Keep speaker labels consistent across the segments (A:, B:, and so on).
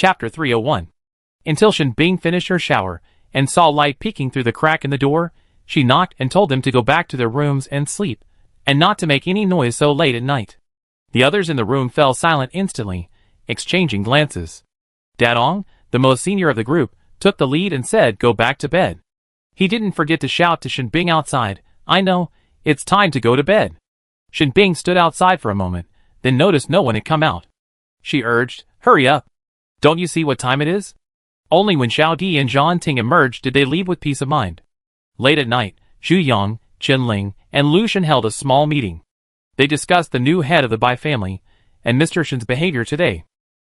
A: Chapter 301. Until Shen Bing finished her shower and saw light peeking through the crack in the door, she knocked and told them to go back to their rooms and sleep, and not to make any noise so late at night. The others in the room fell silent instantly, exchanging glances. Dadong, the most senior of the group, took the lead and said, "Go back to bed." He didn't forget to shout to Shen Bing outside, "I know, it's time to go to bed." Shen Bing stood outside for a moment, then noticed no one had come out. She urged, "Hurry up. Don't you see what time it is?" Only when Xiao Di and Zhan Ting emerged did they leave with peace of mind. Late at night, Zhu Yang, Chen Ling, and Lu Shen held a small meeting. They discussed the new head of the Bai family, and Mr. Shen's behavior today.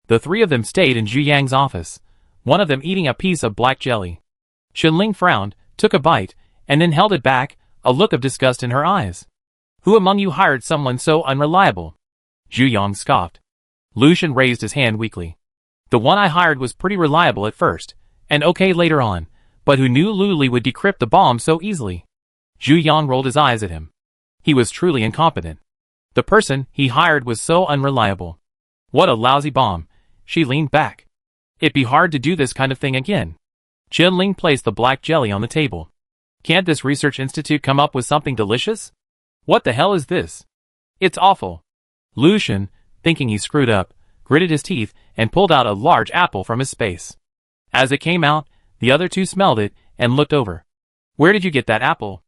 A: The three of them stayed in Zhu Yang's office, one of them eating a piece of black jelly. Chen Ling frowned, took a bite, and then held it back, a look of disgust in her eyes. "Who among you hired someone so unreliable?" Zhu Yang scoffed. Lu Shen raised his hand weakly. "The one I hired was pretty reliable at first, and okay later on, but who knew Lu Li would decrypt the bomb so easily?" Zhu Yang rolled his eyes at him. He was truly incompetent. The person he hired was so unreliable. What a lousy bomb. She leaned back. It'd be hard to do this kind of thing again. Chen Ling placed the black jelly on the table. "Can't this research institute come up with something delicious? What the hell is this? It's awful." Lu Shen, thinking he screwed up, gritted his teeth and pulled out a large apple from his space. As it came out, the other two smelled it and looked over. "Where did you get that apple?"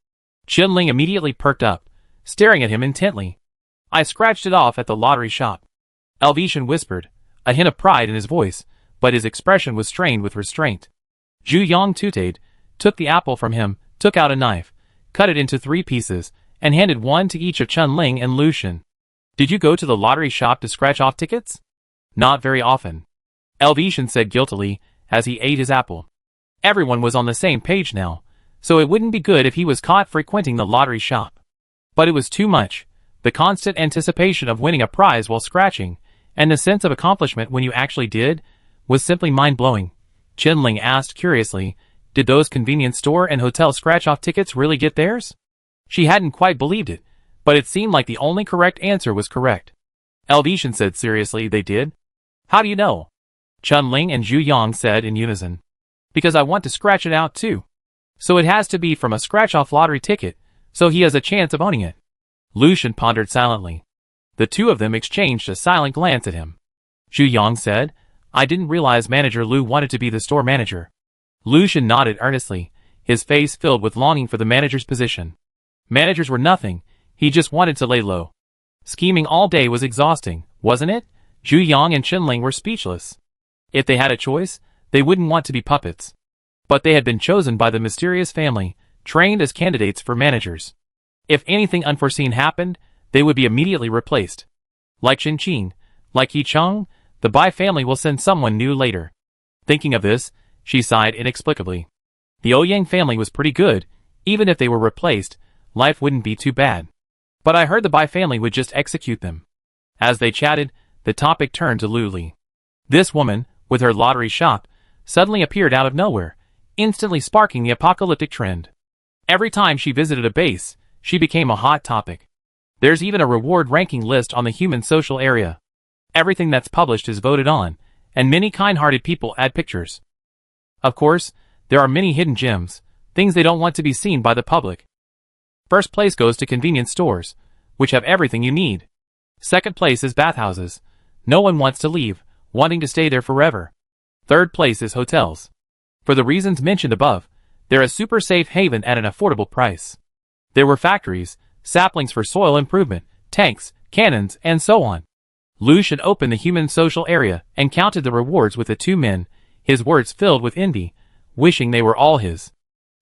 A: Chen Ling immediately perked up, staring at him intently. "I scratched it off at the lottery shop." Elvetian whispered, a hint of pride in his voice, but his expression was strained with restraint. Zhu Yang tooted, took the apple from him, took out a knife, cut it into 3 pieces, and handed one to each of Chen Ling and Lu Shen. "Did you go to the lottery shop to scratch off tickets?" "Not very often," Elvetian said guiltily as he ate his apple. Everyone was on the same page now, so it wouldn't be good if he was caught frequenting the lottery shop. But it was too much, the constant anticipation of winning a prize while scratching, and the sense of accomplishment when you actually did, was simply mind-blowing. Chen Ling asked curiously, did those convenience store and hotel scratch-off tickets really get theirs? She hadn't quite believed it, but it seemed like the only correct answer was correct. Elvetian said seriously, "They did?" "How do you know?" Chen Ling and Zhu Yang said in unison. "Because I want to scratch it out too." "So it has to be from a scratch-off lottery ticket, so he has a chance of owning it." Lu Shen pondered silently. The two of them exchanged a silent glance at him. Zhu Yang said, "I didn't realize Manager Lu wanted to be the store manager." Lu Shen nodded earnestly, his face filled with longing for the manager's position. Managers were nothing, he just wanted to lay low. Scheming all day was exhausting, wasn't it? Zhu Yang and Chen Ling were speechless. If they had a choice, they wouldn't want to be puppets. But they had been chosen by the mysterious family, trained as candidates for managers. If anything unforeseen happened, they would be immediately replaced. Like Shen Qing, like Yi Cheng, the Bai family will send someone new later. Thinking of this, she sighed inexplicably. The Ouyang family was pretty good, even if they were replaced, life wouldn't be too bad. But I heard the Bai family would just execute them. As they chatted, the topic turned to Lu Li. This woman, with her lottery shop, suddenly appeared out of nowhere, instantly sparking the apocalyptic trend. Every time she visited a base, she became a hot topic. There's even a reward ranking list on the human social area. Everything that's published is voted on, and many kind-hearted people add pictures. Of course, there are many hidden gems, things they don't want to be seen by the public. First place goes to convenience stores, which have everything you need. Second place is bathhouses. No one wants to leave, wanting to stay there forever. Third place is hotels. For the reasons mentioned above, they're a super safe haven at an affordable price. There were factories, saplings for soil improvement, tanks, cannons, and so on. Lu Shen opened the human social area and counted the rewards with the two men, his words filled with envy, wishing they were all his.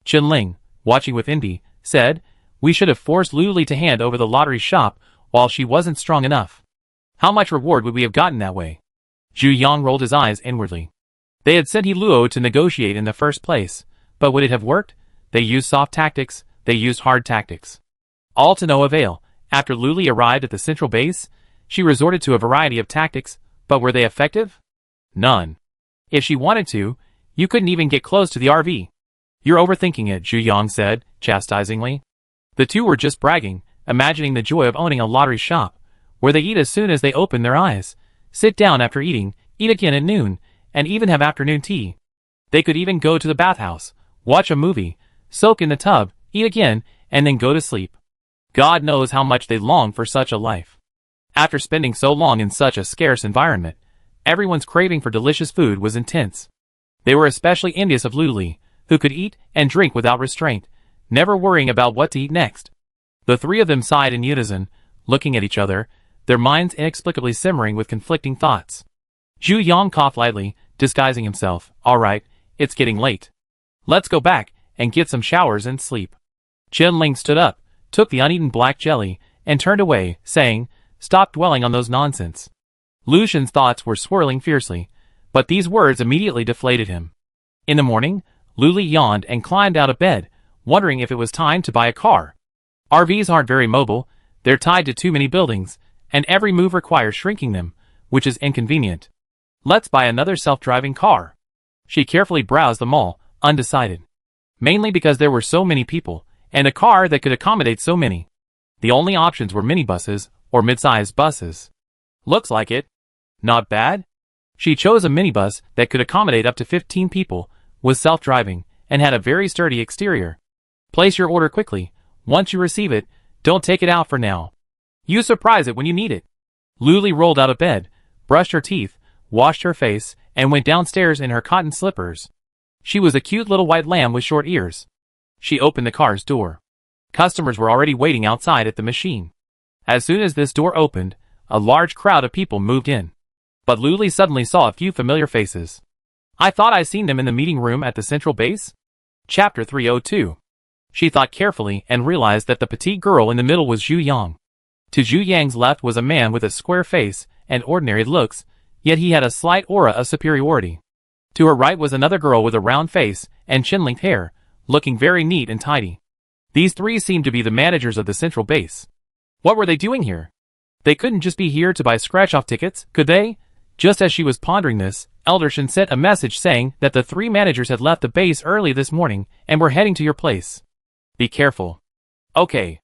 A: Chen Ling, watching with envy, said, "We should have forced Lu Li to hand over the lottery shop while she wasn't strong enough. How much reward would we have gotten that way?" Zhu Yang rolled his eyes inwardly. They had sent He Luo to negotiate in the first place, but would it have worked? They used soft tactics, they used hard tactics. All to no avail. After Lu Li arrived at the central base, she resorted to a variety of tactics, but were they effective? None. If she wanted to, you couldn't even get close to the RV. "You're overthinking it," Zhu Yang said, chastisingly. The two were just bragging, imagining the joy of owning a lottery shop, where they eat as soon as they open their eyes, sit down after eating, eat again at noon, and even have afternoon tea. They could even go to the bathhouse, watch a movie, soak in the tub, eat again, and then go to sleep. God knows how much they longed for such a life. After spending so long in such a scarce environment, everyone's craving for delicious food was intense. They were especially envious of Luli, who could eat and drink without restraint, never worrying about what to eat next. The three of them sighed in unison, looking at each other, their minds inexplicably simmering with conflicting thoughts. Zhu Yang coughed lightly, disguising himself. All right, it's getting late. Let's go back and get some showers and sleep. Chen Ling stood up, took the uneaten black jelly, and turned away, saying, Stop dwelling on those nonsense. Lucian's thoughts were swirling fiercely, but these words immediately deflated him. In the morning, Luli yawned and climbed out of bed, wondering if it was time to buy a car. RVs aren't very mobile, they're tied to too many buildings, and every move requires shrinking them, which is inconvenient. Let's buy another self-driving car. She carefully browsed the mall, undecided. Mainly because there were so many people, and a car that could accommodate so many. The only options were minibuses or mid-sized buses. Looks like it. Not bad. She chose a minibus that could accommodate up to 15 people, was self-driving, and had a very sturdy exterior. Place your order quickly. Once you receive it, don't take it out for now. You surprise it when you need it. Luli rolled out of bed, brushed her teeth, washed her face, and went downstairs in her cotton slippers. She was a cute little white lamb with short ears. She opened the car's door. Customers were already waiting outside at the machine. As soon as this door opened, a large crowd of people moved in. But Luli suddenly saw a few familiar faces. I thought I'd seen them in the meeting room at the central base? Chapter 302. She thought carefully and realized that the petite girl in the middle was Zhu Yang. To Zhu Yang's left was a man with a square face and ordinary looks, yet he had a slight aura of superiority. To her right was another girl with a round face and chin-length hair, looking very neat and tidy. These three seemed to be the managers of the central base. What were they doing here? They couldn't just be here to buy scratch-off tickets, could they? Just as she was pondering this, Eldershin sent a message saying that the three managers had left the base early this morning and were heading to your place. Be careful. Okay.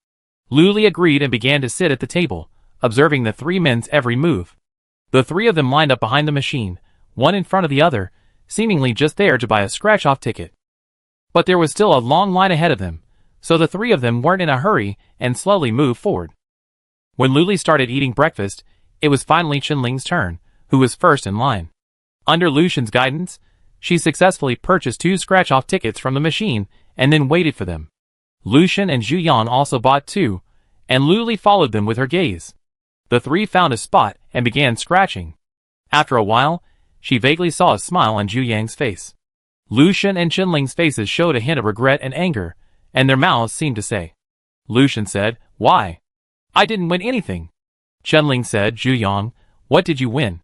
A: Luli agreed and began to sit at the table, observing the three men's every move. The three of them lined up behind the machine, one in front of the other, seemingly just there to buy a scratch-off ticket. But there was still a long line ahead of them, so the three of them weren't in a hurry and slowly moved forward. When Luli started eating breakfast, it was finally Chenling's turn, who was first in line. Under Lucian's guidance, she successfully purchased 2 scratch-off tickets from the machine and then waited for them. Lucian and Zhu Yan also bought 2, and Luli followed them with her gaze. The three found a spot and began scratching. After a while, she vaguely saw a smile on Zhu Yang's face. Lucian and Chenling's faces showed a hint of regret and anger, and their mouths seemed to say. Lucian said, Why? I didn't win anything. Chenling said, Zhu Yang, what did you win?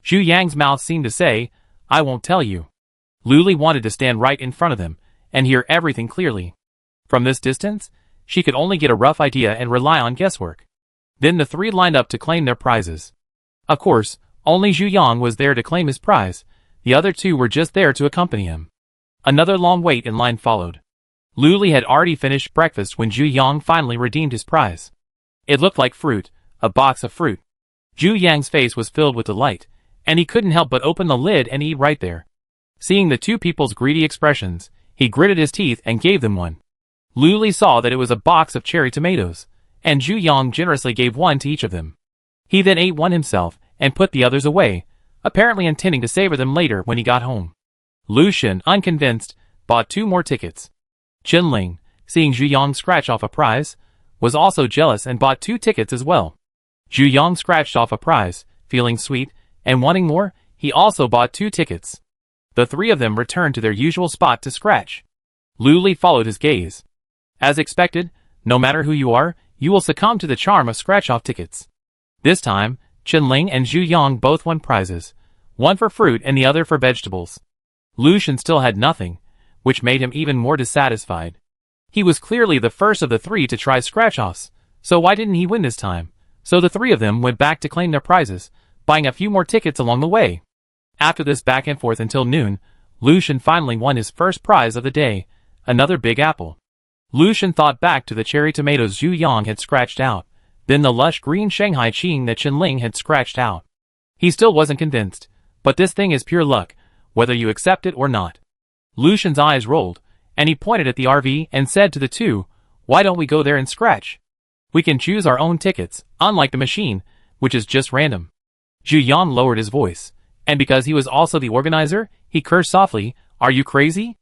A: Zhu Yang's mouth seemed to say, I won't tell you. Luli wanted to stand right in front of them and hear everything clearly. From this distance, she could only get a rough idea and rely on guesswork. Then the three lined up to claim their prizes. Of course, only Zhu Yang was there to claim his prize. The other 2 were just there to accompany him. Another long wait in line followed. Luli had already finished breakfast when Zhu Yang finally redeemed his prize. It looked like fruit, a box of fruit. Zhu Yang's face was filled with delight, and he couldn't help but open the lid and eat right there. Seeing the 2 people's greedy expressions, he gritted his teeth and gave them one. Luli saw that it was a box of cherry tomatoes, and Zhu Yang generously gave one to each of them. He then ate one himself and put the others away, apparently intending to savor them later when he got home. Lucian, unconvinced, bought 2 more tickets. Chenling, seeing Zhu Yang scratch off a prize, was also jealous and bought 2 tickets as well. Zhu Yang scratched off a prize, feeling sweet, and wanting more, he also bought 2 tickets. The 3 of them returned to their usual spot to scratch. Luli followed his gaze. As expected, no matter who you are, you will succumb to the charm of scratch-off tickets. This time, Chenling and Zhu Yang both won prizes, one for fruit and the other for vegetables. Lucian still had nothing, which made him even more dissatisfied. He was clearly the first of the 3 to try scratch-offs, so why didn't he win this time? So the 3 of them went back to claim their prizes, buying a few more tickets along the way. After this back and forth until noon, Lucian finally won his first prize of the day, another big apple. Lucian thought back to the cherry tomatoes Zhu Yang had scratched out, then the lush green Shanghai Qing that Chenling had scratched out. He still wasn't convinced, but this thing is pure luck, whether you accept it or not. Lucian's eyes rolled, and he pointed at the RV and said to the two, "Why don't we go there and scratch? We can choose our own tickets, unlike the machine, which is just random." Zhu Yang lowered his voice, and because he was also the organizer, he cursed softly, "Are you crazy?"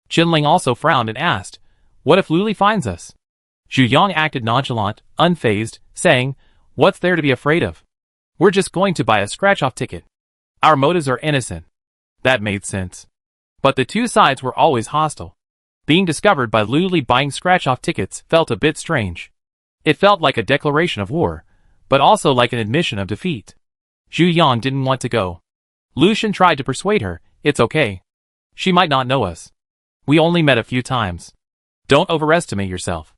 A: Qinling also frowned and asked, "What if Luli finds us?" Zhu Yang acted nonchalant, unfazed, saying, "What's there to be afraid of? We're just going to buy a scratch-off ticket. Our motives are innocent." That made sense. But the two sides were always hostile. Being discovered by Luli buying scratch-off tickets felt a bit strange. It felt like a declaration of war, but also like an admission of defeat. Zhu Yang didn't want to go. Lucian tried to persuade her, "It's okay. She might not know us. We only met a few times. Don't overestimate yourself."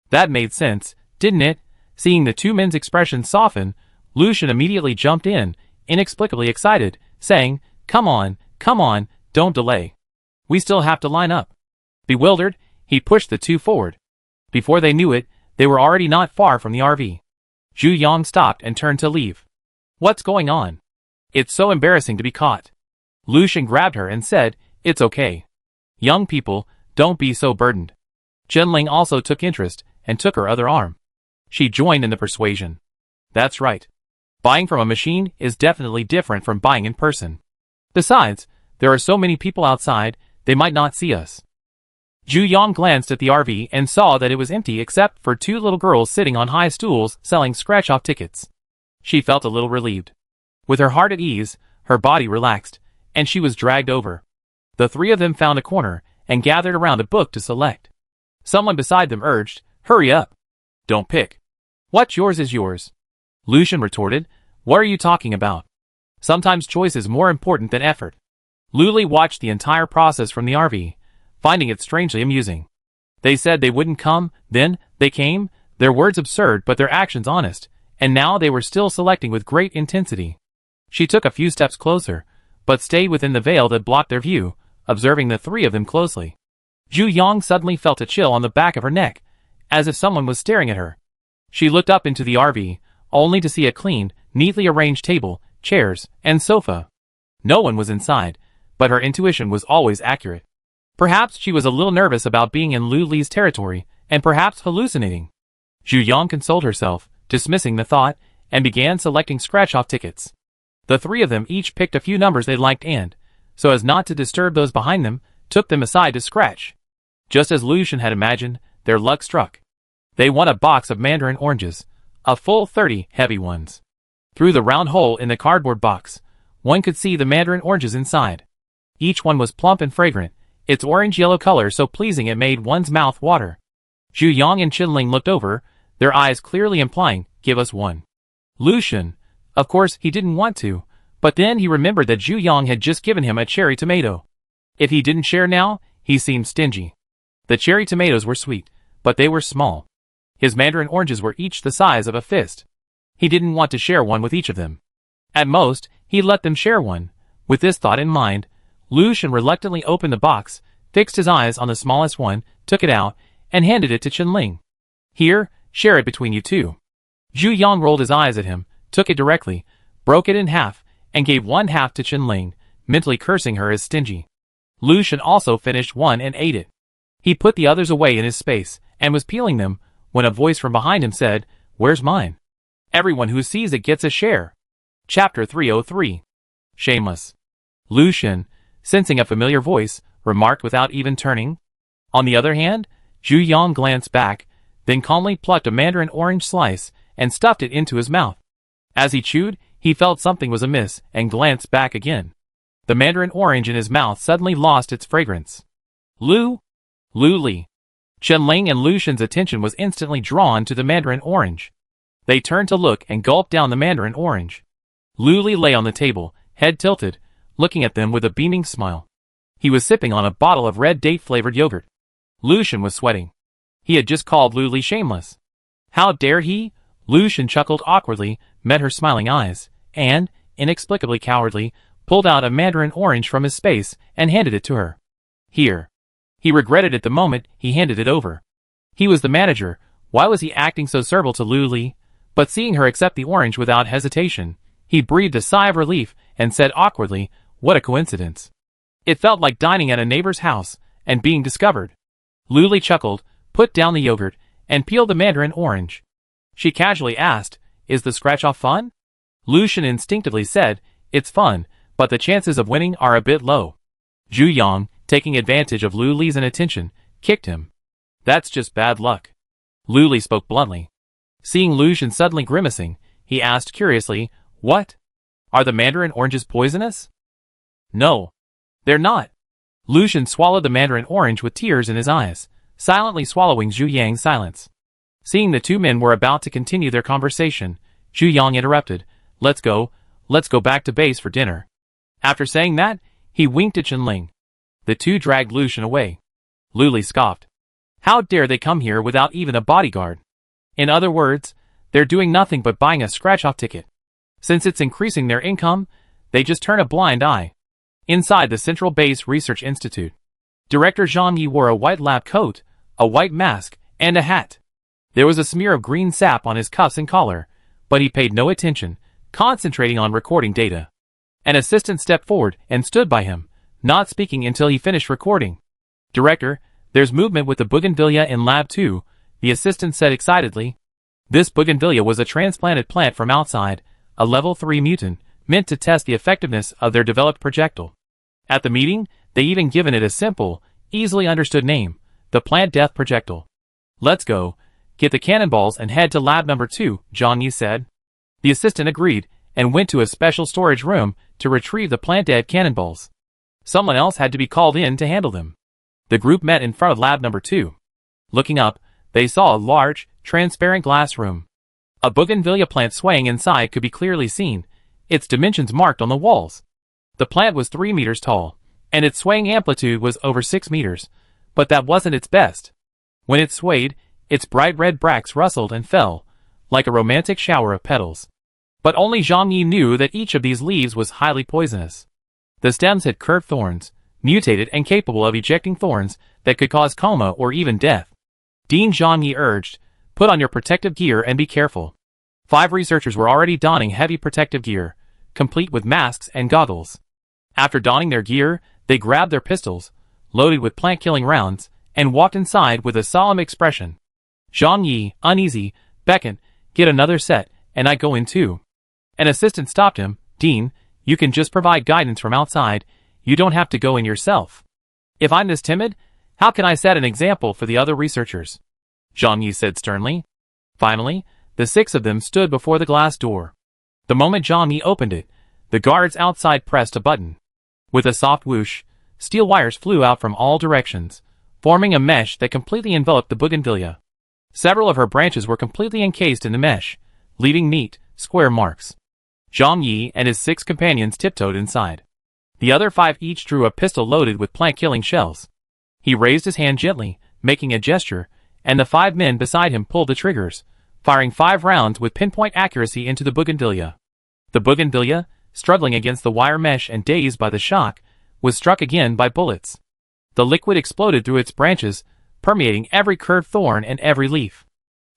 A: That made sense, didn't it? Seeing the two men's expressions soften, Lucian immediately jumped in, inexplicably excited, saying, come on, don't delay. We still have to line up." Bewildered, he pushed the two forward. Before they knew it, they were already not far from the RV. Zhu Yang stopped and turned to leave. "What's going on? It's so embarrassing to be caught." Lucian grabbed her and said, "It's okay. Young people, don't be so burdened." Qinling also took interest and took her other arm. She joined in the persuasion. "That's right. Buying from a machine is definitely different from buying in person. Besides, there are so many people outside, they might not see us." Zhu Yang glanced at the RV and saw that it was empty except for two little girls sitting on high stools selling scratch-off tickets. She felt a little relieved. With her heart at ease, her body relaxed, and she was dragged over. The three of them found a corner and gathered around a book to select. Someone beside them urged, "Hurry up. Don't pick. What's yours is yours." Lucian retorted, "What are you talking about? Sometimes choice is more important than effort." Luli watched the entire process from the RV, finding it strangely amusing. They said they wouldn't come, then they came, their words absurd but their actions honest, and now they were still selecting with great intensity. She took a few steps closer, but stayed within the veil that blocked their view, observing the three of them closely. Zhu Yang suddenly felt a chill on the back of her neck, as if someone was staring at her. She looked up into the RV, only to see a clean, neatly arranged table, chairs, and sofa. No one was inside, but her intuition was always accurate. Perhaps she was a little nervous about being in Lu Li's territory, and perhaps hallucinating. Zhu Yang consoled herself, dismissing the thought, and began selecting scratch-off tickets. The three of them each picked a few numbers they liked and, so as not to disturb those behind them, took them aside to scratch. Just as Lucian had imagined, their luck struck. They won a box of mandarin oranges, a full 30 heavy ones. Through the round hole in the cardboard box, one could see the mandarin oranges inside. Each one was plump and fragrant, its orange-yellow color so pleasing it made one's mouth water. Zhu Yang and Qinling looked over, their eyes clearly implying, "Give us one." Lucian, of course, he didn't want to, but then he remembered that Zhu Yang had just given him a cherry tomato. If he didn't share now, he seemed stingy. The cherry tomatoes were sweet, but they were small. His mandarin oranges were each the size of a fist. He didn't want to share one with each of them. At most, he let them share one. With this thought in mind, Lucian reluctantly opened the box, fixed his eyes on the smallest one, took it out, and handed it to Qinling. "Here, share it between you two." Zhu Yang rolled his eyes at him, took it directly, broke it in half, and gave one half to Qinling, mentally cursing her as stingy. Lucian also finished one and ate it. He put the others away in his space, and was peeling them, when a voice from behind him said, "Where's mine? Everyone who sees it gets a share." Chapter 303. Shameless. Lucian, sensing a familiar voice, remarked without even turning. On the other hand, Zhu Yang glanced back, then calmly plucked a mandarin orange slice, and stuffed it into his mouth. As he chewed, he felt something was amiss, and glanced back again. The mandarin orange in his mouth suddenly lost its fragrance. Lu Li. Qinling and Lucian's attention was instantly drawn to the mandarin orange. They turned to look and gulped down the mandarin orange. Lu Li lay on the table, head tilted, looking at them with a beaming smile. He was sipping on a bottle of red date-flavored yogurt. Lucian was sweating. He had just called Lu Li shameless. How dare he? Lucian chuckled awkwardly, met her smiling eyes, and, inexplicably cowardly, pulled out a mandarin orange from his space and handed it to her. Here. He regretted it the moment he handed it over. He was the manager, why was he acting so servile to Lu Li? But seeing her accept the orange without hesitation, he breathed a sigh of relief and said awkwardly, "What a coincidence." It felt like dining at a neighbor's house and being discovered. Luli chuckled, put down the yogurt, and peeled the mandarin orange. She casually asked, "Is the scratch-off fun?" Lucian instinctively said, "It's fun, but the chances of winning are a bit low." Zhu Yang, taking advantage of Luli's inattention, kicked him. "That's just bad luck." Luli spoke bluntly. Seeing Lucian suddenly grimacing, he asked curiously, "What? Are the mandarin oranges poisonous?" "No. They're not." Lucian swallowed the mandarin orange with tears in his eyes, silently swallowing Zhu Yang's silence. Seeing the two men were about to continue their conversation, Zhu Yang interrupted, Let's go back to base for dinner." After saying that, he winked at Chenling. The two dragged Lucian away. Luli scoffed. "How dare they come here without even a bodyguard? In other words, they're doing nothing but buying a scratch-off ticket. Since it's increasing their income, they just turn a blind eye." Inside the Central Base Research Institute, Director Zhang Yi wore a white lab coat, a white mask, and a hat. There was a smear of green sap on his cuffs and collar, but he paid no attention, concentrating on recording data. An assistant stepped forward and stood by him, not speaking until he finished recording. "Director, there's movement with the bougainvillea in Lab 2, the assistant said excitedly. This bougainvillea was a transplanted plant from outside, a level 3 mutant, meant to test the effectiveness of their developed projectile. At the meeting, they even given it a simple, easily understood name, the plant death projectile. Let's go, get the cannonballs and head to lab number 2, Zhang Yi said. The assistant agreed, and went to a special storage room to retrieve the plant dead cannonballs. Someone else had to be called in to handle them. The group met in front of lab number 2. Looking up, they saw a large, transparent glass room. A bougainvillea plant swaying inside could be clearly seen, its dimensions marked on the walls. The plant was 3 meters tall, and its swaying amplitude was over 6 meters, but that wasn't its best. When it swayed, its bright red bracts rustled and fell, like a romantic shower of petals. But only Zhang Yi knew that each of these leaves was highly poisonous. The stems had curved thorns, mutated and capable of ejecting thorns that could cause coma or even death. Dean Zhang Yi urged, "Put on your protective gear and be careful." 5 researchers were already donning heavy protective gear, complete with masks and goggles. After donning their gear, they grabbed their pistols, loaded with plant-killing rounds, and walked inside with a solemn expression. Zhang Yi, uneasy, beckoned, "Get another set, and I go in too." An assistant stopped him. "Dean, you can just provide guidance from outside, you don't have to go in yourself." "If I'm this timid, how can I set an example for the other researchers?" Zhang Yi said sternly. Finally, the 6 of them stood before the glass door. The moment Zhang Yi opened it, the guards outside pressed a button. With a soft whoosh, steel wires flew out from all directions, forming a mesh that completely enveloped the bougainvillea. Several of her branches were completely encased in the mesh, leaving neat, square marks. Zhang Yi and his 6 companions tiptoed inside. The other 5 each drew a pistol loaded with plant-killing shells. He raised his hand gently, making a gesture, and the 5 men beside him pulled the triggers, firing 5 rounds with pinpoint accuracy into the bougainvillea. The bougainvillea, struggling against the wire mesh and dazed by the shock, was struck again by bullets. The liquid exploded through its branches, permeating every curved thorn and every leaf.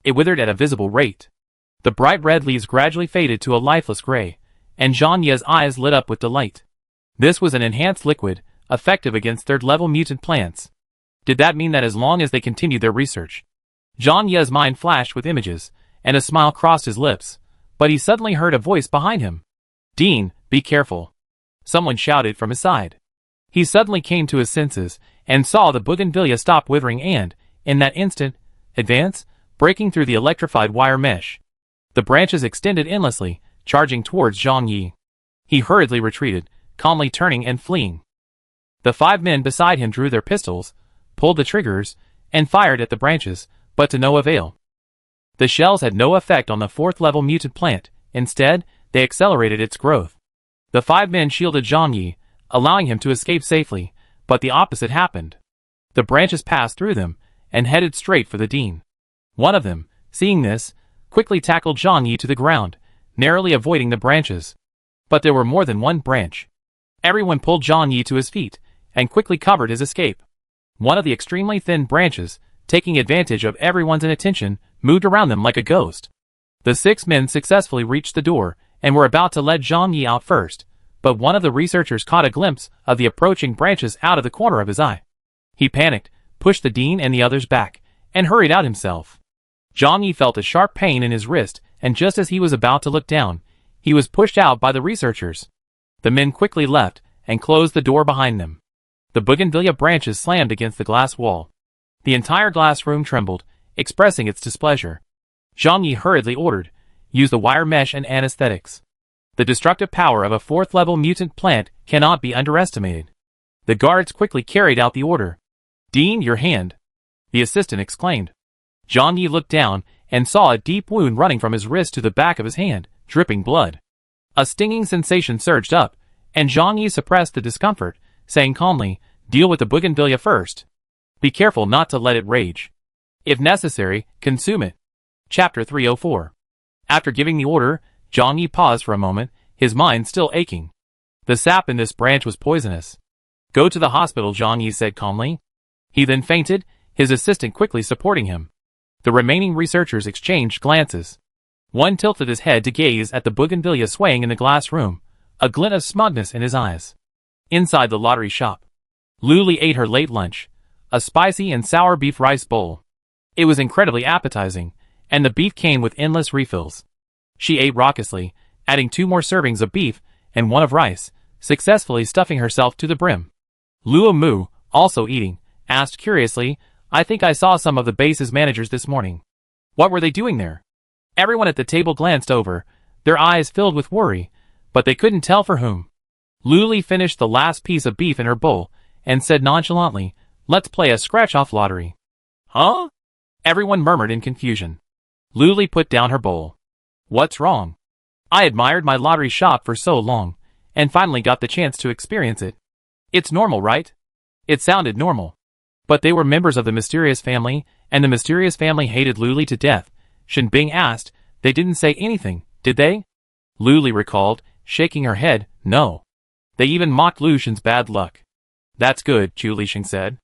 A: It withered at a visible rate. The bright red leaves gradually faded to a lifeless gray, and Zhang Yi's eyes lit up with delight. This was an enhanced liquid, effective against third-level mutant plants. Did that mean that as long as they continued their research? Zhang Yi's mind flashed with images, and a smile crossed his lips, but he suddenly heard a voice behind him. "Dean, be careful!" Someone shouted from his side. He suddenly came to his senses, and saw the bougainvillea stop withering and, in that instant, advance, breaking through the electrified wire mesh. The branches extended endlessly, charging towards Zhang Yi. He hurriedly retreated, calmly turning and fleeing. The 5 men beside him drew their pistols, pulled the triggers, and fired at the branches, but to no avail. The shells had no effect on the 4th-level mutant plant. Instead, they accelerated its growth. The 5 men shielded Zhang Yi, allowing him to escape safely, but the opposite happened. The branches passed through them, and headed straight for the Dean. One of them, seeing this, quickly tackled Zhang Yi to the ground, narrowly avoiding the branches. But there were more than one branch. Everyone pulled Zhang Yi to his feet, and quickly covered his escape. One of the extremely thin branches, taking advantage of everyone's inattention, moved around them like a ghost. The 6 men successfully reached the door, and were about to let Zhang Yi out first, but one of the researchers caught a glimpse of the approaching branches out of the corner of his eye. He panicked, pushed the dean and the others back, and hurried out himself. Zhang Yi felt a sharp pain in his wrist, and just as he was about to look down, he was pushed out by the researchers. The men quickly left and closed the door behind them. The bougainvillea branches slammed against the glass wall. The entire glass room trembled, expressing its displeasure. Zhang Yi hurriedly ordered, "Use the wire mesh and anesthetics." The destructive power of a fourth-level mutant plant cannot be underestimated. The guards quickly carried out the order. "Dean, your hand!" the assistant exclaimed. Zhang Yi looked down and saw a deep wound running from his wrist to the back of his hand, dripping blood. A stinging sensation surged up, and Zhang Yi suppressed the discomfort, saying calmly, "Deal with the bougainvillea first. Be careful not to let it rage. If necessary, consume it." Chapter 304. After giving the order, Zhang Yi paused for a moment, his mind still aching. The sap in this branch was poisonous. "Go to the hospital," Zhang Yi said calmly. He then fainted, his assistant quickly supporting him. The remaining researchers exchanged glances. One tilted his head to gaze at the bougainvillea swaying in the glass room, a glint of smugness in his eyes. Inside the lottery shop, Luli ate her late lunch, a spicy and sour beef rice bowl. It was incredibly appetizing, and the beef came with endless refills. She ate raucously, adding 2 more servings of beef and 1 of rice, successfully stuffing herself to the brim. Luo Mu, also eating, asked curiously, "I think I saw some of the base's managers this morning. What were they doing there?" Everyone at the table glanced over, their eyes filled with worry, but they couldn't tell for whom. Luli finished the last piece of beef in her bowl and said nonchalantly, "Let's play a scratch-off lottery." "Huh?" Everyone murmured in confusion. Luli put down her bowl. "What's wrong? I admired my lottery shop for so long, and finally got the chance to experience it. It's normal, right?" It sounded normal. But they were members of the mysterious family, and the mysterious family hated Luli to death. Shen Bing asked. "They didn't say anything, did they?" Luli recalled, shaking her head, "No. They even mocked Lu Shen's bad luck." "That's good," Chu Lixing said.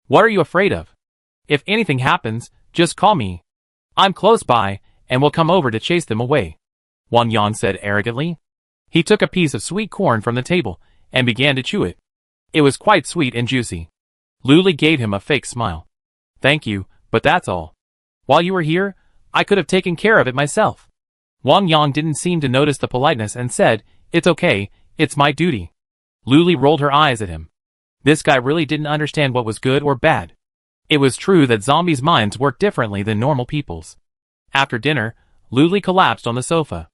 A: "What are you afraid of? If anything happens, just call me. I'm close by, and will come over to chase them away," Wang Yang said arrogantly. He took a piece of sweet corn from the table, and began to chew it. It was quite sweet and juicy. Luli gave him a fake smile. "Thank you, but that's all. While you were here, I could have taken care of it myself." Wang Yang didn't seem to notice the politeness and said, "It's okay, it's my duty." Luli rolled her eyes at him. This guy really didn't understand what was good or bad. It was true that zombies' minds work differently than normal people's. After dinner, Luli collapsed on the sofa.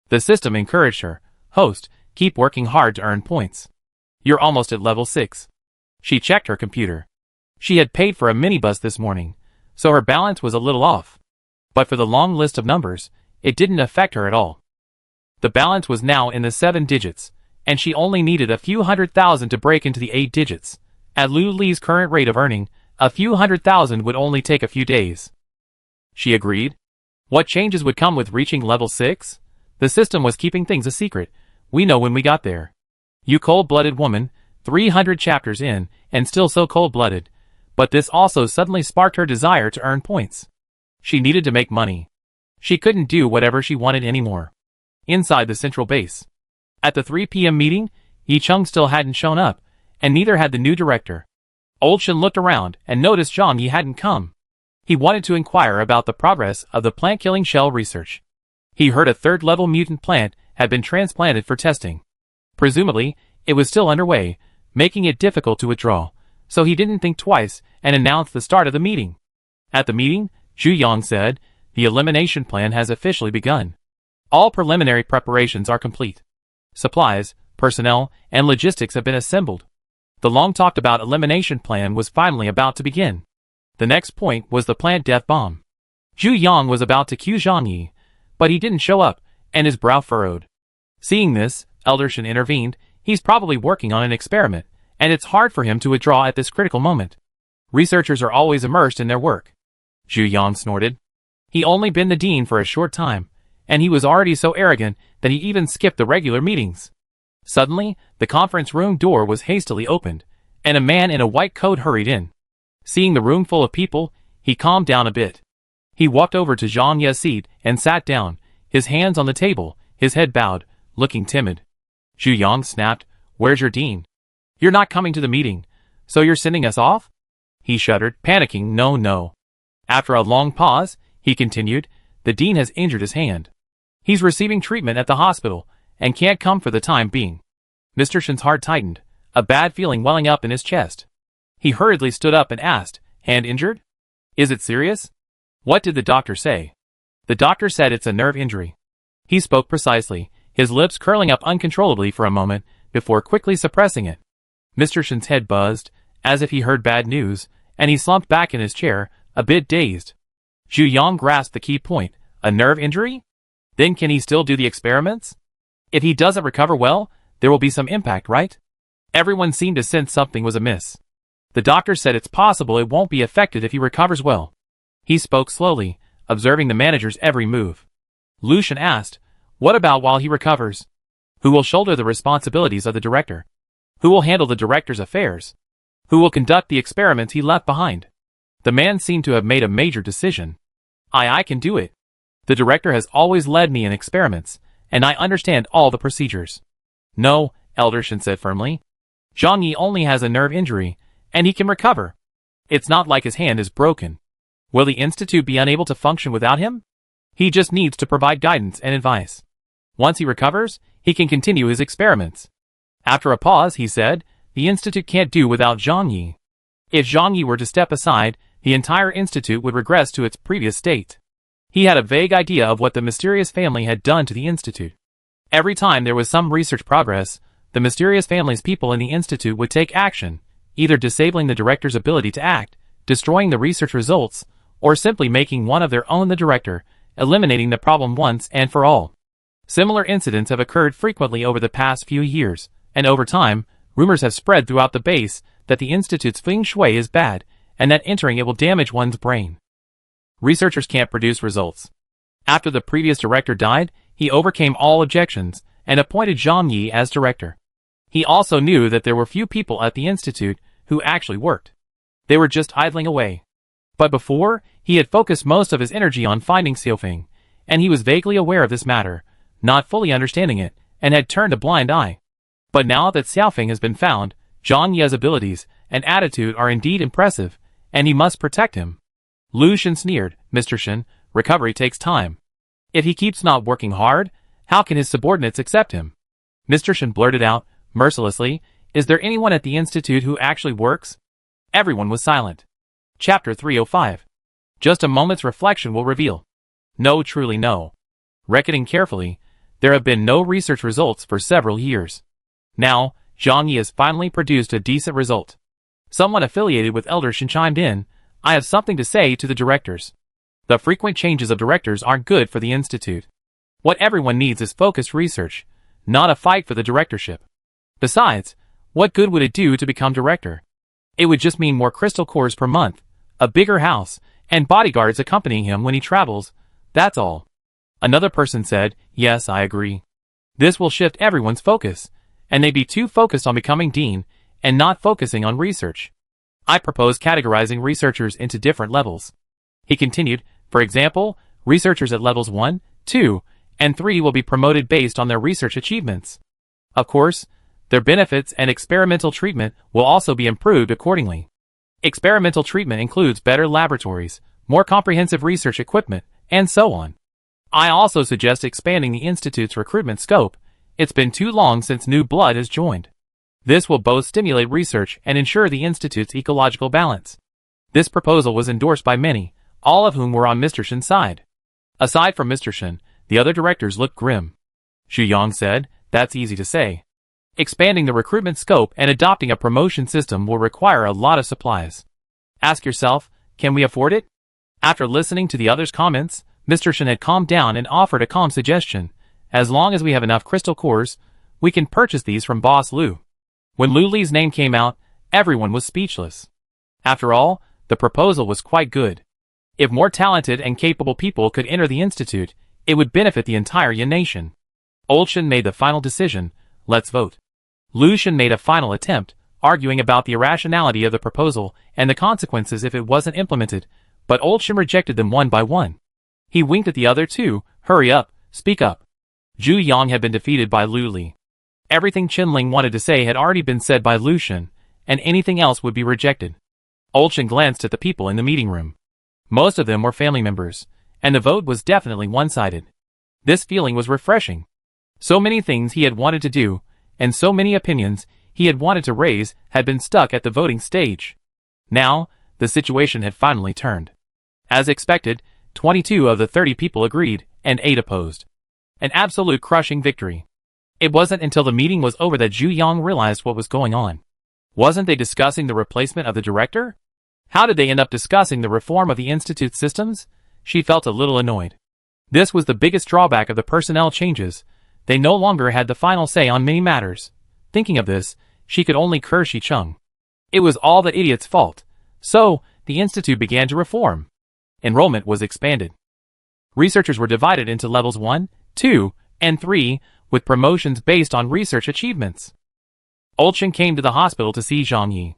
A: The system encouraged her, "Host, keep working hard to earn points. You're almost at level 6. She checked her computer. She had paid for a minibus this morning, so her balance was a little off. But for the long list of numbers, it didn't affect her at all. The balance was now in the 7 digits, and she only needed a few 100,000 to break into the 8 digits. At Luli's current rate of earning, a few 100,000 would only take a few days. She agreed. What changes would come with reaching level 6? The system was keeping things a secret. "We know when we got there. You cold-blooded woman, 300 chapters in, and still so cold-blooded." But this also suddenly sparked her desire to earn points. She needed to make money. She couldn't do whatever she wanted anymore. Inside the central base. At the 3 p.m. meeting, Yi Chung still hadn't shown up, and neither had the new director. Old Shen looked around and noticed Zhang Yi hadn't come. He wanted to inquire about the progress of the plant-killing shell research. He heard a 3rd-level mutant plant had been transplanted for testing. Presumably, it was still underway, making it difficult to withdraw, so he didn't think twice and announced the start of the meeting. At the meeting, Zhu Yang said, "The elimination plan has officially begun. All preliminary preparations are complete. Supplies, personnel, and logistics have been assembled. The long-talked-about elimination plan was finally about to begin." The next point was the plant death bomb. Zhu Yang was about to cue Zhang Yi, but he didn't show up, and his brow furrowed. Seeing this, Elder Shen intervened. "He's probably working on an experiment, and it's hard for him to withdraw at this critical moment. Researchers are always immersed in their work." Zhu Yang snorted. He only been the dean for a short time, and he was already so arrogant that he even skipped the regular meetings. Suddenly, the conference room door was hastily opened, and a man in a white coat hurried in. Seeing the room full of people, he calmed down a bit. He walked over to Zhang Yi's seat and sat down, his hands on the table, his head bowed, looking timid. Zhu Yang snapped, "Where's your dean? You're not coming to the meeting, so you're sending us off?" He shuddered, panicking. No. After a long pause, he continued, "The dean has injured his hand. He's receiving treatment at the hospital and can't come for the time being." Mr. Shen's heart tightened, a bad feeling welling up in his chest. He hurriedly stood up and asked, "Hand injured? Is it serious? What did the doctor say?" "The doctor said it's a nerve injury." He spoke precisely, his lips curling up uncontrollably for a moment before quickly suppressing it. Mr. Shen's head buzzed, as if he heard bad news, and he slumped back in his chair, a bit dazed. Zhu Yang grasped the key point. A nerve injury? Then can he still do the experiments? If he doesn't recover well, there will be some impact, right? Everyone seemed to sense something was amiss. The doctor said it's possible it won't be affected if he recovers well. He spoke slowly, observing the manager's every move. Lu Shen asked, "What about while he recovers? Who will shoulder the responsibilities of the director? Who will handle the director's affairs? Who will conduct the experiments he left behind?" The man seemed to have made a major decision. I can do it. The director has always led me in experiments, and I understand all the procedures." "No," Elder Shen said firmly. "Zhang Yi only has a nerve injury, and he can recover. It's not like his hand is broken. Will the institute be unable to function without him? He just needs to provide guidance and advice. Once he recovers, he can continue his experiments." After a pause, he said, "The institute can't do without Zhang Yi. If Zhang Yi were to step aside, the entire institute would regress to its previous state." He had a vague idea of what the mysterious family had done to the institute. Every time there was some research progress, the mysterious family's people in the institute would take action, either disabling the director's ability to act, destroying the research results, or simply making one of their own the director, eliminating the problem once and for all. Similar incidents have occurred frequently over the past few years, and over time, rumors have spread throughout the base that the institute's feng shui is bad, and that entering it will damage one's brain. Researchers can't produce results. After the previous director died, he overcame all objections and appointed Zhang Yi as director. He also knew that there were few people at the institute who actually worked. They were just idling away. But before, he had focused most of his energy on finding Xiaofeng, and he was vaguely aware of this matter, not fully understanding it, and had turned a blind eye. But now that Xiaofeng has been found, Zhang Yi's abilities and attitude are indeed impressive, and he must protect him. Lu Shen sneered, "Mr. Shen, recovery takes time. If he keeps not working hard, how can his subordinates accept him?" Mr. Shen blurted out, mercilessly, "Is there anyone at the institute who actually works?" Everyone was silent. Chapter 305. Just a moment's reflection will reveal. No, truly no. Reckoning carefully, there have been no research results for several years. Now, Zhang Yi has finally produced a decent result. Someone affiliated with Elder Shen chimed in, "I have something to say to the directors. The frequent changes of directors aren't good for the institute. What everyone needs is focused research, not a fight for the directorship. Besides, what good would it do to become director? It would just mean more crystal cores per month, a bigger house, and bodyguards accompanying him when he travels, that's all." Another person said, "Yes, I agree. This will shift everyone's focus, and they'd be too focused on becoming dean, and not focusing on research. I propose categorizing researchers into different levels." He continued, "For example, researchers at levels 1, 2, and 3 will be promoted based on their research achievements. Of course, their benefits and experimental treatment will also be improved accordingly. Experimental treatment includes better laboratories, more comprehensive research equipment, and so on. I also suggest expanding the institute's recruitment scope. It's been too long since new blood has joined. This will both stimulate research and ensure the institute's ecological balance." This proposal was endorsed by many, all of whom were on Mr. Shen's side. Aside from Mr. Shen, the other directors looked grim. Zhu Yang said, "That's easy to say. Expanding the recruitment scope and adopting a promotion system will require a lot of supplies. Ask yourself, can we afford it?" After listening to the others' comments, Mr. Shen had calmed down and offered a calm suggestion. "As long as we have enough crystal cores, we can purchase these from Boss Lu." When Lu Li's name came out, everyone was speechless. After all, the proposal was quite good. If more talented and capable people could enter the institute, it would benefit the entire Yan nation. Old Shen made the final decision, "Let's vote." Lu Shen made a final attempt, arguing about the irrationality of the proposal and the consequences if it wasn't implemented, but Old Shen rejected them one by one. He winked at the other two, "Hurry up, speak up." Zhu Yang had been defeated by Lu Li. Everything Qinling wanted to say had already been said by Lu Shen, and anything else would be rejected. Old Shen glanced at the people in the meeting room. Most of them were family members, and the vote was definitely one-sided. This feeling was refreshing. So many things he had wanted to do, and so many opinions he had wanted to raise had been stuck at the voting stage. Now, the situation had finally turned. As expected, 22 of the 30 people agreed, and 8 opposed. An absolute crushing victory. It wasn't until the meeting was over that Zhu Yang realized what was going on. Wasn't they discussing the replacement of the director? How did they end up discussing the reform of the Institute's systems? She felt a little annoyed. This was the biggest drawback of the personnel changes. They no longer had the final say on many matters. Thinking of this, she could only curse Shicheng. It was all that idiot's fault. So, the Institute began to reform. Enrollment was expanded. Researchers were divided into levels 1, 2, and 3, with promotions based on research achievements. Old Shen came to the hospital to see Zhang Yi.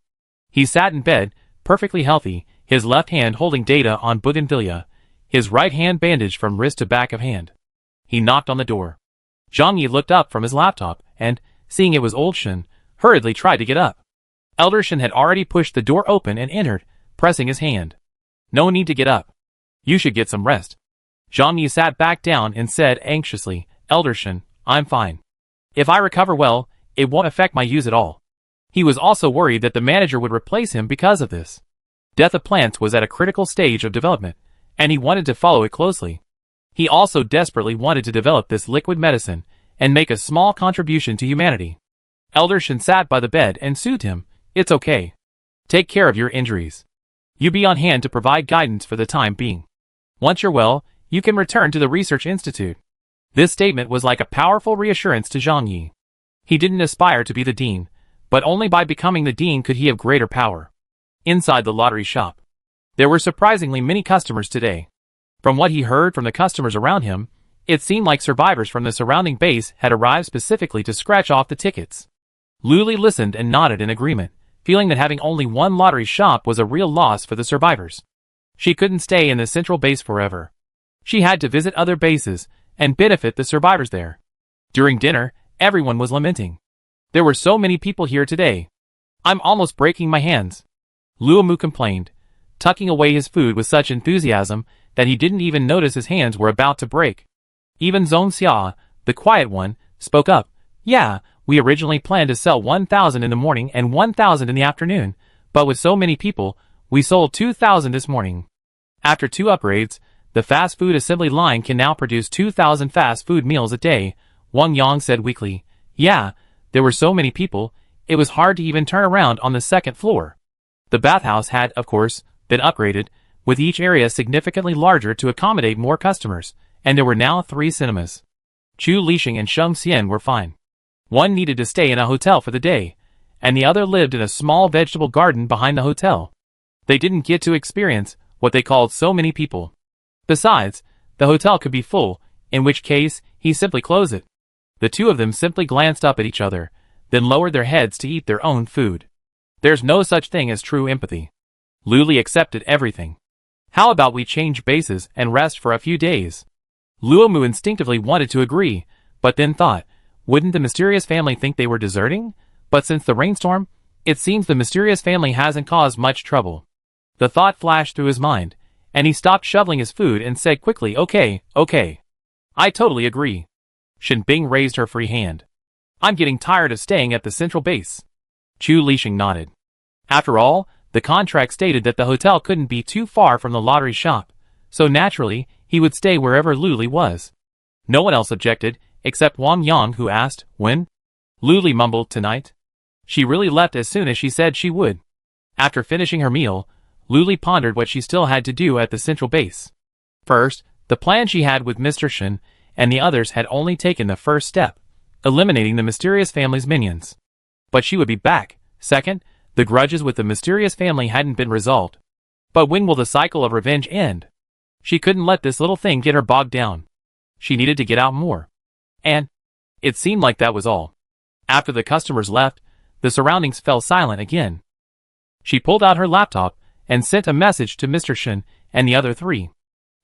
A: He sat in bed, perfectly healthy, his left hand holding data on bougainvillea, his right hand bandaged from wrist to back of hand. He knocked on the door. Zhang Yi looked up from his laptop and, seeing it was Old Shen, hurriedly tried to get up. Elder Shen had already pushed the door open and entered, pressing his hand. No need to get up. You should get some rest. Zhang Yi sat back down and said anxiously, Elder Shen, I'm fine. If I recover well, it won't affect my use at all. He was also worried that the manager would replace him because of this. Death of Plants was at a critical stage of development, and he wanted to follow it closely. He also desperately wanted to develop this liquid medicine and make a small contribution to humanity. Elder Shen sat by the bed and soothed him. It's okay. Take care of your injuries. You be on hand to provide guidance for the time being. Once you're well, you can return to the Research Institute. This statement was like a powerful reassurance to Zhang Yi. He didn't aspire to be the dean, but only by becoming the dean could he have greater power. Inside the lottery shop, there were surprisingly many customers today. From what he heard from the customers around him, it seemed like survivors from the surrounding base had arrived specifically to scratch off the tickets. Luli listened and nodded in agreement, feeling that having only one lottery shop was a real loss for the survivors. She couldn't stay in the central base forever. She had to visit other bases and benefit the survivors there. During dinner, everyone was lamenting. There were so many people here today. I'm almost breaking my hands. Luomu complained, tucking away his food with such enthusiasm that he didn't even notice his hands were about to break. Even Zhong Xia, the quiet one, spoke up. Yeah, we originally planned to sell 1,000 in the morning and 1,000 in the afternoon, but with so many people, we sold 2,000 this morning. After 2 upgrades, the fast food assembly line can now produce 2,000 fast food meals a day, Wang Yang said weakly. Yeah, there were so many people, it was hard to even turn around on the second floor. The bathhouse had, of course, been upgraded, with each area significantly larger to accommodate more customers, and there were now 3 cinemas. Chu Lixing and Sheng Xian were fine. One needed to stay in a hotel for the day, and the other lived in a small vegetable garden behind the hotel. They didn't get to experience what they called so many people. Besides, the hotel could be full, in which case, he simply closed it. The two of them simply glanced up at each other, then lowered their heads to eat their own food. There's no such thing as true empathy. Luli accepted everything. How about we change bases and rest for a few days? Luomu instinctively wanted to agree, but then thought, wouldn't the mysterious family think they were deserting? But since the rainstorm, it seems the mysterious family hasn't caused much trouble. The thought flashed through his mind, and he stopped shoveling his food and said quickly, okay. I totally agree. Shen Bing raised her free hand. I'm getting tired of staying at the central base. Chu Lixing nodded. After all, the contract stated that the hotel couldn't be too far from the lottery shop, so naturally, he would stay wherever Luli was. No one else objected, except Wang Yang, who asked, when? Luli mumbled, tonight. She really left as soon as she said she would. After finishing her meal, Luli pondered what she still had to do at the central base. First, the plan she had with Mr. Shen and the others had only taken the first step, eliminating the mysterious family's minions. But she would be back. Second, the grudges with the mysterious family hadn't been resolved. But when will the cycle of revenge end? She couldn't let this little thing get her bogged down. She needed to get out more. And it seemed like that was all. After the customers left, the surroundings fell silent again. She pulled out her laptop and sent a message to Mr. Shen and the other 3.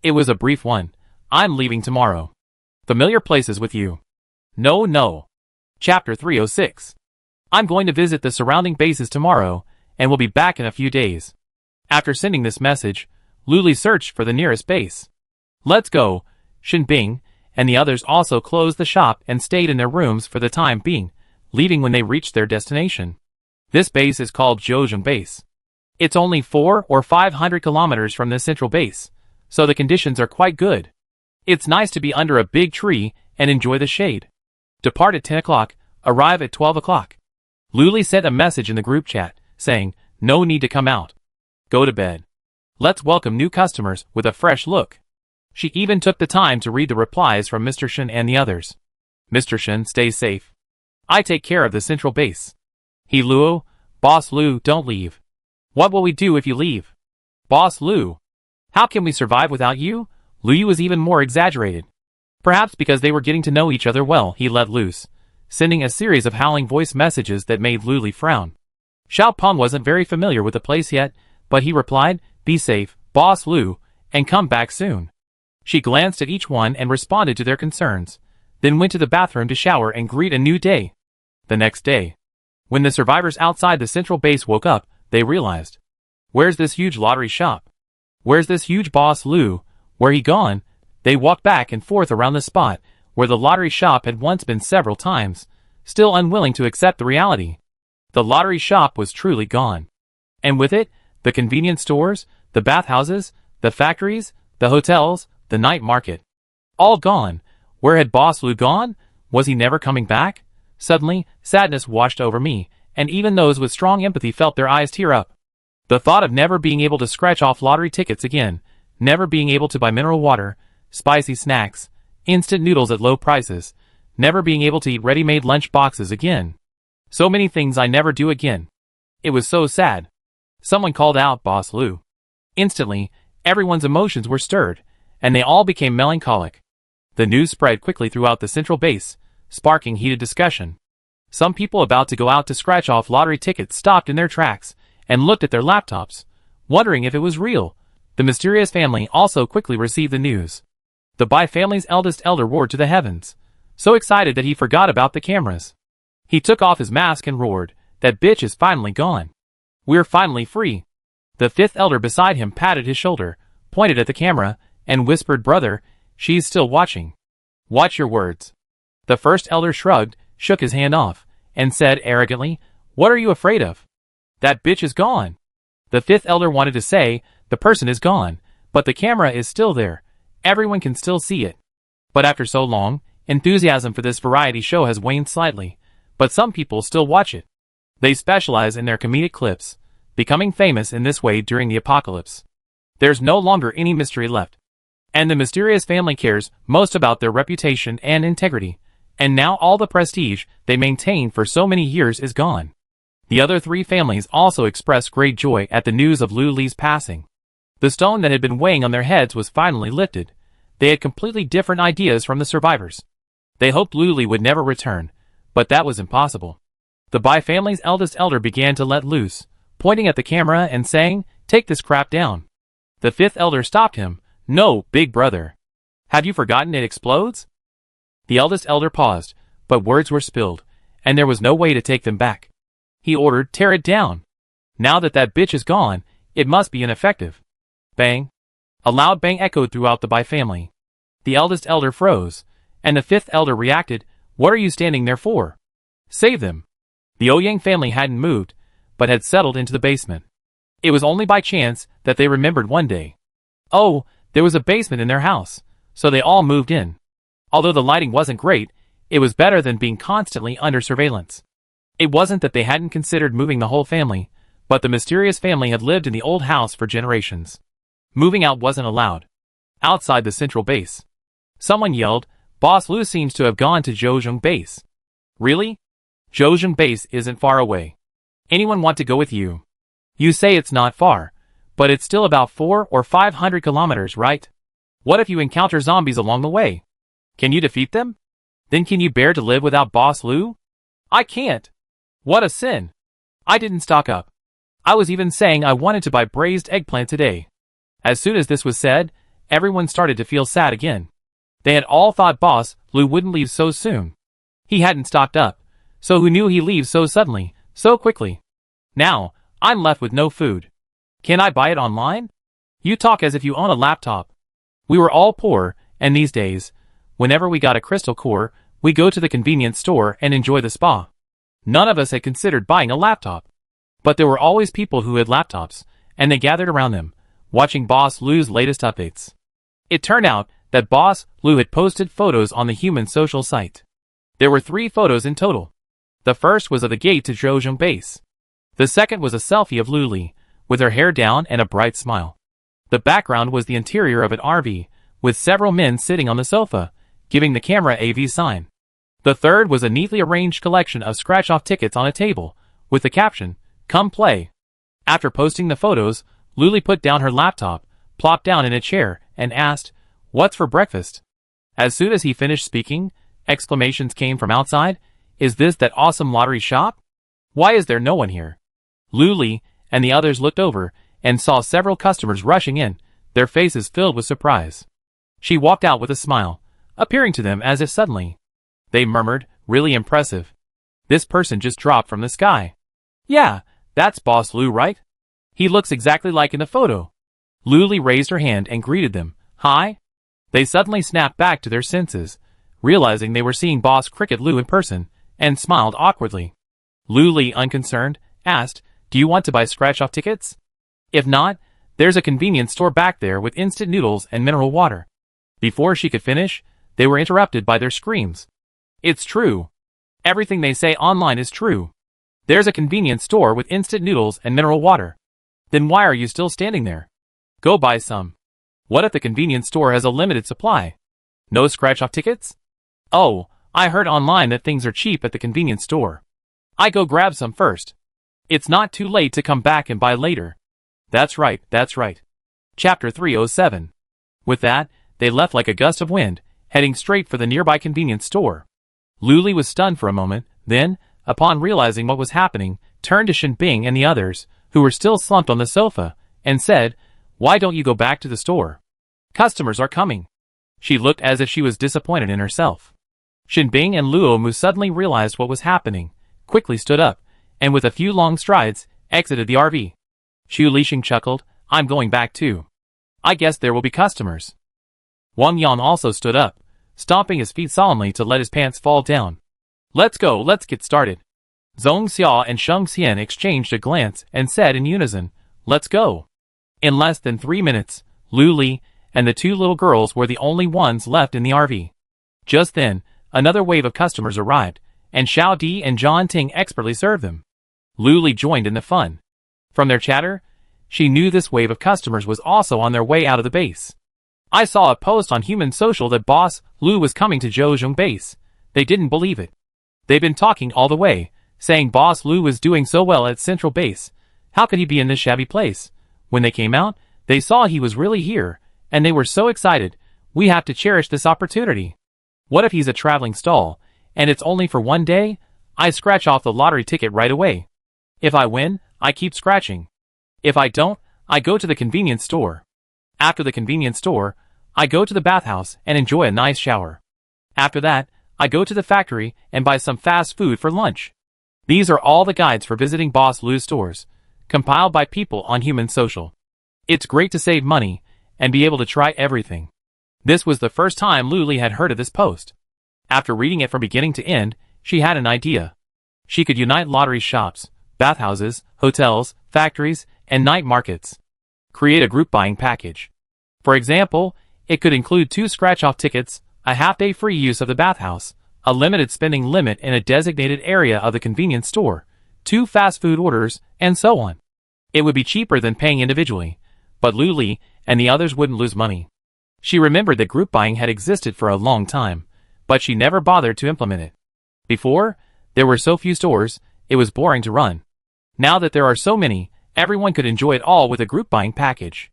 A: It was a brief one. I'm leaving tomorrow. Familiar places with you. No. Chapter 306. I'm going to visit the surrounding bases tomorrow, and will be back in a few days. After sending this message, Luli searched for the nearest base. Let's go. Shin Bing and the others also closed the shop and stayed in their rooms for the time being, leaving when they reached their destination. This base is called Zhejiang Base. It's only 400 or 500 kilometers from the central base, so the conditions are quite good. It's nice to be under a big tree and enjoy the shade. Depart at 10 o'clock, arrive at 12 o'clock. Luli sent a message in the group chat, saying, no need to come out. Go to bed. Let's welcome new customers with a fresh look. She even took the time to read the replies from Mr. Shen and the others. Mr. Shen, stay safe. I take care of the central base. He Luo, Boss Lu, don't leave. What will we do if you leave? Boss Lu. How can we survive without you? Lu was even more exaggerated. Perhaps because they were getting to know each other well, he let loose, sending a series of howling voice messages that made Luli frown. Xiao Peng wasn't very familiar with the place yet, but he replied, be safe, Boss Lu, and come back soon. She glanced at each one and responded to their concerns, then went to the bathroom to shower and greet a new day. The next day, when the survivors outside the central base woke up, they realized, where's this huge lottery shop? Where's this huge Boss Lu? Where he gone? They walked back and forth around the spot where the lottery shop had once been several times, still unwilling to accept the reality. The lottery shop was truly gone. And with it, the convenience stores, the bathhouses, the factories, the hotels, the night market. All gone. Where had Boss Lu gone? Was he never coming back? Suddenly, sadness washed over me, and even those with strong empathy felt their eyes tear up. The thought of never being able to scratch off lottery tickets again, never being able to buy mineral water, spicy snacks, instant noodles at low prices, never being able to eat ready-made lunch boxes again. So many things I never do again. It was so sad. Someone called out Boss Lu. Instantly, everyone's emotions were stirred, and they all became melancholic. The news spread quickly throughout the central base, sparking heated discussion. Some people about to go out to scratch off lottery tickets stopped in their tracks and looked at their laptops, wondering if it was real. The mysterious family also quickly received the news. The Bai family's eldest elder roared to the heavens, so excited that he forgot about the cameras. He took off his mask and roared, that bitch is finally gone. We're finally free. The fifth elder beside him patted his shoulder, pointed at the camera, and whispered, brother, she's still watching. Watch your words. The first elder shrugged, shook his hand off, and said arrogantly, what are you afraid of? That bitch is gone. The fifth elder wanted to say, the person is gone, but the camera is still there. Everyone can still see it. But after so long, enthusiasm for this variety show has waned slightly, but some people still watch it. They specialize in their comedic clips, becoming famous in this way during the apocalypse. There's no longer any mystery left. And the mysterious family cares most about their reputation and integrity, and now all the prestige they maintained for so many years is gone. The other three families also expressed great joy at the news of Lu Li's passing. The stone that had been weighing on their heads was finally lifted. They had completely different ideas from the survivors. They hoped Lu Li would never return, but that was impossible. The Bai family's eldest elder began to let loose, pointing at the camera and saying, take this crap down. The fifth elder stopped him. No, big brother. Have you forgotten it explodes? The eldest elder paused, but words were spilled, and there was no way to take them back. He ordered, tear it down. Now that bitch is gone, it must be ineffective. Bang. A loud bang echoed throughout the Bai family. The eldest elder froze, and the fifth elder reacted, what are you standing there for? Save them. The Ouyang family hadn't moved, but had settled into the basement. It was only by chance that they remembered one day. Oh, there was a basement in their house, so they all moved in. Although the lighting wasn't great, it was better than being constantly under surveillance. It wasn't that they hadn't considered moving the whole family, but the mysterious family had lived in the old house for generations. Moving out wasn't allowed. Outside the central base, someone yelled, Boss Lu seems to have gone to Zhejiang Base. Really? Zhejiang Base isn't far away. Anyone want to go with you? You say it's not far, but it's still about 400 or 500 kilometers, right? What if you encounter zombies along the way? Can you defeat them? Then can you bear to live without Boss Lu? I can't. What a sin. I didn't stock up. I was even saying I wanted to buy braised eggplant today. As soon as this was said, everyone started to feel sad again. They had all thought Boss Lu wouldn't leave so soon. He hadn't stocked up, So who knew he leaves so suddenly, so quickly? Now, I'm left with no food. Can I buy it online? You talk as if you own a laptop. We were all poor, and these days, whenever we got a crystal core, we go to the convenience store and enjoy the spa. None of us had considered buying a laptop. But there were always people who had laptops, and they gathered around them, watching Boss Lou's latest updates. It turned out that Boss Lou had posted photos on the human social site. There were 3 photos in total. The first was of the gate to Zhejiang base. The second was a selfie of Luli, with her hair down and a bright smile. The background was the interior of an RV, with several men sitting on the sofa, giving the camera a V sign. The third was a neatly arranged collection of scratch-off tickets on a table, with the caption, "Come play." After posting the photos, Luli put down her laptop, plopped down in a chair, and asked, "What's for breakfast?" As soon as he finished speaking, exclamations came from outside. "Is this that awesome lottery shop? Why is there no one here?" Luli and the others looked over and saw several customers rushing in, their faces filled with surprise. She walked out with a smile, appearing to them as if suddenly. They murmured, "Really impressive. This person just dropped from the sky." "Yeah, that's Boss Lou, right? He looks exactly like in the photo." Luli raised her hand and greeted them. "Hi." They suddenly snapped back to their senses, realizing they were seeing Boss Cricket Lou in person, and smiled awkwardly. Luli, unconcerned, asked, "Do you want to buy scratch-off tickets? If not, there's a convenience store back there with instant noodles and mineral water." Before she could finish, they were interrupted by their screams. "It's true. Everything they say online is true. There's a convenience store with instant noodles and mineral water. Then why are you still standing there? Go buy some. What if the convenience store has a limited supply? No scratch-off tickets? Oh, I heard online that things are cheap at the convenience store. I go grab some first. It's not too late to come back and buy later." That's right, that's right. Chapter 307. With that, they left like a gust of wind, heading straight for the nearby convenience store. Luli was stunned for a moment, then, upon realizing what was happening, turned to Shinbing and the others, who were still slumped on the sofa, and said, "Why don't you go back to the store? Customers are coming." She looked as if she was disappointed in herself. Shinbing and Luomu suddenly realized what was happening, quickly stood up, and with a few long strides, exited the RV. Xu Lixing chuckled, "I'm going back too. I guess there will be customers." Wang Yan also stood up, stomping his feet solemnly to let his pants fall down. "Let's go, let's get started." Zhong Xia and Sheng Xian exchanged a glance and said in unison, "Let's go." In less than 3 minutes, Lu Li and the 2 little girls were the only ones left in the RV. Just then, another wave of customers arrived, and Xiao Di and John Ting expertly served them. Lu Li joined in the fun. From their chatter, she knew this wave of customers was also on their way out of the base. "I saw a post on Human Social that Boss Lou was coming to Zhejiang base. They didn't believe it. They've been talking all the way, saying Boss Lou was doing so well at Central Base. How could he be in this shabby place? When they came out, they saw he was really here, and they were so excited. We have to cherish this opportunity. What if he's a traveling stall, and it's only for 1 day? I scratch off the lottery ticket right away. If I win, I keep scratching. If I don't, I go to the convenience store. After the convenience store, I go to the bathhouse and enjoy a nice shower. After that, I go to the factory and buy some fast food for lunch." These are all the guides for visiting Boss Lou's stores, compiled by people on Human Social. It's great to save money and be able to try everything. This was the first time Lu Li had heard of this post. After reading it from beginning to end, she had an idea. She could unite lottery shops, bathhouses, hotels, factories, and night markets. Create a group buying package. For example, it could include 2 scratch-off tickets, a half-day free use of the bathhouse, a limited spending limit in a designated area of the convenience store, 2 fast food orders, and so on. It would be cheaper than paying individually, but Lu Li and the others wouldn't lose money. She remembered that group buying had existed for a long time, but she never bothered to implement it. Before, there were so few stores, it was boring to run. Now that there are so many, everyone could enjoy it all with a group buying package.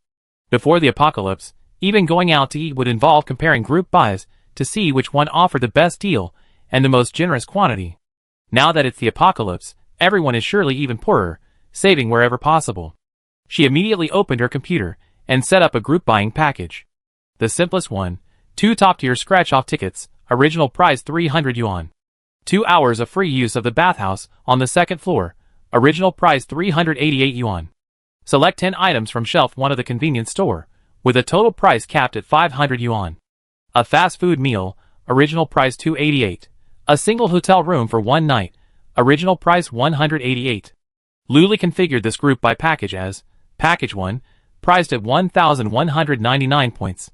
A: Before the apocalypse, even going out to eat would involve comparing group buys to see which one offered the best deal and the most generous quantity. Now that it's the apocalypse, everyone is surely even poorer, saving wherever possible. She immediately opened her computer and set up a group buying package. The simplest one, 2 top-tier scratch-off tickets, original price 300 yuan. 2 hours of free use of the bathhouse on the second floor. Original price 388 yuan. Select 10 items from shelf 1 of the convenience store, with a total price capped at 500 yuan. A fast food meal, original price 288. A single hotel room for 1 night, original price 188. Luli configured this group by package as Package 1, priced at 1,199 points.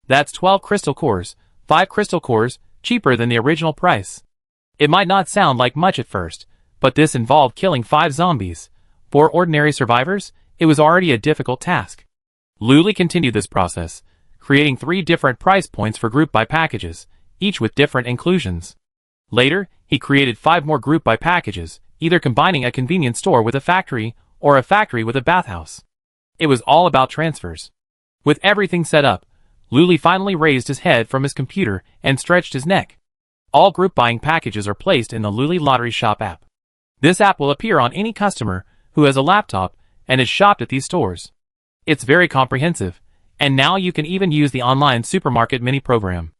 A: That's 12 crystal cores, 5 crystal cores, cheaper than the original price. It might not sound like much at first, but this involved killing 5 zombies. For ordinary survivors, it was already a difficult task. Luli continued this process, creating 3 different price points for group by packages, each with different inclusions. Later, he created 5 more group by packages, either combining a convenience store with a factory or a factory with a bathhouse. It was all about transfers. With everything set up, Luli finally raised his head from his computer and stretched his neck. All group buying packages are placed in the Luli Lottery Shop app. This app will appear on any customer who has a laptop and is shopped at these stores. It's very comprehensive, and now you can even use the online supermarket mini program.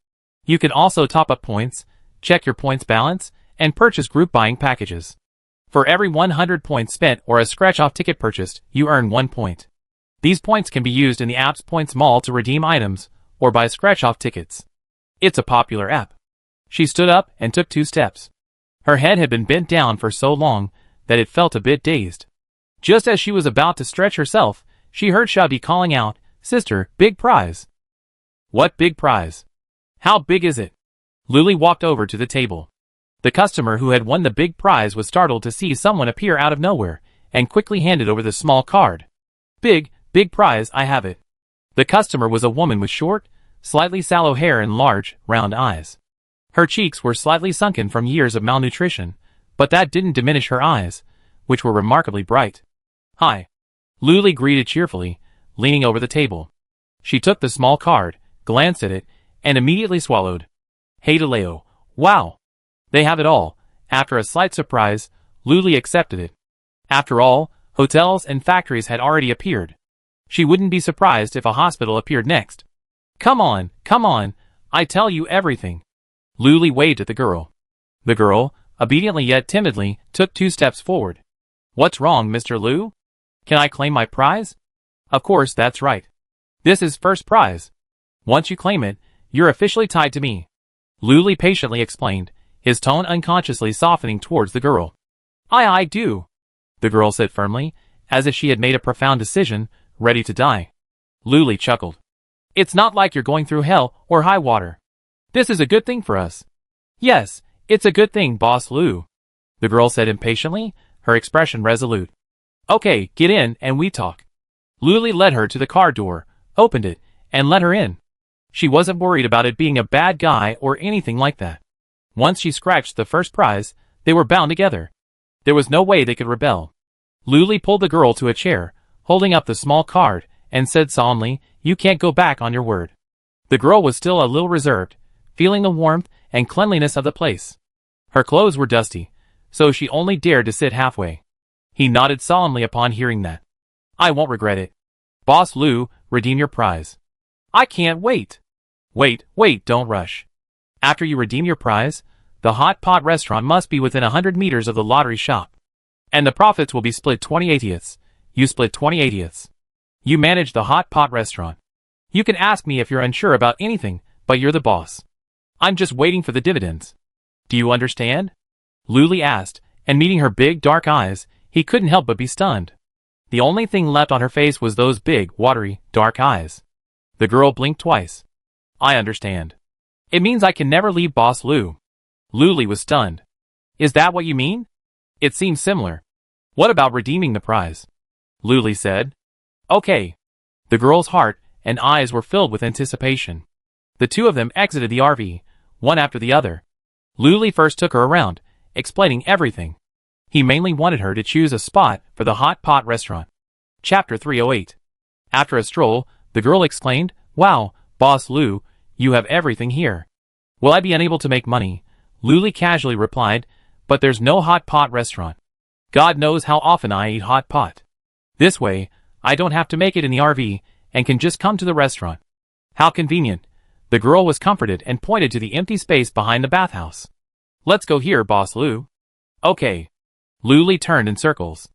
A: You can also top up points, check your points balance, and purchase group buying packages. For every 100 points spent or a scratch-off ticket purchased, you earn 1 point. These points can be used in the app's points mall to redeem items or buy scratch-off tickets. It's a popular app. She stood up and took 2 steps. Her head had been bent down for so long that it felt a bit dazed. Just as she was about to stretch herself, she heard Xiaobi calling out, "Sister, big prize." "What big prize? How big is it?" Luli walked over to the table. The customer who had won the big prize was startled to see someone appear out of nowhere and quickly handed over the small card. Big prize, I have it." The customer was a woman with short, slightly sallow hair and large, round eyes. Her cheeks were slightly sunken from years of malnutrition, but that didn't diminish her eyes, which were remarkably bright. "Hi." Luli greeted cheerfully, leaning over the table. She took the small card, glanced at it, and immediately swallowed. "Hey Leo, wow! They have it all." After a slight surprise, Luli accepted it. After all, hotels and factories had already appeared. She wouldn't be surprised if a hospital appeared next. Come on, I tell you everything." Luli waved at the girl. The girl, obediently yet timidly, took 2 steps forward. "What's wrong, Mr. Liu? Can I claim my prize?" "Of course, that's right. This is first prize. Once you claim it, you're officially tied to me," Luli patiently explained, his tone unconsciously softening towards the girl. I do," the girl said firmly, as if she had made a profound decision, ready to die. Luli chuckled. "It's not like you're going through hell or high water. This is a good thing for us." "Yes, it's a good thing, Boss Liu," the girl said impatiently, her expression resolute. "Okay, get in and we talk." Luli led her to the car door, opened it, and let her in. She wasn't worried about it being a bad guy or anything like that. Once she scratched the first prize, they were bound together. There was no way they could rebel. Luli pulled the girl to a chair, holding up the small card, and said solemnly, "You can't go back on your word." The girl was still a little reserved, feeling the warmth and cleanliness of the place. Her clothes were dusty, so she only dared to sit halfway. He nodded solemnly upon hearing that. "I won't regret it. Boss Liu, redeem your prize." "I can't wait." Wait, don't rush. After you redeem your prize, the hot pot restaurant must be within 100 meters of the lottery shop. And the profits will be split 20/80ths. You split 20/80ths. You manage the hot pot restaurant. You can ask me if you're unsure about anything, but you're the boss. I'm just waiting for the dividends. Do you understand?" Luli asked, and meeting her big dark eyes, he couldn't help but be stunned. The only thing left on her face was those big, watery, dark eyes. The girl blinked twice. "I understand. It means I can never leave Boss Liu." Luli was stunned. "Is that what you mean? It seems similar. What about redeeming the prize?" Luli said. "Okay." The girl's heart and eyes were filled with anticipation. The 2 of them exited the RV, one after the other. Luli first took her around, explaining everything. He mainly wanted her to choose a spot for the hot pot restaurant. Chapter 308. After a stroll, the girl exclaimed, "Wow, Boss Liu, you have everything here." "Will I be unable to make money?" Luli casually replied, "But there's no hot pot restaurant. God knows how often I eat hot pot. This way, I don't have to make it in the RV and can just come to the restaurant." "How convenient." The girl was comforted and pointed to the empty space behind the bathhouse. Let's go here, Boss Lu. Okay. Lu Li turned in circles.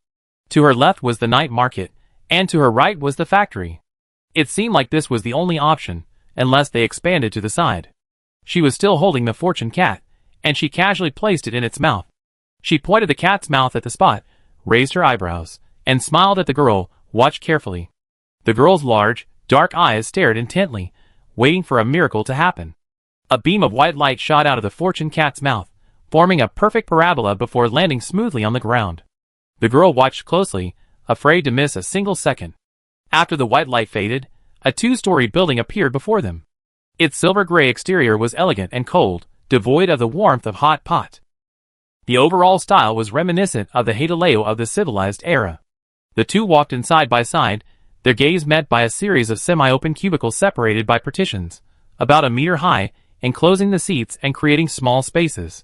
A: To her left was the night market, and to her right was the factory. It seemed like this was the only option, unless they expanded to the side. She was still holding the fortune cat, and she casually placed it in its mouth. She pointed the cat's mouth at the spot, raised her eyebrows, and smiled at the girl, watched carefully. The girl's large, dark eyes stared intently, waiting for a miracle to happen. A beam of white light shot out of the fortune cat's mouth, forming a perfect parabola before landing smoothly on the ground. The girl watched closely, afraid to miss a single second. After the white light faded, a two-story building appeared before them. Its silver-gray exterior was elegant and cold, devoid of the warmth of hot pot. The overall style was reminiscent of the Hadaleo of the civilized era. The two walked in side by side, their gaze met by a series of semi-open cubicles separated by partitions, about a meter high, enclosing the seats and creating small spaces.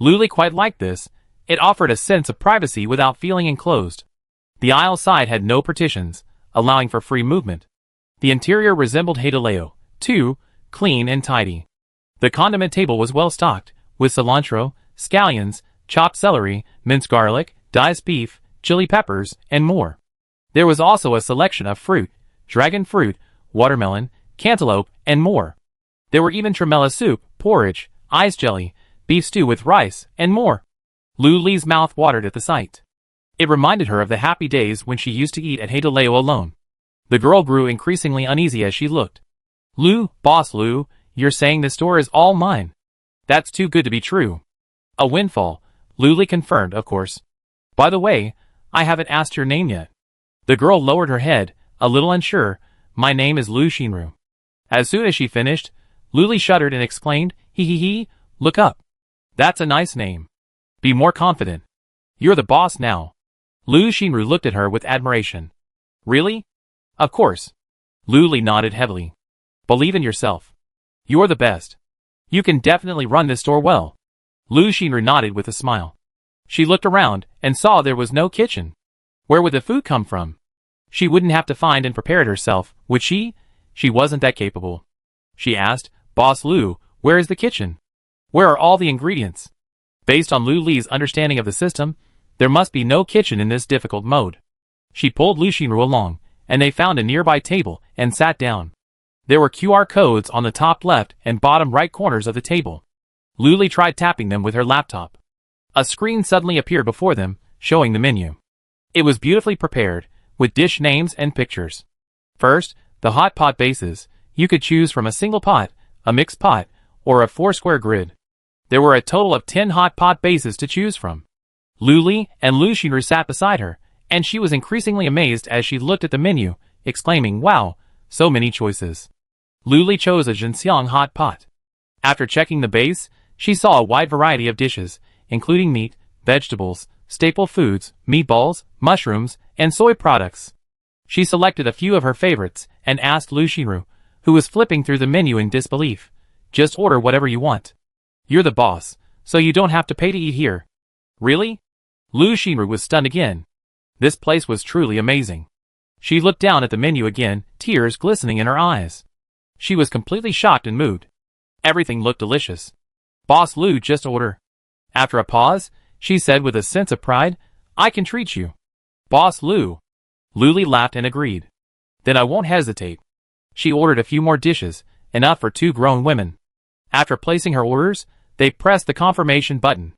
A: Lu Li quite liked this. It offered a sense of privacy without feeling enclosed. The aisle side had no partitions, allowing for free movement. The interior resembled Hadaleo, too, clean and tidy. The condiment table was well stocked, with cilantro, scallions, chopped celery, minced garlic, diced beef, chili peppers, and more. There was also a selection of fruit, dragon fruit, watermelon, cantaloupe, and more. There were even tremella soup, porridge, ice jelly, beef stew with rice, and more. Lu Li's mouth watered at the sight. It reminded her of the happy days when she used to eat at Hadaleo alone. The girl grew increasingly uneasy as she looked. Lu, Boss Lu, you're saying this store is all mine? That's too good to be true. A windfall, Lu Li confirmed, of course. By the way, I haven't asked your name yet. The girl lowered her head, a little unsure. My name is Lu Xinru. As soon as she finished, Lu Li shuddered and exclaimed, He, look up. That's a nice name. Be more confident. You're the boss now. Lu Xinru looked at her with admiration. Really? Of course. Lu Li nodded heavily. Believe in yourself. You're the best. You can definitely run this store well. Lu Xinru nodded with a smile. She looked around and saw there was no kitchen. Where would the food come from? She wouldn't have to find and prepare it herself, would she? She wasn't that capable. She asked, Boss Lu, where is the kitchen? Where are all the ingredients? Based on Lu Li's understanding of the system, there must be no kitchen in this difficult mode. She pulled Lu Xinru along, and they found a nearby table and sat down. There were QR codes on the top left and bottom right corners of the table. Lu Li tried tapping them with her laptop. A screen suddenly appeared before them, showing the menu. It was beautifully prepared, with dish names and pictures. First, the hot pot bases. You could choose from a single pot, a mixed pot, or a 4-square grid. There were a total of 10 hot pot bases to choose from. Lu Li and Lu Xinru sat beside her, and she was increasingly amazed as she looked at the menu, exclaiming, Wow, so many choices. Lu Li chose a ginseng hot pot. After checking the base, she saw a wide variety of dishes, including meat, vegetables, staple foods, meatballs, mushrooms, and soy products. She selected a few of her favorites and asked Lu Xinru, who was flipping through the menu in disbelief, Just order whatever you want. You're the boss, so you don't have to pay to eat here. Really? Lu Xinru was stunned again. This place was truly amazing. She looked down at the menu again, tears glistening in her eyes. She was completely shocked and moved. Everything looked delicious. Boss Lu, just order. After a pause, she said with a sense of pride, I can treat you. Boss Lu. Lu Li laughed and agreed. Then I won't hesitate. She ordered a few more dishes, enough for 2 grown women. After placing her orders, they pressed the confirmation button.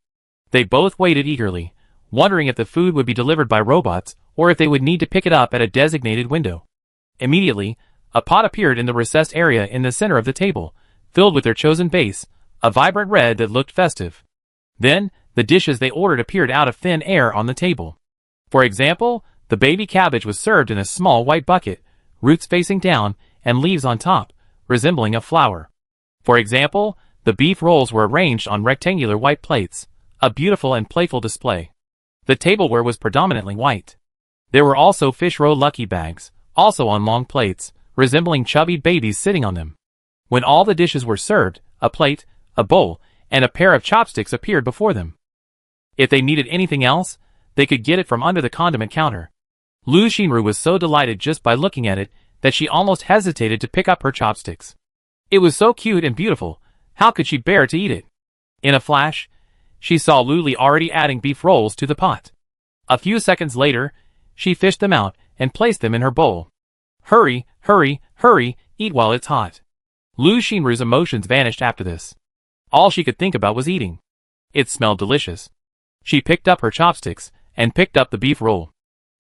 A: They both waited eagerly, wondering if the food would be delivered by robots or if they would need to pick it up at a designated window. Immediately, a pot appeared in the recessed area in the center of the table, filled with their chosen base, a vibrant red that looked festive. Then, the dishes they ordered appeared out of thin air on the table. For example, the baby cabbage was served in a small white bucket, roots facing down and leaves on top, resembling a flower. For example, the beef rolls were arranged on rectangular white plates, a beautiful and playful display. The tableware was predominantly white. There were also fish roe lucky bags, also on long plates, resembling chubby babies sitting on them. When all the dishes were served, a plate, a bowl, and a pair of chopsticks appeared before them. If they needed anything else, they could get it from under the condiment counter. Lu Xinru was so delighted just by looking at it that she almost hesitated to pick up her chopsticks. It was so cute and beautiful, how could she bear to eat it? In a flash, she saw Luli already adding beef rolls to the pot. A few seconds later, she fished them out and placed them in her bowl. Hurry, hurry, hurry, eat while it's hot. Lu Xinru's emotions vanished after this. All she could think about was eating. It smelled delicious. She picked up her chopsticks and picked up the beef roll.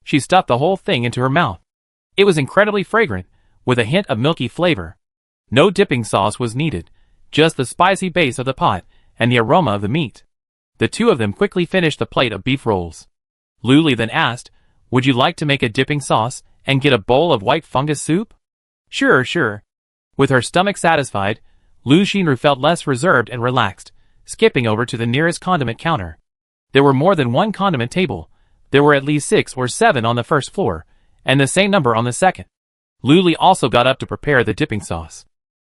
A: She stuffed the whole thing into her mouth. It was incredibly fragrant, with a hint of milky flavor. No dipping sauce was needed, just the spicy base of the pot and the aroma of the meat. The two of them quickly finished the plate of beef rolls. Luli then asked, "Would you like to make a dipping sauce and get a bowl of white fungus soup?" "Sure, sure." With her stomach satisfied, Lu Xinru felt less reserved and relaxed, skipping over to the nearest condiment counter. There were more than one condiment table. There were at least 6 or 7 on the first floor, and the same number on the second. Luli also got up to prepare the dipping sauce.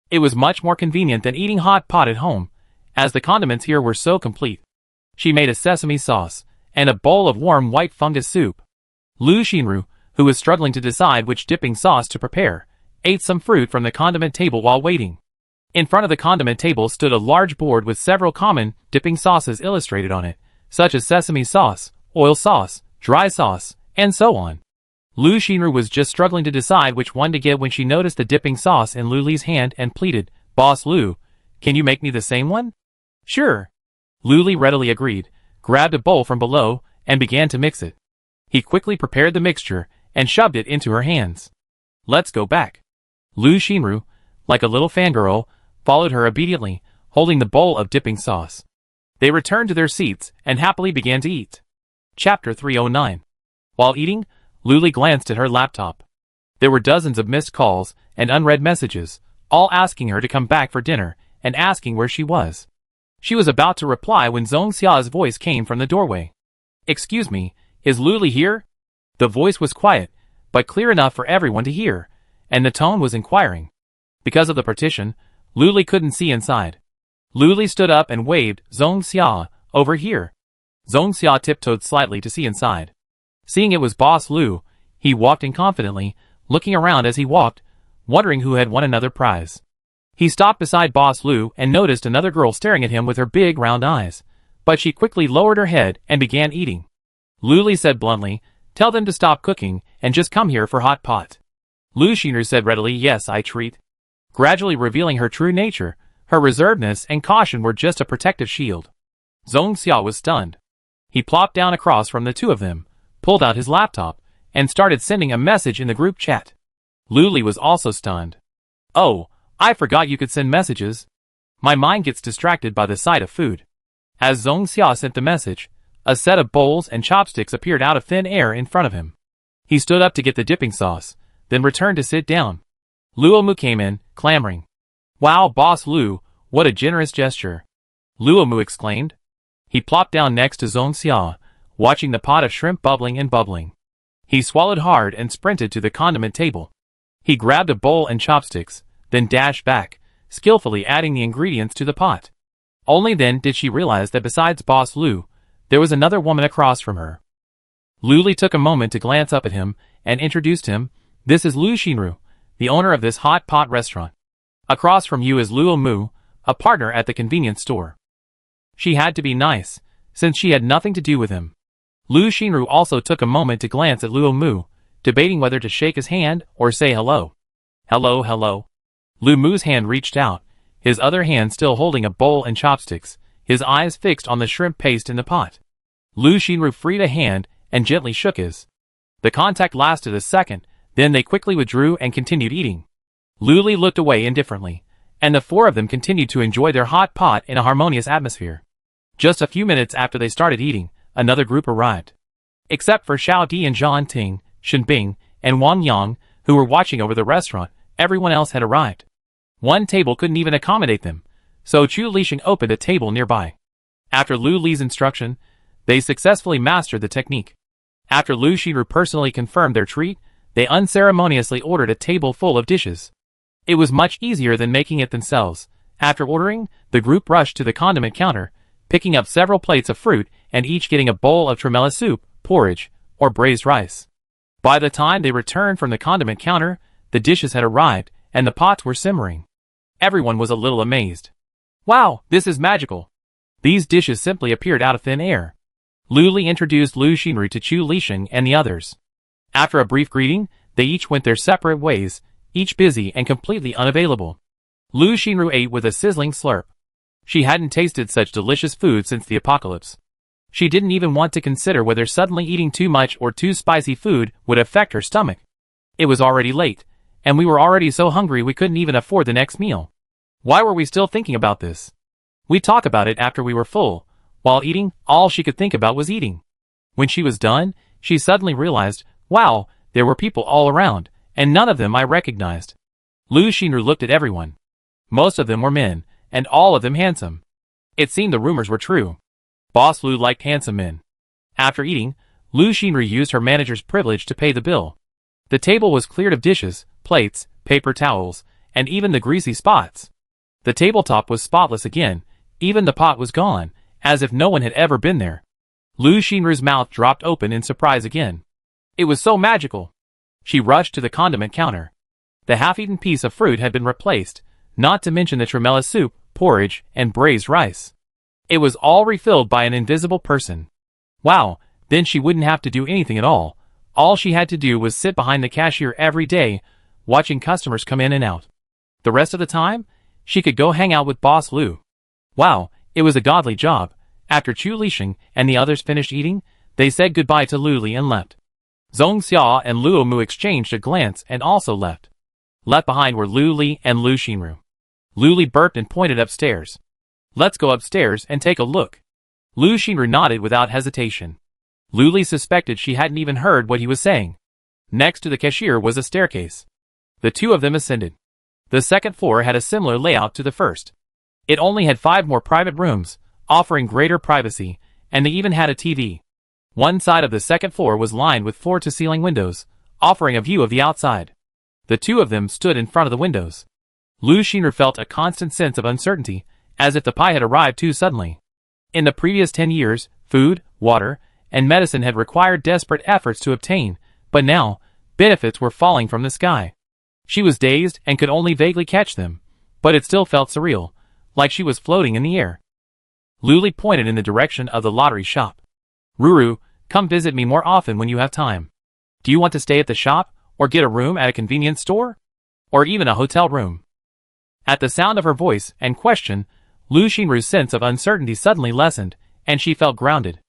A: It was much more convenient than eating hot pot at home, as the condiments here were so complete. She made a sesame sauce and a bowl of warm white fungus soup. Lu Xinru, who was struggling to decide which dipping sauce to prepare, ate some fruit from the condiment table while waiting. In front of the condiment table stood a large board with several common dipping sauces illustrated on it, such as sesame sauce, oil sauce, dry sauce, and so on. Lu Xinru was just struggling to decide which one to get when she noticed the dipping sauce in Luli's hand and pleaded, "Boss Lu, can you make me the same one?" "Sure." Luli readily agreed, grabbed a bowl from below, and began to mix it. He quickly prepared the mixture and shoved it into her hands. "Let's go back." Lu Xinru, like a little fangirl, followed her obediently, holding the bowl of dipping sauce. They returned to their seats and happily began to eat. Chapter 309. While eating, Luli glanced at her laptop. There were dozens of missed calls and unread messages, all asking her to come back for dinner and asking where she was. She was about to reply when Zhong Xia's voice came from the doorway. "Excuse me, is Luli here?" The voice was quiet, but clear enough for everyone to hear, and the tone was inquiring. Because of the partition, Luli couldn't see inside. Luli stood up and waved, "Zhong Xia, over here." Zhong Xia tiptoed slightly to see inside. Seeing it was Boss Lu, he walked in confidently, looking around as he walked, wondering who had won another prize. He stopped beside Boss Lu and noticed another girl staring at him with her big round eyes, but she quickly lowered her head and began eating. Luli said bluntly, "Tell them to stop cooking and just come here for hot pot." Lu Xinru said readily, "Yes, I treat." Gradually revealing her true nature, her reservedness and caution were just a protective shield. Zhong Xia was stunned. He plopped down across from the two of them, pulled out his laptop, and started sending a message in the group chat. Luli was also stunned. "Oh, I forgot you could send messages. My mind gets distracted by the sight of food." As Zhong Xia sent the message, a set of bowls and chopsticks appeared out of thin air in front of him. He stood up to get the dipping sauce, then returned to sit down. Luomu came in, clamoring. "Wow, Boss Lu, what a generous gesture!" Luomu exclaimed. He plopped down next to Zhong Xia, watching the pot of shrimp bubbling and bubbling. He swallowed hard and sprinted to the condiment table. He grabbed a bowl and chopsticks, then dashed back, skillfully adding the ingredients to the pot. Only then did she realize that besides Boss Lu, there was another woman across from her. Luli took a moment to glance up at him and introduced him. "This is Lu Xinru, the owner of this hot pot restaurant. Across from you is Luo Mu, a partner at the convenience store." She had to be nice, since she had nothing to do with him. Lu Xinru also took a moment to glance at Luo Mu, debating whether to shake his hand or say hello. "Hello, hello." Lu Mu's hand reached out, his other hand still holding a bowl and chopsticks, his eyes fixed on the shrimp paste in the pot. Lu Xinru freed a hand and gently shook his. The contact lasted a second, then they quickly withdrew and continued eating. Luli looked away indifferently, and the four of them continued to enjoy their hot pot in a harmonious atmosphere. Just a few minutes after they started eating, another group arrived. Except for Xiao Di and Zhang Ting, Shen Bing, and Wang Yang, who were watching over the restaurant, everyone else had arrived. One table couldn't even accommodate them, so Chu Lixing opened a table nearby. After Lu Li's instruction, they successfully mastered the technique. After Lu Xinru personally confirmed their treat, they unceremoniously ordered a table full of dishes. It was much easier than making it themselves. After ordering, the group rushed to the condiment counter, picking up several plates of fruit and each getting a bowl of tremella soup, porridge, or braised rice. By the time they returned from the condiment counter, the dishes had arrived and the pots were simmering. Everyone was a little amazed. "Wow, this is magical. These dishes simply appeared out of thin air. Lu Li introduced Lu Xinru to Chu Lixing and the others. After a brief greeting, they each went their separate ways, each busy and completely unavailable. Lu Xinru ate with a sizzling slurp. She hadn't tasted such delicious food since the apocalypse. She didn't even want to consider whether suddenly eating too much or too spicy food would affect her stomach. It was already late, and we were already so hungry we couldn't even afford the next meal. Why were we still thinking about this? We'd talk about it after we were full. While eating, all she could think about was eating. When she was done, she suddenly realized, wow, there were people all around, and none of them I recognized. Lu Xinru looked at everyone. Most of them were men, and all of them handsome. It seemed the rumors were true. Boss Lu liked handsome men. After eating, Lu Xinru used her manager's privilege to pay the bill. The table was cleared of dishes, plates, paper towels, and even the greasy spots. The tabletop was spotless again, even the pot was gone, as if no one had ever been there. Lu Xinru's mouth dropped open in surprise again. It was so magical. She rushed to the condiment counter. The half-eaten piece of fruit had been replaced, not to mention the tremella soup, porridge, and braised rice. It was all refilled by an invisible person. Wow, then she wouldn't have to do anything at all. All she had to do was sit behind the cashier every day, watching customers come in and out. The rest of the time, she could go hang out with Boss Lu. Wow, it was a godly job. After Chu Lixing and the others finished eating, they said goodbye to Lu Li and left. Zhong Xia and Luo Mu exchanged a glance and also left. Left behind were Lu Li and Lu Xinru. Lu Li burped and pointed upstairs. Let's go upstairs and take a look. Lu Xinru nodded without hesitation. Lu Li suspected she hadn't even heard what he was saying. Next to the cashier was a staircase. The two of them ascended. The second floor had a similar layout to the first. It only had 5 more private rooms, offering greater privacy, and they even had a TV. One side of the second floor was lined with floor-to-ceiling windows, offering a view of the outside. The two of them stood in front of the windows. Lu Xinru felt a constant sense of uncertainty, as if the pie had arrived too suddenly. In the previous 10 years, food, water, and medicine had required desperate efforts to obtain, but now, benefits were falling from the sky. She was dazed and could only vaguely catch them, but it still felt surreal, like she was floating in the air. Lu Li pointed in the direction of the lottery shop. Ruru, come visit me more often when you have time. Do you want to stay at the shop, or get a room at a convenience store? Or even a hotel room? At the sound of her voice and question, Lu Xinru's sense of uncertainty suddenly lessened, and she felt grounded.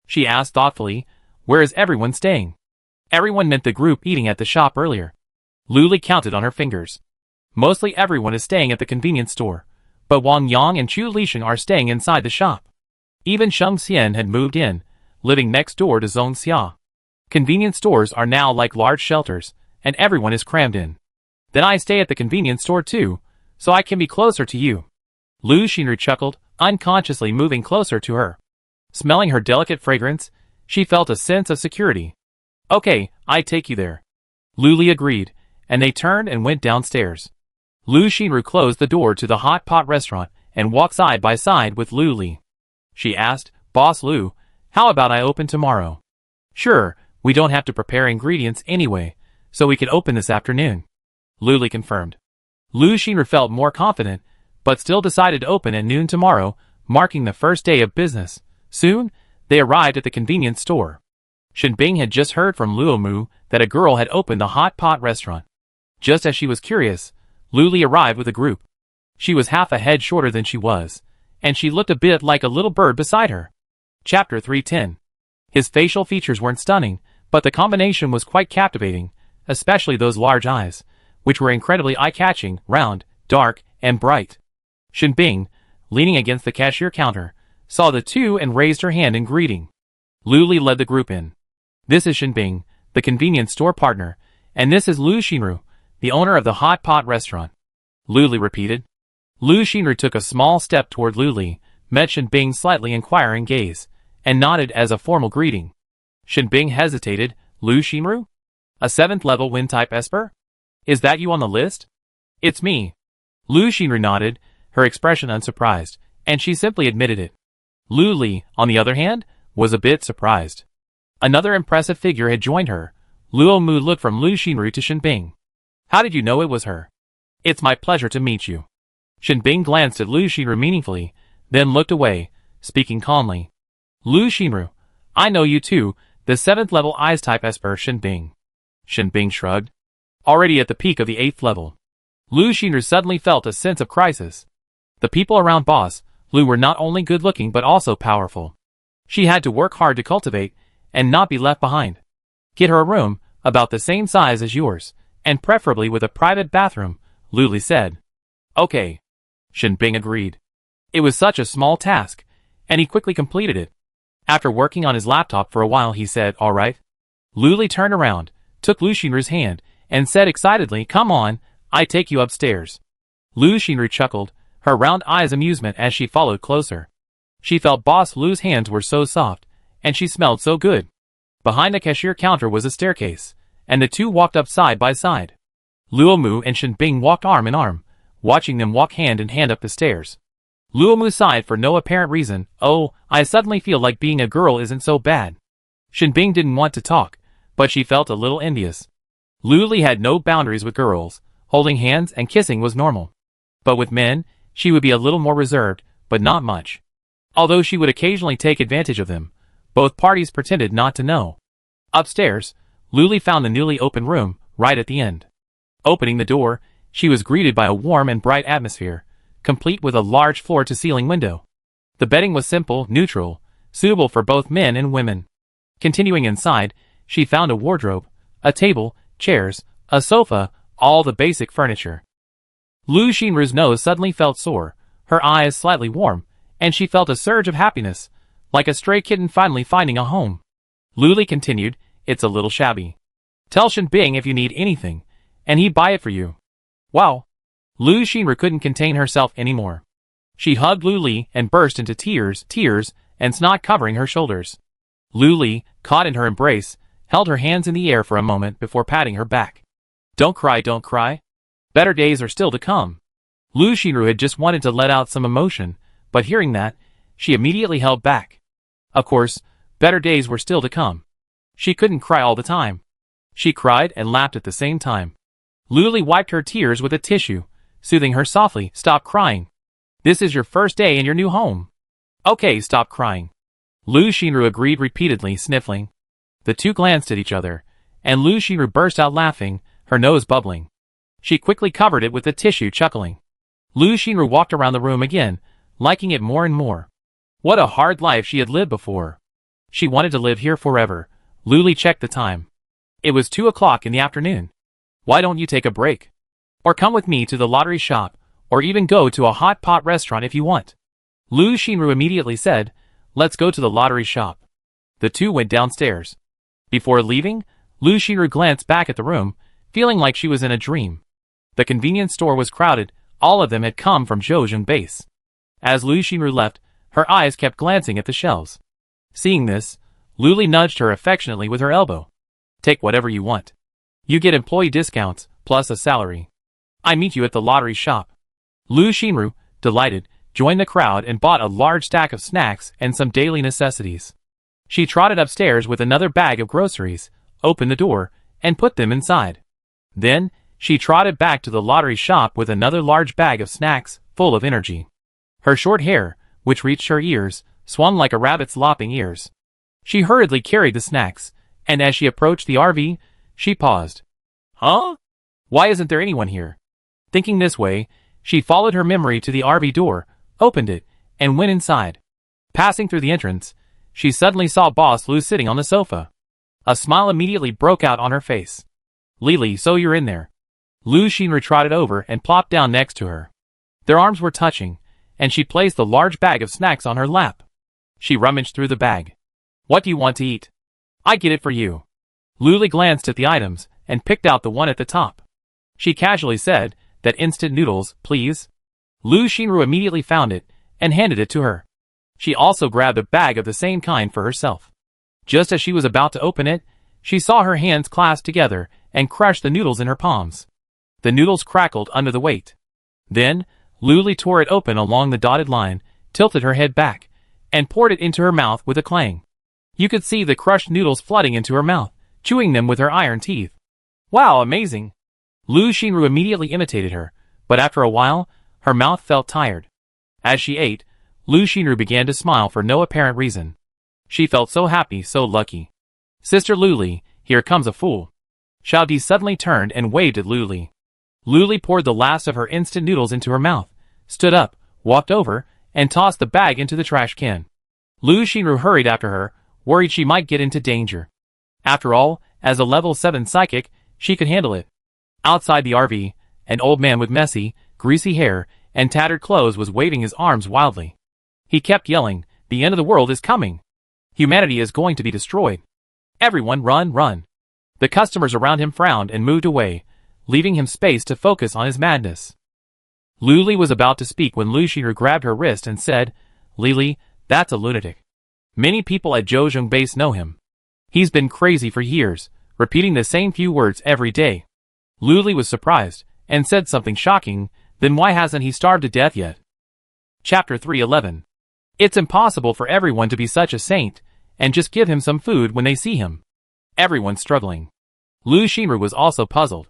A: She asked thoughtfully, where is everyone staying? Everyone meant the group eating at the shop earlier. Lu Li counted on her fingers. Mostly everyone is staying at the convenience store, but Wang Yang and Chu Lixing are staying inside the shop. Even Sheng Xian had moved in, living next door to Zhong Xia. Convenience stores are now like large shelters, and everyone is crammed in. Then I stay at the convenience store too, so I can be closer to you. Lu Xinru chuckled, unconsciously moving closer to her. Smelling her delicate fragrance, she felt a sense of security. Okay, I take you there. Lu Li agreed, and they turned and went downstairs. Lu Xinru closed the door to the hot pot restaurant and walked side by side with Lu Li. She asked, Boss Lu, how about I open tomorrow? Sure, we don't have to prepare ingredients anyway, so we can open this afternoon. Lu Li confirmed. Lu Xinru felt more confident, but still decided to open at noon tomorrow, marking the first day of business. Soon, they arrived at the convenience store. Shen Bing had just heard from Luo Mu that a girl had opened the hot pot restaurant. Just as she was curious, Lu Li arrived with a group. She was half a head shorter than she was, and she looked a bit like a little bird beside her. Chapter 310. His facial features weren't stunning, but the combination was quite captivating, especially those large eyes, which were incredibly eye-catching, round, dark, and bright. Shen Bing, leaning against the cashier counter, saw the two and raised her hand in greeting. Lu Li led the group in. This is Shen Bing, the convenience store partner, and this is Lu Xinru, the owner of the hot pot restaurant. Lu Li repeated. Lu Xinru took a small step toward Lu Li, met Shen Bing's slightly inquiring gaze, and nodded as a formal greeting. Shen Bing hesitated. Lu Xinru? A 7th level wind type Esper? Is that you on the list? It's me. Lu Xinru nodded, her expression unsurprised, and she simply admitted it. Lu Li, on the other hand, was a bit surprised. Another impressive figure had joined her. Luo Mu looked from Lu Xinru to Shen Bing. How did you know it was her? It's my pleasure to meet you. Shen Bing glanced at Lu Xinru meaningfully, then looked away, speaking calmly. Lu Xinru, I know you too, the 7th level Eyes type esper Shenbing. Shenbing shrugged. Already at the peak of the 8th level. Lu Xinru suddenly felt a sense of crisis. The people around Boss Lu were not only good looking but also powerful. She had to work hard to cultivate and not be left behind. Get her a room, about the same size as yours, and preferably with a private bathroom, Luli said. Okay. Shenbing agreed. It was such a small task, and he quickly completed it. After working on his laptop for a while he said, alright. Luli turned around, took Lu Xinru's hand, and said excitedly, come on, I take you upstairs. Lu Xinru chuckled, her round eyes amusement as she followed closer. She felt Boss Lu's hands were so soft, and she smelled so good. Behind the cashier counter was a staircase, and the two walked up side by side. Luomu and Shenbing walked arm in arm, watching them walk hand in hand up the stairs. Luomu sighed for no apparent reason. Oh, I suddenly feel like being a girl isn't so bad. Shenbing didn't want to talk, but she felt a little envious. Luli had no boundaries with girls, holding hands and kissing was normal. But with men, she would be a little more reserved, but not much. Although she would occasionally take advantage of them, both parties pretended not to know. Upstairs, Luli found the newly opened room, right at the end. Opening the door, she was greeted by a warm and bright atmosphere, complete with a large floor-to-ceiling window. The bedding was simple, neutral, suitable for both men and women. Continuing inside, she found a wardrobe, a table, chairs, a sofa, all the basic furniture. Lu Xinru's nose suddenly felt sore, her eyes slightly warm, and she felt a surge of happiness, like a stray kitten finally finding a home. Luli continued, it's a little shabby. Tell Shenbing if you need anything, and he'd buy it for you. Wow. Lu Xinru couldn't contain herself anymore. She hugged Luli and burst into tears and snot covering her shoulders. Luli, caught in her embrace, held her hands in the air for a moment before patting her back. Don't cry, don't cry. Better days are still to come. Lu Xinru had just wanted to let out some emotion, but hearing that, she immediately held back. Of course, better days were still to come. She couldn't cry all the time. She cried and laughed at the same time. Luli wiped her tears with a tissue, soothing her softly, stop crying. This is your first day in your new home. Okay, stop crying. Lu Xinru agreed repeatedly, sniffling. The two glanced at each other, and Lu Xinru burst out laughing, her nose bubbling. She quickly covered it with the tissue, chuckling. Lu Xinru walked around the room again, liking it more and more. What a hard life she had lived before. She wanted to live here forever. Luli checked the time. It was 2 o'clock in the afternoon. Why don't you take a break? Or come with me to the lottery shop, or even go to a hot pot restaurant if you want. Lu Xinru immediately said, let's go to the lottery shop. The two went downstairs. Before leaving, Lu Xinru glanced back at the room, feeling like she was in a dream. The convenience store was crowded, all of them had come from Zhouzhen base. As Lu Xinru left, her eyes kept glancing at the shelves. Seeing this, Luli nudged her affectionately with her elbow. Take whatever you want. You get employee discounts, plus a salary. I meet you at the lottery shop. Lu Xinru, delighted, joined the crowd and bought a large stack of snacks and some daily necessities. She trotted upstairs with another bag of groceries, opened the door, and put them inside. Then, she trotted back to the lottery shop with another large bag of snacks, full of energy. Her short hair, which reached her ears, swung like a rabbit's lopping ears. She hurriedly carried the snacks, and as she approached the RV, she paused. Huh? Why isn't there anyone here? Thinking this way, she followed her memory to the RV door, opened it, and went inside. Passing through the entrance, she suddenly saw Boss Lu sitting on the sofa. A smile immediately broke out on her face. Lili, so you're in there. Lu Xinru trotted over and plopped down next to her. Their arms were touching, and she placed the large bag of snacks on her lap. She rummaged through the bag. What do you want to eat? I get it for you. Luli glanced at the items and picked out the one at the top. She casually said, that instant noodles, please. Lu Xinru immediately found it and handed it to her. She also grabbed a bag of the same kind for herself. Just as she was about to open it, she saw her hands clasped together and crushed the noodles in her palms. The noodles crackled under the weight. Then, Luli tore it open along the dotted line, tilted her head back, and poured it into her mouth with a clang. You could see the crushed noodles flooding into her mouth, chewing them with her iron teeth. Wow, amazing! Lu Xinru immediately imitated her, but after a while, her mouth felt tired. As she ate, Lu Xinru began to smile for no apparent reason. She felt so happy, so lucky. Sister Luli, here comes a fool. Xiao Di suddenly turned and waved at Luli. Luli poured the last of her instant noodles into her mouth, stood up, walked over, and tossed the bag into the trash can. Lu Xinru hurried after her, worried she might get into danger. After all, as a level 7 psychic, she could handle it. Outside the RV, an old man with messy, greasy hair and tattered clothes was waving his arms wildly. He kept yelling, "The end of the world is coming! Humanity is going to be destroyed! Everyone run, run!" The customers around him frowned and moved away, leaving him space to focus on his madness. Luli was about to speak when Lu Xinru grabbed her wrist and said, "Lili, that's a lunatic. Many people at Zhouzheng base know him. He's been crazy for years, repeating the same few words every day." Luli was surprised, and said something shocking, "Then why hasn't he starved to death yet?" Chapter 311. It's impossible for everyone to be such a saint, and just give him some food when they see him. Everyone's struggling. Lu Xinru was also puzzled.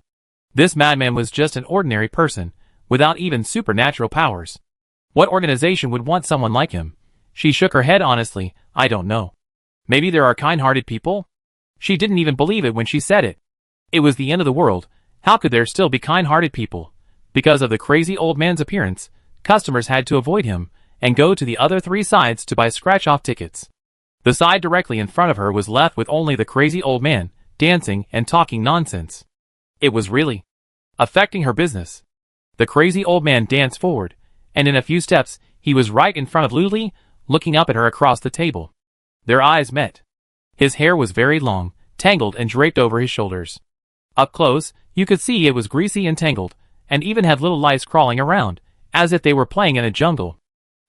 A: This madman was just an ordinary person, without even supernatural powers. What organization would want someone like him? She shook her head honestly, "I don't know. Maybe there are kind-hearted people?" She didn't even believe it when she said it. It was the end of the world. How could there still be kind-hearted people? Because of the crazy old man's appearance, customers had to avoid him and go to the other 3 sides to buy scratch-off tickets. The side directly in front of her was left with only the crazy old man, dancing and talking nonsense. It was really affecting her business. The crazy old man danced forward, and in a few steps, he was right in front of Luli, looking up at her across the table. Their eyes met. His hair was very long, tangled and draped over his shoulders. Up close, you could see it was greasy and tangled, and even had little lice crawling around, as if they were playing in a jungle.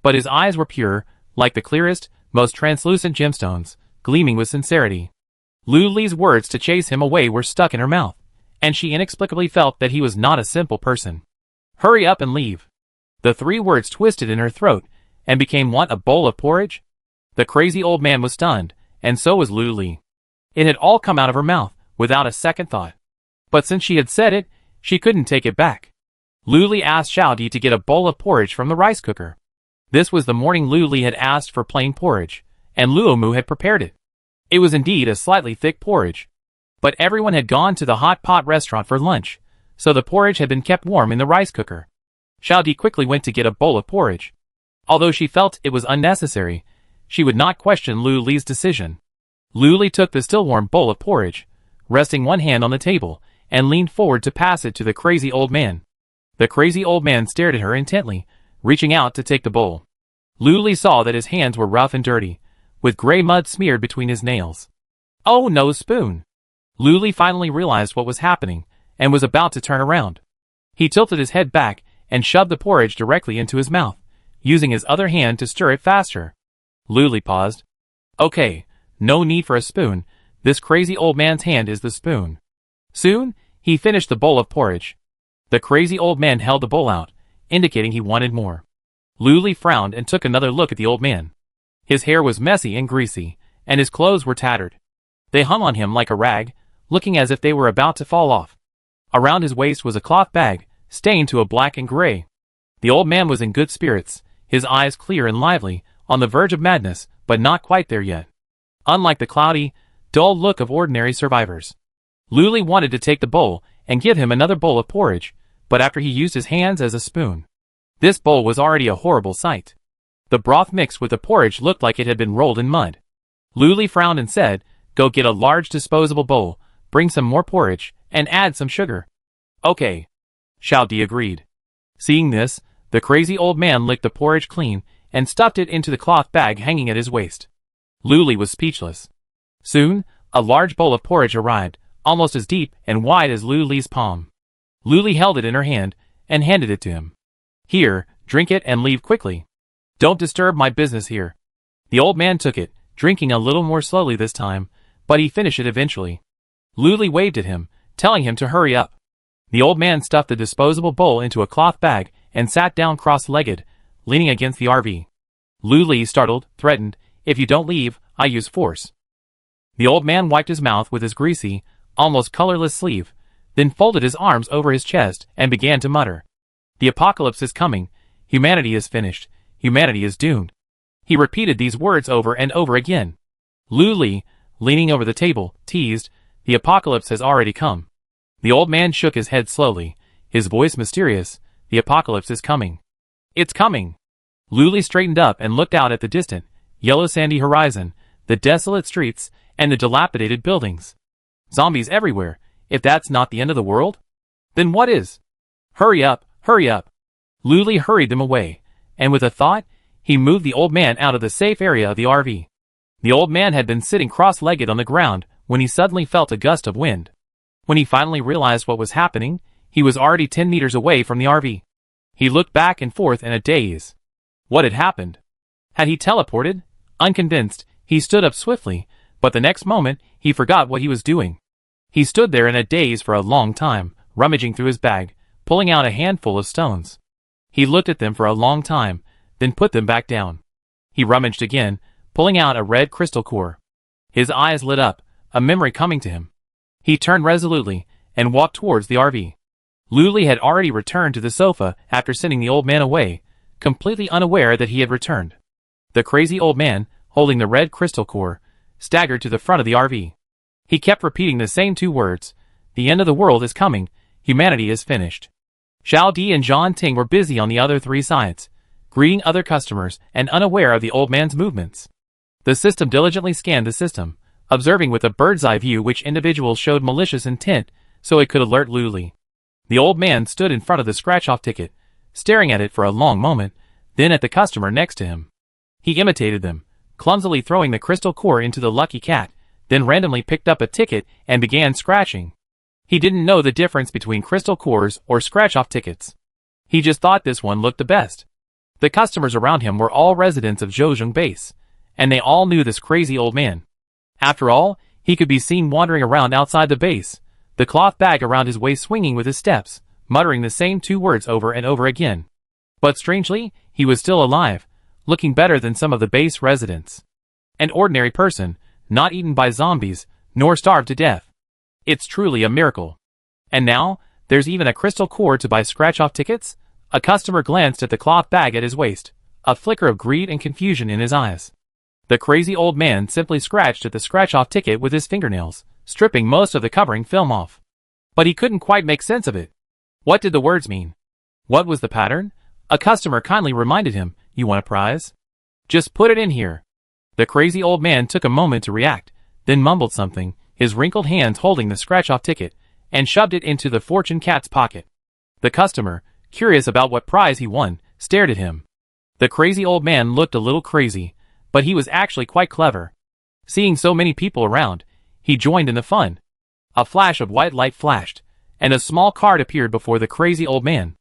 A: But his eyes were pure, like the clearest, most translucent gemstones, gleaming with sincerity. Luli's words to chase him away were stuck in her mouth, and she inexplicably felt that he was not a simple person. "Hurry up and leave." The 3 words twisted in her throat, and became what, a bowl of porridge? The crazy old man was stunned, and so was Luli. It had all come out of her mouth, without a second thought. But since she had said it, she couldn't take it back. Luli asked Xiao Di to get a bowl of porridge from the rice cooker. This was the morning Luli had asked for plain porridge, and Luomu had prepared it. It was indeed a slightly thick porridge. But everyone had gone to the hot pot restaurant for lunch, so the porridge had been kept warm in the rice cooker. Xiao Di quickly went to get a bowl of porridge. Although she felt it was unnecessary, she would not question Luli's decision. Luli took the still warm bowl of porridge, resting one hand on the table, and leaned forward to pass it to the crazy old man. The crazy old man stared at her intently, reaching out to take the bowl. Luli saw that his hands were rough and dirty, with gray mud smeared between his nails. "Oh no, spoon!" Luli finally realized what was happening, and was about to turn around. He tilted his head back, and shoved the porridge directly into his mouth, using his other hand to stir it faster. Luli paused. "Okay, no need for a spoon, this crazy old man's hand is the spoon." Soon, he finished the bowl of porridge. The crazy old man held the bowl out, indicating he wanted more. Luli frowned and took another look at the old man. His hair was messy and greasy, and his clothes were tattered. They hung on him like a rag, looking as if they were about to fall off. Around his waist was a cloth bag, stained to a black and gray. The old man was in good spirits, his eyes clear and lively, on the verge of madness, but not quite there yet. Unlike the cloudy, dull look of ordinary survivors. Luli wanted to take the bowl and give him another bowl of porridge, but after he used his hands as a spoon. This bowl was already a horrible sight. The broth mixed with the porridge looked like it had been rolled in mud. Luli frowned and said, "Go get a large disposable bowl, bring some more porridge, and add some sugar." "Okay." Xiao Di agreed. Seeing this, the crazy old man licked the porridge clean and stuffed it into the cloth bag hanging at his waist. Luli was speechless. Soon, a large bowl of porridge arrived, almost as deep and wide as Luli's palm. Luli held it in her hand and handed it to him. "Here, drink it and leave quickly. Don't disturb my business here." The old man took it, drinking a little more slowly this time, but he finished it eventually. Luli waved at him, telling him to hurry up. The old man stuffed the disposable bowl into a cloth bag and sat down cross-legged, leaning against the RV. Luli, startled, threatened, "If you don't leave, I use force." The old man wiped his mouth with his greasy, almost colorless sleeve, then folded his arms over his chest and began to mutter. "The apocalypse is coming. Humanity is finished. Humanity is doomed. He repeated these words over and over again. Luli, leaning over the table, teased, "The apocalypse has already come." The old man shook his head slowly, his voice mysterious. "The apocalypse is coming. It's coming." Luli straightened up and looked out at the distant, yellow sandy horizon, the desolate streets, and the dilapidated buildings. Zombies everywhere. If that's not the end of the world, then what is? Hurry up, hurry up. Luli hurried them away, and with a thought, he moved the old man out of the safe area of the RV. The old man had been sitting cross-legged on the ground when he suddenly felt a gust of wind. When he finally realized what was happening, he was already 10 meters away from the RV. He looked back and forth in a daze. What had happened? Had he teleported? Unconvinced, he stood up swiftly, but the next moment, he forgot what he was doing. He stood there in a daze for a long time, rummaging through his bag, pulling out a handful of stones. He looked at them for a long time, then put them back down. He rummaged again, pulling out a red crystal core. His eyes lit up, a memory coming to him. He turned resolutely, and walked towards the RV. Luli had already returned to the sofa after sending the old man away, completely unaware that he had returned. The crazy old man, holding the red crystal core, staggered to the front of the RV. He kept repeating the same two words. "The end of the world is coming. Humanity is finished." Xiao Di and Zhang Ting were busy on the other three sides, greeting other customers and unaware of the old man's movements. The system diligently scanned the system, observing with a bird's-eye view which individuals showed malicious intent so it could alert Luli. The old man stood in front of the scratch-off ticket, staring at it for a long moment, then at the customer next to him. He imitated them, clumsily throwing the crystal core into the lucky cat, then randomly picked up a ticket and began scratching. He didn't know the difference between crystal cores or scratch-off tickets. He just thought this one looked the best. The customers around him were all residents of Zhouzheng Base, and they all knew this crazy old man. After all, he could be seen wandering around outside the base, the cloth bag around his waist swinging with his steps, muttering the same two words over and over again. But strangely, he was still alive, looking better than some of the base residents. An ordinary person, not eaten by zombies, nor starved to death. It's truly a miracle. And now, there's even a crystal core to buy scratch-off tickets? A customer glanced at the cloth bag at his waist, a flicker of greed and confusion in his eyes. The crazy old man simply scratched at the scratch-off ticket with his fingernails, stripping most of the covering film off. But he couldn't quite make sense of it. What did the words mean? What was the pattern? A customer kindly reminded him, "You want a prize? Just put it in here." The crazy old man took a moment to react, then mumbled something, his wrinkled hands holding the scratch-off ticket, and shoved it into the fortune cat's pocket. The customer, curious about what prize he won, stared at him. The crazy old man looked a little crazy, but he was actually quite clever. Seeing so many people around, he joined in the fun. A flash of white light flashed, and a small card appeared before the crazy old man.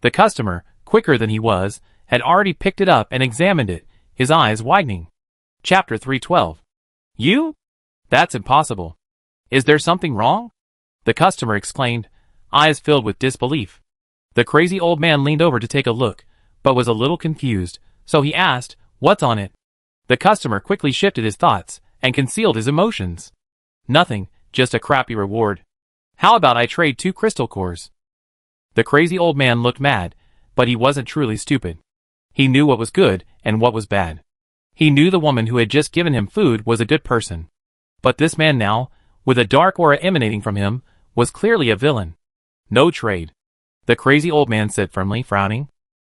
A: The customer, quicker than he was, had already picked it up and examined it, his eyes widening. Chapter 312. You? That's impossible. Is there something wrong? The customer exclaimed, eyes filled with disbelief. The crazy old man leaned over to take a look, but was a little confused, so he asked, "What's on it?" The customer quickly shifted his thoughts and concealed his emotions. "Nothing, just a crappy reward. How about I trade 2 crystal cores?" The crazy old man looked mad, but he wasn't truly stupid. He knew what was good and what was bad. He knew the woman who had just given him food was a good person. But this man now, with a dark aura emanating from him, was clearly a villain. "No trade," the crazy old man said firmly, frowning.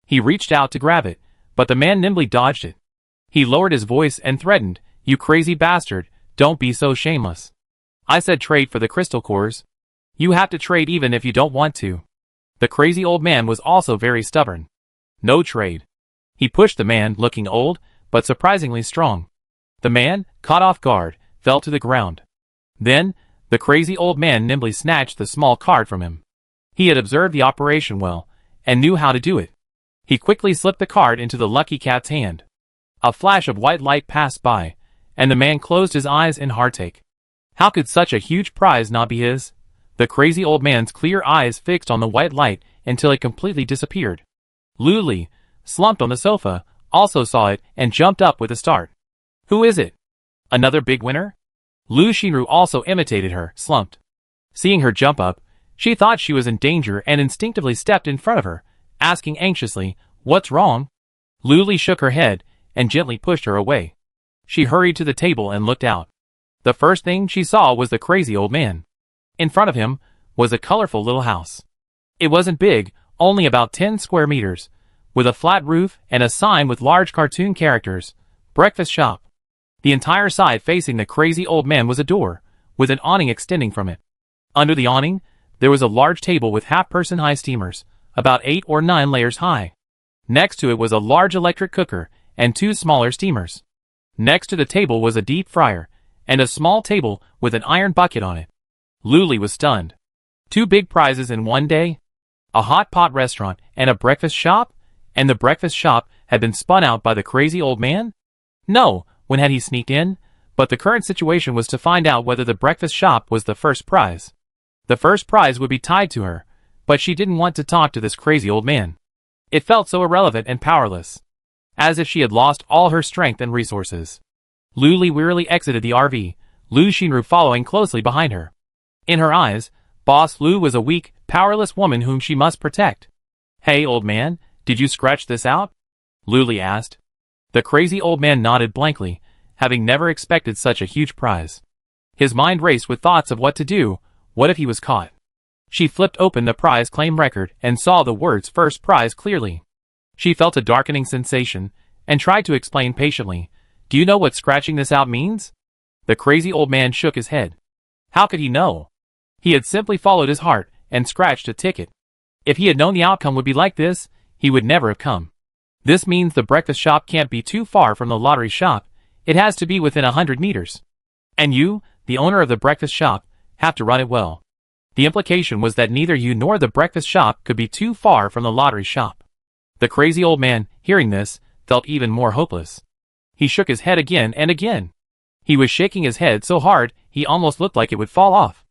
A: He reached out to grab it, but the man nimbly dodged it. He lowered his voice and threatened, "You crazy bastard, don't be so shameless. I said trade for the crystal cores. You have to trade even if you don't want to." The crazy old man was also very stubborn. "No trade." He pushed the man, looking old, but surprisingly strong. The man, caught off guard, fell to the ground. Then, the crazy old man nimbly snatched the small card from him. He had observed the operation well, and knew how to do it. He quickly slipped the card into the lucky cat's hand. A flash of white light passed by, and the man closed his eyes in heartache. How could such a huge prize not be his? The crazy old man's clear eyes fixed on the white light until it completely disappeared. Luli, slumped on the sofa, also saw it and jumped up with a start. "Who is it? Another big winner?" Lu Xinru also imitated her, slumped. Seeing her jump up, she thought she was in danger and instinctively stepped in front of her, asking anxiously, "What's wrong?" Luli shook her head and gently pushed her away. She hurried to the table and looked out. The first thing she saw was the crazy old man. In front of him was a colorful little house. It wasn't big, only about 10 square meters, with a flat roof and a sign with large cartoon characters, "Breakfast Shop." The entire side facing the crazy old man was a door, with an awning extending from it. Under the awning, there was a large table with half-person high steamers, about 8 or 9 layers high. Next to it was a large electric cooker and 2 smaller steamers. Next to the table was a deep fryer, and a small table with an iron bucket on it. Luli was stunned. 2 big prizes in one day? A hot pot restaurant and a breakfast shop? And the breakfast shop had been spun out by the crazy old man? No, when had he sneaked in? But the current situation was to find out whether the breakfast shop was the first prize. The first prize would be tied to her, but she didn't want to talk to this crazy old man. It felt so irrelevant and powerless, as if she had lost all her strength and resources. Luli wearily exited the RV, Lu Xinru following closely behind her. In her eyes, Boss Lu was a weak, powerless woman whom she must protect. "Hey, old man, did you scratch this out?" Luli asked. The crazy old man nodded blankly, having never expected such a huge prize. His mind raced with thoughts of what to do. What if he was caught? She flipped open the prize claim record and saw the words "first prize" clearly. She felt a darkening sensation and tried to explain patiently, "Do you know what scratching this out means?" The crazy old man shook his head. How could he know? He had simply followed his heart and scratched a ticket. If he had known the outcome would be like this, he would never have come. This means the breakfast shop can't be too far from the lottery shop. It has to be within 100 meters. And you, the owner of the breakfast shop, have to run it well. The implication was that neither you nor the breakfast shop could be too far from the lottery shop. The crazy old man, hearing this, felt even more hopeless. He shook his head again and again. He was shaking his head so hard he almost looked like it would fall off.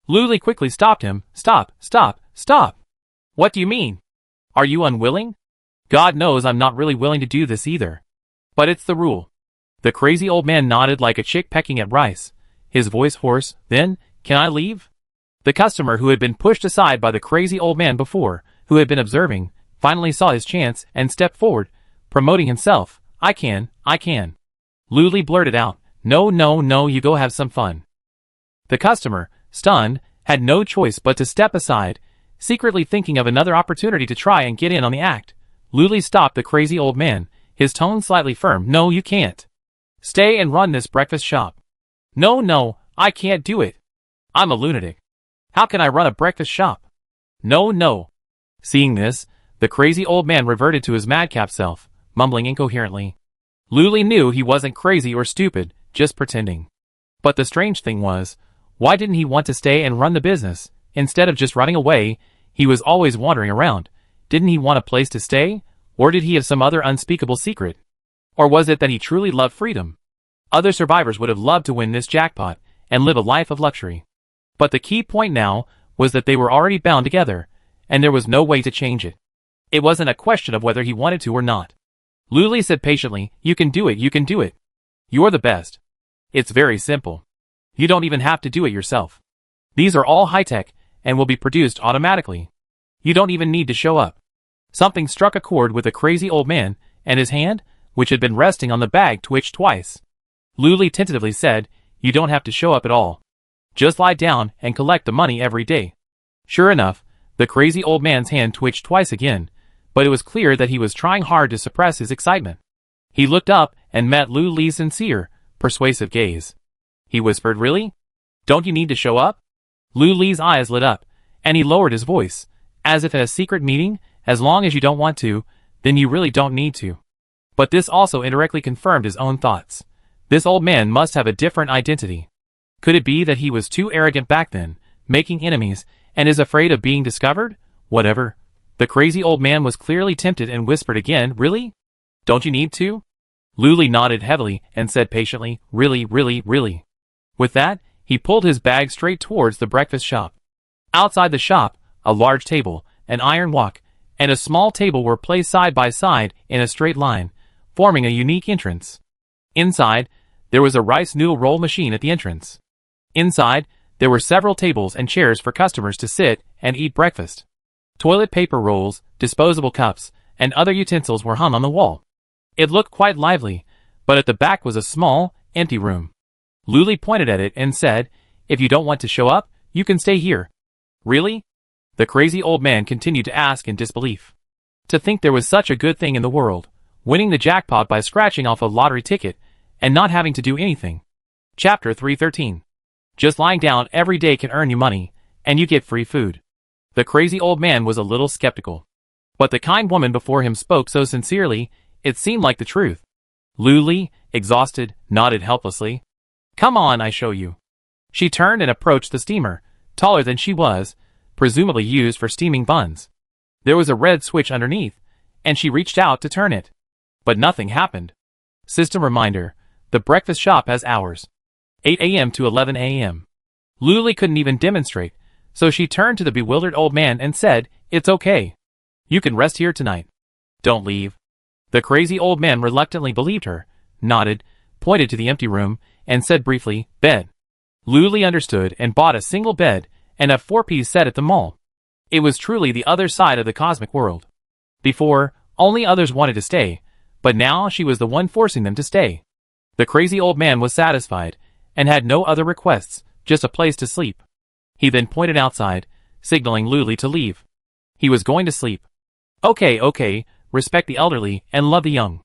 A: Luli quickly stopped him. "Stop, stop, stop! What do you mean? Are you unwilling?" "God knows I'm not really willing to do this either. But it's the rule." The crazy old man nodded like a chick pecking at rice, his voice hoarse. "Then, can I leave?" The customer who had been pushed aside by the crazy old man before, who had been observing, finally saw his chance and stepped forward, promoting himself. I can. Luli blurted out, No, you go have some fun." The customer, stunned, had no choice but to step aside, secretly thinking of another opportunity to try and get in on the act. Luli stopped the crazy old man, his tone slightly firm. "No, you can't. Stay and run this breakfast shop." No, I can't do it. I'm a lunatic. How can I run a breakfast shop?" No. Seeing this, the crazy old man reverted to his madcap self, mumbling incoherently. Luli knew he wasn't crazy or stupid, just pretending. But the strange thing was, why didn't he want to stay and run the business? Instead of just running away, he was always wandering around. Didn't he want a place to stay? Or did he have some other unspeakable secret? Or was it that he truly loved freedom? Other survivors would have loved to win this jackpot and live a life of luxury. But the key point now was that they were already bound together, and there was no way to change it. It wasn't a question of whether he wanted to or not. Luli said patiently, you can do it. You're the best. It's very simple. You don't even have to do it yourself. These are all high-tech and will be produced automatically. You don't even need to show up." Something struck a chord with the crazy old man, and his hand, which had been resting on the bag, twitched twice. Luli tentatively said, "You don't have to show up at all. Just lie down and collect the money every day." Sure enough, the crazy old man's hand twitched twice again, but it was clear that he was trying hard to suppress his excitement. He looked up and met Luli's sincere, persuasive gaze. He whispered, "Really? Don't you need to show up?" Luli's eyes lit up, and he lowered his voice, as if at a secret meeting. "As long as you don't want to, then you really don't need to." But this also indirectly confirmed his own thoughts. This old man must have a different identity. Could it be that he was too arrogant back then, making enemies, and is afraid of being discovered? Whatever. The crazy old man was clearly tempted and whispered again, "Really? Don't you need to?" Luli nodded heavily and said patiently, Really. With that, he pulled his bag straight towards the breakfast shop. Outside the shop, a large table, an iron walk, and a small table were placed side by side in a straight line, forming a unique entrance. Inside, there was a rice noodle roll machine at the entrance. Inside, there were several tables and chairs for customers to sit and eat breakfast. Toilet paper rolls, disposable cups, and other utensils were hung on the wall. It looked quite lively, but at the back was a small, empty room. Luli pointed at it and said, "If you don't want to show up, you can stay here." "Really?" The crazy old man continued to ask in disbelief. To think there was such a good thing in the world, winning the jackpot by scratching off a lottery ticket and not having to do anything. Chapter 313. Just lying down every day can earn you money, and you get free food. The crazy old man was a little skeptical. But the kind woman before him spoke so sincerely, it seemed like the truth. Luli, exhausted, nodded helplessly. "Come on, I show you." She turned and approached the steamer, taller than she was, presumably used for steaming buns. There was a red switch underneath, and she reached out to turn it. But nothing happened. System reminder, the breakfast shop has hours. 8 a.m. to 11 a.m. Luli couldn't even demonstrate, so she turned to the bewildered old man and said, "It's okay. You can rest here tonight. Don't leave." The crazy old man reluctantly believed her, nodded, pointed to the empty room, and said briefly, "Bed." Luli understood and bought a single bed and a 4-piece set at the mall. It was truly the other side of the cosmic world. Before, only others wanted to stay, but now she was the one forcing them to stay. The crazy old man was satisfied, and had no other requests, just a place to sleep. He then pointed outside, signaling Luli to leave. He was going to sleep. Okay, respect the elderly and love the young.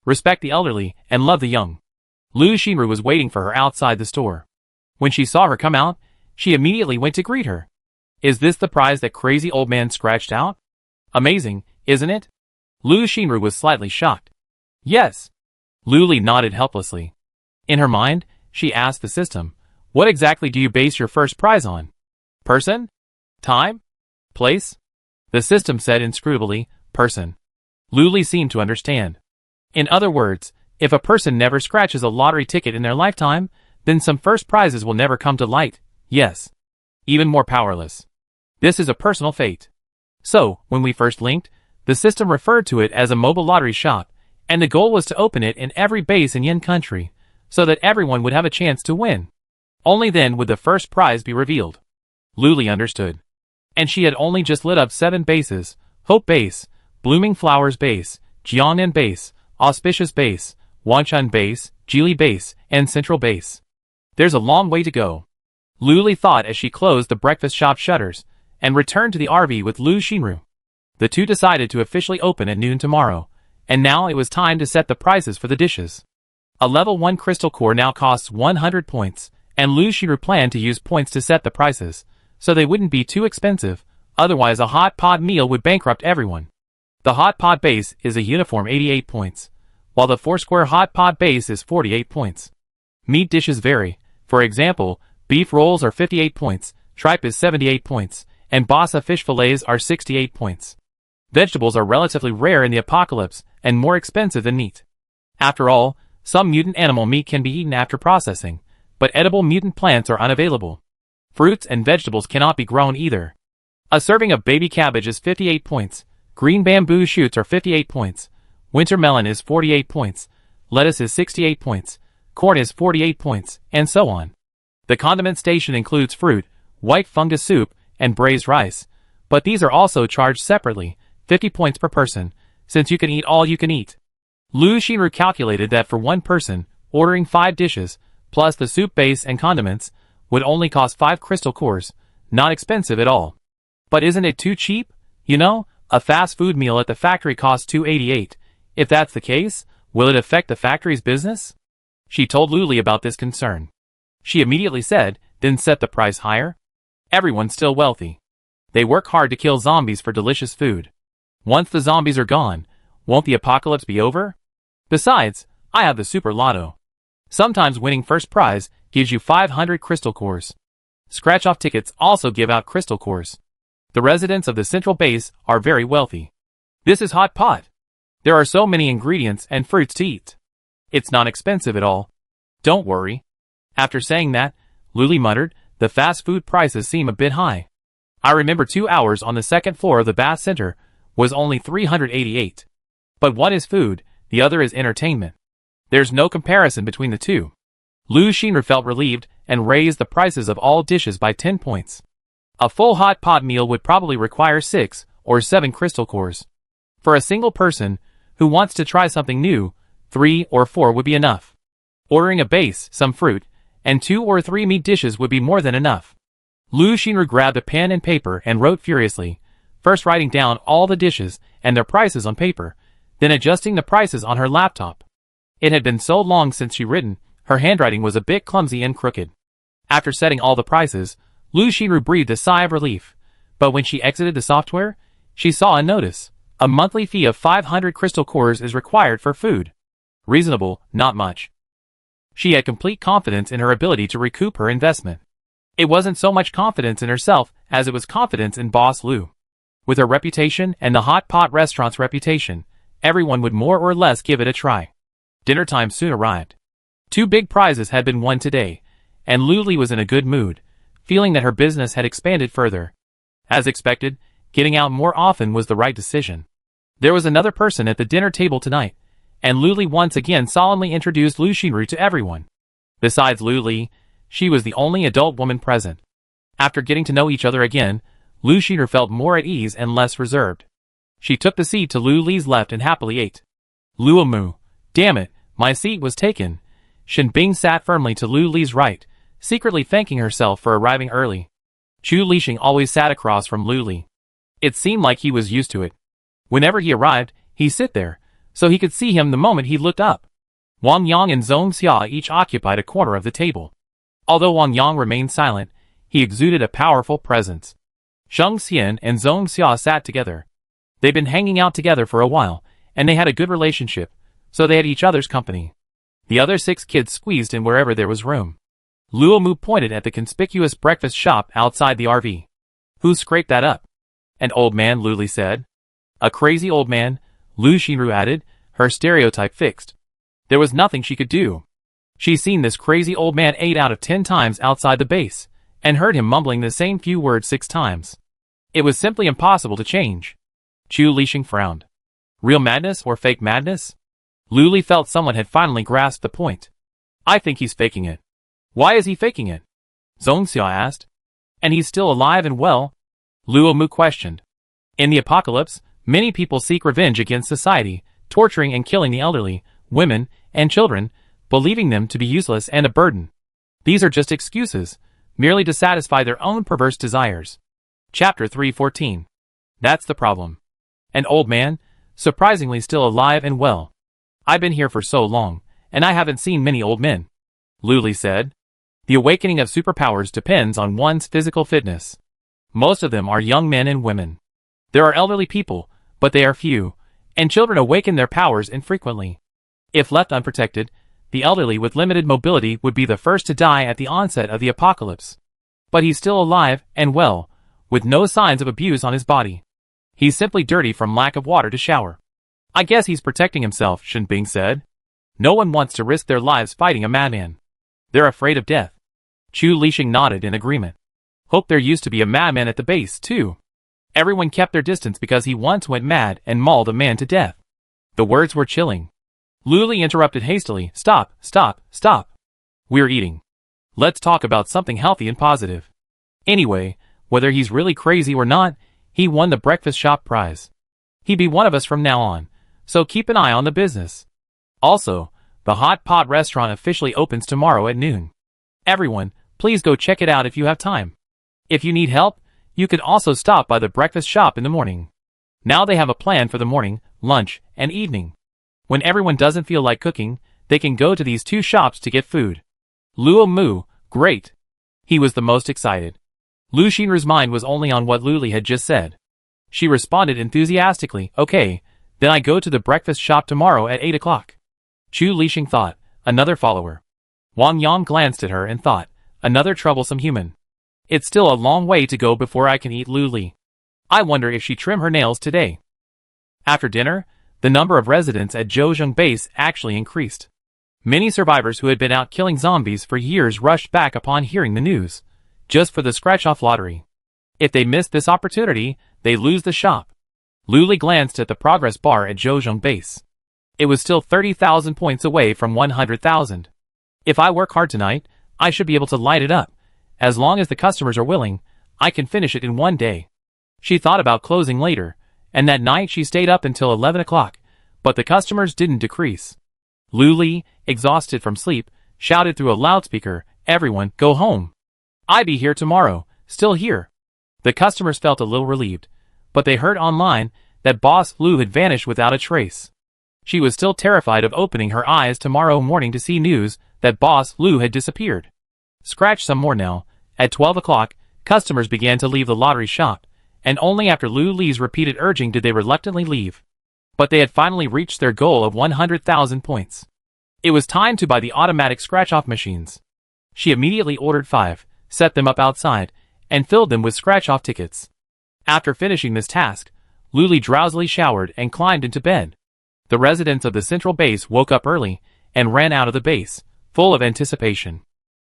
A: Respect the elderly and love the young. Lu Xinru was waiting for her outside the store. When she saw her come out, she immediately went to greet her. "Is this the prize that crazy old man scratched out? Amazing, isn't it?" Lu Xinru was slightly shocked. "Yes." Luli nodded helplessly. In her mind, she asked the system, "What exactly do you base your first prize on? Person? Time? Place?" The system said inscrutably, "Person." Luli seemed to understand. In other words, if a person never scratches a lottery ticket in their lifetime, then some first prizes will never come to light. Yes. Even more powerless. This is a personal fate. So, when we first linked, the system referred to it as a mobile lottery shop, and the goal was to open it in every base in Yin country, so that everyone would have a chance to win. Only then would the first prize be revealed. Luli understood. And she had only just lit up 7 bases: Hope Base, Blooming Flowers Base, Jiangnan Base, Auspicious Base, Wanchun Base, Jili Base, and Central Base. There's a long way to go. Luli thought as she closed the breakfast shop shutters, and returned to the RV with Lu Xinru. The two decided to officially open at noon tomorrow, and now it was time to set the prices for the dishes. A level 1 crystal core now costs 100 points, and Lu Xinru planned to use points to set the prices, so they wouldn't be too expensive, otherwise a hot pot meal would bankrupt everyone. The hot pot base is a uniform 88 points, while the 4-square hot pot base is 48 points. Meat dishes vary. For example, beef rolls are 58 points, tripe is 78 points, and basa fish fillets are 68 points. Vegetables are relatively rare in the apocalypse and more expensive than meat. After all, some mutant animal meat can be eaten after processing, but edible mutant plants are unavailable. Fruits and vegetables cannot be grown either. A serving of baby cabbage is 58 points, green bamboo shoots are 58 points, winter melon is 48 points, lettuce is 68 points, corn is 48 points, and so on. The condiment station includes fruit, white fungus soup, and braised rice, but these are also charged separately, 50 points per person, since you can eat all you can eat. Lu Xinru calculated that for one person, ordering 5 dishes, plus the soup base and condiments, would only cost 5 crystal cores, not expensive at all. But isn't it too cheap? You know, a fast food meal at the factory costs 288. If that's the case, will it affect the factory's business? She told Luli about this concern. She immediately said, "Then set the price higher." Everyone's still wealthy. They work hard to kill zombies for delicious food. Once the zombies are gone, won't the apocalypse be over? Besides, I have the super lotto. Sometimes winning first prize gives you 500 crystal cores. Scratch-off tickets also give out crystal cores. The residents of the central base are very wealthy. This is hot pot. There are so many ingredients and fruits to eat. It's not expensive at all. Don't worry. After saying that, Luli muttered, "The fast food prices seem a bit high. I remember 2 hours on the second floor of the Bath Center was only 388. But one is food, the other is entertainment. There's no comparison between the two." Lu Xinru felt relieved and raised the prices of all dishes by 10 points. A full hot pot meal would probably require 6 or 7 crystal cores. For a single person, Who wants to try something new? 3 or 4 would be enough. Ordering a base, some fruit, and 2 or 3 meat dishes would be more than enough. Lu Xinru grabbed a pen and paper and wrote furiously, first writing down all the dishes and their prices on paper, then adjusting the prices on her laptop. It had been so long since she'd written, her handwriting was a bit clumsy and crooked. After setting all the prices, Lu Xinru breathed a sigh of relief, but when she exited the software, she saw a notice. A monthly fee of 500 crystal cores is required for food. Reasonable, not much. She had complete confidence in her ability to recoup her investment. It wasn't so much confidence in herself as it was confidence in Boss Lu. With her reputation and the hot pot restaurant's reputation, everyone would more or less give it a try. Dinner time soon arrived. 2 big prizes had been won today, and Lu Li was in a good mood, feeling that her business had expanded further. As expected, getting out more often was the right decision. There was another person at the dinner table tonight, and Lu Li once again solemnly introduced Lu Xinru to everyone. Besides Lu Li, she was the only adult woman present. After getting to know each other again, Lu Xinru felt more at ease and less reserved. She took the seat to Lu Li's left and happily ate. Luo Mu, damn it, my seat was taken. Shen Bing sat firmly to Lu Li's right, secretly thanking herself for arriving early. Chu Lixing always sat across from Lu Li. It seemed like he was used to it. Whenever he arrived, he'd sit there, so he could see him the moment he looked up. Wang Yang and Zhong Xia each occupied a corner of the table. Although Wang Yang remained silent, he exuded a powerful presence. Sheng Xian and Zhong Xia sat together. They'd been hanging out together for a while, and they had a good relationship, so they had each other's company. The other 6 kids squeezed in wherever there was room. Luo Mu pointed at the conspicuous breakfast shop outside the RV. Who scraped that up? An old man, Lu Li said. A crazy old man, Lu Xinru added, her stereotype fixed. There was nothing she could do. She'd seen this crazy old man 8 out of 10 times outside the base, and heard him mumbling the same few words 6 times. It was simply impossible to change. Chu Lixing frowned. Real madness or fake madness? Lu Li felt someone had finally grasped the point. I think he's faking it. Why is he faking it? Zhong Xia asked. And he's still alive and well? Luo Mu questioned. In the apocalypse, many people seek revenge against society, torturing and killing the elderly, women, and children, believing them to be useless and a burden. These are just excuses, merely to satisfy their own perverse desires. Chapter 314. That's the problem. An old man, surprisingly still alive and well. I've been here for so long, and I haven't seen many old men. Lu Li said. The awakening of superpowers depends on one's physical fitness. Most of them are young men and women. There are elderly people, but they are few, and children awaken their powers infrequently. If left unprotected, the elderly with limited mobility would be the first to die at the onset of the apocalypse. But he's still alive and well, with no signs of abuse on his body. He's simply dirty from lack of water to shower. I guess he's protecting himself, Shen Bing said. No one wants to risk their lives fighting a madman. They're afraid of death. Chu Lixing nodded in agreement. Hope there used to be a madman at the base, too. Everyone kept their distance because he once went mad and mauled a man to death. The words were chilling. Lu Li interrupted hastily. Stop, stop, stop. We're eating. Let's talk about something healthy and positive. Anyway, whether he's really crazy or not, he won the breakfast shop prize. He'd be one of us from now on, so keep an eye on the business. Also, the hot pot restaurant officially opens tomorrow at noon. Everyone, please go check it out if you have time. If you need help, you can also stop by the breakfast shop in the morning. Now they have a plan for the morning, lunch, and evening. When everyone doesn't feel like cooking, they can go to these 2 shops to get food. Luo Mu, great. He was the most excited. Lu Xinru's mind was only on what Lu Li had just said. She responded enthusiastically, okay, then I go to the breakfast shop tomorrow at 8 o'clock. Chu Lixing thought, another follower. Wang Yang glanced at her and thought, another troublesome human. It's still a long way to go before I can eat Lu Li. I wonder if she trim her nails today. After dinner, the number of residents at Zhouzheng base actually increased. Many survivors who had been out killing zombies for years rushed back upon hearing the news, just for the scratch-off lottery. If they missed this opportunity, they lose the shop. Lu Li glanced at the progress bar at Zhouzheng base. It was still 30,000 points away from 100,000. If I work hard tonight, I should be able to light it up. As long as the customers are willing, I can finish it in one day. She thought about closing later, and that night she stayed up until 11 o'clock, But the customers didn't decrease. Luli, exhausted from sleep, shouted through a loudspeaker, "Everyone, go home. I be here tomorrow, still here." The customers felt a little relieved, but they heard online that Boss Lou had vanished without a trace. She was still terrified of opening her eyes tomorrow morning to see news that Boss Lou had disappeared. Scratch some more now. At 12 o'clock, customers began to leave the lottery shop, and only after Lu Li's repeated urging did they reluctantly leave. But they had finally reached their goal of 100,000 points. It was time to buy the automatic scratch-off machines. She immediately ordered 5, set them up outside, and filled them with scratch-off tickets. After finishing this task, Luli drowsily showered and climbed into bed. The residents of the central base woke up early and ran out of the base, full of anticipation.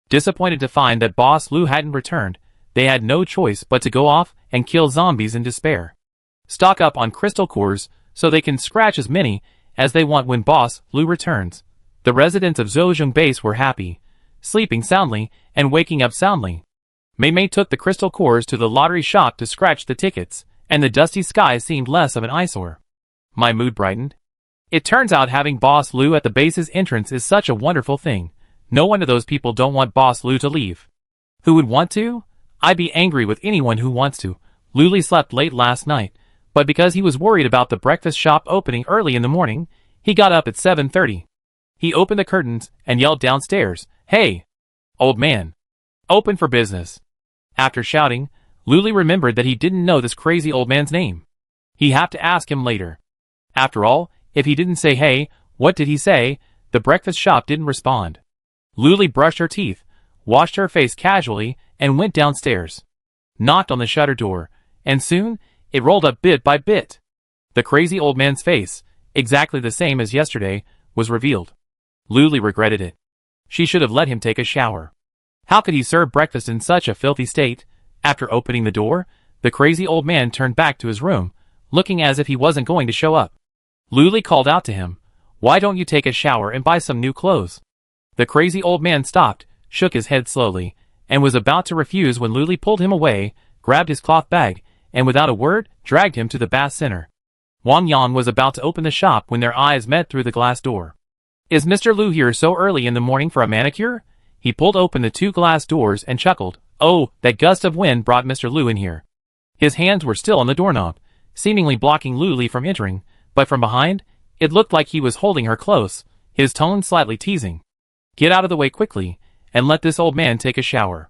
A: Disappointed to find that Boss Lou hadn't returned, they had no choice but to go off and kill zombies in despair. Stock up on crystal cores so they can scratch as many as they want when Boss Lou returns. The residents of Zhozhong Base were happy, sleeping soundly and waking up soundly. Mei Mei took the crystal cores to the lottery shop to scratch the tickets, and the dusty sky seemed less of an eyesore. My mood brightened. It turns out having Boss Lou at the base's entrance is such a wonderful thing. No wonder those people don't want Boss Lou to leave. Who would want to? I'd be angry with anyone who wants to. Luli slept late last night, but because he was worried about the breakfast shop opening early in the morning, he got up at 7:30. He opened the curtains and yelled downstairs, "Hey, old man, open for business." After shouting, Luli remembered that he didn't know this crazy old man's name. He'd have to ask him later. After all, if he didn't say hey, what did he say? The breakfast shop didn't respond. Luli brushed her teeth, washed her face casually, and went downstairs. Knocked on the shutter door, and soon, it rolled up bit by bit. The crazy old man's face, exactly the same as yesterday, was revealed. Luli regretted it. She should have let him take a shower. How could he serve breakfast in such a filthy state? After opening the door, the crazy old man turned back to his room, looking as if he wasn't going to show up. Luli called out to him, "Why don't you take a shower and buy some new clothes?" The crazy old man stopped, shook his head slowly, and was about to refuse when Luli pulled him away, grabbed his cloth bag, and without a word, dragged him to the bath center. Wang Yang was about to open the shop when their eyes met through the glass door. "Is Mr. Lu here so early in the morning for a manicure?" He pulled open the 2 glass doors and chuckled. "Oh, that gust of wind brought Mr. Lu in here." His hands were still on the doorknob, seemingly blocking Luli from entering, but from behind, it looked like he was holding her close, his tone slightly teasing. "Get out of the way quickly, and let this old man take a shower."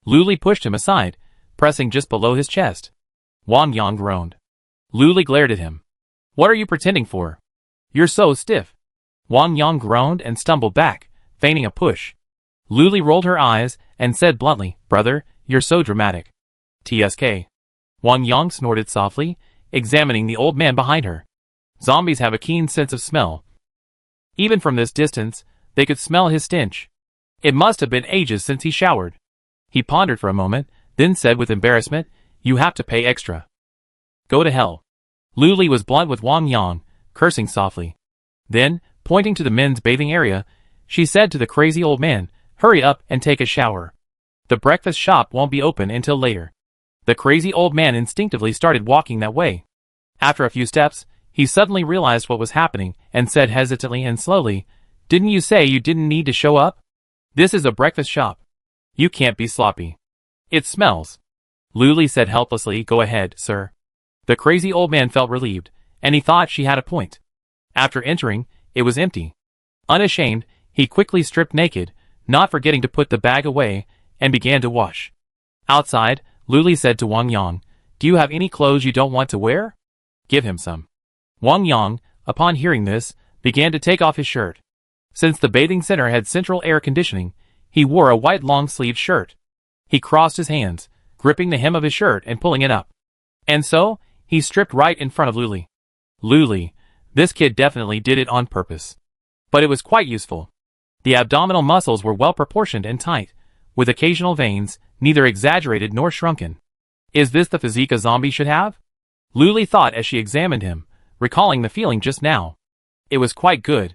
A: Luli pushed him aside, pressing just below his chest. Wang Yang groaned. Luli glared at him. "What are you pretending for? You're so stiff." Wang Yang groaned and stumbled back, feigning a push. Luli rolled her eyes and said bluntly, "Brother, you're so dramatic." "TSK." Wang Yang snorted softly, examining the old man behind her. Zombies have a keen sense of smell. Even from this distance, they could smell his stench. It must have been ages since he showered. He pondered for a moment, then said with embarrassment, "You have to pay extra." "Go to hell." Luli was blunt with Wang Yang, cursing softly. Then, pointing to the men's bathing area, she said to the crazy old man, "Hurry up and take a shower. The breakfast shop won't be open until later." The crazy old man instinctively started walking that way. After a few steps, he suddenly realized what was happening and said hesitantly and slowly, "Didn't you say you didn't need to show up? This is a breakfast shop. You can't be sloppy. It smells." Luli said helplessly, "Go ahead, sir." The crazy old man felt relieved, and he thought she had a point. After entering, it was empty. Unashamed, he quickly stripped naked, not forgetting to put the bag away, and began to wash. Outside, Luli said to Wang Yang, "Do you have any clothes you don't want to wear? Give him some." Wang Yang, upon hearing this, began to take off his shirt. Since the bathing center had central air conditioning, he wore a white long-sleeved shirt. He crossed his hands, gripping the hem of his shirt and pulling it up. And so, he stripped right in front of Luli. Luli, this kid definitely did it on purpose. But it was quite useful. The abdominal muscles were well proportioned and tight, with occasional veins, neither exaggerated nor shrunken. Is this the physique a zombie should have? Luli thought as she examined him, recalling the feeling just now. It was quite good.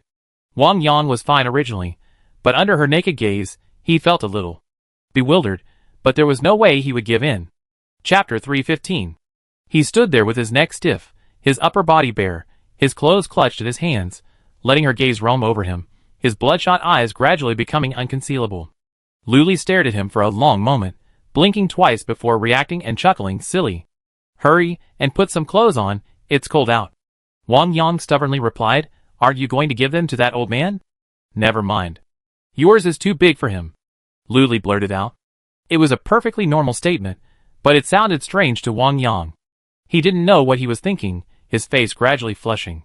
A: Wang Yang was fine originally, but under her naked gaze, he felt a little bewildered, but there was no way he would give in. Chapter 315. He stood there with his neck stiff, his upper body bare, his clothes clutched in his hands, letting her gaze roam over him, his bloodshot eyes gradually becoming unconcealable. Luli stared at him for a long moment, blinking twice before reacting and chuckling, "Silly. Hurry, and put some clothes on, it's cold out." Wang Yang stubbornly replied, "Aren't you going to give them to that old man?" "Never mind. Yours is too big for him," Luli blurted out. It was a perfectly normal statement, but it sounded strange to Wang Yang. He didn't know what he was thinking, his face gradually flushing.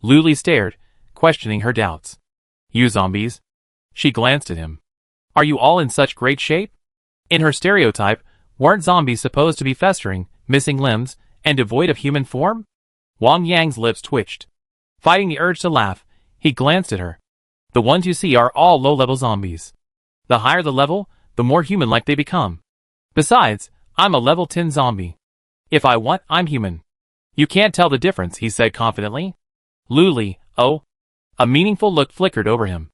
A: Luli stared, questioning her doubts. "You zombies?" She glanced at him. "Are you all in such great shape?" In her stereotype, weren't zombies supposed to be festering, missing limbs, and devoid of human form? Wang Yang's lips twitched. Fighting the urge to laugh, he glanced at her. "The ones you see are all low-level zombies. The higher the level, the more human-like they become. Besides, I'm a level 10 zombie. If I want, I'm human." "You can't tell the difference," he said confidently. Luli, oh. A meaningful look flickered over him.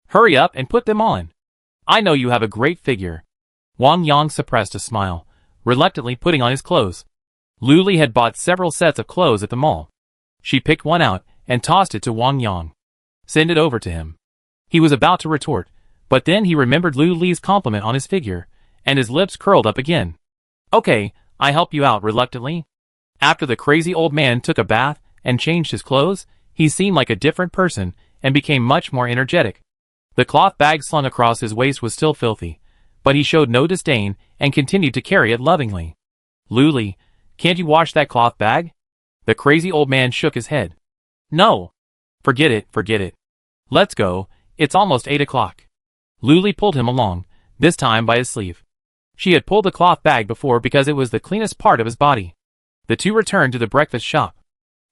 A: "Hurry up and put them on. I know you have a great figure." Wang Yang suppressed a smile, reluctantly putting on his clothes. Luli had bought several sets of clothes at the mall. She picked one out and tossed it to Wang Yang. "Send it over to him." He was about to retort, but then he remembered Luli's compliment on his figure, and his lips curled up again. "Okay, I help you out," reluctantly. After the crazy old man took a bath and changed his clothes, he seemed like a different person and became much more energetic. The cloth bag slung across his waist was still filthy, but he showed no disdain and continued to carry it lovingly. "Luli, can't you wash that cloth bag?" The crazy old man shook his head. "No. Forget it, forget it. Let's go, it's almost 8 o'clock. Luli pulled him along, this time by his sleeve. She had pulled the cloth bag before because it was the cleanest part of his body. The two returned to the breakfast shop.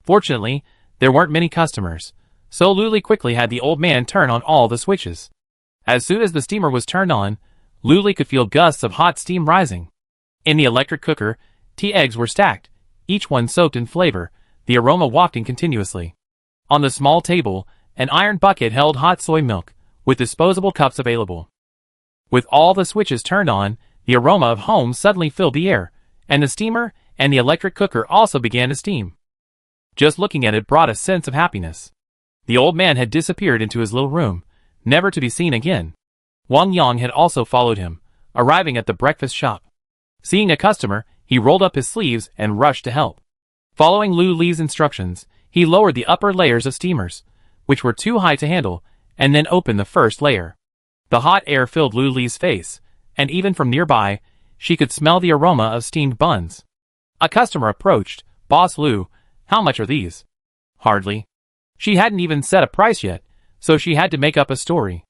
A: Fortunately, there weren't many customers, so Luli quickly had the old man turn on all the switches. As soon as the steamer was turned on, Luli could feel gusts of hot steam rising. In the electric cooker, tea eggs were stacked, each one soaked in flavor, the aroma wafting continuously. On the small table, an iron bucket held hot soy milk, with disposable cups available. With all the switches turned on, the aroma of home suddenly filled the air, and the steamer and the electric cooker also began to steam. Just looking at it brought a sense of happiness. The old man had disappeared into his little room, never to be seen again. Wang Yang had also followed him, arriving at the breakfast shop. Seeing a customer, he rolled up his sleeves and rushed to help. Following Luli's instructions, he lowered the upper layers of steamers, which were too high to handle, and then opened the first layer. The hot air filled Luli's face, and even from nearby, she could smell the aroma of steamed buns. A customer approached. "Boss Lu, how much are these?" "Hardly." She hadn't even set a price yet, so she had to make up a story.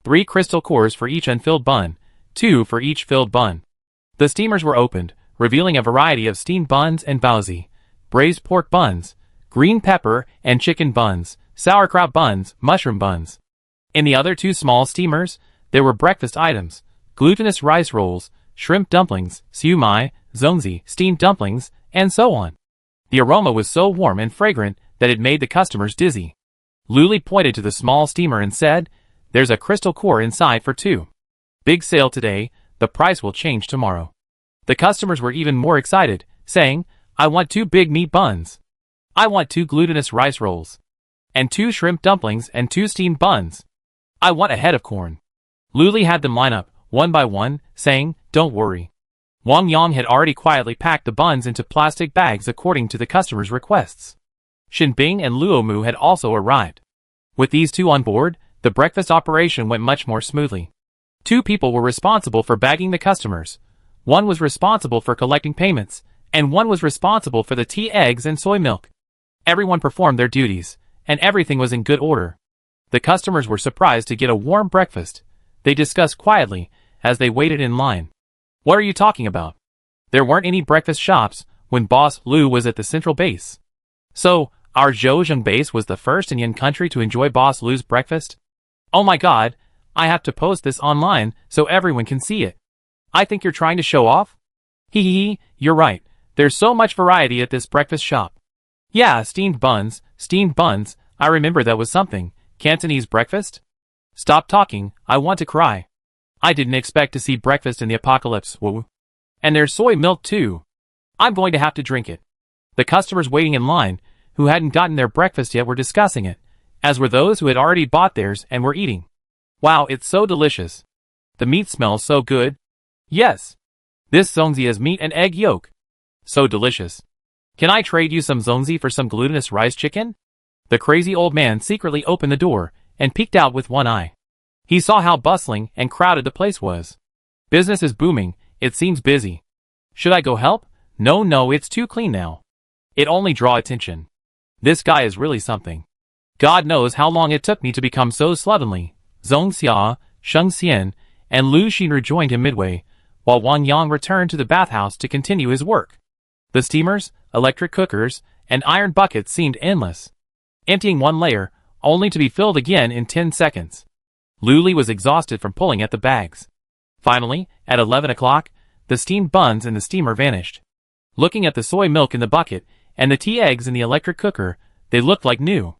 A: 3 crystal cores for each unfilled bun, 2 for each filled bun. The steamers were opened, revealing a variety of steamed buns and baozi, braised pork buns, green pepper and chicken buns, sauerkraut buns, mushroom buns. In the other 2 small steamers, there were breakfast items, glutinous rice rolls, shrimp dumplings, siu mai, zongzi, steamed dumplings, and so on. The aroma was so warm and fragrant that it made the customers dizzy. Luli pointed to the small steamer and said, "There's a crystal core inside for 2. Big sale today, the price will change tomorrow." The customers were even more excited, saying, "I want 2 big meat buns. I want 2 glutinous rice rolls. And 2 shrimp dumplings and 2 steamed buns. I want a head of corn." Luli had them line up, one by one, saying, "Don't worry." Wang Yang had already quietly packed the buns into plastic bags according to the customers' requests. Shinbing and Luomu had also arrived. With these 2 on board, the breakfast operation went much more smoothly. 2 people were responsible for bagging the customers. One was responsible for collecting payments, and one was responsible for the tea eggs and soy milk. Everyone performed their duties, and everything was in good order. The customers were surprised to get a warm breakfast. They discussed quietly as they waited in line. "What are you talking about? There weren't any breakfast shops when Boss Lu was at the central base. So, our Zhejiang base was the first Indian country to enjoy Boss Lu's breakfast? Oh my god, I have to post this online so everyone can see it. I think you're trying to show off?" "Hee hee hee, you're right. There's so much variety at this breakfast shop." "Yeah, steamed buns, I remember that was something. Cantonese breakfast?" "Stop talking, I want to cry. I didn't expect to see breakfast in the apocalypse, woo. And there's soy milk too. I'm going to have to drink it." The customers waiting in line who hadn't gotten their breakfast yet were discussing it, as were those who had already bought theirs and were eating. Wow, it's so delicious. The meat smells so good. Yes. This zongzi is meat and egg yolk. So delicious. Can I trade you some zongzi for some glutinous rice chicken? The crazy old man secretly opened the door and peeked out with one eye. He saw how bustling and crowded the place was. Business is booming, it seems busy. Should I go help? No, it's too clean now. It only draw attention. This guy is really something. God knows how long it took me to become so slovenly. Zhong Xia, Sheng Xian, and Lu Xinru joined him midway, while Wang Yang returned to the bathhouse to continue his work. The steamers, electric cookers, and iron buckets seemed endless, emptying one layer, only to be filled again in 10 seconds. Lu Li was exhausted from pulling at the bags. Finally, at 11 o'clock, the steamed buns in the steamer vanished. Looking at the soy milk in the bucket and the tea eggs in the electric cooker, they looked like new.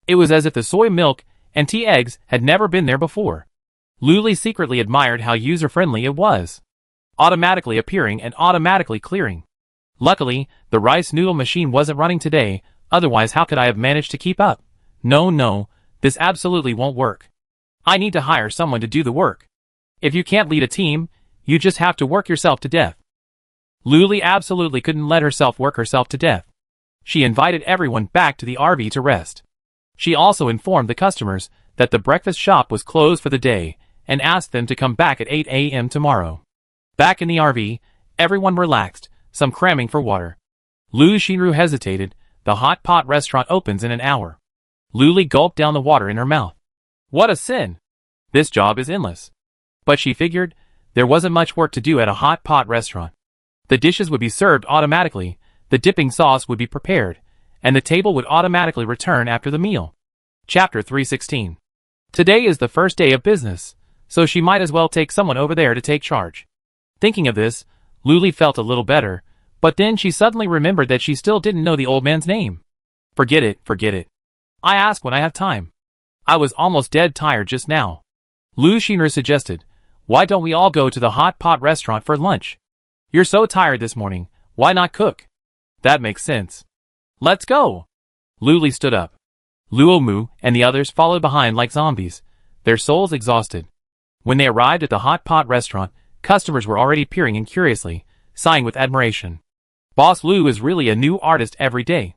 A: It was as if the soy milk and tea eggs had never been there before. Lu Li secretly admired how user-friendly it was. Automatically appearing and automatically clearing. Luckily, the rice noodle machine wasn't running today, otherwise how could I have managed to keep up? No, this absolutely won't work. I need to hire someone to do the work. If you can't lead a team, you just have to work yourself to death. Lu Li absolutely couldn't let herself work herself to death. She invited everyone back to the RV to rest. She also informed the customers that the breakfast shop was closed for the day and asked them to come back at 8 a.m. tomorrow. Back in the RV, everyone relaxed, some cramming for water. Lu Xinru hesitated. The hot pot restaurant opens in an hour. Lu Li gulped down the water in her mouth. What a sin! This job is endless. But she figured, there wasn't much work to do at a hot pot restaurant. The dishes would be served automatically, the dipping sauce would be prepared, and the table would automatically return after the meal. Chapter 316. Today is the first day of business, so she might as well take someone over there to take charge. Thinking of this, Lu Li felt a little better, but then she suddenly remembered that she still didn't know the old man's name. Forget it. I ask when I have time. I was almost dead tired just now. Lu Xinru suggested, why don't we all go to the hot pot restaurant for lunch? You're so tired this morning, why not cook? That makes sense. Let's go. Lu Li stood up. Luo Mu and the others followed behind like zombies, their souls exhausted. When they arrived at the hot pot restaurant, customers were already peering in curiously, sighing with admiration. Boss Lu is really a new artist every day.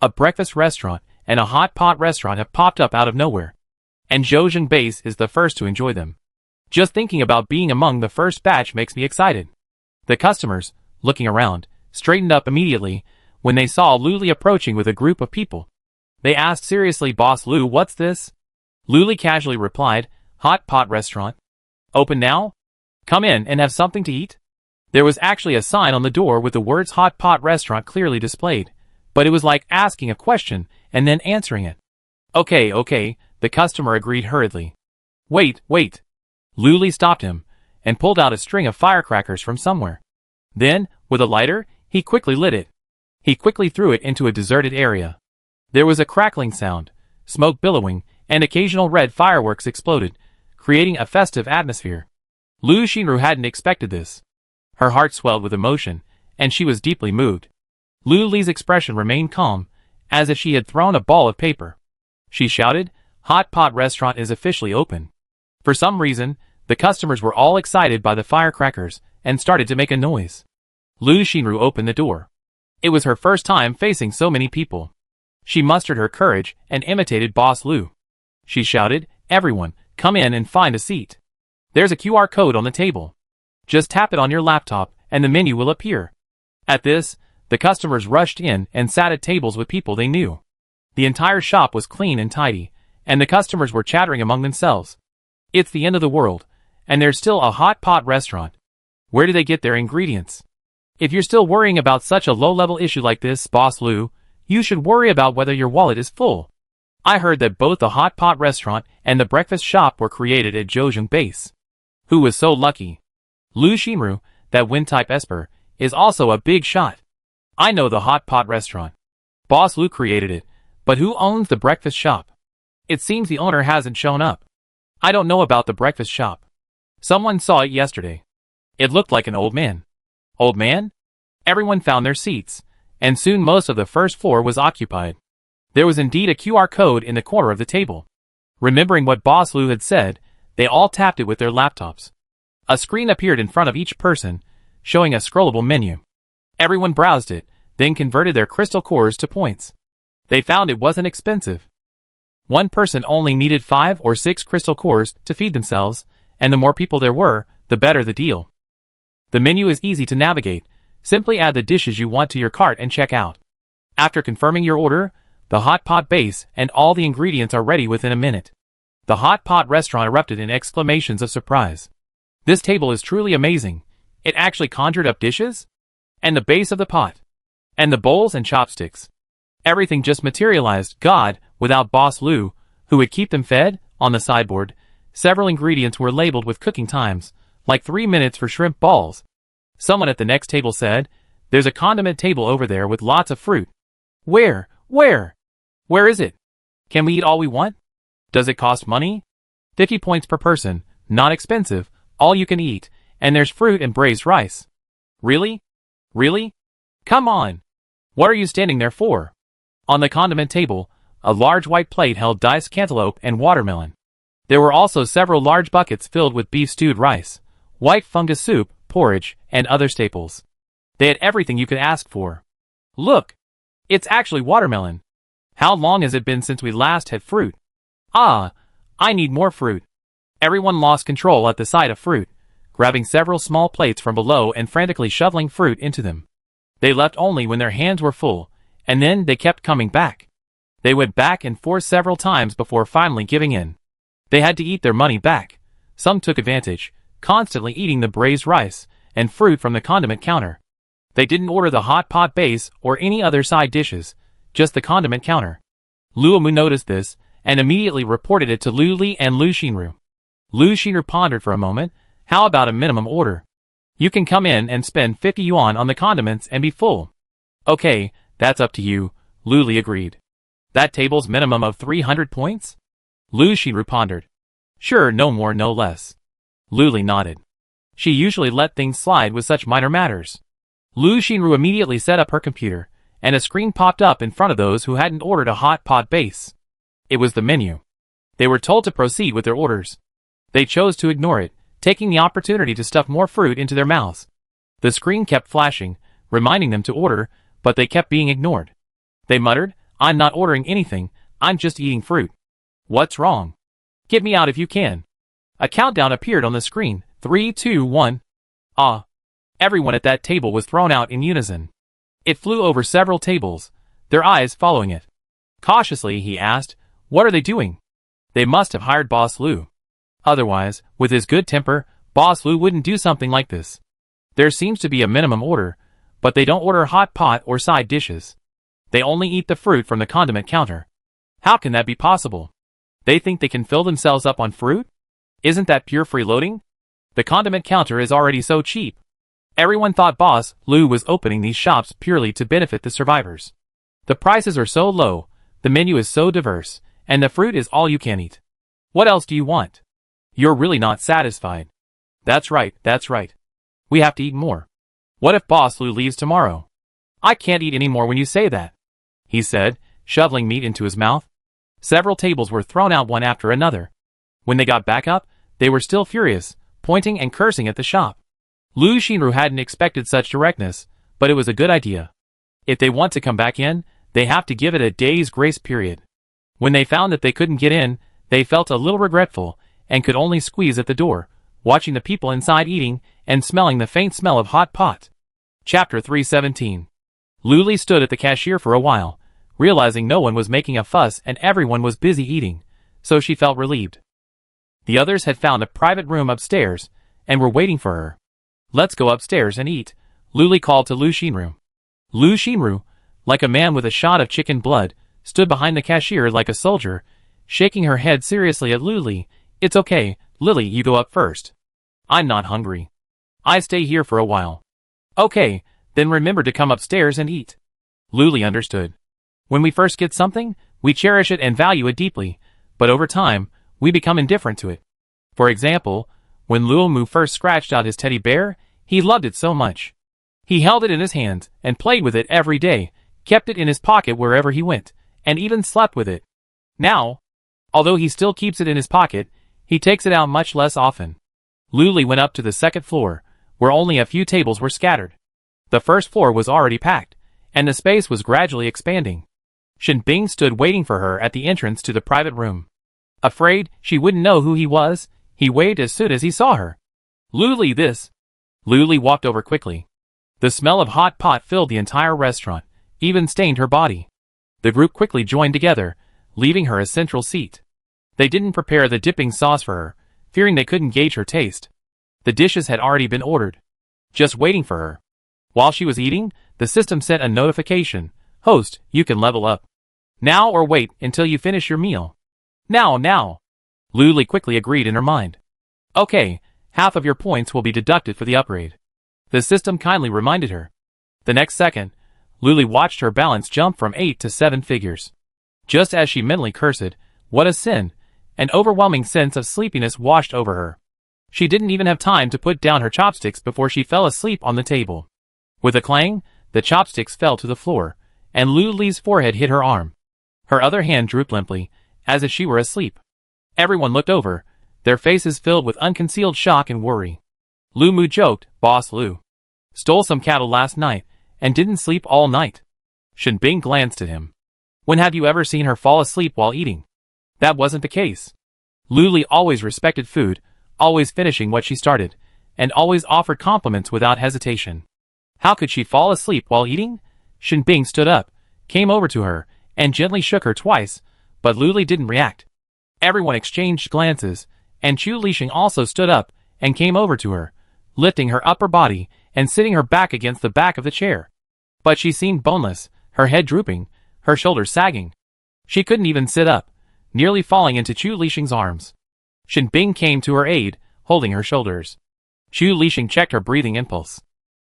A: A breakfast restaurant and a hot pot restaurant have popped up out of nowhere. And Zhouzhen Base is the first to enjoy them. Just thinking about being among the first batch makes me excited. The customers, looking around, straightened up immediately when they saw Lu Li approaching with a group of people. They asked seriously, Boss Lu, what's this? Lu Li casually replied, hot pot restaurant. Open now? Come in and have something to eat? There was actually a sign on the door with the words hot pot restaurant clearly displayed, but it was like asking a question and then answering it. Okay, the customer agreed hurriedly. Wait. Lu Li stopped him and pulled out a string of firecrackers from somewhere. Then, with a lighter, he quickly lit it. He quickly threw it into a deserted area. There was a crackling sound, smoke billowing, and occasional red fireworks exploded, creating a festive atmosphere. Lu Xinru hadn't expected this. Her heart swelled with emotion, and she was deeply moved. Lu Li's expression remained calm, as if she had thrown a ball of paper. She shouted, hot pot restaurant is officially open. For some reason, the customers were all excited by the firecrackers and started to make a noise. Lu Xinru opened the door. It was her first time facing so many people. She mustered her courage and imitated Boss Lu. She shouted, everyone, come in and find a seat. There's a QR code on the table. Just tap it on your laptop and the menu will appear. At this, the customers rushed in and sat at tables with people they knew. The entire shop was clean and tidy, and the customers were chattering among themselves. It's the end of the world, and there's still a hot pot restaurant. Where do they get their ingredients? If you're still worrying about such a low-level issue like this, Boss Lu, you should worry about whether your wallet is full. I heard that both the hot pot restaurant and the breakfast shop were created at Zhouzhen Base. Who was so lucky? Lu Xinru, that Wind-type Esper, is also a big shot. I know the hot pot restaurant. Boss Lu created it, but who owns the breakfast shop? It seems the owner hasn't shown up. I don't know about the breakfast shop. Someone saw it yesterday. It looked like an old man. Old man? Everyone found their seats, and soon most of the first floor was occupied. There was indeed a QR code in the corner of the table. Remembering what Boss Lou had said, they all tapped it with their laptops. A screen appeared in front of each person, showing a scrollable menu. Everyone browsed it, then converted their crystal cores to points. They found it wasn't expensive. One person only needed 5 or 6 crystal cores to feed themselves, and the more people there were, the better the deal. The menu is easy to navigate. Simply add the dishes you want to your cart and check out. After confirming your order, the hot pot base and all the ingredients are ready within a minute. The hot pot restaurant erupted in exclamations of surprise. This table is truly amazing. It actually conjured up dishes? And the base of the pot. And the bowls and chopsticks. Everything just materialized. God, without Boss Lou, who would keep them fed, on the sideboard, several ingredients were labeled with cooking times, like 3 minutes for shrimp balls. Someone at the next table said, "There's a condiment table over there with lots of fruit." Where? Where is it? Can we eat all we want? Does it cost money? 50 points per person, not expensive, all you can eat, and there's fruit and braised rice. Really? Really? Come on! What are you standing there for? On the condiment table, a large white plate held diced cantaloupe and watermelon. There were also several large buckets filled with beef stewed rice, white fungus soup, porridge, and other staples. They had everything you could ask for. Look! It's actually watermelon. How long has it been since we last had fruit? Ah, I need more fruit. Everyone lost control at the sight of fruit, grabbing several small plates from below and frantically shoveling fruit into them. They left only when their hands were full, and then they kept coming back. They went back and forth several times before finally giving in. They had to eat their money back. Some took advantage, constantly eating the braised rice and fruit from the condiment counter. They didn't order the hot pot base or any other side dishes, just the condiment counter. Luomu noticed this and immediately reported it to Lu Li and Lu Xinru. Lu Xinru pondered for a moment. How about a minimum order? You can come in and spend 50 yuan on the condiments and be full. Okay, that's up to you, Lu Li agreed. That table's minimum of 300 points? Lu Xinru pondered. Sure, no more, no less. Lu Li nodded. She usually let things slide with such minor matters. Lu Xinru immediately set up her computer, and a screen popped up in front of those who hadn't ordered a hot pot base. It was the menu. They were told to proceed with their orders. They chose to ignore it, taking the opportunity to stuff more fruit into their mouths. The screen kept flashing, reminding them to order, but they kept being ignored. They muttered, "I'm not ordering anything, I'm just eating fruit. What's wrong? Get me out if you can." A countdown appeared on the screen. 3, 2, 1. Ah! Everyone at that table was thrown out in unison. It flew over several tables, their eyes following it. Cautiously, he asked, "What are they doing?" They must have hired Boss Lou. Otherwise, with his good temper, Boss Lou wouldn't do something like this. There seems to be a minimum order, but they don't order hot pot or side dishes. They only eat the fruit from the condiment counter. How can that be possible? They think they can fill themselves up on fruit? Isn't that pure freeloading? The condiment counter is already so cheap. Everyone thought Boss Lou was opening these shops purely to benefit the survivors. The prices are so low, the menu is so diverse, and the fruit is all you can eat. What else do you want? You're really not satisfied. That's right. We have to eat more. What if Boss Lou leaves tomorrow? I can't eat any more when you say that, he said, shoveling meat into his mouth. Several tables were thrown out one after another. When they got back up, they were still furious, pointing and cursing at the shop. Lu Xinru hadn't expected such directness, but it was a good idea. If they want to come back in, they have to give it a day's grace period. When they found that they couldn't get in, they felt a little regretful, and could only squeeze at the door, watching the people inside eating, and smelling the faint smell of hot pot. Chapter 317. Lu Li stood at the cashier for a while, realizing no one was making a fuss and everyone was busy eating, so she felt relieved. The others had found a private room upstairs, and were waiting for her. "Let's go upstairs and eat," Lu Li called to Lu Xinru. Lu Xinru, like a man with a shot of chicken blood, stood behind the cashier like a soldier, shaking her head seriously at Lu Li. "It's okay, Lily, you go up first. I'm not hungry. I stay here for a while." "Okay, then remember to come upstairs and eat." Lu Li understood. When we first get something, we cherish it and value it deeply, but over time, we become indifferent to it. For example, when Luomu first scratched out his teddy bear, he loved it so much. He held it in his hands and played with it every day, kept it in his pocket wherever he went, and even slept with it. Now, although he still keeps it in his pocket, he takes it out much less often. Luli went up to the second floor, where only a few tables were scattered. The first floor was already packed, and the space was gradually expanding. Shinbing stood waiting for her at the entrance to the private room. Afraid she wouldn't know who he was, he waved as soon as he saw her. Luli, this. Luli walked over quickly. The smell of hot pot filled the entire restaurant, even stained her body. The group quickly joined together, leaving her a central seat. They didn't prepare the dipping sauce for her, fearing they couldn't gauge her taste. The dishes had already been ordered, just waiting for her. While she was eating, the system sent a notification. Host, you can level up. Now or wait until you finish your meal. Now. Luli quickly agreed in her mind. Okay, half of your points will be deducted for the upgrade. The system kindly reminded her. The next second, Luli watched her balance jump from 8 to 7 figures. Just as she mentally cursed, what a sin, an overwhelming sense of sleepiness washed over her. She didn't even have time to put down her chopsticks before she fell asleep on the table. With a clang, the chopsticks fell to the floor, and Luli's forehead hit her arm. Her other hand drooped limply, as if she were asleep. Everyone looked over, their faces filled with unconcealed shock and worry. Lu Mu joked, Boss Lu stole some cattle last night, and didn't sleep all night. Shinbing glanced at him. When have you ever seen her fall asleep while eating? That wasn't the case. Luli always respected food, always finishing what she started, and always offered compliments without hesitation. How could she fall asleep while eating? Shinbing stood up, came over to her, and gently shook her twice, but Luli didn't react. Everyone exchanged glances, and Chu Lixing also stood up and came over to her, lifting her upper body and sitting her back against the back of the chair. But she seemed boneless, her head drooping, her shoulders sagging. She couldn't even sit up, nearly falling into Chu Lixing's arms. Shinbing came to her aid, holding her shoulders. Chu Lixing checked her breathing impulse.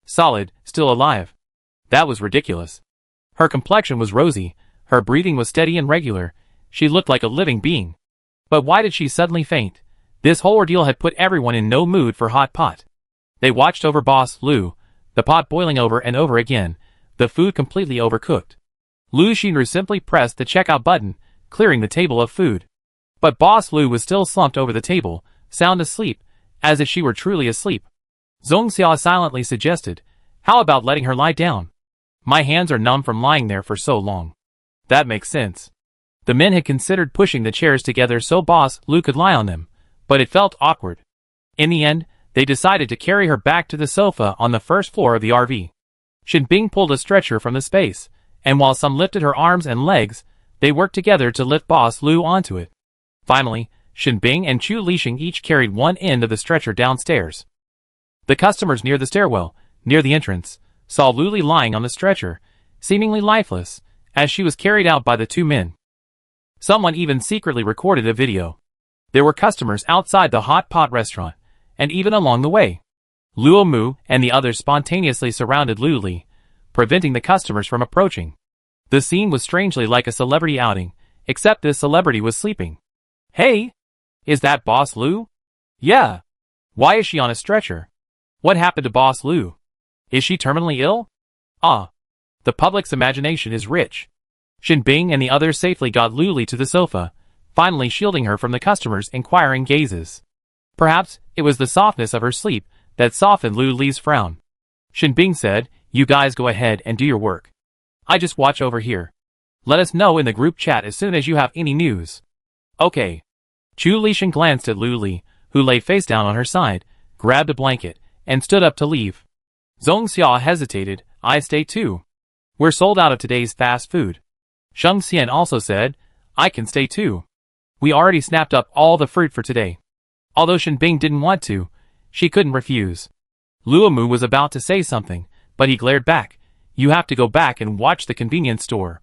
A: Solid, still alive. That was ridiculous. Her complexion was rosy, her breathing was steady and regular, she looked like a living being. But why did she suddenly faint? This whole ordeal had put everyone in no mood for hot pot. They watched over Boss Lu, the pot boiling over and over again, the food completely overcooked. Lu Xinru simply pressed the checkout button, clearing the table of food. But Boss Lu was still slumped over the table, sound asleep, as if she were truly asleep. Zhong Xia silently suggested, how about letting her lie down? My hands are numb from lying there for so long. That makes sense. The men had considered pushing the chairs together so Boss Lu could lie on them, but it felt awkward. In the end, they decided to carry her back to the sofa on the first floor of the RV. Shinbing pulled a stretcher from the space, and while some lifted her arms and legs, they worked together to lift Boss Lu onto it. Finally, Shinbing and Chu Lixing each carried one end of the stretcher downstairs. The customers near the stairwell, near the entrance, saw Luli lying on the stretcher, seemingly lifeless, as she was carried out by the two men. Someone even secretly recorded a video. There were customers outside the hot pot restaurant, and even along the way. Luo Mu and the others spontaneously surrounded Luli, preventing the customers from approaching. The scene was strangely like a celebrity outing, except this celebrity was sleeping. Hey! Is that Boss Lu? Yeah. Why is she on a stretcher? What happened to Boss Lu? Is she terminally ill? Ah. The public's imagination is rich. Shinbing and the others safely got Luli to the sofa, finally shielding her from the customers' inquiring gazes. Perhaps it was the softness of her sleep that softened Luli's frown. Shinbing said, you guys go ahead and do your work. I just watch over here. Let us know in the group chat as soon as you have any news. Okay. Chu Lixing glanced at Luli, who lay face down on her side, grabbed a blanket, and stood up to leave. Zhong Xia hesitated, I stay too. We're sold out of today's fast food. Sheng Xian also said, I can stay too. We already snapped up all the fruit for today. Although Shinbing didn't want to, she couldn't refuse. Luomu was about to say something, but he glared back. You have to go back and watch the convenience store.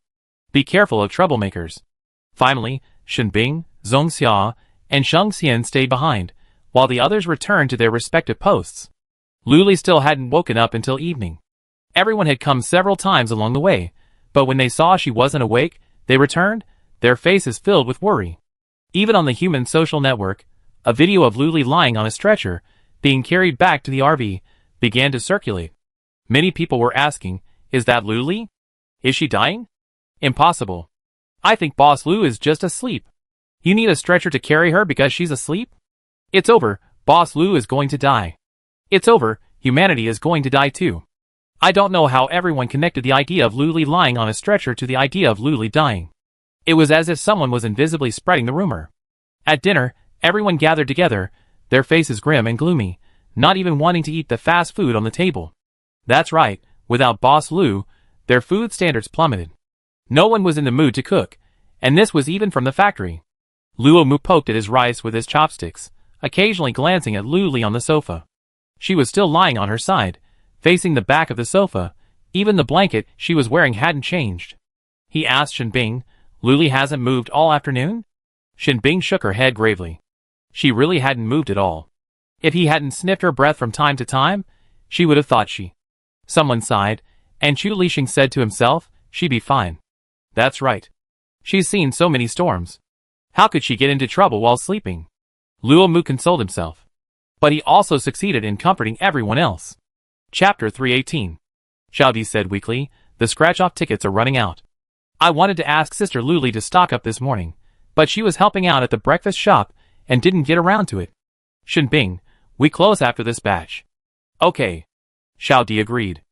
A: Be careful of troublemakers. Finally, Shinbing, Zhong Xia, and Sheng Xian stayed behind, while the others returned to their respective posts. Luli still hadn't woken up until evening. Everyone had come several times along the way, but when they saw she wasn't awake, they returned, their faces filled with worry. Even on the human social network, a video of Luli lying on a stretcher, being carried back to the RV, began to circulate. Many people were asking, is that Luli? Is she dying? Impossible. I think Boss Lu is just asleep. You need a stretcher to carry her because she's asleep? It's over, Boss Lu is going to die. It's over, humanity is going to die too. I don't know how everyone connected the idea of Lu Li lying on a stretcher to the idea of Lu Li dying. It was as if someone was invisibly spreading the rumor. At dinner, everyone gathered together, their faces grim and gloomy, not even wanting to eat the fast food on the table. That's right, without Boss Lu, their food standards plummeted. No one was in the mood to cook, and this was even from the factory. Luo Mu poked at his rice with his chopsticks, occasionally glancing at Lu Li on the sofa. She was still lying on her side, facing the back of the sofa. Even the blanket she was wearing hadn't changed. He asked Shinbing, Lu Li hasn't moved all afternoon? Shinbing shook her head gravely. She really hadn't moved at all. If he hadn't sniffed her breath from time to time, she would have thought she. Someone sighed, and Chu Lixing said to himself, she'd be fine. That's right. She's seen so many storms. How could she get into trouble while sleeping? Luo Mu consoled himself. But he also succeeded in comforting everyone else. Chapter 318. Xiaodi said weakly, the scratch-off tickets are running out. I wanted to ask Sister Lu Li to stock up this morning, but she was helping out at the breakfast shop and didn't get around to it. Shinbing, we close after this batch. Okay. Xiaodi agreed.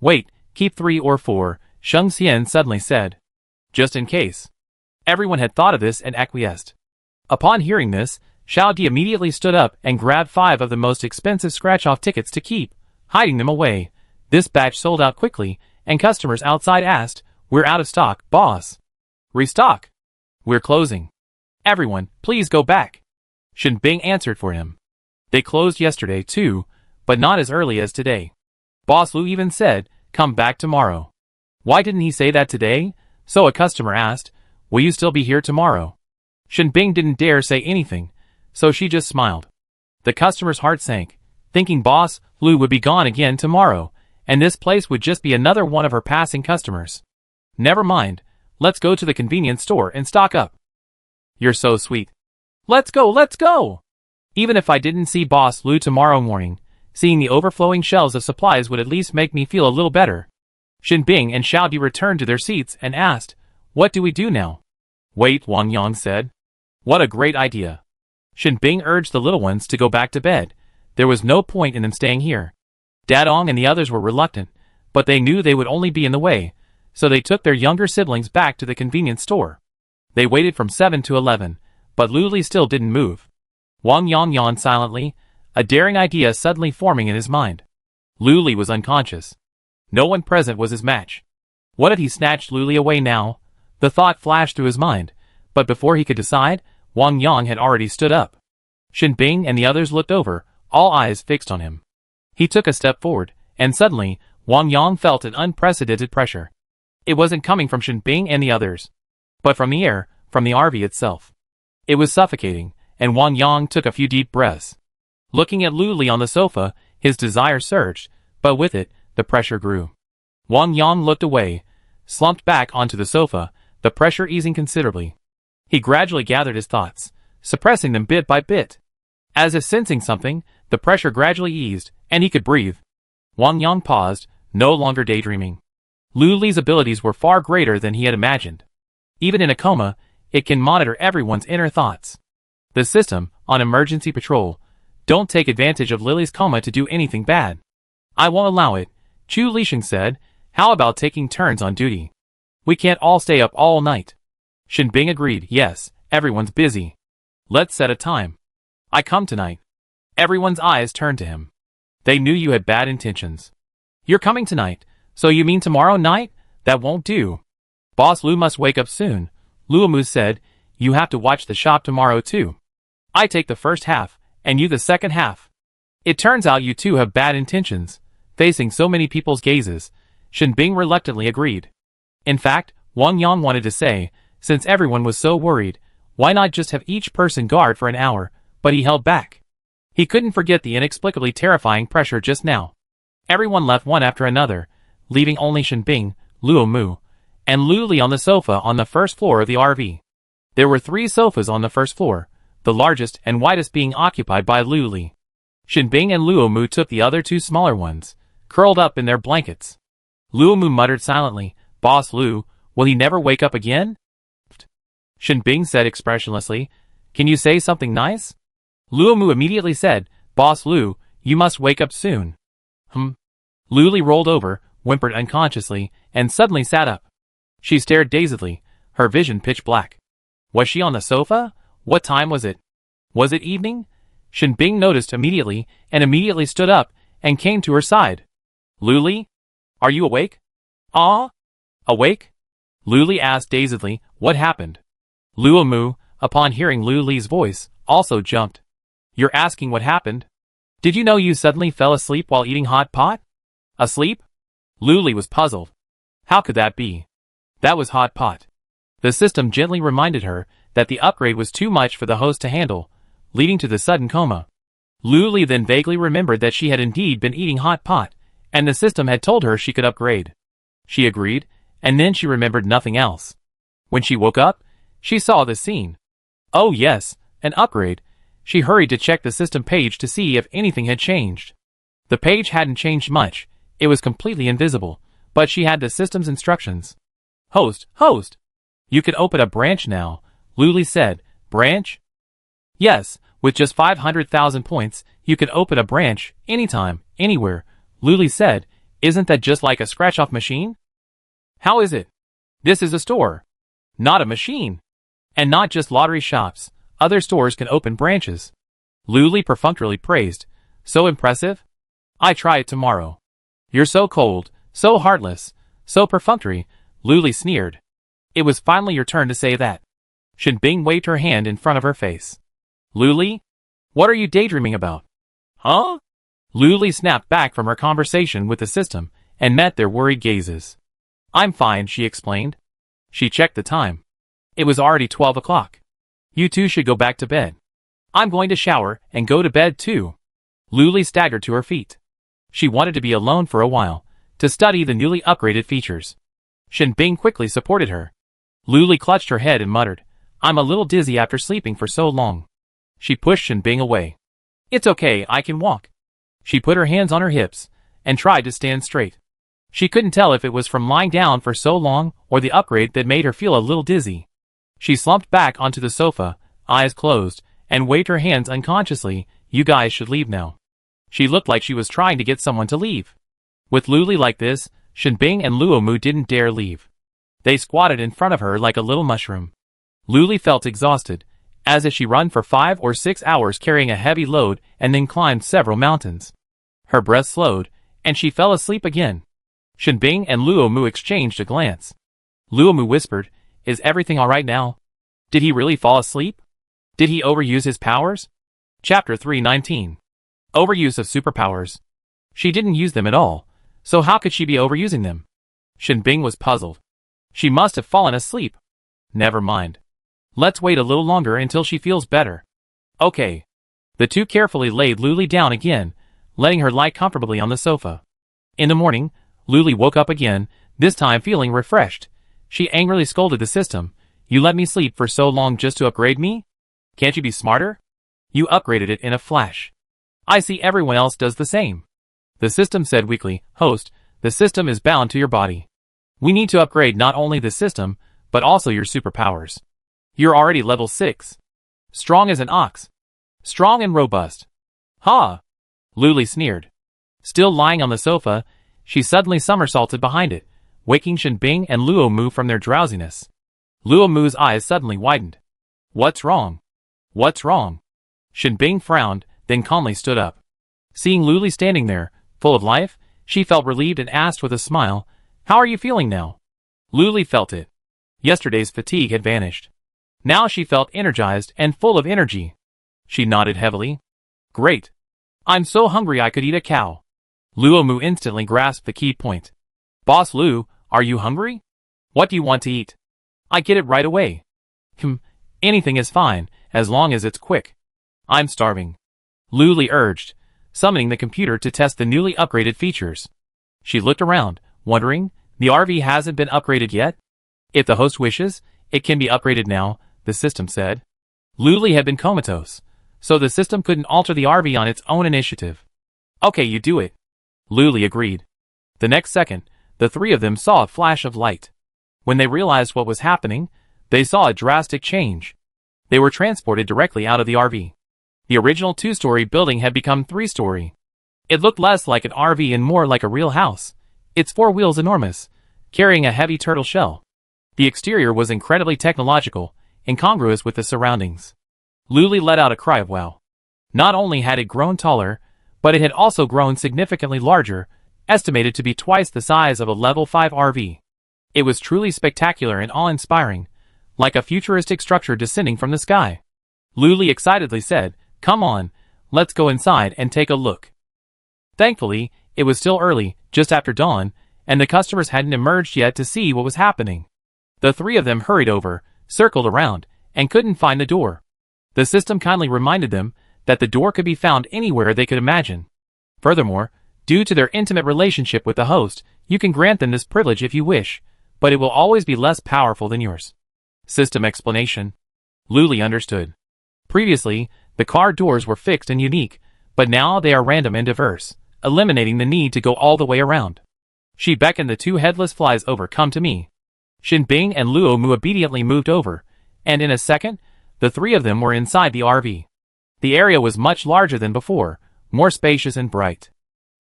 A: Wait, keep 3 or 4, Sheng Xian suddenly said. Just in case. Everyone had thought of this and acquiesced. Upon hearing this, Xiaodi immediately stood up and grabbed 5 of the most expensive scratch-off tickets to keep, hiding them away. This batch sold out quickly, and customers outside asked, we're out of stock, boss. Restock. We're closing. Everyone, please go back. Shinbing answered for him. They closed yesterday too, but not as early as today. Boss Lu even said, come back tomorrow. Why didn't he say that today? So a customer asked, will you still be here tomorrow? Shinbing didn't dare say anything, so she just smiled. The customer's heart sank, thinking Boss Lu would be gone again tomorrow, and this place would just be another one of her passing customers. Never mind, let's go to the convenience store and stock up. You're so sweet. Let's go, let's go! Even if I didn't see Boss Lu tomorrow morning, seeing the overflowing shelves of supplies would at least make me feel a little better. Shinbing and Xiaodi returned to their seats and asked, what do we do now? Wait, Wang Yang said. What a great idea. Shinbing urged the little ones to go back to bed. There was no point in them staying here. Dadong and the others were reluctant, but they knew they would only be in the way, so they took their younger siblings back to the convenience store. They waited from 7 to 11, but Lu Li still didn't move. Wang Yang yawned silently, a daring idea suddenly forming in his mind. Lu Li was unconscious. No one present was his match. What if he snatched Lu Li away now? The thought flashed through his mind, but before he could decide, Wang Yang had already stood up. Shinbing and the others looked over, all eyes fixed on him. He took a step forward, and suddenly, Wang Yang felt an unprecedented pressure. It wasn't coming from Shinbing and the others, but from the air, from the RV itself. It was suffocating, and Wang Yang took a few deep breaths. Looking at Lu Li on the sofa, his desire surged, but with it, the pressure grew. Wang Yang looked away, slumped back onto the sofa, the pressure easing considerably. He gradually gathered his thoughts, suppressing them bit by bit. As if sensing something, the pressure gradually eased, and he could breathe. Wang Yang paused, no longer daydreaming. Lu Li's abilities were far greater than he had imagined. Even in a coma, it can monitor everyone's inner thoughts. The system, on emergency patrol, don't take advantage of Lily's coma to do anything bad. I won't allow it, Chu Lixing said. How about taking turns on duty? We can't all stay up all night. Shinbing agreed, yes, everyone's busy. Let's set a time. I come tonight. Everyone's eyes turned to him. They knew you had bad intentions. You're coming tonight, so you mean tomorrow night? That won't do. Boss Lu must wake up soon, Luomu said. You have to watch the shop tomorrow too. I take the first half, and you the second half. It turns out you two have bad intentions. Facing so many people's gazes, Shinbing reluctantly agreed. In fact, Wang Yang wanted to say, since everyone was so worried, why not just have each person guard for an hour, but he held back. He couldn't forget the inexplicably terrifying pressure just now. Everyone left one after another, leaving only Shinbing, Luomu, and Lu Li on the sofa on the first floor of the RV. There were 3 sofas on the first floor, the largest and widest being occupied by Lu Li. Shinbing and Luomu took the other 2 smaller ones, curled up in their blankets. Luomu muttered silently, Boss Lu, will he never wake up again? Shinbing said expressionlessly. Can you say something nice? Luomu immediately said, Boss Lu, you must wake up soon. Luli rolled over, whimpered unconsciously, and suddenly sat up. She stared dazedly, her vision pitch black. Was she on the sofa? What time was it? Was it evening? Shinbing noticed immediately, and immediately stood up, and came to her side. Luli? Are you awake? Ah? Awake? Luli asked dazedly, what happened? Luomu, upon hearing Luli's voice, also jumped. You're asking what happened? Did you know you suddenly fell asleep while eating hot pot? Asleep? Luli was puzzled. How could that be? That was hot pot. The system gently reminded her that the upgrade was too much for the host to handle, leading to the sudden coma. Luli then vaguely remembered that she had indeed been eating hot pot, and the system had told her she could upgrade. She agreed, and then she remembered nothing else. When she woke up, she saw the scene. Oh yes, an upgrade. She hurried to check the system page to see if anything had changed. The page hadn't changed much, it was completely invisible, but she had the system's instructions. Host! You can open a branch now, Luli said. Branch? Yes, with just 500,000 points, you can open a branch, anytime, anywhere, Luli said. Isn't that just like a scratch-off machine? How is it? This is a store. Not a machine. And not just lottery shops, other stores can open branches. Luli perfunctorily praised. So impressive? I try it tomorrow. You're so cold, so heartless, so perfunctory, Luli sneered. It was finally your turn to say that. Shinbing waved her hand in front of her face. Luli? What are you daydreaming about? Huh? Luli snapped back from her conversation with the system and met their worried gazes. I'm fine, she explained. She checked the time. It was already 12 o'clock. You two should go back to bed. I'm going to shower and go to bed too. Luli staggered to her feet. She wanted to be alone for a while, to study the newly upgraded features. Shinbing quickly supported her. Luli clutched her head and muttered, I'm a little dizzy after sleeping for so long. She pushed Shinbing away. It's okay, I can walk. She put her hands on her hips and tried to stand straight. She couldn't tell if it was from lying down for so long or the upgrade that made her feel a little dizzy. She slumped back onto the sofa, eyes closed, and waved her hands unconsciously. You guys should leave now. She looked like she was trying to get someone to leave. With Luli like this, Shinbing and Luomu didn't dare leave. They squatted in front of her like a little mushroom. Luli felt exhausted, as if she run for 5 or 6 hours carrying a heavy load and then climbed several mountains. Her breath slowed, and she fell asleep again. Shinbing and Luomu exchanged a glance. Luomu whispered, Is everything alright now? Did he really fall asleep? Did he overuse his powers? Chapter 319. Overuse of superpowers. She didn't use them at all, so how could she be overusing them? Shinbing was puzzled. She must have fallen asleep. Never mind. Let's wait a little longer until she feels better. Okay. The two carefully laid Luli down again, letting her lie comfortably on the sofa. In the morning, Luli woke up again, this time feeling refreshed. She angrily scolded the system. You let me sleep for so long just to upgrade me? Can't you be smarter? You upgraded it in a flash. I see everyone else does the same. The system said weakly, Host, the system is bound to your body. We need to upgrade not only the system, but also your superpowers. You're already level 6. Strong as an ox. Strong and robust. Ha! Luli sneered. Still lying on the sofa, she suddenly somersaulted behind it, waking Shinbing and Luomu from their drowsiness. Luomu's eyes suddenly widened. What's wrong? What's wrong? Shinbing frowned, then calmly stood up. Seeing Luli standing there, full of life, she felt relieved and asked with a smile, How are you feeling now? Luli felt it. Yesterday's fatigue had vanished. Now she felt energized and full of energy. She nodded heavily. Great. I'm so hungry I could eat a cow. Luomu instantly grasped the key point. Boss Lu, are you hungry? What do you want to eat? I get it right away. Anything is fine, as long as it's quick. I'm starving. Luli urged, summoning the computer to test the newly upgraded features. She looked around, wondering, the RV hasn't been upgraded yet? If the host wishes, it can be upgraded now, the system said. Luli had been comatose, so the system couldn't alter the RV on its own initiative. Okay, you do it. Luli agreed. The next second, the three of them saw a flash of light. When they realized what was happening, They saw a drastic change. They were transported directly out of the RV. The original 2-story building had become 3-story. It looked less like an RV and more like a real house, its 4 wheels enormous, carrying a heavy turtle shell. The exterior was incredibly technological, incongruous with the surroundings. Luli let out a cry of wow. Not only had it grown taller, but it had also grown significantly larger, estimated to be twice the size of a level 5 RV. It was truly spectacular and awe-inspiring, like a futuristic structure descending from the sky. Luli excitedly said, "Come on, let's go inside and take a look." Thankfully, it was still early, just after dawn, and the customers hadn't emerged yet to see what was happening. The 3 of them hurried over, circled around, and couldn't find the door. The system kindly reminded them that the door could be found anywhere they could imagine. Furthermore, due to their intimate relationship with the host, you can grant them this privilege if you wish, but it will always be less powerful than yours. System explanation. Luli understood. Previously, the car doors were fixed and unique, but now they are random and diverse, eliminating the need to go all the way around. She beckoned the 2 headless flies over. "Come to me." Shinbing and Luomu obediently moved over, and in a second, the 3 of them were inside the RV. The area was much larger than before, more spacious and bright.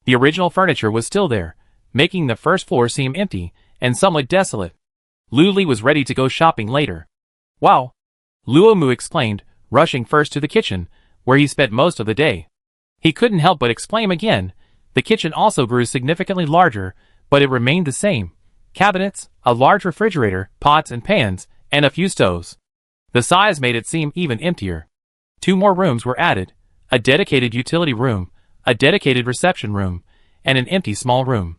A: The original furniture was still there, making the first floor seem empty and somewhat desolate. Luli was ready to go shopping later. "Wow!" Luomu exclaimed, rushing first to the kitchen, where he spent most of the day. He couldn't help but exclaim again. The kitchen also grew significantly larger, but it remained the same. Cabinets, a large refrigerator, pots and pans, and a few stoves. The size made it seem even emptier. 2 more rooms were added, a dedicated utility room, a dedicated reception room, and an empty small room.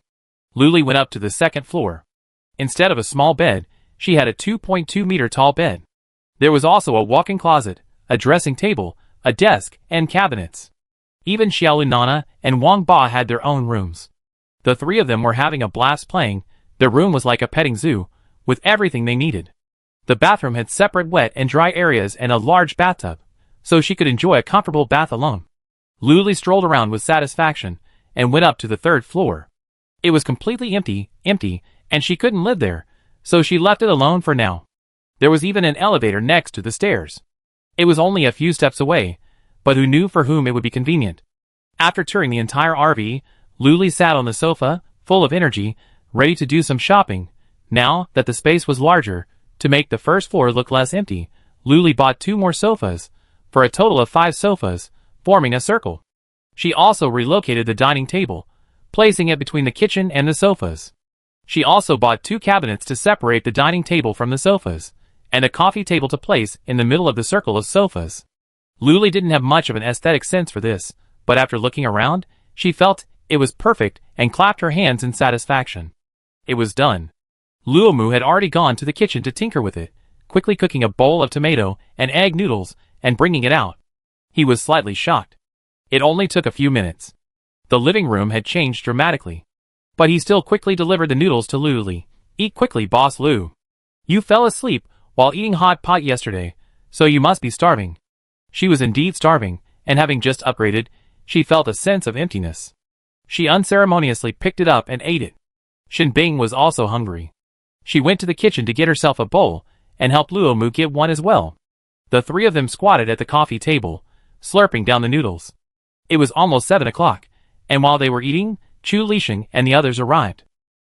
A: Luli went up to the 2nd floor. Instead of a small bed, she had a 2.2-meter tall bed. There was also a walk-in closet, a dressing table, a desk, and cabinets. Even Xiaolun Nana and Wang Ba had their own rooms. The 3 of them were having a blast playing. Their room was like a petting zoo, with everything they needed. The bathroom had separate wet and dry areas and a large bathtub, so she could enjoy a comfortable bath alone. Luli strolled around with satisfaction, and went up to the 3rd floor. It was completely empty, and she couldn't live there, so she left it alone for now. There was even an elevator next to the stairs. It was only a few steps away, but who knew for whom it would be convenient. After touring the entire RV, Luli sat on the sofa, full of energy, ready to do some shopping. Now that the space was larger, to make the first floor look less empty, Luli bought 2 more sofas, for a total of 5 sofas, forming a circle. She also relocated the dining table, placing it between the kitchen and the sofas. She also bought 2 cabinets to separate the dining table from the sofas, and a coffee table to place in the middle of the circle of sofas. Luli didn't have much of an aesthetic sense for this, but after looking around, she felt it was perfect and clapped her hands in satisfaction. It was done. Luomu had already gone to the kitchen to tinker with it, quickly cooking a bowl of tomato and egg noodles and bringing it out. He was slightly shocked. It only took a few minutes. The living room had changed dramatically. But he still quickly delivered the noodles to Luli. "Eat quickly, Boss Lu. You fell asleep while eating hot pot yesterday, so you must be starving." She was indeed starving, and having just upgraded, she felt a sense of emptiness. She unceremoniously picked it up and ate it. Shinbing was also hungry. She went to the kitchen to get herself a bowl, and helped Luomu get one as well. The 3 of them squatted at the coffee table, slurping down the noodles. It was almost 7 o'clock, and while they were eating, Chu Lixing and the others arrived.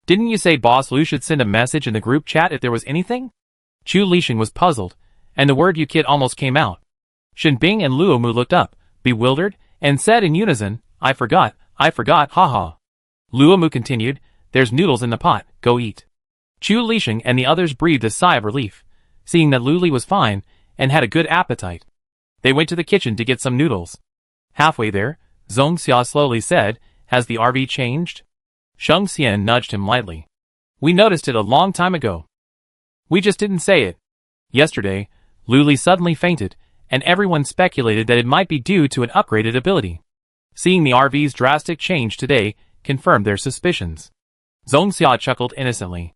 A: "Didn't you say Boss Lu should send a message in the group chat if there was anything?" Chu Lixing was puzzled, and the word "you kid" almost came out. Shinbing and Luomu looked up, bewildered, and said in unison, I forgot, haha." Luomu continued, "There's noodles in the pot, go eat." Chu Lixing and the others breathed a sigh of relief, seeing that Luli was fine and had a good appetite. They went to the kitchen to get some noodles. Halfway there, Zhongxia slowly said, "Has the RV changed?" Sheng Xian nudged him lightly. "We noticed it a long time ago. We just didn't say it." Yesterday, Luli suddenly fainted, and everyone speculated that it might be due to an upgraded ability. Seeing the RV's drastic change today confirmed their suspicions. Zhongxia chuckled innocently.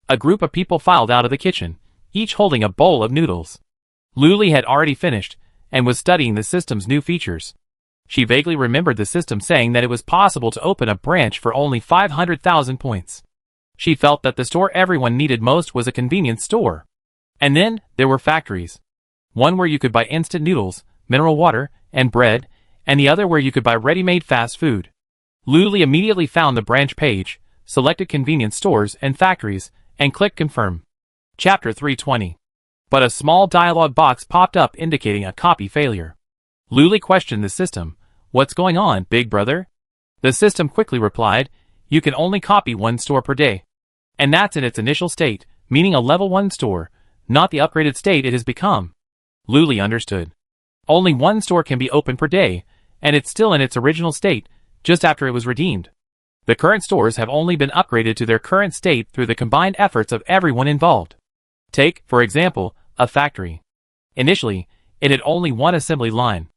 A: A group of people filed out of the kitchen, each holding a bowl of noodles. Luli had already finished, and was studying the system's new features. She vaguely remembered the system saying that it was possible to open a branch for only 500,000 points. She felt that the store everyone needed most was a convenience store. And then there were factories. One where you could buy instant noodles, mineral water, and bread, and the other where you could buy ready-made fast food. Luli immediately found the branch page, selected convenience stores and factories, and clicked confirm. Chapter 320. But a small dialog box popped up indicating a copy failure. Luli questioned the system. What's going on, big brother? The system quickly replied, you can only copy one store per day. And that's in its initial state, meaning a level 1 store, not the upgraded state it has become. Luli understood. Only one store can be open per day, and it's still in its original state, just after it was redeemed. The current stores have only been upgraded to their current state through the combined efforts of everyone involved. Take, for example, a factory. Initially, it had only one assembly line.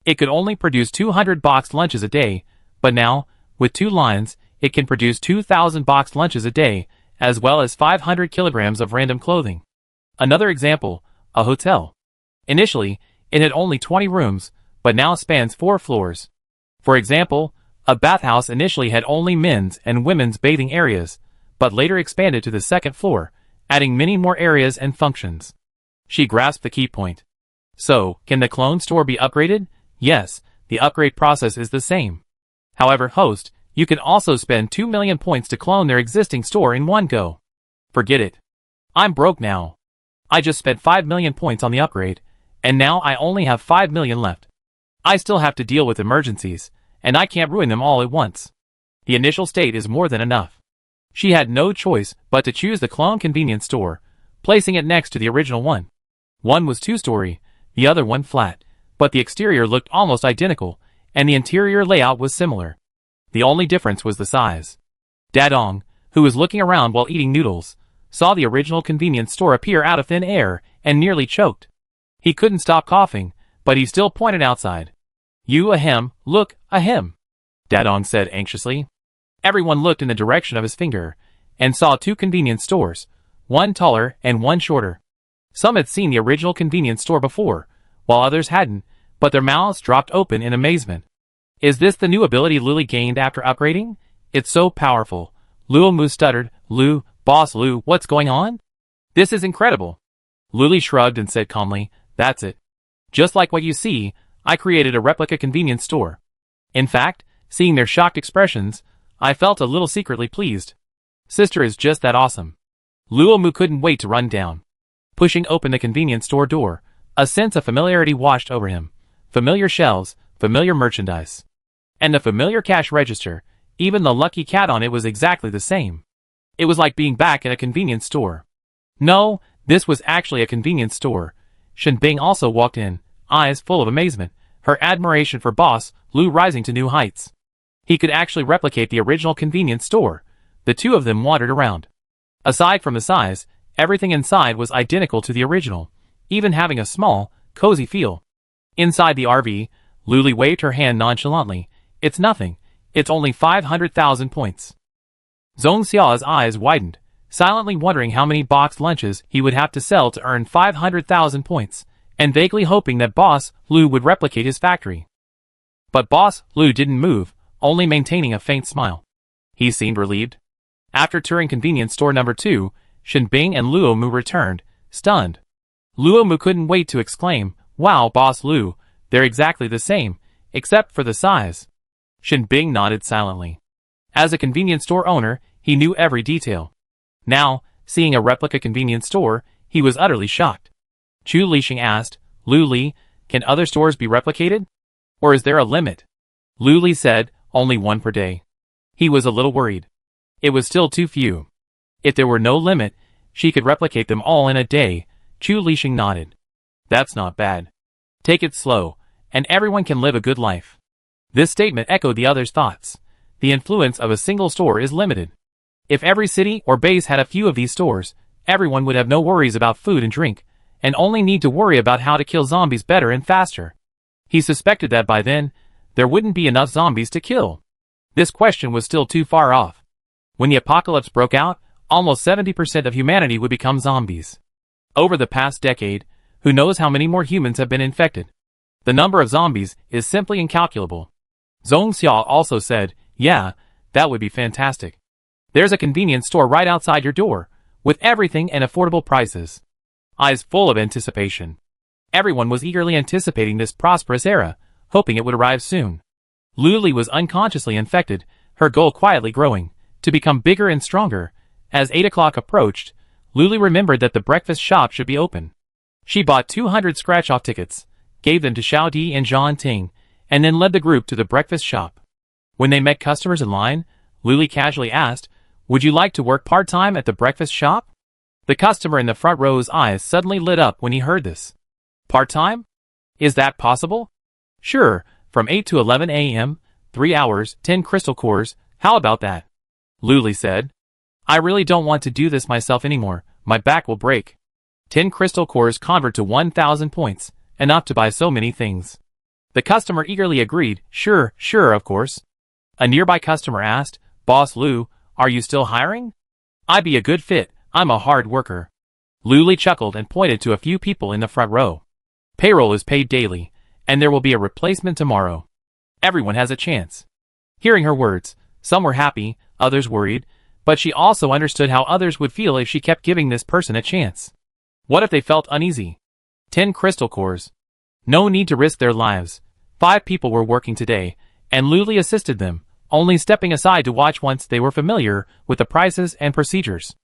A: It could only produce 200 boxed lunches a day, but now, with 2 lines, it can produce 2,000 boxed lunches a day, as well as 500 kilograms of random clothing. Another example, a hotel. Initially, it had only 20 rooms, but now spans 4 floors. For example, a bathhouse initially had only men's and women's bathing areas, but later expanded to the 2nd floor, adding many more areas and functions. She grasped the key point. So, can the clone store be upgraded? Yes, the upgrade process is the same. However, host, you can also spend 2 million points to clone their existing store in one go. Forget it. I'm broke now. I just spent 5 million points on the upgrade, and now I only have 5 million left. I still have to deal with emergencies, and I can't ruin them all at once. The initial state is more than enough. She had no choice but to choose the clone convenience store, placing it next to the original one. One was 2-story, the other one flat, but the exterior looked almost identical, and the interior layout was similar. The only difference was the size. Dadong, who was looking around while eating noodles, saw the original convenience store appear out of thin air and nearly choked. He couldn't stop coughing, but he still pointed outside. You ahem, look, ahem, Dadong said anxiously. Everyone looked in the direction of his finger, and saw 2 convenience stores, one taller and one shorter. Some had seen the original convenience store before, while others hadn't, but their mouths dropped open in amazement. Is this the new ability Luli gained after upgrading? It's so powerful. Luomu stuttered, Lu, boss Lu, what's going on? This is incredible. Luli shrugged and said calmly, that's it. Just like what you see, I created a replica convenience store. In fact, seeing their shocked expressions, I felt a little secretly pleased. Sister is just that awesome. Luomu couldn't wait to run down. Pushing open the convenience store door, a sense of familiarity washed over him. Familiar shelves, familiar merchandise. And the familiar cash register, even the lucky cat on it was exactly the same. It was like being back at a convenience store. No, this was actually a convenience store. Shenbing also walked in, eyes full of amazement, her admiration for Boss Lu rising to new heights. He could actually replicate the original convenience store. The two of them wandered around. Aside from the size, everything inside was identical to the original, even having a small, cozy feel. Inside the RV, Luli waved her hand nonchalantly. It's nothing. It's only 500,000 points. Zhong Xiao's eyes widened, silently wondering how many boxed lunches he would have to sell to earn 500,000 points, and vaguely hoping that Boss Lu would replicate his factory. But Boss Lu didn't move, only maintaining a faint smile. He seemed relieved. After touring convenience store number 2, Shenbing and Luomu returned, stunned. Luomu couldn't wait to exclaim, wow, Boss Lu, they're exactly the same, except for the size. Shenbing nodded silently. As a convenience store owner, he knew every detail. Now, seeing a replica convenience store, he was utterly shocked. Chu Lixing asked, Lu Li, can other stores be replicated? Or is there a limit? Lu Li said, only one per day. He was a little worried. It was still too few. If there were no limit, she could replicate them all in a day. Chu Lixing nodded. That's not bad. Take it slow, and everyone can live a good life. This statement echoed the others' thoughts. The influence of a single store is limited. If every city or base had a few of these stores, everyone would have no worries about food and drink, and only need to worry about how to kill zombies better and faster. He suspected that by then, there wouldn't be enough zombies to kill. This question was still too far off. When the apocalypse broke out, almost 70% of humanity would become zombies. Over the past decade, who knows how many more humans have been infected? The number of zombies is simply incalculable. Zhong Xiao also said, yeah, that would be fantastic. There's a convenience store right outside your door, with everything and affordable prices. eyes full of anticipation. Everyone was eagerly anticipating this prosperous era, hoping it would arrive soon. Luli was unconsciously infected, her goal quietly growing, to become bigger and stronger. As 8 o'clock approached, Luli remembered that the breakfast shop should be open. She bought 200 scratch-off tickets, gave them to Xiao Di and Zhang Ting, and then led the group to the breakfast shop. When they met customers in line, Luli casually asked, "Would you like to work part-time at the breakfast shop?" The customer in the front row's eyes suddenly lit up when he heard this. "Part-time? Is that possible?" "Sure, from 8 to 11 a.m., 3 hours, 10 crystal cores, how about that?" Luli said. "I really don't want to do this myself anymore, my back will break." 10 crystal cores convert to 1,000 points, enough to buy so many things. The customer eagerly agreed, "Sure, of course." A nearby customer asked, "Boss Lu, are you still hiring?" "I'd be a good fit, I'm a hard worker." Luli chuckled and pointed to a few people in the front row. "Payroll is paid daily, and there will be a replacement tomorrow. Everyone has a chance." Hearing her words, some were happy, others worried, but she also understood how others would feel if she kept giving this person a chance. What if they felt uneasy? 10 crystal cores. No need to risk their lives. 5 people were working today, and Luli assisted them, only stepping aside to watch once they were familiar with the prices and procedures.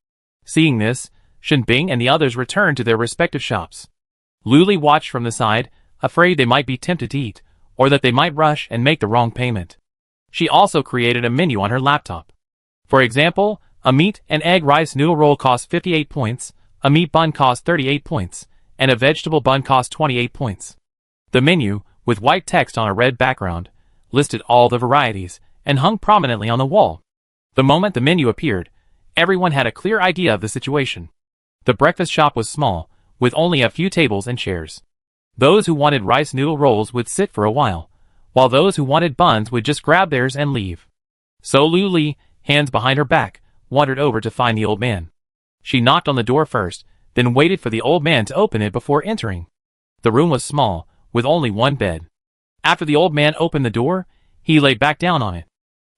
A: Seeing this, Shenbing and the others returned to their respective shops. Luli watched from the side, afraid they might be tempted to eat, or that they might rush and make the wrong payment. She also created a menu on her laptop. For example, a meat and egg rice noodle roll cost 58 points, a meat bun cost 38 points, and a vegetable bun cost 28 points. The menu, with white text on a red background, listed all the varieties, and hung prominently on the wall. The moment the menu appeared, everyone had a clear idea of the situation. The breakfast shop was small, with only a few tables and chairs. Those who wanted rice noodle rolls would sit for a while those who wanted buns would just grab theirs and leave. So Luli, hands behind her back, wandered over to find the old man. She knocked on the door first, then waited for the old man to open it before entering. The room was small, with only one bed. After the old man opened the door, he lay back down on it.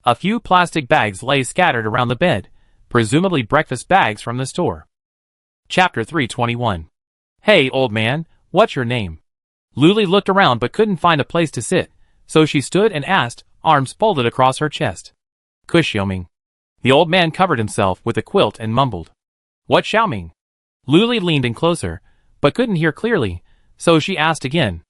A: A few plastic bags lay scattered around the bed, presumably breakfast bags from the store. Chapter 321. "Hey, old man, what's your name?" Luli looked around but couldn't find a place to sit, so she stood and asked, arms folded across her chest. "Ku Xiaoming." The old man covered himself with a quilt and mumbled. "What Xiaoming?" Luli leaned in closer, but couldn't hear clearly, so she asked again.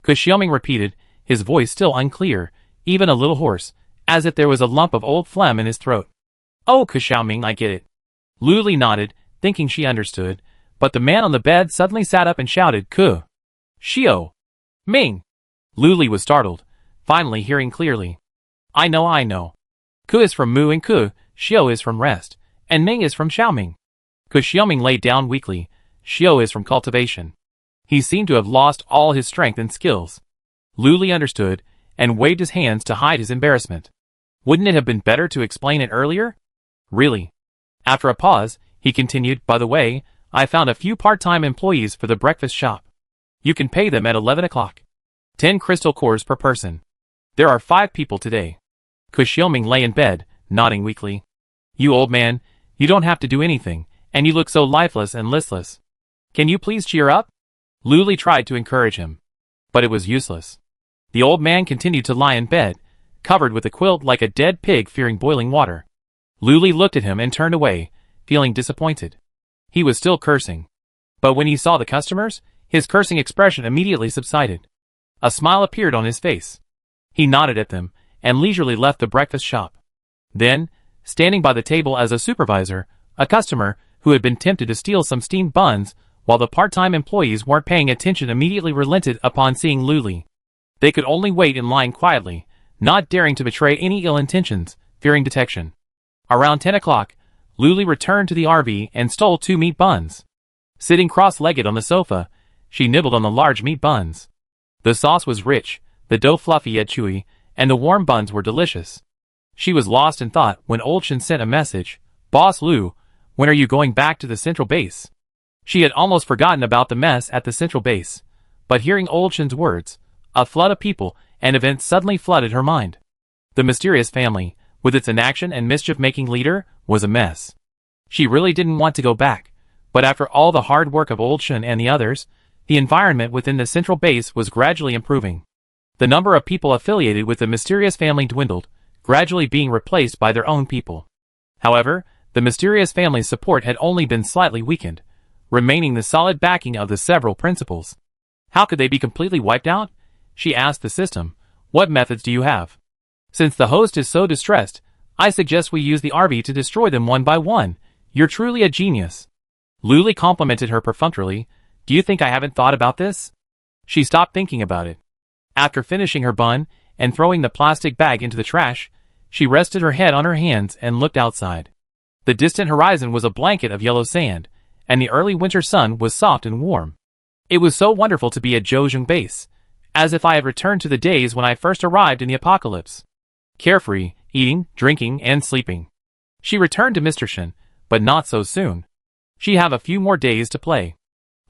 A: Ku Xiaoming repeated, his voice still unclear, even a little hoarse, as if there was a lump of old phlegm in his throat. "Oh, Ku Xiaoming, I get it." Luli nodded, thinking she understood, but the man on the bed suddenly sat up and shouted, "Ku Xiao Ming." Luli was startled, finally hearing clearly. I know. Ku is from Mu and Ku Xiao is from rest, and Ming is from Xiaoming." Ku Xiaoming laid down weakly. Xiao is from cultivation. He seemed to have lost all his strength and skills. Luli understood, and waved his hands to hide his embarrassment. Wouldn't it have been better to explain it earlier? Really? After a pause, he continued, "By the way, I found a few part-time employees for the breakfast shop. You can pay them at 11 o'clock. 10 crystal cores per person. There are 5 people today." Ku Xiaoming lay in bed, nodding weakly. "You old man, you don't have to do anything, and you look so lifeless and listless. Can you please cheer up?" Luli tried to encourage him, but it was useless. The old man continued to lie in bed, covered with a quilt like a dead pig fearing boiling water. Luli looked at him and turned away, feeling disappointed. He was still cursing. But when he saw the customers, his cursing expression immediately subsided. A smile appeared on his face. He nodded at them, and leisurely left the breakfast shop. Then, standing by the table as a supervisor, a customer, who had been tempted to steal some steamed buns, while the part-time employees weren't paying attention, immediately relented upon seeing Luli. They could only wait in line quietly, not daring to betray any ill intentions, fearing detection. Around 10 o'clock, Luli returned to the RV and stole 2 meat buns. Sitting cross-legged on the sofa, she nibbled on the large meat buns. The sauce was rich, the dough fluffy yet chewy, and the warm buns were delicious. She was lost in thought when Old Shen sent a message, "Boss Lu, when are you going back to the central base?" She had almost forgotten about the mess at the central base, but hearing Old Shen's words, a flood of people and events suddenly flooded her mind. The mysterious family, with its inaction and mischief-making leader, was a mess. She really didn't want to go back, But after all the hard work of Old Shen and the others, the environment within the central base was gradually improving. The number of people affiliated with the mysterious family dwindled, gradually being replaced by their own people. However, the mysterious family's support had only been slightly weakened, remaining the solid backing of the several principals. How could they be completely wiped out? She asked the system. What methods do you have? Since the host is so distressed, I suggest we use the RV to destroy them one by one. You're truly a genius. Luli complimented her perfunctorily. Do you think I haven't thought about this? She stopped thinking about it. After finishing her bun and throwing the plastic bag into the trash, she rested her head on her hands and looked outside. The distant horizon was a blanket of yellow sand, and the early winter sun was soft and warm. It was so wonderful to be at Zhouzheng base, as if I had returned to the days when I first arrived in the apocalypse. Carefree, eating, drinking, and sleeping. She returned to Mr. Shen, but not so soon. She'd have a few more days to play.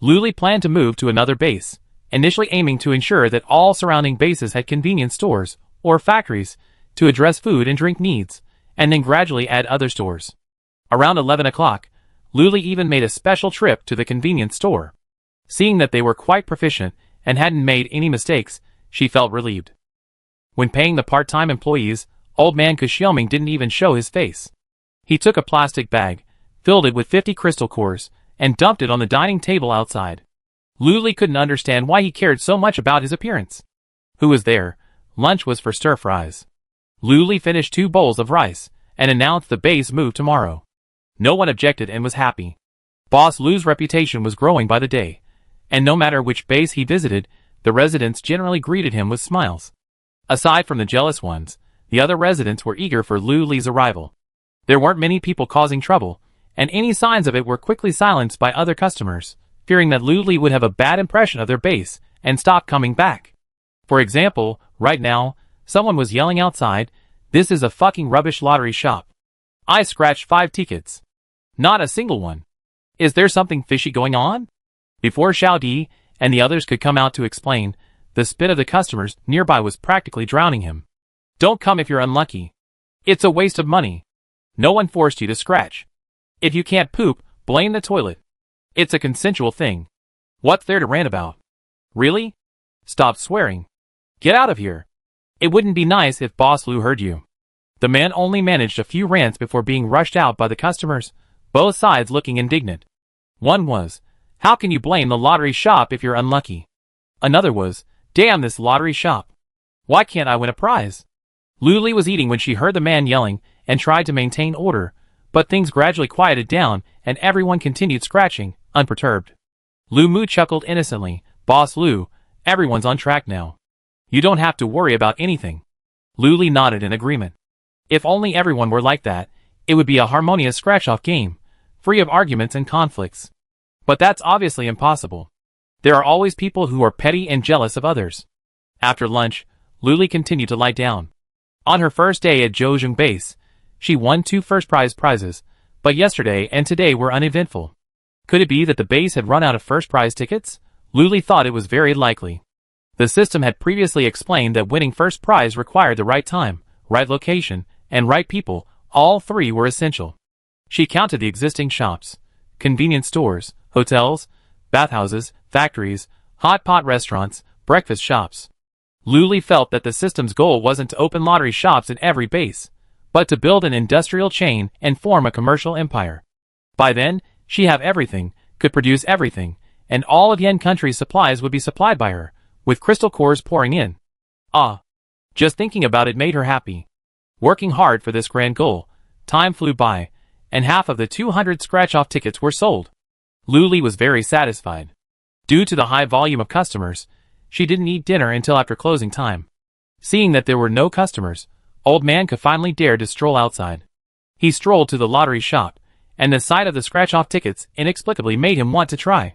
A: Luli planned to move to another base, initially aiming to ensure that all surrounding bases had convenience stores, or factories, to address food and drink needs, and then gradually add other stores. Around 11 o'clock, Luli even made a special trip to the convenience store. Seeing that they were quite proficient and hadn't made any mistakes, she felt relieved. When paying the part-time employees, old man Xiaoming didn't even show his face. He took a plastic bag, filled it with 50 crystal cores, and dumped it on the dining table outside. Luli couldn't understand why he cared so much about his appearance. Who was there? Lunch was for stir-fries. Luli finished 2 bowls of rice, and announced the base move tomorrow. No one objected and was happy. Boss Lu's reputation was growing by the day, and no matter which base he visited, the residents generally greeted him with smiles. Aside from the jealous ones, the other residents were eager for Lu Li's arrival. There weren't many people causing trouble, and any signs of it were quickly silenced by other customers, fearing that Lu Li would have a bad impression of their base and stop coming back. For example, right now, someone was yelling outside, "This is a fucking rubbish lottery shop. I scratched 5 tickets. Not a single one. Is there something fishy going on?" Before Xiao Di and the others could come out to explain, the spit of the customers nearby was practically drowning him. Don't come if you're unlucky. It's a waste of money. No one forced you to scratch. If you can't poop, blame the toilet. It's a consensual thing. What's there to rant about? Really? Stop swearing. Get out of here. It wouldn't be nice if Boss Lu heard you. The man only managed a few rants before being rushed out by the customers, both sides looking indignant. One was, "How can you blame the lottery shop if you're unlucky?" Another was, "Damn this lottery shop. Why can't I win a prize?" Luli was eating when she heard the man yelling and tried to maintain order, but things gradually quieted down and everyone continued scratching, unperturbed. Lu Mu chuckled innocently. "Boss Lu, everyone's on track now. You don't have to worry about anything." Luli nodded in agreement. If only everyone were like that, it would be a harmonious scratch-off game, free of arguments and conflicts. But that's obviously impossible. There are always people who are petty and jealous of others. After lunch, Luli continued to lie down. On her first day at Zhouzheng base, she won 2 first-prize prizes, but yesterday and today were uneventful. Could it be that the base had run out of first-prize tickets? Luli thought it was very likely. The system had previously explained that winning first prize required the right time, right location, and right people. All 3 were essential. She counted the existing shops, convenience stores, hotels, bathhouses, factories, hot pot restaurants, breakfast shops. Luli felt that the system's goal wasn't to open lottery shops in every base, but to build an industrial chain and form a commercial empire. By then, she'd have everything, could produce everything, and all of Yen country's supplies would be supplied by her, with crystal cores pouring in. Just thinking about it made her happy. Working hard for this grand goal, time flew by, and half of the 200 scratch-off tickets were sold. Luli was very satisfied. Due to the high volume of customers, she didn't eat dinner until after closing time. Seeing that there were no customers, Old Man could finally dare to stroll outside. He strolled to the lottery shop, and the sight of the scratch-off tickets inexplicably made him want to try.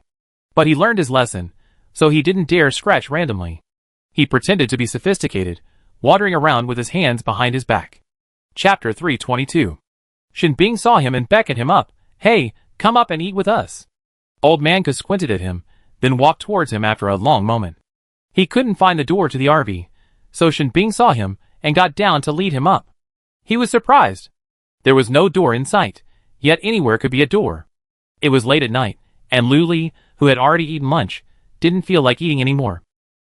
A: But he learned his lesson, so he didn't dare scratch randomly. He pretended to be sophisticated, wandering around with his hands behind his back. Chapter 322. Shen Bing saw him and beckoned him up. "Hey, come up and eat with us." Old Man squinted at him, then walked towards him after a long moment. He couldn't find the door to the RV, so Shen Bing saw him and got down to lead him up. He was surprised. There was no door in sight, yet anywhere could be a door. It was late at night, and Luli, who had already eaten lunch, didn't feel like eating anymore.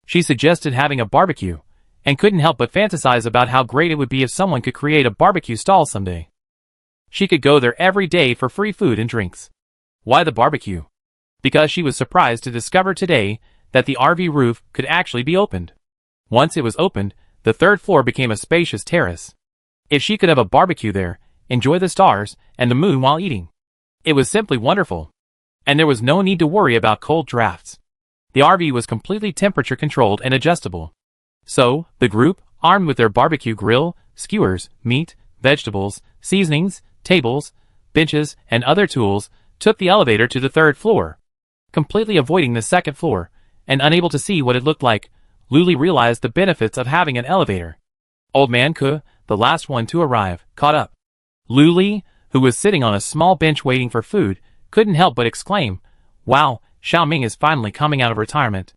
A: She suggested having a barbecue, and couldn't help but fantasize about how great it would be if someone could create a barbecue stall someday. She could go there every day for free food and drinks. Why the barbecue? Because she was surprised to discover today that the RV roof could actually be opened. Once it was opened, the third floor became a spacious terrace. If she could have a barbecue there, enjoy the stars and the moon while eating, it was simply wonderful. And there was no need to worry about cold drafts. The RV was completely temperature controlled and adjustable. So, the group, armed with their barbecue grill, skewers, meat, vegetables, seasonings, tables, benches, and other tools, took the elevator to the third floor. Completely avoiding the second floor, and unable to see what it looked like, Luli realized the benefits of having an elevator. Old Man Ke, the last one to arrive, caught up. Luli, who was sitting on a small bench waiting for food, couldn't help but exclaim, "Wow, Xiaoming is finally coming out of retirement.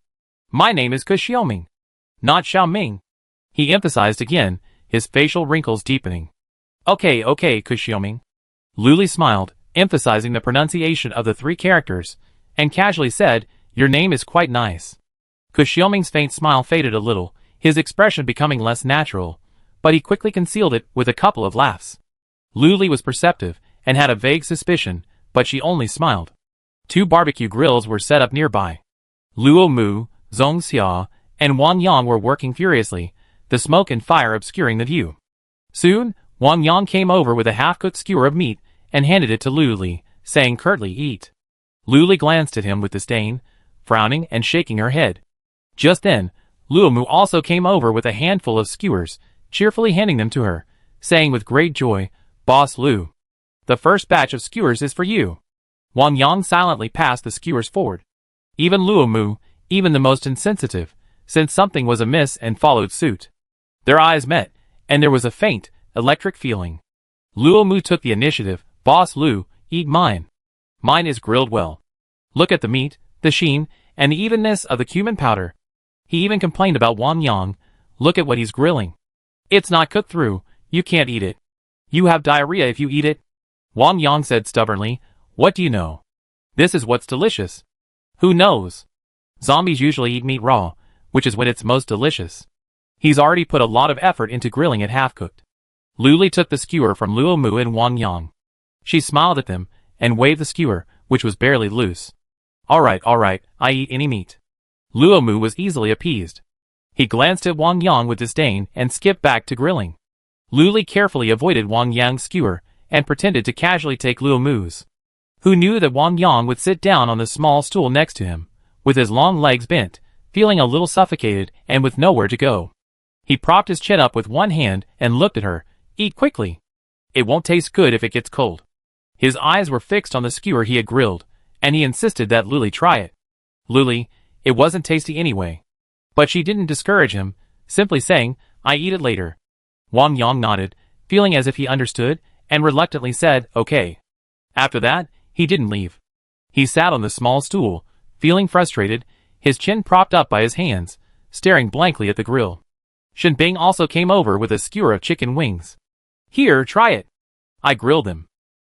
A: My name is Ke Xiaoming, not Xiaoming." He emphasized again, his facial wrinkles deepening. Okay, Ke Xiaoming." Luli smiled, emphasizing the pronunciation of the three characters, and casually said, "Your name is quite nice." Ke Xiaoming's faint smile faded a little, his expression becoming less natural, but he quickly concealed it with a couple of laughs. Luli was perceptive, and had a vague suspicion, but she only smiled. Two barbecue grills were set up nearby. Luo Mu, Zhong Xia, and Wang Yang were working furiously, the smoke and fire obscuring the view. Soon, Wang Yang came over with a half-cooked skewer of meat and handed it to Luli, saying curtly, "Eat." Luli glanced at him with disdain, frowning and shaking her head. Just then, Luo Mu also came over with a handful of skewers, cheerfully handing them to her, saying with great joy, "Boss Lu, the first batch of skewers is for you." Wang Yang silently passed the skewers forward. Even Luo Mu, even the most insensitive, sensed something was amiss and followed suit. Their eyes met, and there was a faint, electric feeling. Luo Mu took the initiative. "Boss Lu, eat mine. Mine is grilled well. Look at the meat, the sheen, and the evenness of the cumin powder." He even complained about Wang Yang. "Look at what he's grilling. It's not cooked through, you can't eat it. You have diarrhea if you eat it." Wang Yang said stubbornly, "What do you know? This is what's delicious." "Who knows? Zombies usually eat meat raw, which is when it's most delicious. He's already put a lot of effort into grilling it half-cooked." Luli took the skewer from Luo Mu and Wang Yang. She smiled at them, and waved the skewer, which was barely loose. All right, I eat any meat." Luo Mu was easily appeased. He glanced at Wang Yang with disdain and skipped back to grilling. Luli carefully avoided Wang Yang's skewer, and pretended to casually take Luo Mu's. Who knew that Wang Yang would sit down on the small stool next to him, with his long legs bent, feeling a little suffocated and with nowhere to go. He propped his chin up with one hand and looked at her. "Eat quickly. It won't taste good if it gets cold." His eyes were fixed on the skewer he had grilled, and he insisted that Luli try it. Luli, it wasn't tasty anyway. But she didn't discourage him, simply saying, "I eat it later." Wang Yang nodded, feeling as if he understood, and reluctantly said, "Okay." After that, he didn't leave. He sat on the small stool, feeling frustrated, his chin propped up by his hands, staring blankly at the grill. Shenbing also came over with a skewer of chicken wings. "Here, try it. I grilled them."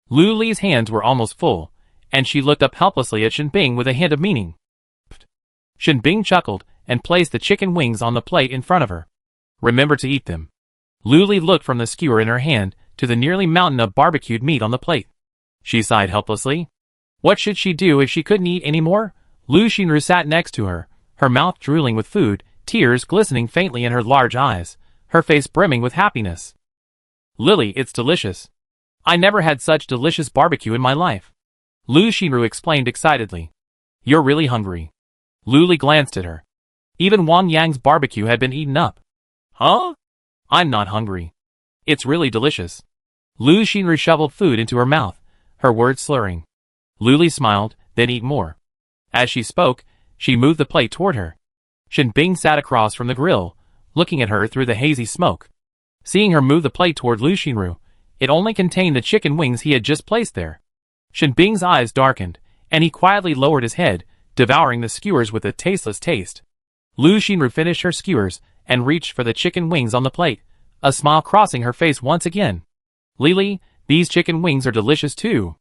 A: Lu Li's hands were almost full, and she looked up helplessly at Shenbing with a hint of meaning. Shenbing chuckled and placed the chicken wings on the plate in front of her. "Remember to eat them." Lu Li looked from the skewer in her hand to the nearly mountain of barbecued meat on the plate. She sighed helplessly. What should she do if she couldn't eat any more? Lu Xinru sat next to her, her mouth drooling with food, tears glistening faintly in her large eyes, her face brimming with happiness. "Lily, it's delicious. I never had such delicious barbecue in my life." Lu Xinru explained excitedly. "You're really hungry." Lu Li glanced at her. Even Wang Yang's barbecue had been eaten up. "Huh? I'm not hungry. It's really delicious." Lu Xinru shoveled food into her mouth, her words slurring. Lu Li smiled, then eat more. As she spoke, she moved the plate toward her. Shenbing sat across from the grill, looking at her through the hazy smoke. Seeing her move the plate toward Lu Xinru, it only contained the chicken wings he had just placed there. Shenbing's eyes darkened, and he quietly lowered his head, devouring the skewers with a tasteless taste. Lu Xinru finished her skewers and reached for the chicken wings on the plate, a smile crossing her face once again. "Lily, these chicken wings are delicious too."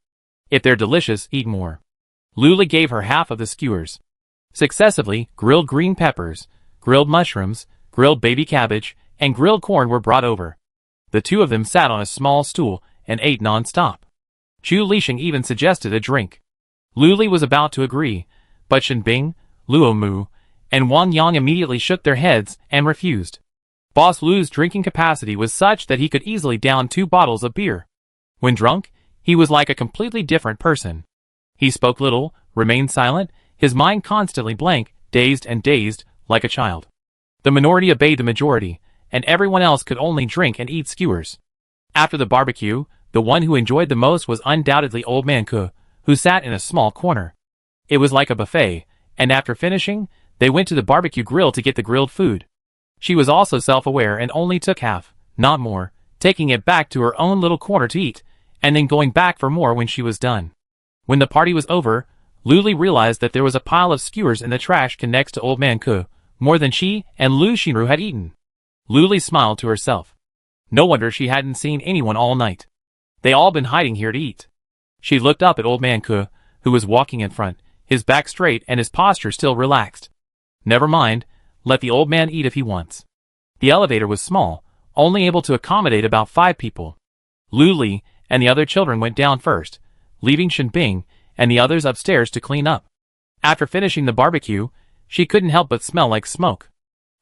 A: If they're delicious, eat more. Luli gave her half of the skewers. Successively, grilled green peppers, grilled mushrooms, grilled baby cabbage, and grilled corn were brought over. The two of them sat on a small stool and ate non-stop. Zhu Lixing even suggested a drink. Luli was about to agree, but Shenbing, Luo Mu, and Wang Yang immediately shook their heads and refused. Boss Lu's drinking capacity was such that he could easily down 2 bottles of beer. When drunk, he was like a completely different person. He spoke little, remained silent, his mind constantly blank, dazed, like a child. The minority obeyed the majority, and everyone else could only drink and eat skewers. After the barbecue, the one who enjoyed the most was undoubtedly Old Man Ke, who sat in a small corner. It was like a buffet, and after finishing, they went to the barbecue grill to get the grilled food. She was also self-aware and only took half, not more, taking it back to her own little corner to eat, and then going back for more when she was done. When the party was over, Luli realized that there was a pile of skewers in the trash can next to Old Man Ke, more than she and Lu Xinru had eaten. Luli smiled to herself. No wonder she hadn't seen anyone all night. They all been hiding here to eat. She looked up at Old Man Ke, who was walking in front, his back straight and his posture still relaxed. Never mind, let the old man eat if he wants. The elevator was small, only able to accommodate about 5 people. Luli and the other children went down first, leaving Shenbing and the others upstairs to clean up. After finishing the barbecue, she couldn't help but smell like smoke.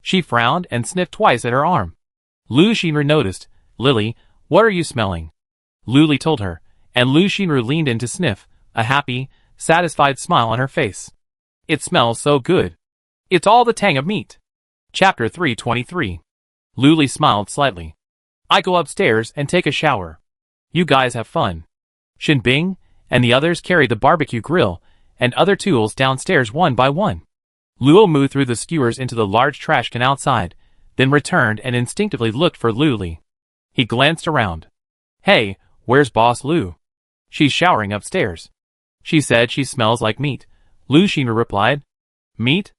A: She frowned and sniffed twice at her arm. Lu Xinru noticed. Lily, what are you smelling? Luli told her, and Lu Xinru leaned in to sniff, a happy, satisfied smile on her face. It smells so good. It's all the tang of meat. Chapter 323. Luli smiled slightly. I go upstairs and take a shower. You guys have fun. Shenbing and the others carried the barbecue grill and other tools downstairs one by one. Luo Mu threw the skewers into the large trash can outside, then returned and instinctively looked for Luli. He glanced around. Hey, where's Boss Lu? She's showering upstairs. She said she smells like meat. Lu Xinru replied. Meat?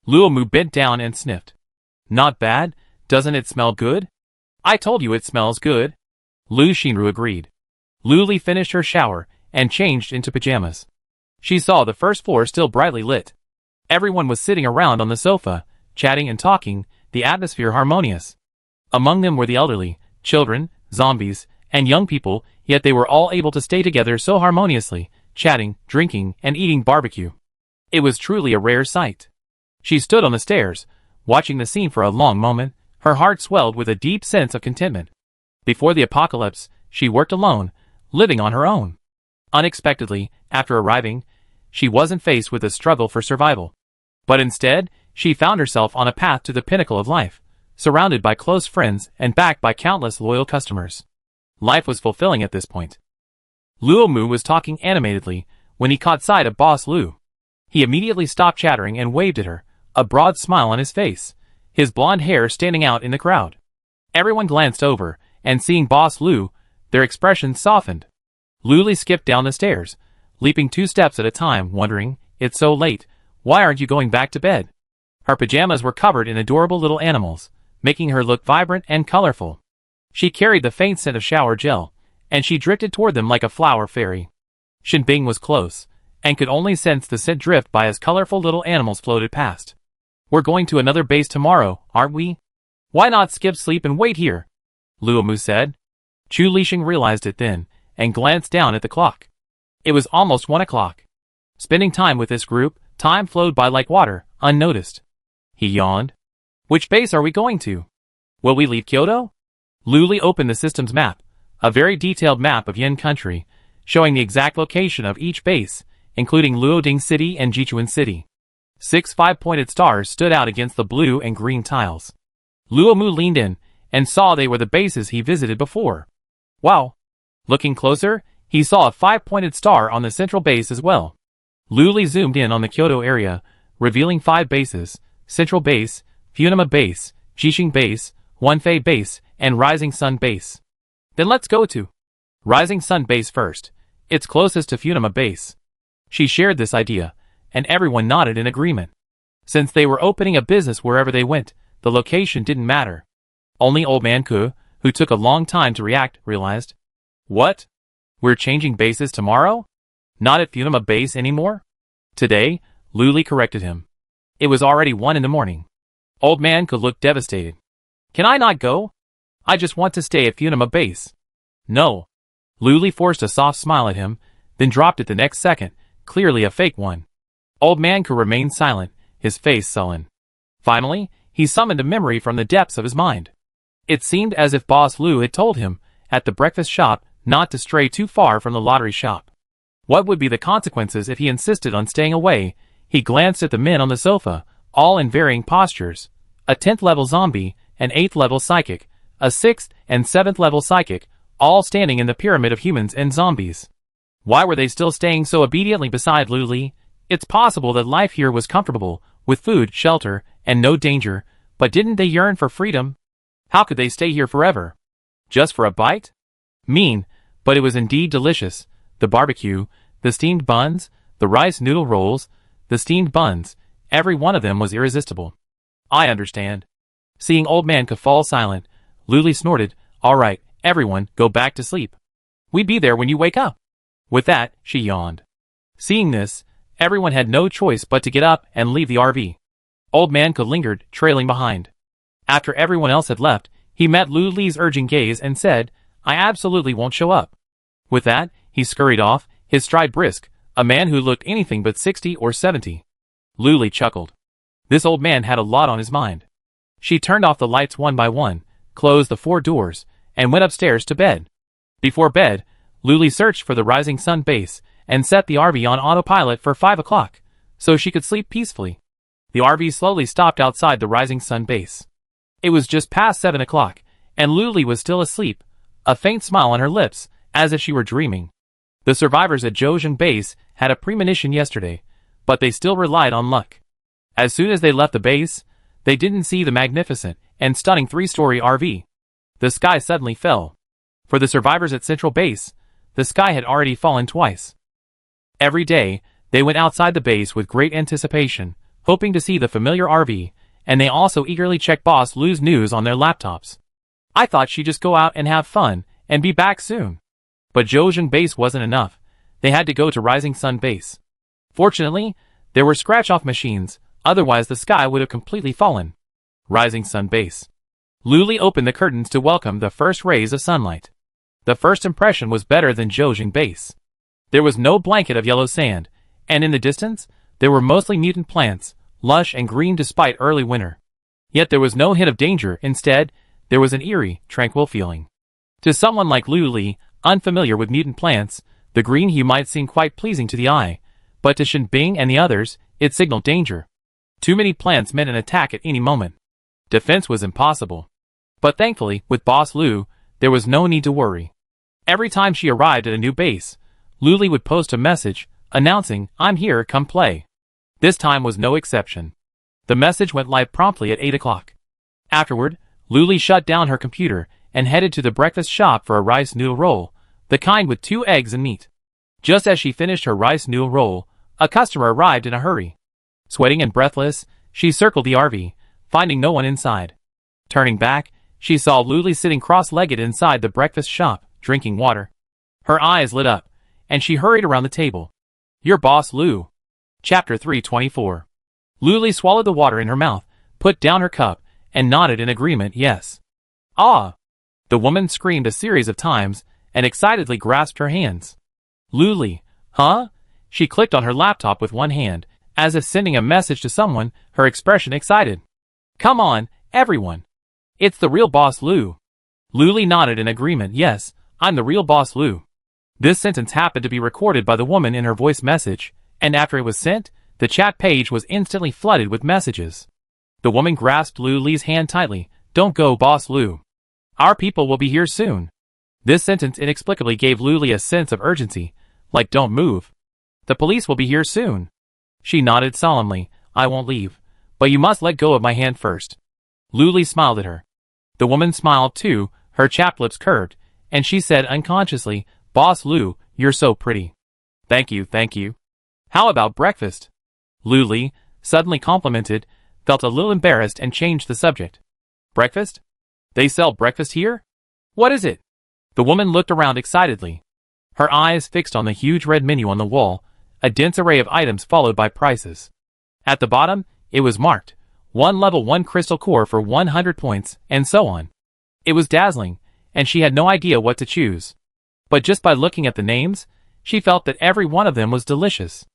A: Luo Mu bent down and sniffed. Not bad, doesn't it smell good? I told you it smells good. Lu Xinru agreed. Luli finished her shower and changed into pajamas. She saw the first floor still brightly lit. Everyone was sitting around on the sofa, chatting and talking, the atmosphere harmonious. Among them were the elderly, children, zombies, and young people, yet they were all able to stay together so harmoniously, chatting, drinking, and eating barbecue. It was truly a rare sight. She stood on the stairs, watching the scene for a long moment, her heart swelled with a deep sense of contentment. Before the apocalypse, she worked alone, living on her own. Unexpectedly, after arriving, she wasn't faced with a struggle for survival. But instead, she found herself on a path to the pinnacle of life, surrounded by close friends and backed by countless loyal customers. Life was fulfilling at this point. Luo Mu was talking animatedly when he caught sight of Boss Lu. He immediately stopped chattering and waved at her, a broad smile on his face, his blonde hair standing out in the crowd. Everyone glanced over, and seeing Boss Lu, their expressions softened. Luli skipped down the stairs, leaping 2 steps at a time, wondering, it's so late, why aren't you going back to bed? Her pajamas were covered in adorable little animals, making her look vibrant and colorful. She carried the faint scent of shower gel, and she drifted toward them like a flower fairy. Shenbing was close, and could only sense the scent drift by as colorful little animals floated past. We're going to another base tomorrow, aren't we? Why not skip sleep and wait here? Luo Mu said. Zhu Lixing realized it then, and glanced down at the clock. It was almost 1 o'clock. Spending time with this group, time flowed by like water, unnoticed. He yawned. Which base are we going to? Will we leave Kyoto? Luli opened the system's map, a very detailed map of Yin country, showing the exact location of each base, including Luoding City and Jichuan City. 6 5-pointed stars stood out against the blue and green tiles. Luo Mu leaned in, and saw they were the bases he visited before. Wow! Looking closer, he saw a 5-pointed star on the central base as well. Luli zoomed in on the Kyoto area, revealing 5 bases: Central Base, Funima Base, Jixing Base, Wanfei Base, and Rising Sun Base. Then let's go to Rising Sun Base first. It's closest to Funima Base. She shared this idea, and everyone nodded in agreement. Since they were opening a business wherever they went, the location didn't matter. Only Old Man Ke, who took a long time to react, realized. What? We're changing bases tomorrow? Not at Funema Base anymore? Today, Luli corrected him. It was already 1 in the morning. Old man could look devastated. Can I not go? I just want to stay at Funema Base. No. Luli forced a soft smile at him, then dropped it the next second, clearly a fake one. Old man could remain silent, his face sullen. Finally, he summoned a memory from the depths of his mind. It seemed as if Boss Lu had told him, at the breakfast shop, not to stray too far from the lottery shop. What would be the consequences if he insisted on staying away? He glanced at the men on the sofa, all in varying postures. A 10th level zombie, an 8th level psychic, a 6th and 7th level psychic, all standing in the pyramid of humans and zombies. Why were they still staying so obediently beside Luli? It's possible that life here was comfortable, with food, shelter, and no danger, but didn't they yearn for freedom? How could they stay here forever? Just for a bite? Mean, but it was indeed delicious. The barbecue, the steamed buns, the rice noodle rolls, the steamed buns, every one of them was irresistible. I understand. Seeing old man Ka fall silent, Luli snorted, All right, everyone, go back to sleep. We'd be there when you wake up. With that, she yawned. Seeing this, everyone had no choice but to get up and leave the RV. Old man Ka lingered, trailing behind. After everyone else had left, he met Luli's urging gaze and said, I absolutely won't show up. With that, he scurried off, his stride brisk, a man who looked anything but 60 or 70. Luli chuckled. This old man had a lot on his mind. She turned off the lights one by one, closed the 4 doors, and went upstairs to bed. Before bed, Luli searched for the Rising Sun base and set the RV on autopilot for 5 o'clock, so she could sleep peacefully. The RV slowly stopped outside the Rising Sun base. It was just past 7 o'clock, and Luli was still asleep, a faint smile on her lips, as if she were dreaming. The survivors at Zhoushan base had a premonition yesterday, but they still relied on luck. As soon as they left the base, they didn't see the magnificent and stunning 3-story RV. The sky suddenly fell. For the survivors at Central Base, the sky had already fallen twice. Every day, they went outside the base with great anticipation, hoping to see the familiar RV, and they also eagerly checked Boss Lu's news on their laptops. I thought she'd just go out and have fun, and be back soon. But Zhoushan base wasn't enough. They had to go to Rising Sun base. Fortunately, there were scratch-off machines, otherwise the sky would have completely fallen. Rising Sun base. Luli opened the curtains to welcome the first rays of sunlight. The first impression was better than Zhoushan base. There was no blanket of yellow sand, and in the distance, there were mostly mutant plants, lush and green despite early winter. Yet there was no hint of danger. Instead, there was an eerie, tranquil feeling. To someone like Luli, unfamiliar with mutant plants, the green hue might seem quite pleasing to the eye, but to Shinbing and the others, it signaled danger. Too many plants meant an attack at any moment. Defense was impossible. But thankfully, with Boss Lu, there was no need to worry. Every time she arrived at a new base, Luli would post a message, announcing, I'm here, come play. This time was no exception. The message went live promptly at 8 o'clock. Afterward, Luli shut down her computer and headed to the breakfast shop for a rice noodle roll, the kind with 2 eggs and meat. Just as she finished her rice noodle roll, a customer arrived in a hurry. Sweating and breathless, she circled the RV, finding no one inside. Turning back, she saw Luli sitting cross-legged inside the breakfast shop, drinking water. Her eyes lit up, and she hurried around the table. Your Boss Lu. Chapter 324. Luli swallowed the water in her mouth, put down her cup, and nodded in agreement, yes. Ah! The woman screamed a series of times, and excitedly grasped her hands. Luli, huh? She clicked on her laptop with one hand, as if sending a message to someone, her expression excited. Come on, everyone. It's the real Boss Lu. Luli nodded in agreement, yes, I'm the real Boss Lu. This sentence happened to be recorded by the woman in her voice message, and after it was sent, the chat page was instantly flooded with messages. The woman grasped Luli's hand tightly. Don't go, Boss Lu. Our people will be here soon. This sentence inexplicably gave Luli a sense of urgency, like don't move. The police will be here soon. She nodded solemnly. I won't leave, but you must let go of my hand first. Luli smiled at her. The woman smiled too, her chapped lips curved, and she said unconsciously, Boss Lu, you're so pretty. Thank you, thank you. How about breakfast? Luli, suddenly complimented, felt a little embarrassed and changed the subject. Breakfast? They sell breakfast here? What is it? The woman looked around excitedly. her eyes fixed on the huge red menu on the wall, a dense array of items followed by prices. At the bottom, it was marked, 1 level 1 crystal core for 100 points, and so on. It was dazzling, and she had no idea what to choose. But just by looking at the names, she felt that every one of them was delicious.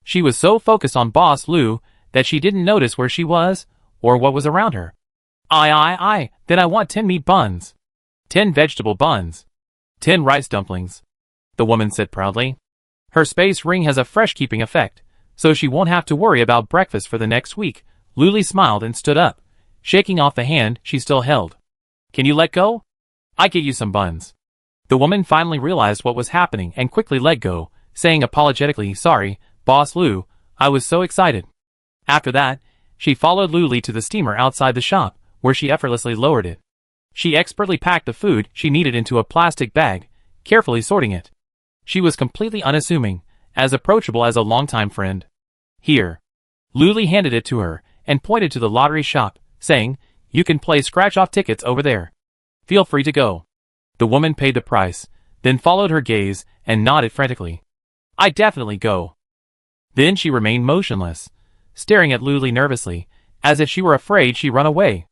A: She was so focused on Boss Lou that she didn't notice where she was, or what was around her. Then I want 10 meat buns. 10 vegetable buns. 10 rice dumplings, the woman said proudly. Her space ring has a fresh-keeping effect, so she won't have to worry about breakfast for the next week. Luli smiled and stood up, shaking off the hand she still held. Can you let go? I get you some buns. The woman finally realized what was happening and quickly let go, saying apologetically, sorry, Boss Lou, I was so excited. After that, she followed Luli to the steamer outside the shop, where she effortlessly lowered it. She expertly packed the food she needed into a plastic bag, carefully sorting it. She was completely unassuming, as approachable as a longtime friend. Here. Luli handed it to her, and pointed to the lottery shop, saying, you can play scratch-off tickets over there. Feel free to go. The woman paid the price, then followed her gaze, and nodded frantically. I definitely go. Then she remained motionless, staring at Luli nervously, as if she were afraid she'd run away.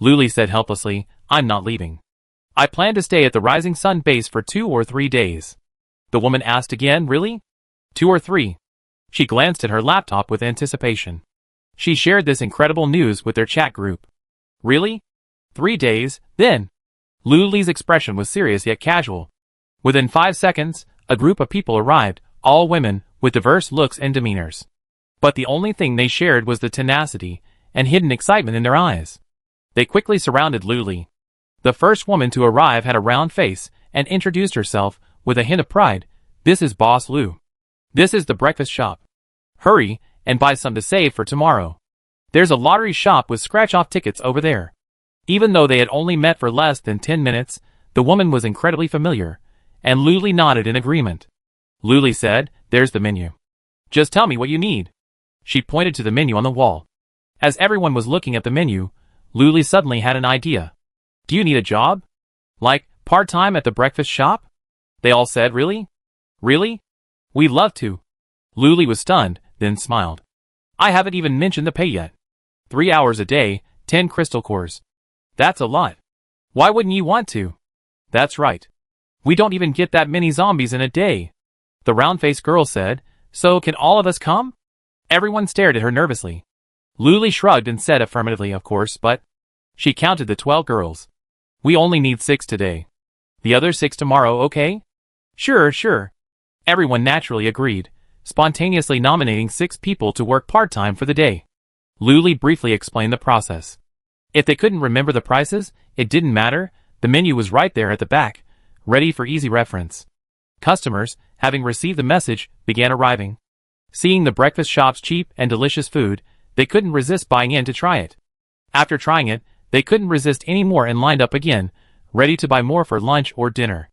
A: Luli said helplessly, I'm not leaving. I plan to stay at the Rising Sun base for 2 or 3 days. The woman asked again, really? 2 or 3? She glanced at her laptop with anticipation. She shared this incredible news with their chat group. Really? 3 days, then? Luli's expression was serious yet casual. Within 5 seconds, a group of people arrived, all women, with diverse looks and demeanors. But the only thing they shared was the tenacity and hidden excitement in their eyes. They quickly surrounded Luli. The first woman to arrive had a round face and introduced herself with a hint of pride. This is Boss Lou. This is the breakfast shop. Hurry and buy some to save for tomorrow. There's a lottery shop with scratch-off tickets over there. Even though they had only met for less than 10 minutes, the woman was incredibly familiar, and Luli nodded in agreement. Luli said, there's the menu. Just tell me what you need. She pointed to the menu on the wall. As everyone was looking at the menu, Luli suddenly had an idea. Do you need a job? Like, part-time at the breakfast shop? They all said, really? Really? We'd love to. Luli was stunned, then smiled. I haven't even mentioned the pay yet. 3 hours a day, 10 crystal cores. That's a lot. Why wouldn't you want to? That's right. We don't even get that many zombies in a day. The round-faced girl said, so can all of us come? Everyone stared at her nervously. Luli shrugged and said affirmatively, of course, but... She counted the 12 girls. We only need 6 today. The other 6 tomorrow, okay? Sure. Everyone naturally agreed, spontaneously nominating 6 people to work part-time for the day. Luli briefly explained the process. If they couldn't remember the prices, it didn't matter, the menu was right there at the back, ready for easy reference. Customers, having received the message, began arriving. Seeing the breakfast shop's cheap and delicious food, they couldn't resist buying in to try it. After trying it, they couldn't resist any more and lined up again, ready to buy more for lunch or dinner.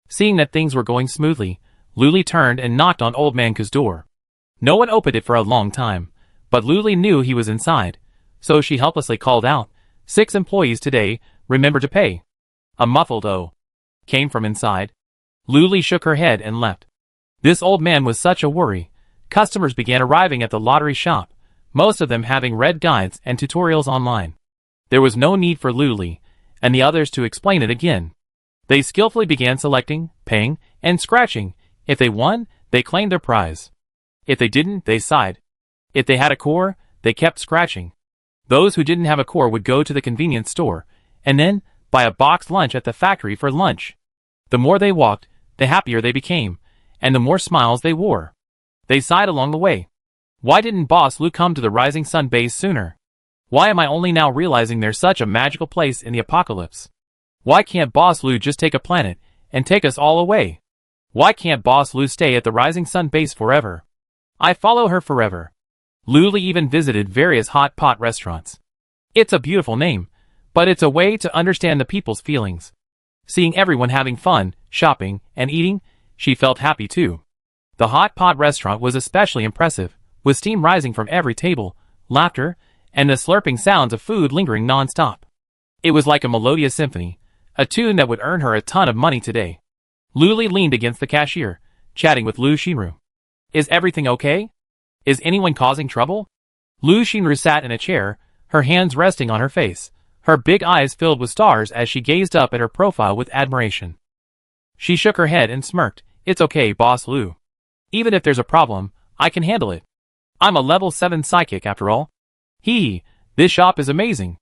A: Seeing that things were going smoothly, Luli turned and knocked on Old Man Ku's door. No one opened it for a long time, but Luli knew he was inside, so she helplessly called out, 6 employees today, remember to pay. A muffled "oh" came from inside. Luli shook her head and left. This old man was such a worry. Customers began arriving at the lottery shop, most of them having read guides and tutorials online. There was no need for Luli and the others to explain it again. They skillfully began selecting, paying, and scratching. If they won, they claimed their prize. If they didn't, they sighed. If they had a core, they kept scratching. Those who didn't have a core would go to the convenience store, and then buy a boxed lunch at the factory for lunch. The more they walked, the happier they became, and the more smiles they wore. They sighed along the way. Why didn't Boss Lou come to the Rising Sun base sooner? Why am I only now realizing there's such a magical place in the apocalypse? Why can't Boss Lou just take a planet and take us all away? Why can't Boss Lou stay at the Rising Sun base forever? I follow her forever. Luli even visited various hot pot restaurants. It's a beautiful name, but it's a way to understand the people's feelings. Seeing everyone having fun, shopping, and eating, she felt happy too. The hot pot restaurant was especially impressive, with steam rising from every table, laughter, and the slurping sounds of food lingering non-stop. It was like a melodious symphony, a tune that would earn her a ton of money today. Luli leaned against the cashier, chatting with Lu Xinru. Is everything okay? Is anyone causing trouble? Lu Xinru sat in a chair, her hands resting on her face, her big eyes filled with stars as she gazed up at her profile with admiration. She shook her head and smirked. It's okay, Boss Lu. Even if there's a problem, I can handle it. I'm a level 7 psychic after all. Hee, this shop is amazing.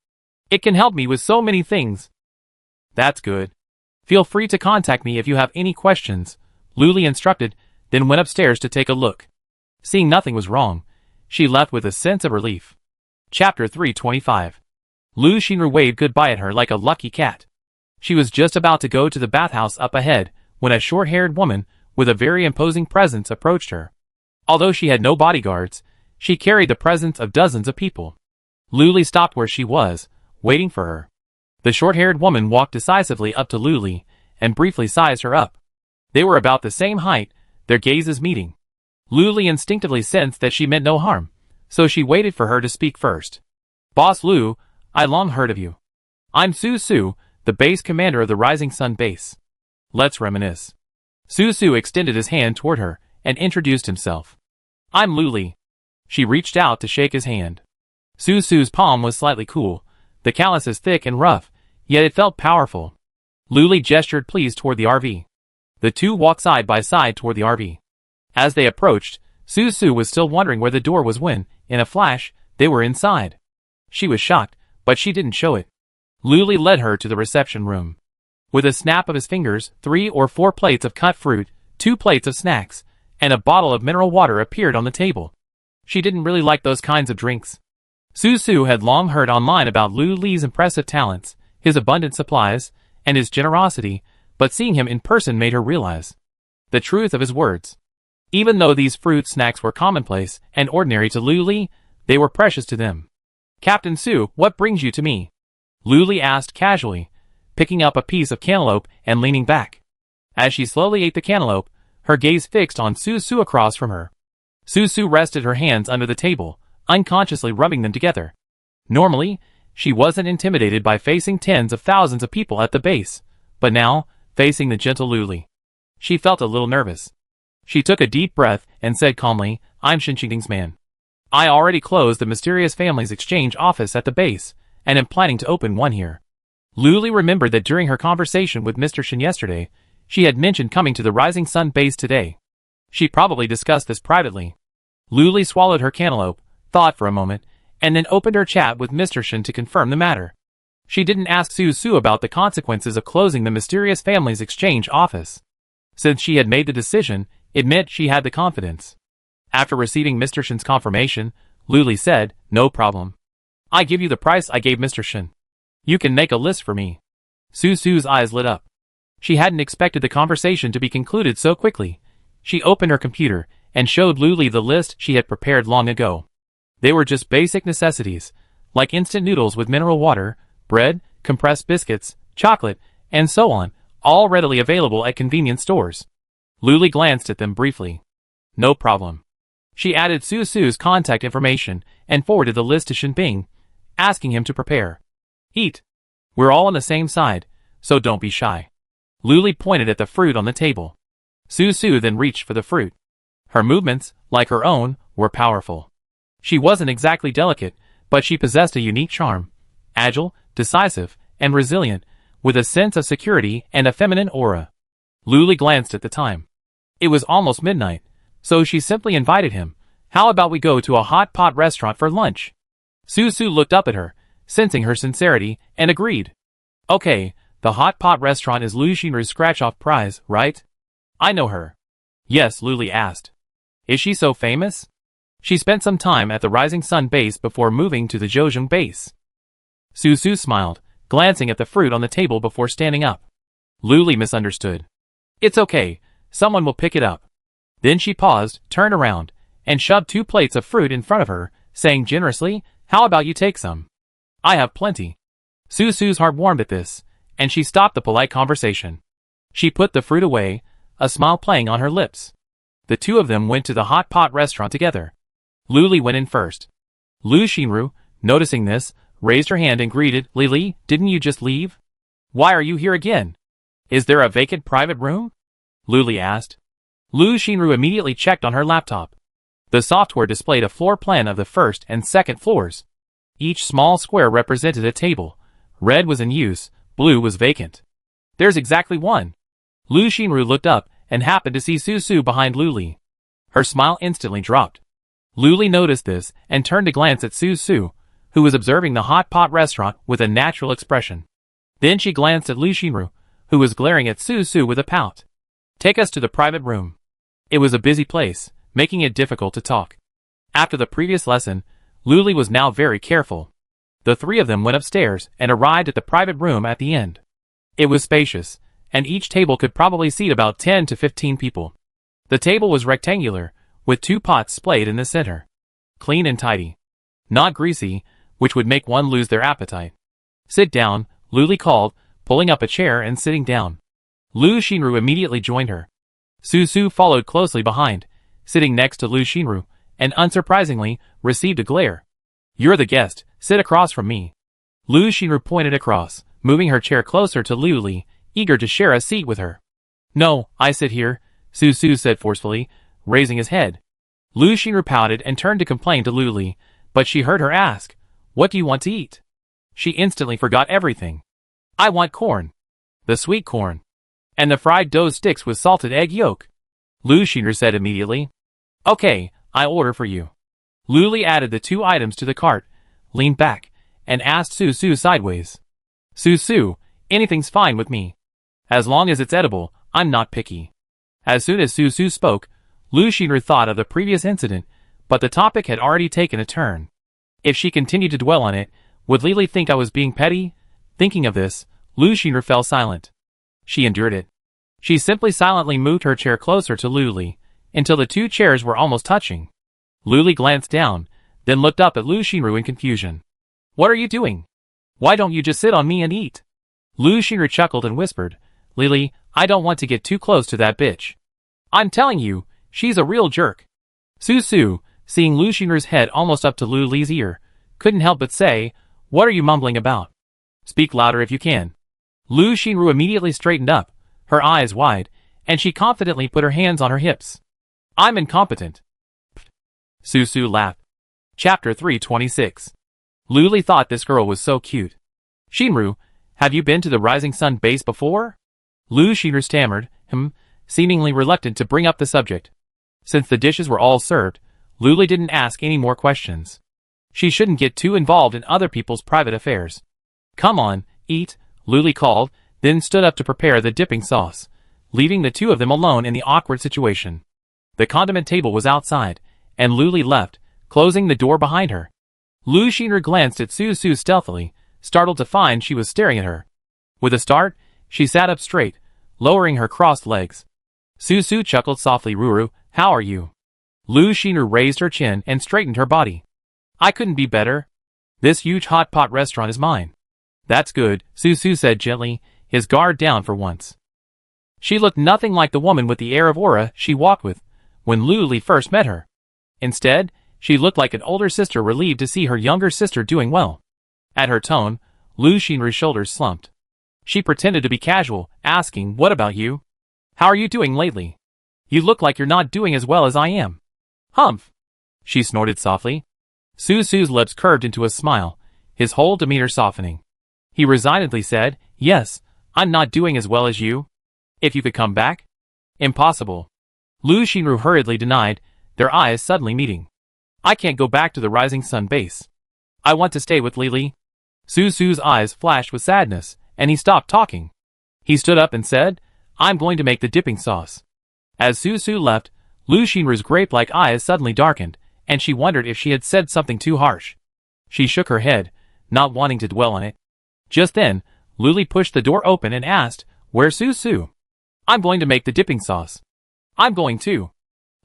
A: It can help me with so many things. That's good. Feel free to contact me if you have any questions, Luli instructed, then went upstairs to take a look. Seeing nothing was wrong, she left with a sense of relief. Chapter 325. Lu Xinru waved goodbye at her like a lucky cat. She was just about to go to the bathhouse up ahead when a short-haired woman with a very imposing presence approached her. Although she had no bodyguards, she carried the presence of dozens of people. Luli stopped where she was, waiting for her. The short-haired woman walked decisively up to Luli and briefly sized her up. They were about the same height, their gazes meeting. Luli instinctively sensed that she meant no harm, so she waited for her to speak first. Boss Lu, I long heard of you. I'm Su Su, the base commander of the Rising Sun base. Let's reminisce. Su Su extended his hand toward her and introduced himself. I'm Luli. She reached out to shake his hand. Su Su's palm was slightly cool, the calluses thick and rough, yet it felt powerful. Luli gestured pleased toward the RV. The two walked side by side toward the RV. As they approached, Su Su was still wondering where the door was when, in a flash, they were inside. She was shocked, but she didn't show it. Luli led her to the reception room. With a snap of his fingers, 3 or 4 plates of cut fruit, 2 plates of snacks, and a bottle of mineral water appeared on the table. She didn't really like those kinds of drinks. Su Su had long heard online about Lu Li's impressive talents, his abundant supplies, and his generosity, but seeing him in person made her realize the truth of his words. Even though these fruit snacks were commonplace and ordinary to Lu Li, they were precious to them. Captain Su, what brings you to me? Lu Li asked casually, picking up a piece of cantaloupe and leaning back. As she slowly ate the cantaloupe, her gaze fixed on Su Su across from her. Su Su rested her hands under the table, unconsciously rubbing them together. Normally, she wasn't intimidated by facing tens of thousands of people at the base, but now, facing the gentle Lu Li, she felt a little nervous. She took a deep breath and said calmly, I'm Shinqing's man. I already closed the mysterious family's exchange office at the base, and am planning to open one here. Lu Li remembered that during her conversation with Mr. Shin yesterday, she had mentioned coming to the Rising Sun base today. She probably discussed this privately. Lu Li swallowed her cantaloupe, thought for a moment, and then opened her chat with Mr. Shin to confirm the matter. She didn't ask Su Su about the consequences of closing the mysterious family's exchange office. Since she had made the decision, it meant she had the confidence. After receiving Mr. Shin's confirmation, Lu Li said, no problem. I give you the price I gave Mr. Shin. You can make a list for me. Su Su's eyes lit up. She hadn't expected the conversation to be concluded so quickly. She opened her computer and showed Lu Li the list she had prepared long ago. They were just basic necessities, like instant noodles with mineral water, bread, compressed biscuits, chocolate, and so on, all readily available at convenience stores. Lu Li glanced at them briefly. No problem. She added Su Su's contact information and forwarded the list to Shinbing, asking him to prepare. Eat. We're all on the same side, so don't be shy. Lu Li pointed at the fruit on the table. Su Su then reached for the fruit. Her movements, like her own, were powerful. She wasn't exactly delicate, but she possessed a unique charm. Agile, decisive, and resilient, with a sense of security and a feminine aura. Lu Li glanced at the time. It was almost midnight, so she simply invited him. How about we go to a hot pot restaurant for lunch? Su Su looked up at her, sensing her sincerity, and agreed. Okay, the hot pot restaurant is Lu Xinru's scratch-off prize, right? I know her. Yes, Lu Li asked. Is she so famous? She spent some time at the Rising Sun base before moving to the Zhouzheng base. Su Su smiled, glancing at the fruit on the table before standing up. Lu Li misunderstood. It's okay, someone will pick it up. Then she paused, turned around, and shoved 2 plates of fruit in front of her, saying generously, how about you take some? I have plenty. Su Su's heart warmed at this, and she stopped the polite conversation. She put the fruit away, a smile playing on her lips. The two of them went to the hot pot restaurant together. Lu Li went in first. Lu Xinru, noticing this, raised her hand and greeted, Li, didn't you just leave? Why are you here again? Is there a vacant private room? Luli asked. Lu Xinru immediately checked on her laptop. The software displayed a floor plan of the first and second floors. Each small square represented a table. Red was in use, blue was vacant. There's exactly one. Lu Xinru looked up and happened to see Su behind Luli. Her smile instantly dropped. Luli noticed this and turned to glance at Su, who was observing the hot pot restaurant with a natural expression. Then she glanced at Lu Xinru, who was glaring at Su with a pout. Take us to the private room. It was a busy place, making it difficult to talk. After the previous lesson, Luli was now very careful. The three of them went upstairs and arrived at the private room at the end. It was spacious, and each table could probably seat about 10 to 15 people. The table was rectangular, with 2 pots splayed in the center. Clean and tidy. Not greasy, which would make one lose their appetite. Sit down, Luli called, pulling up a chair and sitting down. Lu Xinru immediately joined her. Su followed closely behind, sitting next to Lu Xinru, and unsurprisingly, received a glare. You're the guest, sit across from me. Lu Xinru pointed across, moving her chair closer to Luli, eager to share a seat with her. No, I sit here, Su said forcefully, raising his head. Lu Xinru pouted and turned to complain to Luli, but she heard her ask, what do you want to eat? She instantly forgot everything. I want corn. The sweet corn. And the fried dough sticks with salted egg yolk. Lu Xinru said immediately. Okay, I order for you. Luli added the 2 items to the cart, leaned back, and asked Su sideways. Su, anything's fine with me. As long as it's edible, I'm not picky. As soon as Su spoke, Lu Xinru thought of the previous incident, but the topic had already taken a turn. If she continued to dwell on it, would Lili think I was being petty? Thinking of this, Lu Xinru fell silent. She endured it. She simply silently moved her chair closer to Luli, until the 2 chairs were almost touching. Luli glanced down, then looked up at Lu Xinru in confusion. What are you doing? Why don't you just sit on me and eat? Lu Xinru chuckled and whispered, Lili, I don't want to get too close to that bitch. I'm telling you, she's a real jerk. Su, seeing Lu Xinru's head almost up to Luli's ear, couldn't help but say, what are you mumbling about? Speak louder if you can. Lu Xinru immediately straightened up, her eyes wide, and she confidently put her hands on her hips. I'm incompetent. Su laughed. Chapter 326. Luli thought this girl was so cute. Xinru, have you been to the Rising Sun base before? Lu Xinru stammered, seemingly reluctant to bring up the subject. Since the dishes were all served, Luli didn't ask any more questions. She shouldn't get too involved in other people's private affairs. Come on, eat, Luli called, then stood up to prepare the dipping sauce, leaving the 2 of them alone in the awkward situation. The condiment table was outside, and Luli left, closing the door behind her. Lu Xinru glanced at Su stealthily, startled to find she was staring at her. With a start, she sat up straight, lowering her crossed legs. Su chuckled softly. Ruru, how are you? Lu Xinru raised her chin and straightened her body. I couldn't be better. This huge hot pot restaurant is mine. That's good, Su said gently, his guard down for once. She looked nothing like the woman with the air of aura she walked with when Luli first met her. Instead, she looked like an older sister relieved to see her younger sister doing well. At her tone, Lu Xinru's shoulders slumped. She pretended to be casual, asking, what about you? How are you doing lately? You look like you're not doing as well as I am. Humph! She snorted softly. Su's lips curved into a smile, his whole demeanor softening. He resignedly said, yes, I'm not doing as well as you. If you could come back? Impossible. Lu Xinru hurriedly denied, their eyes suddenly meeting. I can't go back to the Rising Sun base. I want to stay with Lili. Su's eyes flashed with sadness, and he stopped talking. He stood up and said, I'm going to make the dipping sauce. As Su left, Lu Xinru's grape-like eyes suddenly darkened, and she wondered if she had said something too harsh. She shook her head, not wanting to dwell on it. Just then, Luli pushed the door open and asked, where's Su? I'm going to make the dipping sauce. I'm going too.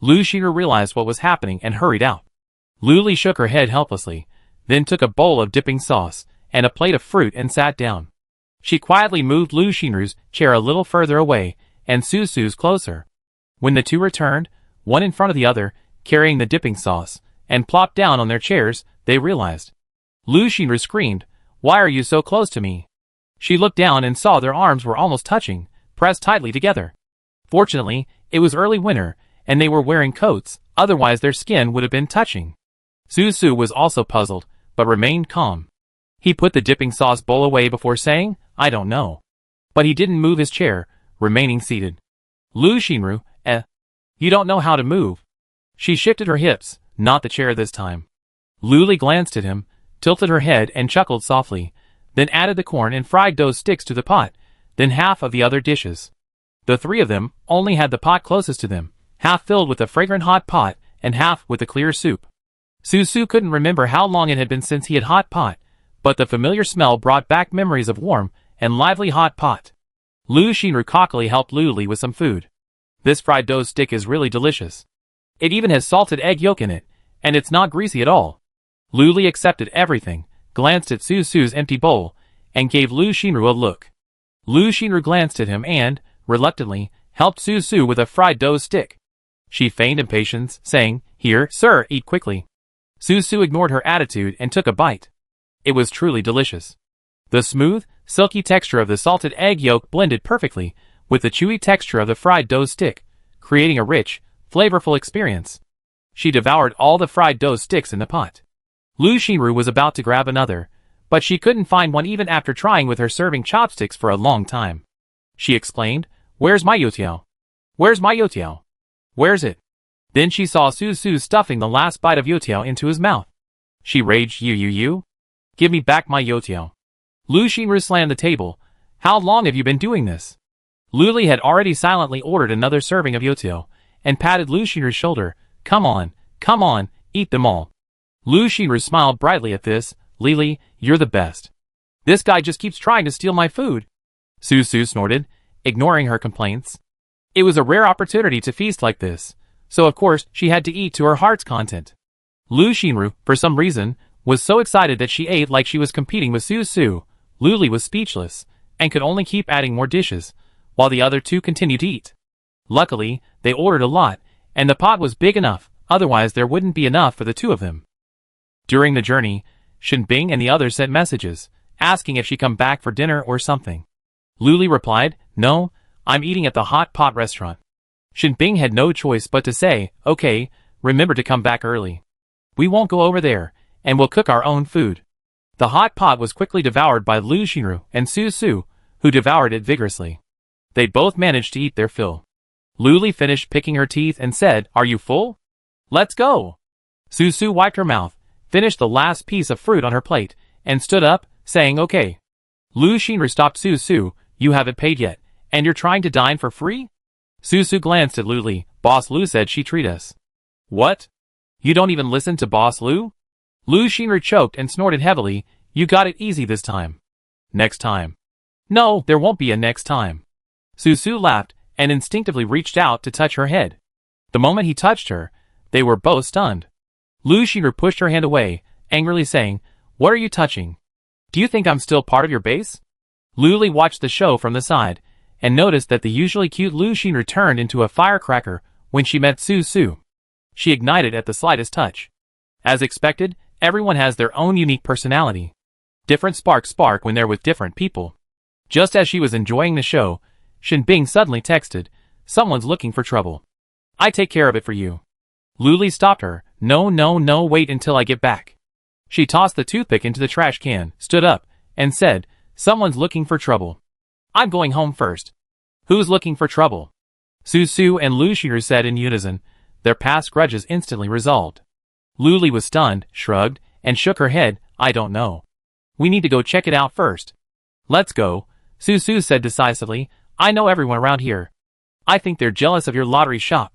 A: Lu Xinru realized what was happening and hurried out. Luli shook her head helplessly, then took a bowl of dipping sauce and a plate of fruit and sat down. She quietly moved Lu Xinru's chair a little further away and Su's closer. When the 2 returned, one in front of the other, carrying the dipping sauce, and plopped down on their chairs, they realized. Lu Xinru screamed, why are you so close to me? She looked down and saw their arms were almost touching, pressed tightly together. Fortunately, it was early winter, and they were wearing coats, otherwise their skin would have been touching. Su was also puzzled, but remained calm. He put the dipping sauce bowl away before saying, I don't know. But he didn't move his chair, remaining seated. Lu Xinru, you don't know how to move. She shifted her hips, not the chair this time. Luli glanced at him, tilted her head and chuckled softly, then added the corn and fried dough sticks to the pot, then half of the other dishes. The three of them only had the pot closest to them, half filled with a fragrant hot pot and half with the clear soup. Su couldn't remember how long it had been since he had hot pot, but the familiar smell brought back memories of warm and lively hot pot. Lu Xinru cockily helped Luli with some food. This fried dough stick is really delicious. It even has salted egg yolk in it, and it's not greasy at all. Luli accepted everything, glanced at Su's empty bowl, and gave Lu Xinru a look. Lu Xinru glanced at him and, reluctantly, helped Su with a fried dough stick. She feigned impatience, saying, Here, sir, eat quickly. Su ignored her attitude and took a bite. It was truly delicious. The smooth, silky texture of the salted egg yolk blended perfectly with the chewy texture of the fried dough stick, creating a rich, flavorful experience. She devoured all the fried dough sticks in the pot. Lu Xinru was about to grab another, but she couldn't find one even after trying with her serving chopsticks for a long time. She exclaimed, Where's my youtiao? Where's my youtiao? Where's it? Then she saw Su stuffing the last bite of youtiao into his mouth. She raged, You. Give me back my youtiao. Lu Xinru slammed the table. How long have you been doing this? Luli had already silently ordered another serving of youtiao, and patted Lu Xinru's shoulder. Come on, eat them all. Lu Xinru smiled brightly at this. Lili, you're the best. This guy just keeps trying to steal my food. Su snorted, ignoring her complaints. It was a rare opportunity to feast like this, so of course she had to eat to her heart's content. Lu Xinru, for some reason, was so excited that she ate like she was competing with Su. Luli was speechless, and could only keep adding more dishes, while the other two continued to eat. Luckily, they ordered a lot, and the pot was big enough, otherwise there wouldn't be enough for the two of them. During the journey, Shenbing and the others sent messages, asking if she'd come back for dinner or something. Luli replied, No, I'm eating at the hot pot restaurant. Shenbing had no choice but to say, Okay, remember to come back early. We won't go over there, and we'll cook our own food. The hot pot was quickly devoured by Lu Xinru and Su, who devoured it vigorously. They both managed to eat their fill. Luli finished picking her teeth and said, Are you full? Let's go. Su wiped her mouth, finished the last piece of fruit on her plate, and stood up, saying okay. Lu Xinru stopped Su, You haven't paid yet, and you're trying to dine for free? Su glanced at Luli. Boss Lu said she'd treat us. What? You don't even listen to Boss Lu? Lu Xinru choked and snorted heavily. You got it easy this time. Next time. No, there won't be a next time. Su laughed and instinctively reached out to touch her head. The moment he touched her, they were both stunned. Lu Xinru pushed her hand away, angrily saying, What are you touching? Do you think I'm still part of your base? Luli watched the show from the side, and noticed that the usually cute Lu Xinru turned into a firecracker when she met Su. She ignited at the slightest touch. As expected, everyone has their own unique personality. Different sparks spark when they're with different people. Just as she was enjoying the show, Shenbing suddenly texted, Someone's looking for trouble. I take care of it for you. Luli stopped her. No, wait until I get back. She tossed the toothpick into the trash can, stood up, and said, Someone's looking for trouble. I'm going home first. Who's looking for trouble? Su and Lu Xinru said in unison, their past grudges instantly resolved. Luli was stunned, shrugged, and shook her head. I don't know. We need to go check it out first. Let's go, Su said decisively. I know everyone around here. I think they're jealous of your lottery shop.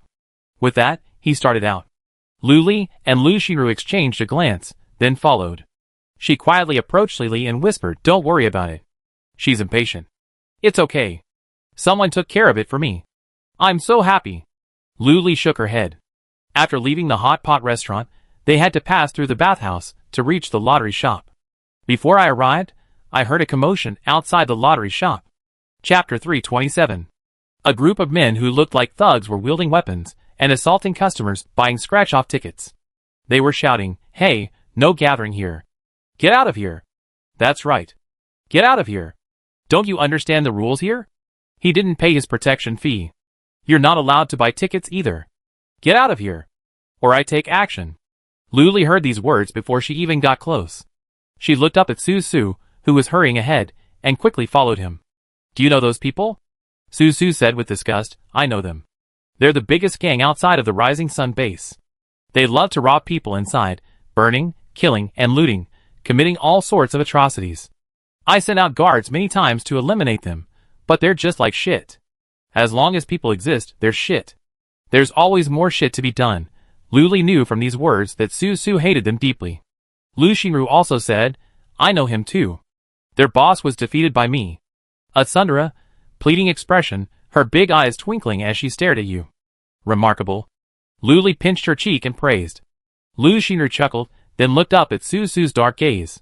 A: With that, he started out. Luli and Lu Xinru exchanged a glance, then followed. She quietly approached Lili and whispered, Don't worry about it. She's impatient. It's okay. Someone took care of it for me. I'm so happy. Luli shook her head. After leaving the hot pot restaurant, they had to pass through the bathhouse to reach the lottery shop. Before I arrived, I heard a commotion outside the lottery shop. Chapter 327. A group of men who looked like thugs were wielding weapons and assaulting customers buying scratch-off tickets. They were shouting, Hey, no gathering here. Get out of here. That's right. Get out of here. Don't you understand the rules here? He didn't pay his protection fee. You're not allowed to buy tickets either. Get out of here, or I take action. Luli heard these words before she even got close. She looked up at Su, who was hurrying ahead, and quickly followed him. Do you know those people? Su said with disgust. I know them. They're the biggest gang outside of the Rising Sun base. They love to rob people inside, burning, killing, and looting, committing all sorts of atrocities. I sent out guards many times to eliminate them, but they're just like shit. As long as people exist, there's shit. There's always more shit to be done. Luli knew from these words that Su hated them deeply. Lu Xinru also said, I know him too. Their boss was defeated by me. Asundra, pleading expression, her big eyes twinkling as she stared at you. Remarkable. Luli pinched her cheek and praised. Lu Xinru chuckled, then looked up at Su's dark gaze.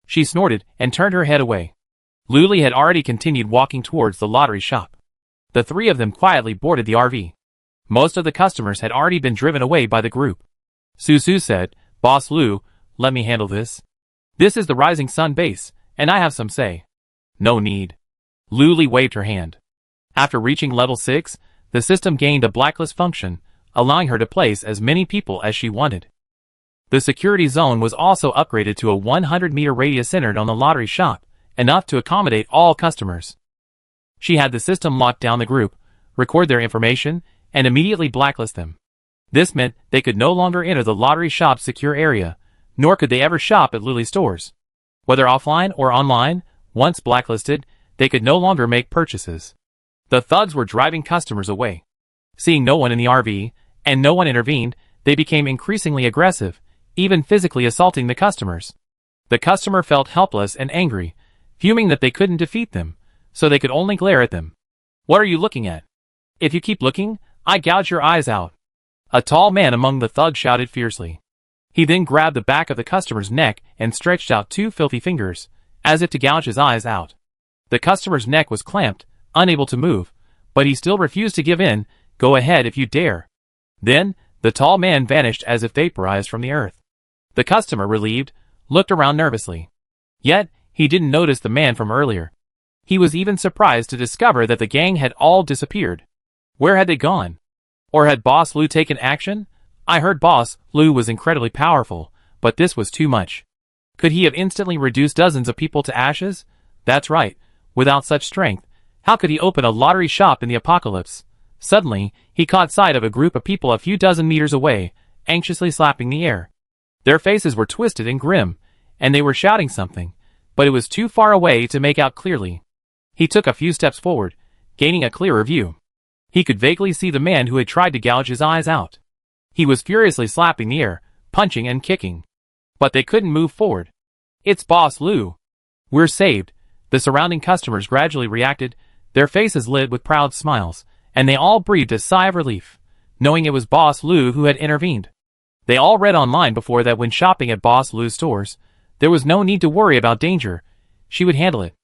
A: She snorted and turned her head away. Luli had already continued walking towards the lottery shop. The three of them quietly boarded the RV. Most of the customers had already been driven away by the group. Su said, Boss Lu, let me handle this. This is the Rising Sun base, and I have some say. No need. Luli waved her hand. After reaching level 6, the system gained a blacklist function, allowing her to place as many people as she wanted. The security zone was also upgraded to a 100-meter radius centered on the lottery shop, enough to accommodate all customers. She had the system lock down the group, record their information, and immediately blacklist them. This meant they could no longer enter the lottery shop's secure area, nor could they ever shop at Luli stores. Whether offline or online, once blacklisted, they could no longer make purchases. The thugs were driving customers away. Seeing no one in the RV, and no one intervened, they became increasingly aggressive, even physically assaulting the customers. The customer felt helpless and angry, fuming that they couldn't defeat them, so they could only glare at them. What are you looking at? If you keep looking, I gouge your eyes out. A tall man among the thugs shouted fiercely. He then grabbed the back of the customer's neck and stretched out 2 filthy fingers, as if to gouge his eyes out. The customer's neck was clamped, unable to move, but he still refused to give in. Go ahead if you dare. Then, the tall man vanished as if vaporized from the earth. The customer, relieved, looked around nervously. Yet, he didn't notice the man from earlier. He was even surprised to discover that the gang had all disappeared. Where had they gone? Or had Boss Lu taken action? I heard Boss Lu was incredibly powerful, but this was too much. Could he have instantly reduced dozens of people to ashes? That's right. Without such strength, how could he open a lottery shop in the apocalypse? Suddenly, he caught sight of a group of people a few dozen meters away, anxiously slapping the air. Their faces were twisted and grim, and they were shouting something, but it was too far away to make out clearly. He took a few steps forward, gaining a clearer view. He could vaguely see the man who had tried to gouge his eyes out. He was furiously slapping the air, punching and kicking. But they couldn't move forward. It's Boss Lu. We're saved. The surrounding customers gradually reacted, their faces lit with proud smiles, and they all breathed a sigh of relief, knowing it was Boss Lu who had intervened. They all read online before that when shopping at Boss Lu's stores, there was no need to worry about danger. She would handle it.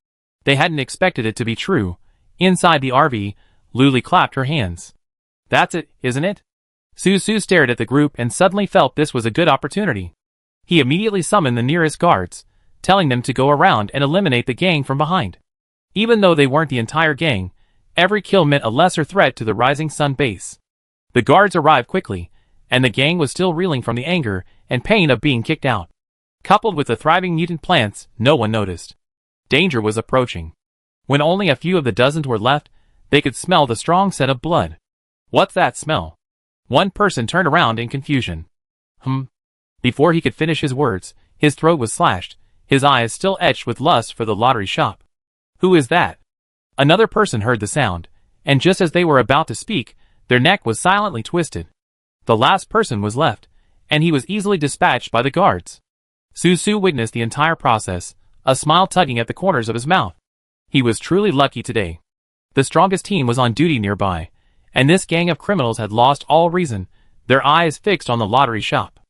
A: They hadn't expected it to be true. Inside the RV, Luli clapped her hands. That's it, isn't it? Su stared at the group and suddenly felt this was a good opportunity. He immediately summoned the nearest guards, telling them to go around and eliminate the gang from behind. Even though they weren't the entire gang, every kill meant a lesser threat to the Rising Sun base. The guards arrived quickly, and the gang was still reeling from the anger and pain of being kicked out. Coupled with the thriving mutant plants, no one noticed. Danger was approaching. When only a few of the dozens were left, they could smell the strong scent of blood. What's that smell? One person turned around in confusion. Before he could finish his words, his throat was slashed, his eyes still etched with lust for the lottery shop. Who is that? Another person heard the sound, and just as they were about to speak, their neck was silently twisted. The last person was left, and he was easily dispatched by the guards. Su witnessed the entire process, a smile tugging at the corners of his mouth. He was truly lucky today. The strongest team was on duty nearby, and this gang of criminals had lost all reason, their eyes fixed on the lottery shop.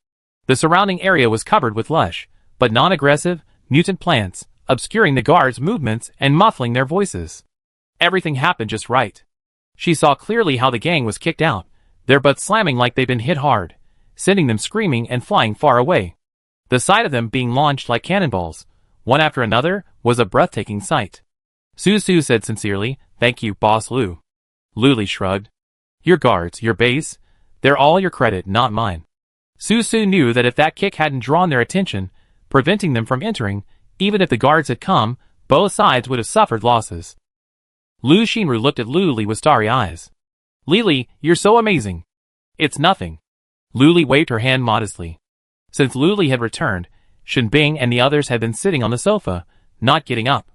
A: The surrounding area was covered with lush, but non-aggressive, mutant plants, obscuring the guards' movements and muffling their voices. Everything happened just right. She saw clearly how the gang was kicked out, their butts slamming like they'd been hit hard, sending them screaming and flying far away. The sight of them being launched like cannonballs, one after another, was a breathtaking sight. Su said sincerely, "Thank you, Boss Lu." Luli shrugged. Your guards, your base, they're all your credit, not mine. Su knew that if that kick hadn't drawn their attention, preventing them from entering, even if the guards had come, both sides would have suffered losses. Lu Xinru looked at Lu Li with starry eyes. Li, you're so amazing. It's nothing. Lu Li waved her hand modestly. Since Lu Li had returned, Shen Bing and the others had been sitting on the sofa, not getting up.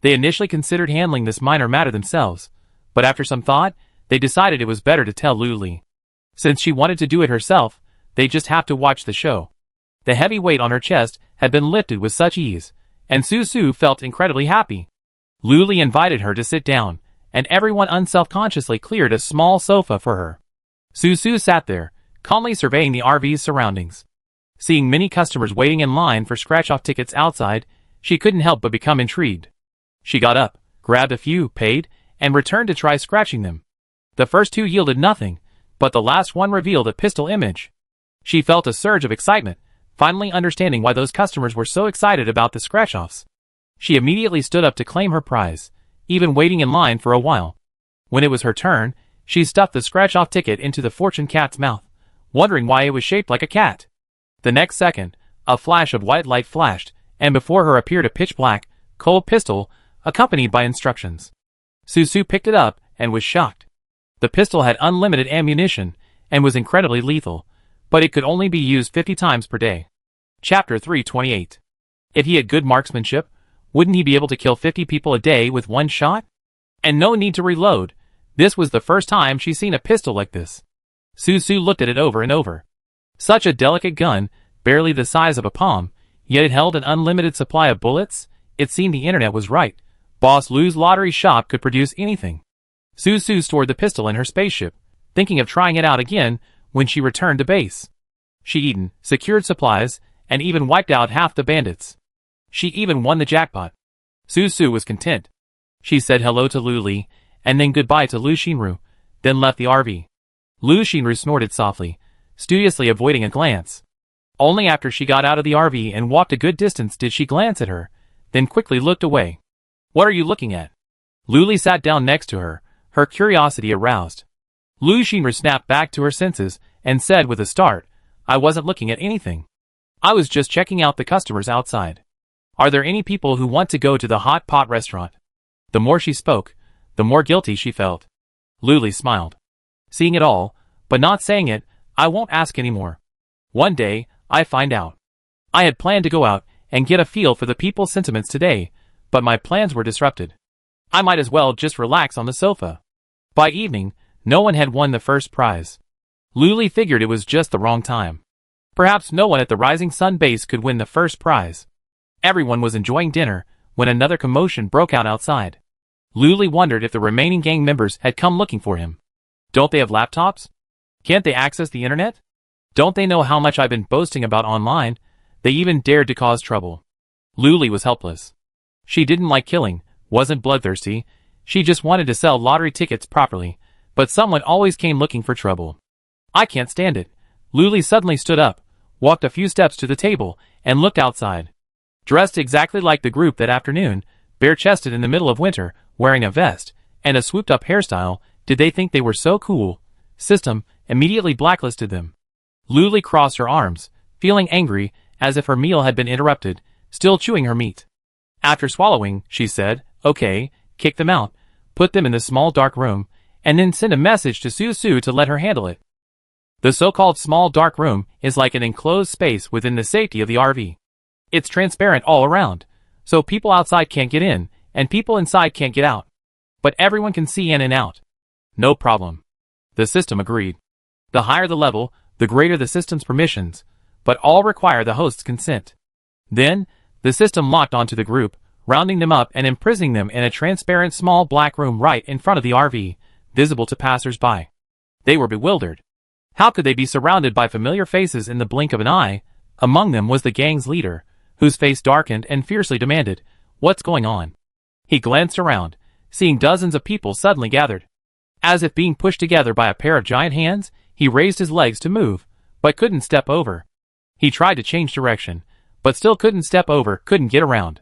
A: They initially considered handling this minor matter themselves, but after some thought, they decided it was better to tell Lu Li. Since she wanted to do it herself, they just have to watch the show. The heavy weight on her chest had been lifted with such ease, and Su felt incredibly happy. Lu Li invited her to sit down, and everyone unselfconsciously cleared a small sofa for her. Su sat there, calmly surveying the RV's surroundings. Seeing many customers waiting in line for scratch-off tickets outside, she couldn't help but become intrigued. She got up, grabbed a few, paid, and returned to try scratching them. The first two yielded nothing, but the last one revealed a pistol image. She felt a surge of excitement, finally understanding why those customers were so excited about the scratch-offs. She immediately stood up to claim her prize, even waiting in line for a while. When it was her turn, she stuffed the scratch-off ticket into the fortune cat's mouth, wondering why it was shaped like a cat. The next second, a flash of white light flashed, and before her appeared a pitch-black, cold pistol, accompanied by instructions. Su picked it up and was shocked. The pistol had unlimited ammunition and was incredibly lethal, but it could only be used 50 times per day. Chapter 328. If he had good marksmanship, wouldn't he be able to kill 50 people a day with one shot? And no need to reload. This was the first time she'd seen a pistol like this. Su looked at it over and over. Such a delicate gun, barely the size of a palm, yet it held an unlimited supply of bullets. It seemed the internet was right. Boss Lu's lottery shop could produce anything. Su stored the pistol in her spaceship, thinking of trying it out again when she returned to base. She'd eaten, secured supplies, and even wiped out half the bandits. She even won the jackpot. Su was content. She said hello to Lu Li, and then goodbye to Lu Xinru, then left the RV. Lu Xinru snorted softly, studiously avoiding a glance. Only after she got out of the RV and walked a good distance did she glance at her, then quickly looked away. What are you looking at? Lu Li sat down next to her, her curiosity aroused. Lu Xinru snapped back to her senses and said with a start, I wasn't looking at anything. I was just checking out the customers outside. Are there any people who want to go to the hot pot restaurant? The more she spoke, the more guilty she felt. Lu Li smiled. Seeing it all, but not saying it, I won't ask anymore. One day, I find out. I had planned to go out and get a feel for the people's sentiments today, but my plans were disrupted. I might as well just relax on the sofa. By evening, no one had won the first prize. Lu Li figured it was just the wrong time. Perhaps no one at the Rising Sun base could win the first prize. Everyone was enjoying dinner when another commotion broke out outside. Lu Li wondered if the remaining gang members had come looking for him. Don't they have laptops? Can't they access the internet? Don't they know how much I've been boasting about online? They even dared to cause trouble. Lu Li was helpless. She didn't like killing, wasn't bloodthirsty, she just wanted to sell lottery tickets properly, but someone always came looking for trouble. I can't stand it. Lu Li suddenly stood up, walked a few steps to the table, and looked outside. Dressed exactly like the group that afternoon, bare-chested in the middle of winter, wearing a vest, and a swooped-up hairstyle, did they think they were so cool? System immediately blacklisted them. Lu Li crossed her arms, feeling angry, as if her meal had been interrupted, still chewing her meat. After swallowing, she said, okay, kick them out, put them in the small dark room, and then send a message to Su to let her handle it. The so-called small dark room is like an enclosed space within the safety of the RV. It's transparent all around, so people outside can't get in, and people inside can't get out. But everyone can see in and out. No problem. The system agreed. The higher the level, the greater the system's permissions, but all require the host's consent. Then, the system locked onto the group, rounding them up and imprisoning them in a transparent small black room right in front of the RV, visible to passers-by. They were bewildered. How could they be surrounded by familiar faces in the blink of an eye? Among them was the gang's leader, whose face darkened and fiercely demanded, "What's going on?" He glanced around, seeing dozens of people suddenly gathered. As if being pushed together by a pair of giant hands, he raised his legs to move, but couldn't step over. He tried to change direction, but still couldn't step over, couldn't get around.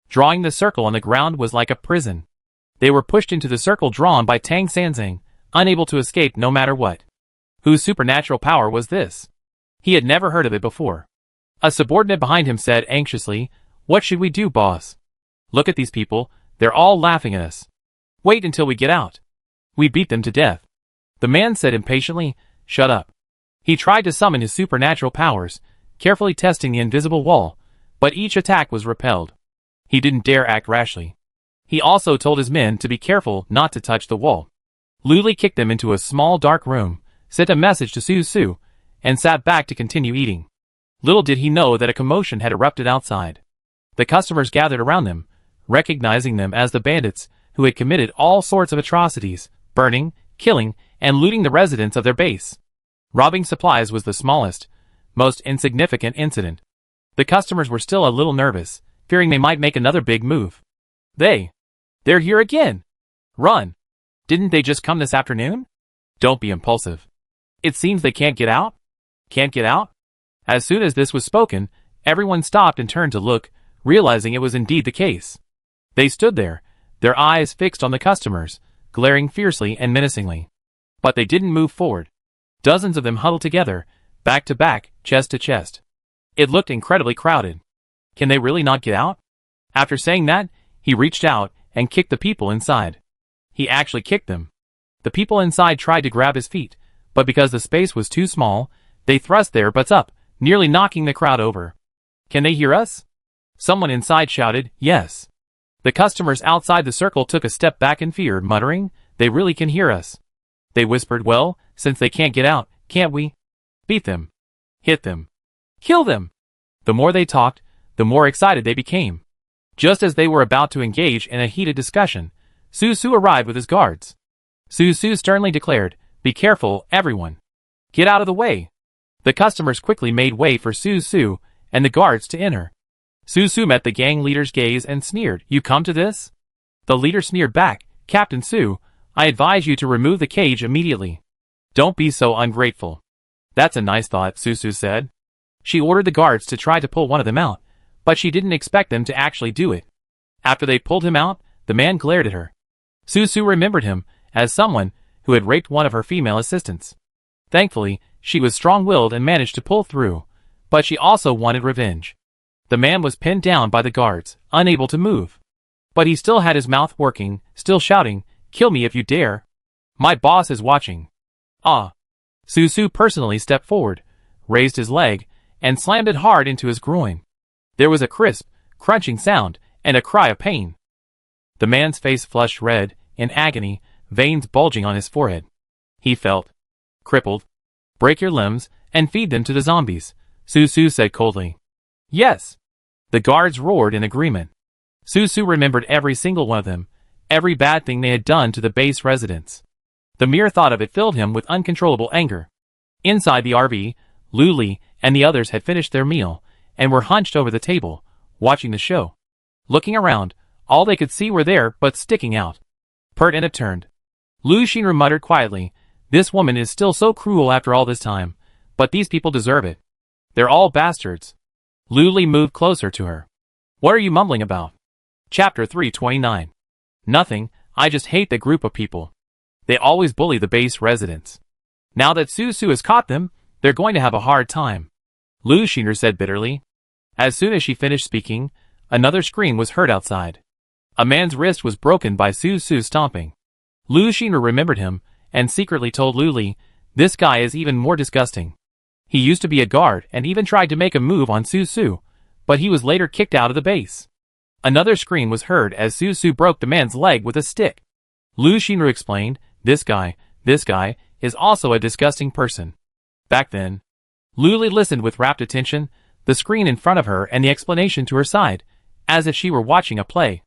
A: Drawing the circle on the ground was like a prison. They were pushed into the circle drawn by Tang Sanzang, unable to escape no matter what. Whose supernatural power was this? He had never heard of it before. A subordinate behind him said anxiously, "What should we do, boss? Look at these people, they're all laughing at us. Wait until we get out. We beat them to death." The man said impatiently, "Shut up." He tried to summon his supernatural powers, carefully testing the invisible wall, but each attack was repelled. He didn't dare act rashly. He also told his men to be careful not to touch the wall. Luli kicked them into a small dark room, sent a message to Su, and sat back to continue eating. Little did he know that a commotion had erupted outside. The customers gathered around them, recognizing them as the bandits who had committed all sorts of atrocities, burning, killing, and looting the residents of their base. Robbing supplies was the smallest, most insignificant incident. The customers were still a little nervous, fearing they might make another big move. They're here again! Run! Didn't they just come this afternoon? Don't be impulsive. It seems they can't get out? Can't get out? As soon as this was spoken, everyone stopped and turned to look, realizing it was indeed the case. They stood there, their eyes fixed on the customers, glaring fiercely and menacingly. But they didn't move forward. Dozens of them huddled together, back to back, chest to chest. It looked incredibly crowded. Can they really not get out? After saying that, he reached out and kicked the people inside. He actually kicked them. The people inside tried to grab his feet, but because the space was too small, they thrust their butts up, nearly knocking the crowd over. Can they hear us? Someone inside shouted, yes. The customers outside the circle took a step back in fear, muttering, they really can hear us. They whispered, well, since they can't get out, can't we? Beat them. Hit them. Kill them. The more they talked, the more excited they became. Just as they were about to engage in a heated discussion, Su arrived with his guards. Su sternly declared, be careful, everyone. Get out of the way. The customers quickly made way for Su and the guards to enter. Su met the gang leader's gaze and sneered, you come to this? The leader sneered back, Captain Su, I advise you to remove the cage immediately. Don't be so ungrateful. That's a nice thought, Su said. She ordered the guards to try to pull one of them out, but she didn't expect them to actually do it. After they pulled him out, the man glared at her. Su remembered him as someone who had raped one of her female assistants. Thankfully, she was strong-willed and managed to pull through, but she also wanted revenge. The man was pinned down by the guards, unable to move. But he still had his mouth working, still shouting, kill me if you dare. My boss is watching. Ah. Su personally stepped forward, raised his leg, and slammed it hard into his groin. There was a crisp, crunching sound, and a cry of pain. The man's face flushed red, in agony, veins bulging on his forehead. He felt crippled. Break your limbs, and feed them to the zombies, Su said coldly. Yes. The guards roared in agreement. Su remembered every single one of them, every bad thing they had done to the base residents. The mere thought of it filled him with uncontrollable anger. Inside the RV, Luli and the others had finished their meal, and were hunched over the table, watching the show. Looking around, all they could see were there but sticking out. Pert and upturned. Lu Xinru muttered quietly, this woman is still so cruel after all this time, but these people deserve it. They're all bastards. Luli moved closer to her. What are you mumbling about? Chapter 329. Nothing, I just hate the group of people. They always bully the base residents. Now that Su has caught them, they're going to have a hard time. Lu Xinru said bitterly. As soon as she finished speaking, another scream was heard outside. A man's wrist was broken by Su stomping. Lu Xinru remembered him, and secretly told Luli, this guy is even more disgusting. He used to be a guard and even tried to make a move on Su, but he was later kicked out of the base. Another scream was heard as Su broke the man's leg with a stick. Lu Xinru explained, this guy is also a disgusting person. Back then, Luli listened with rapt attention, the screen in front of her and the explanation to her side, as if she were watching a play.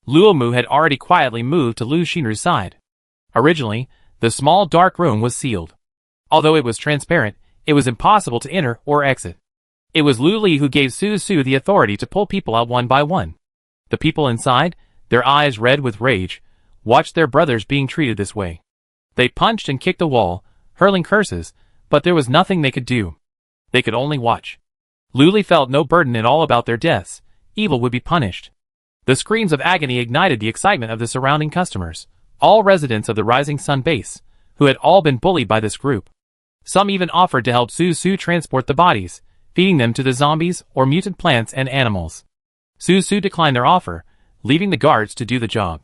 A: Luomu had already quietly moved to Lu Xinru's side. Originally, the small dark room was sealed. Although it was transparent, it was impossible to enter or exit. It was Luli who gave Su the authority to pull people out one by one. The people inside, their eyes red with rage, watched their brothers being treated this way. They punched and kicked the wall, hurling curses, but there was nothing they could do. They could only watch. Luli felt no burden at all about their deaths. Evil would be punished. The screams of agony ignited the excitement of the surrounding customers, all residents of the Rising Sun base, who had all been bullied by this group. Some even offered to help Su transport the bodies, feeding them to the zombies or mutant plants and animals. Su declined their offer, leaving the guards to do the job.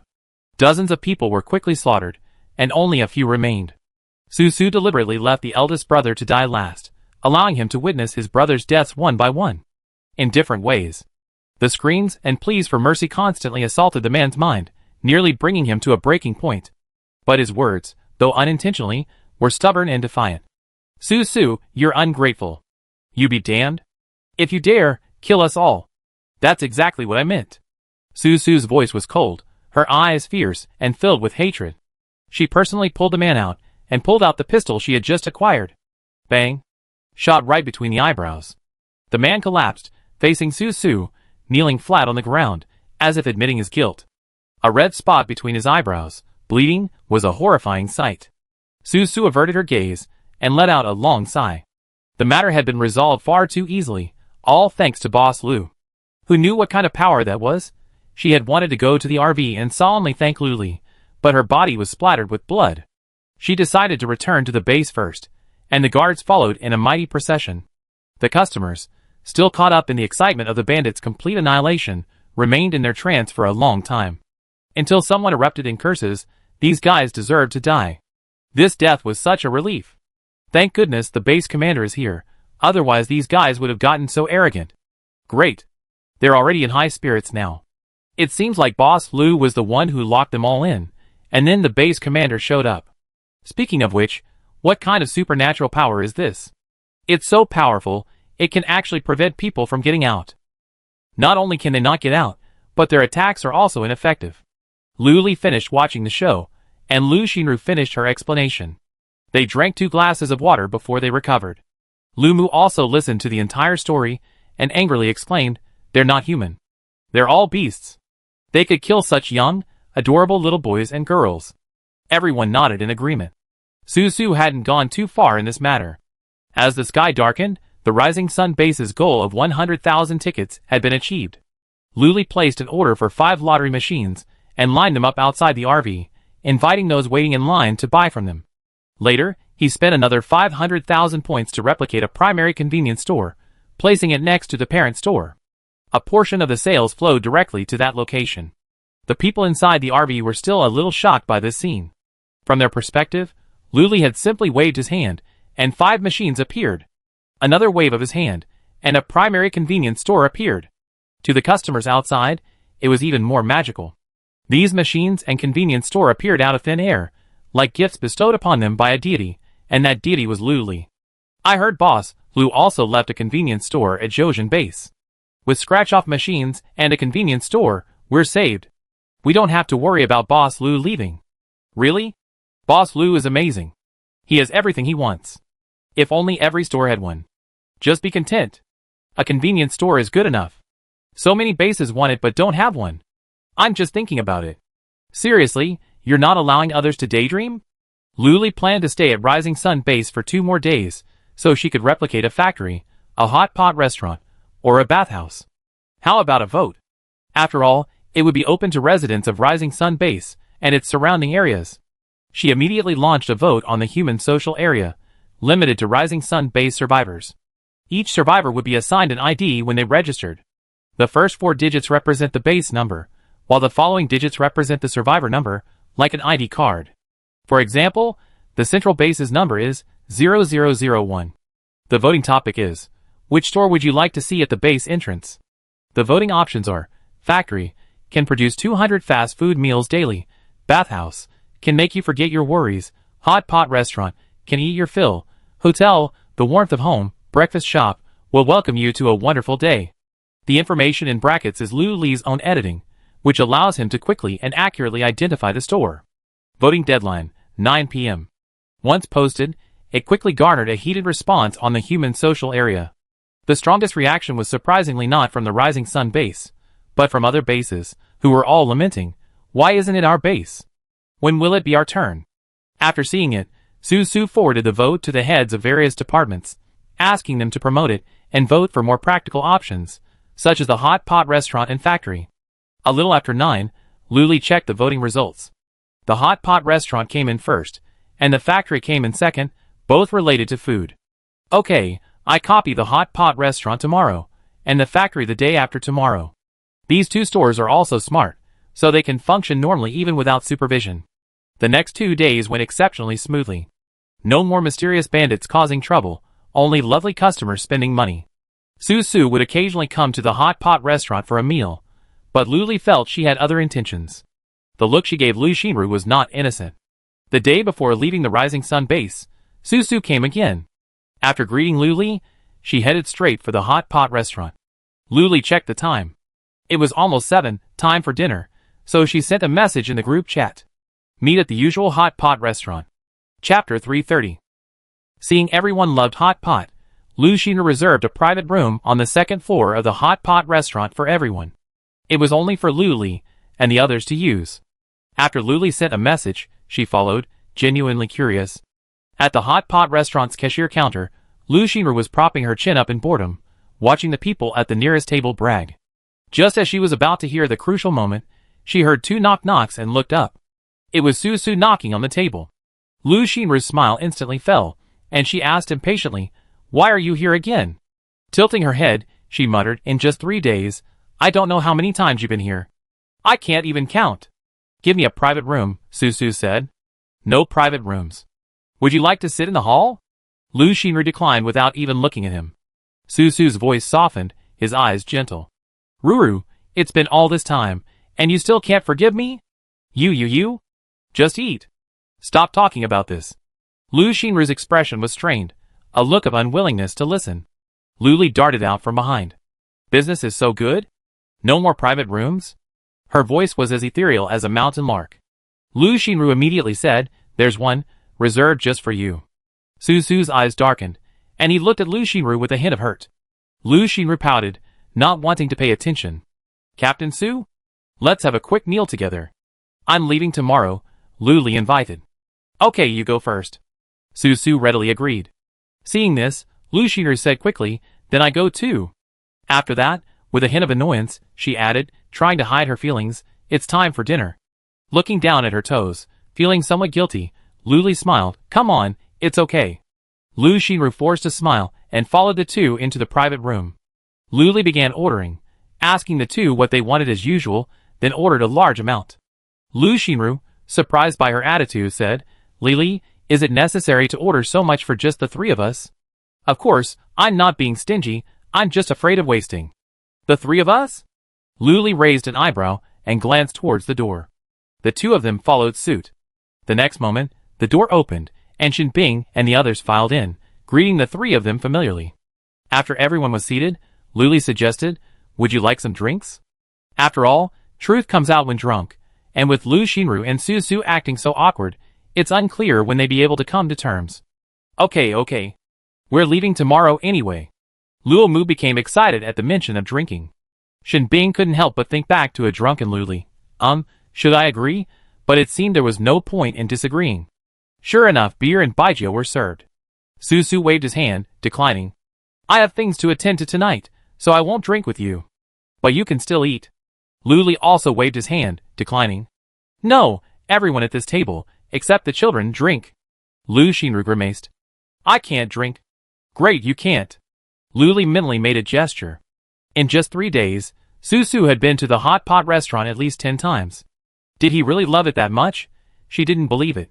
A: Dozens of people were quickly slaughtered, and only a few remained. Su deliberately left the eldest brother to die last, allowing him to witness his brother's deaths one by one, in different ways. The screams and pleas for mercy constantly assaulted the man's mind, nearly bringing him to a breaking point. But his words, though unintentionally, were stubborn and defiant. Su, you're ungrateful. You be damned. If you dare, kill us all. That's exactly what I meant. Su's voice was cold, her eyes fierce and filled with hatred. She personally pulled the man out, and pulled out the pistol she had just acquired. Bang! Shot right between the eyebrows. The man collapsed, facing Su, kneeling flat on the ground, as if admitting his guilt. A red spot between his eyebrows, bleeding, was a horrifying sight. Su averted her gaze, and let out a long sigh. The matter had been resolved far too easily, all thanks to Boss Lu. Who knew what kind of power that was? She had wanted to go to the RV and solemnly thank Luli, but her body was splattered with blood. She decided to return to the base first, and the guards followed in a mighty procession. The customers, still caught up in the excitement of the bandits' complete annihilation, remained in their trance for a long time. Until someone erupted in curses, these guys deserved to die. This death was such a relief. Thank goodness the base commander is here, otherwise these guys would have gotten so arrogant. Great. They're already in high spirits now. It seems like Boss Lu was the one who locked them all in, and then the base commander showed up. Speaking of which, what kind of supernatural power is this? It's so powerful, it can actually prevent people from getting out. Not only can they not get out, but their attacks are also ineffective. Luli finished watching the show, and Lu Xinru finished her explanation. They drank 2 glasses of water before they recovered. Lu Mu also listened to the entire story, and angrily exclaimed, "They're not human. They're all beasts. They could kill such young, adorable little boys and girls." Everyone nodded in agreement. Su hadn't gone too far in this matter. As the sky darkened, the Rising Sun base's goal of 100,000 tickets had been achieved. Luli placed an order for 5 lottery machines, and lined them up outside the RV, inviting those waiting in line to buy from them. Later, he spent another 500,000 points to replicate a primary convenience store, placing it next to the parent store. A portion of the sales flowed directly to that location. The people inside the RV were still a little shocked by this scene. From their perspective, Luli had simply waved his hand, and 5 machines appeared. Another wave of his hand, and a primary convenience store appeared. To the customers outside, it was even more magical. These machines and convenience store appeared out of thin air, like gifts bestowed upon them by a deity, and that deity was Luli. I heard Boss Lu also left a convenience store at Zhoushan base. With scratch-off machines and a convenience store, we're saved. We don't have to worry about Boss Lu leaving. Really? Boss Lu is amazing. He has everything he wants. If only every store had one. Just be content. A convenience store is good enough. So many bases want it but don't have one. I'm just thinking about it. Seriously, you're not allowing others to daydream? Luli planned to stay at Rising Sun base for 2 more days, so she could replicate a factory, a hot pot restaurant, or a bathhouse. How about a vote? After all, it would be open to residents of Rising Sun base and its surrounding areas. She immediately launched a vote on the human social area, limited to Rising Sun base survivors. Each survivor would be assigned an ID when they registered. The first 4 digits represent the base number, while the following digits represent the survivor number, like an ID card. For example, the central base's number is 0001. The voting topic is, which store would you like to see at the base entrance? The voting options are, factory, can produce 200 fast food meals daily, bathhouse, can make you forget your worries, hot pot restaurant, can eat your fill, hotel, the warmth of home, breakfast shop, will welcome you to a wonderful day. The information in brackets is Lu Li's own editing, which allows him to quickly and accurately identify the store. Voting deadline, 9 p.m. Once posted, it quickly garnered a heated response on the human social area. The strongest reaction was surprisingly not from the Rising Sun base, but from other bases, who were all lamenting, "Why isn't it our base? When will it be our turn?" After seeing it, Su forwarded the vote to the heads of various departments, asking them to promote it and vote for more practical options, such as the hot pot restaurant and factory. A little after 9, Luli checked the voting results. The hot pot restaurant came in first, and the factory came in second, both related to food. Okay, I copy the hot pot restaurant tomorrow, and the factory the day after tomorrow. These two stores are also smart, so they can function normally even without supervision. The next 2 days went exceptionally smoothly. No more mysterious bandits causing trouble, only lovely customers spending money. Su would occasionally come to the hot pot restaurant for a meal, but Luli felt she had other intentions. The look she gave Lu Xinru was not innocent. The day before leaving the Rising Sun base, Su came again. After greeting Luli, she headed straight for the hot pot restaurant. Luli checked the time. It was almost 7, time for dinner, so she sent a message in the group chat. Meet at the usual hot pot restaurant. Chapter 330. Seeing everyone loved hot pot, Lu Xinru reserved a private room on the second floor of the hot pot restaurant for everyone. It was only for Luli and the others to use. After Luli sent a message, she followed, genuinely curious. At the hot pot restaurant's cashier counter, Lu Xinru was propping her chin up in boredom, watching the people at the nearest table brag. Just as she was about to hear the crucial moment, she heard 2 knock-knocks and looked up. It was Su knocking on the table. Lu Xinru's smile instantly fell, and she asked impatiently, "Why are you here again?" Tilting her head, she muttered, "In just 3 days, I don't know how many times you've been here. I can't even count." "Give me a private room," Su said. "No private rooms." "Would you like to sit in the hall?" Lu Xinru declined without even looking at him. Su's voice softened, his eyes gentle. "Ruru, it's been all this time, and you still can't forgive me? You. Just eat. Stop talking about this." Lu Xinru's expression was strained, a look of unwillingness to listen. Luli darted out from behind. "Business is so good? No more private rooms?" Her voice was as ethereal as a mountain lark. Lu Xinru immediately said, "There's one, reserved just for you." Su's eyes darkened, and he looked at Lu Xinru with a hint of hurt. Lu Xinru pouted, not wanting to pay attention. "Captain Su? Let's have a quick meal together." "I'm leaving tomorrow," Luli invited. "Okay, you go first." Su readily agreed. Seeing this, Lu Xinru said quickly, "Then I go too." After that, with a hint of annoyance, she added, trying to hide her feelings, "It's time for dinner." Looking down at her toes, feeling somewhat guilty, Luli smiled, "Come on, it's okay." Lu Xinru forced a smile and followed the two into the private room. Luli began ordering, asking the two what they wanted as usual, then ordered a large amount. Lu Xinru, surprised by her attitude, said, "Lili, is it necessary to order so much for just the 3 of us?" "Of course, I'm not being stingy, I'm just afraid of wasting." "The 3 of us?" Luli raised an eyebrow and glanced towards the door. The 2 of them followed suit. The next moment, the door opened, and Xinbing and the others filed in, greeting the 3 of them familiarly. After everyone was seated, Luli suggested, "Would you like some drinks?" After all, truth comes out when drunk, and with Lu Xinru and Su acting so awkward, it's unclear when they'd be able to come to terms. Okay. We're leaving tomorrow anyway." Luo Mu became excited at the mention of drinking. Xinbing couldn't help but think back to a drunken Luli. Should I agree? But it seemed there was no point in disagreeing. Sure enough, beer and baijiu were served. Su waved his hand, declining. "I have things to attend to tonight, so I won't drink with you. But you can still eat." Luli also waved his hand, declining. "No, everyone at this table, except the children, drink." Lu Xinru grimaced. "I can't drink." "Great, you can't." Luli mentally made a gesture. In just 3 days, Su had been to the hot pot restaurant at least 10 times. Did he really love it that much? She didn't believe it.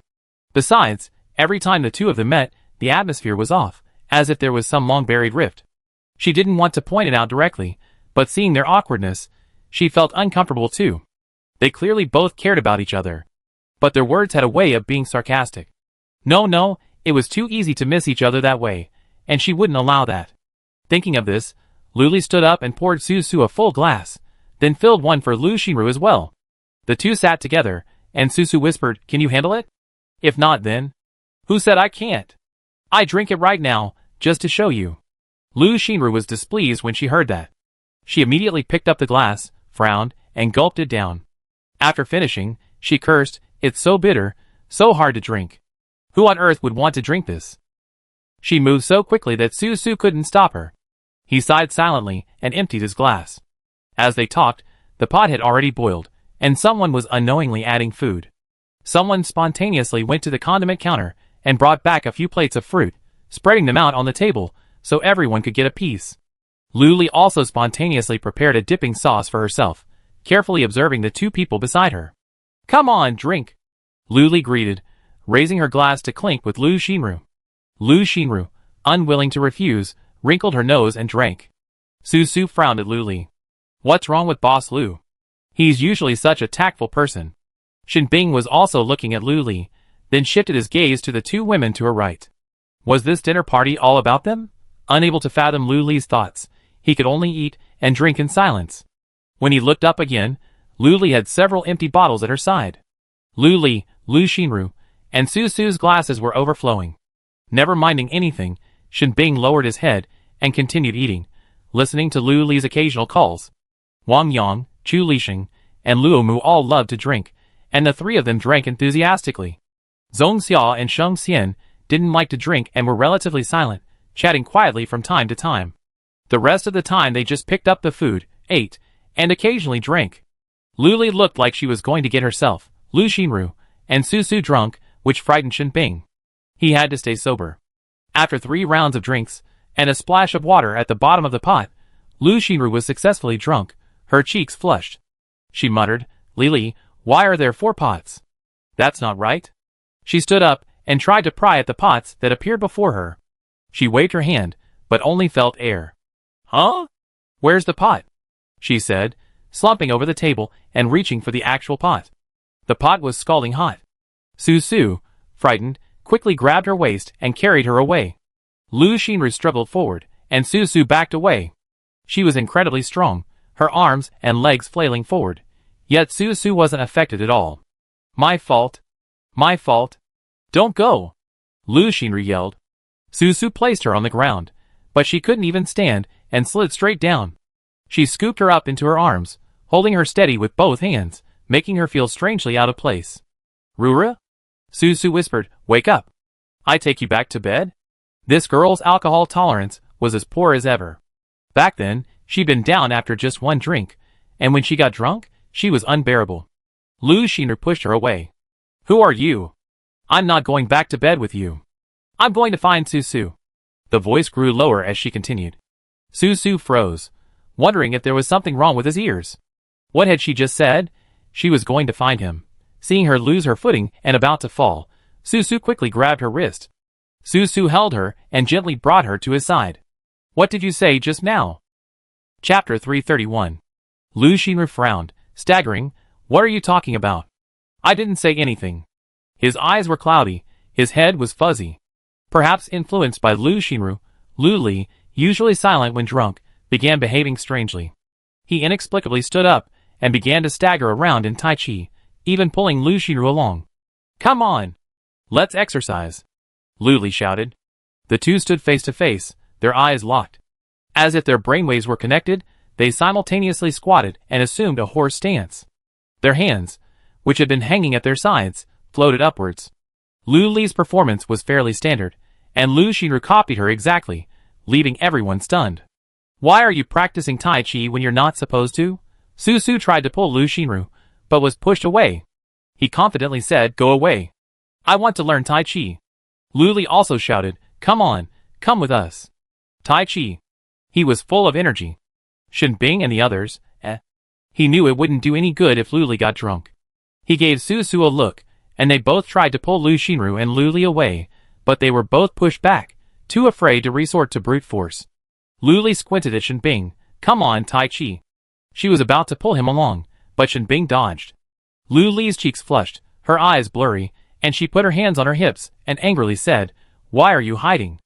A: Besides, every time the 2 of them met, the atmosphere was off, as if there was some long-buried rift. She didn't want to point it out directly, but seeing their awkwardness, she felt uncomfortable too. They clearly both cared about each other. But their words had a way of being sarcastic. No, it was too easy to miss each other that way, and she wouldn't allow that. Thinking of this, Luli stood up and poured Su a full glass, then filled one for Lu Xinru as well. The 2 sat together, and Su whispered, "Can you handle it? If not, then..." "Who said I can't? I drink it right now, just to show you." Lu Xinru was displeased when she heard that. She immediately picked up the glass, frowned, and gulped it down. After finishing, she cursed, "It's so bitter, so hard to drink. Who on earth would want to drink this?" She moved so quickly that Su couldn't stop her. He sighed silently and emptied his glass. As they talked, the pot had already boiled, and someone was unknowingly adding food. Someone spontaneously went to the condiment counter and brought back a few plates of fruit, spreading them out on the table so everyone could get a piece. Luli also spontaneously prepared a dipping sauce for herself, carefully observing the two people beside her. "Come on, drink," Luli greeted, raising her glass to clink with Lu Xinru. Lu Xinru, unwilling to refuse, wrinkled her nose and drank. Su frowned at Luli. "What's wrong with Boss Lu? He's usually such a tactful person." Shinbing was also looking at Luli, then shifted his gaze to the two women to her right. Was this dinner party all about them? Unable to fathom Luli's thoughts, he could only eat and drink in silence. When he looked up again, Luli had several empty bottles at her side. Luli, Lu Xinru, and Su's glasses were overflowing. Never minding anything, Shinbing lowered his head and continued eating, listening to Luli's occasional calls. Wang Yang, Chu Lixing, and Luo Mu all loved to drink, and the three of them drank enthusiastically. Zhong Xia and Sheng Xian didn't like to drink and were relatively silent, chatting quietly from time to time. The rest of the time they just picked up the food, ate, and occasionally drank. Luli looked like she was going to get herself, Lu Xinru, and Su drunk, which frightened Shinbing. He had to stay sober. After 3 rounds of drinks, and a splash of water at the bottom of the pot, Lu Xinru was successfully drunk, her cheeks flushed. She muttered, "Lili, why are there 4 pots? That's not right." She stood up and tried to pry at the pots that appeared before her. She waved her hand, but only felt air. "Huh? Where's the pot?" she said, slumping over the table and reaching for the actual pot. The pot was scalding hot. Su, frightened, quickly grabbed her waist and carried her away. Lu Xinru struggled forward, and Su backed away. She was incredibly strong, her arms and legs flailing forward, yet Su wasn't affected at all. My fault. My fault. Don't go!" Lu Xinru yelled. Su placed her on the ground, but she couldn't even stand and slid straight down. She scooped her up into her arms, holding her steady with both hands, making her feel strangely out of place. "Rura?" Su whispered, "Wake up. I take you back to bed?" This girl's alcohol tolerance was as poor as ever. Back then, she'd been down after just 1 drink, and when she got drunk, she was unbearable. Lu Xinru pushed her away. "Who are you? I'm not going back to bed with you. I'm going to find Su." The voice grew lower as she continued. Su froze, wondering if there was something wrong with his ears. What had she just said? She was going to find him. Seeing her lose her footing and about to fall, Su quickly grabbed her wrist. Su held her and gently brought her to his side. "What did you say just now?" Chapter 331. Lu Xinru frowned, staggering. "What are you talking about?" "I didn't say anything." His eyes were cloudy, his head was fuzzy. Perhaps influenced by Lu Xinru, Luli, usually silent when drunk, began behaving strangely. He inexplicably stood up and began to stagger around in Tai Chi, even pulling Lu Xinru along. "Come on! Let's exercise!" Luli shouted. The two stood face to face, their eyes locked. As if their brainwaves were connected, they simultaneously squatted and assumed a horse stance. Their hands, which had been hanging at their sides, floated upwards. Luli's performance was fairly standard, and Lu Xinru copied her exactly, leaving everyone stunned. "Why are you practicing Tai Chi when you're not supposed to?" Su tried to pull Lu Xinru, but was pushed away. He confidently said, "Go away. I want to learn Tai Chi." Luli also shouted, "Come on, come with us. Tai Chi." He was full of energy. Shinbing and the others, He knew it wouldn't do any good if Luli got drunk. He gave Su a look, and they both tried to pull Lu Xinru and Luli away, but they were both pushed back, too afraid to resort to brute force. Luli squinted at Shinbing. "Come on, Tai Chi." She was about to pull him along, but Shinbing dodged. Luli's cheeks flushed, her eyes blurry, and she put her hands on her hips and angrily said, "Why are you hiding?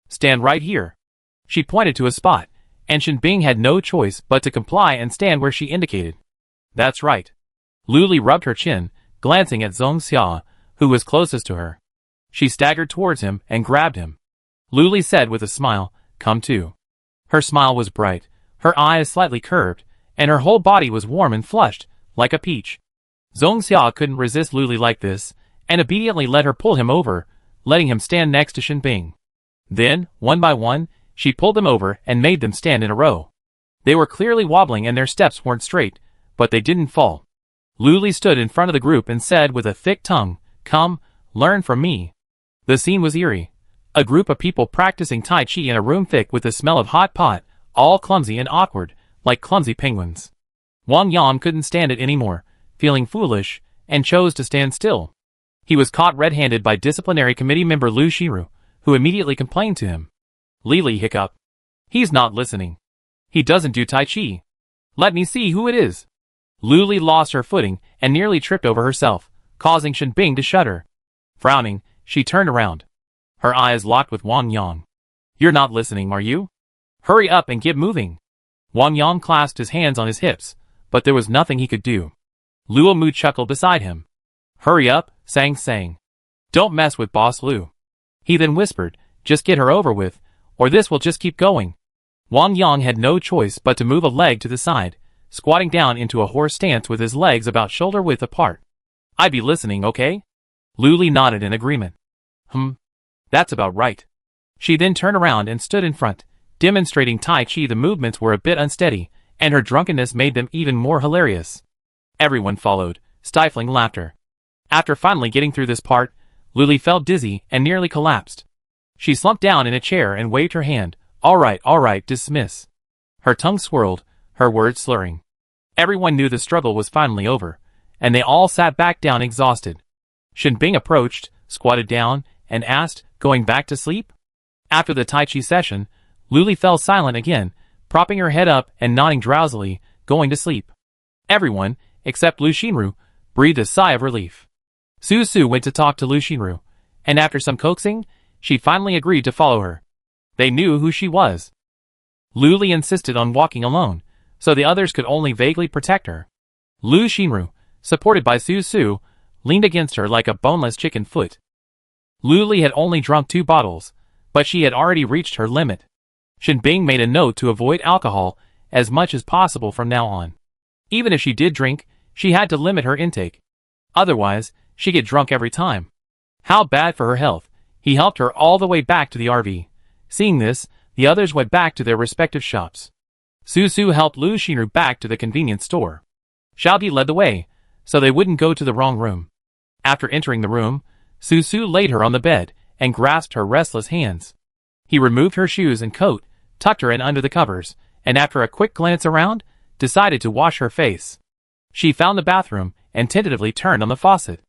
A: Stand right here." She pointed to a spot, and Shinbing had no choice but to comply and stand where she indicated. "That's right." Luli rubbed her chin, glancing at Zhong Xia, who was closest to her. She staggered towards him and grabbed him. Luli said with a smile, "Come too." Her smile was bright, her eyes slightly curved, and her whole body was warm and flushed, like a peach. Zhong Xia couldn't resist Luli like this, and obediently let her pull him over, letting him stand next to Shinbing. Then, one by one, she pulled them over and made them stand in a row. They were clearly wobbling and their steps weren't straight, but they didn't fall. Luli stood in front of the group and said with a thick tongue, "Come, learn from me." The scene was eerie. A group of people practicing Tai Chi in a room thick with the smell of hot pot, all clumsy and awkward, like clumsy penguins. Wang Yan couldn't stand it anymore, feeling foolish, and chose to stand still. He was caught red-handed by disciplinary committee member Lu Xiru, who immediately complained to him. Lily hiccup. He's not listening. He doesn't do Tai Chi. Let me see who it is. Luli lost her footing and nearly tripped over herself, causing Shenbing to shudder. Frowning, she turned around. Her eyes locked with Wang Yang. You're not listening, are you? Hurry up and get moving. Wang Yang clasped his hands on his hips, but there was nothing he could do. Luo Mu chuckled beside him. Hurry up, Sang. Don't mess with Boss Lu. He then whispered, just get her over with, or this will just keep going. Wang Yang had no choice but to move a leg to the side, squatting down into a horse stance with his legs about shoulder width apart. I'd be listening, okay? Luli nodded in agreement. That's about right. She then turned around and stood in front, demonstrating Tai Chi. The movements were a bit unsteady, and her drunkenness made them even more hilarious. Everyone followed, stifling laughter. After finally getting through this part, Luli felt dizzy and nearly collapsed. She slumped down in a chair and waved her hand. All right, dismiss. Her tongue swirled, her words slurring. Everyone knew the struggle was finally over, and they all sat back down exhausted. Shenbing approached, squatted down, and asked, going back to sleep? After the Tai Chi session, Luli fell silent again, propping her head up and nodding drowsily, going to sleep. Everyone, except Lu Xinru, breathed a sigh of relief. Su Su went to talk to Lu Xinru, and after some coaxing, she finally agreed to follow her. They knew who she was. Luli insisted on walking alone, so the others could only vaguely protect her. Lu Xinru, supported by Su Su, leaned against her like a boneless chicken foot. Luli had only drunk 2 bottles, but she had already reached her limit. Shenbing made a note to avoid alcohol as much as possible from now on. Even if she did drink, she had to limit her intake. Otherwise, she'd get drunk every time. How bad for her health. He helped her all the way back to the RV. Seeing this, the others went back to their respective shops. Su Su helped Lu Xinru back to the convenience store. Xiaobi led the way, so they wouldn't go to the wrong room. After entering the room, Su Su laid her on the bed and grasped her restless hands. He removed her shoes and coat, tucked her in under the covers, and after a quick glance around, decided to wash her face. She found the bathroom and tentatively turned on the faucet.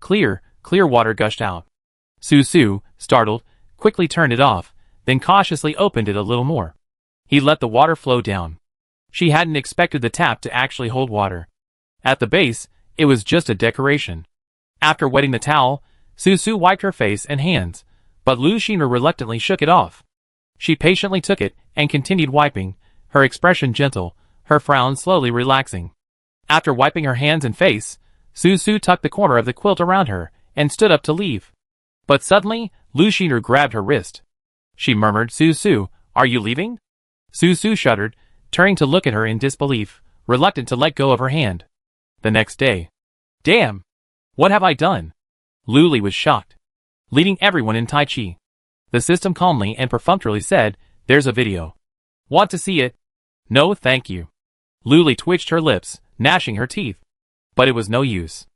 A: Clear water gushed out. Su Su, startled, quickly turned it off, then cautiously opened it a little more. He let the water flow down. She hadn't expected the tap to actually hold water. At the base, it was just a decoration. After wetting the towel, Su Su wiped her face and hands, but Lu Xinru reluctantly shook it off. She patiently took it and continued wiping, her expression gentle, her frown slowly relaxing. After wiping her hands and face, Su Su tucked the corner of the quilt around her and stood up to leave. But suddenly, Lu Xinru grabbed her wrist. She murmured, Su Su, are you leaving? Su Su shuddered, turning to look at her in disbelief, reluctant to let go of her hand. The next day. Damn! What have I done? Luli was shocked. Leading everyone in Tai Chi. The system calmly and perfunctorily said, there's a video. Want to see it? No, thank you. Luli twitched her lips, gnashing her teeth. But it was no use.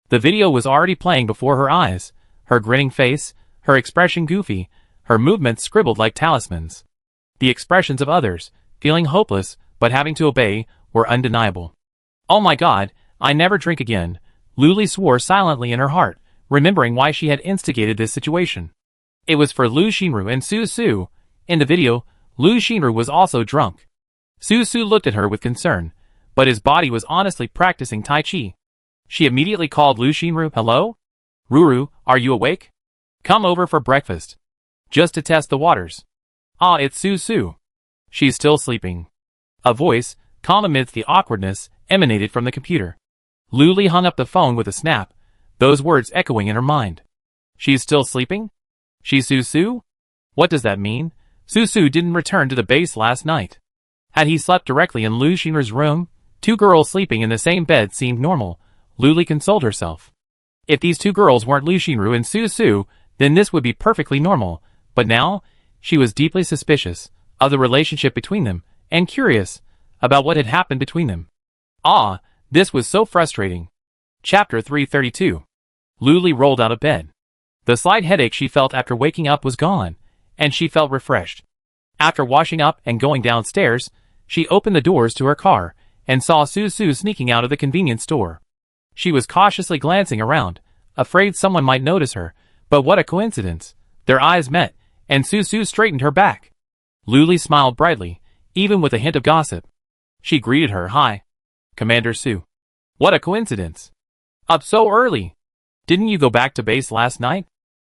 A: The video was already playing before her eyes, her grinning face, her expression goofy, her movements scribbled like talismans. The expressions of others, feeling hopeless but having to obey, were undeniable. Oh my God, I never drink again, Luli swore silently in her heart, remembering why she had instigated this situation. It was for Lu Xinru and Su Su. In the video, Lu Xinru was also drunk. Su Su looked at her with concern, but his body was honestly practicing Tai Chi. She immediately called Lu Xinru. Hello? Ruru, are you awake? Come over for breakfast. Just to test the waters. Ah, it's Su Su. She's still sleeping. A voice, calm amidst the awkwardness, emanated from the computer. Luli hung up the phone with a snap, those words echoing in her mind. She's still sleeping? She's Su Su? What does that mean? Su Su didn't return to the base last night. Had he slept directly in Lu Xinru's room? 2 girls sleeping in the same bed seemed normal, Luli consoled herself. If these 2 girls weren't Lu Xinru and Su Su, then this would be perfectly normal, but now, she was deeply suspicious of the relationship between them, and curious about what had happened between them. Ah, this was so frustrating. Chapter 332. Luli rolled out of bed. The slight headache she felt after waking up was gone, and she felt refreshed. After washing up and going downstairs, she opened the doors to her car and saw Su sneaking out of the convenience store. She was cautiously glancing around, afraid someone might notice her, but what a coincidence. Their eyes met, and Su straightened her back. Luli smiled brightly, even with a hint of gossip. She greeted her, "Hi, Commander Su. What a coincidence. Up so early. Didn't you go back to base last night?"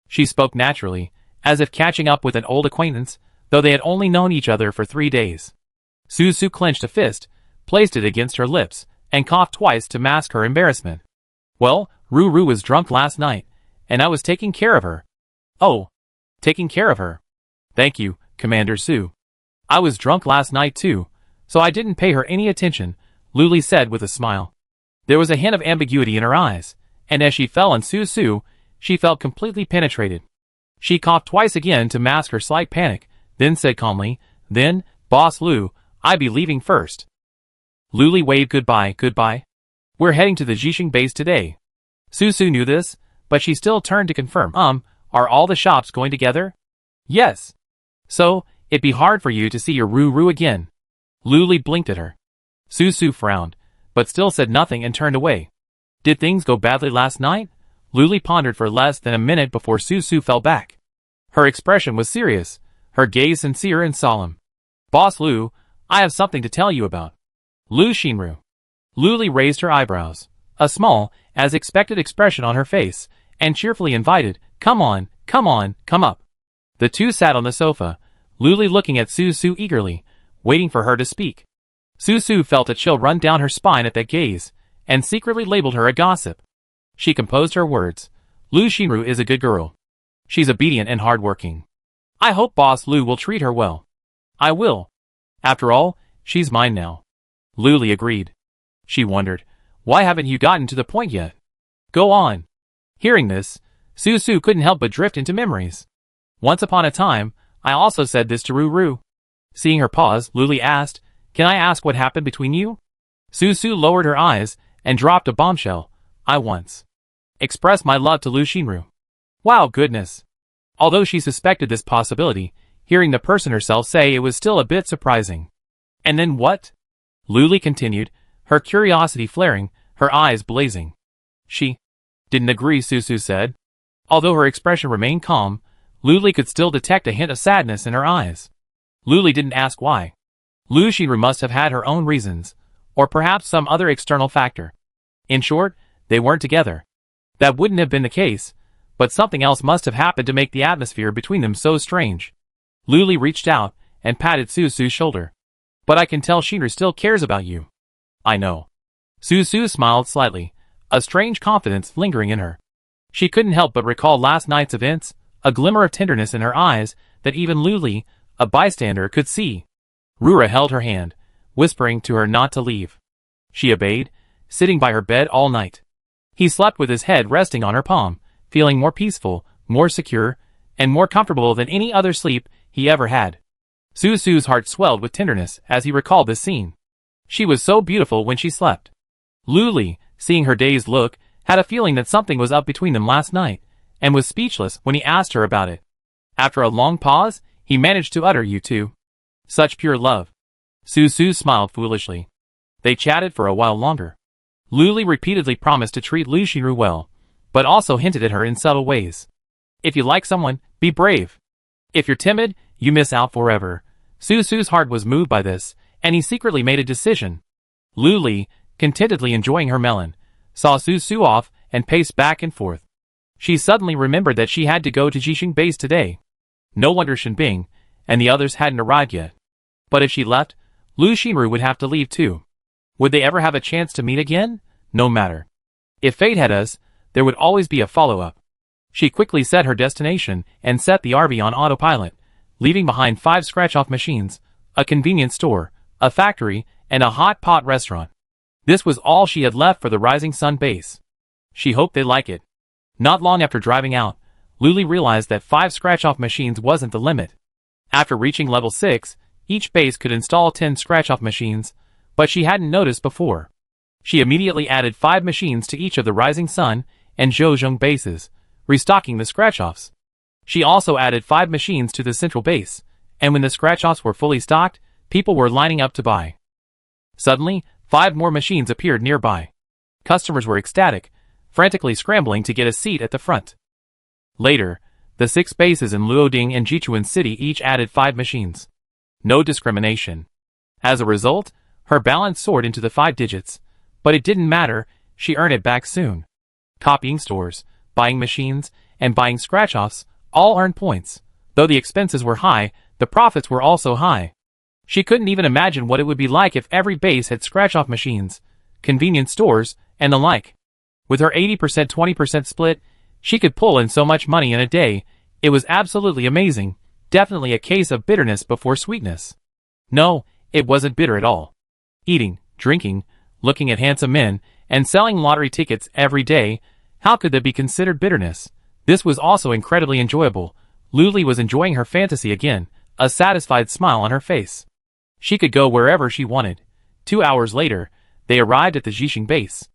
A: She spoke naturally, as if catching up with an old acquaintance, though they had only known each other for 3 days. Su clenched a fist, placed it against her lips, and coughed twice to mask her embarrassment. "Well, Ruru was drunk last night, and I was taking care of her." "Oh, taking care of her. Thank you, Commander Su. I was drunk last night too, so I didn't pay her any attention," Luli said with a smile. There was a hint of ambiguity in her eyes, and as she fell on Su, she felt completely penetrated. She coughed twice again to mask her slight panic, then said calmly, "Then, Boss Lu, I be leaving first." Luli waved goodbye. "We're heading to the Jixing base today." Su knew this, but she still turned to confirm, "Are all the shops going together?" "Yes." "So, it'd be hard for you to see your Ruru again." Luli blinked at her. Su frowned, but still said nothing and turned away. "Did things go badly last night?" Luli pondered for less than a minute before Su fell back. Her expression was serious, her gaze sincere and solemn. "Boss Lu, I have something to tell you about." "Lu Xinru." Luli raised her eyebrows, a small, as expected expression on her face, and cheerfully invited, come on, come up." The two sat on the sofa, Luli looking at Su eagerly, waiting for her to speak. Su felt a chill run down her spine at that gaze, and secretly labeled her a gossip. She composed her words. "Lu Xinru is a good girl. She's obedient and hardworking. I hope Boss Lu will treat her well." "I will. After all, she's mine now." Luli agreed. She wondered, "Why haven't you gotten to the point yet?" "Go on." Hearing this, Su couldn't help but drift into memories. "Once upon a time, I also said this to Ruru." Seeing her pause, Luli asked, "Can I ask what happened between you?" Su lowered her eyes and dropped a bombshell. "I once expressed my love to Lu Xinru." Wow, goodness. Although she suspected this possibility, hearing the person herself say it was still a bit surprising. "And then what?" Luli continued, her curiosity flaring, her eyes blazing. "She didn't agree," Su said. Although her expression remained calm, Luli could still detect a hint of sadness in her eyes. Luli didn't ask why. Lu Xinru must have had her own reasons, or perhaps some other external factor. In short, they weren't together. That wouldn't have been the case, but something else must have happened to make the atmosphere between them so strange. Luli reached out and patted Su's shoulder. "But I can tell Xinru still cares about you." "I know." Su smiled slightly, a strange confidence lingering in her. She couldn't help but recall last night's events, a glimmer of tenderness in her eyes that even Luli, a bystander, could see. Rura held her hand, whispering to her not to leave. She obeyed, sitting by her bed all night. He slept with his head resting on her palm, feeling more peaceful, more secure, and more comfortable than any other sleep he ever had. Su's heart swelled with tenderness as he recalled this scene. She was so beautiful when she slept. Luli, seeing her dazed look, had a feeling that something was up between them last night, and was speechless when he asked her about it. After a long pause, he managed to utter, "You two. Such pure love." Su smiled foolishly. They chatted for a while longer. Luli repeatedly promised to treat Lu Xinru well, but also hinted at her in subtle ways. "If you like someone, be brave. If you're timid, you miss out forever." Su's heart was moved by this, and he secretly made a decision. Luli, contentedly enjoying her melon, saw Su off and paced back and forth. She suddenly remembered that she had to go to Jixing base today. No wonder Shenbing and the others hadn't arrived yet. But if she left, Lu Xinru would have to leave too. Would they ever have a chance to meet again? No matter. If fate had us, there would always be a follow-up. She quickly set her destination and set the RV on autopilot, leaving behind 5 scratch-off machines, a convenience store, a factory, and a hot pot restaurant. This was all she had left for the Rising Sun base. She hoped they'd like it. Not long after driving out, Luli realized that 5 scratch-off machines wasn't the limit. After reaching level 6, each base could install 10 scratch-off machines, but she hadn't noticed before. She immediately added 5 machines to each of the Rising Sun and Zheozhong bases, restocking the scratch-offs. She also added 5 machines to the central base, and when the scratch-offs were fully stocked, people were lining up to buy. Suddenly, 5 more machines appeared nearby. Customers were ecstatic, frantically scrambling to get a seat at the front. Later, the 6 bases in Luoding and Jichuan City each added 5 machines. No discrimination. As a result, her balance soared into the 5 digits, but it didn't matter, she earned it back soon. Copying stores, buying machines, and buying scratch-offs all earned points. Though the expenses were high, the profits were also high. She couldn't even imagine what it would be like if every base had scratch-off machines, convenience stores, and the like. With her 80% 20% split, she could pull in so much money in a day. It was absolutely amazing, definitely a case of bitterness before sweetness. No, it wasn't bitter at all. Eating, drinking, looking at handsome men, and selling lottery tickets every day, how could that be considered bitterness? This was also incredibly enjoyable. Luli was enjoying her fantasy again, a satisfied smile on her face. She could go wherever she wanted. 2 hours later, they arrived at the Jixing base.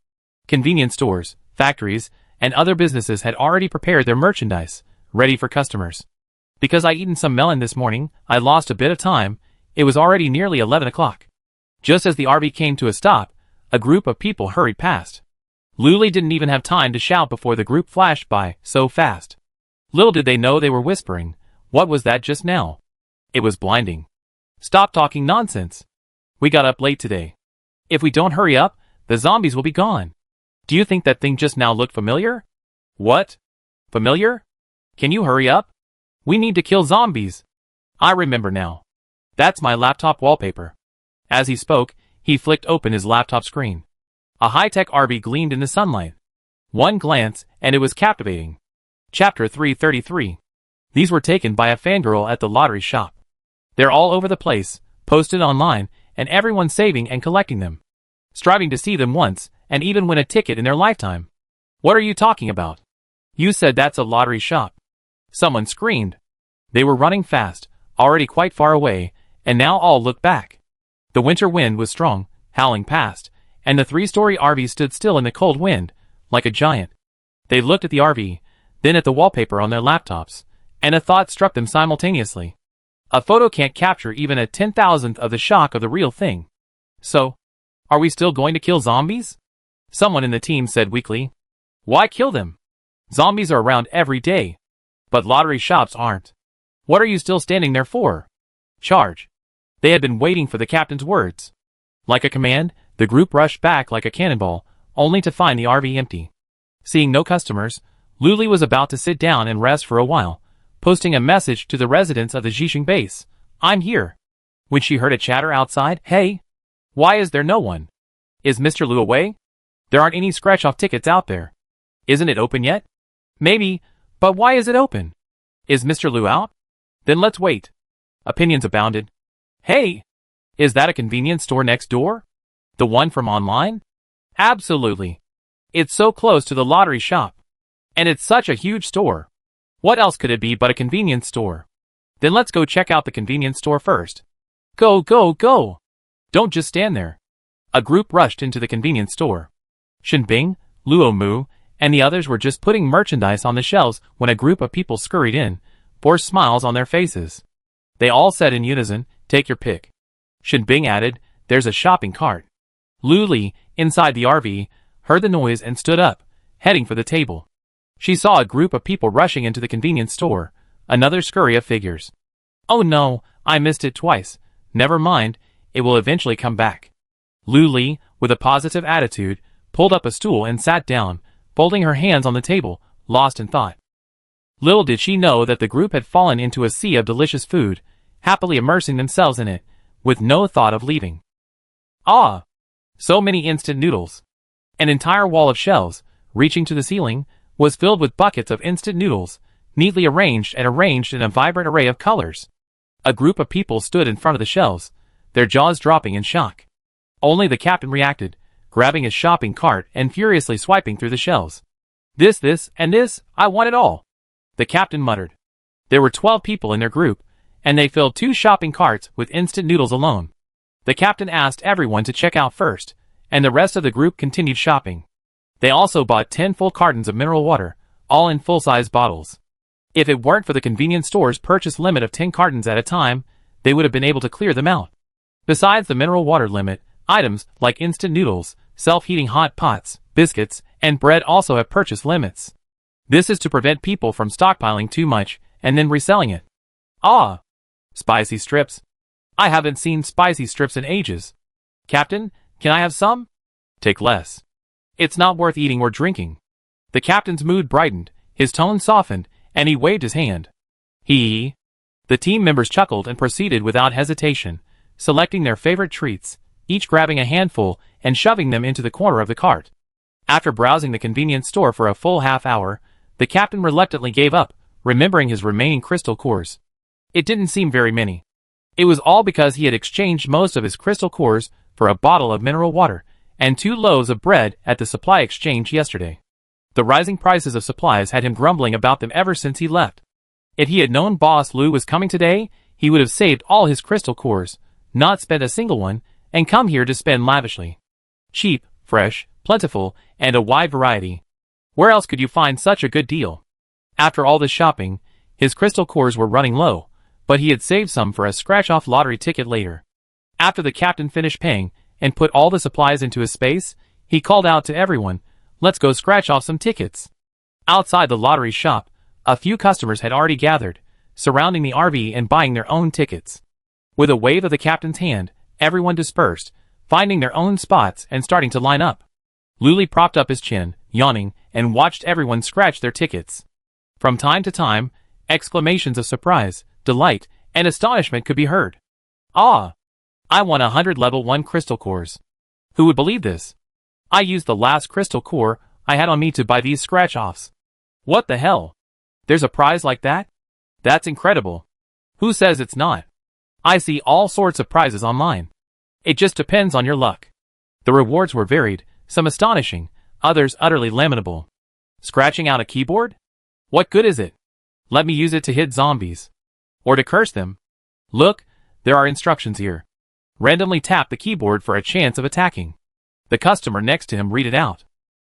A: Convenience stores, factories, and other businesses had already prepared their merchandise, ready for customers. Because I eaten some melon this morning, I lost a bit of time. It was already nearly 11 o'clock. Just as the RV came to a stop, a group of people hurried past. Luli didn't even have time to shout before the group flashed by, so fast. Little did they know they were whispering. What was that just now? It was blinding. Stop talking nonsense. We got up late today. If we don't hurry up, the zombies will be gone. Do you think that thing just now looked familiar? What? Familiar? Can you hurry up? We need to kill zombies. I remember now. That's my laptop wallpaper. As he spoke, he flicked open his laptop screen. A high-tech RV gleamed in the sunlight. One glance, and it was captivating. Chapter 333. These were taken by a fangirl at the lottery shop. They're all over the place, posted online, and everyone's saving and collecting them. Striving to see them once, and even win a ticket in their lifetime. What are you talking about? You said that's a lottery shop. Someone screamed. They were running fast, already quite far away, and now all looked back. The winter wind was strong, howling past, and the 3-story RV stood still in the cold wind, like a giant. They looked at the RV, then at the wallpaper on their laptops, and a thought struck them simultaneously. A photo can't capture even a 10,000th of the shock of the real thing. So, are we still going to kill zombies? Someone in the team said weakly. Why kill them? Zombies are around every day. But lottery shops aren't. What are you still standing there for? Charge. They had been waiting for the captain's words. Like a command, the group rushed back like a cannonball, only to find the RV empty. Seeing no customers, Luli was about to sit down and rest for a while, posting a message to the residents of the Jixing base. I'm here. When she heard a chatter outside. Hey! Why is there no one? Is Mr. Liu away? There aren't any scratch-off tickets out there. Isn't it open yet? Maybe, but why is it open? Is Mr. Liu out? Then let's wait. Opinions abounded. Hey! Is that a convenience store next door? The one from online? Absolutely. It's so close to the lottery shop. And it's such a huge store. What else could it be but a convenience store? Then let's go check out the convenience store first. Go, go, go! Don't just stand there. A group rushed into the convenience store. Shenbing, Luo Mu, and the others were just putting merchandise on the shelves when a group of people scurried in, forced smiles on their faces. They all said in unison, take your pick. Shenbing added, there's a shopping cart. Lu Li, inside the RV, heard the noise and stood up, heading for the table. She saw a group of people rushing into the convenience store, another scurry of figures. Oh no, I missed it twice. Never mind, it will eventually come back. Lu Li, with a positive attitude, pulled up a stool and sat down, folding her hands on the table, lost in thought. Little did she know that the group had fallen into a sea of delicious food, happily immersing themselves in it, with no thought of leaving. Ah! So many instant noodles. An entire wall of shelves, reaching to the ceiling, was filled with buckets of instant noodles, neatly arranged in a vibrant array of colors. A group of people stood in front of the shelves, their jaws dropping in shock. Only the captain reacted, grabbing his shopping cart and furiously swiping through the shelves. This, and this, I want it all. The captain muttered. There were 12 people in their group, and they filled 2 shopping carts with instant noodles alone. The captain asked everyone to check out first, and the rest of the group continued shopping. They also bought 10 full cartons of mineral water, all in full-size bottles. If it weren't for the convenience store's purchase limit of 10 cartons at a time, they would have been able to clear them out. Besides the mineral water limit, items like instant noodles, self-heating hot pots, biscuits, and bread also have purchase limits. This is to prevent people from stockpiling too much and then reselling it. Ah! Spicy strips. I haven't seen spicy strips in ages. Captain, can I have some? Take less. It's not worth eating or drinking. The captain's mood brightened, his tone softened, and he waved his hand. He. The team members chuckled and proceeded without hesitation, selecting their favorite treats, each grabbing a handful and shoving them into the corner of the cart. After browsing the convenience store for a full half hour, the captain reluctantly gave up, remembering his remaining crystal cores. It didn't seem very many. It was all because he had exchanged most of his crystal cores for a bottle of mineral water and 2 loaves of bread at the supply exchange yesterday. The rising prices of supplies had him grumbling about them ever since he left. If he had known Boss Lou was coming today, he would have saved all his crystal cores, not spent a single one, and come here to spend lavishly. Cheap, fresh, plentiful, and a wide variety. Where else could you find such a good deal? After all this shopping, his crystal cores were running low, but he had saved some for a scratch-off lottery ticket later. After the captain finished paying and put all the supplies into his space, he called out to everyone, "Let's go scratch off some tickets." Outside the lottery shop, a few customers had already gathered, surrounding the RV and buying their own tickets. With a wave of the captain's hand, everyone dispersed, finding their own spots and starting to line up. Luli propped up his chin, yawning, and watched everyone scratch their tickets. From time to time, exclamations of surprise, delight, and astonishment could be heard. Ah! I won 100 level 1 crystal cores. Who would believe this? I used the last crystal core I had on me to buy these scratch-offs. What the hell? There's a prize like that? That's incredible. Who says it's not? I see all sorts of prizes online. It just depends on your luck. The rewards were varied, some astonishing, others utterly lamentable. Scratching out a keyboard? What good is it? Let me use it to hit zombies. Or to curse them. Look, there are instructions here. Randomly tap the keyboard for a chance of attacking. The customer next to him read it out.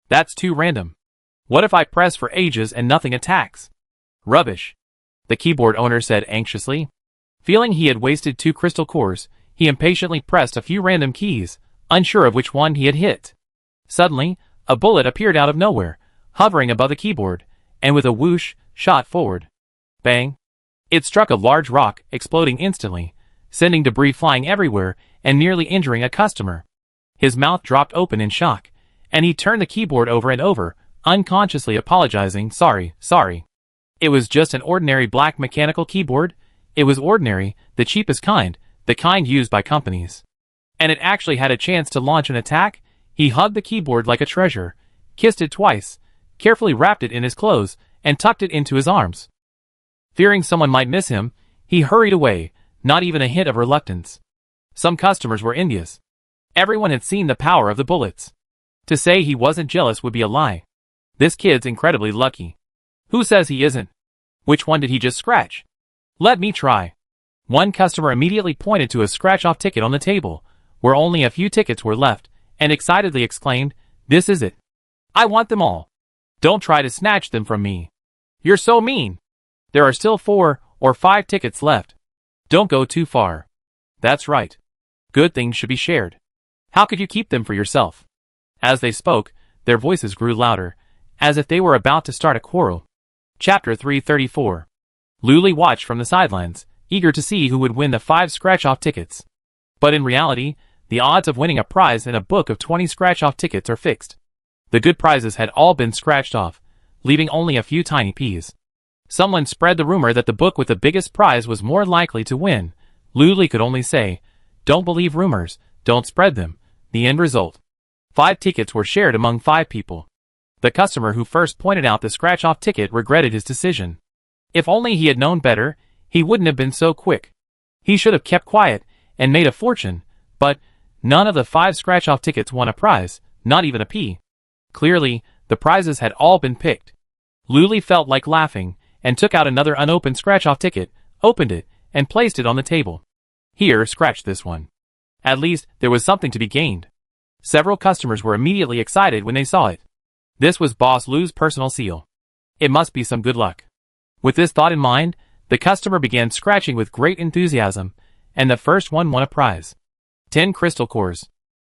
A: That's too random. What if I press for ages and nothing attacks? Rubbish. The keyboard owner said anxiously. Feeling he had wasted 2 crystal cores, he impatiently pressed a few random keys, unsure of which one he had hit. Suddenly, a bullet appeared out of nowhere, hovering above the keyboard, and with a whoosh, shot forward. Bang! It struck a large rock, exploding instantly, sending debris flying everywhere and nearly injuring a customer. His mouth dropped open in shock, and he turned the keyboard over and over, unconsciously apologizing, sorry. It was just an ordinary black mechanical keyboard. It was ordinary, the cheapest kind, the kind used by companies. And it actually had a chance to launch an attack. He hugged the keyboard like a treasure, kissed it twice, carefully wrapped it in his clothes, and tucked it into his arms. Fearing someone might miss him, he hurried away, not even a hint of reluctance. Some customers were envious. Everyone had seen the power of the bullets. To say he wasn't jealous would be a lie. This kid's incredibly lucky. Who says he isn't? Which one did he just scratch? Let me try. One customer immediately pointed to a scratch-off ticket on the table, where only a few tickets were left, and excitedly exclaimed, "This is it. I want them all. Don't try to snatch them from me. You're so mean. There are still 4 or 5 tickets left. Don't go too far." That's right. Good things should be shared. How could you keep them for yourself? As they spoke, their voices grew louder, as if they were about to start a quarrel. Chapter 334. Luli watched from the sidelines, eager to see who would win the 5 scratch-off tickets. But in reality, the odds of winning a prize in a book of 20 scratch-off tickets are fixed. The good prizes had all been scratched off, leaving only a few tiny peas. Someone spread the rumor that the book with the biggest prize was more likely to win. Luli could only say, "Don't believe rumors, don't spread them." The end result. 5 tickets were shared among 5 people. The customer who first pointed out the scratch-off ticket regretted his decision. If only he had known better, he wouldn't have been so quick. He should have kept quiet and made a fortune, but none of the 5 scratch-off tickets won a prize, not even a pea. Clearly, the prizes had all been picked. Luli felt like laughing, and took out another unopened scratch-off ticket, opened it, and placed it on the table. Here, scratch this one. At least, there was something to be gained. Several customers were immediately excited when they saw it. This was Boss Lou's personal seal. It must be some good luck. With this thought in mind, the customer began scratching with great enthusiasm, and the first one won a prize. 10 crystal cores.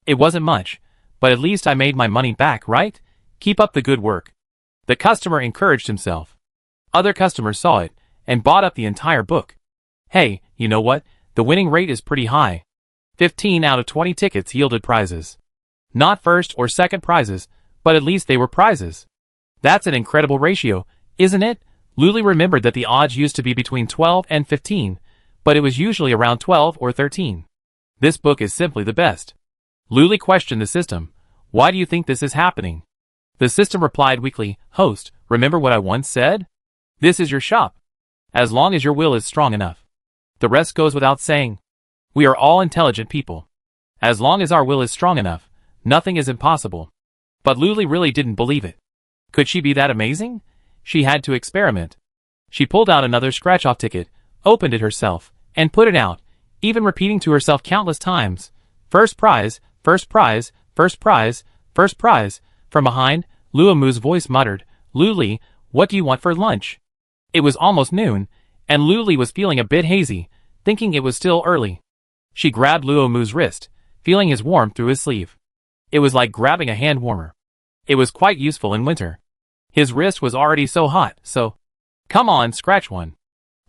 A: It wasn't much, but at least I made my money back, right? Keep up the good work. The customer encouraged himself. Other customers saw it, and bought up the entire book. Hey, you know what? The winning rate is pretty high. 15 out of 20 tickets yielded prizes. Not first or second prizes, but at least they were prizes. That's an incredible ratio, isn't it? Luli remembered that the odds used to be between 12 and 15, but it was usually around 12 or 13. This book is simply the best. Luli questioned the system. Why do you think this is happening? The system replied weakly, Host, remember what I once said? This is your shop. As long as your will is strong enough. The rest goes without saying. We are all intelligent people. As long as our will is strong enough, nothing is impossible. But Luli really didn't believe it. Could she be that amazing? She had to experiment. She pulled out another scratch-off ticket, opened it herself, and put it out, even repeating to herself countless times, First prize, first prize, first prize, first prize. From behind, Luomu's voice muttered, Luli, what do you want for lunch? It was almost noon, and Luli was feeling a bit hazy, thinking it was still early. She grabbed Luomu's wrist, feeling his warmth through his sleeve. It was like grabbing a hand warmer. It was quite useful in winter. His wrist was already so hot, so... Come on, scratch one.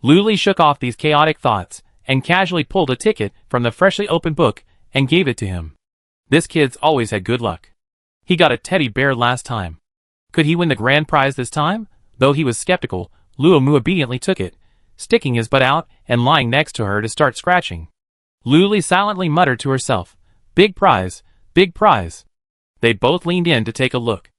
A: Luli shook off these chaotic thoughts, and casually pulled a ticket from the freshly opened book, and gave it to him. This kid's always had good luck. He got a teddy bear last time. Could he win the grand prize this time? Though he was skeptical, Luomu obediently took it, sticking his butt out and lying next to her to start scratching. Luli silently muttered to herself, Big prize, big prize. They both leaned in to take a look.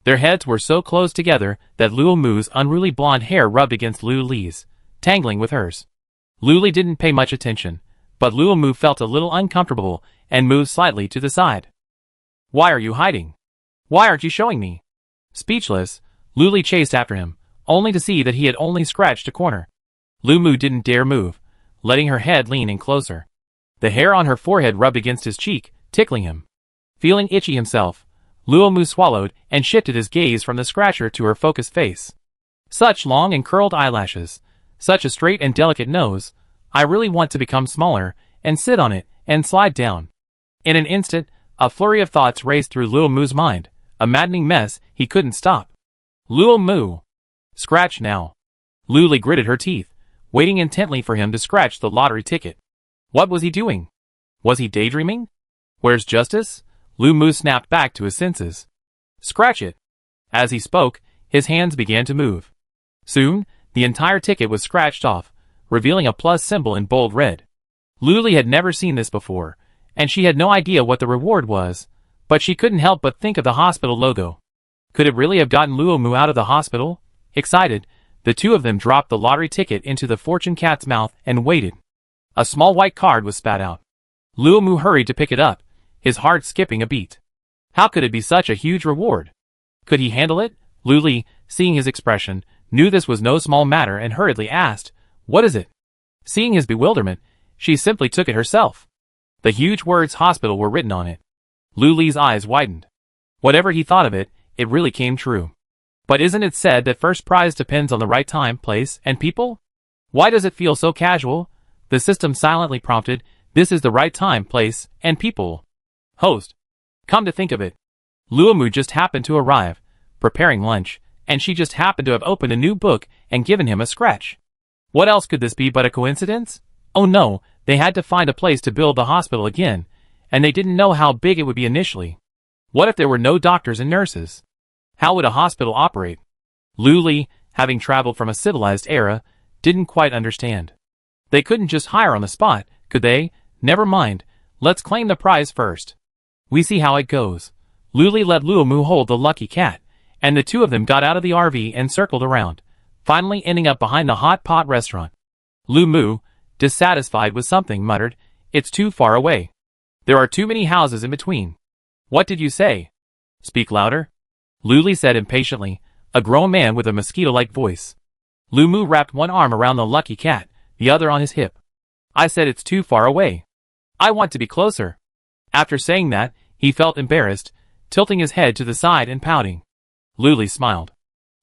A: Their heads were so close together that Luomu's unruly blonde hair rubbed against Luli's, tangling with hers. Luli didn't pay much attention, but Luomu felt a little uncomfortable and moved slightly to the side. Why are you hiding? Why aren't you showing me? Speechless, Luli chased after him, only to see that he had only scratched a corner. Luomu didn't dare move, letting her head lean in closer. The hair on her forehead rubbed against his cheek, tickling him. Feeling itchy himself, Luomu swallowed and shifted his gaze from the scratcher to her focused face. Such long and curled eyelashes, such a straight and delicate nose. I really want to become smaller, and sit on it, and slide down. In an instant, a flurry of thoughts raced through Luomu's mind, a maddening mess he couldn't stop. Luomu! Scratch now. Luli gritted her teeth, waiting intently for him to scratch the lottery ticket. What was he doing? Was he daydreaming? Where's justice? Luomu snapped back to his senses. Scratch it. As he spoke, his hands began to move. Soon, the entire ticket was scratched off, revealing a plus symbol in bold red. Luli had never seen this before, and she had no idea what the reward was, but she couldn't help but think of the hospital logo. Could it really have gotten Luomu out of the hospital? Excited, the two of them dropped the lottery ticket into the fortune cat's mouth and waited. A small white card was spat out. Luomu hurried to pick it up, his heart skipping a beat. How could it be such a huge reward? Could he handle it? Luli, seeing his expression, knew this was no small matter and hurriedly asked, What is it? Seeing his bewilderment, she simply took it herself. The huge words hospital were written on it. Luli's eyes widened. Whatever he thought of it, it really came true. But isn't it said that first prize depends on the right time, place, and people? Why does it feel so casual? The system silently prompted, This is the right time, place, and people. Host. Come to think of it, Luomu just happened to arrive, preparing lunch, and she just happened to have opened a new book and given him a scratch. What else could this be but a coincidence? Oh no, they had to find a place to build the hospital again, and they didn't know how big it would be initially. What if there were no doctors and nurses? How would a hospital operate? Luli, having traveled from a civilized era, didn't quite understand. They couldn't just hire on the spot, could they? Never mind, let's claim the prize first. We see how it goes. Luli let Luomu hold the lucky cat, and the two of them got out of the RV and circled around, finally ending up behind the hot pot restaurant. Luomu, dissatisfied with something, muttered, It's too far away. There are too many houses in between. What did you say? Speak louder. Luli said impatiently, a grown man with a mosquito-like voice. Luomu wrapped one arm around the lucky cat, the other on his hip. I said it's too far away. I want to be closer. After saying that, he felt embarrassed, tilting his head to the side and pouting. Luli smiled.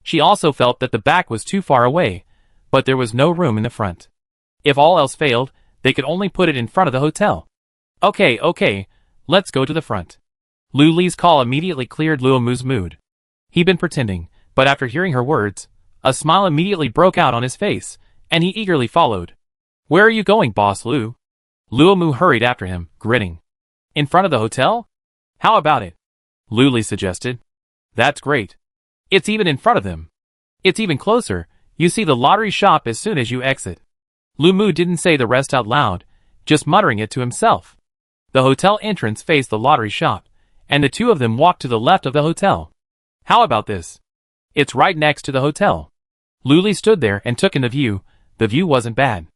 A: She also felt that the back was too far away, but there was no room in the front. If all else failed, they could only put it in front of the hotel. Okay, let's go to the front. Lu Li's call immediately cleared Luo Mu's mood. He'd been pretending, but after hearing her words, a smile immediately broke out on his face, and he eagerly followed. Where are you going, Boss Lu? Luo Mu hurried after him, grinning. In front of the hotel? How about it? Lu Li suggested. That's great. It's even in front of them. It's even closer. You see the lottery shop as soon as you exit. Lu Mu didn't say the rest out loud, just muttering it to himself. The hotel entrance faced the lottery shop, and the two of them walked to the left of the hotel. How about this? It's right next to the hotel. Lu Li stood there and took in the view. The view wasn't bad.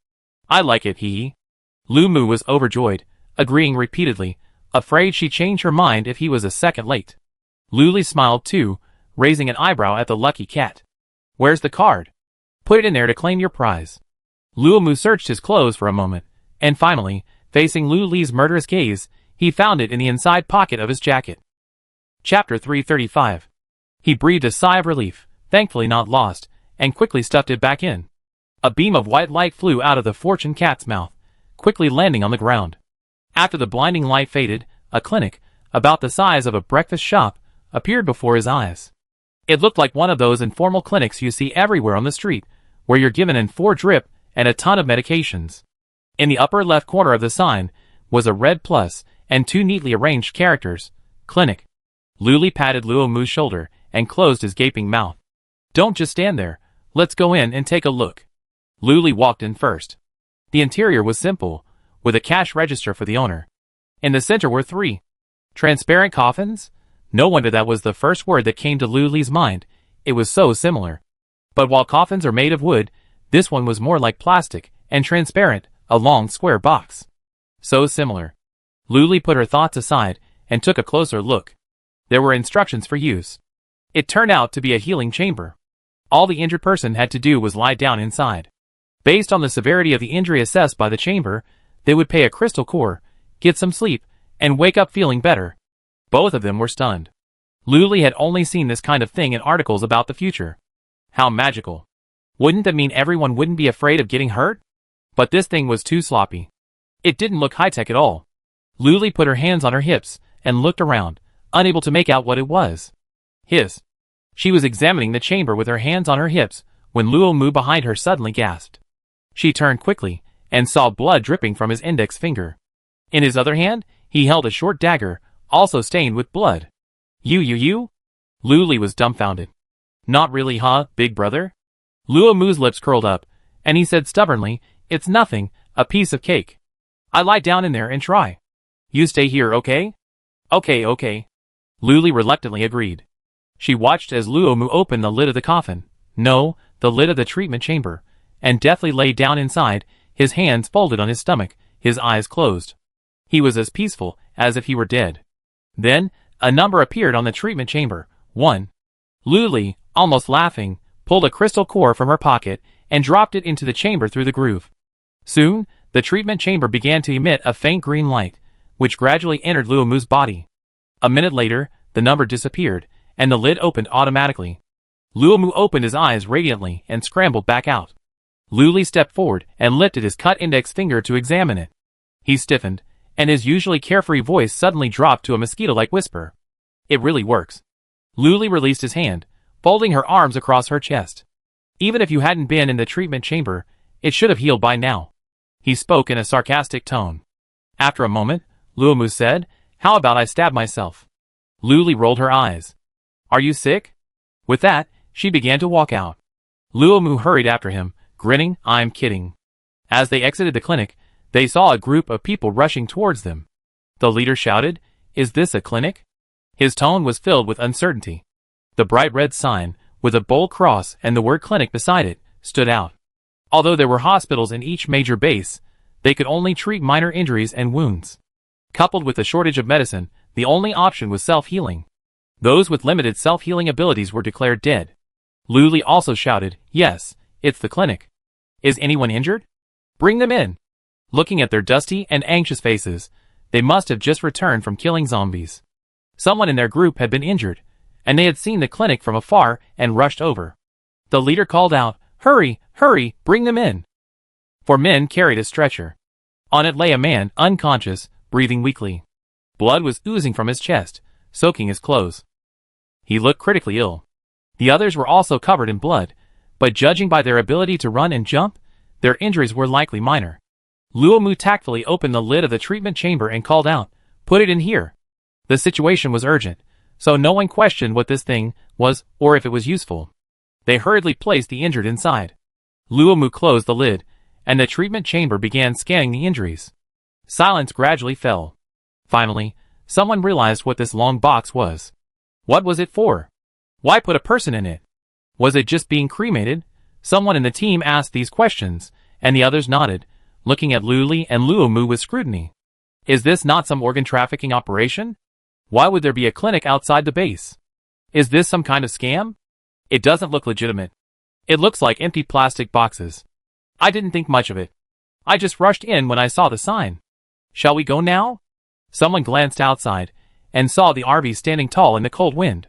A: I like it, hee. Lu Mu was overjoyed, agreeing repeatedly, afraid she'd change her mind if he was a second late. Lu Li smiled too, raising an eyebrow at the lucky cat. Where's the card? Put it in there to claim your prize. Luo Mu searched his clothes for a moment, and finally, facing Lu Li's murderous gaze, he found it in the inside pocket of his jacket. Chapter 335. He breathed a sigh of relief, thankfully not lost, and quickly stuffed it back in. A beam of white light flew out of the fortune cat's mouth, quickly landing on the ground. After the blinding light faded, a clinic, about the size of a breakfast shop, appeared before his eyes. It looked like one of those informal clinics you see everywhere on the street, where you're given an 4 drip and a ton of medications. In the upper left corner of the sign was a red plus and 2 neatly arranged characters, Clinic. Lu Li patted Luo Mu's shoulder and closed his gaping mouth. Don't just stand there, let's go in and take a look. Lu Li walked in first. The interior was simple, with a cash register for the owner. In the center were 3 transparent coffins. No wonder that was the first word that came to Lu Li's mind, it was so similar. But while coffins are made of wood, this one was more like plastic, and transparent, a long square box. So similar. Lu Li put her thoughts aside, and took a closer look. There were instructions for use. It turned out to be a healing chamber. All the injured person had to do was lie down inside. Based on the severity of the injury assessed by the chamber, they would pay a crystal core, get some sleep, and wake up feeling better. Both of them were stunned. Lu Li had only seen this kind of thing in articles about the future. How magical. Wouldn't that mean everyone wouldn't be afraid of getting hurt? But this thing was too sloppy. It didn't look high-tech at all. Lu Li put her hands on her hips and looked around, unable to make out what it was. Hiss. She was examining the chamber with her hands on her hips when Luo Mu behind her suddenly gasped. She turned quickly and saw blood dripping from his index finger. In his other hand, he held a short dagger, also stained with blood. You? Lu Li was dumbfounded. Not really, huh, big brother? Luo Mu's lips curled up, and he said stubbornly, it's nothing, a piece of cake. I lie down in there and try. You stay here, okay? Okay. Lu Li reluctantly agreed. She watched as Luo Mu opened the lid of the coffin, no, the lid of the treatment chamber, and deftly lay down inside, his hands folded on his stomach, his eyes closed. He was as peaceful as if he were dead. Then, a number appeared on the treatment chamber. 1. Lu Li, almost laughing, pulled a crystal core from her pocket and dropped it into the chamber through the groove. Soon, the treatment chamber began to emit a faint green light, which gradually entered Luo Mu's body. A minute later, the number disappeared, and the lid opened automatically. Luo Mu opened his eyes radiantly and scrambled back out. Lu Li stepped forward and lifted his cut index finger to examine it. He stiffened, and his usually carefree voice suddenly dropped to a mosquito-like whisper. It really works. Lu Li released his hand, folding her arms across her chest. Even if you hadn't been in the treatment chamber, it should have healed by now. He spoke in a sarcastic tone. After a moment, Luo Mu said, how about I stab myself? Lu Li rolled her eyes. Are you sick? With that, she began to walk out. Luo Mu hurried after him, grinning, I'm kidding. As they exited the clinic, they saw a group of people rushing towards them. The leader shouted, is this a clinic? His tone was filled with uncertainty. The bright red sign, with a bold cross and the word clinic beside it, stood out. Although there were hospitals in each major base, they could only treat minor injuries and wounds. Coupled with the shortage of medicine, the only option was self-healing. Those with limited self-healing abilities were declared dead. Lu Li also shouted, yes, it's the clinic. Is anyone injured? Bring them in. Looking at their dusty and anxious faces, they must have just returned from killing zombies. Someone in their group had been injured, and they had seen the clinic from afar and rushed over. The leader called out, "Hurry, hurry, bring them in." 4 men carried a stretcher. On it lay a man, unconscious, breathing weakly. Blood was oozing from his chest, soaking his clothes. He looked critically ill. The others were also covered in blood, but judging by their ability to run and jump, their injuries were likely minor. Luomu tactfully opened the lid of the treatment chamber and called out, "Put it in here." The situation was urgent, so no one questioned what this thing was or if it was useful. They hurriedly placed the injured inside. Luomu closed the lid, and the treatment chamber began scanning the injuries. Silence gradually fell. Finally, someone realized what this long box was. What was it for? Why put a person in it? Was it just being cremated? Someone in the team asked these questions, and the others nodded, looking at Luli and Luomu with scrutiny. Is this not some organ trafficking operation? Why would there be a clinic outside the base? Is this some kind of scam? It doesn't look legitimate. It looks like empty plastic boxes. I didn't think much of it. I just rushed in when I saw the sign. Shall we go now? Someone glanced outside and saw the RV standing tall in the cold wind.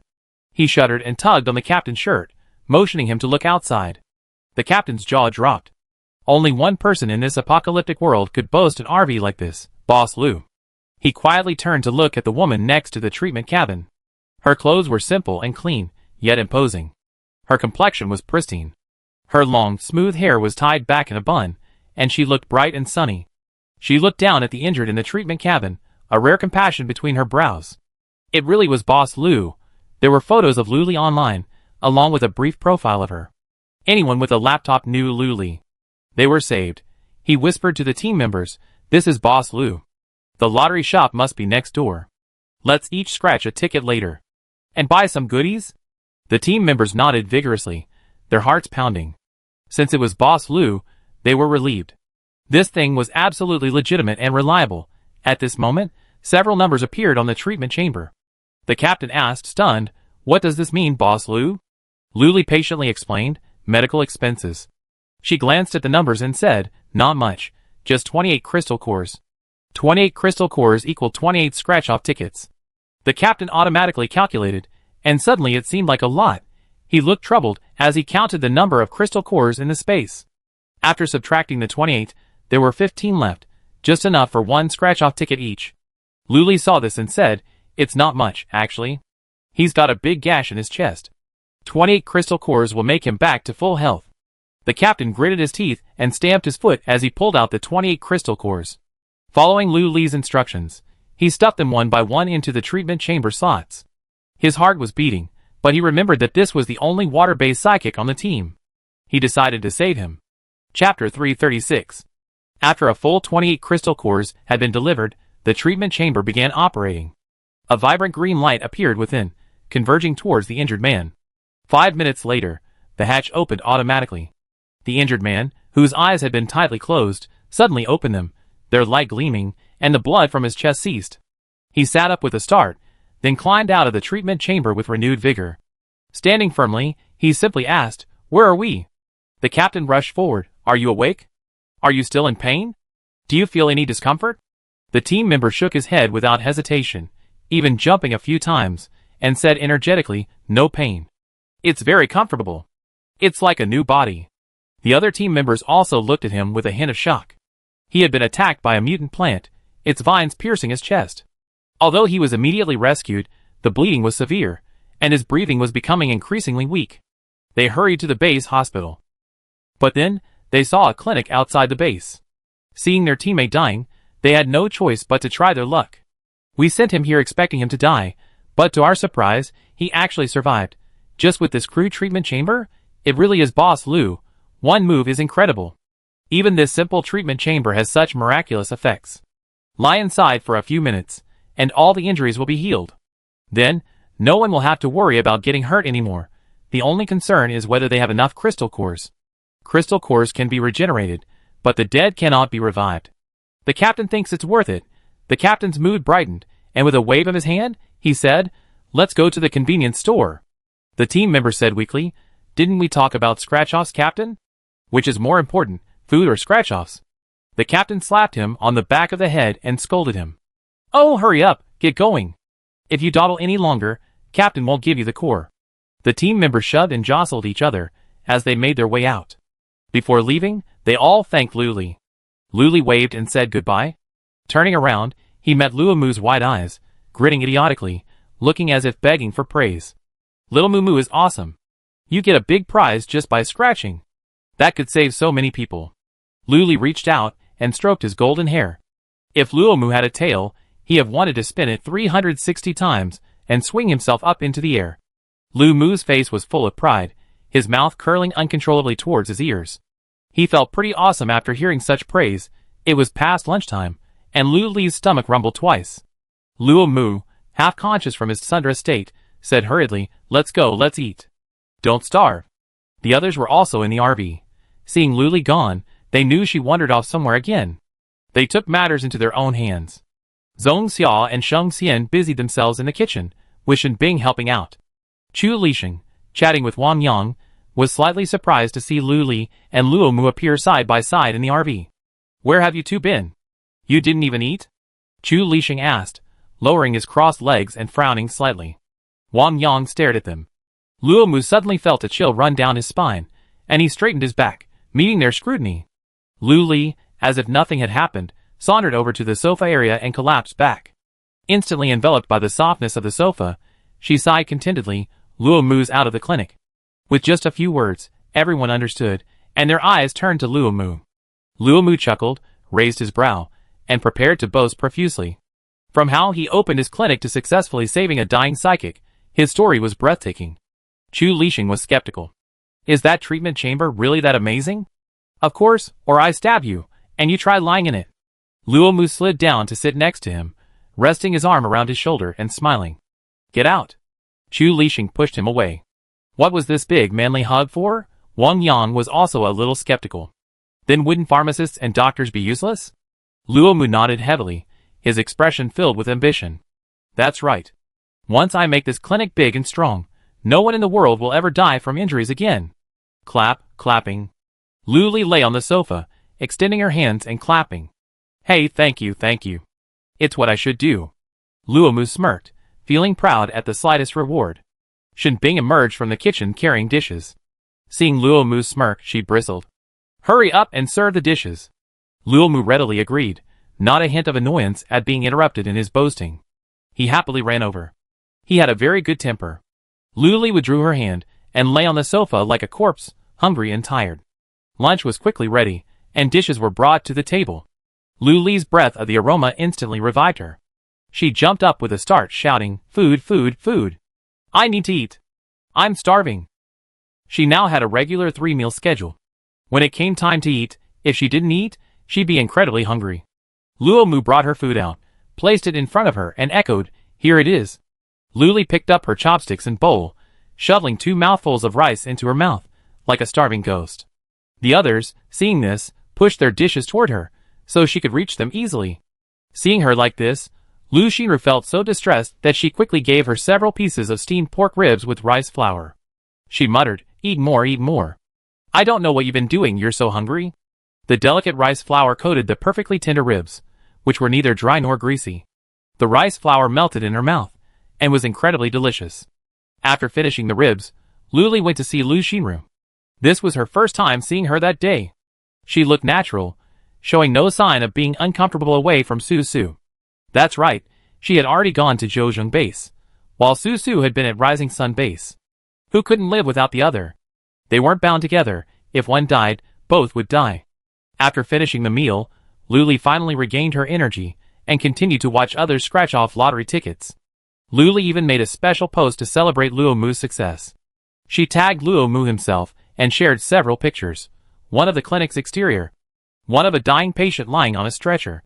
A: He shuddered and tugged on the captain's shirt, motioning him to look outside. The captain's jaw dropped. Only one person in this apocalyptic world could boast an RV like this, Boss Lu. He quietly turned to look at the woman next to the treatment cabin. Her clothes were simple and clean, yet imposing. Her complexion was pristine. Her long, smooth hair was tied back in a bun, and she looked bright and sunny. She looked down at the injured in the treatment cabin, a rare compassion between her brows. It really was Boss Lu. There were photos of Luli online, along with a brief profile of her. Anyone with a laptop knew Luli. They were saved. He whispered to the team members, "This is Boss Lu. The lottery shop must be next door. Let's each scratch a ticket later. And buy some goodies?" The team members nodded vigorously, their hearts pounding. Since it was Boss Lu, they were relieved. This thing was absolutely legitimate and reliable. At this moment, several numbers appeared on the treatment chamber. The captain asked, stunned, "What does this mean, Boss Lu?" Luli patiently explained, "Medical expenses." She glanced at the numbers and said, "Not much, just 28 crystal cores." 28 crystal cores equal 28 scratch-off tickets. The captain automatically calculated, and suddenly it seemed like a lot. He looked troubled as he counted the number of crystal cores in the space. After subtracting the 28, there were 15 left, just enough for one scratch-off ticket each. Luli saw this and said, "It's not much, actually. He's got a big gash in his chest. 28 crystal cores will make him back to full health." The captain gritted his teeth and stamped his foot as he pulled out the 28 crystal cores. Following Luli's instructions, he stuffed them one by one into the treatment chamber slots. His heart was beating, but he remembered that this was the only water-based psychic on the team. He decided to save him. Chapter 336. After a full 28 crystal cores had been delivered, the treatment chamber began operating. A vibrant green light appeared within, converging towards the injured man. 5 minutes later, the hatch opened automatically. The injured man, whose eyes had been tightly closed, suddenly opened them, their light gleaming, and the blood from his chest ceased. He sat up with a start, then climbed out of the treatment chamber with renewed vigor. Standing firmly, he simply asked, "Where are we?" The captain rushed forward. "Are you awake? Are you still in pain? Do you feel any discomfort?" The team member shook his head without hesitation, even jumping a few times, and said energetically, "No pain. It's very comfortable. It's like a new body." The other team members also looked at him with a hint of shock. He had been attacked by a mutant plant, its vines piercing his chest. Although he was immediately rescued, the bleeding was severe, and his breathing was becoming increasingly weak. They hurried to the base hospital. But then, they saw a clinic outside the base. Seeing their teammate dying, they had no choice but to try their luck. "We sent him here expecting him to die, but to our surprise, he actually survived. Just with this crude treatment chamber? It really is Boss Lu. One move is incredible. Even this simple treatment chamber has such miraculous effects. Lie inside for a few minutes, and all the injuries will be healed. Then, no one will have to worry about getting hurt anymore. The only concern is whether they have enough crystal cores. Crystal cores can be regenerated, but the dead cannot be revived. The captain thinks it's worth it." The captain's mood brightened, and with a wave of his hand, he said, "Let's go to the convenience store." The team member said weakly, "Didn't we talk about scratch-offs, Captain? Which is more important, food or scratch-offs?" The captain slapped him on the back of the head and scolded him. "Oh, hurry up, get going. If you dawdle any longer, Captain won't give you the core." The team members shoved and jostled each other as they made their way out. Before leaving, they all thanked Luli. Luli waved and said goodbye. Turning around, he met Luomu's wide eyes, grinning idiotically, looking as if begging for praise. "Little Mumu is awesome. You get a big prize just by scratching. That could save so many people." Luli reached out and stroked his golden hair. If Luomu had a tail, he have wanted to spin it 360 times and swing himself up into the air. Luomu's face was full of pride, his mouth curling uncontrollably towards his ears. He felt pretty awesome after hearing such praise. It was past lunchtime, and Luli's stomach rumbled twice. Luomu, half conscious from his sundra state, said hurriedly, "Let's go, let's eat. Don't starve." The others were also in the RV. Seeing Luli gone, they knew she wandered off somewhere again. They took matters into their own hands. Zhong Xia and Sheng Xian busied themselves in the kitchen, with Shen Bing helping out. Chu Lixing, chatting with Wang Yang, was slightly surprised to see Luli and Luomu appear side by side in the RV. "Where have you two been? You didn't even eat?" Chu Lixing asked, lowering his crossed legs and frowning slightly. Wang Yang stared at them. Luomu suddenly felt a chill run down his spine, and he straightened his back, meeting their scrutiny. Luli, as if nothing had happened, sauntered over to the sofa area and collapsed back. Instantly enveloped by the softness of the sofa, she sighed contentedly. "Luomu's out of the clinic." With just a few words, everyone understood, and their eyes turned to Luomu. Luomu chuckled, raised his brow, and prepared to boast profusely. From how he opened his clinic to successfully saving a dying psychic, his story was breathtaking. Chu Lixing was skeptical. "Is that treatment chamber really that amazing?" "Of course, or I stab you, and you try lying in it." Luomu slid down to sit next to him, resting his arm around his shoulder and smiling. "Get out." Chu Lixing pushed him away. What was this big manly hug for? Wang Yang was also a little skeptical. Then wouldn't pharmacists and doctors be useless? Luomu nodded heavily, his expression filled with ambition. "That's right. Once I make this clinic big and strong, no one in the world will ever die from injuries again." Clap, clapping. Luli lay on the sofa, extending her hands and clapping. "Hey, thank you, thank you. It's what I should do." Luomu smirked, feeling proud at the slightest reward. Shen Bing emerged from the kitchen carrying dishes. Seeing Luomu's smirk, she bristled. "Hurry up and serve the dishes." Luomu readily agreed, not a hint of annoyance at being interrupted in his boasting. He happily ran over. He had a very good temper. Luli withdrew her hand and lay on the sofa like a corpse, hungry and tired. Lunch was quickly ready, and dishes were brought to the table. Luli's breath of the aroma instantly revived her. She jumped up with a start, shouting, "Food, food, food! I need to eat. I'm starving." She now had a regular 3-meal schedule. When it came time to eat, if she didn't eat, she'd be incredibly hungry. Luomu brought her food out, placed it in front of her, and echoed, "Here it is." Luli picked up her chopsticks and bowl, shoveling 2 mouthfuls of rice into her mouth, like a starving ghost. The others, seeing this, pushed their dishes toward her, so she could reach them easily. Seeing her like this, Lu Xinru felt so distressed that she quickly gave her several pieces of steamed pork ribs with rice flour. She muttered, "Eat more, eat more. I don't know what you've been doing, you're so hungry." The delicate rice flour coated the perfectly tender ribs, which were neither dry nor greasy. The rice flour melted in her mouth, and was incredibly delicious. After finishing the ribs, Luli went to see Lu Xinru. This was her first time seeing her that day. She looked natural, showing no sign of being uncomfortable away from Su Su. That's right, she had already gone to Zhouzheng Base, while Su Su had been at Rising Sun Base. Who couldn't live without the other? They weren't bound together. If one died, both would die. After finishing the meal, Luli finally regained her energy and continued to watch others scratch off lottery tickets. Luli even made a special post to celebrate Luomu's success. She tagged Luomu himself and shared several pictures, one of the clinic's exterior, one of a dying patient lying on a stretcher.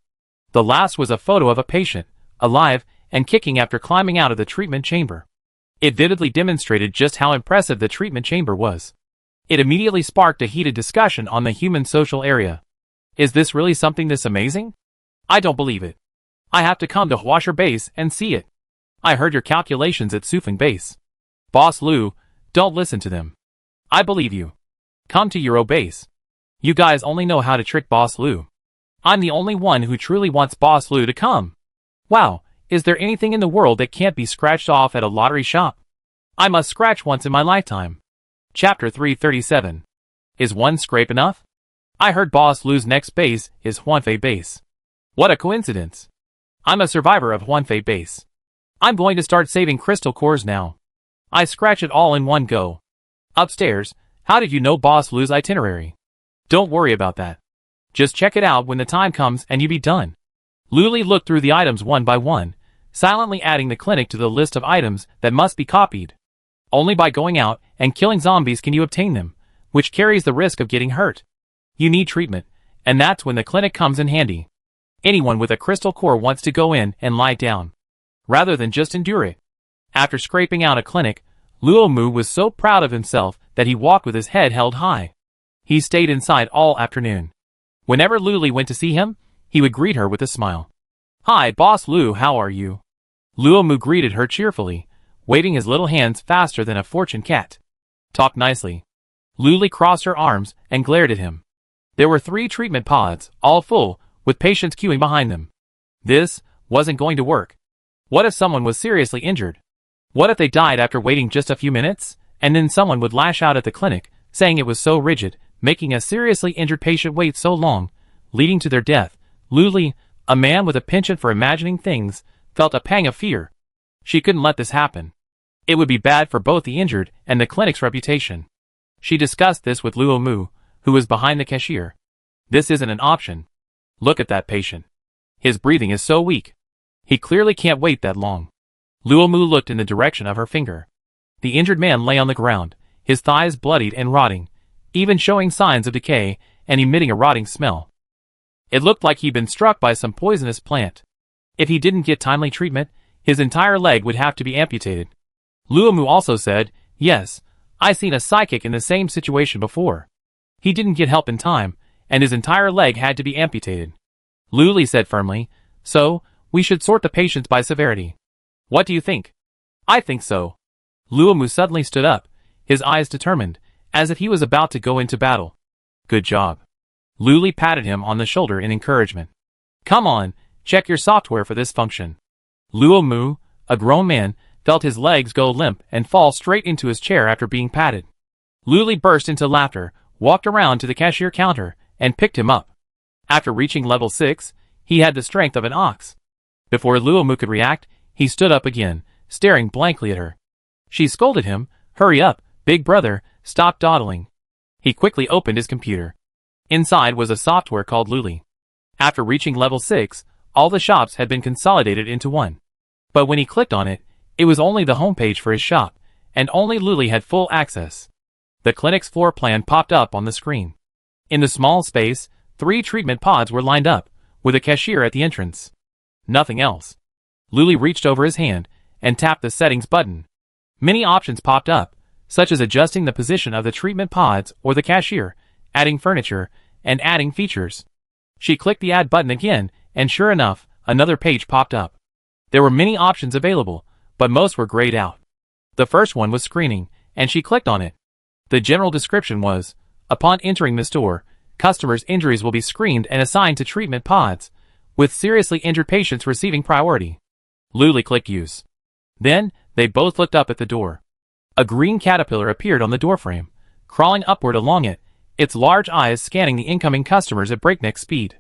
A: The last was a photo of a patient, alive and kicking after climbing out of the treatment chamber. It vividly demonstrated just how impressive the treatment chamber was. It immediately sparked a heated discussion on the human social area. Is this really something this amazing? I don't believe it. I have to come to Huasher Base and see it. I heard your calculations at Sufeng Base. Boss Lu, don't listen to them. I believe you. Come to Euro Base. You guys only know how to trick Boss Lu. I'm the only one who truly wants Boss Lu to come. Wow, Is there anything in the world that can't be scratched off at a lottery shop? I must scratch once in my lifetime. Chapter 337. Is one scrape enough? I heard Boss Lou's next base is Huanfei base. What a coincidence. I'm a survivor of Huanfei base. I'm going to start saving crystal cores now. I scratch it all in one go. Upstairs, how did you know Boss Lou's itinerary? Don't worry about that. Just check it out when the time comes and you be done. Luli looked through the items one by one, silently adding the clinic to the list of items that must be copied. Only by going out and killing zombies can you obtain them, which carries the risk of getting hurt. You need treatment, and that's when the clinic comes in handy. Anyone with a crystal core wants to go in and lie down, rather than just endure it. After scraping out a clinic, Luomu was so proud of himself that he walked with his head held high. He stayed inside all afternoon. Whenever Luli went to see him, he would greet her with a smile. Hi, Boss Lu, how are you? Luomu greeted her cheerfully, waving his little hands faster than a fortune cat. Talk nicely. Luli crossed her arms and glared at him. There were 3 treatment pods, all full, with patients queuing behind them. This wasn't going to work. What if someone was seriously injured? What if they died after waiting just a few minutes, and then someone would lash out at the clinic, saying it was so rigid, making a seriously injured patient wait so long, leading to their death? Luli, a man with a penchant for imagining things, felt a pang of fear. She couldn't let this happen. It would be bad for both the injured and the clinic's reputation. She discussed this with Luomu, who was behind the cashier. This isn't an option. Look at that patient. His breathing is so weak. He clearly can't wait that long. Luomu looked in the direction of her finger. The injured man lay on the ground, his thighs bloodied and rotting, even showing signs of decay and emitting a rotting smell. It looked like he'd been struck by some poisonous plant. If he didn't get timely treatment, his entire leg would have to be amputated. Luomu also said, yes, I seen a psychic in the same situation before. He didn't get help in time, and his entire leg had to be amputated. Luli said firmly, so, we should sort the patients by severity. What do you think? I think so. Luomu suddenly stood up, his eyes determined, as if he was about to go into battle. Good job. Luli patted him on the shoulder in encouragement. Come on, check your software for this function. Luomu, a grown man, felt his legs go limp and fall straight into his chair after being patted. Luli burst into laughter, walked around to the cashier counter, and picked him up. After reaching level 6, he had the strength of an ox. Before Luomu could react, he stood up again, staring blankly at her. She scolded him, hurry up, big brother, stop dawdling. He quickly opened his computer. Inside was a software called Luli. After reaching level 6, all the shops had been consolidated into one. But when he clicked on it, it was only the homepage for his shop, and only Luli had full access. The clinic's floor plan popped up on the screen. In the small space, 3 treatment pods were lined up, with a cashier at the entrance. Nothing else. Luli reached over his hand and tapped the settings button. Many options popped up, such as adjusting the position of the treatment pods or the cashier, adding furniture, and adding features. She clicked the add button again, and sure enough, another page popped up. There were many options available, but most were grayed out. The first one was screening, and she clicked on it. The general description was, upon entering the store, customers' injuries will be screened and assigned to treatment pods, with seriously injured patients receiving priority. Luli clicked use. Then, they both looked up at the door. A green caterpillar appeared on the doorframe, crawling upward along it, its large eyes scanning the incoming customers at breakneck speed.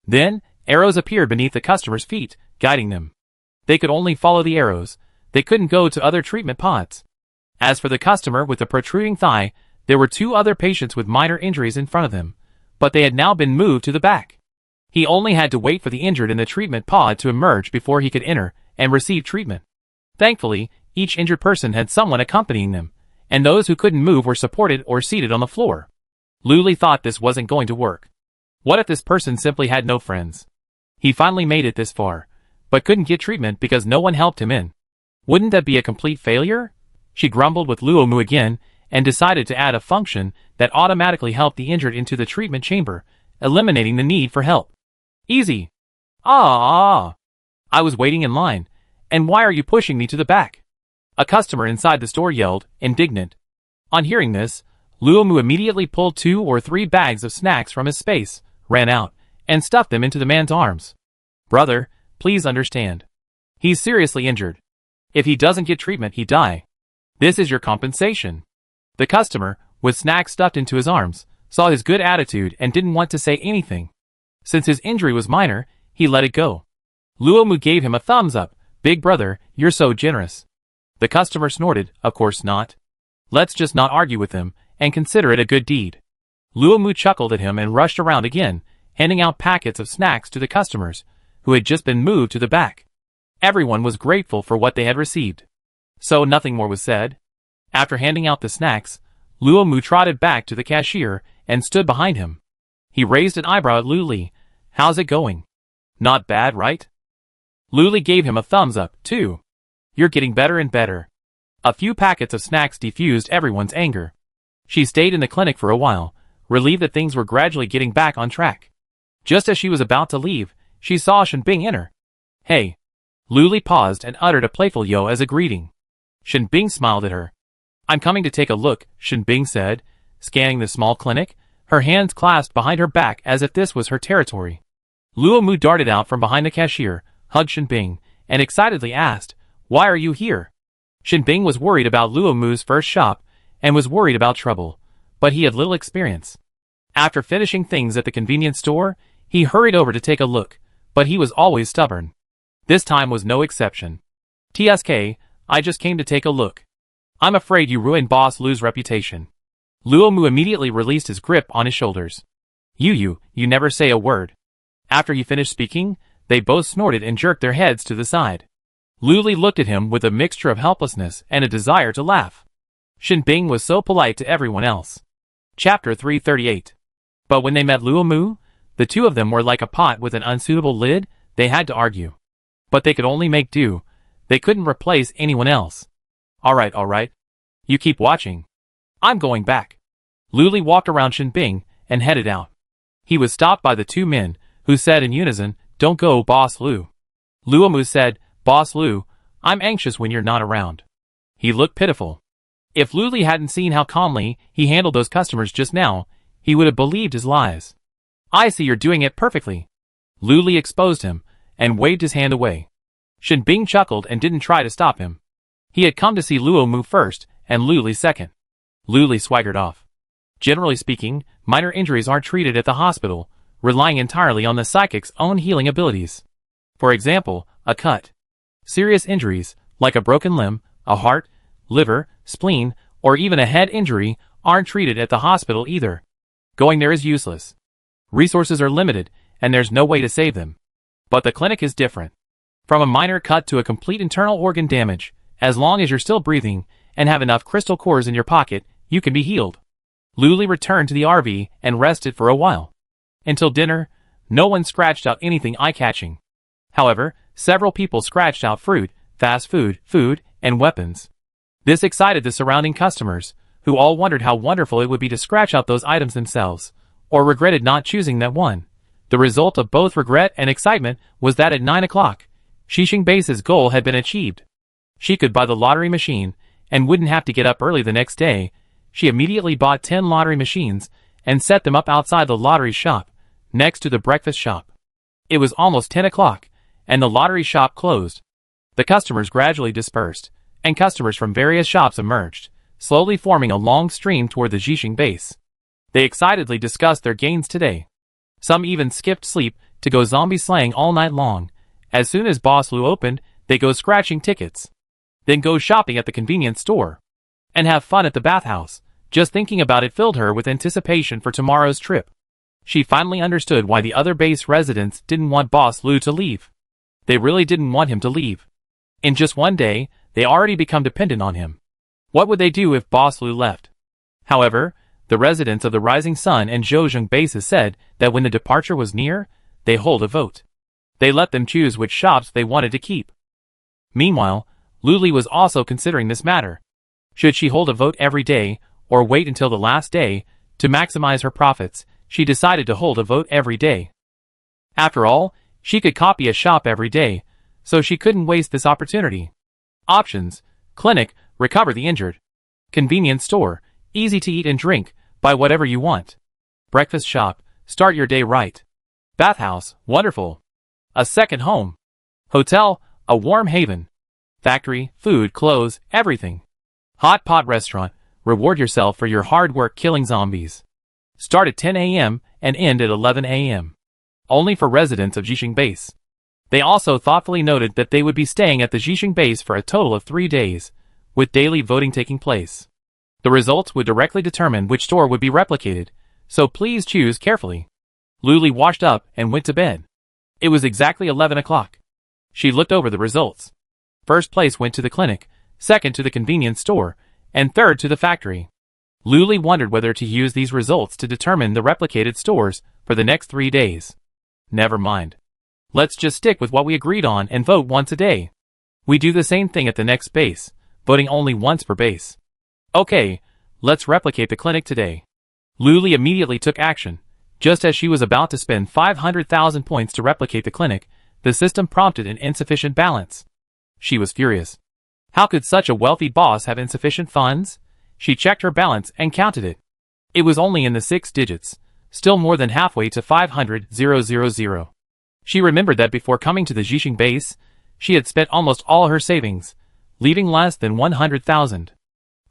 A: Then, arrows appeared beneath the customers' feet, guiding them. They could only follow the arrows. They couldn't go to other treatment pods. As for the customer with the protruding thigh, there were 2 other patients with minor injuries in front of them, but they had now been moved to the back. He only had to wait for the injured in the treatment pod to emerge before he could enter and receive treatment. Thankfully, each injured person had someone accompanying them, and those who couldn't move were supported or seated on the floor. Luli thought this wasn't going to work. What if this person simply had no friends? He finally made it this far, but couldn't get treatment because no one helped him in. Wouldn't that be a complete failure? She grumbled with Luomu again, and decided to add a function that automatically helped the injured into the treatment chamber, eliminating the need for help. Easy. I was waiting in line, and why are you pushing me to the back? A customer inside the store yelled, indignant. On hearing this, Luomu immediately pulled 2 or 3 bags of snacks from his space, ran out, and stuffed them into the man's arms. Brother, please understand. He's seriously injured. If he doesn't get treatment, he'd die. This is your compensation. The customer, with snacks stuffed into his arms, saw his good attitude and didn't want to say anything. Since his injury was minor, he let it go. Luomu gave him a thumbs up. Big brother, you're so generous. The customer snorted, of course not. Let's just not argue with him, and consider it a good deed. Luomu chuckled at him and rushed around again, handing out packets of snacks to the customers, who had just been moved to the back. Everyone was grateful for what they had received. So nothing more was said. After handing out the snacks, Luomu trotted back to the cashier and stood behind him. He raised an eyebrow at Lu Li. How's it going? Not bad, right? Lu Li gave him a thumbs up, too. You're getting better and better. A few packets of snacks diffused everyone's anger. She stayed in the clinic for a while, relieved that things were gradually getting back on track. Just as she was about to leave, she saw Shenbing enter. Hey. Lu Li paused and uttered a playful yo as a greeting. Shenbing smiled at her. I'm coming to take a look, Shenbing said, scanning the small clinic, her hands clasped behind her back as if this was her territory. Luomu darted out from behind the cashier, hugged Shenbing, and excitedly asked, Why are you here? Shenbing was worried about Luomu's first shop, and was worried about trouble, but he had little experience. After finishing things at the convenience store, he hurried over to take a look, but he was always stubborn. This time was no exception. TSK, I just came to take a look. I'm afraid you ruined Boss Lu's reputation. Luomu immediately released his grip on his shoulders. You never say a word. After he finished speaking, they both snorted and jerked their heads to the side. Lu Li looked at him with a mixture of helplessness and a desire to laugh. Shenbing was so polite to everyone else. Chapter 338. But when they met Luomu, the two of them were like a pot with an unsuitable lid. They had to argue. But they could only make do. They couldn't replace anyone else. Alright. You keep watching. I'm going back. Lu Li walked around Shenbing and headed out. He was stopped by the two men, who said in unison, Don't go, Boss Lu. Luomu said, Boss Lu, I'm anxious when you're not around. He looked pitiful. If Lu Li hadn't seen how calmly he handled those customers just now, he would have believed his lies. I see you're doing it perfectly. Lu Li exposed him, and waved his hand away. Shenbing chuckled and didn't try to stop him. He had come to see Luomu first, and Lu Li second. Lu Li swaggered off. Generally speaking, minor injuries aren't treated at the hospital, relying entirely on the psychic's own healing abilities. For example, a cut. Serious injuries, like a broken limb, a heart, liver, spleen, or even a head injury, aren't treated at the hospital either. Going there is useless. Resources are limited, and there's no way to save them. But the clinic is different. From a minor cut to a complete internal organ damage, as long as you're still breathing and have enough crystal cores in your pocket, you can be healed. Lu Li returned to the RV and rested for a while. Until dinner, no one scratched out anything eye-catching. However, several people scratched out fruit, fast food, and weapons. This excited the surrounding customers, who all wondered how wonderful it would be to scratch out those items themselves, or regretted not choosing that one. The result of both regret and excitement was that at 9 o'clock, Shishing Base's goal had been achieved. She could buy the lottery machine, and wouldn't have to get up early the next day. She immediately bought 10 lottery machines, and set them up outside the lottery shop, next to the breakfast shop. It was almost 10 o'clock, and the lottery shop closed. The customers gradually dispersed, and customers from various shops emerged, slowly forming a long stream toward the Shishing Base. They excitedly discussed their gains today. Some even skipped sleep to go zombie slaying all night long. As soon as Boss Lu opened, they go scratching tickets. Then go shopping at the convenience store. And have fun at the bathhouse. Just thinking about it filled her with anticipation for tomorrow's trip. She finally understood why the other base residents didn't want Boss Lu to leave. They really didn't want him to leave. In just one day, they already become dependent on him. What would they do if Boss Lu left? However, the residents of the Rising Sun and Zhejiang bases said that when the departure was near, they hold a vote. They let them choose which shops they wanted to keep. Meanwhile, Lu Li was also considering this matter. Should she hold a vote every day, or wait until the last day? To maximize her profits, she decided to hold a vote every day. After all, she could copy a shop every day, so she couldn't waste this opportunity. Options: clinic, recover the injured. Convenience store, easy to eat and drink, buy whatever you want. Breakfast shop, start your day right. Bathhouse, wonderful. A second home. Hotel, A warm haven. Factory, food, clothes, everything. Hot pot restaurant. Reward yourself for your hard work killing zombies. Start at 10 a.m. and end at 11 a.m. Only for residents of Jisheng Base. They also thoughtfully noted that they would be staying at the Jisheng Base for a total of 3 days, with daily voting taking place. The results would directly determine which store would be replicated, so please choose carefully. Luli washed up and went to bed. It was exactly 11 o'clock. She looked over the results. First place went to the clinic, second to the convenience store, and third to the factory. Luli wondered whether to use these results to determine the replicated stores for the next 3 days. Never mind. Let's just stick with what we agreed on and vote once a day. We do the same thing at the next base, voting only once per base. Okay, let's replicate the clinic today. Luli immediately took action. Just as she was about to spend 500,000 points to replicate the clinic, the system prompted an insufficient balance. She was furious. How could such a wealthy boss have insufficient funds? She checked her balance and counted it. It was only in the 6 digits, still more than halfway to 500,000. She remembered that before coming to the Jisheng Base, she had spent almost all her savings, leaving less than 100,000.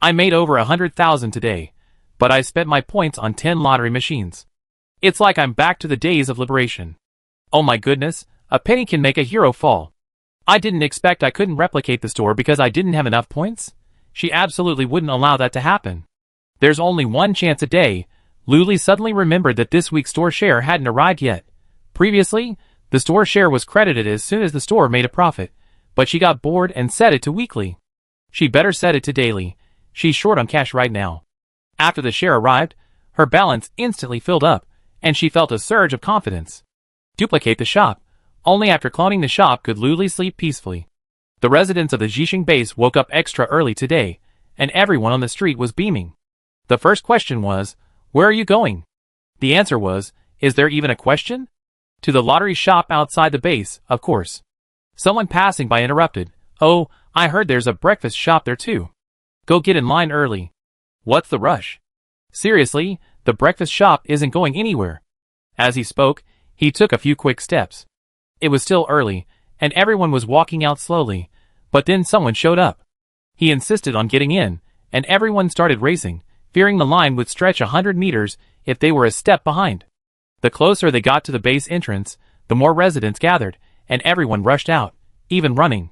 A: I made over 100,000 today, but I spent my points on 10 lottery machines. It's like I'm back to the days of liberation. Oh my goodness, a penny can make a hero fall. I didn't expect I couldn't replicate the store because I didn't have enough points. She absolutely wouldn't allow that to happen. There's only one chance a day. Luli suddenly remembered that this week's store share hadn't arrived yet. Previously, the store share was credited as soon as the store made a profit, but she got bored and set it to weekly. She better set it to daily. She's short on cash right now. After the share arrived, her balance instantly filled up, and she felt a surge of confidence. Duplicate the shop. Only after cloning the shop could Luli sleep peacefully. The residents of the Jisheng Base woke up extra early today, and everyone on the street was beaming. The first question was, where are you going? The answer was, is there even a question? To the lottery shop outside the base, of course. Someone passing by interrupted, oh, I heard there's a breakfast shop there too. Go get in line early. What's the rush? Seriously, the breakfast shop isn't going anywhere. As he spoke, he took a few quick steps. It was still early, and everyone was walking out slowly, but then someone showed up. He insisted on getting in, and everyone started racing, fearing the line would stretch 100 meters if they were a step behind. The closer they got to the base entrance, the more residents gathered, and everyone rushed out, even running.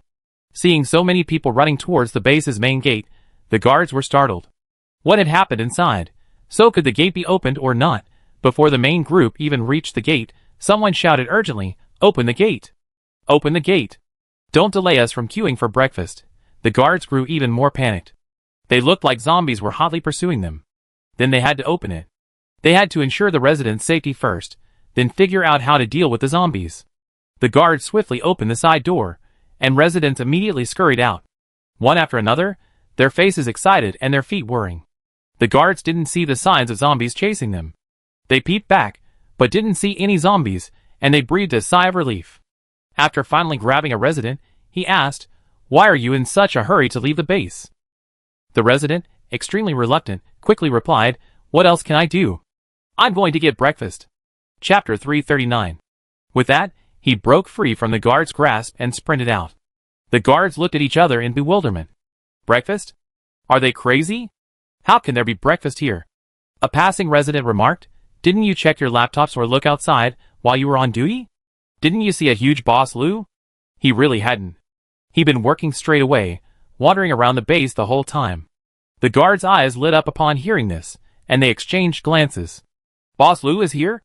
A: Seeing so many people running towards the base's main gate, the guards were startled. What had happened inside? So could the gate be opened or not? Before the main group even reached the gate, someone shouted urgently, "Open the gate! Open the gate! Don't delay us from queuing for breakfast." The guards grew even more panicked. They looked like zombies were hotly pursuing them. Then they had to open it. They had to ensure the residents' safety first, then figure out how to deal with the zombies. The guards swiftly opened the side door, and residents immediately scurried out. One after another, their faces excited and their feet whirring. The guards didn't see the signs of zombies chasing them. They peeped back, but didn't see any zombies, and they breathed a sigh of relief. After finally grabbing a resident, he asked, "Why are you in such a hurry to leave the base?" The resident, extremely reluctant, quickly replied, "What else can I do? I'm going to get breakfast." Chapter 339. With that, he broke free from the guard's grasp and sprinted out. The guards looked at each other in bewilderment. Breakfast? Are they crazy? How can there be breakfast here? A passing resident remarked, "Didn't you check your laptops or look outside while you were on duty? Didn't you see a huge boss Lou?" He really hadn't. He'd been working straight away, wandering around the base the whole time. The guards' eyes lit up upon hearing this, and they exchanged glances. Boss Lou is here?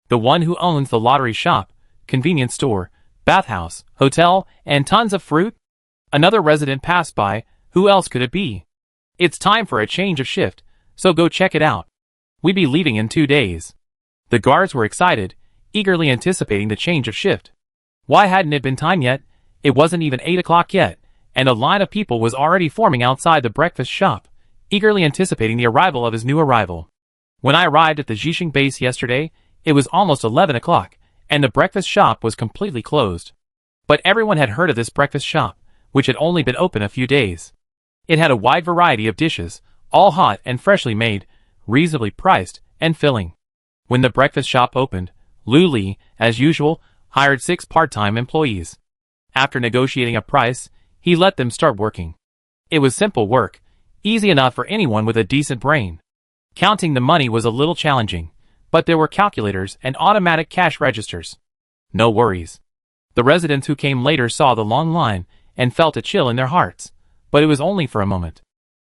A: The one who owns the lottery shop, convenience store, bathhouse, hotel, and tons of fruit? Another resident passed by. Who else could it be? It's time for a change of shift, so go check it out. We be leaving in 2 days. The guards were excited, eagerly anticipating the change of shift. Why hadn't it been time yet? It wasn't even 8 o'clock yet, and a line of people was already forming outside the breakfast shop, eagerly anticipating the arrival of his new arrival. When I arrived at the Jisheng Base yesterday, it was almost 11 o'clock, and the breakfast shop was completely closed. But everyone had heard of this breakfast shop, which had only been open a few days. It had a wide variety of dishes, all hot and freshly made, reasonably priced, and filling. When the breakfast shop opened, Lu Li, as usual, hired 6 part-time employees. After negotiating a price, he let them start working. It was simple work, easy enough for anyone with a decent brain. Counting the money was a little challenging, but there were calculators and automatic cash registers. No worries. The residents who came later saw the long line and felt a chill in their hearts, but it was only for a moment.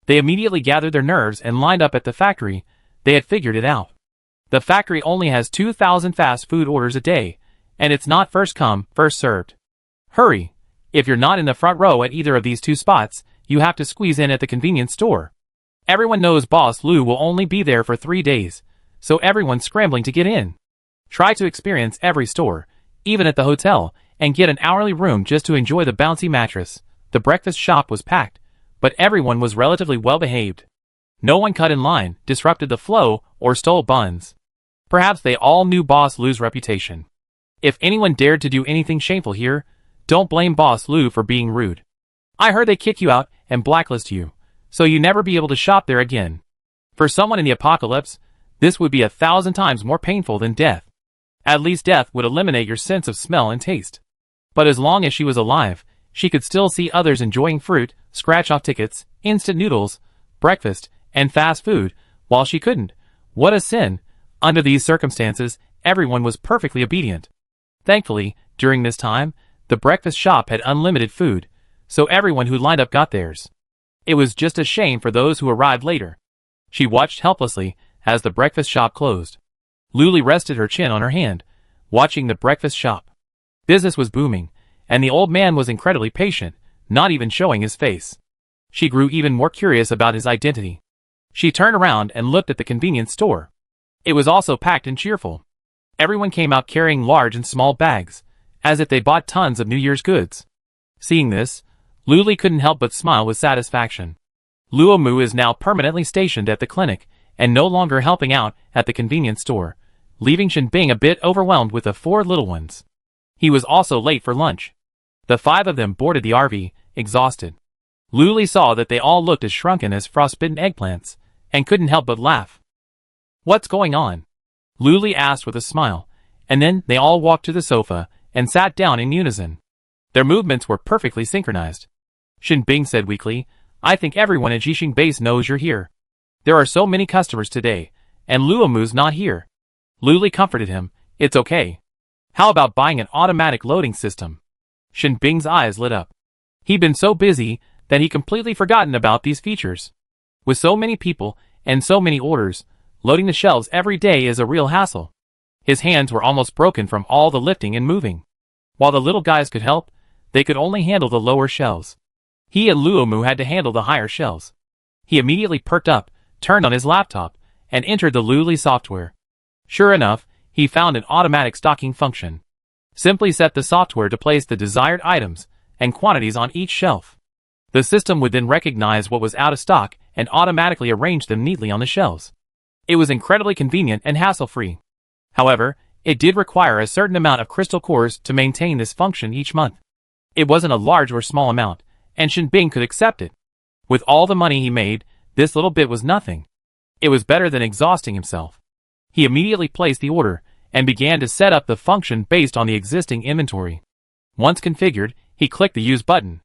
A: They immediately gathered their nerves and lined up at the factory. They had figured it out. The factory only has 2,000 fast food orders a day, and it's not first come, first served. Hurry! If you're not in the front row at either of these two spots, you have to squeeze in at the convenience store. Everyone knows Boss Lou will only be there for 3 days, so everyone's scrambling to get in. Try to experience every store, even at the hotel, and get an hourly room just to enjoy the bouncy mattress. The breakfast shop was packed, but everyone was relatively well behaved. No one cut in line, disrupted the flow, or stole buns. Perhaps they all knew Boss Lou's reputation. If anyone dared to do anything shameful here, don't blame Boss Lou for being rude. I heard they kick you out and blacklist you, so you never be able to shop there again. For someone in the apocalypse, this would be 1,000 times more painful than death. At least death would eliminate your sense of smell and taste. But as long as she was alive, she could still see others enjoying fruit, scratch-off tickets, instant noodles, breakfast, and fast food, while she couldn't. What a sin! Under these circumstances, everyone was perfectly obedient. Thankfully, during this time, the breakfast shop had unlimited food, so everyone who lined up got theirs. It was just a shame for those who arrived later. She watched helplessly as the breakfast shop closed. Luli rested her chin on her hand, watching the breakfast shop. Business was booming, and the old man was incredibly patient, not even showing his face. She grew even more curious about his identity. She turned around and looked at the convenience store. It was also packed and cheerful. Everyone came out carrying large and small bags, as if they bought tons of New Year's goods. Seeing this, Luli couldn't help but smile with satisfaction. Luomu is now permanently stationed at the clinic, and no longer helping out at the convenience store, leaving Shinbing a bit overwhelmed with the 4 little ones. He was also late for lunch. The 5 of them boarded the RV, exhausted. Luli saw that they all looked as shrunken as frostbitten eggplants, and couldn't help but laugh. "What's going on?" Luli asked with a smile, and then they all walked to the sofa and sat down in unison. Their movements were perfectly synchronized. Shinbing said weakly, "I think everyone at Jixing Base knows you're here. There are so many customers today, and Luomu's not here." Luli comforted him, "It's okay. How about buying an automatic loading system?" Shinbing's eyes lit up. He'd been so busy that he completely forgotten about these features. With so many people and so many orders, loading the shelves every day is a real hassle. His hands were almost broken from all the lifting and moving. While the little guys could help, they could only handle the lower shelves. He and Luomu had to handle the higher shelves. He immediately perked up, turned on his laptop, and entered the Luli software. Sure enough, he found an automatic stocking function. Simply set the software to place the desired items and quantities on each shelf. The system would then recognize what was out of stock and automatically arrange them neatly on the shelves. It was incredibly convenient and hassle-free. However, it did require a certain amount of crystal cores to maintain this function each month. It wasn't a large or small amount, and Shinbing could accept it. With all the money he made, this little bit was nothing. It was better than exhausting himself. He immediately placed the order and began to set up the function based on the existing inventory. Once configured, he clicked the Use button.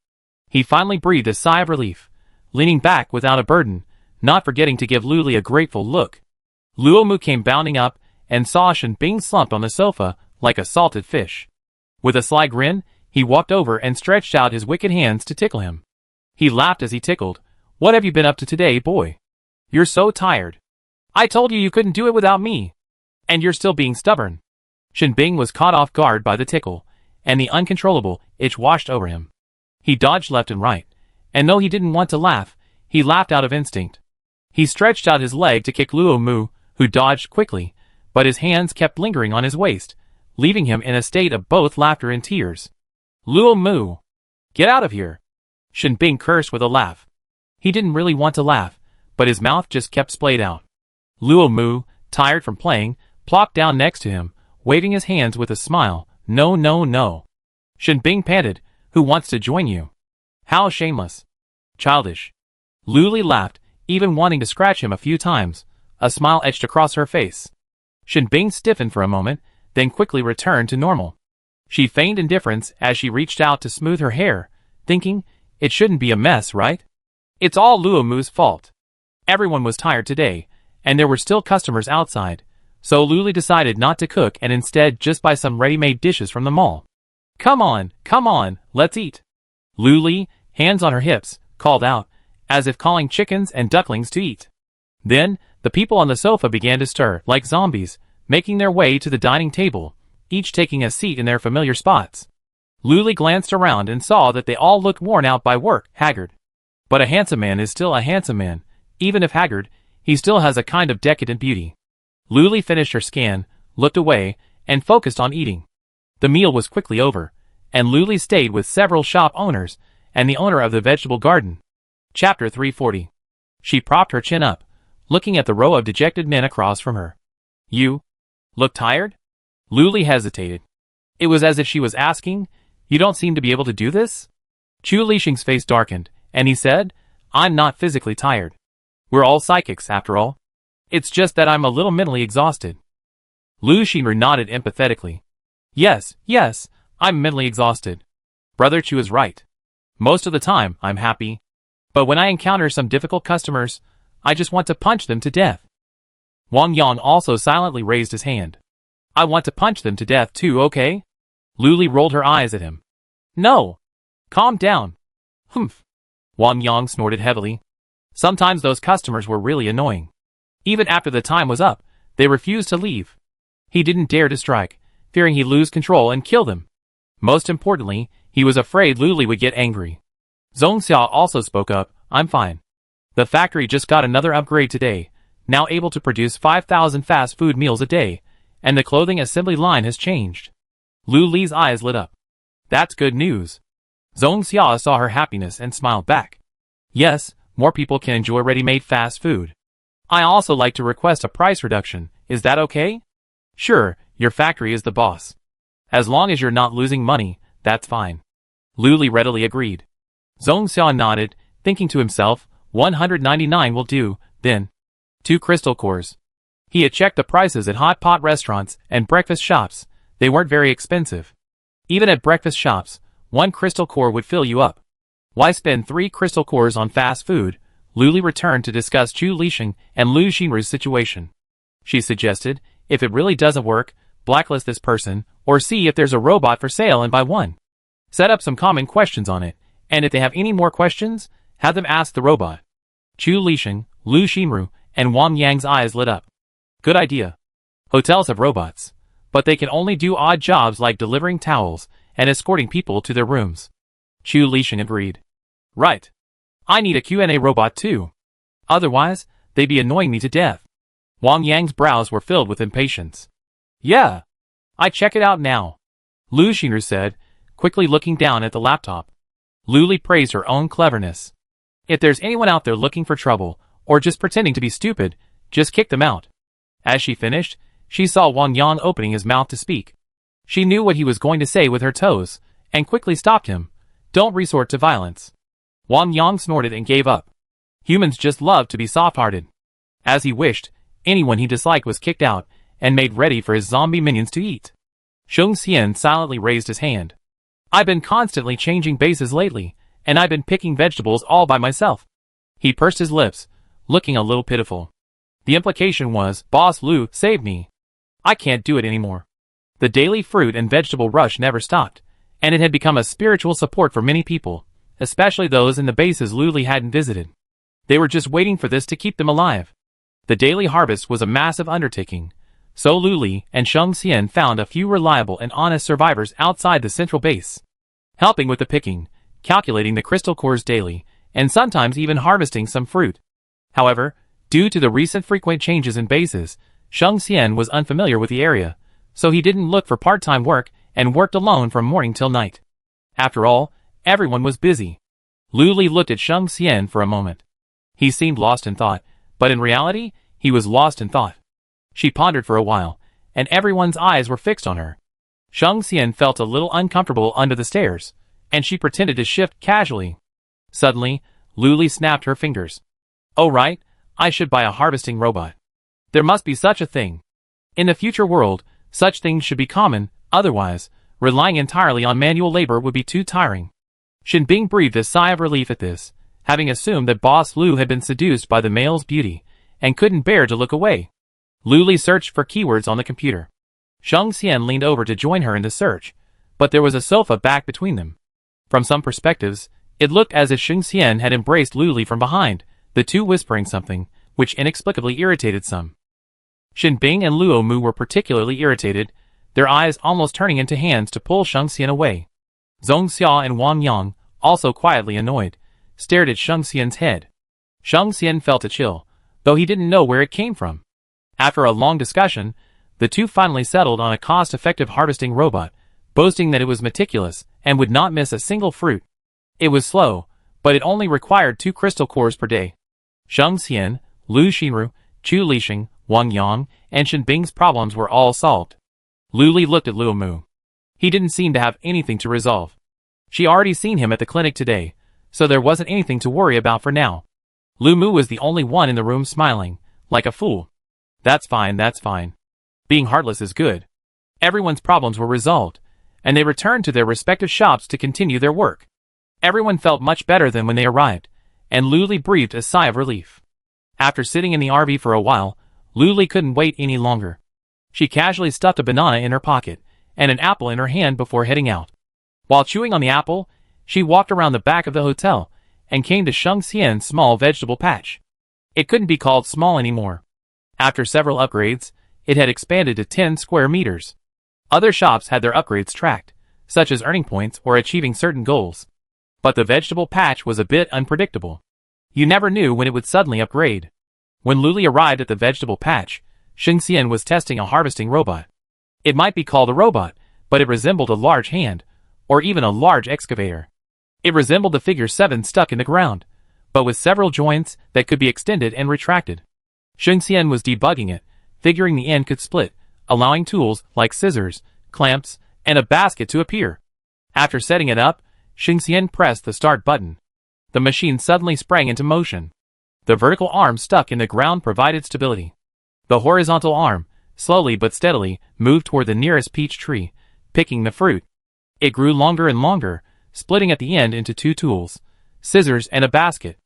A: He finally breathed a sigh of relief, leaning back without a burden, not forgetting to give Luli a grateful look. Luomu came bounding up and saw Shinbing slumped on the sofa like a salted fish. With a sly grin, he walked over and stretched out his wicked hands to tickle him. He laughed as he tickled. "What have you been up to today, boy? You're so tired. I told you couldn't do it without me. And you're still being stubborn." Shinbing was caught off guard by the tickle, and the uncontrollable itch washed over him. He dodged left and right, and though he didn't want to laugh, he laughed out of instinct. He stretched out his leg to kick Luomu, who dodged quickly, but his hands kept lingering on his waist, leaving him in a state of both laughter and tears. "Luomu! Get out of here!" Shinbing cursed with a laugh. He didn't really want to laugh, but his mouth just kept splayed out. Luomu, tired from playing, plopped down next to him, waving his hands with a smile. "No, no, no." Shinbing panted, "Who wants to join you?" "How shameless. Childish." Luli laughed, even wanting to scratch him a few times. A smile etched across her face. Shinbing stiffened for a moment, then quickly returned to normal. She feigned indifference as she reached out to smooth her hair, thinking, it shouldn't be a mess, right? It's all Luomu's fault. Everyone was tired today, and there were still customers outside, so Luli decided not to cook and instead just buy some ready-made dishes from the mall. Come on, let's eat. Luli, hands on her hips, called out, as if calling chickens and ducklings to eat. Then, the people on the sofa began to stir like zombies, making their way to the dining table, each taking a seat in their familiar spots. Luli glanced around and saw that they all looked worn out by work, haggard. But a handsome man is still a handsome man. Even if haggard, he still has a kind of decadent beauty. Luli finished her scan, looked away, and focused on eating. The meal was quickly over, and Luli stayed with several shop owners and the owner of the vegetable garden. Chapter 340. She propped her chin up, looking at the row of dejected men across from her. You look tired? Luli hesitated. It was as if she was asking, you don't seem to be able to do this? Chu Lixing's face darkened, and he said, I'm not physically tired. We're all psychics, after all. It's just that I'm a little mentally exhausted. Lu Xinru nodded empathetically. Yes, I'm mentally exhausted. Brother Chu is right. Most of the time, I'm happy. But when I encounter some difficult customers, I just want to punch them to death. Wang Yang also silently raised his hand. I want to punch them to death too, okay? Luli rolled her eyes at him. No. Calm down. Humph. Wang Yang snorted heavily. Sometimes those customers were really annoying. Even after the time was up, they refused to leave. He didn't dare to strike, fearing he'd lose control and kill them. Most importantly, he was afraid Luli would get angry. Zhong Xia also spoke up, I'm fine. The factory just got another upgrade today, now able to produce 5,000 fast food meals a day, and the clothing assembly line has changed. Lu Li's eyes lit up. That's good news. Zhong Xia saw her happiness and smiled back. Yes, more people can enjoy ready-made fast food. I also like to request a price reduction, is that okay? Sure, your factory is the boss. As long as you're not losing money, that's fine. Lu Li readily agreed. Zhong Xia nodded, thinking to himself, 199 will do, then. 2 crystal cores. He had checked the prices at hot pot restaurants and breakfast shops. They weren't very expensive. Even at breakfast shops, 1 crystal core would fill you up. Why spend 3 crystal cores on fast food? Lu Li returned to discuss Chu Lixing and Lu Xinru's situation. She suggested, if it really doesn't work, blacklist this person, or see if there's a robot for sale and buy one. Set up some common questions on it, and if they have any more questions, have them ask the robot. Chu Lixing, Lu Xinru, and Wang Yang's eyes lit up. Good idea. Hotels have robots, but they can only do odd jobs like delivering towels and escorting people to their rooms. Chu Lixing agreed. Right. I need a Q&A robot too. Otherwise, they'd be annoying me to death. Wang Yang's brows were filled with impatience. Yeah. I check it out now. Lu Xinru said, quickly looking down at the laptop. Lu Li praised her own cleverness. If there's anyone out there looking for trouble, or just pretending to be stupid, just kick them out. As she finished, she saw Wang Yang opening his mouth to speak. She knew what he was going to say with her toes, and quickly stopped him. Don't resort to violence. Wang Yang snorted and gave up. Humans just love to be soft-hearted. As he wished, anyone he disliked was kicked out, and made ready for his zombie minions to eat. Sheng Xian silently raised his hand. I've been constantly changing bases lately, and I've been picking vegetables all by myself. He pursed his lips, looking a little pitiful. The implication was, Boss Lu, save me. I can't do it anymore. The daily fruit and vegetable rush never stopped, and it had become a spiritual support for many people, especially those in the bases Lu Li hadn't visited. They were just waiting for this to keep them alive. The daily harvest was a massive undertaking, so Lu Li and Sheng Xian found a few reliable and honest survivors outside the central base, helping with the picking, calculating the crystal cores daily, and sometimes even harvesting some fruit. However, due to the recent frequent changes in bases, Sheng Xian was unfamiliar with the area, so he didn't look for part-time work and worked alone from morning till night. After all, everyone was busy. Lu Li looked at Sheng Xian for a moment. He seemed lost in thought, but in reality, he was lost in thought. She pondered for a while, and everyone's eyes were fixed on her. Sheng Xian felt a little uncomfortable under the stairs, and she pretended to shift casually. Suddenly, Lu Li snapped her fingers. Oh right, I should buy a harvesting robot. There must be such a thing. In the future world, such things should be common, otherwise, relying entirely on manual labor would be too tiring. Shinbing breathed a sigh of relief at this, having assumed that Boss Lu had been seduced by the male's beauty, and couldn't bear to look away. Lu Li searched for keywords on the computer. Shang Xian leaned over to join her in the search, but there was a sofa back between them. From some perspectives, it looked as if Shang Xian had embraced Lu Li from behind, the two whispering something, which inexplicably irritated some. Shinbing and Luo Mu were particularly irritated, their eyes almost turning into hands to pull Shang Xian away. Zhong Xia and Wang Yang, also quietly annoyed, stared at Shang Xian's head. Shang Xian felt a chill, though he didn't know where it came from. After a long discussion, the two finally settled on a cost-effective harvesting robot, boasting that it was meticulous and would not miss a single fruit. It was slow, but it only required 2 crystal cores per day. Shang Xian, Lu Xinru, Chu Lixing, Wang Yang, and Shinbing's problems were all solved. Lu Li looked at Luo Mu. He didn't seem to have anything to resolve. She already seen him at the clinic today, so there wasn't anything to worry about for now. Lu Mu was the only one in the room smiling, like a fool. That's fine, that's fine. Being heartless is good. Everyone's problems were resolved, and they returned to their respective shops to continue their work. Everyone felt much better than when they arrived, and Lu Li breathed a sigh of relief. After sitting in the RV for a while, Lu Li couldn't wait any longer. She casually stuffed a banana in her pocket and an apple in her hand before heading out. While chewing on the apple, she walked around the back of the hotel and came to Shang Xian's small vegetable patch. It couldn't be called small anymore. After several upgrades, it had expanded to 10 square meters. Other shops had their upgrades tracked, such as earning points or achieving certain goals. But the vegetable patch was a bit unpredictable. You never knew when it would suddenly upgrade. When Lu Li arrived at the vegetable patch, Shang Xian was testing a harvesting robot. It might be called a robot, but it resembled a large hand, or even a large excavator. It resembled the figure 7 stuck in the ground, but with several joints that could be extended and retracted. Shang Xian was debugging it, figuring the end could split, allowing tools like scissors, clamps, and a basket to appear. After setting it up, Shang Xian pressed the start button. The machine suddenly sprang into motion. The vertical arm stuck in the ground provided stability. The horizontal arm, slowly but steadily, moved toward the nearest peach tree, picking the fruit. It grew longer and longer, splitting at the end into 2 tools, scissors and a basket.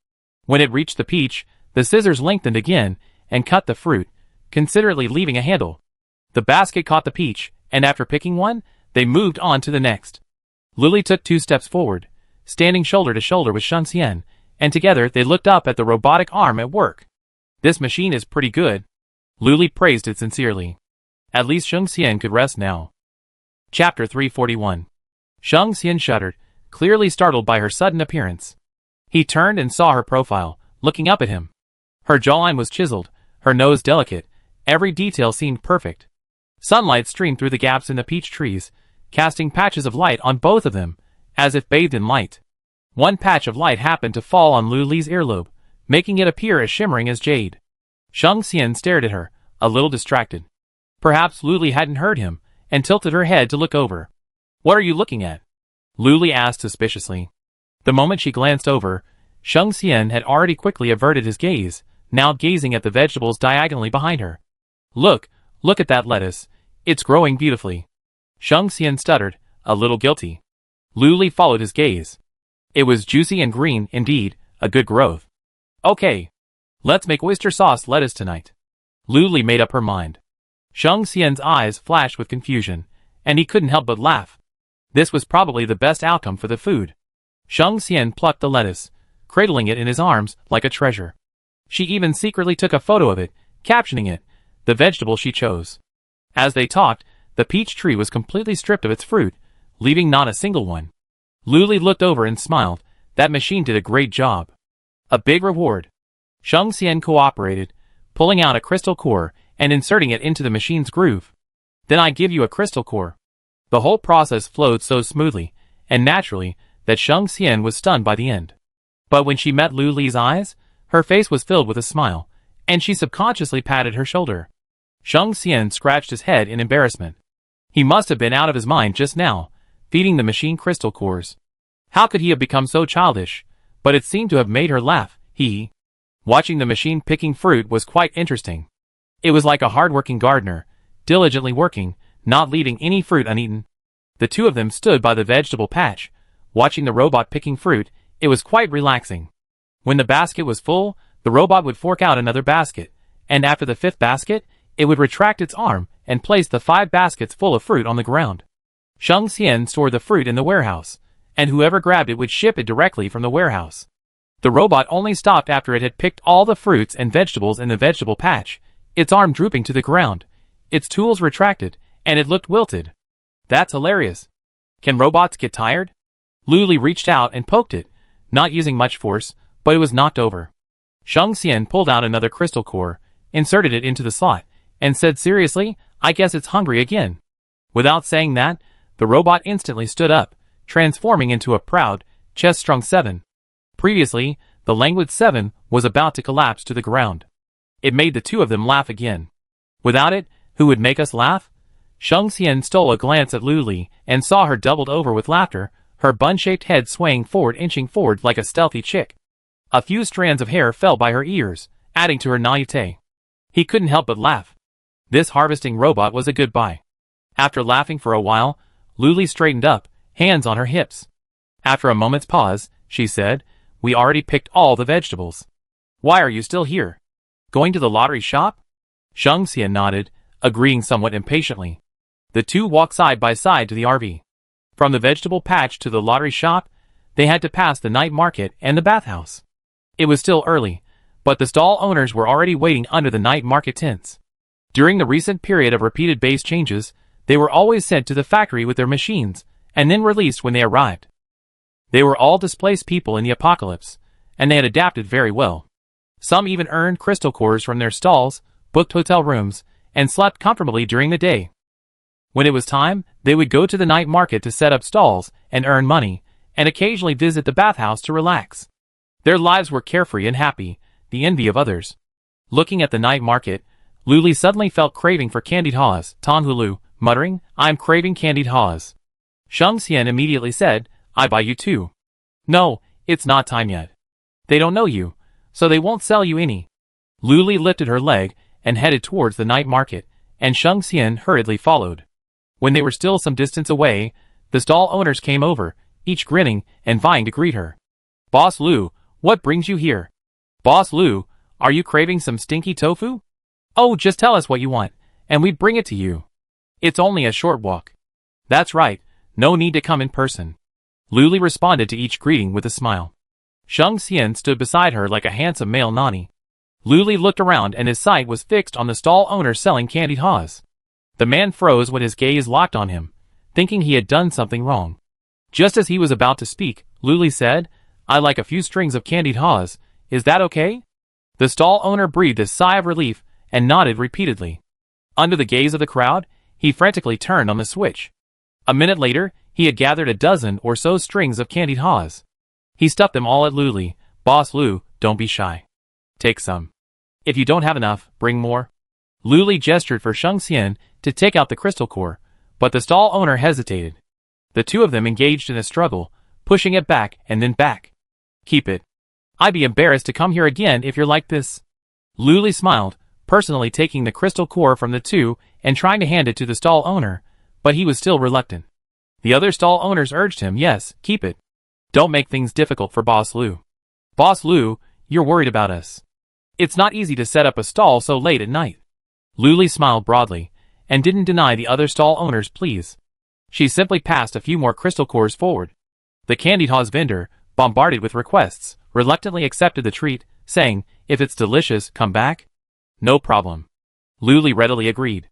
A: When it reached the peach, the scissors lengthened again and cut the fruit, considerately leaving a handle. The basket caught the peach, and after picking one, they moved on to the next. Lu Li took 2 steps forward, standing shoulder to shoulder with Shang Xian, and together they looked up at the robotic arm at work. This machine is pretty good. Lu Li praised it sincerely. At least Shang Xian could rest now. Chapter 341. Shang Xian shuddered, clearly startled by her sudden appearance. He turned and saw her profile, looking up at him. Her jawline was chiseled, her nose delicate, every detail seemed perfect. Sunlight streamed through the gaps in the peach trees, casting patches of light on both of them, as if bathed in light. One patch of light happened to fall on Lu Li's earlobe, making it appear as shimmering as jade. Shang Xian stared at her, a little distracted. Perhaps Lu Li hadn't heard him, and tilted her head to look over. "What are you looking at?" Lu Li asked suspiciously. The moment she glanced over, Shang Xian had already quickly averted his gaze, now gazing at the vegetables diagonally behind her. Look at that lettuce. It's growing beautifully." Shang Xian stuttered, a little guilty. Lu Li followed his gaze. It was juicy and green, indeed, a good growth. "Okay. Let's make oyster sauce lettuce tonight." Lu Li made up her mind. Shang Xian's eyes flashed with confusion, and he couldn't help but laugh. This was probably the best outcome for the food. Shang Xian plucked the lettuce, cradling it in his arms like a treasure. She even secretly took a photo of it, captioning it, "the vegetable she chose." As they talked, the peach tree was completely stripped of its fruit, leaving not a single one. Lu Li looked over and smiled. That machine did a great job. A big reward. Shang Xian cooperated, pulling out a crystal core and inserting it into the machine's groove. "Then I give you a crystal core." The whole process flowed so smoothly and naturally that Shang Xian was stunned by the end. But when she met Lu Li's eyes, her face was filled with a smile, and she subconsciously patted her shoulder. Shang Xian scratched his head in embarrassment. He must have been out of his mind just now, feeding the machine crystal cores. How could he have become so childish? But it seemed to have made her laugh. Watching the machine picking fruit was quite interesting. It was like a hard-working gardener, diligently working, not leaving any fruit uneaten. The two of them stood by the vegetable patch, watching the robot picking fruit. It was quite relaxing. When the basket was full, the robot would fork out another basket, and after the 5th basket, it would retract its arm and place the 5 baskets full of fruit on the ground. Sheng Xian stored the fruit in the warehouse, and whoever grabbed it would ship it directly from the warehouse. The robot only stopped after it had picked all the fruits and vegetables in the vegetable patch, its arm drooping to the ground, its tools retracted, and it looked wilted. That's hilarious. Can robots get tired? Luli reached out and poked it, not using much force, but it was knocked over. Sheng Xian pulled out another crystal core, inserted it into the slot, and said seriously, I guess it's hungry again. Without saying that, the robot instantly stood up, transforming into a proud, chest-strong 7. Previously, the languid 7 was about to collapse to the ground. It made the two of them laugh again. Without it, who would make us laugh? Sheng Xian stole a glance at Luli and saw her doubled over with laughter, her bun-shaped head swaying forward, inching forward like a stealthy chick. A few strands of hair fell by her ears, adding to her naivete. He couldn't help but laugh. This harvesting robot was a good buy. After laughing for a while, Luli straightened up, hands on her hips. After a moment's pause, she said, We already picked all the vegetables. Why are you still here? Going to the lottery shop? Sheng Xian nodded, agreeing somewhat impatiently. The two walked side by side to the RV. From the vegetable patch to the lottery shop, they had to pass the night market and the bathhouse. It was still early, but the stall owners were already waiting under the night market tents. During the recent period of repeated base changes, they were always sent to the factory with their machines, and then released when they arrived. They were all displaced people in the apocalypse, and they had adapted very well. Some even earned crystal cores from their stalls, booked hotel rooms, and slept comfortably during the day. When it was time, they would go to the night market to set up stalls and earn money, and occasionally visit the bathhouse to relax. Their lives were carefree and happy, the envy of others. Looking at the night market, Luli suddenly felt craving for candied haws, Tanghulu, muttering, I'm craving candied haws. Sheng Xian immediately said, I buy you too. No, it's not time yet. They don't know you, so they won't sell you any. Luli lifted her leg and headed towards the night market, and Sheng Xian hurriedly followed. When they were still some distance away, the stall owners came over, each grinning and vying to greet her. Boss Lu, what brings you here? Boss Lu, are you craving some stinky tofu? Oh, just tell us what you want, and we'd bring it to you. It's only a short walk. That's right, no need to come in person. Luli responded to each greeting with a smile. Sheng Xian stood beside her like a handsome male nanny. Luli looked around and his sight was fixed on the stall owner selling candied haws. The man froze when his gaze locked on him, thinking he had done something wrong. Just as he was about to speak, Luli said, I'd like a few strings of candied haws, is that okay? The stall owner breathed a sigh of relief and nodded repeatedly. Under the gaze of the crowd, he frantically turned on the switch. A minute later, he had gathered a dozen or so strings of candied haws. He stuffed them all at Luli. Boss Lu, don't be shy. Take some. If you don't have enough, bring more. Luli gestured for Sheng Xian to take out the crystal core, but the stall owner hesitated. The two of them engaged in a struggle, pushing it back and then back. Keep it. I'd be embarrassed to come here again if you're like this. Luli smiled, personally taking the crystal core from the two and trying to hand it to the stall owner, but he was still reluctant. The other stall owners urged him, yes, keep it. Don't make things difficult for Boss Lu. Boss Lu, you're worried about us. It's not easy to set up a stall so late at night. Luli smiled broadly, and didn't deny the other stall owners' pleas. She simply passed a few more crystal cores forward. The candied haws vendor, bombarded with requests, reluctantly accepted the treat, saying, if it's delicious, come back. No problem. Luli readily agreed.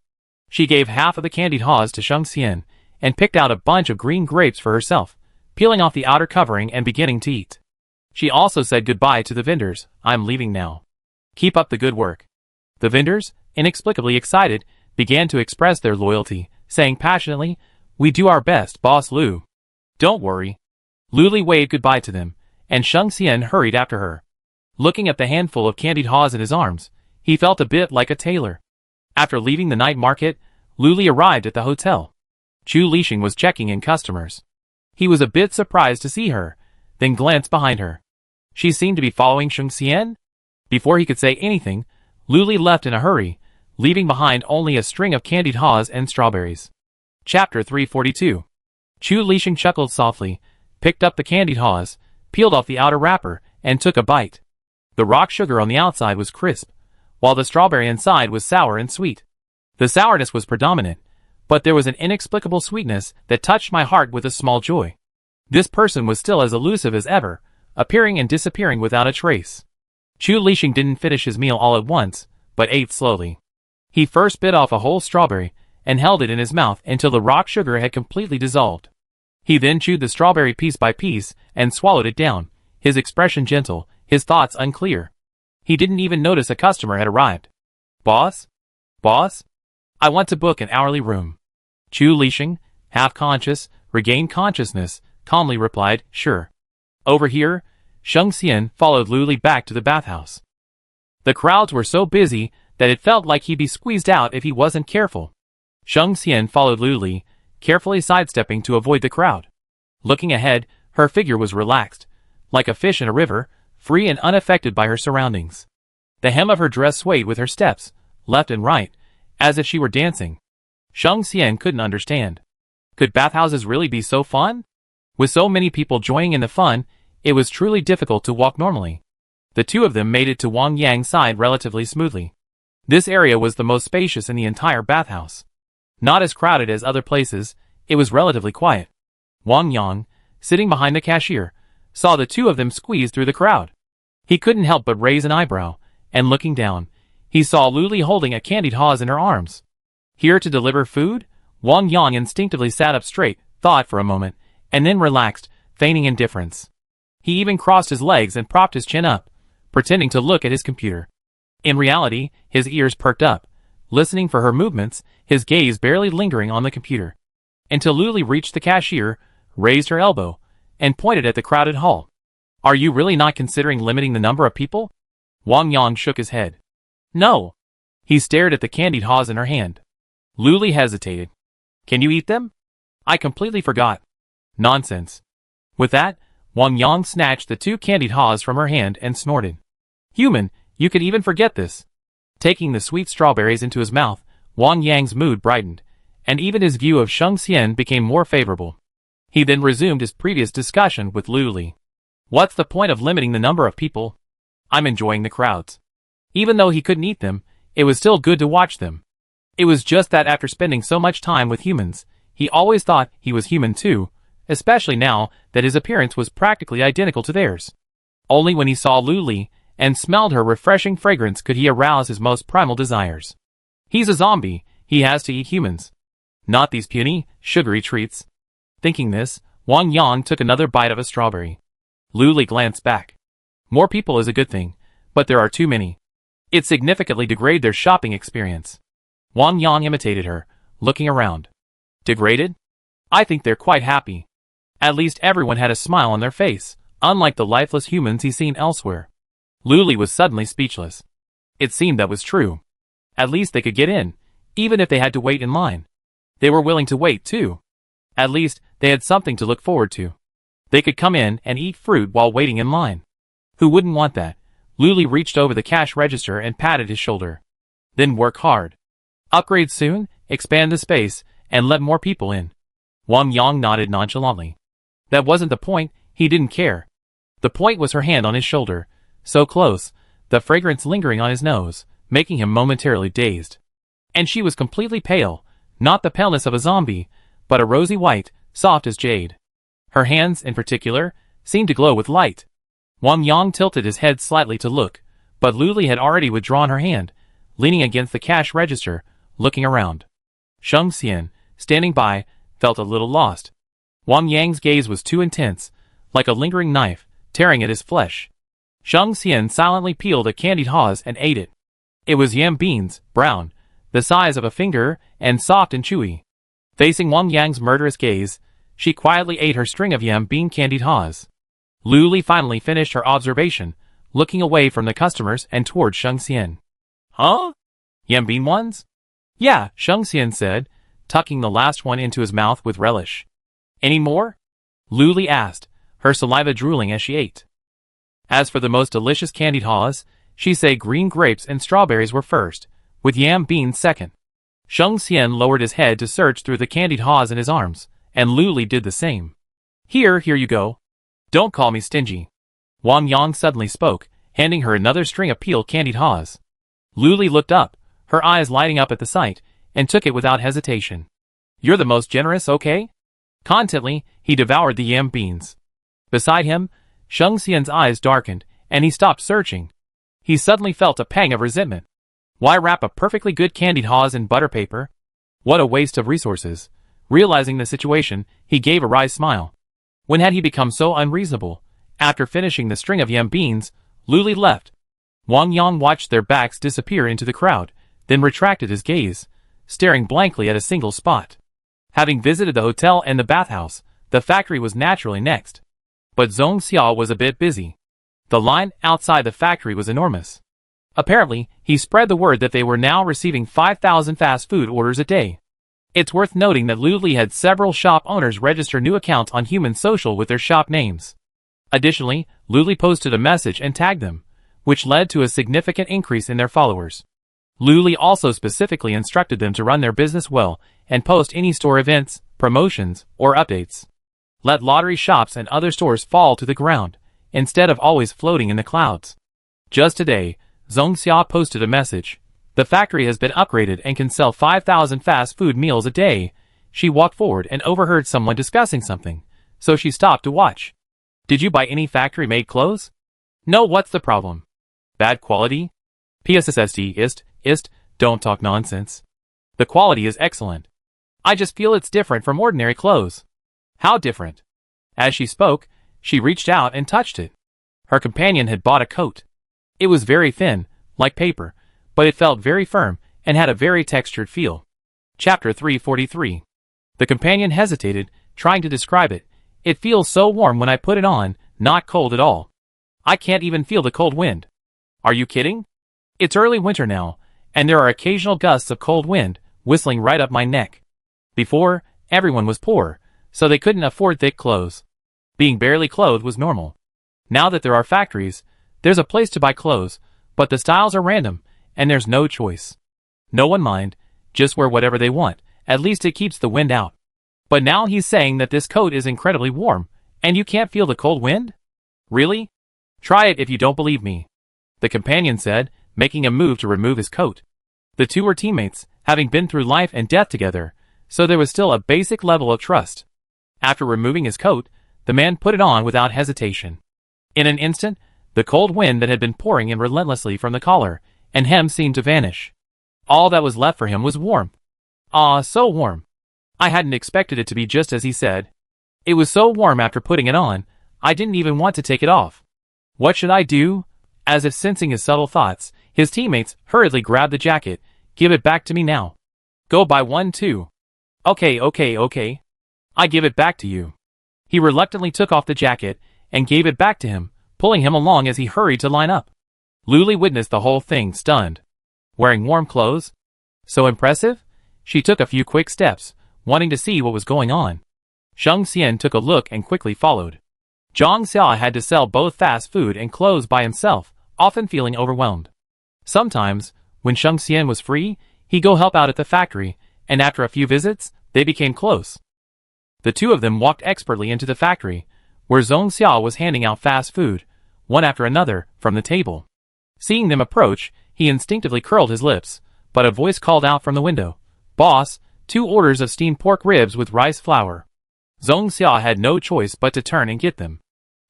A: She gave half of the candied haws to Sheng Xian, and picked out a bunch of green grapes for herself, peeling off the outer covering and beginning to eat. She also said goodbye to the vendors, I'm leaving now. Keep up the good work. The vendors, inexplicably excited, began to express their loyalty, saying passionately, we do our best, Boss Lu. Don't worry. Luli waved goodbye to them, and Sheng Xian hurried after her. Looking at the handful of candied haws in his arms, he felt a bit like a tailor. After leaving the night market, Luli arrived at the hotel. Chu Lixing was checking in customers. He was a bit surprised to see her, then glanced behind her. She seemed to be following Sheng Xian. Before he could say anything, Luli left in a hurry, leaving behind only a string of candied haws and strawberries. Chapter 342. Chu Lixing chuckled softly, picked up the candied haws, peeled off the outer wrapper, and took a bite. The rock sugar on the outside was crisp, while the strawberry inside was sour and sweet. The sourness was predominant, but there was an inexplicable sweetness that touched my heart with a small joy. This person was still as elusive as ever, appearing and disappearing without a trace. Chu Lixing didn't finish his meal all at once, but ate slowly. He first bit off a whole strawberry and held it in his mouth until the rock sugar had completely dissolved. He then chewed the strawberry piece by piece and swallowed it down, his expression gentle, his thoughts unclear. He didn't even notice a customer had arrived. "Boss? Boss? I want to book an hourly room." Chu Lixing, half conscious, regained consciousness, calmly replied, "Sure." Over here, Sheng Xian followed Lu Li back to the bathhouse. The crowds were so busy that it felt like he'd be squeezed out if he wasn't careful. Sheng Xian followed Lu Li, carefully sidestepping to avoid the crowd. Looking ahead, her figure was relaxed, like a fish in a river, free and unaffected by her surroundings. The hem of her dress swayed with her steps, left and right, as if she were dancing. Sheng Xian couldn't understand. Could bathhouses really be so fun? With so many people joining in the fun, it was truly difficult to walk normally. The two of them made it to Wang Yang's side relatively smoothly. This area was the most spacious in the entire bathhouse. Not as crowded as other places, it was relatively quiet. Wang Yang, sitting behind the cashier, saw the two of them squeeze through the crowd. He couldn't help but raise an eyebrow, and looking down, he saw Lu Li holding a candied haws in her arms. Here to deliver food? Wang Yang instinctively sat up straight, thought for a moment, and then relaxed, feigning indifference. He even crossed his legs and propped his chin up, pretending to look at his computer. In reality, his ears perked up, listening for her movements, his gaze barely lingering on the computer. Until Lu Li reached the cashier, raised her elbow, and pointed at the crowded hall. "Are you really not considering limiting the number of people?" Wang Yang shook his head. "No." He stared at the candied haws in her hand. Lu Li hesitated. "Can you eat them?" "I completely forgot." "Nonsense." With that, Wang Yang snatched the two candied haws from her hand and snorted. "Human, you could even forget this." Taking the sweet strawberries into his mouth, Wang Yang's mood brightened, and even his view of Sheng Xian became more favorable. He then resumed his previous discussion with Lu Li. "What's the point of limiting the number of people? I'm enjoying the crowds." Even though he couldn't eat them, it was still good to watch them. It was just that after spending so much time with humans, he always thought he was human too, especially now that his appearance was practically identical to theirs. Only when he saw Lu Li and smelled her refreshing fragrance could he arouse his most primal desires. He's a zombie, he has to eat humans. Not these puny, sugary treats. Thinking this, Wang Yang took another bite of a strawberry. Lu Li glanced back. More people is a good thing, but there are too many. It significantly degrades their shopping experience. Wang Yang imitated her, looking around. Degraded? I think they're quite happy. At least everyone had a smile on their face, unlike the lifeless humans he's seen elsewhere. Lu Li was suddenly speechless. It seemed that was true. At least they could get in, even if they had to wait in line. They were willing to wait too. At least they had something to look forward to. They could come in and eat fruit while waiting in line. Who wouldn't want that? Lu Li reached over the cash register and patted his shoulder. Then work hard. Upgrade soon, expand the space, and let more people in. Wang Yang nodded nonchalantly. That wasn't the point, he didn't care. The point was her hand on his shoulder, so close, the fragrance lingering on his nose, making him momentarily dazed. And she was completely pale, not the paleness of a zombie, but a rosy white, soft as jade. Her hands, in particular, seemed to glow with light. Wang Yang tilted his head slightly to look, but Lu Li had already withdrawn her hand, leaning against the cash register, looking around. Sheng Xian, standing by, felt a little lost. Wang Yang's gaze was too intense, like a lingering knife, tearing at his flesh. Sheng Xian silently peeled a candied haws and ate it. It was yam beans, brown, the size of a finger, and soft and chewy. Facing Wang Yang's murderous gaze, she quietly ate her string of yam bean candied haws. Lu Li finally finished her observation, looking away from the customers and toward Sheng Xian. Huh? Yam bean ones? Yeah, Sheng Xian said, tucking the last one into his mouth with relish. Any more? Lu Li asked, her saliva drooling as she ate. As for the most delicious candied haws, she said green grapes and strawberries were first, with yam beans second. Sheng Xian lowered his head to search through the candied haws in his arms, and Luli did the same. Here you go. Don't call me stingy. Wang Yang suddenly spoke, handing her another string of peeled candied haws. Luli looked up, her eyes lighting up at the sight, and took it without hesitation. You're the most generous, okay? Contently, he devoured the yam beans. Beside him, Sheng Xian's eyes darkened, and he stopped searching. He suddenly felt a pang of resentment. Why wrap a perfectly good candied haws in butter paper? What a waste of resources. Realizing the situation, he gave a wry smile. When had he become so unreasonable? After finishing the string of yam beans, Luli left. Wang Yang watched their backs disappear into the crowd, then retracted his gaze, staring blankly at a single spot. Having visited the hotel and the bathhouse, the factory was naturally next. But Zhong Xia was a bit busy. The line outside the factory was enormous. Apparently, he spread the word that they were now receiving 5,000 fast food orders a day. It's worth noting that Luli had several shop owners register new accounts on Human Social with their shop names. Additionally, Luli posted a message and tagged them, which led to a significant increase in their followers. Luli also specifically instructed them to run their business well and post any store events, promotions, or updates. Let lottery shops and other stores fall to the ground, instead of always floating in the clouds. Just today, Zhong Xia posted a message. The factory has been upgraded and can sell 5,000 fast food meals a day. She walked forward and overheard someone discussing something, so she stopped to watch. Did you buy any factory-made clothes? No, what's the problem? Bad quality? PSSSD ist, don't talk nonsense. The quality is excellent. I just feel it's different from ordinary clothes. How different? As she spoke, she reached out and touched it. Her companion had bought a coat. It was very thin, like paper, but it felt very firm and had a very textured feel. Chapter 343. The companion hesitated, trying to describe it. It feels so warm when I put it on, not cold at all. I can't even feel the cold wind. Are you kidding? It's early winter now, and there are occasional gusts of cold wind, whistling right up my neck. Before, everyone was poor, so they couldn't afford thick clothes. Being barely clothed was normal. Now that there are factories, there's a place to buy clothes, but the styles are random, and there's no choice. No one mind, just wear whatever they want, at least it keeps the wind out. But now he's saying that this coat is incredibly warm, and you can't feel the cold wind? Really? Try it if you don't believe me. The companion said, making a move to remove his coat. The two were teammates, having been through life and death together, so there was still a basic level of trust. After removing his coat, the man put it on without hesitation. In an instant, the cold wind that had been pouring in relentlessly from the collar and hem seemed to vanish. All that was left for him was warmth. Ah, so warm. I hadn't expected it to be just as he said. It was so warm after putting it on, I didn't even want to take it off. What should I do? As if sensing his subtle thoughts, his teammates hurriedly grabbed the jacket. Give it back to me now. Go buy one too. Okay. I give it back to you. He reluctantly took off the jacket and gave it back to him, pulling him along as he hurried to line up. Luli witnessed the whole thing, stunned. Wearing warm clothes? So impressive? She took a few quick steps, wanting to see what was going on. Sheng Xian took a look and quickly followed. Zhong Xia had to sell both fast food and clothes by himself, often feeling overwhelmed. Sometimes, when Sheng Xian was free, he'd go help out at the factory, and after a few visits, they became close. The two of them walked expertly into the factory, where Zhong Xia was handing out fast food, one after another, from the table. Seeing them approach, he instinctively curled his lips, but a voice called out from the window, "Boss, 2 orders of steamed pork ribs with rice flour." Zhong Xia had no choice but to turn and get them.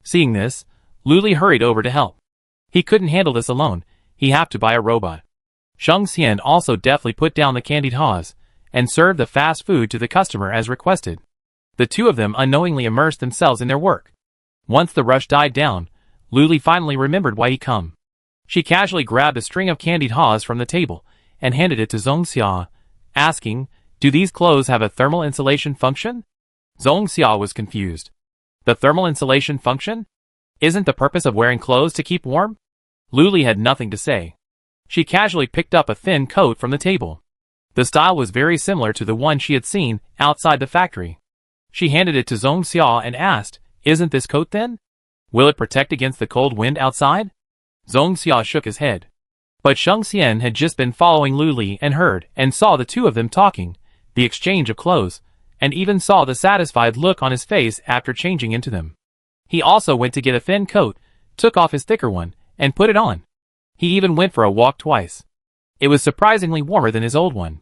A: Seeing this, Luli hurried over to help. He couldn't handle this alone, he had to buy a robot. Sheng Xian also deftly put down the candied haws, and served the fast food to the customer as requested. The two of them unknowingly immersed themselves in their work. Once the rush died down, Luli finally remembered why he come. She casually grabbed a string of candied haws from the table, and handed it to Zhong Xia, asking, "Do these clothes have a thermal insulation function?" Zhong Xia was confused. The thermal insulation function? Isn't the purpose of wearing clothes to keep warm? Luli had nothing to say. She casually picked up a thin coat from the table. The style was very similar to the one she had seen outside the factory. She handed it to Zhong Xia and asked, "Isn't this coat thin? Will it protect against the cold wind outside?" Zhong Xia shook his head. But Sheng Xian had just been following Luli and heard and saw the two of them talking, the exchange of clothes, and even saw the satisfied look on his face after changing into them. He also went to get a thin coat, took off his thicker one, and put it on. He even went for a walk twice. It was surprisingly warmer than his old one.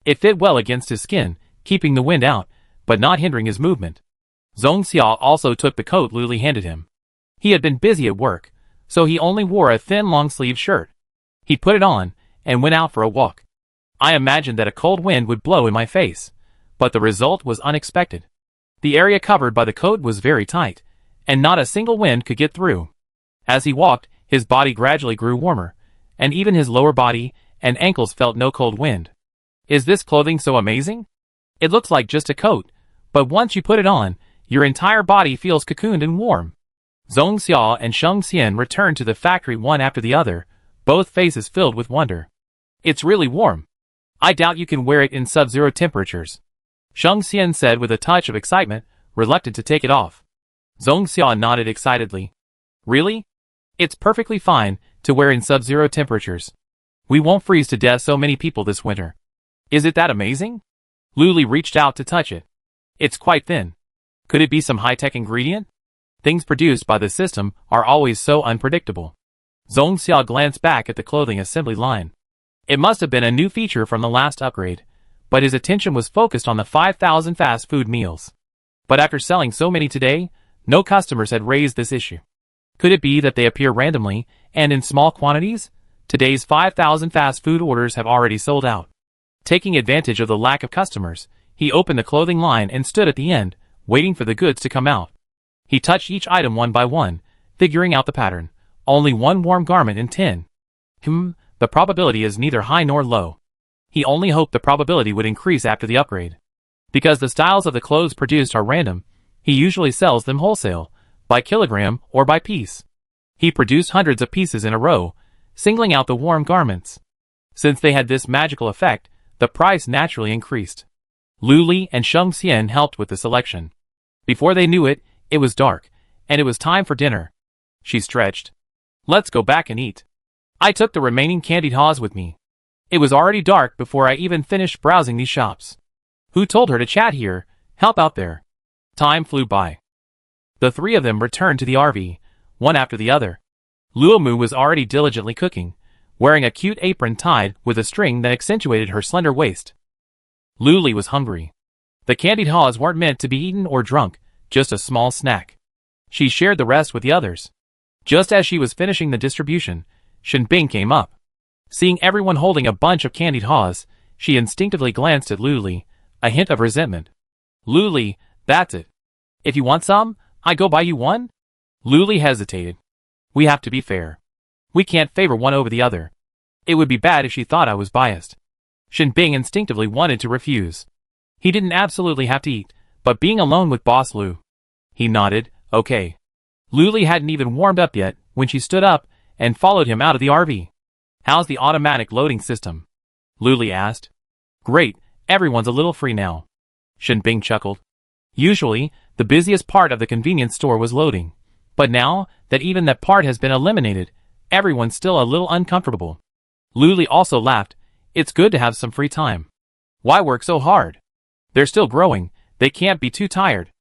A: It fit well against his skin, keeping the wind out, but not hindering his movement. Zhong Xiao also took the coat Lu Li handed him. He had been busy at work, so he only wore a thin long-sleeved shirt. He put it on, and went out for a walk. I imagined that a cold wind would blow in my face, but the result was unexpected. The area covered by the coat was very tight, and not a single wind could get through. As he walked, his body gradually grew warmer, and even his lower body and ankles felt no cold wind. Is this clothing so amazing? It looks like just a coat, but once you put it on, your entire body feels cocooned and warm. Zhong Xiao and Sheng Xian returned to the factory one after the other, both faces filled with wonder. It's really warm. I doubt you can wear it in sub-zero temperatures. Sheng Xian said with a touch of excitement, reluctant to take it off. Zhong Xiao nodded excitedly. Really? It's perfectly fine to wear in sub-zero temperatures. We won't freeze to death so many people this winter. Is it that amazing? Lu Li reached out to touch it. It's quite thin. Could it be some high-tech ingredient? Things produced by the system are always so unpredictable. Zhong Xiao glanced back at the clothing assembly line. It must have been a new feature from the last upgrade, but his attention was focused on the 5,000 fast food meals. But after selling so many today, no customers had raised this issue. Could it be that they appear randomly and in small quantities? Today's 5,000 fast food orders have already sold out. Taking advantage of the lack of customers, he opened the clothing line and stood at the end, waiting for the goods to come out. He touched each item one by one, figuring out the pattern. Only one warm garment in 10. The probability is neither high nor low. He only hoped the probability would increase after the upgrade. Because the styles of the clothes produced are random, he usually sells them wholesale, by kilogram or by piece. He produced hundreds of pieces in a row, singling out the warm garments. Since they had this magical effect, the price naturally increased. Lu Li and Sheng Xian helped with the selection. Before they knew it, it was dark, and it was time for dinner. She stretched. Let's go back and eat. I took the remaining candied haws with me. It was already dark before I even finished browsing these shops. Who told her to chat here, help out there? Time flew by. The three of them returned to the RV, one after the other. Luomu was already diligently cooking, wearing a cute apron tied with a string that accentuated her slender waist. Lu Li was hungry. The candied haws weren't meant to be eaten or drunk, just a small snack. She shared the rest with the others. Just as she was finishing the distribution, Shen Bing came up. Seeing everyone holding a bunch of candied haws, she instinctively glanced at Lu Li, a hint of resentment. Lu Li, that's it. If you want some, I go buy you one? Lu Li hesitated. We have to be fair. We can't favor one over the other. It would be bad if she thought I was biased. Shen Bing instinctively wanted to refuse. He didn't absolutely have to eat, but being alone with Boss Lu. He nodded, okay. Lu Li hadn't even warmed up yet when she stood up and followed him out of the RV. How's the automatic loading system? Lu Li asked. Great, everyone's a little free now. Shen Bing chuckled. Usually, the busiest part of the convenience store was loading, but now that even that part has been eliminated, everyone's still a little uncomfortable. Lu Li also laughed. It's good to have some free time. Why work so hard? They're still growing, they can't be too tired.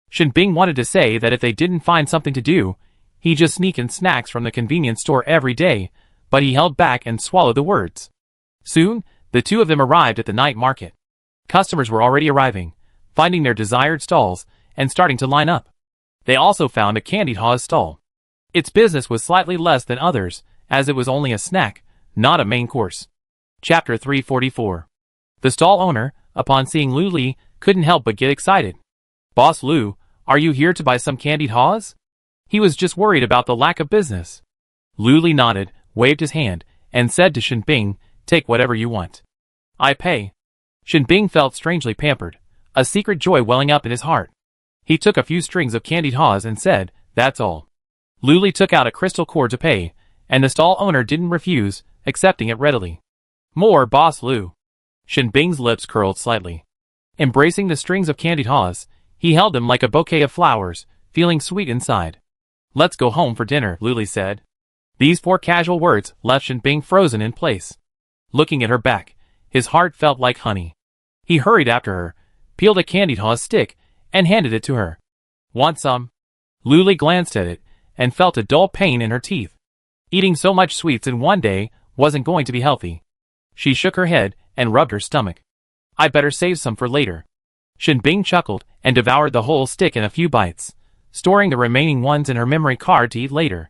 A: Shen Bing wanted to say that if they didn't find something to do, he'd just sneak in snacks from the convenience store every day, but he held back and swallowed the words. Soon, the two of them arrived at the night market. Customers were already arriving, finding their desired stalls, and starting to line up. They also found a candied haws stall. Its business was slightly less than others, as it was only a snack, not a main course. Chapter 344. The stall owner, upon seeing Lu Li, couldn't help but get excited. Boss Lu, are you here to buy some candied haws? He was just worried about the lack of business. Lu Li nodded, waved his hand, and said to Shen Bing, take whatever you want. I pay. Shen Bing felt strangely pampered, a secret joy welling up in his heart. He took a few strings of candied haws and said, that's all. Lu Li took out a crystal cord to pay, and the stall owner didn't refuse, accepting it readily. More, Boss Lu. Shen Bing's lips curled slightly. Embracing the strings of candied haws, he held them like a bouquet of flowers, feeling sweet inside. Let's go home for dinner, Lu Li said. These 4 casual words left Shen Bing frozen in place. Looking at her back, his heart felt like honey. He hurried after her, peeled a candied haw stick, and handed it to her. Want some? Luli glanced at it, and felt a dull pain in her teeth. Eating so much sweets in one day wasn't going to be healthy. She shook her head and rubbed her stomach. I better save some for later. Shinbing chuckled and devoured the whole stick in a few bites, storing the remaining ones in her memory card to eat later.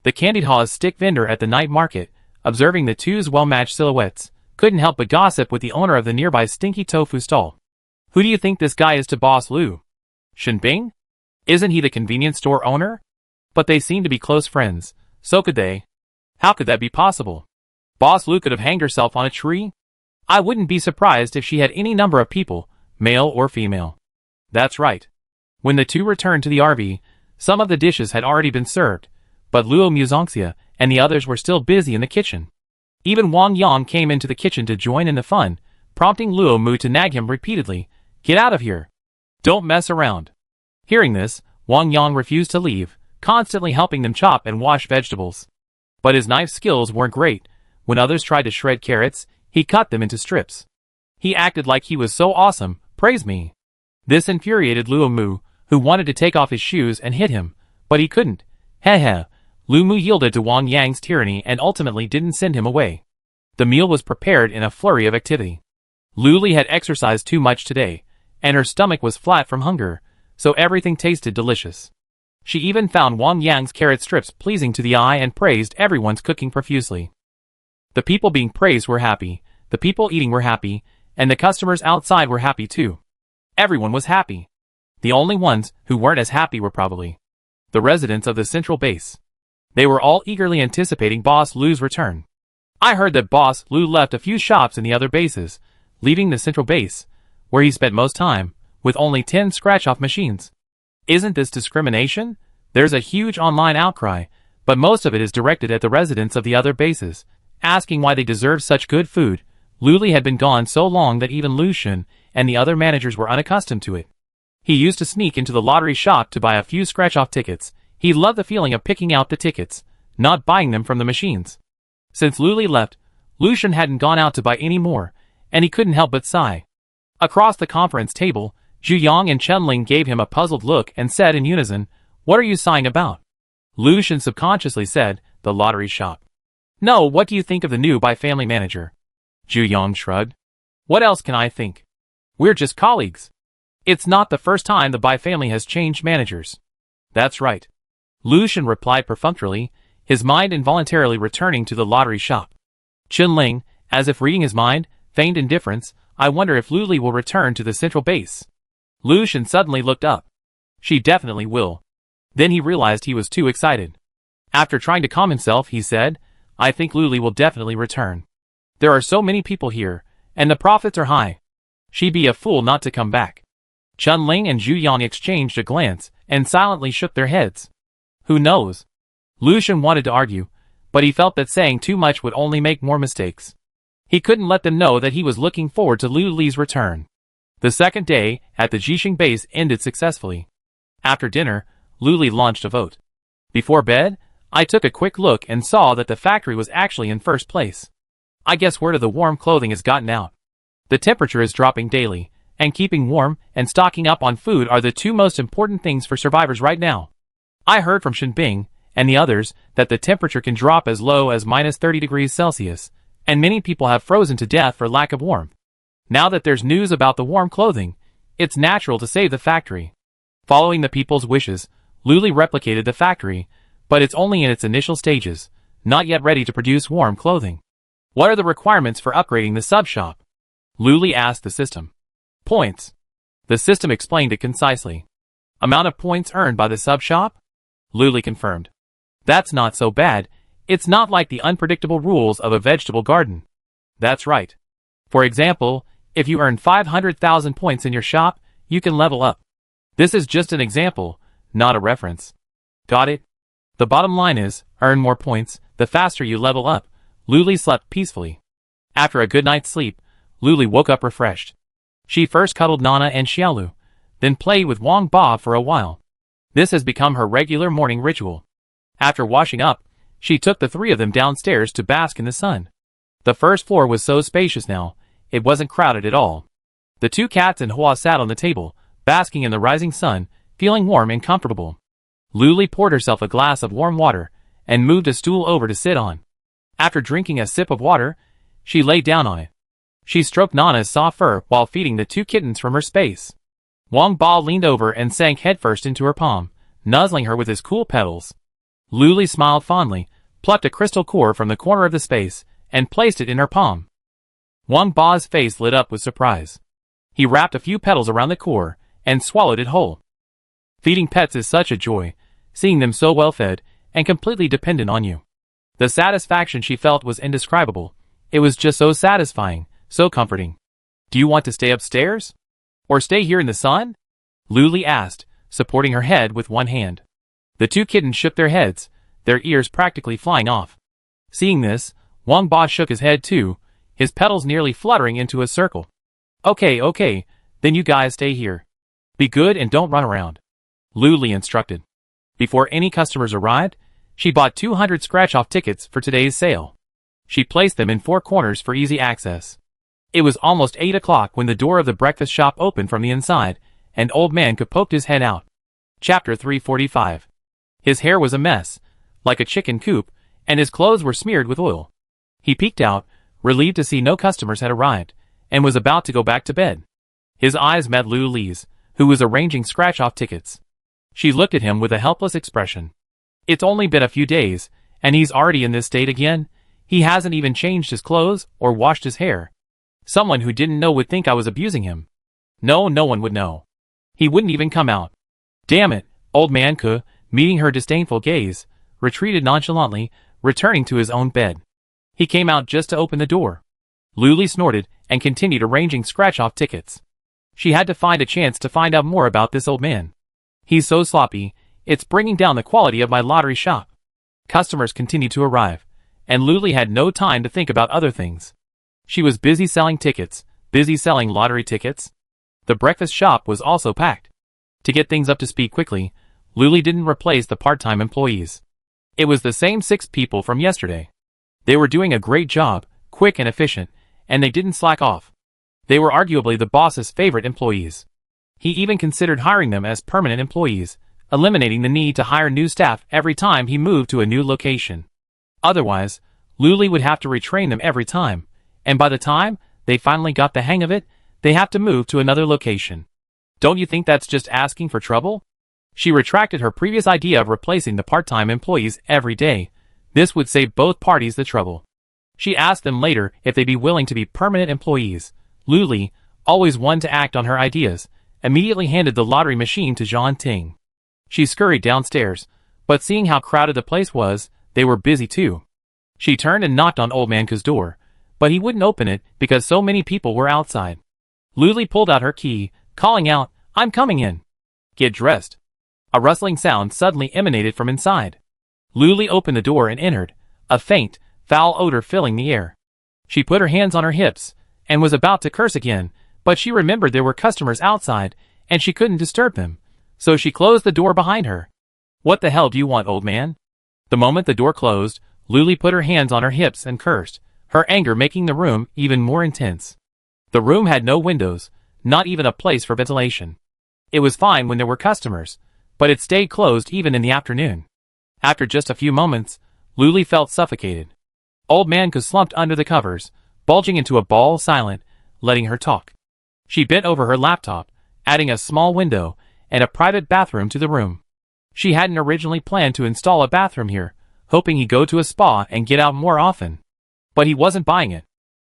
A: The candied haw's stick vendor at the night market, observing the two's well-matched silhouettes, couldn't help but gossip with the owner of the nearby stinky tofu stall. Who do you think this guy is to Boss Lu? Shinbing? Isn't he the convenience store owner? But they seem to be close friends, so could they? How could that be possible? Boss Lu could have hanged herself on a tree? I wouldn't be surprised if she had any number of people, male or female. That's right. When the two returned to the RV, some of the dishes had already been served, but Luo Muzongxia and the others were still busy in the kitchen. Even Wang Yang came into the kitchen to join in the fun, prompting Luo Mu to nag him repeatedly, "Get out of here! Don't mess around!" Hearing this, Wang Yang refused to leave, constantly helping them chop and wash vegetables. But his knife skills weren't great. When others tried to shred carrots, he cut them into strips. He acted like he was so awesome, praise me. This infuriated Luo Mu, who wanted to take off his shoes and hit him, but he couldn't. Heh. Lu Mu yielded to Wang Yang's tyranny and ultimately didn't send him away. The meal was prepared in a flurry of activity. Luli had exercised too much today, and her stomach was flat from hunger, so everything tasted delicious. She even found Wang Yang's carrot strips pleasing to the eye and praised everyone's cooking profusely. The people being praised were happy, the people eating were happy, and the customers outside were happy too. Everyone was happy. The only ones who weren't as happy were probably the residents of the central base. They were all eagerly anticipating Boss Lu's return. I heard that Boss Lu left a few shops in the other bases, leaving the central base, where he spent most time, with only 10 scratch-off machines. Isn't this discrimination? There's a huge online outcry, but most of it is directed at the residents of the other bases, asking why they deserve such good food. Luli had been gone so long that even Lu Xun and the other managers were unaccustomed to it. He used to sneak into the lottery shop to buy a few scratch-off tickets. He loved the feeling of picking out the tickets, not buying them from the machines. Since Luli left, Lu Xun hadn't gone out to buy any more, and he couldn't help but sigh. Across the conference table, Zhu Yang and Chen Ling gave him a puzzled look and said in unison, "What are you sighing about?" Lu Xun subconsciously said, "The lottery shop." "No, what do you think of the new Bai family manager?" Zhu Yang shrugged. "What else can I think? We're just colleagues. It's not the first time the Bai family has changed managers." "That's right." Lu Xun replied perfunctorily, his mind involuntarily returning to the lottery shop. Chen Ling, as if reading his mind, feigned indifference, "I wonder if Luli will return to the central base." Lu Xun suddenly looked up. "She definitely will." Then he realized he was too excited. After trying to calm himself, he said, "I think Luli will definitely return. There are so many people here, and the profits are high. She'd be a fool not to come back." Chen Ling and Zhu Yang exchanged a glance and silently shook their heads. Who knows? Lu Xun wanted to argue, but he felt that saying too much would only make more mistakes. He couldn't let them know that he was looking forward to Lu Li's return. The second day at the Jixing base ended successfully. After dinner, Lu Li launched a vote. Before bed, I took a quick look and saw that the factory was actually in first place. I guess word of the warm clothing has gotten out. The temperature is dropping daily, and keeping warm and stocking up on food are the two most important things for survivors right now. I heard from Shinbing and the others that the temperature can drop as low as minus 30 degrees Celsius, and many people have frozen to death for lack of warmth. Now that there's news about the warm clothing, it's natural to save the factory. Following the people's wishes, Luli replicated the factory, but it's only in its initial stages, not yet ready to produce warm clothing. What are the requirements for upgrading the sub-shop? Luli asked the system. Points. The system explained it concisely. Amount of points earned by the sub-shop? Luli confirmed. That's not so bad. It's not like the unpredictable rules of a vegetable garden. That's right. For example, if you earn 500,000 points in your shop, you can level up. This is just an example, not a reference. Got it? The bottom line is, earn more points, the faster you level up. Luli slept peacefully. After a good night's sleep, Luli woke up refreshed. She first cuddled Nana and Xiaolu, then played with Wang Ba for a while. This has become her regular morning ritual. After washing up, she took the three of them downstairs to bask in the sun. The first floor was so spacious now, it wasn't crowded at all. The two cats and Hua sat on the table, basking in the rising sun, feeling warm and comfortable. Luli poured herself a glass of warm water and moved a stool over to sit on. After drinking a sip of water, she lay down on it. She stroked Nana's soft fur while feeding the two kittens from her space. Wang Ba leaned over and sank headfirst into her palm, nuzzling her with his cool petals. Luli smiled fondly, plucked a crystal core from the corner of the space, and placed it in her palm. Wang Ba's face lit up with surprise. He wrapped a few petals around the core and swallowed it whole. Feeding pets is such a joy, seeing them so well fed and completely dependent on you. The satisfaction she felt was indescribable. It was just so satisfying, so comforting. Do you want to stay upstairs? Or stay here in the sun? Luli asked, supporting her head with one hand. The two kittens shook their heads, their ears practically flying off. Seeing this, Wang Ba shook his head too, his petals nearly fluttering into a circle. Okay, then you guys stay here. Be good and don't run around, Luli instructed. Before any customers arrived, she bought 200 scratch-off tickets for today's sale. She placed them in 4 corners for easy access. It was almost 8 o'clock when the door of the breakfast shop opened from the inside, and Old Man could poke his head out. Chapter 345. His hair was a mess, like a chicken coop, and his clothes were smeared with oil. He peeked out, relieved to see no customers had arrived, and was about to go back to bed. His eyes met Luli's, who was arranging scratch-off tickets. She looked at him with a helpless expression. It's only been a few days, and he's already in this state again. He hasn't even changed his clothes or washed his hair. Someone who didn't know would think I was abusing him. No one would know. He wouldn't even come out. Damn it, Old Man Ke, meeting her disdainful gaze, retreated nonchalantly, returning to his own bed. He came out just to open the door. Luli snorted and continued arranging scratch-off tickets. She had to find a chance to find out more about this old man. He's so sloppy, it's bringing down the quality of my lottery shop. Customers continued to arrive, and Luli had no time to think about other things. She was busy selling tickets, busy selling lottery tickets. The breakfast shop was also packed. To get things up to speed quickly, Luli didn't replace the part-time employees. It was the same 6 people from yesterday. They were doing a great job, quick and efficient, and they didn't slack off. They were arguably the boss's favorite employees. He even considered hiring them as permanent employees, eliminating the need to hire new staff every time he moved to a new location. Otherwise, Luli would have to retrain them every time, and by the time they finally got the hang of it, they have to move to another location. Don't you think that's just asking for trouble? She retracted her previous idea of replacing the part-time employees every day. This would save both parties the trouble. She asked them later if they'd be willing to be permanent employees. Luli, always one to act on her ideas, immediately handed the lottery machine to Jean Ting. She scurried downstairs, but seeing how crowded the place was, they were busy too. She turned and knocked on Old Man Ke's door, but he wouldn't open it because so many people were outside. Luli pulled out her key, calling out, "I'm coming in. Get dressed." A rustling sound suddenly emanated from inside. Luli opened the door and entered, a faint, foul odor filling the air. She put her hands on her hips, and was about to curse again, but she remembered there were customers outside, and she couldn't disturb them, so she closed the door behind her. "What the hell do you want, old man?" The moment the door closed, Luli put her hands on her hips and cursed, her anger making the room even more intense. The room had no windows, not even a place for ventilation. It was fine when there were customers, but it stayed closed even in the afternoon. After just a few moments, Luli felt suffocated. Old Man Ke slumped under the covers, bulging into a ball silent, letting her talk. She bent over her laptop, adding a small window and a private bathroom to the room. She hadn't originally planned to install a bathroom here, hoping he'd go to a spa and get out more often. But he wasn't buying it.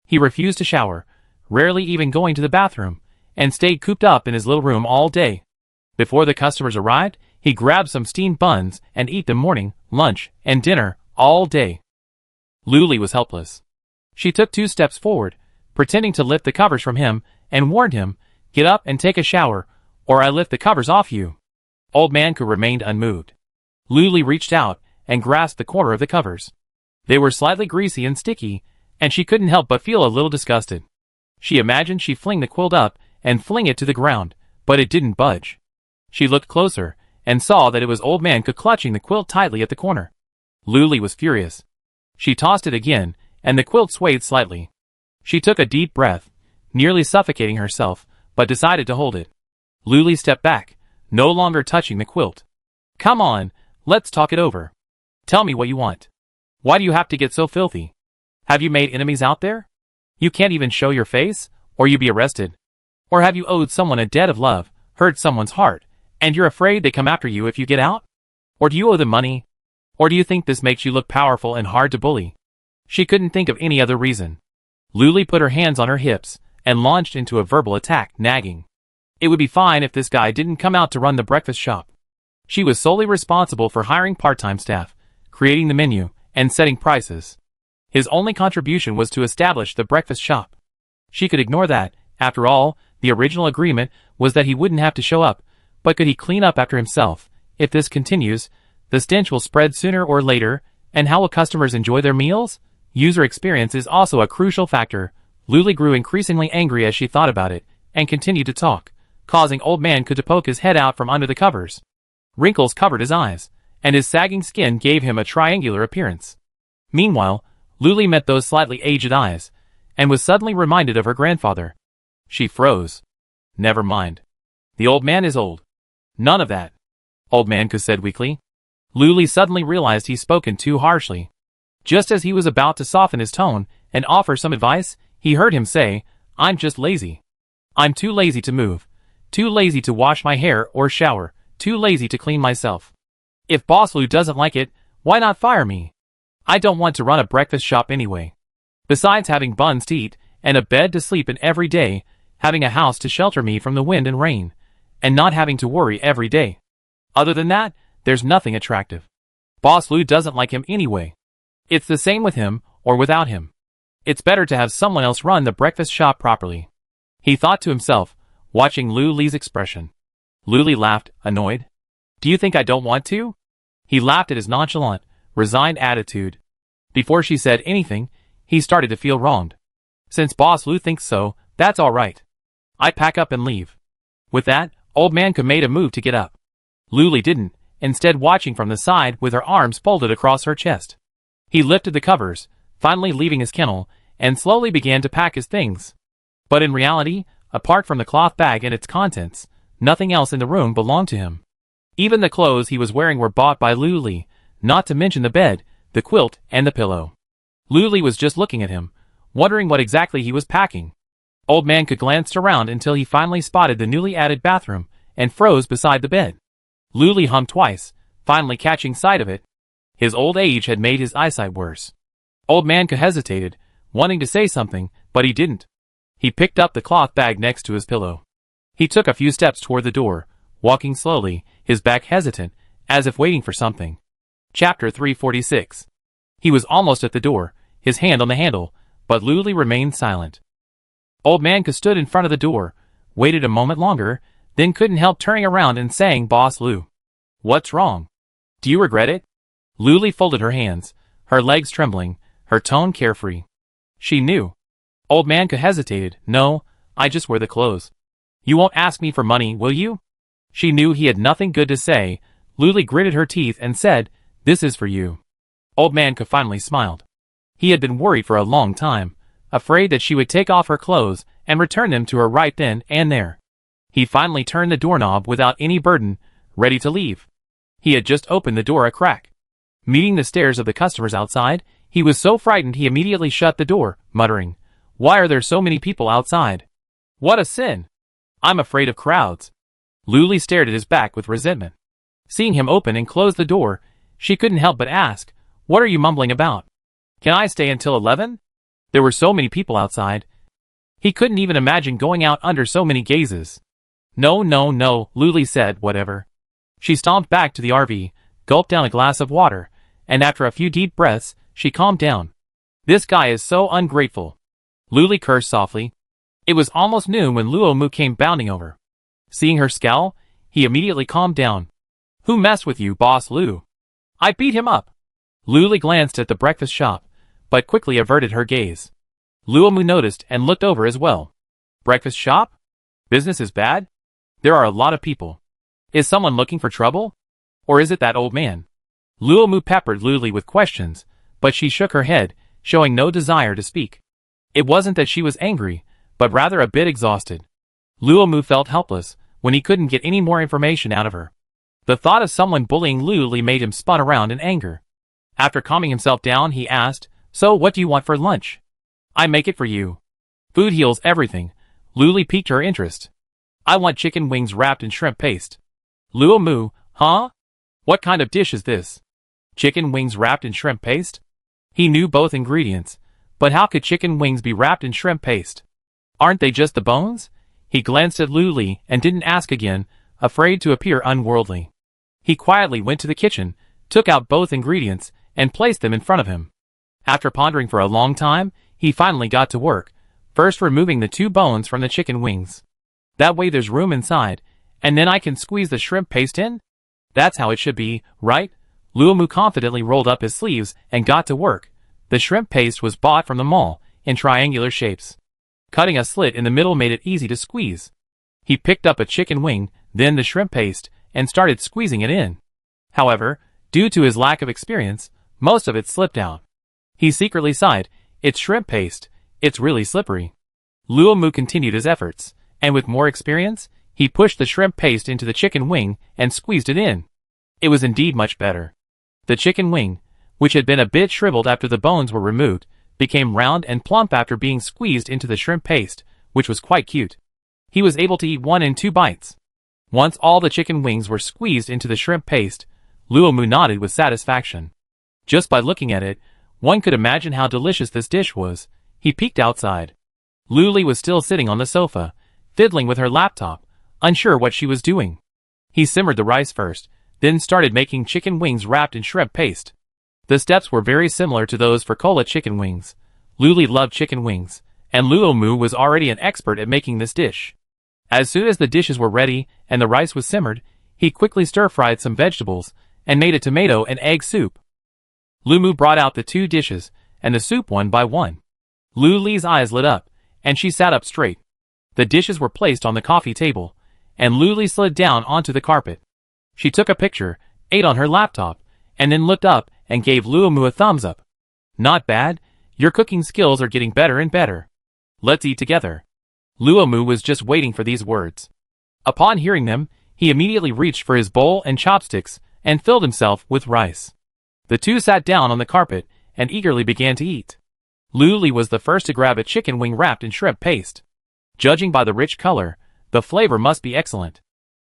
A: He refused to shower, rarely even going to the bathroom, and stayed cooped up in his little room all day. Before the customers arrived, he grabbed some steamed buns and ate them morning, lunch, and dinner, all day. Luli was helpless. She took 2 steps forward, pretending to lift the covers from him, and warned him, "Get up and take a shower, or I lift the covers off you." Old Man Ke remained unmoved. Luli reached out and grasped the corner of the covers. They were slightly greasy and sticky, and she couldn't help but feel a little disgusted. She imagined she'd fling the quilt up and fling it to the ground, but it didn't budge. She looked closer and saw that it was Old Man Ke clutching the quilt tightly at the corner. Luli was furious. She tossed it again, and the quilt swayed slightly. She took a deep breath, nearly suffocating herself, but decided to hold it. Luli stepped back, no longer touching the quilt. Come on, let's talk it over. Tell me what you want. Why do you have to get so filthy? Have you made enemies out there? You can't even show your face, or you be arrested. Or have you owed someone a debt of love, hurt someone's heart, and you're afraid they come after you if you get out? Or do you owe them money? Or do you think this makes you look powerful and hard to bully? She couldn't think of any other reason. Luli put her hands on her hips and launched into a verbal attack, nagging. It would be fine if this guy didn't come out to run the breakfast shop. She was solely responsible for hiring part-time staff, creating the menu, and setting prices. His only contribution was to establish the breakfast shop. She could ignore that. After all, the original agreement was that he wouldn't have to show up, but could he clean up after himself? If this continues, the stench will spread sooner or later, and how will customers enjoy their meals? User experience is also a crucial factor. Luli grew increasingly angry as she thought about it, and continued to talk, causing Old Man to poke his head out from under the covers. Wrinkles covered his eyes, and his sagging skin gave him a triangular appearance. Meanwhile, Luli met those slightly aged eyes, and was suddenly reminded of her grandfather. She froze. Never mind. The old man is old. None of that. Old Man said weakly. Luli suddenly realized he'd spoken too harshly. Just as he was about to soften his tone and offer some advice, he heard him say, I'm just lazy. I'm too lazy to move. Too lazy to wash my hair or shower. Too lazy to clean myself. If Boss Lou doesn't like it, why not fire me? I don't want to run a breakfast shop anyway. Besides having buns to eat, and a bed to sleep in every day, having a house to shelter me from the wind and rain, and not having to worry every day. Other than that, there's nothing attractive. Boss Lou doesn't like him anyway. It's the same with him, or without him. It's better to have someone else run the breakfast shop properly. He thought to himself, watching Luli's expression. Luli laughed, annoyed. Do you think I don't want to? He laughed at his nonchalant, resigned attitude. Before she said anything, he started to feel wronged. Since Boss Lou thinks so, that's all right. I pack up and leave. With that, Old Man made a move to get up. Luli didn't, instead watching from the side with her arms folded across her chest. He lifted the covers, finally leaving his kennel, and slowly began to pack his things. But in reality, apart from the cloth bag and its contents, nothing else in the room belonged to him. Even the clothes he was wearing were bought by Luli, not to mention the bed, the quilt, and the pillow. Luli was just looking at him, wondering what exactly he was packing. Old Man glanced around until he finally spotted the newly added bathroom, and froze beside the bed. Luli hummed twice, finally catching sight of it. His old age had made his eyesight worse. Old Man hesitated, wanting to say something, but he didn't. He picked up the cloth bag next to his pillow. He took a few steps toward the door, walking slowly, his back hesitant, as if waiting for something. Chapter 346. He was almost at the door, his hand on the handle, but Luli remained silent. Old Man stood in front of the door, waited a moment longer, then couldn't help turning around and saying, Boss Lou. What's wrong? Do you regret it? Luli folded her hands, her legs trembling, her tone carefree. She knew. Old Man hesitated. No, I just wear the clothes. You won't ask me for money, will you? She knew he had nothing good to say. Luli gritted her teeth and said, This is for you. Old Man finally smiled. He had been worried for a long time, afraid that she would take off her clothes and return them to her right then and there. He finally turned the doorknob without any burden, ready to leave. He had just opened the door a crack. Meeting the stares of the customers outside, he was so frightened he immediately shut the door, muttering, Why are there so many people outside? What a sin! I'm afraid of crowds. Luli stared at his back with resentment. Seeing him open and close the door, she couldn't help but ask, What are you mumbling about? Can I stay until 11? There were so many people outside. He couldn't even imagine going out under so many gazes. No, no, no, Luli said, whatever. She stomped back to the RV, gulped down a glass of water, and after a few deep breaths, she calmed down. This guy is so ungrateful. Luli cursed softly. It was almost noon when Luomu came bounding over. Seeing her scowl, he immediately calmed down. Who messed with you, Boss Lou? I beat him up. Luli glanced at the breakfast shop, but quickly averted her gaze. Luomu noticed and looked over as well. Breakfast shop? Business is bad? There are a lot of people. Is someone looking for trouble? Or is it that old man? Luomu peppered Luli with questions, but she shook her head, showing no desire to speak. It wasn't that she was angry, but rather a bit exhausted. Luomu felt helpless when he couldn't get any more information out of her. The thought of someone bullying Luli made him spun around in anger. After calming himself down, he asked, "So what do you want for lunch?" "I make it for you. Food heals everything." Luli piqued her interest. "I want chicken wings wrapped in shrimp paste." Luomu, huh? What kind of dish is this? Chicken wings wrapped in shrimp paste? He knew both ingredients, but how could chicken wings be wrapped in shrimp paste? Aren't they just the bones? He glanced at Luli and didn't ask again, afraid to appear unworldly. He quietly went to the kitchen, took out both ingredients, and placed them in front of him. After pondering for a long time, he finally got to work, first removing the 2 bones from the chicken wings. That way there's room inside, and then I can squeeze the shrimp paste in? That's how it should be, right? Luomu confidently rolled up his sleeves and got to work. The shrimp paste was bought from the mall, in triangular shapes. Cutting a slit in the middle made it easy to squeeze. He picked up a chicken wing, then the shrimp paste, and started squeezing it in. However, due to his lack of experience, most of it slipped out. He secretly sighed, "It's shrimp paste, it's really slippery." Luomu continued his efforts, and with more experience, he pushed the shrimp paste into the chicken wing and squeezed it in. It was indeed much better. The chicken wing, which had been a bit shriveled after the bones were removed, became round and plump after being squeezed into the shrimp paste, which was quite cute. He was able to eat one in 2 bites. Once all the chicken wings were squeezed into the shrimp paste, Luomu nodded with satisfaction. Just by looking at it, one could imagine how delicious this dish was. He peeked outside. Luli was still sitting on the sofa, fiddling with her laptop, unsure what she was doing. He simmered the rice first, then started making chicken wings wrapped in shrimp paste. The steps were very similar to those for Kola chicken wings. Luli loved chicken wings, and Luomu was already an expert at making this dish. As soon as the dishes were ready and the rice was simmered, he quickly stir-fried some vegetables and made a tomato and egg soup. Luomu brought out the 2 dishes and the soup one by one. Luli's eyes lit up, and she sat up straight. The dishes were placed on the coffee table, and Luli slid down onto the carpet. She took a picture, ate on her laptop, and then looked up and gave Luomu a thumbs up. "Not bad, your cooking skills are getting better and better. Let's eat together." Luomu was just waiting for these words. Upon hearing them, he immediately reached for his bowl and chopsticks and filled himself with rice. The 2 sat down on the carpet and eagerly began to eat. Luli was the first to grab a chicken wing wrapped in shrimp paste. Judging by the rich color, the flavor must be excellent.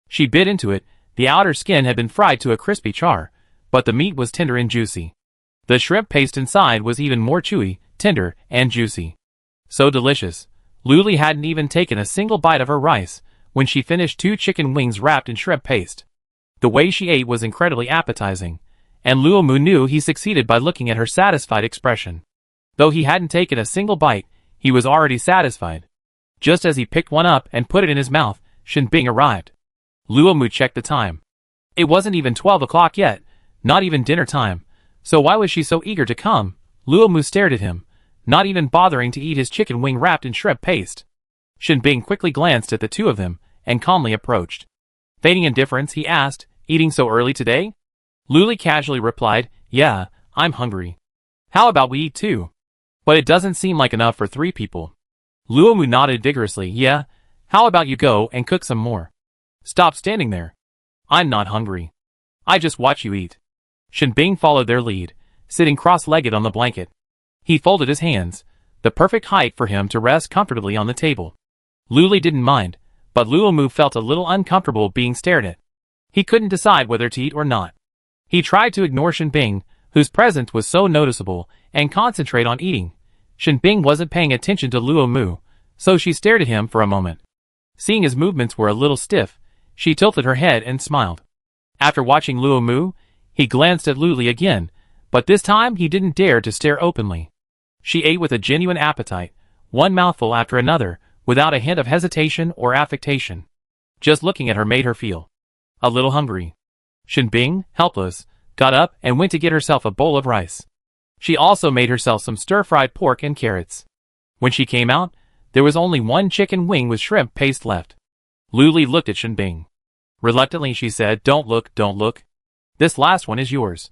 A: She bit into it. The outer skin had been fried to a crispy char, but the meat was tender and juicy. The shrimp paste inside was even more chewy, tender, and juicy. So delicious. Luli hadn't even taken a single bite of her rice when she finished 2 chicken wings wrapped in shrimp paste. The way she ate was incredibly appetizing, and Luomu knew he succeeded by looking at her satisfied expression. Though he hadn't taken a single bite, he was already satisfied. Just as he picked one up and put it in his mouth, Shinbing arrived. Luomu checked the time. It wasn't even 12 o'clock yet, not even dinner time, so why was she so eager to come? Luomu stared at him, not even bothering to eat his chicken wing wrapped in shrimp paste. Shinbing quickly glanced at the 2 of them, and calmly approached. Feigning indifference, he asked, "Eating so early today?" Luli casually replied, "Yeah, I'm hungry. How about we eat too? But it doesn't seem like enough for 3 people. Luomu nodded vigorously. "Yeah, how about you go and cook some more? Stop standing there. I'm not hungry. I just watch you eat." Shinbing followed their lead, sitting cross-legged on the blanket. He folded his hands, the perfect height for him to rest comfortably on the table. Luli didn't mind, but Luomu felt a little uncomfortable being stared at. He couldn't decide whether to eat or not. He tried to ignore Shinbing, whose presence was so noticeable, and concentrate on eating. Shinbing wasn't paying attention to Luomu, so she stared at him for a moment. Seeing his movements were a little stiff, she tilted her head and smiled. After watching Luomu, he glanced at Luli again, but this time he didn't dare to stare openly. She ate with a genuine appetite, one mouthful after another, without a hint of hesitation or affectation. Just looking at her made her feel a little hungry. Shinbing, helpless, got up and went to get herself a bowl of rice. She also made herself some stir-fried pork and carrots. When she came out, there was only 1 chicken wing with shrimp paste left. Luli looked at Shinbing. Reluctantly she said, don't look. This last one is yours."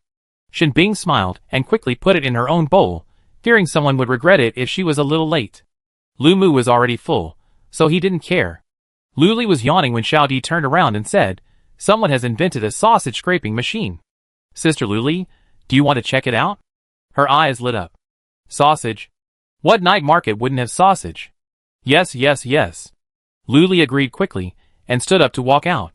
A: Shinbing smiled and quickly put it in her own bowl, fearing someone would regret it if she was a little late. Luomu was already full, so he didn't care. Luli was yawning when Xiao Di turned around and said, "Someone has invented a sausage scraping machine. Sister Luli, do you want to check it out?" Her eyes lit up. Sausage? What night market wouldn't have sausage? Yes, yes, yes. Luli agreed quickly and stood up to walk out.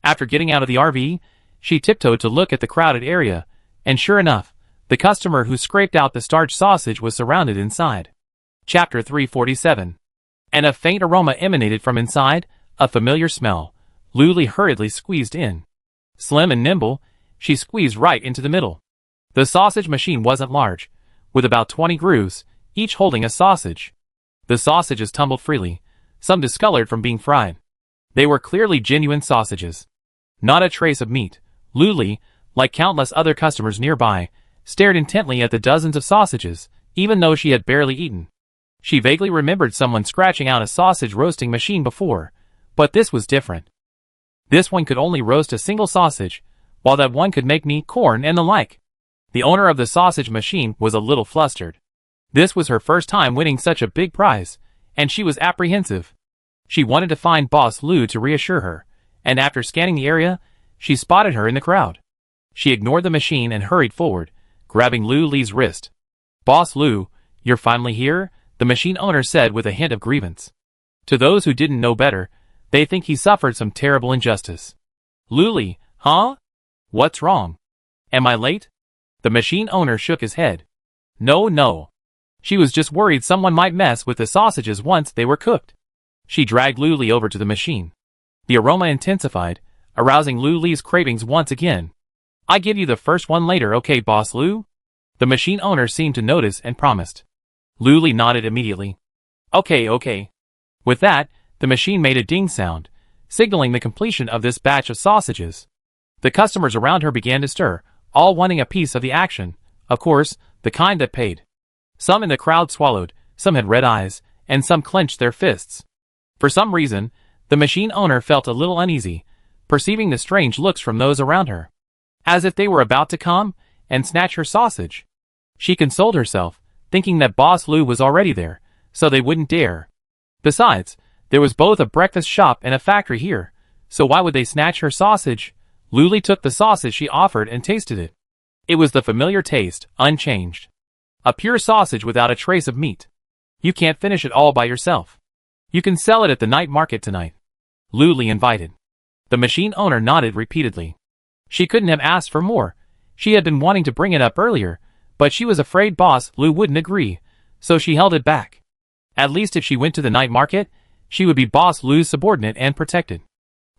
A: After getting out of the RV, she tiptoed to look at the crowded area, and sure enough, the customer who scraped out the starch sausage was surrounded inside. Chapter 347. And a faint aroma emanated from inside, a familiar smell. Luli hurriedly squeezed in. Slim and nimble, she squeezed right into the middle. The sausage machine wasn't large, with about 20 grooves, each holding a sausage. The sausages tumbled freely, some discolored from being fried. They were clearly genuine sausages. Not a trace of meat. Luli, like countless other customers nearby, stared intently at the dozens of sausages, even though she had barely eaten. She vaguely remembered someone scratching out a sausage roasting machine before, but this was different. This one could only roast a single sausage, while that one could make meat, corn, and the like. The owner of the sausage machine was a little flustered. This was her first time winning such a big prize, and she was apprehensive. She wanted to find Boss Lu to reassure her, and after scanning the area, she spotted her in the crowd. She ignored the machine and hurried forward, grabbing Lu Li's wrist. "Boss Lu, you're finally here," the machine owner said with a hint of grievance. To those who didn't know better, they think he suffered some terrible injustice. "Lu Li, huh? What's wrong? Am I late?" The machine owner shook his head. No. She was just worried someone might mess with the sausages once they were cooked. She dragged Lu Li over to the machine. The aroma intensified, arousing Lu Li's cravings once again. "I give you the first one later, okay, Boss Lu?" The machine owner seemed to notice and promised. Lu Li nodded immediately. Okay. With that, the machine made a ding sound, signaling the completion of this batch of sausages. The customers around her began to stir, all wanting a piece of the action, of course, the kind that paid. Some in the crowd swallowed, some had red eyes, and some clenched their fists. For some reason, the machine owner felt a little uneasy, perceiving the strange looks from those around her, as if they were about to come and snatch her sausage. She consoled herself, thinking that Boss Lu was already there, so they wouldn't dare. Besides, there was both a breakfast shop and a factory here, so why would they snatch her sausage? Lu Li took the sausage she offered and tasted it. It was the familiar taste, unchanged. A pure sausage without a trace of meat. "You can't finish it all by yourself. You can sell it at the night market tonight," Lu Li invited. The machine owner nodded repeatedly. She couldn't have asked for more. She had been wanting to bring it up earlier, but she was afraid Boss Lu wouldn't agree, so she held it back. At least if she went to the night market, she would be Boss Lu's subordinate and protected.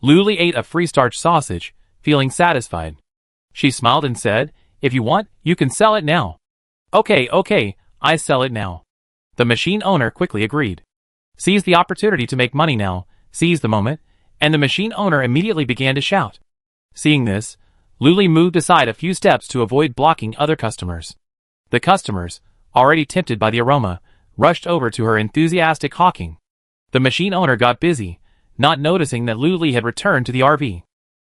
A: Lu Li ate a free starch sausage, feeling satisfied. She smiled and said, "If you want, you can sell it now." Okay, I sell it now." The machine owner quickly agreed. Seize the opportunity to make money now, seize the moment, and the machine owner immediately began to shout. Seeing this, Lu Li moved aside a few steps to avoid blocking other customers. The customers, already tempted by the aroma, rushed over to her enthusiastic hawking. The machine owner got busy, not noticing that Lu Li had returned to the RV.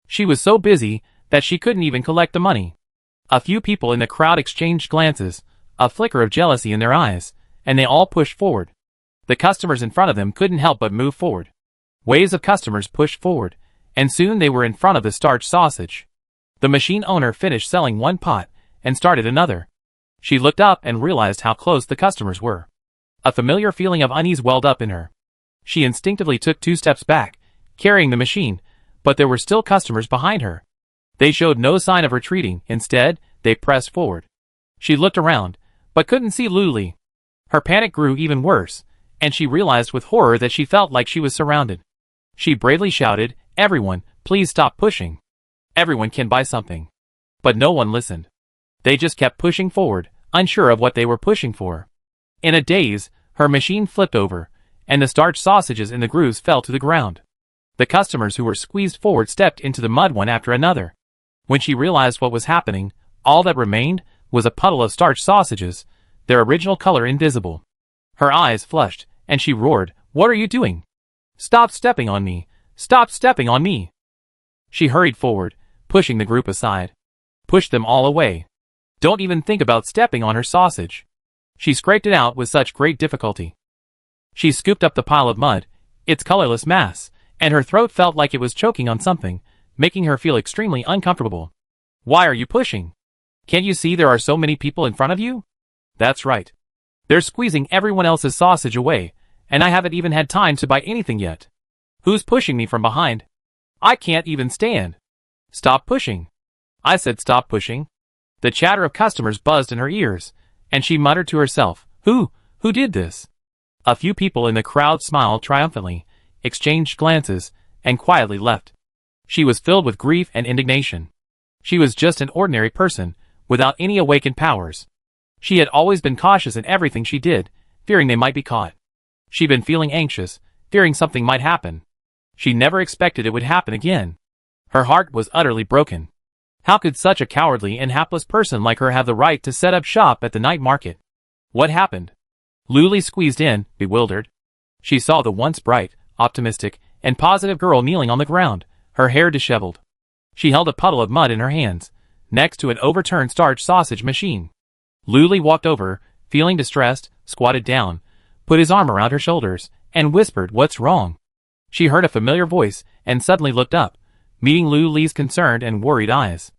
A: She was so busy that she couldn't even collect the money. A few people in the crowd exchanged glances, a flicker of jealousy in their eyes, and they all pushed forward. The customers in front of them couldn't help but move forward. Waves of customers pushed forward, and soon they were in front of the starch sausage. The machine owner finished selling one pot and started another. She looked up and realized how close the customers were. A familiar feeling of unease welled up in her. She instinctively took 2 steps back, carrying the machine, but there were still customers behind her. They showed no sign of retreating. Instead, they pressed forward. She looked around, but couldn't see Lu Li. Her panic grew even worse, and she realized with horror that she felt like she was surrounded. She bravely shouted, "Everyone, please stop pushing. Everyone can buy something." But no one listened. They just kept pushing forward, unsure of what they were pushing for. In a daze, her machine flipped over, and the starch sausages in the grooves fell to the ground. The customers who were squeezed forward stepped into the mud one after another. When she realized what was happening, all that remained was a puddle of starch sausages, their original color invisible. Her eyes flushed, and she roared, "What are you doing? Stop stepping on me! Stop stepping on me!" She hurried forward, pushing the group aside. Pushed them all away. Don't even think about stepping on her sausage. She scraped it out with such great difficulty. She scooped up the pile of mud, its colorless mass, and her throat felt like it was choking on something, making her feel extremely uncomfortable. Why are you pushing? Can't you see there are so many people in front of you? That's right. They're squeezing everyone else's sausage away, and I haven't even had time to buy anything yet. Who's pushing me from behind? I can't even stand. Stop pushing. I said stop pushing. The chatter of customers buzzed in her ears, and she muttered to herself, Who did this? A few people in the crowd smiled triumphantly, exchanged glances, and quietly left. She was filled with grief and indignation. She was just an ordinary person, without any awakened powers. She had always been cautious in everything she did, fearing they might be caught. She'd been feeling anxious, fearing something might happen. She never expected it would happen again. Her heart was utterly broken. How could such a cowardly and hapless person like her have the right to set up shop at the night market? What happened? Luli squeezed in, bewildered. She saw the once bright, optimistic, and positive girl kneeling on the ground, her hair disheveled. She held a puddle of mud in her hands, next to an overturned starch sausage machine. Luli walked over, feeling distressed, squatted down, put his arm around her shoulders, and whispered, What's wrong? She heard a familiar voice, and suddenly looked up, meeting Luli's concerned and worried eyes.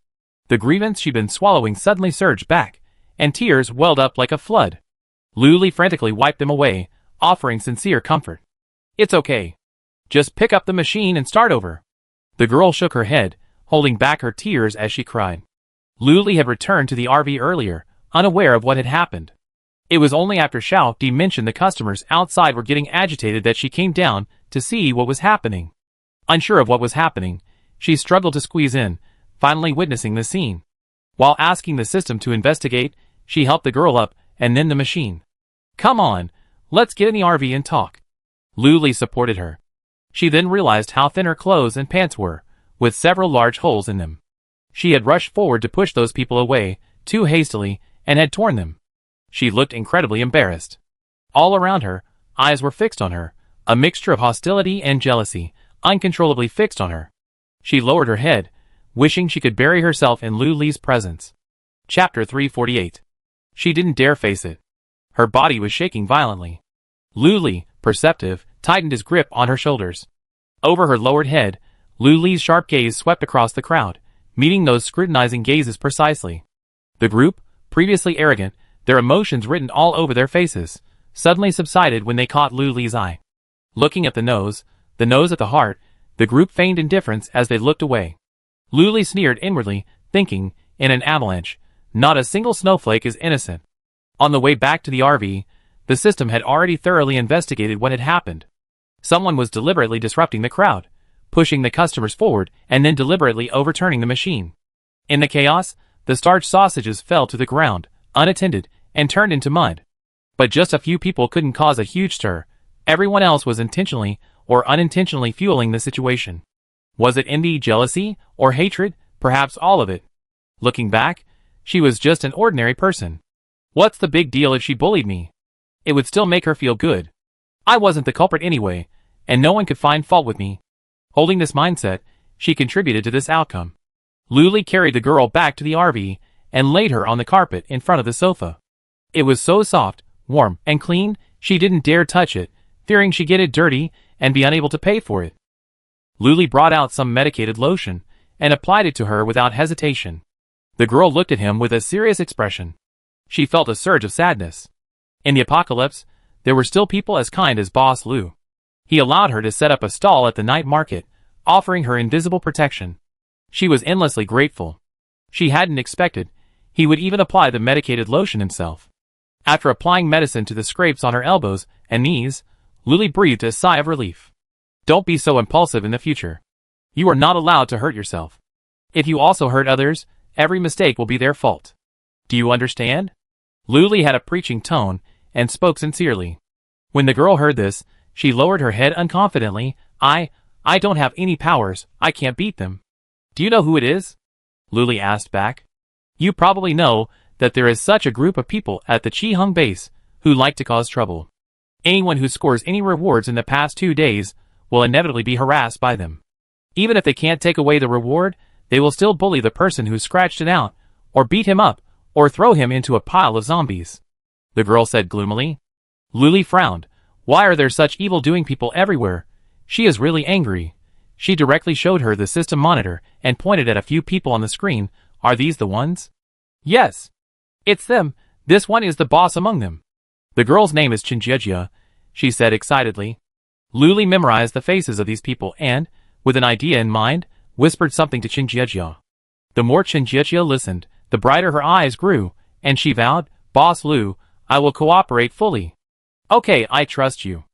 A: The grievance she'd been swallowing suddenly surged back, and tears welled up like a flood. Luli frantically wiped them away, offering sincere comfort. It's okay. Just pick up the machine and start over. The girl shook her head, holding back her tears as she cried. Luli had returned to the RV earlier, unaware of what had happened. It was only after Xiao Di mentioned the customers outside were getting agitated that she came down to see what was happening. Unsure of what was happening, she struggled to squeeze in, finally witnessing the scene. While asking the system to investigate, she helped the girl up and then the machine. Come on, let's get in the RV and talk. Luli supported her. She then realized how thin her clothes and pants were, with several large holes in them. She had rushed forward to push those people away, too hastily, and had torn them. She looked incredibly embarrassed. All around her, eyes were fixed on her, a mixture of hostility and jealousy, uncontrollably fixed on her. She lowered her head, wishing she could bury herself in Luli's presence. Chapter 348. She didn't dare face it. Her body was shaking violently. Luli, perceptive, tightened his grip on her shoulders. Over her lowered head, Luli's sharp gaze swept across the crowd, meeting those scrutinizing gazes precisely. The group, previously arrogant, their emotions written all over their faces, suddenly subsided when they caught Luli's eye. Looking at the nose at the heart, the group feigned indifference as they looked away. Luli sneered inwardly, thinking, in an avalanche, not a single snowflake is innocent. On the way back to the RV, the system had already thoroughly investigated what had happened. Someone was deliberately disrupting the crowd, pushing the customers forward and then deliberately overturning the machine. In the chaos, the starch sausages fell to the ground, unattended, and turned into mud. But just a few people couldn't cause a huge stir. Everyone else was intentionally or unintentionally fueling the situation. Was it envy, jealousy, or hatred? Perhaps all of it. Looking back, she was just an ordinary person. What's the big deal if she bullied me? It would still make her feel good. I wasn't the culprit anyway, and no one could find fault with me. Holding this mindset, she contributed to this outcome. Luli carried the girl back to the RV and laid her on the carpet in front of the sofa. It was so soft, warm, and clean, she didn't dare touch it, fearing she'd get it dirty and be unable to pay for it. Luli brought out some medicated lotion and applied it to her without hesitation. The girl looked at him with a serious expression. She felt a surge of sadness. In the apocalypse, there were still people as kind as Boss Lu. He allowed her to set up a stall at the night market, offering her invisible protection. She was endlessly grateful. She hadn't expected he would even apply the medicated lotion himself. After applying medicine to the scrapes on her elbows and knees, Luli breathed a sigh of relief. Don't be so impulsive in the future. You are not allowed to hurt yourself. If you also hurt others, every mistake will be their fault. Do you understand? Luli had a preaching tone and spoke sincerely. When the girl heard this, she lowered her head unconfidently. I don't have any powers, I can't beat them. Do you know who it is? Luli asked back. You probably know that there is such a group of people at the Qiheng base who like to cause trouble. Anyone who scores any rewards in the past 2 days will inevitably be harassed by them. Even if they can't take away the reward, they will still bully the person who scratched it out, or beat him up, or throw him into a pile of zombies. The girl said gloomily. Luli frowned. Why are there such evil-doing people everywhere? She is really angry. She directly showed her the system monitor and pointed at a few people on the screen. Are these the ones? Yes. It's them. This one is the boss among them. The girl's name is Chinjejia, she said excitedly. Luli memorized the faces of these people and, with an idea in mind, whispered something to Chinjejia. The more Chinjejia listened, the brighter her eyes grew, and she vowed, Boss Lu, I will cooperate fully. Okay, I trust you.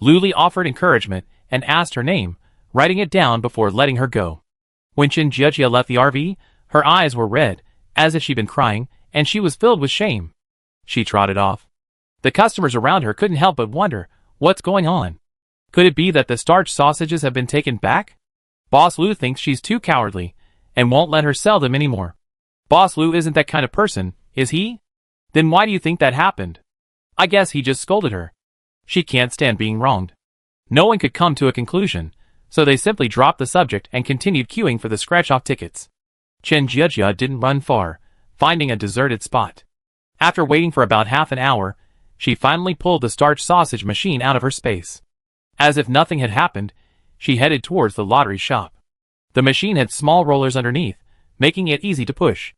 A: Luli offered encouragement and asked her name, writing it down before letting her go. When Chinjejia left the RV, her eyes were red, as if she'd been crying, and she was filled with shame. She trotted off. The customers around her couldn't help but wonder, what's going on? Could it be that the starch sausages have been taken back? Boss Lu thinks she's too cowardly, and won't let her sell them anymore. Boss Lu isn't that kind of person, is he? Then why do you think that happened? I guess he just scolded her. She can't stand being wronged. No one could come to a conclusion, so they simply dropped the subject and continued queuing for the scratch-off tickets. Chinjejia didn't run far, finding a deserted spot. After waiting for about half an hour, she finally pulled the starch sausage machine out of her space. As if nothing had happened, she headed towards the lottery shop. The machine had small rollers underneath, making it easy to push.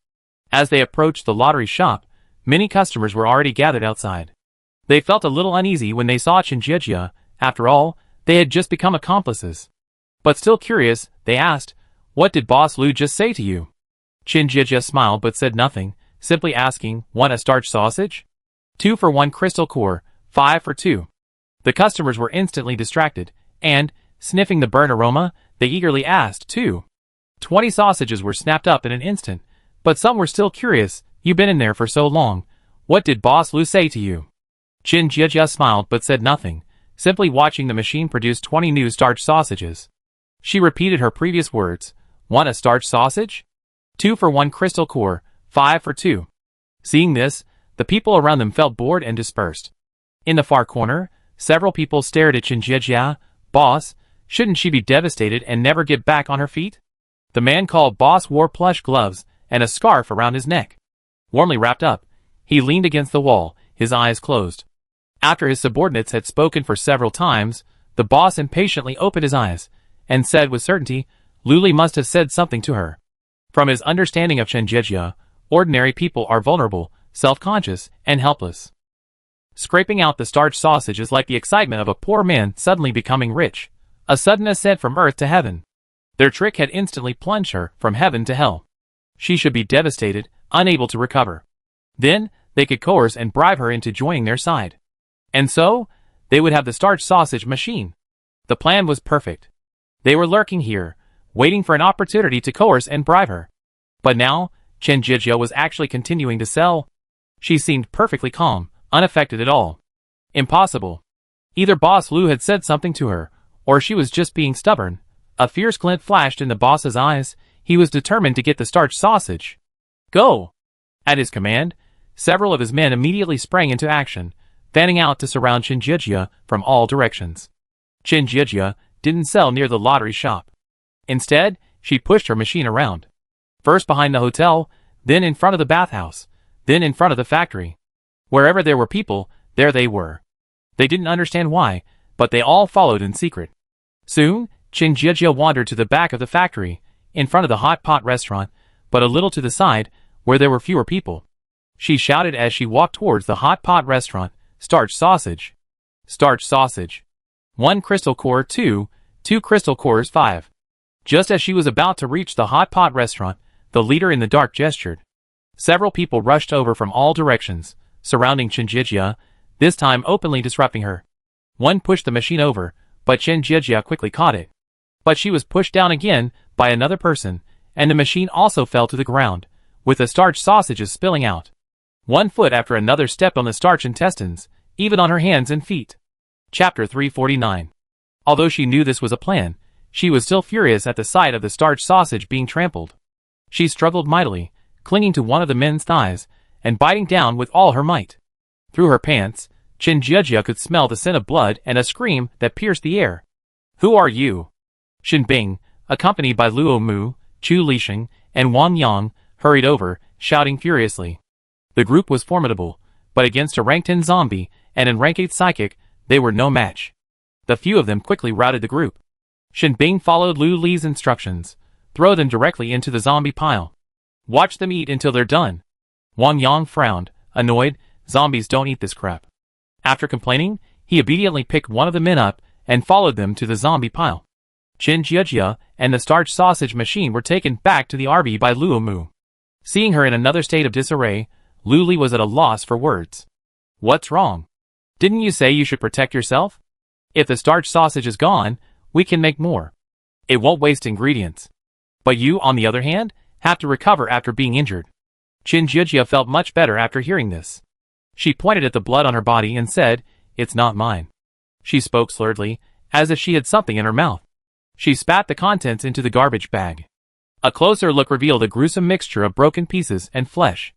A: As they approached the lottery shop, many customers were already gathered outside. They felt a little uneasy when they saw Chinjejia. After all, they had just become accomplices. But still curious, they asked, What did Boss Lu just say to you? Chinjejia smiled but said nothing, simply asking, Want a starch sausage? 2 for 1 crystal core, 5 for 2. The customers were instantly distracted, and, sniffing the burnt aroma, they eagerly asked, 2. 20 sausages were snapped up in an instant, but some were still curious. You've been in there for so long. What did Boss Lu say to you? Chinjejia smiled but said nothing, simply watching the machine produce 20 new starch sausages. She repeated her previous words, Want a starch sausage? 2 for 1 crystal core, 5 for 2. Seeing this, the people around them felt bored and dispersed. In the far corner, several people stared at Chinjejia. Boss, shouldn't she be devastated and never get back on her feet? The man called Boss wore plush gloves and a scarf around his neck. Warmly wrapped up, he leaned against the wall, his eyes closed. After his subordinates had spoken for several times, the boss impatiently opened his eyes, and said with certainty, Luli must have said something to her. From his understanding of Chinjejia, ordinary people are vulnerable, self-conscious, and helpless. Scraping out the starch sausage is like the excitement of a poor man suddenly becoming rich, a sudden ascent from earth to heaven. Their trick had instantly plunged her from heaven to hell. She should be devastated, unable to recover. Then, they could coerce and bribe her into joining their side. And so, they would have the starch sausage machine. The plan was perfect. They were lurking here, waiting for an opportunity to coerce and bribe her. But now, Chinjejia was actually continuing to sell. She seemed perfectly calm, unaffected at all. Impossible. Either Boss Lu had said something to her, or she was just being stubborn. A fierce glint flashed in the boss's eyes. He was determined to get the starch sausage. Go! At his command, several of his men immediately sprang into action, fanning out to surround Chinjejia from all directions. Chinjejia didn't sell near the lottery shop. Instead, she pushed her machine around. First behind the hotel, then in front of the bathhouse, then in front of the factory. Wherever there were people, there they were. They didn't understand why, but they all followed in secret. Soon, Chinjejia wandered to the back of the factory, in front of the hot pot restaurant, but a little to the side, where there were fewer people. She shouted as she walked towards the hot pot restaurant, Starch sausage. Starch sausage. 1 crystal core 2, 2 crystal cores 5. Just as she was about to reach the hot pot restaurant, the leader in the dark gestured. Several people rushed over from all directions, surrounding Chinjejia, this time openly disrupting her. One pushed the machine over, but Chinjejia quickly caught it. But she was pushed down again by another person, and the machine also fell to the ground, with the starch sausages spilling out. 1 foot after another stepped on the starch intestines, even on her hands and feet. Chapter 349. Although she knew this was a plan, she was still furious at the sight of the starch sausage being trampled. She struggled mightily, clinging to one of the men's thighs, and biting down with all her might. Through her pants, Chinjejia could smell the scent of blood and a scream that pierced the air. Who are you? Shin Bing, accompanied by Luo Mu, Chu Lisheng, and Wang Yang, hurried over, shouting furiously. The group was formidable, but against a rank 10 zombie and a rank 8 psychic, they were no match. The few of them quickly routed the group. Shin Bing followed Lu Li's instructions. Throw them directly into the zombie pile. Watch them eat until they're done. Wang Yang frowned, annoyed. Zombies don't eat this crap. After complaining, he obediently picked one of the men up and followed them to the zombie pile. Chen Jiejia and the starch sausage machine were taken back to the RV by Luo Mu. Seeing her in another state of disarray, Lu Li was at a loss for words. What's wrong? Didn't you say you should protect yourself? If the starch sausage is gone, we can make more. It won't waste ingredients. But you, on the other hand, have to recover after being injured. Chen Jiejia felt much better after hearing this. She pointed at the blood on her body and said, "It's not mine." She spoke slurredly, as if she had something in her mouth. She spat the contents into the garbage bag. A closer look revealed a gruesome mixture of broken pieces and flesh.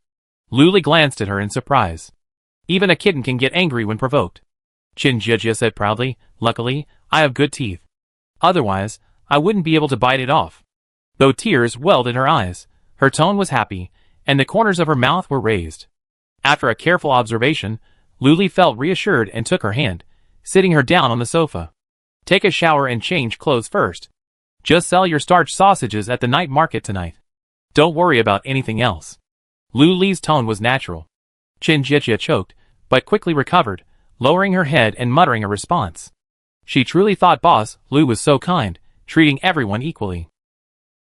A: Lu Li glanced at her in surprise. Even a kitten can get angry when provoked. Chen Jiejia said proudly, "Luckily, I have good teeth. Otherwise, I wouldn't be able to bite it off." Though tears welled in her eyes, her tone was happy, and the corners of her mouth were raised. After a careful observation, Lu Li felt reassured and took her hand, sitting her down on the sofa. "Take a shower and change clothes first. Just sell your starch sausages at the night market tonight. Don't worry about anything else." Lu Li's tone was natural. Chen Jiejia choked, but quickly recovered, lowering her head and muttering a response. She truly thought Boss Lu was so kind, treating everyone equally.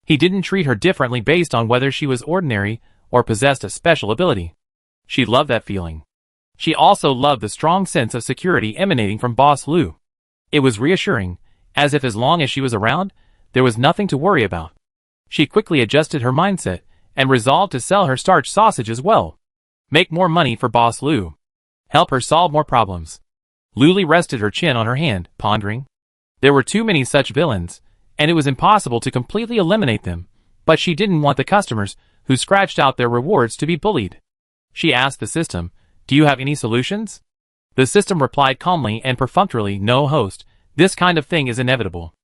A: He didn't treat her differently based on whether she was ordinary or possessed a special ability. She loved that feeling. She also loved the strong sense of security emanating from Boss Lu. It was reassuring, as if as long as she was around, there was nothing to worry about. She quickly adjusted her mindset and resolved to sell her starch sausage as well. Make more money for Boss Lu. Help her solve more problems. Lu Li rested her chin on her hand, pondering. There were too many such villains, and it was impossible to completely eliminate them, but she didn't want the customers who scratched out their rewards to be bullied. She asked the system, "Do you have any solutions?" The system replied calmly and perfunctorily, "No, host, this kind of thing is inevitable.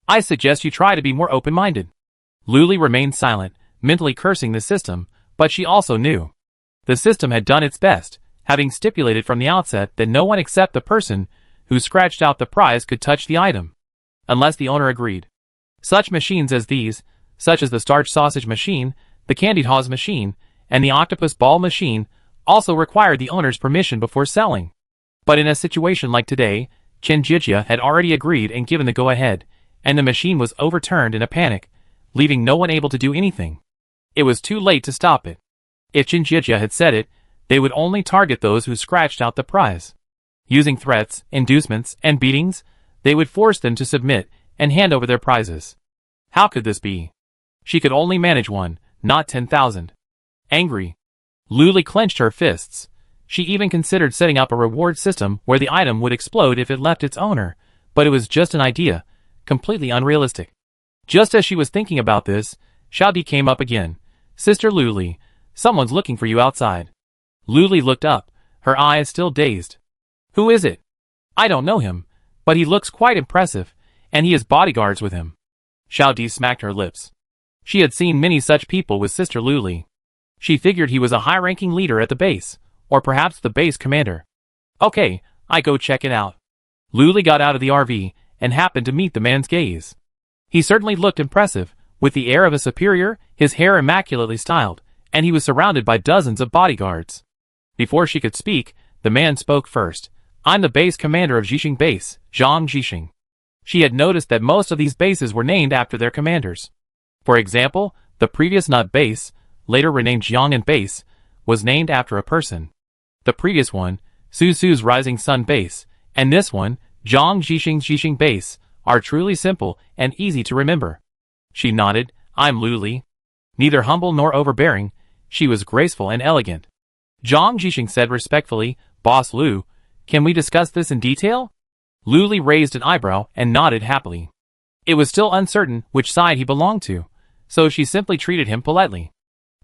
A: I suggest you try to be more open-minded." Lu Li remained silent, mentally cursing the system, but she also knew. The system had done its best, having stipulated from the outset that no one except the person who scratched out the prize could touch the item, unless the owner agreed. Such machines as these, such as the starch sausage machine, the candied Haws machine, and the octopus ball machine, also required the owner's permission before selling. But in a situation like today, Chen Jiejia had already agreed and given the go-ahead, and the machine was overturned in a panic, leaving no one able to do anything. It was too late to stop it. If Chen Jiejia had said it, they would only target those who scratched out the prize. Using threats, inducements, and beatings, they would force them to submit and hand over their prizes. How could this be? She could only manage one, not 10,000. Angry, Lu Li clenched her fists. She even considered setting up a reward system where the item would explode if it left its owner, but it was just an idea, completely unrealistic. Just as she was thinking about this, Xiao Di came up again. "Sister Lu Li, someone's looking for you outside." Lu Li looked up, her eyes still dazed. "Who is it?" "I don't know him, but he looks quite impressive, and he has bodyguards with him." Xiao Di smacked her lips. She had seen many such people with Sister Lu Li. She figured he was a high-ranking leader at the base, or perhaps the base commander. "Okay, I go check it out." Lu Li got out of the RV and happened to meet the man's gaze. He certainly looked impressive, with the air of a superior, his hair immaculately styled, and he was surrounded by dozens of bodyguards. Before she could speak, the man spoke first. "I'm the base commander of Jixing Base, Zhang Jixing." She had noticed that most of these bases were named after their commanders. For example, the previous Nut Base, later renamed Jiang'an Base, was named after a person. The previous one, Su Su's Rising Sun Base, and this one, Zhang Jixing's Jixing Base, are truly simple and easy to remember. She nodded. "I'm Lu Li." Neither humble nor overbearing, she was graceful and elegant. Zhang Jixing said respectfully, "Boss Lu, can we discuss this in detail?" Lu Li raised an eyebrow and nodded happily. It was still uncertain which side he belonged to, so she simply treated him politely.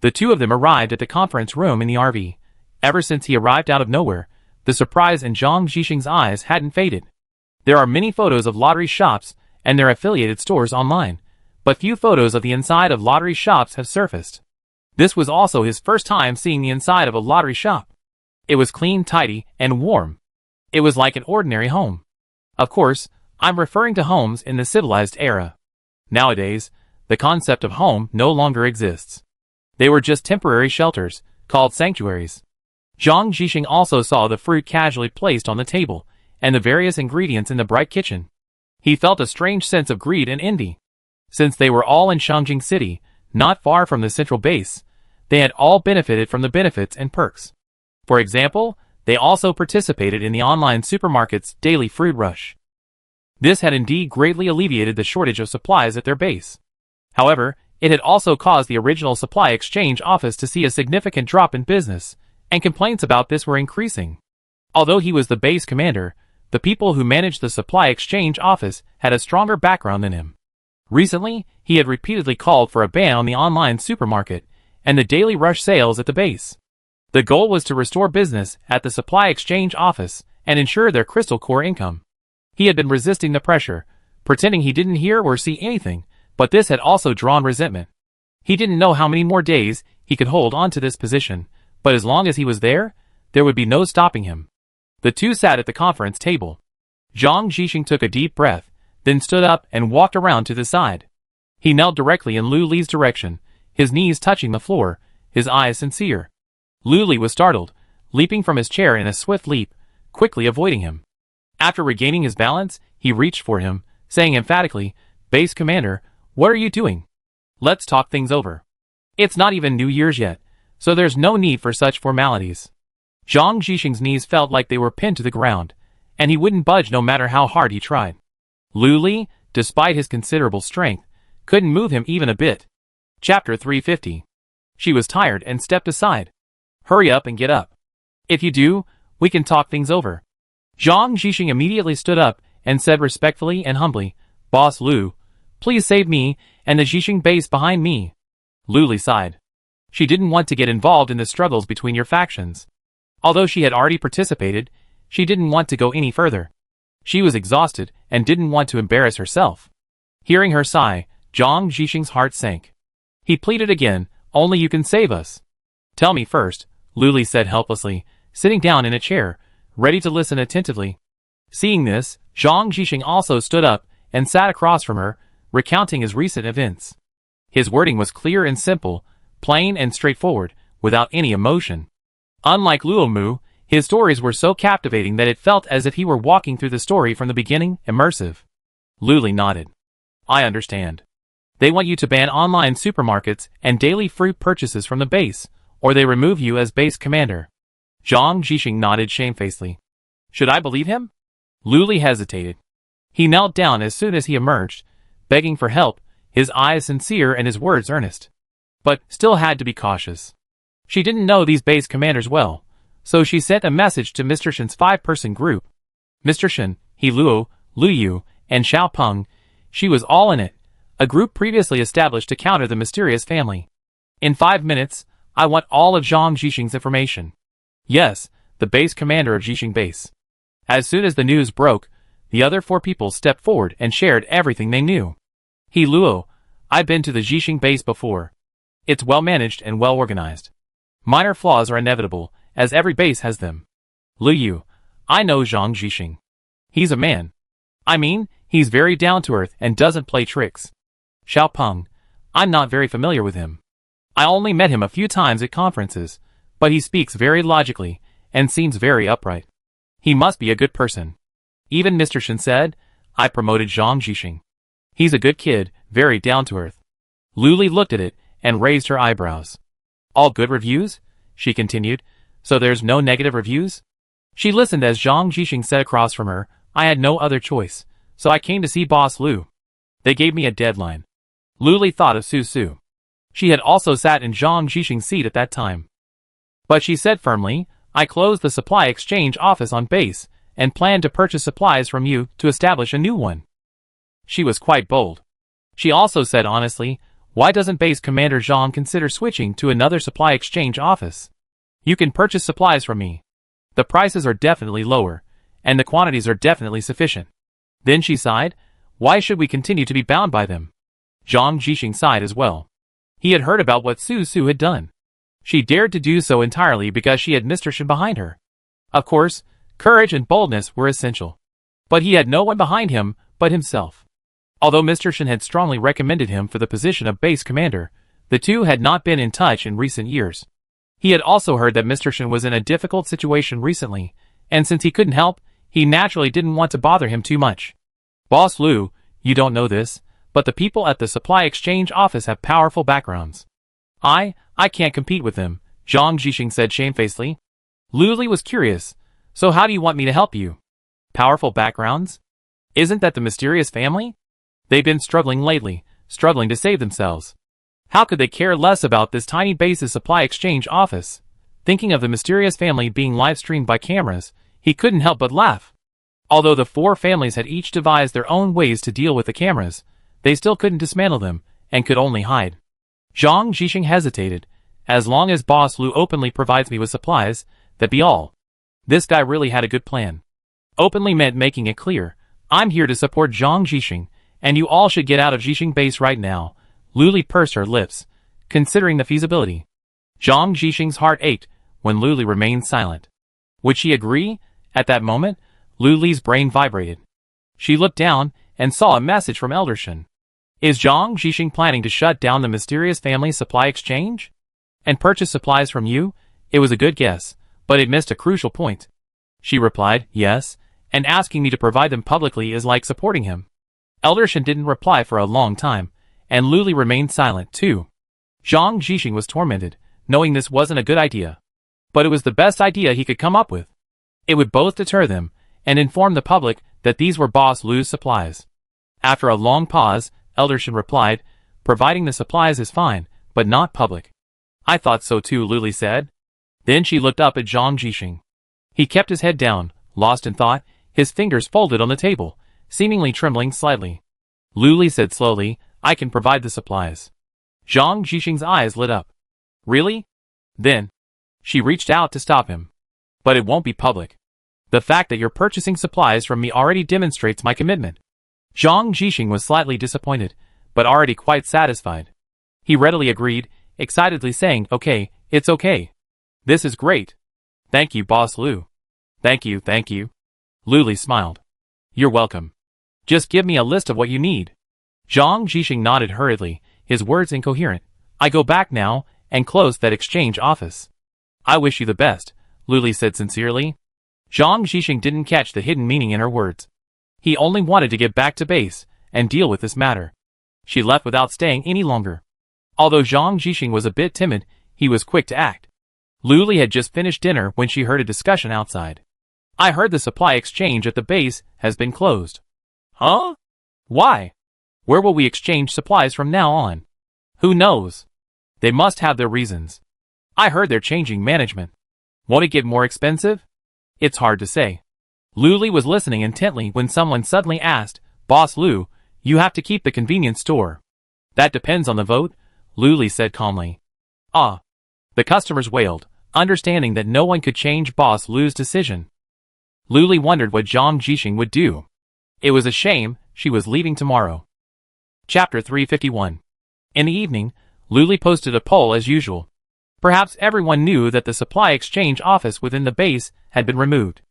A: The two of them arrived at the conference room in the RV. Ever since he arrived out of nowhere, the surprise in Zhang Jixing's eyes hadn't faded. There are many photos of lottery shops and their affiliated stores online, but few photos of the inside of lottery shops have surfaced. This was also his first time seeing the inside of a lottery shop. It was clean, tidy, and warm. It was like an ordinary home. Of course, I'm referring to homes in the civilized era. Nowadays, the concept of home no longer exists. They were just temporary shelters, called sanctuaries. Zhang Zhixing also saw the fruit casually placed on the table, and the various ingredients in the bright kitchen. He felt a strange sense of greed and envy. Since they were all in Shangjing City, not far from the central base, they had all benefited from the benefits and perks. For example, they also participated in the online supermarket's daily fruit rush. This had indeed greatly alleviated the shortage of supplies at their base. However, it had also caused the original supply exchange office to see a significant drop in business, and complaints about this were increasing. Although he was the base commander, the people who managed the supply exchange office had a stronger background than him. Recently, he had repeatedly called for a ban on the online supermarket and the daily rush sales at the base. The goal was to restore business at the supply exchange office and ensure their crystal core income. He had been resisting the pressure, pretending he didn't hear or see anything, but this had also drawn resentment. He didn't know how many more days he could hold on to this position, but as long as he was there would be no stopping him. The two sat at the conference table. Zhang Zhixing took a deep breath, then stood up and walked around to the side. He knelt directly in Lu Li's direction, his knees touching the floor, his eyes sincere. Lu Li was startled, leaping from his chair in a swift leap, quickly avoiding him. After regaining his balance, he reached for him, saying emphatically, "Base Commander, what are you doing? Let's talk things over. It's not even New Year's yet, so there's no need for such formalities." Zhang Zhixing's knees felt like they were pinned to the ground, and he wouldn't budge no matter how hard he tried. Lu Li, despite his considerable strength, couldn't move him even a bit. Chapter 350. She was tired and stepped aside. "Hurry up and get up. If you do, we can talk things over." Zhang Zhixing immediately stood up and said respectfully and humbly, "Boss Lu, please save me and the Zhixing base behind me." Lu Li sighed. She didn't want to get involved in the struggles between your factions. Although she had already participated, she didn't want to go any further. She was exhausted and didn't want to embarrass herself. Hearing her sigh, Zhang Zhixing's heart sank. He pleaded again, "Only you can save us." "Tell me first," Lu Li said helplessly, sitting down in a chair, ready to listen attentively. Seeing this, Zhang Zhixing also stood up and sat across from her, recounting his recent events. His wording was clear and simple, plain and straightforward, without any emotion. Unlike Luomu, his stories were so captivating that it felt as if he were walking through the story from the beginning, immersive. Lu Li nodded. "I understand. They want you to ban online supermarkets and daily fruit purchases from the base, or they remove you as base commander." Zhang Zhixing nodded shamefacedly. Should I believe him? Lu Li hesitated. He knelt down as soon as he emerged, begging for help, his eyes sincere and his words earnest. But still had to be cautious. She didn't know these base commanders well, so she sent a message to Mr. Shen's 5-person group. Mr. Shen, He Luo, Lu Yu, and Xiao Peng, she was all in it, a group previously established to counter the mysterious family. In 5 minutes, I want all of Zhang Zhixing's information. Yes, the base commander of Zhixing base. As soon as the news broke, the other 4 people stepped forward and shared everything they knew. He Luo, I've been to the Zhixing base before. It's well managed and well organized. Minor flaws are inevitable, as every base has them. Lu Yu, I know Zhang Zhixing. He's a man. I mean, he's very down-to-earth and doesn't play tricks. Xiao Peng, I'm not very familiar with him. I only met him a few times at conferences, but he speaks very logically and seems very upright. He must be a good person. Even Mr. Shen said, I promoted Zhang Zhixing. He's a good kid, very down-to-earth. Lu Li looked at it and raised her eyebrows. All good reviews? She continued. So there's no negative reviews? She listened as Zhang Zhixing said across from her, I had no other choice, so I came to see Boss Lu. They gave me a deadline. Lu Li thought of Su Su. She had also sat in Zhang Zhixing's seat at that time. But she said firmly, I closed the supply exchange office on base and planned to purchase supplies from you to establish a new one. She was quite bold. She also said honestly, why doesn't base commander Zhang consider switching to another supply exchange office? You can purchase supplies from me. The prices are definitely lower, and the quantities are definitely sufficient. Then she sighed, why should we continue to be bound by them? Zhang Zhixing sighed as well. He had heard about what Su Su had done. She dared to do so entirely because she had Mr. Shen behind her. Of course, courage and boldness were essential. But he had no one behind him but himself. Although Mr. Shin had strongly recommended him for the position of base commander, the two had not been in touch in recent years. He had also heard that Mr. Shin was in a difficult situation recently, and since he couldn't help, he naturally didn't want to bother him too much. Boss Lu, you don't know this, but the people at the supply exchange office have powerful backgrounds. I can't compete with them, Zhang Jixing said shamefacedly. Lu Li was curious, so how do you want me to help you? Powerful backgrounds? Isn't that the mysterious family? They've been struggling lately, struggling to save themselves. How could they care less about this tiny base's supply exchange office? Thinking of the mysterious family being live-streamed by cameras, he couldn't help but laugh. Although the four families had each devised their own ways to deal with the cameras, they still couldn't dismantle them, and could only hide. Zhang Jixing hesitated. As long as Boss Lu openly provides me with supplies, that'd be all. This guy really had a good plan. Openly meant making it clear, I'm here to support Zhang Jixing, and you all should get out of Jixing base right now. Lu Li pursed her lips, considering the feasibility. Zhang Jixing's heart ached when Lu Li remained silent. Would she agree? At that moment, Lu Li's brain vibrated. She looked down and saw a message from Elder Shin. Is Zhang Jixing planning to shut down the mysterious family supply exchange? And purchase supplies from you? It was a good guess, but it missed a crucial point. She replied, yes, and asking me to provide them publicly is like supporting him. Elder Shin didn't reply for a long time, and Lu Li remained silent too. Zhang Jixing was tormented, knowing this wasn't a good idea. But it was the best idea he could come up with. It would both deter them, and inform the public that these were Boss Lu's supplies. After a long pause, Elder Shin replied, providing the supplies is fine, but not public. I thought so too, Lu Li said. Then she looked up at Zhang Jixing. He kept his head down, lost in thought, his fingers folded on the table, seemingly trembling slightly. Lu Li said slowly, I can provide the supplies. Zhang Jixing's eyes lit up. Really? Then. She reached out to stop him. But it won't be public. The fact that you're purchasing supplies from me already demonstrates my commitment. Zhang Jixing was slightly disappointed, but already quite satisfied. He readily agreed, excitedly saying, okay, it's okay. This is great. Thank you, Boss Lu. Thank you. Lu Li smiled. You're welcome. Just give me a list of what you need. Zhang Jixing nodded hurriedly, his words incoherent. I go back now, and close that exchange office. I wish you the best, Lu Li said sincerely. Zhang Jixing didn't catch the hidden meaning in her words. He only wanted to get back to base, and deal with this matter. She left without staying any longer. Although Zhang Jixing was a bit timid, he was quick to act. Lu Li had just finished dinner when she heard a discussion outside. I heard the supply exchange at the base has been closed. Huh? Why? Where will we exchange supplies from now on? Who knows? They must have their reasons. I heard they're changing management. Won't it get more expensive? It's hard to say. Lu Li was listening intently when someone suddenly asked, Boss Lu, you have to keep the convenience store. That depends on the vote, Lu Li said calmly. Ah. The customers wailed, understanding that no one could change Boss Lu's decision. Lu Li wondered what Zhang Jixing would do. It was a shame, she was leaving tomorrow. Chapter 351. In the evening, Lu Li posted a poll as usual. Perhaps everyone knew that the supply exchange office within the base had been removed.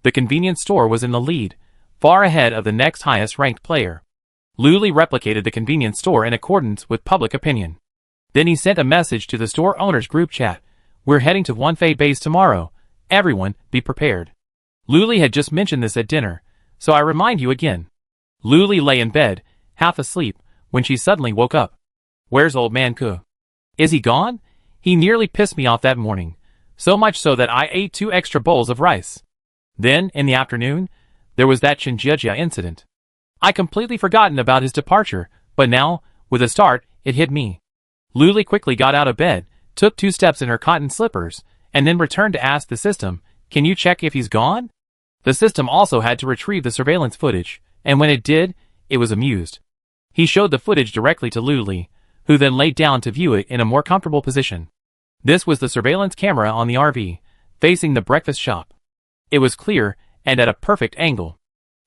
A: The convenience store was in the lead, far ahead of the next highest ranked player. Lu Li replicated the convenience store in accordance with public opinion. Then he sent a message to the store owner's group chat. We're heading to Wanfei base tomorrow. Everyone, be prepared. Lu Li had just mentioned this at dinner, so I remind you again. Lu Li lay in bed, half asleep, when she suddenly woke up. Where's old man Ke? Is he gone? He nearly pissed me off that morning, so much so that I ate 2 extra bowls of rice. Then, in the afternoon, there was that Shinjiajia incident. I completely forgotten about his departure, but now, with a start, it hit me. Lu Li quickly got out of bed, took 2 steps in her cotton slippers, and then returned to ask the system, can you check if he's gone? The system also had to retrieve the surveillance footage, and when it did, it was amused. He showed the footage directly to Lu Li, who then laid down to view it in a more comfortable position. This was the surveillance camera on the RV, facing the breakfast shop. It was clear, and at a perfect angle.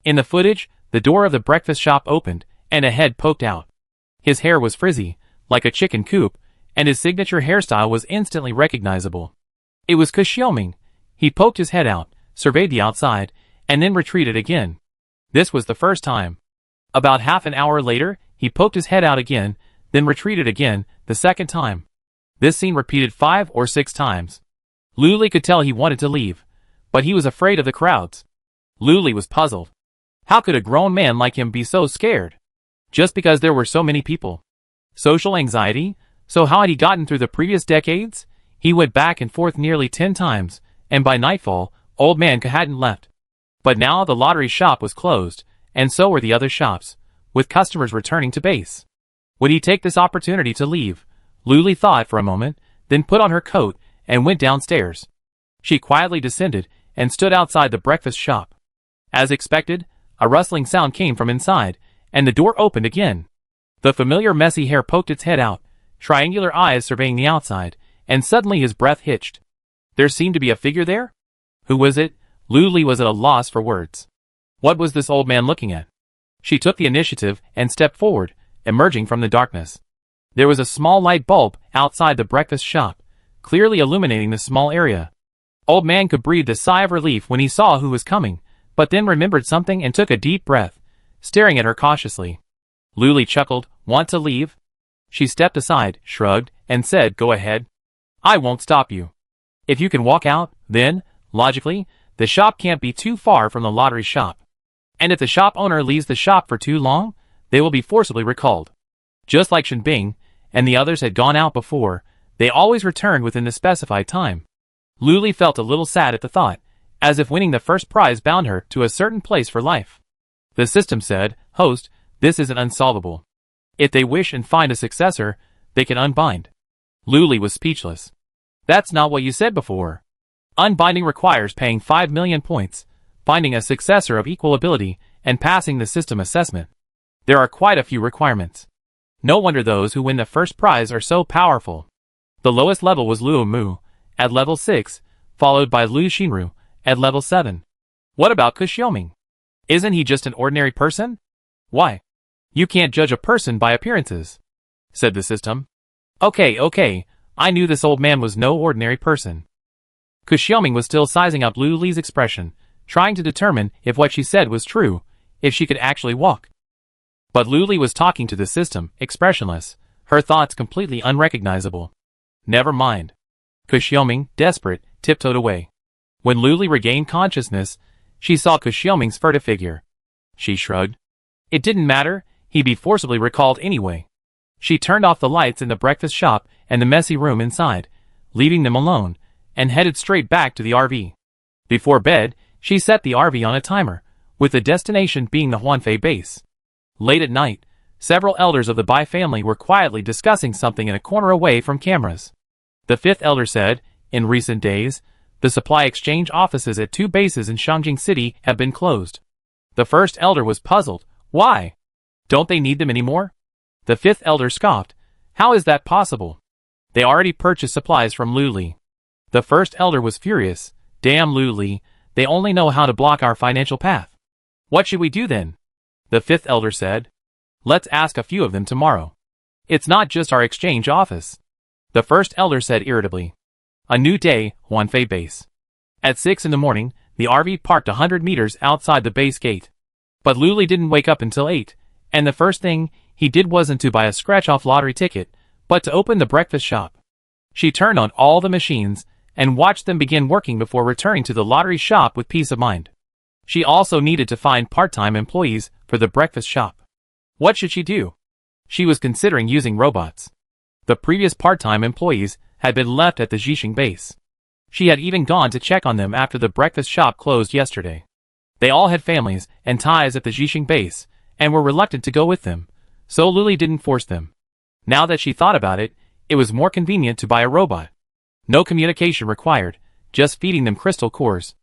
A: In the footage, the door of the breakfast shop opened, and a head poked out. His hair was frizzy, like a chicken coop, and his signature hairstyle was instantly recognizable. It was Ke Xiaoming. He poked his head out, surveyed the outside, and then retreated again. This was the first time. About half an hour later, he poked his head out again, then retreated again, the second time. This scene repeated 5 or 6 times. Luli could tell he wanted to leave, but he was afraid of the crowds. Luli was puzzled. How could a grown man like him be so scared? Just because there were so many people. Social anxiety? So how had he gotten through the previous decades? He went back and forth nearly 10 times, and by nightfall, Old Man hadn't left. But now the lottery shop was closed, and so were the other shops, with customers returning to base. Would he take this opportunity to leave? Luli thought for a moment, then put on her coat and went downstairs. She quietly descended and stood outside the breakfast shop. As expected, a rustling sound came from inside, and the door opened again. The familiar messy hair poked its head out, triangular eyes surveying the outside, and suddenly his breath hitched. There seemed to be a figure there? Who was it? Luli was at a loss for words. What was this old man looking at? She took the initiative and stepped forward, emerging from the darkness. There was a small light bulb outside the breakfast shop, clearly illuminating the small area. Old Man could breathe a sigh of relief when he saw who was coming, but then remembered something and took a deep breath, staring at her cautiously. Luli chuckled. Want to leave? She stepped aside, shrugged, and said, Go ahead. I won't stop you. If you can walk out, then, logically, the shop can't be too far from the lottery shop. And if the shop owner leaves the shop for too long, they will be forcibly recalled. Just like Shenbing and the others had gone out before, they always returned within the specified time. Luli felt a little sad at the thought, as if winning the first prize bound her to a certain place for life. The system said, Host, this isn't unsolvable. If they wish and find a successor, they can unbind. Luli was speechless. That's not what you said before. Unbinding requires paying 5 million points, finding a successor of equal ability, and passing the system assessment. There are quite a few requirements. No wonder those who win the first prize are so powerful. The lowest level was Luo Mu, at level 6, followed by Lu Xinru, at level 7. What about Kuxioming? Isn't he just an ordinary person? Why? You can't judge a person by appearances, said the system. Okay, I knew this old man was no ordinary person. Kuxioming was still sizing up Luli's expression, trying to determine if what she said was true, if she could actually walk. But Luli was talking to the system, expressionless, her thoughts completely unrecognizable. Never mind. Kuxioming, desperate, tiptoed away. When Luli regained consciousness, she saw Kuxioming's furtive figure. She shrugged. It didn't matter, he'd be forcibly recalled anyway. She turned off the lights in the breakfast shop and the messy room inside, leaving them alone, and headed straight back to the RV. Before bed, she set the RV on a timer, with the destination being the Huanfei base. Late at night, several elders of the Bai family were quietly discussing something in a corner away from cameras. The fifth elder said, in recent days, the supply exchange offices at 2 bases in Shangjing City have been closed. The first elder was puzzled. Why? Don't they need them anymore? The fifth elder scoffed. How is that possible? They already purchased supplies from Luli. The first elder was furious. Damn Luli, they only know how to block our financial path. What should we do then? The fifth elder said. Let's ask a few of them tomorrow. It's not just our exchange office. The first elder said irritably. A new day, Huanfei base. At 6 in the morning, the RV parked 100 meters outside the base gate. But Luli didn't wake up until 8, and the first thing he did wasn't to buy a scratch-off lottery ticket, but to open the breakfast shop. She turned on all the machines and watched them begin working before returning to the lottery shop with peace of mind. She also needed to find part-time employees for the breakfast shop. What should she do? She was considering using robots. The previous part-time employees had been left at the Zhixing base. She had even gone to check on them after the breakfast shop closed yesterday. They all had families and ties at the Zhixing base, and were reluctant to go with them, so Luli didn't force them. Now that she thought about it, it was more convenient to buy a robot. No communication required, just feeding them crystal cores.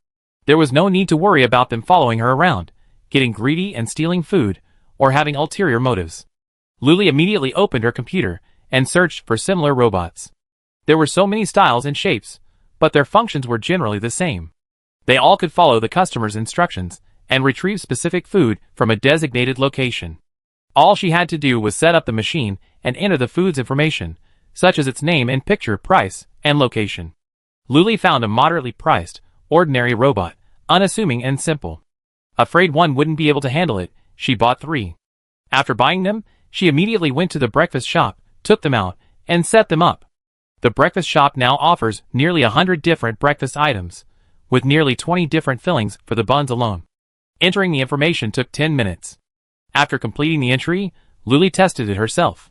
A: There was no need to worry about them following her around, getting greedy and stealing food, or having ulterior motives. Luli immediately opened her computer and searched for similar robots. There were so many styles and shapes, but their functions were generally the same. They all could follow the customer's instructions and retrieve specific food from a designated location. All she had to do was set up the machine and enter the food's information, such as its name and picture, price, and location. Luli found a moderately priced, ordinary robot, unassuming and simple. Afraid one wouldn't be able to handle it, she bought 3. After buying them, she immediately went to the breakfast shop, took them out, and set them up. The breakfast shop now offers nearly 100 different breakfast items, with nearly 20 different fillings for the buns alone. Entering the information took 10 minutes. After completing the entry, Luli tested it herself.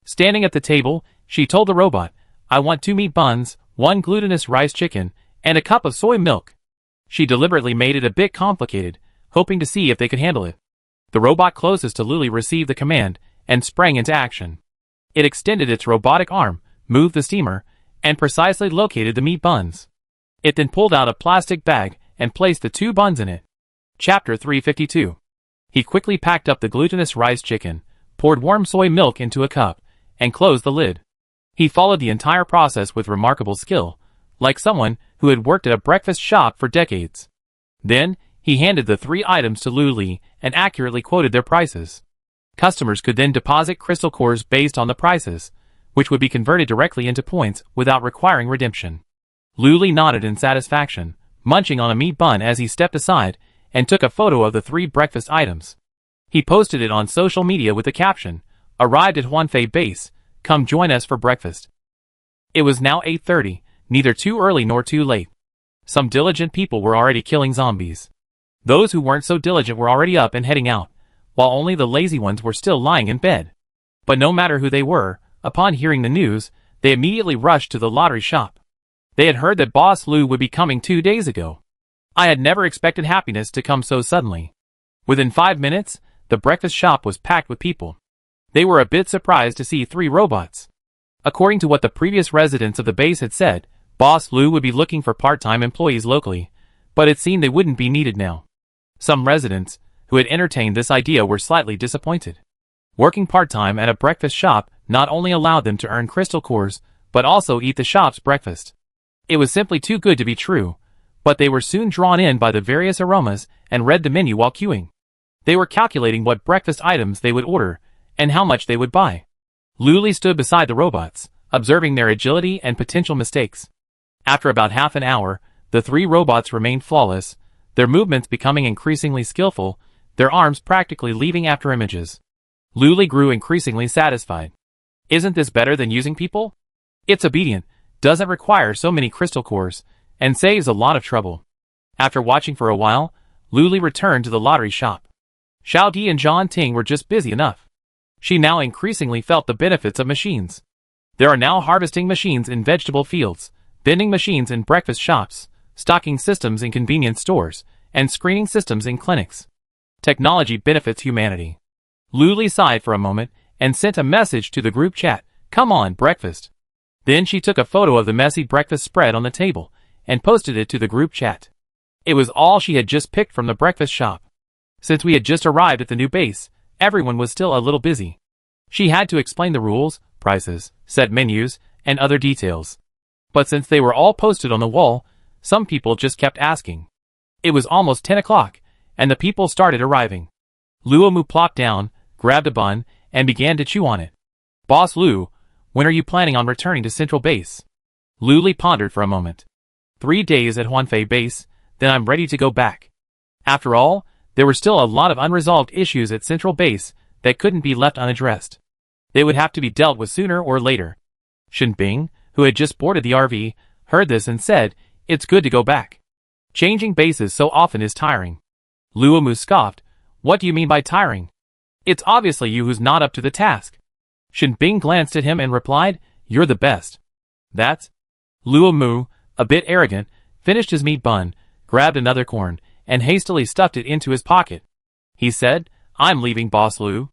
A: Standing at the table, she told the robot, "I want 2 meat buns, 1 glutinous rice chicken, and a cup of soy milk." She deliberately made it a bit complicated, hoping to see if they could handle it. The robot closest to Luli received the command and sprang into action. It extended its robotic arm, moved the steamer, and precisely located the meat buns. It then pulled out a plastic bag and placed the 2 buns in it. Chapter 352. He quickly packed up the glutinous rice chicken, poured warm soy milk into a cup, and closed the lid. He followed the entire process with remarkable skill, like someone who had worked at a breakfast shop for decades. Then, he handed the 3 items to Luli and accurately quoted their prices. Customers could then deposit crystal cores based on the prices, which would be converted directly into points without requiring redemption. Luli nodded in satisfaction, munching on a meat bun as he stepped aside and took a photo of the 3 breakfast items. He posted it on social media with the caption, "Arrived at Huanfei Base, come join us for breakfast." It was now 8:30, neither too early nor too late. Some diligent people were already killing zombies. Those who weren't so diligent were already up and heading out, while only the lazy ones were still lying in bed. But no matter who they were, upon hearing the news, they immediately rushed to the lottery shop. They had heard that Boss Lu would be coming 2 days ago. I had never expected happiness to come so suddenly. Within 5 minutes, the breakfast shop was packed with people. They were a bit surprised to see 3 robots. According to what the previous residents of the base had said, Boss Lu would be looking for part-time employees locally, but it seemed they wouldn't be needed now. Some residents, who had entertained this idea, were slightly disappointed. Working part-time at a breakfast shop not only allowed them to earn crystal cores, but also eat the shop's breakfast. It was simply too good to be true, but they were soon drawn in by the various aromas and read the menu while queuing. They were calculating what breakfast items they would order and how much they would buy. Luli stood beside the robots, observing their agility and potential mistakes. After about half an hour, the 3 robots remained flawless, their movements becoming increasingly skillful, their arms practically leaving after images. Luli grew increasingly satisfied. Isn't this better than using people? It's obedient, doesn't require so many crystal cores, and saves a lot of trouble. After watching for a while, Luli returned to the lottery shop. Xiao Di and Zhang Ting were just busy enough. She now increasingly felt the benefits of machines. There are now harvesting machines in vegetable fields, vending machines in breakfast shops, stocking systems in convenience stores, and screening systems in clinics. Technology benefits humanity. Luli sighed for a moment and sent a message to the group chat, "Come on, breakfast." Then she took a photo of the messy breakfast spread on the table and posted it to the group chat. It was all she had just picked from the breakfast shop. Since we had just arrived at the new base, everyone was still a little busy. She had to explain the rules, prices, set menus, and other details. But since they were all posted on the wall, some people just kept asking. It was almost 10 o'clock, and the people started arriving. Luomu plopped down, grabbed a bun, and began to chew on it. "Boss Lu, when are you planning on returning to Central Base?" Luli pondered for a moment. 3 days at Huanfei Base, then I'm ready to go back. After all, there were still a lot of unresolved issues at Central Base that couldn't be left unaddressed. They would have to be dealt with sooner or later. Shen Bing, who had just boarded the RV, heard this and said, "It's good to go back. Changing bases so often is tiring." Luomu scoffed, "What do you mean by tiring? It's obviously you who's not up to the task." Shen Bing glanced at him and replied, "You're the best." That's. Luomu, a bit arrogant, finished his meat bun, grabbed another corn, and hastily stuffed it into his pocket. He said, "I'm leaving, Boss Lu.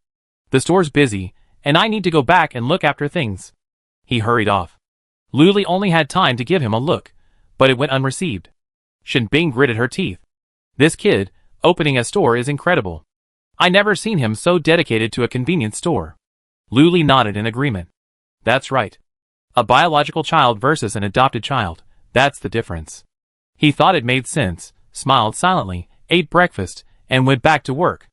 A: The store's busy, and I need to go back and look after things." He hurried off. Luli only had time to give him a look, but it went unreceived. Shen Bing gritted her teeth. This kid, opening a store is incredible. I never seen him so dedicated to a convenience store. Luli nodded in agreement. That's right. A biological child versus an adopted child, that's the difference. He thought it made sense, smiled silently, ate breakfast, and went back to work.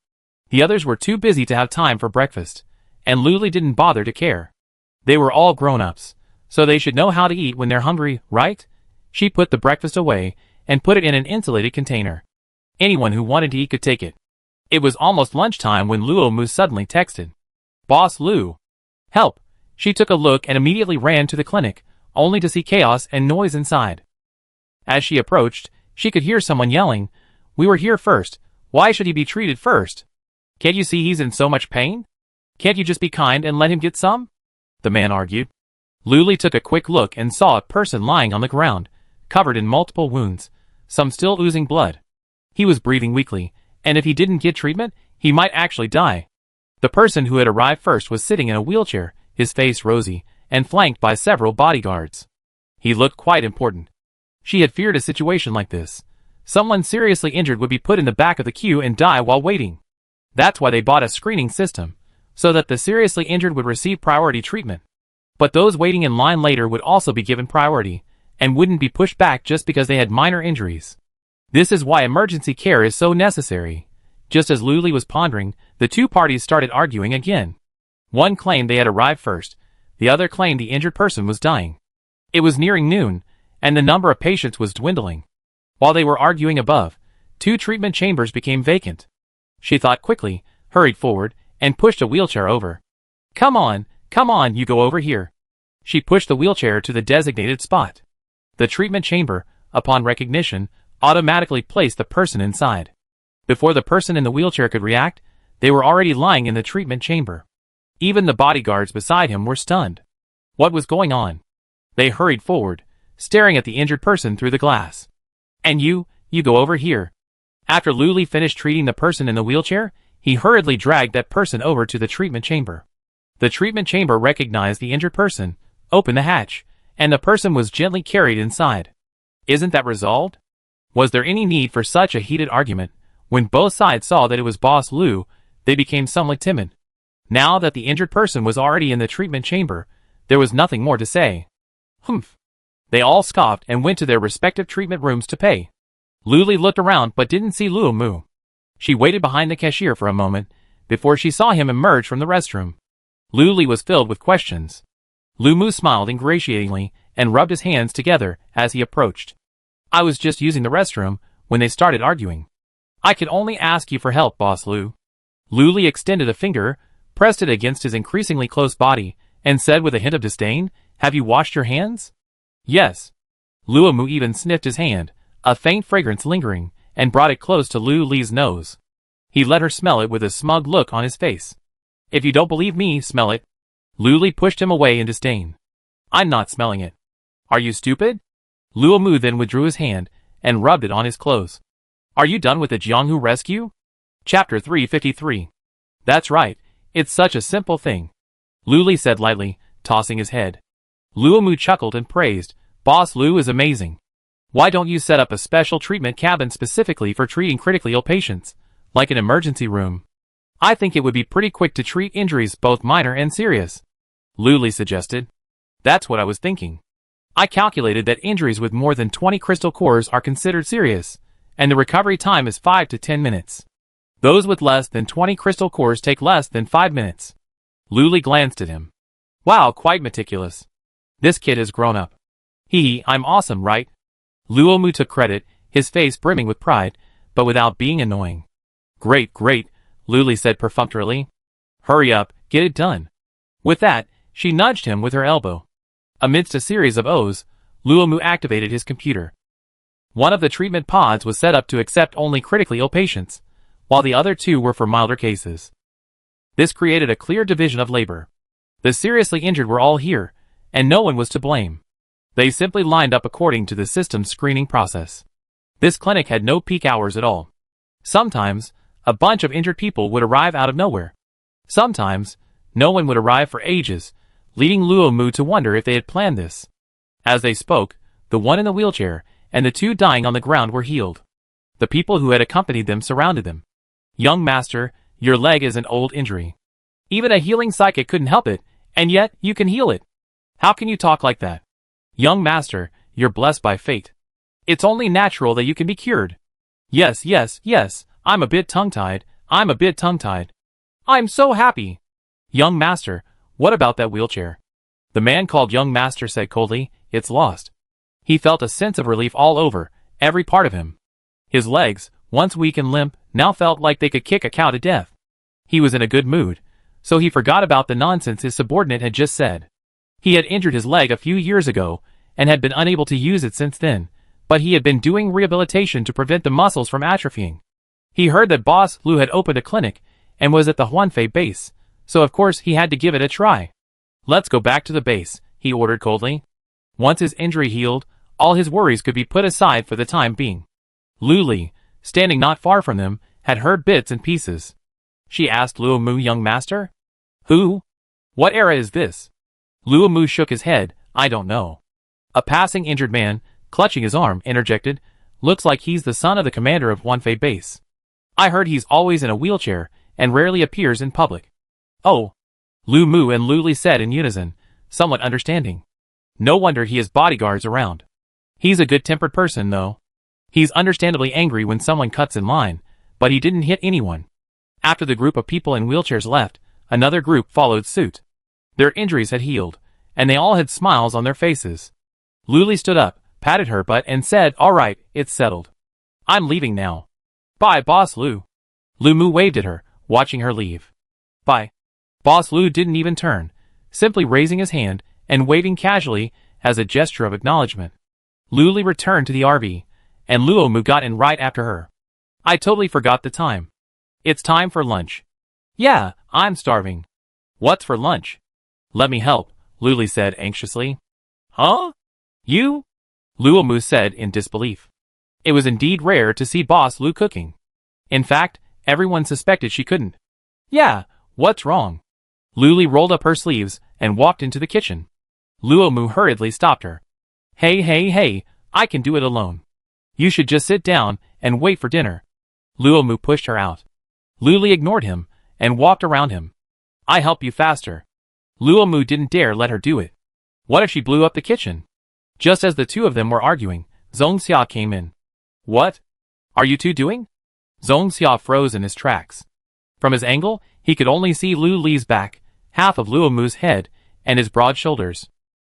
A: The others were too busy to have time for breakfast, and Luli didn't bother to care. They were all grown-ups, so they should know how to eat when they're hungry, right? She put the breakfast away and put it in an insulated container. Anyone who wanted to eat could take it. It was almost lunchtime when Luo Mu suddenly texted, "Boss Lu, help." She took a look and immediately ran to the clinic, only to see chaos and noise inside. As she approached, she could hear someone yelling, "We were here first. Why should he be treated first? Can't you see he's in so much pain? Can't you just be kind and let him get some?" the man argued. Luli took a quick look and saw a person lying on the ground, covered in multiple wounds, some still oozing blood. He was breathing weakly, and if he didn't get treatment, he might actually die. The person who had arrived first was sitting in a wheelchair, his face rosy, and flanked by several bodyguards. He looked quite important. She had feared a situation like this. Someone seriously injured would be put in the back of the queue and die while waiting. That's why they bought a screening system, so that the seriously injured would receive priority treatment. But those waiting in line later would also be given priority, and wouldn't be pushed back just because they had minor injuries. This is why emergency care is so necessary. Just as Luli was pondering, the two parties started arguing again. One claimed they had arrived first, the other claimed the injured person was dying. It was nearing noon, and the number of patients was dwindling. While they were arguing above, 2 treatment chambers became vacant. She thought quickly, hurried forward, and pushed a wheelchair over. Come on, you go over here." She pushed the wheelchair to the designated spot. The treatment chamber, upon recognition, automatically placed the person inside. Before the person in the wheelchair could react, they were already lying in the treatment chamber. Even the bodyguards beside him were stunned. What was going on? They hurried forward, staring at the injured person through the glass. "And you go over here." After Luli finished treating the person in the wheelchair, he hurriedly dragged that person over to the treatment chamber. The treatment chamber recognized the injured person, opened the hatch, and the person was gently carried inside. Isn't that resolved? Was there any need for such a heated argument? When both sides saw that it was Boss Lu, they became somewhat timid. Now that the injured person was already in the treatment chamber, there was nothing more to say. Humph. They all scoffed and went to their respective treatment rooms to pay. Luli looked around but didn't see Luo Mu. She waited behind the cashier for a moment, before she saw him emerge from the restroom. Luli was filled with questions. Luo Mu smiled ingratiatingly and rubbed his hands together as he approached. "I was just using the restroom when they started arguing. I could only ask you for help, Boss Lu." Luli extended a finger, pressed it against his increasingly close body, and said with a hint of disdain, "Have you washed your hands?" "Yes." Luo Mu even sniffed his hand, a faint fragrance lingering, and brought it close to Lu Li's nose. He let her smell it with a smug look on his face. "If you don't believe me, smell it." Lu Li pushed him away in disdain. "I'm not smelling it." "Are you stupid?" Luo Mu then withdrew his hand and rubbed it on his clothes. "Are you done with the Jianghu rescue?" Chapter 353. "That's right, it's such a simple thing," Lu Li said lightly, tossing his head. Luo Mu chuckled and praised, "Boss Lu is amazing. Why don't you set up a special treatment cabin specifically for treating critically ill patients, like an emergency room? I think it would be pretty quick to treat injuries both minor and serious," Lu Li suggested. "That's what I was thinking. I calculated that injuries with more than 20 crystal cores are considered serious, and the recovery time is 5 to 10 minutes. Those with less than 20 crystal cores take less than 5 minutes. Lu Li glanced at him. "Wow, quite meticulous. This kid has grown up. I'm awesome, right?" Luo Mu took credit, his face brimming with pride, but without being annoying. Great, Lu Li said perfunctorily. "Hurry up, get it done." With that, she nudged him with her elbow. Amidst a series of O's, Luo Mu activated his computer. One of the treatment pods was set up to accept only critically ill patients, while the other 2 were for milder cases. This created a clear division of labor. The seriously injured were all here, and no one was to blame. They simply lined up according to the system's screening process. This clinic had no peak hours at all. Sometimes, a bunch of injured people would arrive out of nowhere. Sometimes, no one would arrive for ages, leading Luo Mu to wonder if they had planned this. As they spoke, the one in the wheelchair and the 2 dying on the ground were healed. The people who had accompanied them surrounded them. "Young master, your leg is an old injury. Even a healing psychic couldn't help it, and yet you can heal it. How can you talk like that? Young master, you're blessed by fate. It's only natural that you can be cured." Yes, I'm a bit tongue-tied. I'm so happy." "Young master, what about that wheelchair?" The man called young master said coldly, "It's lost." He felt a sense of relief all over, every part of him. His legs, once weak and limp, now felt like they could kick a cow to death. He was in a good mood, so he forgot about the nonsense his subordinate had just said. He had injured his leg a few years ago, and had been unable to use it since then, but he had been doing rehabilitation to prevent the muscles from atrophying. He heard that Boss Lu had opened a clinic, and was at the Huanfei base, so of course he had to give it a try. "Let's go back to the base," he ordered coldly. Once his injury healed, all his worries could be put aside for the time being. Lu Li, standing not far from them, had heard bits and pieces. She asked Luo Mu, "Young master? Who? What era is this?" Luo Mu shook his head. "I don't know." A passing injured man, clutching his arm, interjected, "Looks like he's the son of the commander of Huanfei base. I heard he's always in a wheelchair, and rarely appears in public." "Oh," Lu Mu and Lu Li said in unison, somewhat understanding. "No wonder he has bodyguards around. He's a good-tempered person, though. He's understandably angry when someone cuts in line, but he didn't hit anyone." After the group of people in wheelchairs left, another group followed suit. Their injuries had healed, and they all had smiles on their faces. Lu Li stood up, patted her butt, and said, "All right, it's settled. I'm leaving now. Bye, Boss Lu." Lu Mu waved at her, watching her leave. "Bye." Boss Lu didn't even turn, simply raising his hand and waving casually as a gesture of acknowledgement. Lu Li returned to the RV, and Luo Mu got in right after her. "I totally forgot the time. It's time for lunch." "Yeah, I'm starving." "What's for lunch?" "Let me help," Lu Li said anxiously. "Huh? You?" Luo Mu said in disbelief. It was indeed rare to see Boss Lu cooking. In fact, everyone suspected she couldn't. "Yeah, what's wrong?" Lu Li rolled up her sleeves and walked into the kitchen. Luo Mu hurriedly stopped her. Hey, I can do it alone. You should just sit down and wait for dinner." Luo Mu pushed her out. Lu Li ignored him and walked around him. "I help you faster." Luo Mu didn't dare let her do it. What if she blew up the kitchen? Just as the two of them were arguing, Zhong Xia came in. "What are you two doing?" Zhong Xia froze in his tracks. From his angle, he could only see Lu Li's back, half of Luo Mu's head, and his broad shoulders.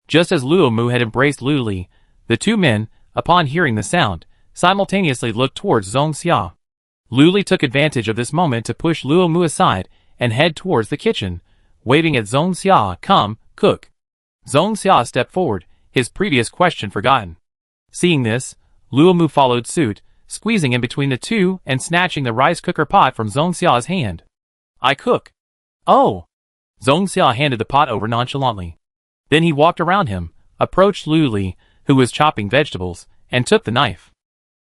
A: Just as Luo Mu had embraced Lu Li, the two men, upon hearing the sound, simultaneously looked towards Zhong Xia. Lu Li took advantage of this moment to push Luo Mu aside and head towards the kitchen, waving at Zhong Xia, "Come, cook." Zhong Xia stepped forward, his previous question forgotten. Seeing this, Luo Mu followed suit, squeezing in between the two and snatching the rice cooker pot from Zhong Xia's hand. "I cook." "Oh." Zhong Xia handed the pot over nonchalantly. Then he walked around him, approached Lu Li, who was chopping vegetables, and took the knife.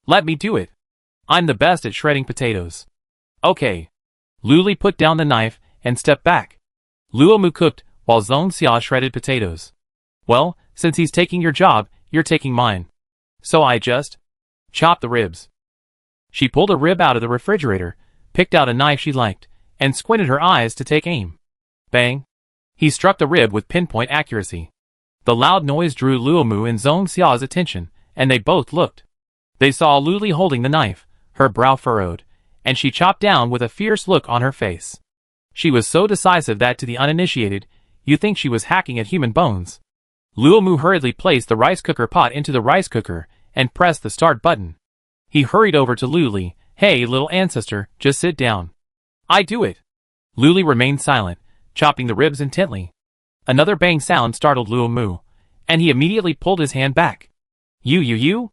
A: "Let me do it. I'm the best at shredding potatoes." "Okay." Lu Li put down the knife and stepped back. Luo Mu cooked while Zhong Xia shredded potatoes. "Well, since he's taking your job, you're taking mine. So I just chop the ribs." She pulled a rib out of the refrigerator, picked out a knife she liked, and squinted her eyes to take aim. Bang! He struck the rib with pinpoint accuracy. The loud noise drew Luo Mu and Zhong Xia's attention, and they both looked. They saw Lu Li holding the knife, her brow furrowed, and she chopped down with a fierce look on her face. She was so decisive that to the uninitiated, you think she was hacking at human bones. Luo Mu hurriedly placed the rice cooker pot into the rice cooker and pressed the start button. He hurried over to Lu Li. "Hey, little ancestor, just sit down." "I do it." Lu Li remained silent, chopping the ribs intently. Another bang sound startled Luo Mu, and he immediately pulled his hand back. You.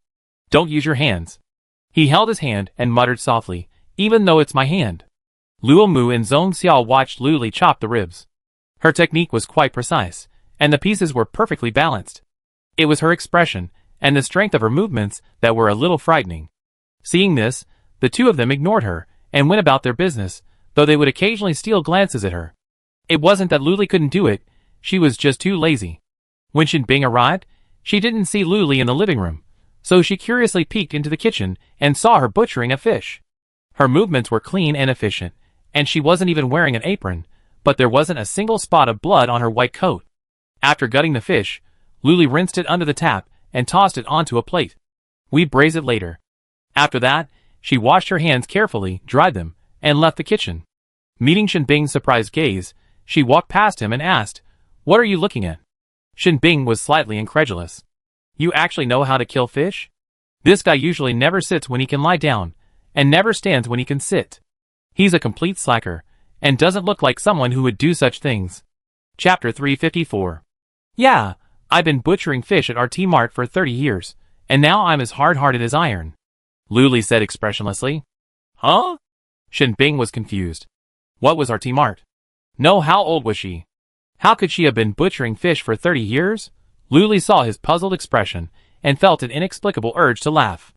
A: Don't use your hands." He held his hand and muttered softly, "Even though it's my hand." Luo Mu and Zhong Xia watched Lu Li chop the ribs. Her technique was quite precise, and the pieces were perfectly balanced. It was her expression and the strength of her movements that were a little frightening. Seeing this, the two of them ignored her and went about their business, though they would occasionally steal glances at her. It wasn't that Lu Li couldn't do it, she was just too lazy. When Shin Bing arrived, she didn't see Lu Li in the living room, so she curiously peeked into the kitchen and saw her butchering a fish. Her movements were clean and efficient, and she wasn't even wearing an apron, but there wasn't a single spot of blood on her white coat. After gutting the fish, Lu Li rinsed it under the tap and tossed it onto a plate. "We braise it later." After that, she washed her hands carefully, dried them, and left the kitchen. Meeting Shin Bing's surprised gaze, she walked past him and asked, "What are you looking at?" Shin Bing was slightly incredulous. "You actually know how to kill fish?" This guy usually never sits when he can lie down, and never stands when he can sit. He's a complete slacker, and doesn't look like someone who would do such things. Chapter 354. Yeah, I've been butchering fish at RT Mart for 30 years, and now I'm as hard-hearted as iron, Luli said expressionlessly. Huh? Shin Bing was confused. What was RT Mart? No, how old was she? How could she have been butchering fish for 30 years? Luli saw his puzzled expression and felt an inexplicable urge to laugh.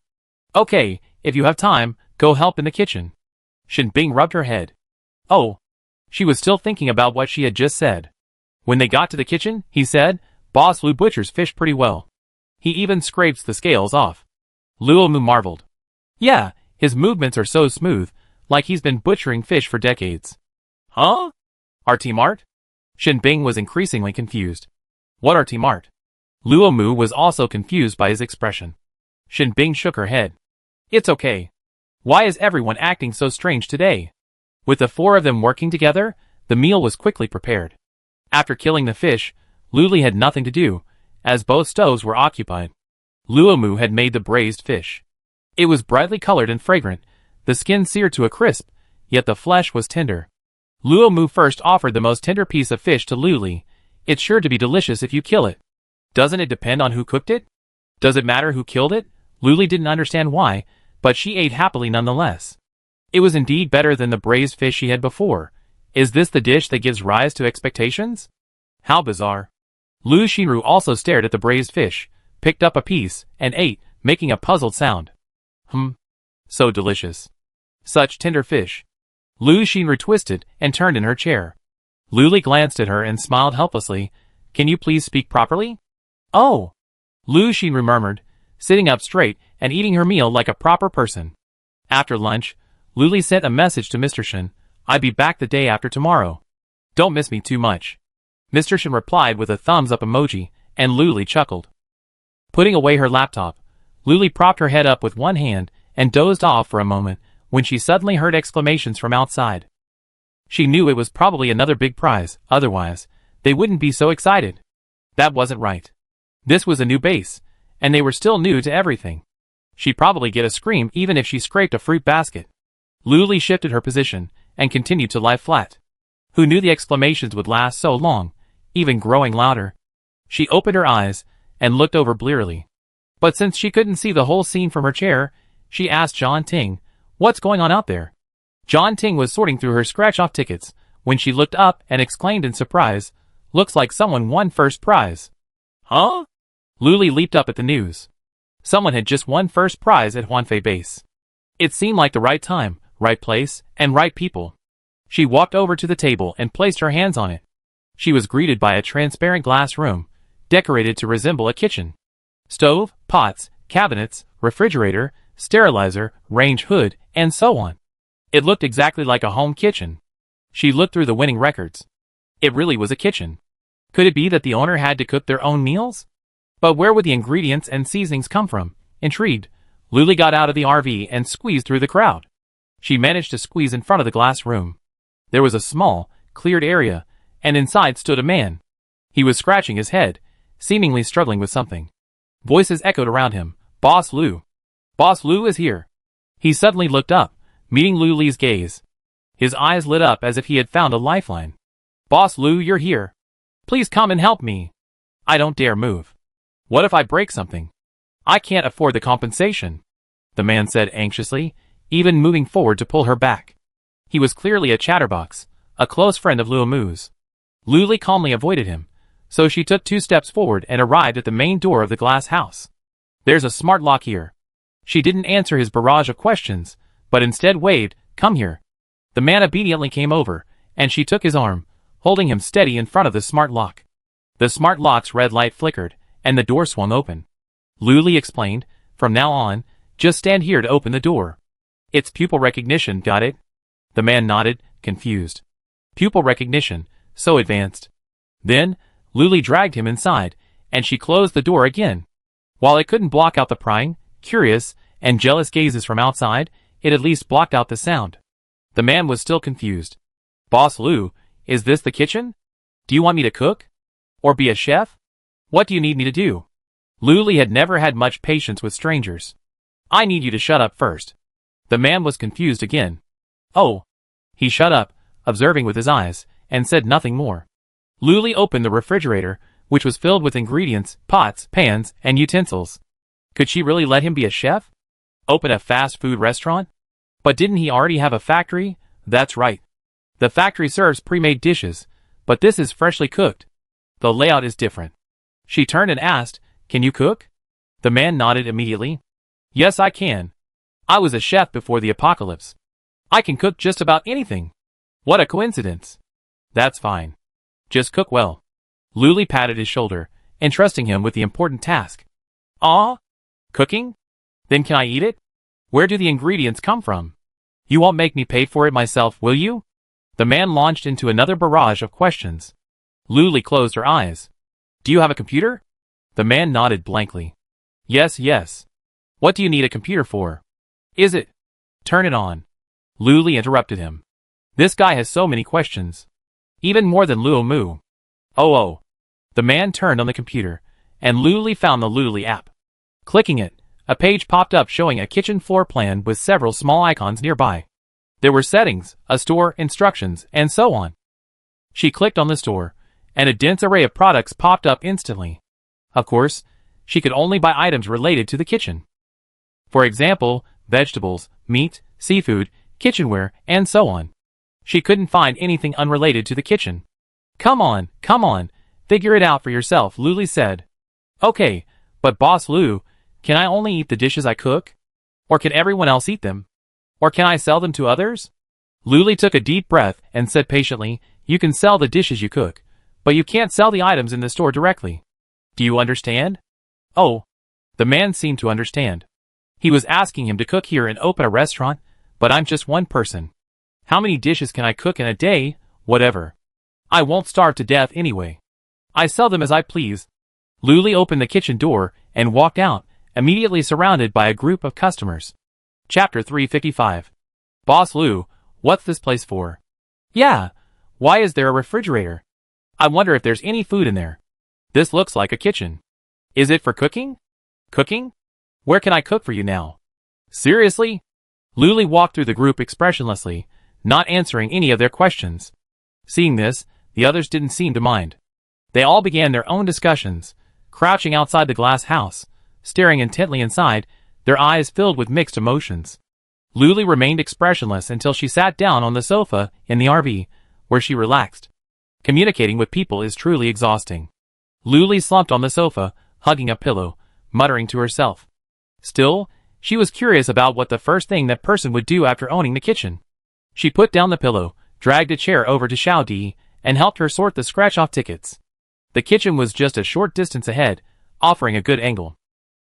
A: Okay, if you have time, go help in the kitchen. Shin Bing rubbed her head. Oh. She was still thinking about what she had just said. When they got to the kitchen, he said, Boss Lu butchers fish pretty well. He even scrapes the scales off. Luomu marveled. Yeah, his movements are so smooth, like he's been butchering fish for decades. Huh? RT Mart? Shin Bing was increasingly confused. What RT Mart? Luomu was also confused by his expression. Shin Bing shook her head. It's okay. Why is everyone acting so strange today? With the four of them working together, the meal was quickly prepared. After killing the fish, Luli had nothing to do, as both stoves were occupied. Luomu had made the braised fish. It was brightly colored and fragrant, the skin seared to a crisp, yet the flesh was tender. Luomu first offered the most tender piece of fish to Luli. It's sure to be delicious if you kill it. Doesn't it depend on who cooked it? Does it matter who killed it? Luli didn't understand why, but she ate happily nonetheless. It was indeed better than the braised fish she had before. Is this the dish that gives rise to expectations? How bizarre. Lu Xinru also stared at the braised fish, picked up a piece, and ate, making a puzzled sound. So delicious. Such tender fish. Lu Xinru twisted and turned in her chair. Luli glanced at her and smiled helplessly. Can you please speak properly? Oh. Lu Xinru murmured, sitting up straight and eating her meal like a proper person. After lunch, Luli sent a message to Mr. Shin. I'll be back the day after tomorrow. Don't miss me too much. Mr. Shin replied with a thumbs-up emoji, and Luli chuckled. Putting away her laptop, Luli propped her head up with one hand and dozed off for a moment when she suddenly heard exclamations from outside. She knew it was probably another big prize, otherwise, they wouldn't be so excited. That wasn't right. This was a new base, and they were still new to everything. She'd probably get a scream even if she scraped a fruit basket. Luli shifted her position and continued to lie flat. Who knew the exclamations would last so long, even growing louder? She opened her eyes and looked over blearily. But since she couldn't see the whole scene from her chair, she asked John Ting, what's going on out there? John Ting was sorting through her scratch-off tickets when she looked up and exclaimed in surprise, looks like someone won first prize. Huh? Luli leaped up at the news. Someone had just won first prize at Huanfei Base. It seemed like the right time, right place, and right people. She walked over to the table and placed her hands on it. She was greeted by a transparent glass room, decorated to resemble a kitchen. Stove, pots, cabinets, refrigerator, sterilizer, range hood, and so on. It looked exactly like a home kitchen. She looked through the winning records. It really was a kitchen. Could it be that the owner had to cook their own meals? But where would the ingredients and seasonings come from? Intrigued, Luli got out of the RV and squeezed through the crowd. She managed to squeeze in front of the glass room. There was a small, cleared area, and inside stood a man. He was scratching his head, seemingly struggling with something. Voices echoed around him. Boss Lu. Boss Lu is here. He suddenly looked up, meeting Luli's gaze. His eyes lit up as if he had found a lifeline. Boss Lu, you're here. Please come and help me. I don't dare move. What if I break something? I can't afford the compensation, the man said anxiously, even moving forward to pull her back. He was clearly a chatterbox, a close friend of Luomu's. Luli calmly avoided him, so she took 2 steps forward and arrived at the main door of the glass house. There's a smart lock here. She didn't answer his barrage of questions, but instead waved, come here. The man obediently came over, and she took his arm, holding him steady in front of the smart lock. The smart lock's red light flickered, and the door swung open. Luli explained, from now on, just stand here to open the door. It's pupil recognition, got it? The man nodded, confused. Pupil recognition, so advanced. Then, Luli dragged him inside, and she closed the door again. While it couldn't block out the prying, curious, and jealous gazes from outside, it at least blocked out the sound. The man was still confused. Boss Lu, is this the kitchen? Do you want me to cook? Or be a chef? What do you need me to do? Luli had never had much patience with strangers. I need you to shut up first. The man was confused again. Oh. He shut up, observing with his eyes, and said nothing more. Luli opened the refrigerator, which was filled with ingredients, pots, pans, and utensils. Could she really let him be a chef? Open a fast food restaurant? But didn't he already have a factory? That's right. The factory serves pre-made dishes, but this is freshly cooked. The layout is different. She turned and asked, "Can you cook?" The man nodded immediately. "Yes, I can. I was a chef before the apocalypse. I can cook just about anything." What a coincidence. That's fine. Just cook well. Luli patted his shoulder, entrusting him with the important task. Ah? Cooking? Then can I eat it? Where do the ingredients come from? You won't make me pay for it myself, will you? The man launched into another barrage of questions. Luli closed her eyes. Do you have a computer? The man nodded blankly. Yes, yes. What do you need a computer for? Is it? Turn it on. Luli interrupted him. This guy has so many questions. Even more than Luo Mu. Oh. The man turned on the computer, and Luli found the Luli app. Clicking it, a page popped up showing a kitchen floor plan with several small icons nearby. There were settings, a store, instructions, and so on. She clicked on the store, and a dense array of products popped up instantly. Of course, she could only buy items related to the kitchen. For example, vegetables, meat, seafood, kitchenware, and so on. She couldn't find anything unrelated to the kitchen. Come on, figure it out for yourself, Luli said. Okay, but Boss Lu, can I only eat the dishes I cook? Or can everyone else eat them? Or can I sell them to others? Luli took a deep breath and said patiently, you can sell the dishes you cook, but you can't sell the items in the store directly. Do you understand? Oh. The man seemed to understand. He was asking him to cook here and open a restaurant, but I'm just one person. How many dishes can I cook in a day? Whatever. I won't starve to death anyway. I sell them as I please. Luli opened the kitchen door and walked out, immediately surrounded by a group of customers. Chapter 355. Boss Lu, what's this place for? Yeah. Why is there a refrigerator? I wonder if there's any food in there. This looks like a kitchen. Is it for cooking? Cooking? Where can I cook for you now? Seriously? Luli walked through the group expressionlessly, not answering any of their questions. Seeing this, the others didn't seem to mind. They all began their own discussions, crouching outside the glass house, staring intently inside, their eyes filled with mixed emotions. Luli remained expressionless until she sat down on the sofa in the RV, where she relaxed. Communicating with people is truly exhausting. Luli slumped on the sofa, hugging a pillow, muttering to herself. Still, she was curious about what the first thing that person would do after owning the kitchen. She put down the pillow, dragged a chair over to Xiao Di, and helped her sort the scratch-off tickets. The kitchen was just a short distance ahead, offering a good angle.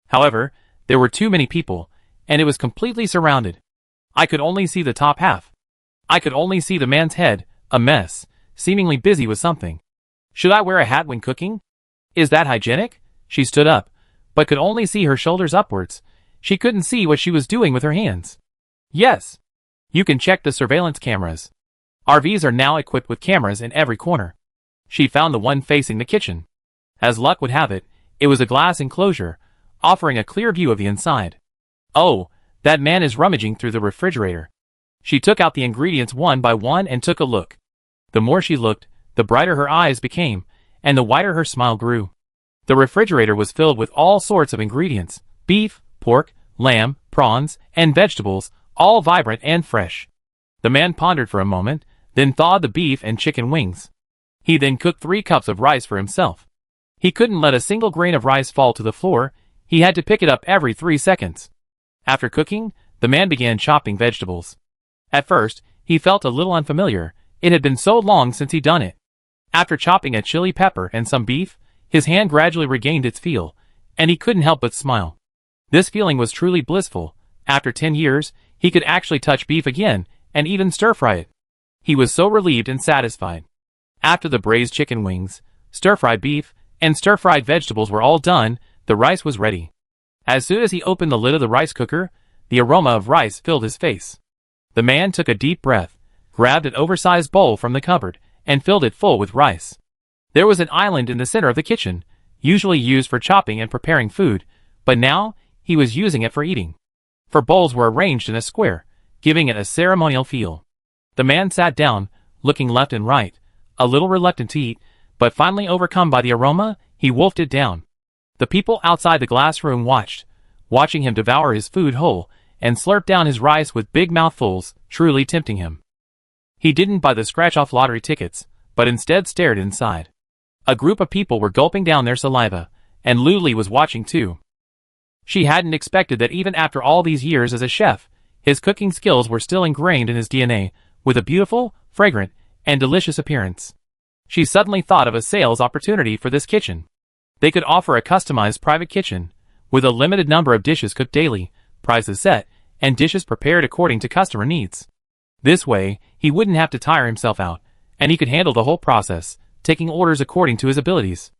A: However, there were too many people, and it was completely surrounded. I could only see the top half. I could only see the man's head, a mess, seemingly busy with something. Should I wear a hat when cooking? Is that hygienic? She stood up, but could only see her shoulders upwards. She couldn't see what she was doing with her hands. Yes. You can check the surveillance cameras. RVs are now equipped with cameras in every corner. She found the one facing the kitchen. As luck would have it, it was a glass enclosure, offering a clear view of the inside. Oh, that man is rummaging through the refrigerator. She took out the ingredients one by one and took a look. The more she looked, the brighter her eyes became, and the wider her smile grew. The refrigerator was filled with all sorts of ingredients: beef, pork, lamb, prawns, and vegetables, all vibrant and fresh. The man pondered for a moment, then thawed the beef and chicken wings. He then cooked 3 cups of rice for himself. He couldn't let a single grain of rice fall to the floor. He had to pick it up every 3 seconds. After cooking, the man began chopping vegetables. At first, he felt a little unfamiliar. It had been so long since he'd done it. After chopping a chili pepper and some beef, his hand gradually regained its feel, and he couldn't help but smile. This feeling was truly blissful. After 10 years, he could actually touch beef again, and even stir-fry it. He was so relieved and satisfied. After the braised chicken wings, stir-fried beef, and stir-fried vegetables were all done, the rice was ready. As soon as he opened the lid of the rice cooker, the aroma of rice filled his face. The man took a deep breath, grabbed an oversized bowl from the cupboard, and filled it full with rice. There was an island in the center of the kitchen, usually used for chopping and preparing food, but now he was using it for eating. 4 bowls were arranged in a square, giving it a ceremonial feel. The man sat down, looking left and right, a little reluctant to eat, but finally overcome by the aroma, he wolfed it down. The people outside the glass room watching him devour his food whole, and slurp down his rice with big mouthfuls, truly tempting him. He didn't buy the scratch-off lottery tickets, but instead stared inside. A group of people were gulping down their saliva, and Luli was watching too. She hadn't expected that even after all these years as a chef, his cooking skills were still ingrained in his DNA, with a beautiful, fragrant, and delicious appearance. She suddenly thought of a sales opportunity for this kitchen. They could offer a customized private kitchen, with a limited number of dishes cooked daily, prices set, and dishes prepared according to customer needs. This way, he wouldn't have to tire himself out, and he could handle the whole process, taking orders according to his abilities.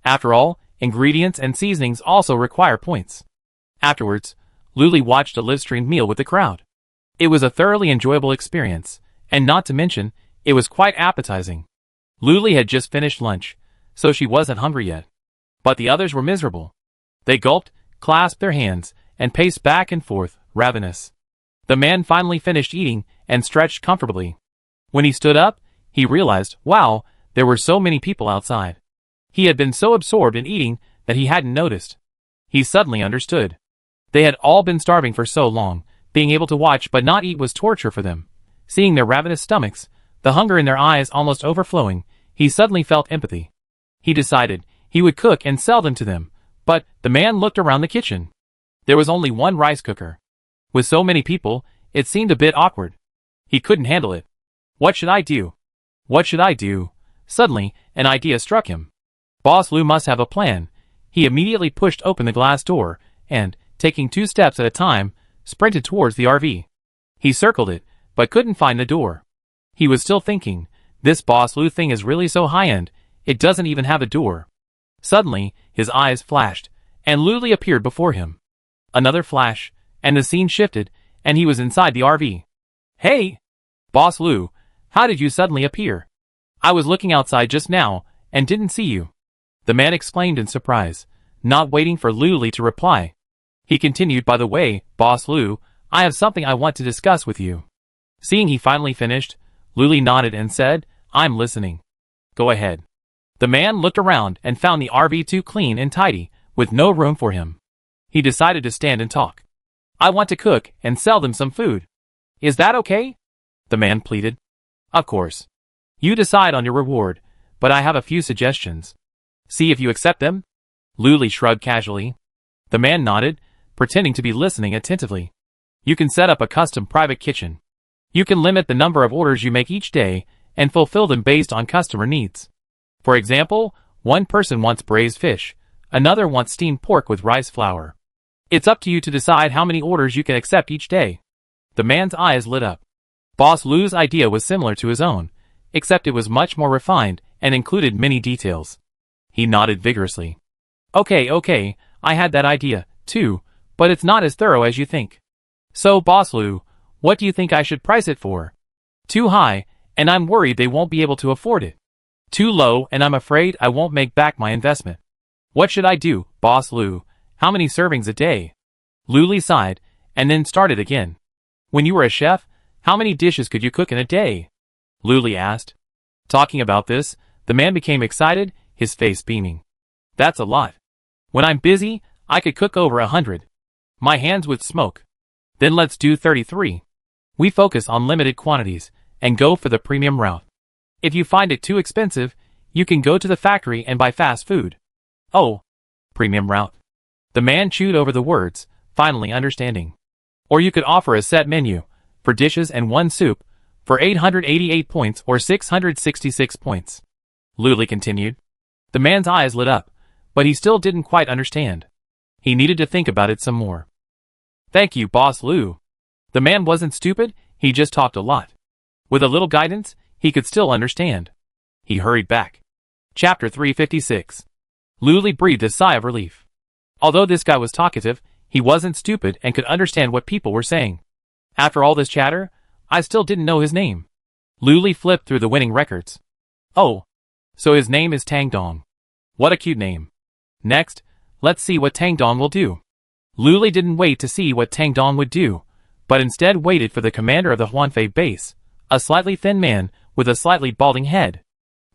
A: After all, ingredients and seasonings also require points. Afterwards, Luli watched a live-streamed meal with the crowd. It was a thoroughly enjoyable experience, and not to mention, it was quite appetizing. Luli had just finished lunch, so she wasn't hungry yet. But the others were miserable. They gulped, clasped their hands, and paced back and forth, ravenous. The man finally finished eating and stretched comfortably. When he stood up, he realized, wow, there were so many people outside. He had been so absorbed in eating that he hadn't noticed. He suddenly understood. They had all been starving for so long, being able to watch but not eat was torture for them. Seeing their ravenous stomachs, the hunger in their eyes almost overflowing, he suddenly felt empathy. He decided he would cook and sell them to them, but the man looked around the kitchen. There was only one rice cooker. With so many people, it seemed a bit awkward. He couldn't handle it. What should I do? What should I do? Suddenly, an idea struck him. Boss Lou must have a plan. He immediately pushed open the glass door, and, taking 2 steps at a time, sprinted towards the RV. He circled it, but couldn't find the door. He was still thinking, this Boss Lou thing is really so high-end, it doesn't even have a door. Suddenly, his eyes flashed, and Luli appeared before him. Another flash, and the scene shifted, and he was inside the RV. Hey! Boss Lou, how did you suddenly appear? I was looking outside just now, and didn't see you. The man exclaimed in surprise, not waiting for Luli to reply. He continued, by the way, Boss Lou, I have something I want to discuss with you. Seeing he finally finished, Luli nodded and said, I'm listening. Go ahead. The man looked around and found the RV too clean and tidy, with no room for him. He decided to stand and talk. I want to cook and sell them some food. Is that okay? The man pleaded. Of course. You decide on your reward, but I have a few suggestions. See if you accept them? Luli shrugged casually. The man nodded, pretending to be listening attentively. You can set up a custom private kitchen. You can limit the number of orders you make each day and fulfill them based on customer needs. For example, one person wants braised fish, another wants steamed pork with rice flour. It's up to you to decide how many orders you can accept each day. The man's eyes lit up. Boss Lou's idea was similar to his own, except it was much more refined and included many details. He nodded vigorously. Okay, I had that idea, too, but it's not as thorough as you think. So, Boss Lou, what do you think I should price it for? Too high, and I'm worried they won't be able to afford it. Too low, and I'm afraid I won't make back my investment. What should I do, Boss Lou? How many servings a day? Luli sighed, and then started again. When you were a chef, how many dishes could you cook in a day? Luli asked. Talking about this, the man became excited, his face beaming. That's a lot. When I'm busy, I could cook over 100. My hands would smoke. Then let's do 33. We focus on limited quantities, and go for the premium route. If you find it too expensive, you can go to the factory and buy fast food. Oh, premium route. The man chewed over the words, finally understanding. Or you could offer a set menu, for dishes and one soup, for 888 points or 666 points. Luli continued. The man's eyes lit up, but he still didn't quite understand. He needed to think about it some more. Thank you, Boss Lou. The man wasn't stupid, he just talked a lot. With a little guidance, he could still understand. He hurried back. Chapter 356. Luli breathed a sigh of relief. Although this guy was talkative, he wasn't stupid and could understand what people were saying. After all this chatter, I still didn't know his name. Luli flipped through the winning records. Oh, so his name is Tang Dong. What a cute name. Next, let's see what Tang Dong will do. Luli didn't wait to see what Tang Dong would do, but instead waited for the commander of the Huanfei base, a slightly thin man with a slightly balding head.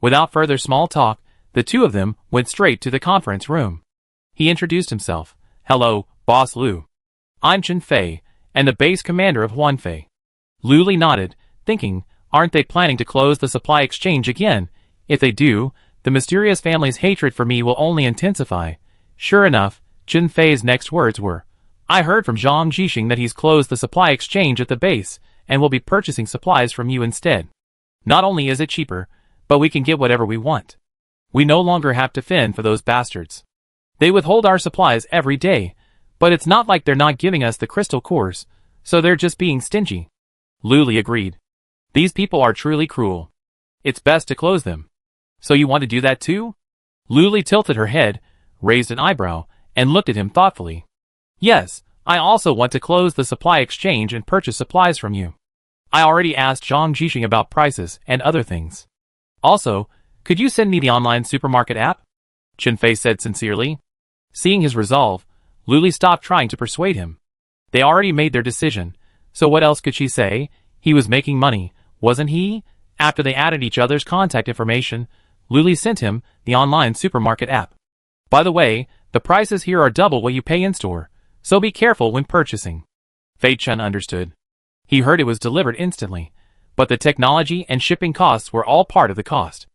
A: Without further small talk, the two of them went straight to the conference room. He introduced himself. "Hello, Boss Lu. I'm Chen Fei, and the base commander of Huanfei." Lu Li nodded, thinking, aren't they planning to close the supply exchange again? If they do, the mysterious family's hatred for me will only intensify. Sure enough, Chen Fei's next words were, "I heard from Zhang Jixing that he's closed the supply exchange at the base, and will be purchasing supplies from you instead. Not only is it cheaper, but we can get whatever we want. We no longer have to fend for those bastards. They withhold our supplies every day, but it's not like they're not giving us the crystal cores, so they're just being stingy." Lu Li agreed. "These people are truly cruel. It's best to close them. So you want to do that too?" Lu Li tilted her head, raised an eyebrow, and looked at him thoughtfully. "Yes, I also want to close the supply exchange and purchase supplies from you. I already asked Zhang Jixing about prices and other things. Also, could you send me the online supermarket app?" Chen Fei said sincerely. Seeing his resolve, Lu Li stopped trying to persuade him. They already made their decision, so what else could she say? He was making money, wasn't he? After they added each other's contact information, Lu Li sent him the online supermarket app. "By the way, the prices here are double what you pay in-store, so be careful when purchasing." Fei Chen understood. He heard it was delivered instantly, but the technology and shipping costs were all part of the cost.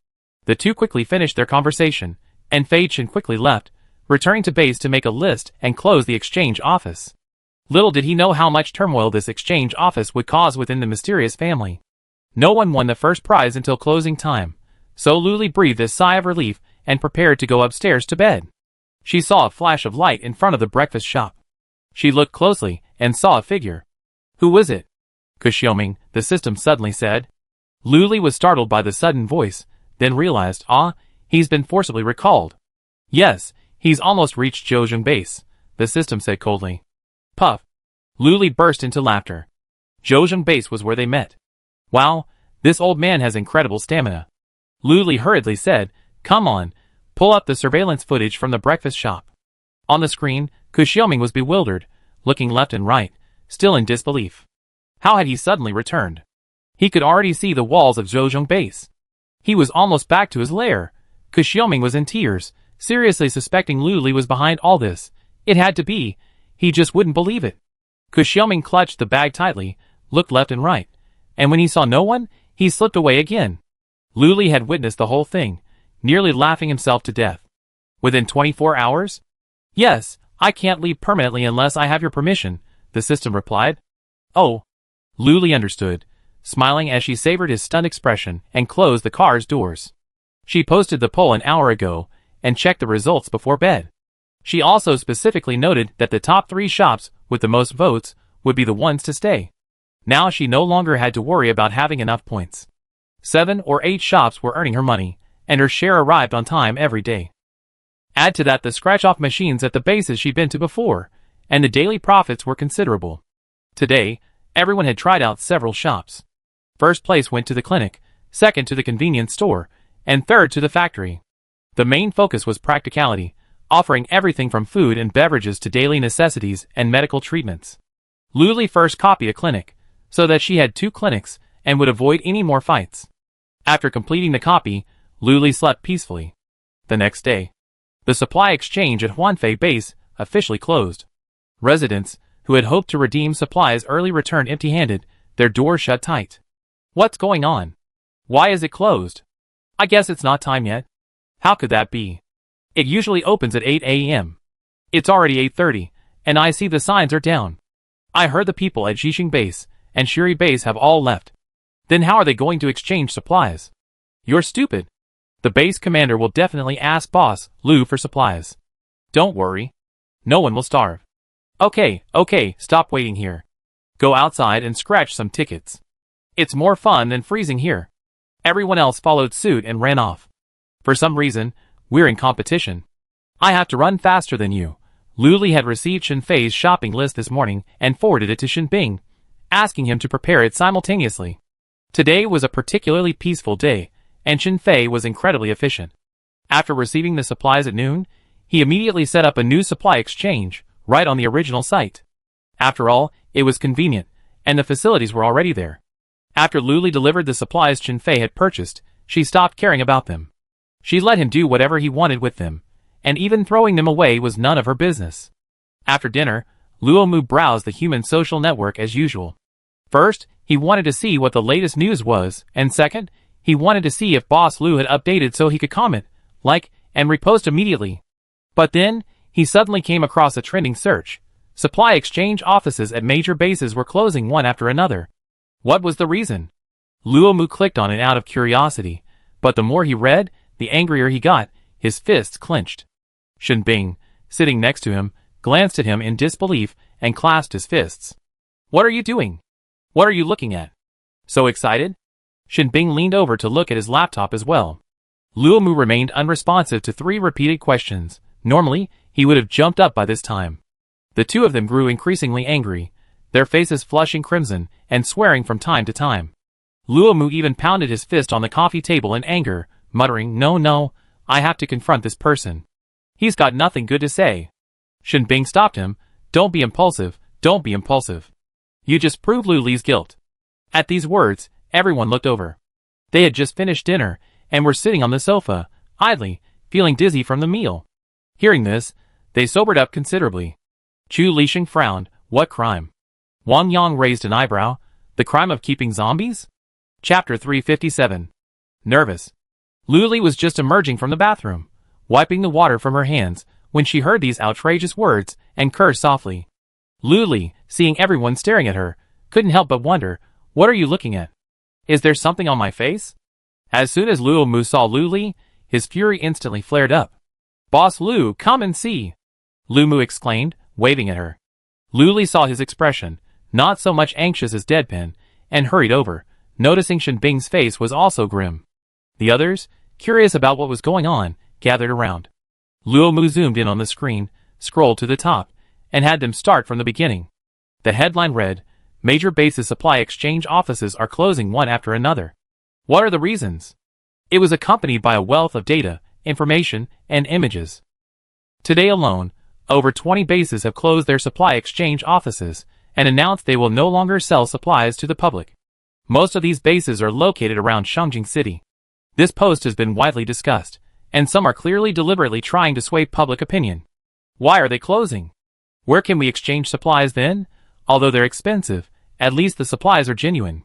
A: The two quickly finished their conversation, and Fei Chen quickly left, returning to base to make a list and close the exchange office. Little did he know how much turmoil this exchange office would cause within the mysterious family. No one won the first prize until closing time, so Lu Li breathed a sigh of relief and prepared to go upstairs to bed. She saw a flash of light in front of the breakfast shop. She looked closely and saw a figure. "Who was it?" "Kuxioming," the system suddenly said. Lu Li was startled by the sudden voice, then realized, he's been forcibly recalled. "Yes, he's almost reached Zhouzheng base," the system said coldly. Puff. Lu Li burst into laughter. Zhouzheng base was where they met. "Wow, this old man has incredible stamina." Lu Li hurriedly said, "Come on, pull up the surveillance footage from the breakfast shop." On the screen, Kuxioming was bewildered, looking left and right, still in disbelief. How had he suddenly returned? He could already see the walls of Zhouzheng base. He was almost back to his lair. Kuxioming was in tears, seriously suspecting Lu Li was behind all this. It had to be. He just wouldn't believe it. Kuxioming clutched the bag tightly, looked left and right, and when he saw no one, he slipped away again. Lu Li had witnessed the whole thing, nearly laughing himself to death. "Within 24 hours? "Yes, I can't leave permanently unless I have your permission," the system replied. "Oh." Lu Li understood, smiling as she savored his stunned expression and closed the car's doors. She posted the poll an hour ago and checked the results before bed. She also specifically noted that the top 3 shops with the most votes would be the ones to stay. Now she no longer had to worry about having enough points. 7 or 8 shops were earning her money, and her share arrived on time every day. Add to that the scratch-off machines at the bases she'd been to before, and the daily profits were considerable. Today, everyone had tried out several shops. First place went to the clinic, second to the convenience store, and third to the factory. The main focus was practicality, offering everything from food and beverages to daily necessities and medical treatments. Lu Li first copied a clinic, so that she had 2 clinics and would avoid any more fights. After completing the copy, Lu Li slept peacefully. The next day, the supply exchange at Huanfei base officially closed. Residents, who had hoped to redeem supplies early returned empty-handed, their doors shut tight. "What's going on? Why is it closed? I guess it's not time yet." "How could that be? It usually opens at 8 a.m. It's already 8:30, and I see the signs are down. I heard the people at Jixing base and Shiri base have all left. Then how are they going to exchange supplies?" "You're stupid. The base commander will definitely ask Boss Lu for supplies. Don't worry. No one will starve." Okay, stop waiting here. Go outside and scratch some tickets. It's more fun than freezing here." Everyone else followed suit and ran off. "For some reason, we're in competition. I have to run faster than you." Lu Li had received Chen Fei's shopping list this morning and forwarded it to Shen Bing, asking him to prepare it simultaneously. Today was a particularly peaceful day, and Chen Fei was incredibly efficient. After receiving the supplies at noon, he immediately set up a new supply exchange, right on the original site. After all, it was convenient, and the facilities were already there. After Luli delivered the supplies Shinfei had purchased, she stopped caring about them. She let him do whatever he wanted with them, and even throwing them away was none of her business. After dinner, Luomu browsed the human social network as usual. First, he wanted to see what the latest news was, and second, he wanted to see if Boss Lu had updated so he could comment, like, and repost immediately. But then, he suddenly came across a trending search. Supply exchange offices at major bases were closing one after another. What was the reason? Luomu clicked on it out of curiosity, but the more he read, the angrier he got. His fists clenched. Shinbing, sitting next to him, glanced at him in disbelief and clasped his fists. What are you doing? What are you looking at? So excited? Shinbing leaned over to look at his laptop as well. Luomu remained unresponsive to 3 repeated questions. Normally, he would have jumped up by this time. The two of them grew increasingly angry, their faces flushing crimson and swearing from time to time. Luomu even pounded his fist on the coffee table in anger, muttering, No, I have to confront this person. He's got nothing good to say. Shinbing stopped him. Don't be impulsive, don't be impulsive. You just prove Luli's guilt. At these words, everyone looked over. They had just finished dinner, and were sitting on the sofa, idly, feeling dizzy from the meal. Hearing this, they sobered up considerably. Chu Lixing frowned. What crime? Wang Yang raised an eyebrow. The crime of keeping zombies? Chapter 357. Nervous. Luli was just emerging from the bathroom, wiping the water from her hands, when she heard these outrageous words, and cursed softly. Luli, seeing everyone staring at her, couldn't help but wonder, what are you looking at? Is there something on my face? As soon as Luomu saw Luli, his fury instantly flared up. Boss Lu, come and see! Luomu exclaimed, waving at her. Luli saw his expression, not so much anxious as deadpan, and hurried over, noticing Shinbing's face was also grim. The others, curious about what was going on, gathered around. Luomu zoomed in on the screen, scrolled to the top, and had them start from the beginning. The headline read, Major bases supply exchange offices are closing one after another. What are the reasons? It was accompanied by a wealth of data, information, and images. Today alone, over 20 bases have closed their supply exchange offices and announced they will no longer sell supplies to the public. Most of these bases are located around Shangjing City. This post has been widely discussed, and some are clearly deliberately trying to sway public opinion. Why are they closing? Where can we exchange supplies then? Although they're expensive, at least the supplies are genuine.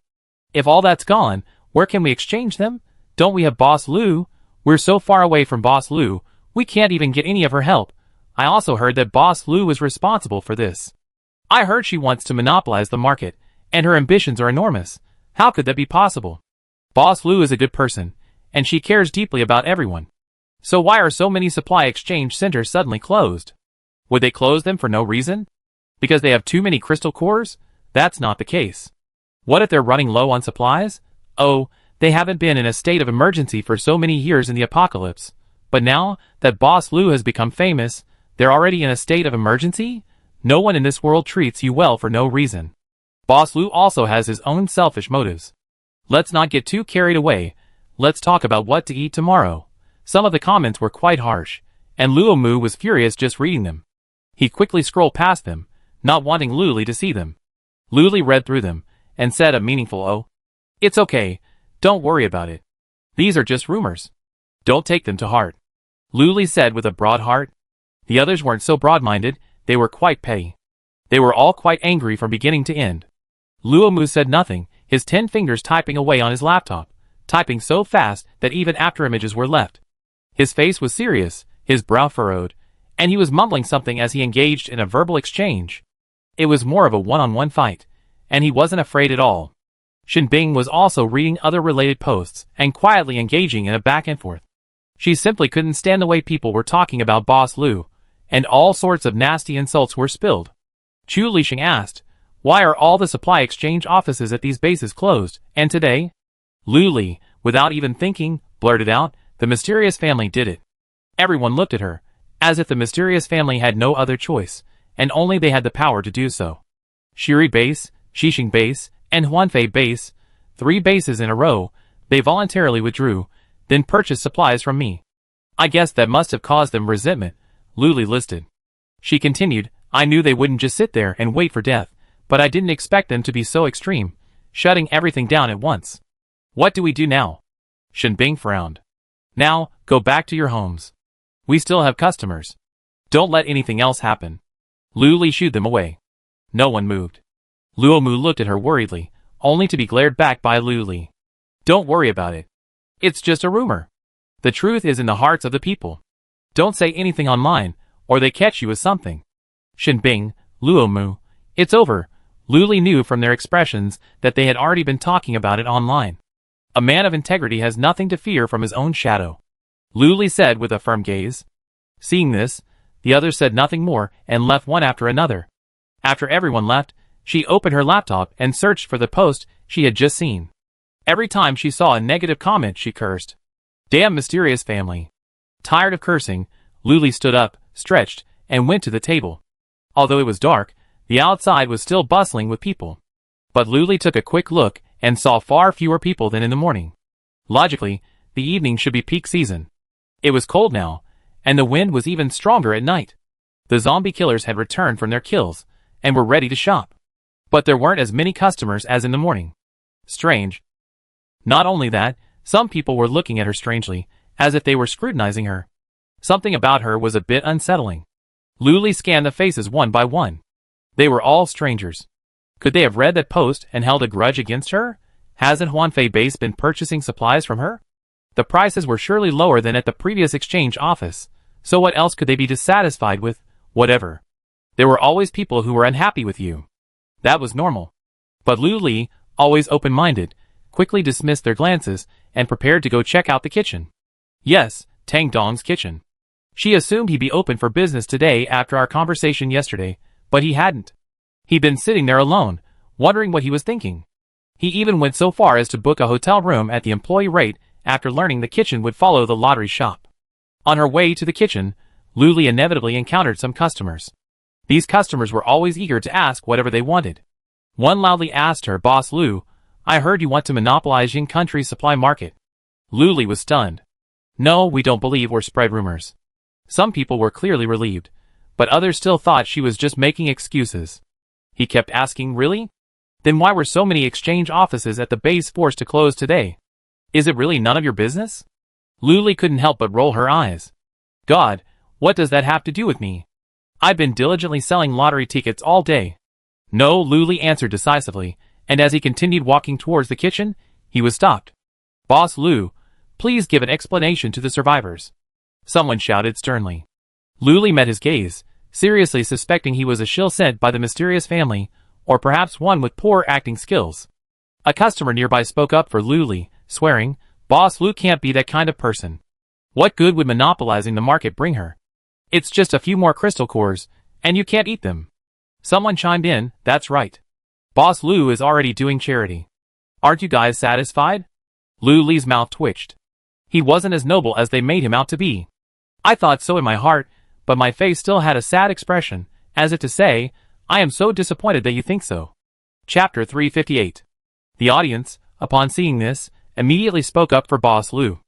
A: If all that's gone, where can we exchange them? Don't we have Boss Lu? We're so far away from Boss Lu, we can't even get any of her help. I also heard that Boss Lu is responsible for this. I heard she wants to monopolize the market, and her ambitions are enormous. How could that be possible? Boss Lu is a good person, and she cares deeply about everyone. So why are so many supply exchange centers suddenly closed? Would they close them for no reason? Because they have too many crystal cores? That's not the case. What if they're running low on supplies? Oh, they haven't been in a state of emergency for so many years in the apocalypse. But now that Boss Lu has become famous, they're already in a state of emergency? No one in this world treats you well for no reason. Boss Lu also has his own selfish motives. Let's not get too carried away. Let's talk about what to eat tomorrow. Some of the comments were quite harsh, and Luomu was furious just reading them. He quickly scrolled past them, not wanting Luli to see them. Luli read through them, and said a meaningful "Oh. It's okay, don't worry about it. These are just rumors. Don't take them to heart." Luli said with a broad heart. The others weren't so broad-minded, they were quite petty. They were all quite angry from beginning to end. Luomu said nothing, his 10 fingers typing away on his laptop, typing so fast that even after images were left. His face was serious, his brow furrowed, and he was mumbling something as he engaged in a verbal exchange. It was more of a one-on-one fight, and he wasn't afraid at all. Shinbing was also reading other related posts and quietly engaging in a back and forth. She simply couldn't stand the way people were talking about Boss Lu, and all sorts of nasty insults were spilled. Chu Lixing asked, "Why are all the supply exchange offices at these bases closed, and today?" Luli, without even thinking, blurted out, "The mysterious family did it." Everyone looked at her, as if the mysterious family had no other choice, and only they had the power to do so. Shiri Base, Xixing Base, and Huanfei Base, 3 bases in a row, they voluntarily withdrew, then purchased supplies from me. I guess that must have caused them resentment, Luli listed. She continued, "I knew they wouldn't just sit there and wait for death, but I didn't expect them to be so extreme, shutting everything down at once. What do we do now? Shenbing frowned. Now, go back to your homes. We still have customers. Don't let anything else happen. Lu Li shooed them away. No one moved. Luo Mu looked at her worriedly, only to be glared back by Lu Li. Don't worry about it. It's just a rumor. The truth is in the hearts of the people. Don't say anything online, or they catch you with something. Shenbing, Luo Mu, it's over. Lu Li knew from their expressions that they had already been talking about it online. A man of integrity has nothing to fear from his own shadow, Lu Li said with a firm gaze. Seeing this, the others said nothing more and left one after another. After everyone left, she opened her laptop and searched for the post she had just seen. Every time she saw a negative comment, she cursed. Damn mysterious family. Tired of cursing, Lu Li stood up, stretched, and went to the table. Although it was dark, the outside was still bustling with people. But Lu Li took a quick look and saw far fewer people than in the morning. Logically, the evening should be peak season. It was cold now, and the wind was even stronger at night. The zombie killers had returned from their kills and were ready to shop. But there weren't as many customers as in the morning. Strange. Not only that, some people were looking at her strangely, as if they were scrutinizing her. Something about her was a bit unsettling. Lu Li scanned the faces one by one. They were all strangers. Could they have read that post and held a grudge against her? Hasn't Huanfei Base been purchasing supplies from her? The prices were surely lower than at the previous exchange office, so what else could they be dissatisfied with? Whatever. There were always people who were unhappy with you. That was normal. But Lu Li, always open-minded, quickly dismissed their glances and prepared to go check out the kitchen. Yes, Tang Dong's kitchen. She assumed he'd be open for business today after our conversation yesterday, but he hadn't. He'd been sitting there alone, wondering what he was thinking. He even went so far as to book a hotel room at the employee rate after learning the kitchen would follow the lottery shop. On her way to the kitchen, Lu Li inevitably encountered some customers. These customers were always eager to ask whatever they wanted. One loudly asked her, "Boss Lu, I heard you want to monopolize Ying Country's supply market." Lu Li was stunned. No, we don't believe or spread rumors. Some people were clearly relieved, but others still thought she was just making excuses. He kept asking, really? Then why were so many exchange offices at the base forced to close today? Is it really none of your business? Lu Li couldn't help but roll her eyes. God, what does that have to do with me? I've been diligently selling lottery tickets all day. No, Lu Li answered decisively, and as he continued walking towards the kitchen, he was stopped. Boss Lu, please give an explanation to the survivors. Someone shouted sternly. Lu Li met his gaze, seriously suspecting he was a shill sent by the mysterious family, or perhaps one with poor acting skills. A customer nearby spoke up for Lu Li, swearing, Boss Lu can't be that kind of person. What good would monopolizing the market bring her? It's just a few more crystal cores, and you can't eat them. Someone chimed in, that's right. Boss Lu is already doing charity. Aren't you guys satisfied? Lu Li's mouth twitched. He wasn't as noble as they made him out to be. I thought so in my heart, but my face still had a sad expression, as if to say, I am so disappointed that you think so. Chapter 358. The audience, upon seeing this, immediately spoke up for Boss Lu.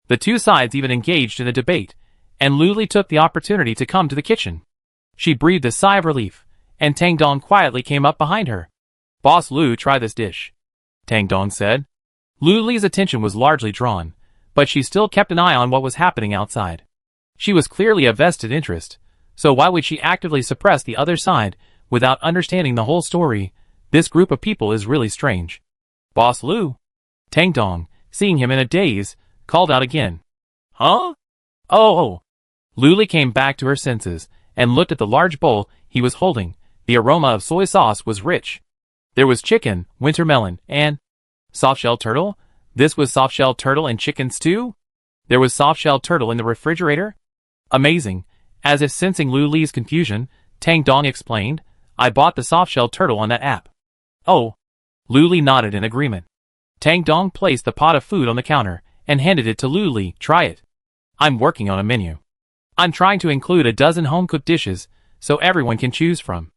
A: The two sides even engaged in a debate, and Lu Li took the opportunity to come to the kitchen. She breathed a sigh of relief, and Tang Dong quietly came up behind her. Boss Lu, try this dish, Tang Dong said. Lu Li's attention was largely drawn, but she still kept an eye on what was happening outside. She was clearly a vested interest, so why would she actively suppress the other side without understanding the whole story? This group of people is really strange. Boss Lu? Tang Dong, seeing him in a daze, called out again. Huh? Oh. Lu Li came back to her senses and looked at the large bowl he was holding. The aroma of soy sauce was rich. There was chicken, winter melon, and soft-shell turtle? This was soft-shell turtle and chicken stew? There was soft-shell turtle in the refrigerator? Amazing. As if sensing Lu Li's confusion, Tang Dong explained, I bought the soft-shell turtle on that app. Oh. Lu Li nodded in agreement. Tang Dong placed the pot of food on the counter and handed it to Lu Li. Try it. I'm working on a menu. I'm trying to include a dozen home-cooked dishes so everyone can choose from.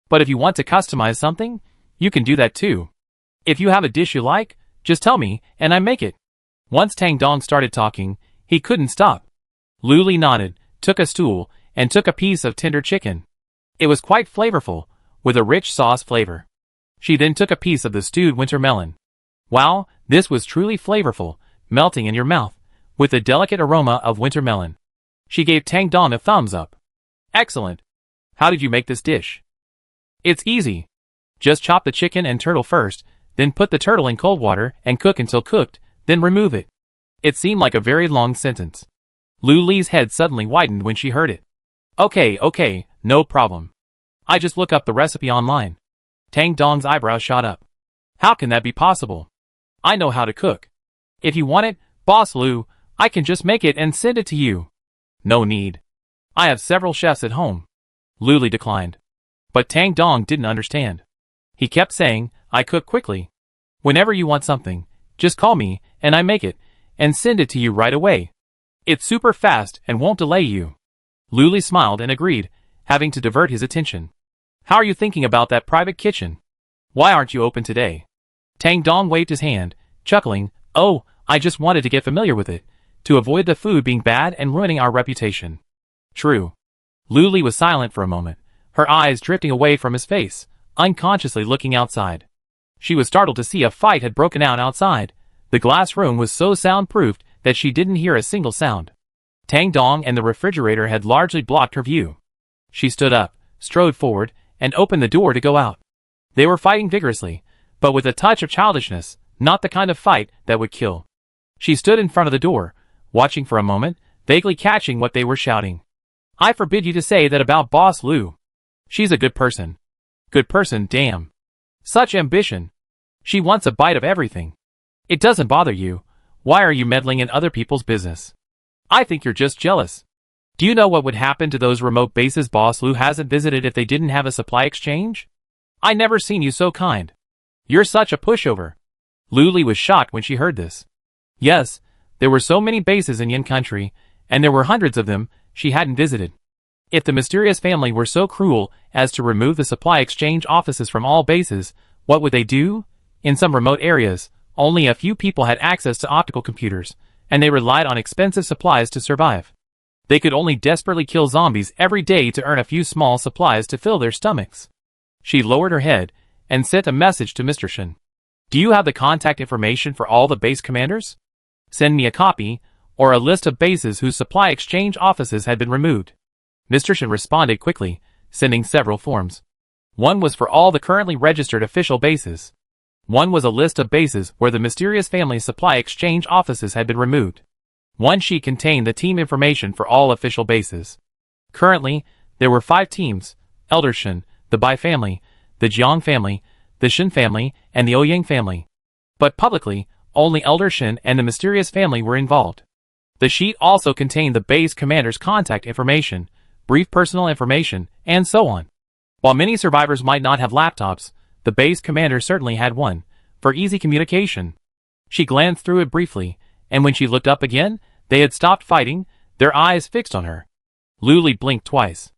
A: But if you want to customize something, you can do that too. If you have a dish you like, just tell me and I make it. Once Tang Dong started talking, he couldn't stop. Lu Li nodded, took a stool, and took a piece of tender chicken. It was quite flavorful, with a rich sauce flavor. She then took a piece of the stewed winter melon. Wow, this was truly flavorful, melting in your mouth, with the delicate aroma of winter melon. She gave Tang Dong a thumbs up. Excellent. How did you make this dish? It's easy. Just chop the chicken and turtle first, then put the turtle in cold water and cook until cooked, then remove it. It seemed like a very long sentence. Lu Li's head suddenly widened when she heard it. Okay, no problem. I just look up the recipe online. Tang Dong's eyebrows shot up. How can that be possible? I know how to cook. If you want it, Boss Lu, I can just make it and send it to you. No need. I have several chefs at home. Lu Li declined. But Tang Dong didn't understand. He kept saying, I cook quickly. Whenever you want something, just call me, and I make it, and send it to you right away. It's super fast and won't delay you. Lu Li smiled and agreed, having to divert his attention. How are you thinking about that private kitchen? Why aren't you open today? Tang Dong waved his hand, chuckling, Oh, I just wanted to get familiar with it, to avoid the food being bad and ruining our reputation. True. Lu Li was silent for a moment, her eyes drifting away from his face, unconsciously looking outside. She was startled to see a fight had broken out outside. The glass room was so soundproofed that she didn't hear a single sound. Tang Dong and the refrigerator had largely blocked her view. She stood up, strode forward, and opened the door to go out. They were fighting vigorously, but with a touch of childishness, not the kind of fight that would kill. She stood in front of the door, watching for a moment, vaguely catching what they were shouting. I forbid you to say that about Boss Lu. She's a good person. Good person, damn. Such ambition. She wants a bite of everything. It doesn't bother you. Why are you meddling in other people's business? I think you're just jealous. Do you know what would happen to those remote bases Boss Lu hasn't visited if they didn't have a supply exchange? I never seen you so kind. You're such a pushover. Lu Li was shocked when she heard this. Yes, there were so many bases in Yin country, and there were hundreds of them she hadn't visited. If the mysterious family were so cruel as to remove the supply exchange offices from all bases, what would they do? In some remote areas, only a few people had access to optical computers, and they relied on expensive supplies to survive. They could only desperately kill zombies every day to earn a few small supplies to fill their stomachs. She lowered her head and sent a message to Mr. Shen. Do you have the contact information for all the base commanders? Send me a copy, or a list of bases whose supply exchange offices had been removed. Mr. Shen responded quickly, sending several forms. One was for all the currently registered official bases. One was a list of bases where the mysterious family's supply exchange offices had been removed. One sheet contained the team information for all official bases. Currently, there were 5 teams: Elder Shen, the Bai family, the Jiang family, the Shen family, and the Ouyang family. But publicly, only Elder Shen and the mysterious family were involved. The sheet also contained the base commander's contact information, brief personal information, and so on. While many survivors might not have laptops, the base commander certainly had one, for easy communication. She glanced through it briefly, and when she looked up again, they had stopped fighting, their eyes fixed on her. Lu Li blinked twice.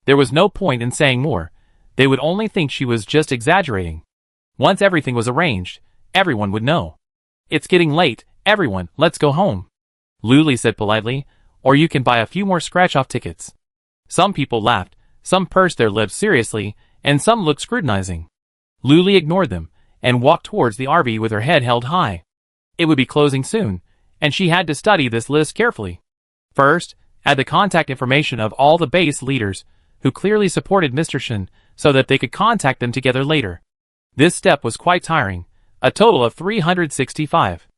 A: There was no point in saying more. They would only think she was just exaggerating. Once everything was arranged, everyone would know. It's getting late, everyone, let's go home. Lu Li said politely, or you can buy a few more scratch-off tickets. Some people laughed, some pursed their lips seriously, and some looked scrutinizing. Lu Li ignored them, and walked towards the RV with her head held high. It would be closing soon, and she had to study this list carefully. First, add the contact information of all the base leaders, who clearly supported Mr. Shen, so that they could contact them together later. This step was quite tiring, a total of 365.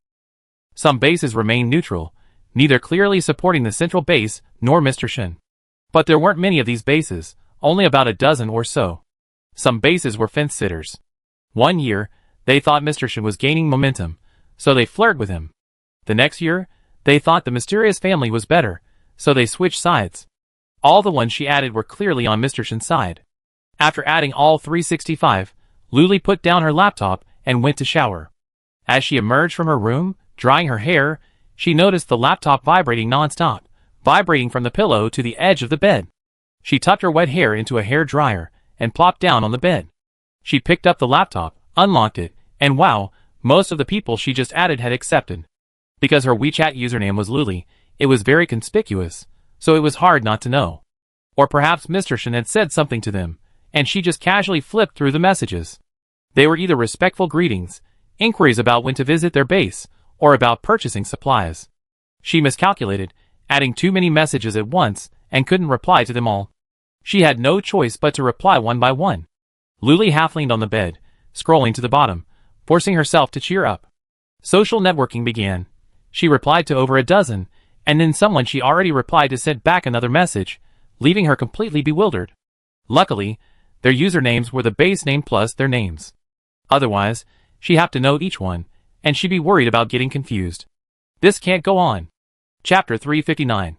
A: Some bases remained neutral, neither clearly supporting the central base nor Mr. Shen. But there weren't many of these bases, only about a dozen or so. Some bases were fence-sitters. One year, they thought Mr. Shen was gaining momentum, so they flirted with him. The next year, they thought the mysterious family was better, so they switched sides. All the ones she added were clearly on Mr. Shen's side. After adding all 365, Lu Li put down her laptop and went to shower. As she emerged from her room, drying her hair, she noticed the laptop vibrating non-stop, vibrating from the pillow to the edge of the bed. She tucked her wet hair into a hair dryer and plopped down on the bed. She picked up the laptop, unlocked it, and wow, most of the people she just added had accepted. Because her WeChat username was Lu Li, it was very conspicuous, so it was hard not to know. Or perhaps Mr. Shen had said something to them, and she just casually flipped through the messages. They were either respectful greetings, inquiries about when to visit their base, or about purchasing supplies. She miscalculated, adding too many messages at once, and couldn't reply to them all. She had no choice but to reply one by one. Luli half leaned on the bed, scrolling to the bottom, forcing herself to cheer up. Social networking began. She replied to over a dozen, and then someone she already replied to sent back another message, leaving her completely bewildered. Luckily, their usernames were the base name plus their names. Otherwise, she'd have to know each one, and she'd be worried about getting confused. This can't go on. Chapter 359.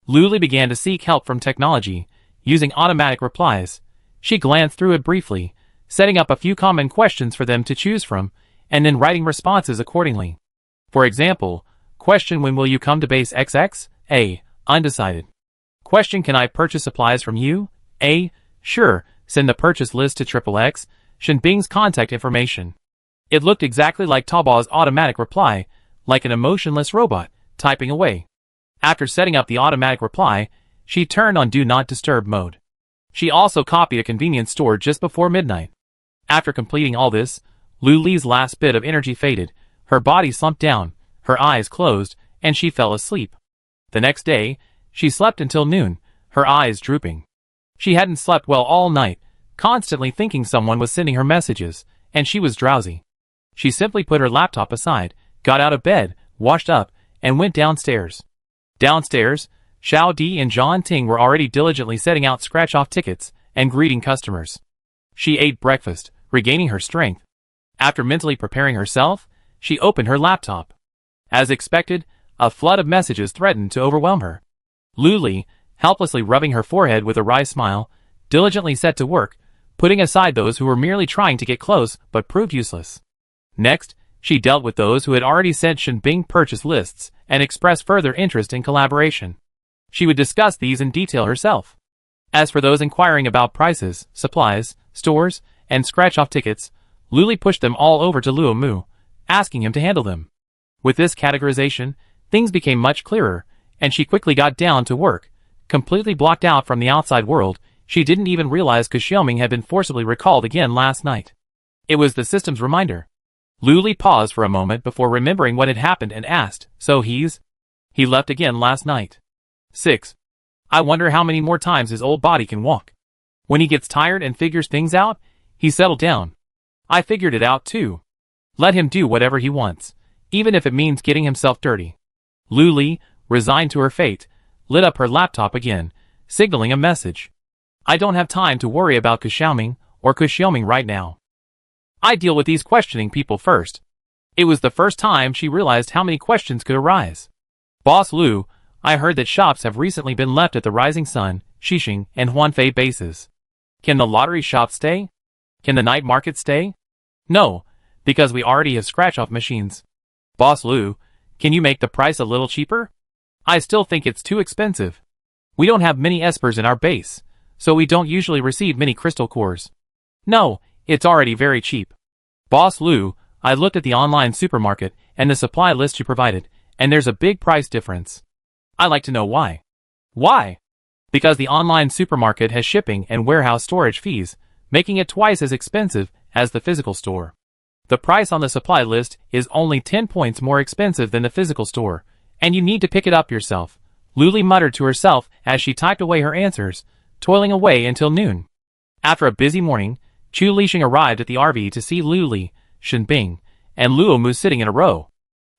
A: Luli began to seek help from technology, using automatic replies. She glanced through it briefly, setting up a few common questions for them to choose from, and then writing responses accordingly. For example, question: when will you come to base XX? A. Undecided. Question: can I purchase supplies from you? A. Sure, send the purchase list to XXX, Shenbing's contact information. It looked exactly like Taobaw's automatic reply, like an emotionless robot, typing away. After setting up the automatic reply, she turned on Do Not Disturb mode. She also copied a convenience store just before midnight. After completing all this, Luli's last bit of energy faded, her body slumped down, her eyes closed, and she fell asleep. The next day, she slept until noon, her eyes drooping. She hadn't slept well all night, constantly thinking someone was sending her messages, and she was drowsy. She simply put her laptop aside, got out of bed, washed up, and went downstairs. Downstairs, Xiao Di and John Ting were already diligently setting out scratch-off tickets and greeting customers. She ate breakfast, regaining her strength. After mentally preparing herself, she opened her laptop. As expected, a flood of messages threatened to overwhelm her. Luli, helplessly rubbing her forehead with a wry smile, diligently set to work, putting aside those who were merely trying to get close but proved useless. Next, she dealt with those who had already sent Shenbing purchase lists and expressed further interest in collaboration. She would discuss these in detail herself. As for those inquiring about prices, supplies, stores, and scratch-off tickets, Luli pushed them all over to Luo Mu, asking him to handle them. With this categorization, things became much clearer, and she quickly got down to work. Completely blocked out from the outside world, she didn't even realize Xiaoming had been forcibly recalled again last night. It was the system's reminder. Luli paused for a moment before remembering what had happened and asked, so he left again last night. 6. I wonder how many more times his old body can walk. When he gets tired and figures things out, he settled down. I figured it out too. Let him do whatever he wants, even if it means getting himself dirty. Luli, resigned to her fate, lit up her laptop again, signaling a message. I don't have time to worry about Xiaoming or Xiaoming right now. I deal with these questioning people first. It was the first time she realized how many questions could arise. Boss Lu, I heard that shops have recently been left at the Rising Sun, Xixing, and Huanfei bases. Can the lottery shop stay? Can the night market stay? No, because we already have scratch-off machines. Boss Lu, can you make the price a little cheaper? I still think it's too expensive. We don't have many espers in our base, so we don't usually receive many crystal cores. No, it's already very cheap. Boss Lu, I looked at the online supermarket and the supply list you provided, and there's a big price difference. I'd like to know why. Why? Because the online supermarket has shipping and warehouse storage fees, making it twice as expensive as the physical store. The price on the supply list is only 10 points more expensive than the physical store, and you need to pick it up yourself, Luli muttered to herself as she typed away her answers, toiling away until noon. After a busy morning, Chu Lixing arrived at the RV to see Luli, Shenbing, and Luo Mu sitting in a row.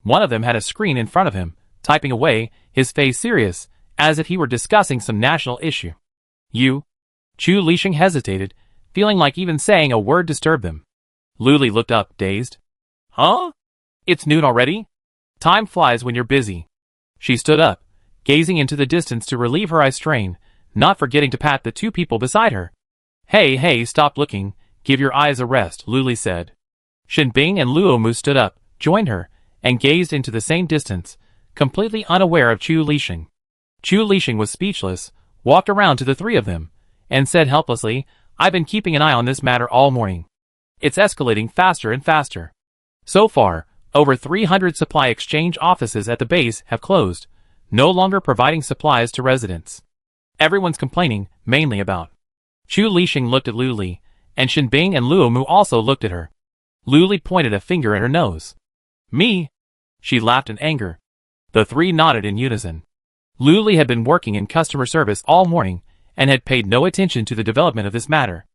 A: One of them had a screen in front of him, typing away, his face serious, as if he were discussing some national issue. You? Chu Lixing hesitated, feeling like even saying a word disturbed them. Luli looked up, dazed. Huh? It's noon already? Time flies when you're busy. She stood up, gazing into the distance to relieve her eye strain, not forgetting to pat the two people beside her. Hey, stop looking, give your eyes a rest, Luli said. Shenbing and Luo Mu stood up, joined her, and gazed into the same distance, completely unaware of Chu Lixing. Chu Lixing was speechless, walked around to the three of them, and said helplessly, I've been keeping an eye on this matter all morning. It's escalating faster and faster. So far, over 300 supply exchange offices at the base have closed, no longer providing supplies to residents. Everyone's complaining, mainly about. Chu Lixing looked at Luli, and Shenbing and Luo Mu also looked at her. Luli pointed a finger at her nose. Me? She laughed in anger. The three nodded in unison. Luli had been working in customer service all morning and had paid no attention to the development of this matter.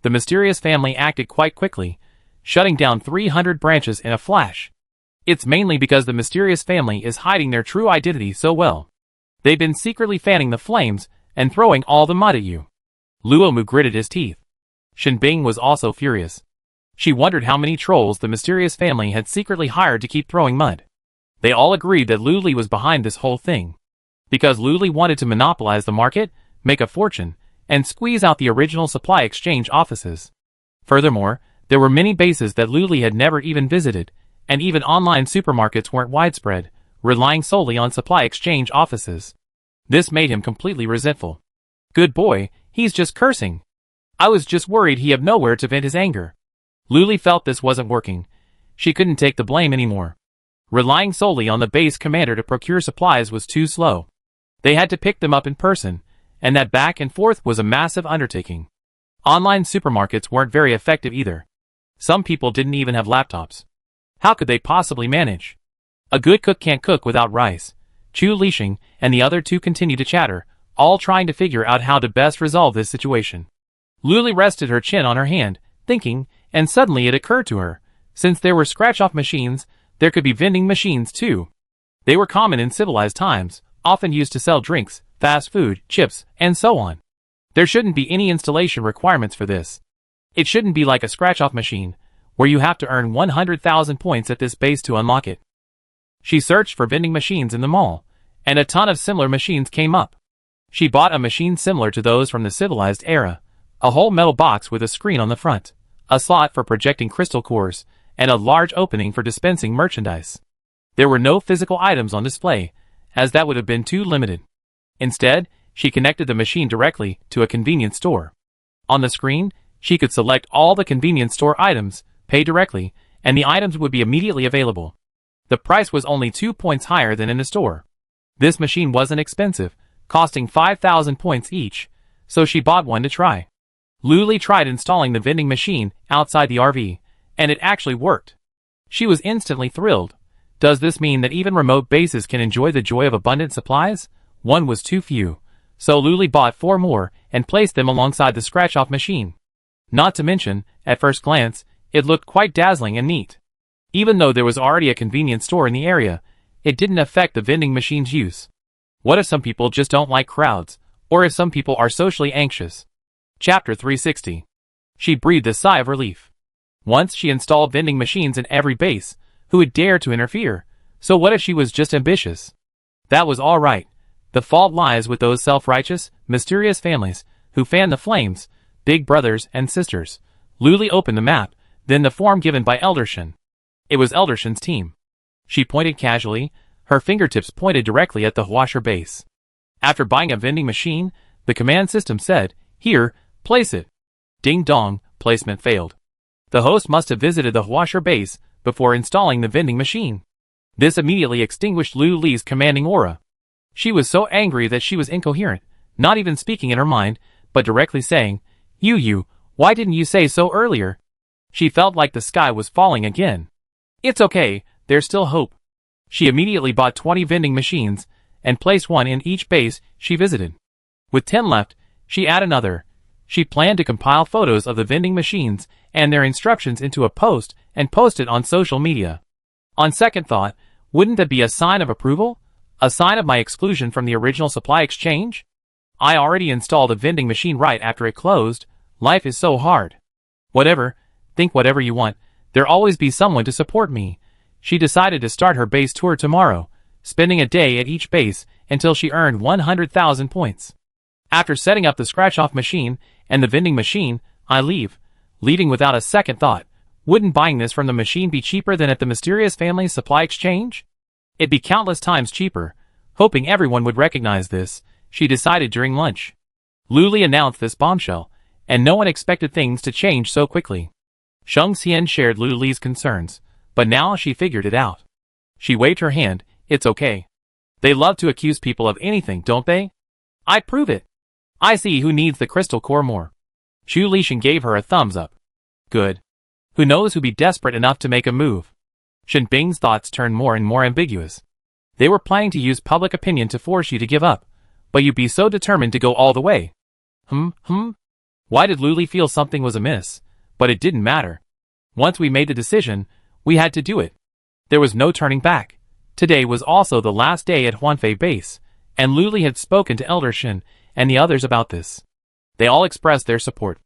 A: The mysterious family acted quite quickly, shutting down 300 branches in a flash. It's mainly because the mysterious family is hiding their true identity so well. They've been secretly fanning the flames and throwing all the mud at you. Luomu gritted his teeth. Shinbing was also furious. She wondered how many trolls the mysterious family had secretly hired to keep throwing mud. They all agreed that Luli was behind this whole thing. Because Luli wanted to monopolize the market, make a fortune, and squeeze out the original supply exchange offices. Furthermore, there were many bases that Luli had never even visited, and even online supermarkets weren't widespread, relying solely on supply exchange offices. This made him completely resentful. Good boy, he's just cursing. I was just worried he had nowhere to vent his anger. Luli felt this wasn't working. She couldn't take the blame anymore. Relying solely on the base commander to procure supplies was too slow. They had to pick them up in person, and that back and forth was a massive undertaking. Online supermarkets weren't very effective either. Some people didn't even have laptops. How could they possibly manage? A good cook can't cook without rice. Chu Lixing and the other two continued to chatter, all trying to figure out how to best resolve this situation. Luli rested her chin on her hand, thinking, and suddenly it occurred to her, since there were scratch-off machines, there could be vending machines too. They were common in civilized times, often used to sell drinks, fast food, chips, and so on. There shouldn't be any installation requirements for this. It shouldn't be like a scratch-off machine, where you have to earn 100,000 points at this base to unlock it. She searched for vending machines in the mall, and a ton of similar machines came up. She bought a machine similar to those from the civilized era, a whole metal box with a screen on the front, a slot for projecting crystal cores, and a large opening for dispensing merchandise. There were no physical items on display, as that would have been too limited. Instead, she connected the machine directly to a convenience store. On the screen, she could select all the convenience store items, pay directly, and the items would be immediately available. The price was only 2 points higher than in the store. This machine wasn't expensive, costing 5,000 points each, so she bought one to try. Luli tried installing the vending machine outside the RV, and it actually worked. She was instantly thrilled. Does this mean that even remote bases can enjoy the joy of abundant supplies? One was too few, so Luli bought 4 more and placed them alongside the scratch-off machine. Not to mention, at first glance, it looked quite dazzling and neat. Even though there was already a convenience store in the area, it didn't affect the vending machine's use. What if some people just don't like crowds, or if some people are socially anxious? Chapter 360. She breathed a sigh of relief. Once she installed vending machines in every base, who would dare to interfere? So what if she was just ambitious? That was all right. The fault lies with those self-righteous, mysterious families, who fan the flames, big brothers and sisters. Luli opened the map, then the form given by Eldershin. It was Eldershin's team. She pointed casually, her fingertips pointed directly at the washer base. After buying a vending machine, the command system said, "Here, place it." Ding dong, placement failed. The host must have visited the washer base before installing the vending machine. This immediately extinguished Luli's commanding aura. She was so angry that she was incoherent, not even speaking in her mind, but directly saying, You, why didn't you say so earlier?" She felt like the sky was falling again. It's okay, there's still hope. She immediately bought 20 vending machines, and placed one in each base she visited. With 10 left, she added another. She planned to compile photos of the vending machines and their instructions into a post and post it on social media. On second thought, wouldn't that be a sign of approval? A sign of my exclusion from the original supply exchange? I already installed a vending machine right after it closed. Life is so hard. Whatever, think whatever you want, there'll always be someone to support me. She decided to start her base tour tomorrow, spending a day at each base until she earned 100,000 points. After setting up the scratch-off machine and the vending machine, I leave, leaving without a second thought. Wouldn't buying this from the machine be cheaper than at the mysterious family's supply exchange? It'd be countless times cheaper. Hoping everyone would recognize this, she decided during lunch. Luli announced this bombshell, and no one expected things to change so quickly. Sheng Xian shared Luli's concerns, but now she figured it out. She waved her hand. It's okay. They love to accuse people of anything, don't they? I prove it. I see who needs the crystal core more. Chu Lixing gave her a thumbs up. Good. Who knows who'd be desperate enough to make a move? Shenbing's thoughts turned more and more ambiguous. They were planning to use public opinion to force you to give up, but you'd be so determined to go all the way. Why did Luli feel something was amiss? But it didn't matter. Once we made the decision, we had to do it. There was no turning back. Today was also the last day at Huanfei base, and Luli had spoken to Elder Shen and the others about this. They all expressed their support.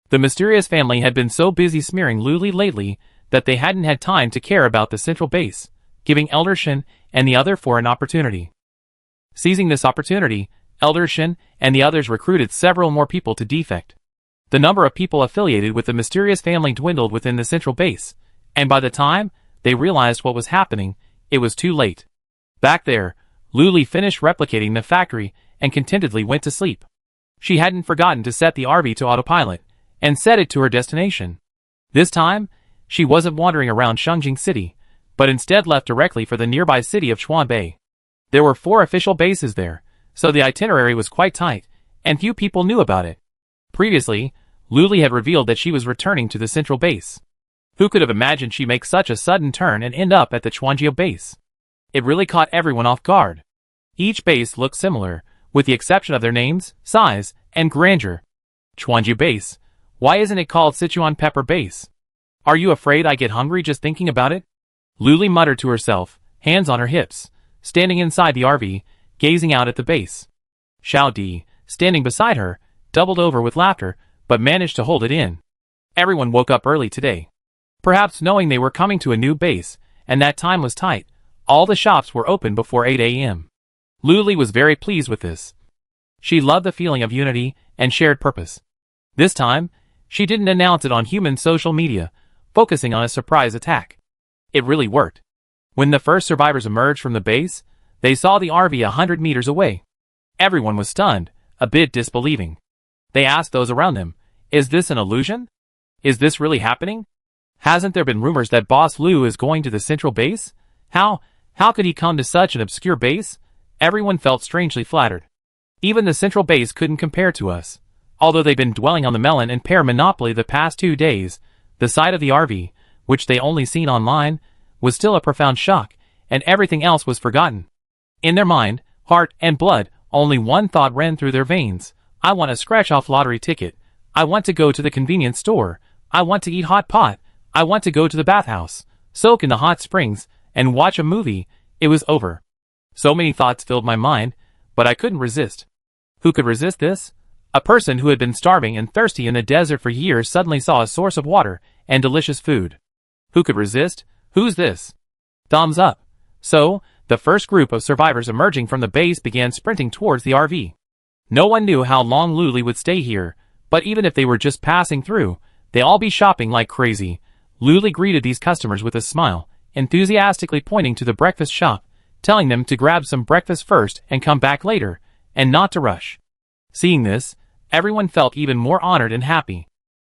A: The mysterious family had been so busy smearing Luli lately that they hadn't had time to care about the central base, giving Elder Shen and the other for an opportunity. Seizing this opportunity, Elder Shen and the others recruited several more people to defect. The number of people affiliated with the mysterious family dwindled within the central base, and by the time they realized what was happening, it was too late. Back there, Luli finished replicating the factory and contentedly went to sleep. She hadn't forgotten to set the RV to autopilot and set it to her destination. This time, she wasn't wandering around Shengjing City, but instead left directly for the nearby city of Chuanbei. There were 4 official bases there, so the itinerary was quite tight, and few people knew about it. Previously, Luli had revealed that she was returning to the central base. Who could have imagined she'd make such a sudden turn and end up at the Chuanjiao base? It really caught everyone off guard. Each base looked similar, with the exception of their names, size, and grandeur. Chuanjiao base. Why isn't it called Sichuan Pepper base? Are you afraid I get hungry just thinking about it? Luli muttered to herself, hands on her hips, standing inside the RV, gazing out at the base. Xiao Di, standing beside her, doubled over with laughter, but managed to hold it in. Everyone woke up early today. Perhaps knowing they were coming to a new base, and that time was tight, all the shops were open before 8 a.m. Luli was very pleased with this. She loved the feeling of unity and shared purpose. This time, she didn't announce it on human social media, focusing on a surprise attack. It really worked. When the first survivors emerged from the base, they saw the RV 100 meters away. Everyone was stunned, a bit disbelieving. They asked those around them, "Is this an illusion? Is this really happening? Hasn't there been rumors that Boss Lu is going to the central base? How could he come to such an obscure base?" Everyone felt strangely flattered. Even the central base couldn't compare to us. Although they'd been dwelling on the melon and pear monopoly the past 2 days, the sight of the RV, which they only seen online, was still a profound shock, and everything else was forgotten. In their mind, heart, and blood, only one thought ran through their veins. I want a scratch-off lottery ticket. I want to go to the convenience store. I want to eat hot pot. I want to go to the bathhouse, soak in the hot springs, and watch a movie. It was over. So many thoughts filled my mind, but I couldn't resist. Who could resist this? A person who had been starving and thirsty in the desert for years suddenly saw a source of water and delicious food. Who could resist? Who's this? Thumbs up. So, the first group of survivors emerging from the base began sprinting towards the RV. No one knew how long Luli would stay here, but even if they were just passing through, they'd all be shopping like crazy. Luli greeted these customers with a smile, enthusiastically pointing to the breakfast shop, telling them to grab some breakfast first and come back later, and not to rush. Seeing this, everyone felt even more honored and happy.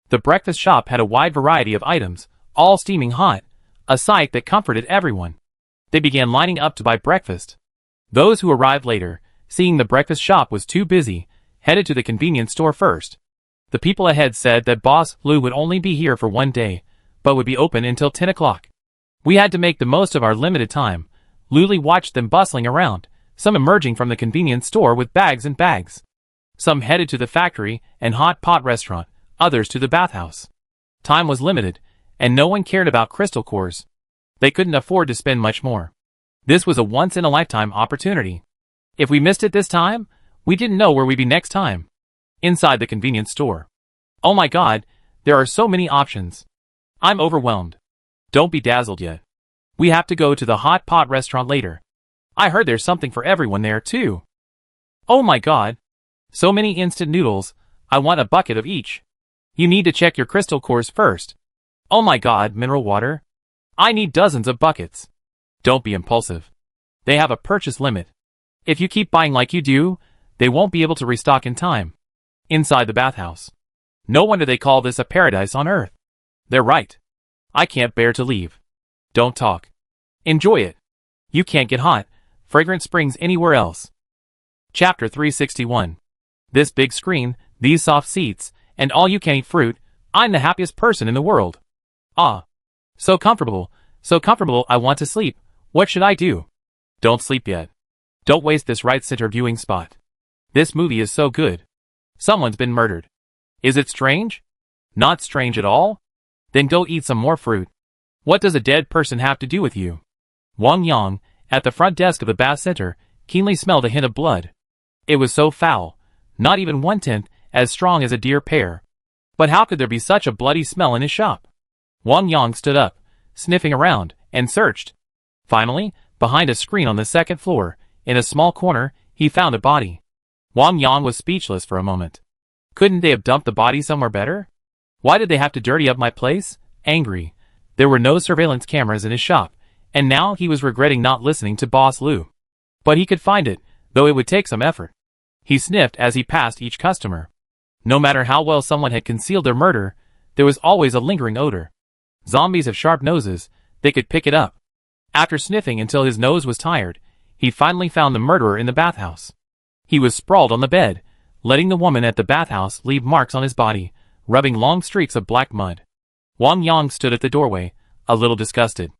A: The breakfast shop had a wide variety of items, all steaming hot, a sight that comforted everyone. They began lining up to buy breakfast. Those who arrived later, seeing the breakfast shop was too busy, headed to the convenience store first. The people ahead said that Boss Lu would only be here for 1 day, but would be open until 10 o'clock. We had to make the most of our limited time. Luli watched them bustling around, some emerging from the convenience store with bags and bags. Some headed to the factory and hot pot restaurant, others to the bathhouse. Time was limited, and no one cared about crystal cores. They couldn't afford to spend much more. This was a once-in-a-lifetime opportunity. If we missed it this time, we didn't know where we'd be next time. Inside the convenience store. Oh my god, there are so many options. I'm overwhelmed. Don't be dazzled yet. We have to go to the hot pot restaurant later. I heard there's something for everyone there too. Oh my god. So many instant noodles, I want a bucket of each. You need to check your crystal cores first. Oh my god, mineral water. I need dozens of buckets. Don't be impulsive. They have a purchase limit. If you keep buying like you do, they won't be able to restock in time. Inside the bathhouse. No wonder they call this a paradise on earth. They're right. I can't bear to leave. Don't talk. Enjoy it. You can't get hot, fragrant springs anywhere else. Chapter 361. This big screen, these soft seats, and all-you-can-eat fruit, I'm the happiest person in the world. Ah. So comfortable I want to sleep. What should I do? Don't sleep yet. Don't waste this right center viewing spot. This movie is so good. Someone's been murdered. Is it strange? Not strange at all? Then go eat some more fruit. What does a dead person have to do with you? Wang Yang, at the front desk of the Bath Center, keenly smelled a hint of blood. It was so foul, not even 1/10 as strong as a deer pear. But how could there be such a bloody smell in his shop? Wang Yang stood up, sniffing around, and searched. Finally, behind a screen on the second floor, in a small corner, he found a body. Wang Yang was speechless for a moment. Couldn't they have dumped the body somewhere better? Why did they have to dirty up my place? Angry. There were no surveillance cameras in his shop, and now he was regretting not listening to Boss Lu. But he could find it, though it would take some effort. He sniffed as he passed each customer. No matter how well someone had concealed their murder, there was always a lingering odor. Zombies have sharp noses, they could pick it up. After sniffing until his nose was tired, he finally found the murderer in the bathhouse. He was sprawled on the bed, letting the woman at the bathhouse leave marks on his body, rubbing long streaks of black mud. Wang Yang stood at the doorway, a little disgusted.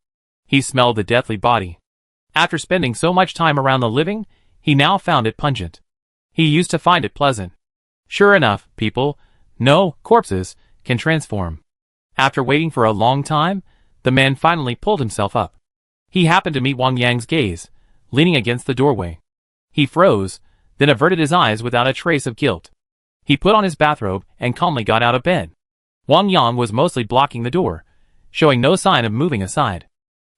A: He smelled the deathly body. After spending so much time around the living, he now found it pungent. He used to find it pleasant. Sure enough, people, no, corpses, can transform. After waiting for a long time, the man finally pulled himself up. He happened to meet Wang Yang's gaze, leaning against the doorway. He froze, then averted his eyes without a trace of guilt. He put on his bathrobe and calmly got out of bed. Wang Yang was mostly blocking the door, showing no sign of moving aside.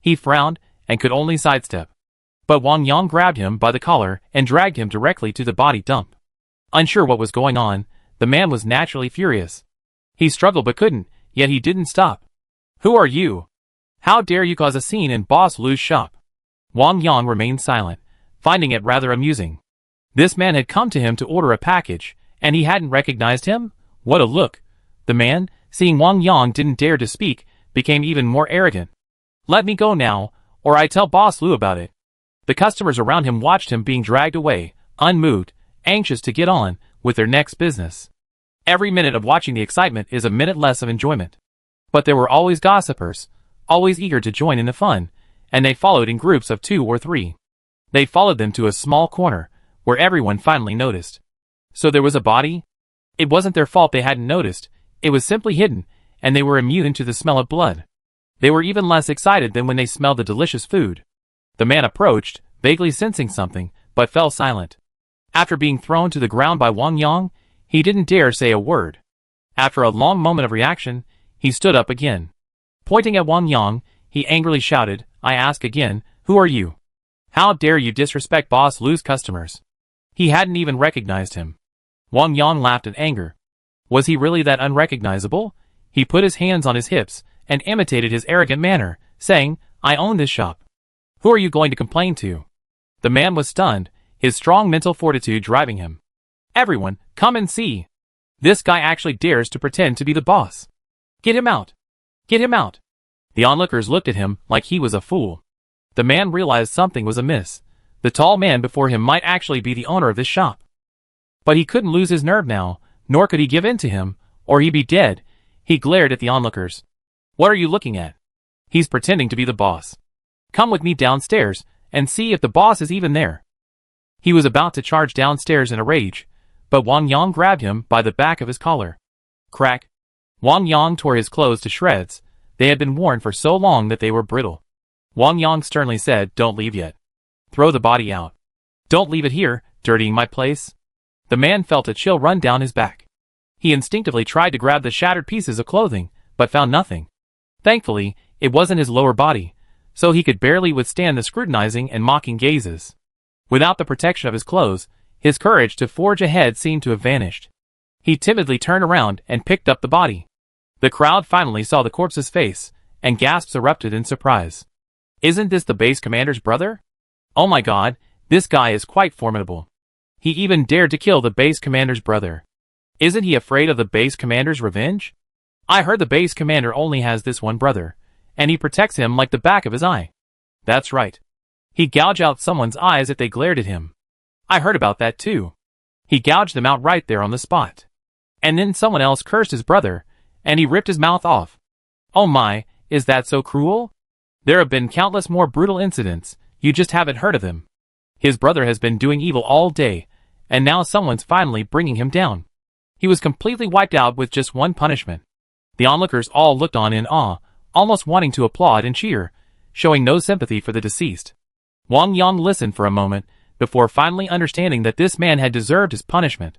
A: He frowned and could only sidestep. But Wang Yang grabbed him by the collar and dragged him directly to the body dump. Unsure what was going on, the man was naturally furious. He struggled but couldn't, yet he didn't stop. Who are you? How dare you cause a scene in Boss Lu's shop? Wang Yang remained silent, finding it rather amusing. This man had come to him to order a package, and he hadn't recognized him? What a look! The man, seeing Wang Yang didn't dare to speak, became even more arrogant. Let me go now, or I tell Boss Lu about it. The customers around him watched him being dragged away, unmoved, anxious to get on with their next business. Every minute of watching the excitement is a minute less of enjoyment. But there were always gossipers, always eager to join in the fun, and they followed in groups of 2 or 3. They followed them to a small corner, where everyone finally noticed. So there was a body? It wasn't their fault they hadn't noticed, it was simply hidden, and they were immune to the smell of blood. They were even less excited than when they smelled the delicious food. The man approached, vaguely sensing something, but fell silent. After being thrown to the ground by Wang Yang, he didn't dare say a word. After a long moment of reaction, he stood up again. Pointing at Wang Yang, he angrily shouted, I ask again, who are you? How dare you disrespect Boss Lu's customers? He hadn't even recognized him. Wang Yang laughed in anger. Was he really that unrecognizable? He put his hands on his hips and imitated his arrogant manner, saying, I own this shop. Who are you going to complain to? The man was stunned, his strong mental fortitude driving him. Everyone, come and see. This guy actually dares to pretend to be the boss. Get him out. Get him out. The onlookers looked at him like he was a fool. The man realized something was amiss. The tall man before him might actually be the owner of this shop. But he couldn't lose his nerve now, nor could he give in to him, or he'd be dead. He glared at the onlookers. What are you looking at? He's pretending to be the boss. Come with me downstairs, and see if the boss is even there. He was about to charge downstairs in a rage, but Wang Yang grabbed him by the back of his collar. Crack. Wang Yang tore his clothes to shreds. They had been worn for so long that they were brittle. Wang Yang sternly said, Don't leave yet. Throw the body out. Don't leave it here, dirtying my place. The man felt a chill run down his back. He instinctively tried to grab the shattered pieces of clothing, but found nothing. Thankfully, it wasn't his lower body, so he could barely withstand the scrutinizing and mocking gazes. Without the protection of his clothes, his courage to forge ahead seemed to have vanished. He timidly turned around and picked up the body. The crowd finally saw the corpse's face, and gasps erupted in surprise. Isn't this the base commander's brother? Oh my god, this guy is quite formidable. He even dared to kill the base commander's brother. Isn't he afraid of the base commander's revenge? I heard the base commander only has this one brother, and he protects him like the back of his eye. That's right. He'd gouge out someone's eyes if they glared at him. I heard about that too. He gouged them out right there on the spot. And then someone else cursed his brother, and he ripped his mouth off. Oh my, is that so cruel? There have been countless more brutal incidents, you just haven't heard of them. His brother has been doing evil all day, and now someone's finally bringing him down. He was completely wiped out with just one punishment. The onlookers all looked on in awe, almost wanting to applaud and cheer, showing no sympathy for the deceased. Wang Yang listened for a moment, before finally understanding that this man had deserved his punishment.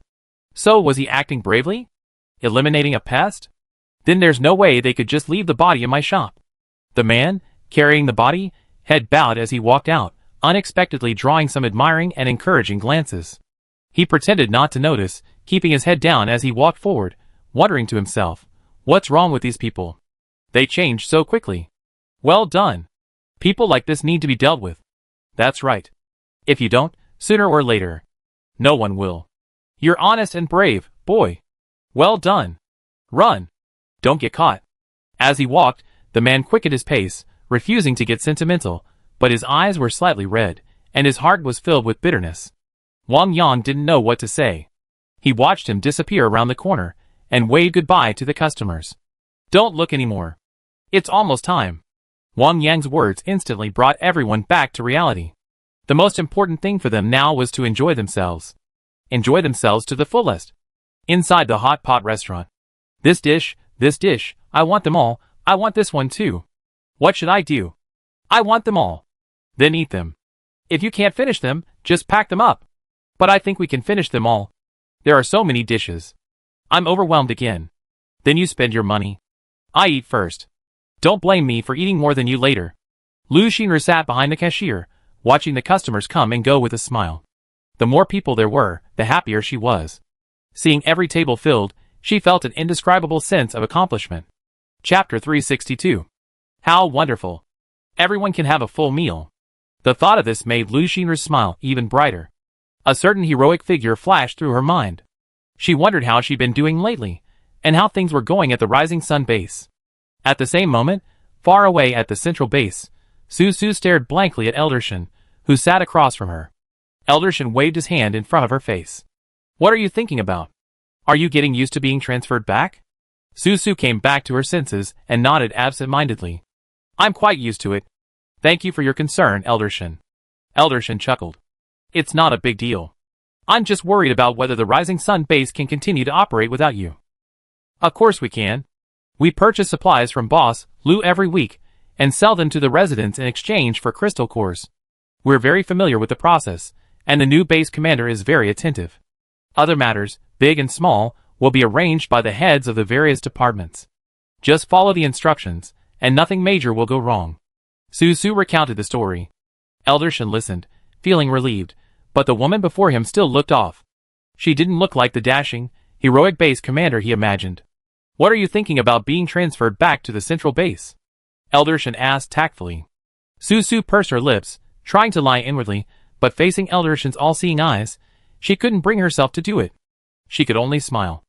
A: So was he acting bravely? Eliminating a pest? Then there's no way they could just leave the body in my shop. The man, carrying the body, head bowed as he walked out, unexpectedly drawing some admiring and encouraging glances. He pretended not to notice, keeping his head down as he walked forward, wondering to himself, what's wrong with these people? They change so quickly. Well done. People like this need to be dealt with. That's right. If you don't, sooner or later, no one will. You're honest and brave, boy. Well done. Run. Don't get caught. As he walked, the man quickened his pace, refusing to get sentimental, but his eyes were slightly red, and his heart was filled with bitterness. Wang Yang didn't know what to say. He watched him disappear around the corner, and waved goodbye to the customers. Don't look anymore. It's almost time. Wang Yang's words instantly brought everyone back to reality. The most important thing for them now was to enjoy themselves. Enjoy themselves to the fullest. Inside the hot pot restaurant. This dish, I want them all, I want this one too. What should I do? I want them all. Then eat them. If you can't finish them, just pack them up. But I think we can finish them all. There are so many dishes. I'm overwhelmed again. Then you spend your money. I eat first. Don't blame me for eating more than you later. Lu Xinru sat behind the cashier, watching the customers come and go with a smile. The more people there were, the happier she was. Seeing every table filled, she felt an indescribable sense of accomplishment. Chapter 362. How wonderful. Everyone can have a full meal. The thought of this made Lu Xinru's smile even brighter. A certain heroic figure flashed through her mind. She wondered how she'd been doing lately, and how things were going at the Rising Sun base. At the same moment, far away at the central base, Su Su stared blankly at Eldershan, who sat across from her. Eldershan waved his hand in front of her face. What are you thinking about? Are you getting used to being transferred back? Su Su came back to her senses and nodded absent-mindedly. I'm quite used to it. Thank you for your concern, Eldershan. Eldershan chuckled. It's not a big deal. I'm just worried about whether the Rising Sun base can continue to operate without you. Of course we can. We purchase supplies from Boss Lu every week, and sell them to the residents in exchange for crystal cores. We're very familiar with the process, and the new base commander is very attentive. Other matters, big and small, will be arranged by the heads of the various departments. Just follow the instructions, and nothing major will go wrong. Su Su recounted the story. Eldershan listened, feeling relieved, but the woman before him still looked off. She didn't look like the dashing, heroic base commander he imagined. What are you thinking about being transferred back to the central base? Eldershan asked tactfully. Su Su pursed her lips, trying to lie inwardly, but facing Eldershan's all-seeing eyes, she couldn't bring herself to do it. She could only smile.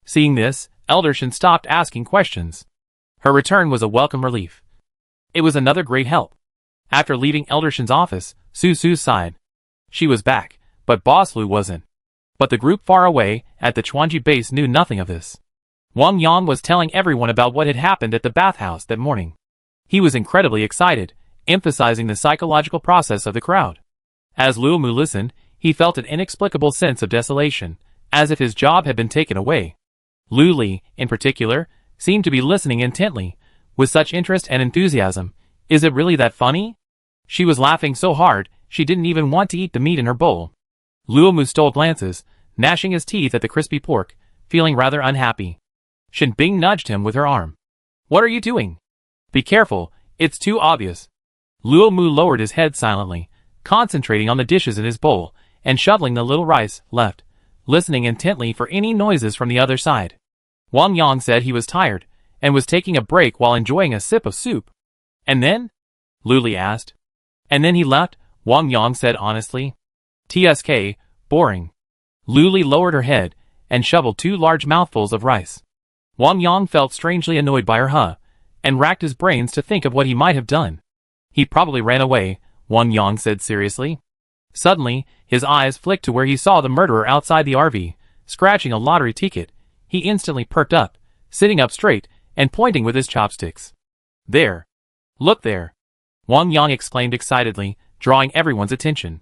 A: Seeing this, Eldershan stopped asking questions. Her return was a welcome relief. It was another great help. After leaving Eldershan's office, Su Su sighed. She was back, but Boss Lu wasn't. But the group far away, at the Chuanji base knew nothing of this. Wang Yang was telling everyone about what had happened at the bathhouse that morning. He was incredibly excited, emphasizing the psychological process of the crowd. As Lu Mu listened, he felt an inexplicable sense of desolation, as if his job had been taken away. Lu Li, in particular, seemed to be listening intently, with such interest and enthusiasm. Is it really that funny? She was laughing so hard, she didn't even want to eat the meat in her bowl. Lu Mu stole glances, gnashing his teeth at the crispy pork, feeling rather unhappy. Shen Bing nudged him with her arm. What are you doing? Be careful, it's too obvious. Lu Mu lowered his head silently, concentrating on the dishes in his bowl, and shoveling the little rice left, listening intently for any noises from the other side. Wang Yang said he was tired, and was taking a break while enjoying a sip of soup. And then? Lu Li asked. And then he left, Wang Yang said honestly. TSK, boring. Lu Li lowered her head, and shoveled 2 large mouthfuls of rice. Wang Yang felt strangely annoyed by her, and racked his brains to think of what he might have done. He probably ran away, Wang Yang said seriously. Suddenly, his eyes flicked to where he saw the murderer outside the RV, scratching a lottery ticket. He instantly perked up, sitting up straight, and pointing with his chopsticks. There. Look there. Wang Yang exclaimed excitedly, drawing everyone's attention.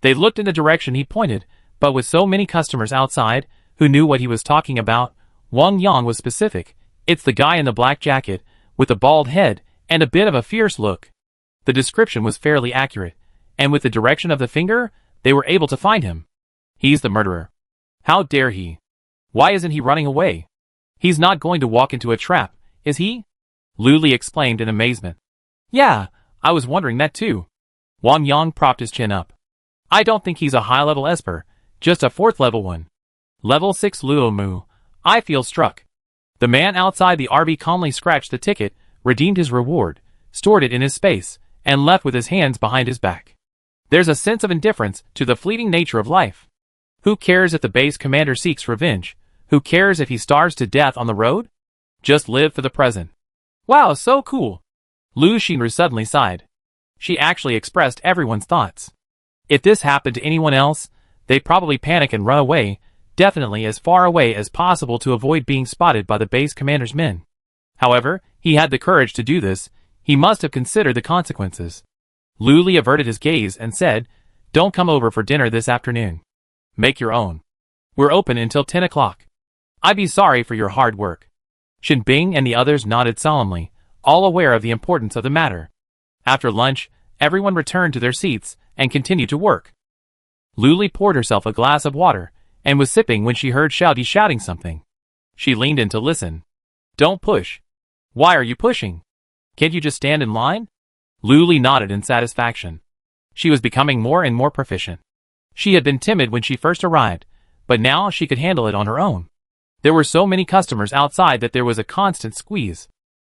A: They looked in the direction he pointed, but with so many customers outside, who knew what he was talking about, Wang Yang was specific. It's the guy in the black jacket, with a bald head, and a bit of a fierce look. The description was fairly accurate, and with the direction of the finger, they were able to find him. He's the murderer. How dare he? Why isn't he running away? He's not going to walk into a trap, is he? Lu Li exclaimed in amazement. Yeah, I was wondering that too. Wang Yang propped his chin up. I don't think he's a high-level esper, just a 4th-level one. Level 6 Luo Mu. I feel struck. The man outside the RV calmly scratched the ticket, redeemed his reward, stored it in his space, and left with his hands behind his back. There's a sense of indifference to the fleeting nature of life. Who cares if the base commander seeks revenge? Who cares if he starves to death on the road? Just live for the present. Wow, so cool. Lu Xinru suddenly sighed. She actually expressed everyone's thoughts. If this happened to anyone else, they'd probably panic and run away, definitely as far away as possible to avoid being spotted by the base commander's men. However, he had the courage to do this. He must have considered the consequences. Lu Li averted his gaze and said, Don't come over for dinner this afternoon. Make your own. We're open until 10 o'clock. I'd be sorry for your hard work. Shen Bing and the others nodded solemnly, all aware of the importance of the matter. After lunch, everyone returned to their seats and continued to work. Lu Li poured herself a glass of water and was sipping when she heard Xiao Di shouting something. She leaned in to listen. Don't push. Why are you pushing? Can't you just stand in line? Lu Li nodded in satisfaction. She was becoming more and more proficient. She had been timid when she first arrived, but now she could handle it on her own. There were so many customers outside that there was a constant squeeze.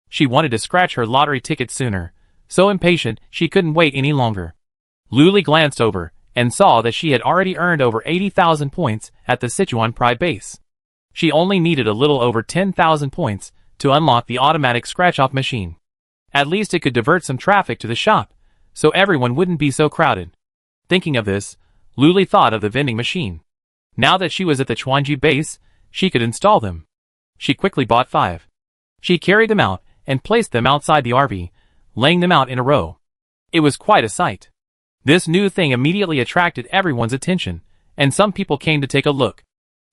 A: She wanted to scratch her lottery ticket sooner, so impatient she couldn't wait any longer. Lu Li glanced over and saw that she had already earned over 80,000 points at the Sichuan Pride base. She only needed a little over 10,000 points to unlock the automatic scratch-off machine. At least it could divert some traffic to the shop, so everyone wouldn't be so crowded. Thinking of this, Lu Li thought of the vending machine. Now that she was at the Chuanji base, she could install them. She quickly bought 5. She carried them out and placed them outside the RV, laying them out in a row. It was quite a sight. This new thing immediately attracted everyone's attention, and some people came to take a look.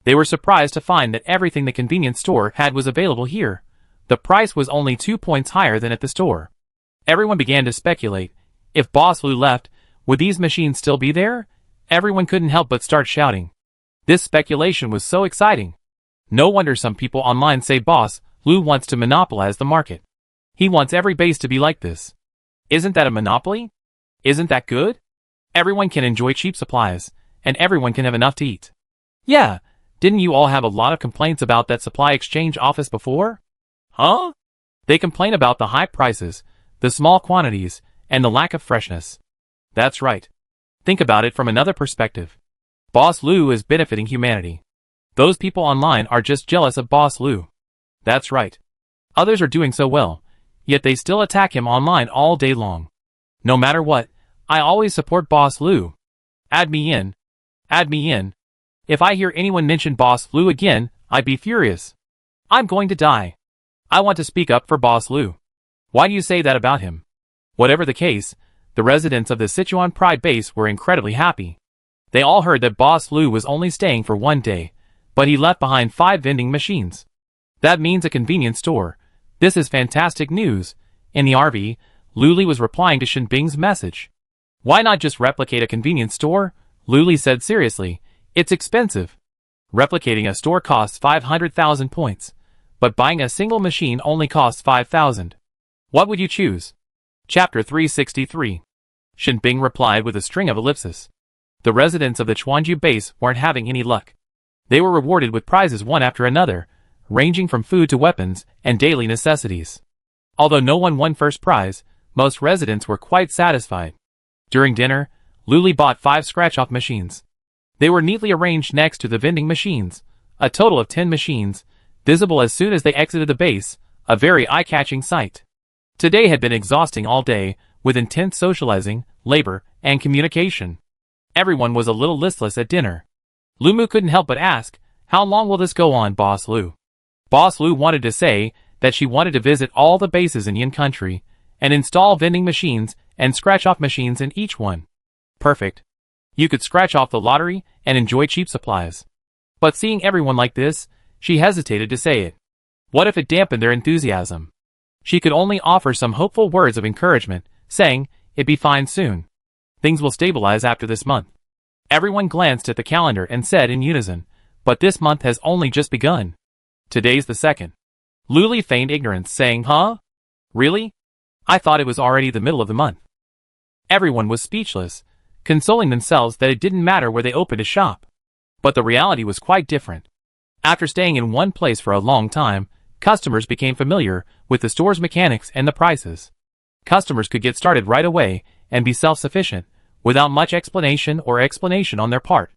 A: They were surprised to find that everything the convenience store had was available here. The price was only 2 points higher than at the store. Everyone began to speculate. If Boss Lu left, would these machines still be there? Everyone couldn't help but start shouting. This speculation was so exciting. No wonder some people online say Boss Lu wants to monopolize the market. He wants every base to be like this. Isn't that a monopoly? Isn't that good? Everyone can enjoy cheap supplies, and everyone can have enough to eat. Yeah, didn't you all have a lot of complaints about that supply exchange office before? Huh? They complain about the high prices, the small quantities, and the lack of freshness. That's right. Think about it from another perspective. Boss Lu is benefiting humanity. Those people online are just jealous of Boss Lu. That's right. Others are doing so well, yet they still attack him online all day long. No matter what, I always support Boss Lu. Add me in. Add me in. If I hear anyone mention Boss Lu again, I'd be furious. I'm going to die. I want to speak up for Boss Lu. Why do you say that about him? Whatever the case, the residents of the Sichuan Pride base were incredibly happy. They all heard that Boss Lu was only staying for 1 day, but he left behind 5 vending machines. That means a convenience store. This is fantastic news. In the RV, Lu Li was replying to Shen Bing's message. Why not just replicate a convenience store? Lu Li said seriously. It's expensive. Replicating a store costs 500,000 points, but buying a single machine only costs 5,000. What would you choose? Chapter 363. Shen Bing replied with a string of ellipses. The residents of the Chuanju base weren't having any luck. They were rewarded with prizes one after another, ranging from food to weapons and daily necessities. Although no one won first prize, most residents were quite satisfied. During dinner, Lu Li bought 5 scratch-off machines. They were neatly arranged next to the vending machines, a total of 10 machines, visible as soon as they exited the base, a very eye-catching sight. Today had been exhausting all day, with intense socializing, labor, and communication. Everyone was a little listless at dinner. Lu Mu couldn't help but ask, how long will this go on, Boss Lu? Boss Lu wanted to say that she wanted to visit all the bases in Yin Country and install vending machines and scratch-off machines in each one. Perfect. You could scratch off the lottery and enjoy cheap supplies. But seeing everyone like this, she hesitated to say it. What if it dampened their enthusiasm? She could only offer some hopeful words of encouragement, saying, "It'd be fine soon. Things will stabilize after this month." Everyone glanced at the calendar and said in unison, "But this month has only just begun. Today's the 2nd. Luli feigned ignorance, saying, "Huh? Really? I thought it was already the middle of the month." Everyone was speechless, consoling themselves that it didn't matter where they opened a shop. But the reality was quite different. After staying in one place for a long time, customers became familiar with the store's mechanics and the prices. Customers could get started right away and be self-sufficient, without much explanation on their part.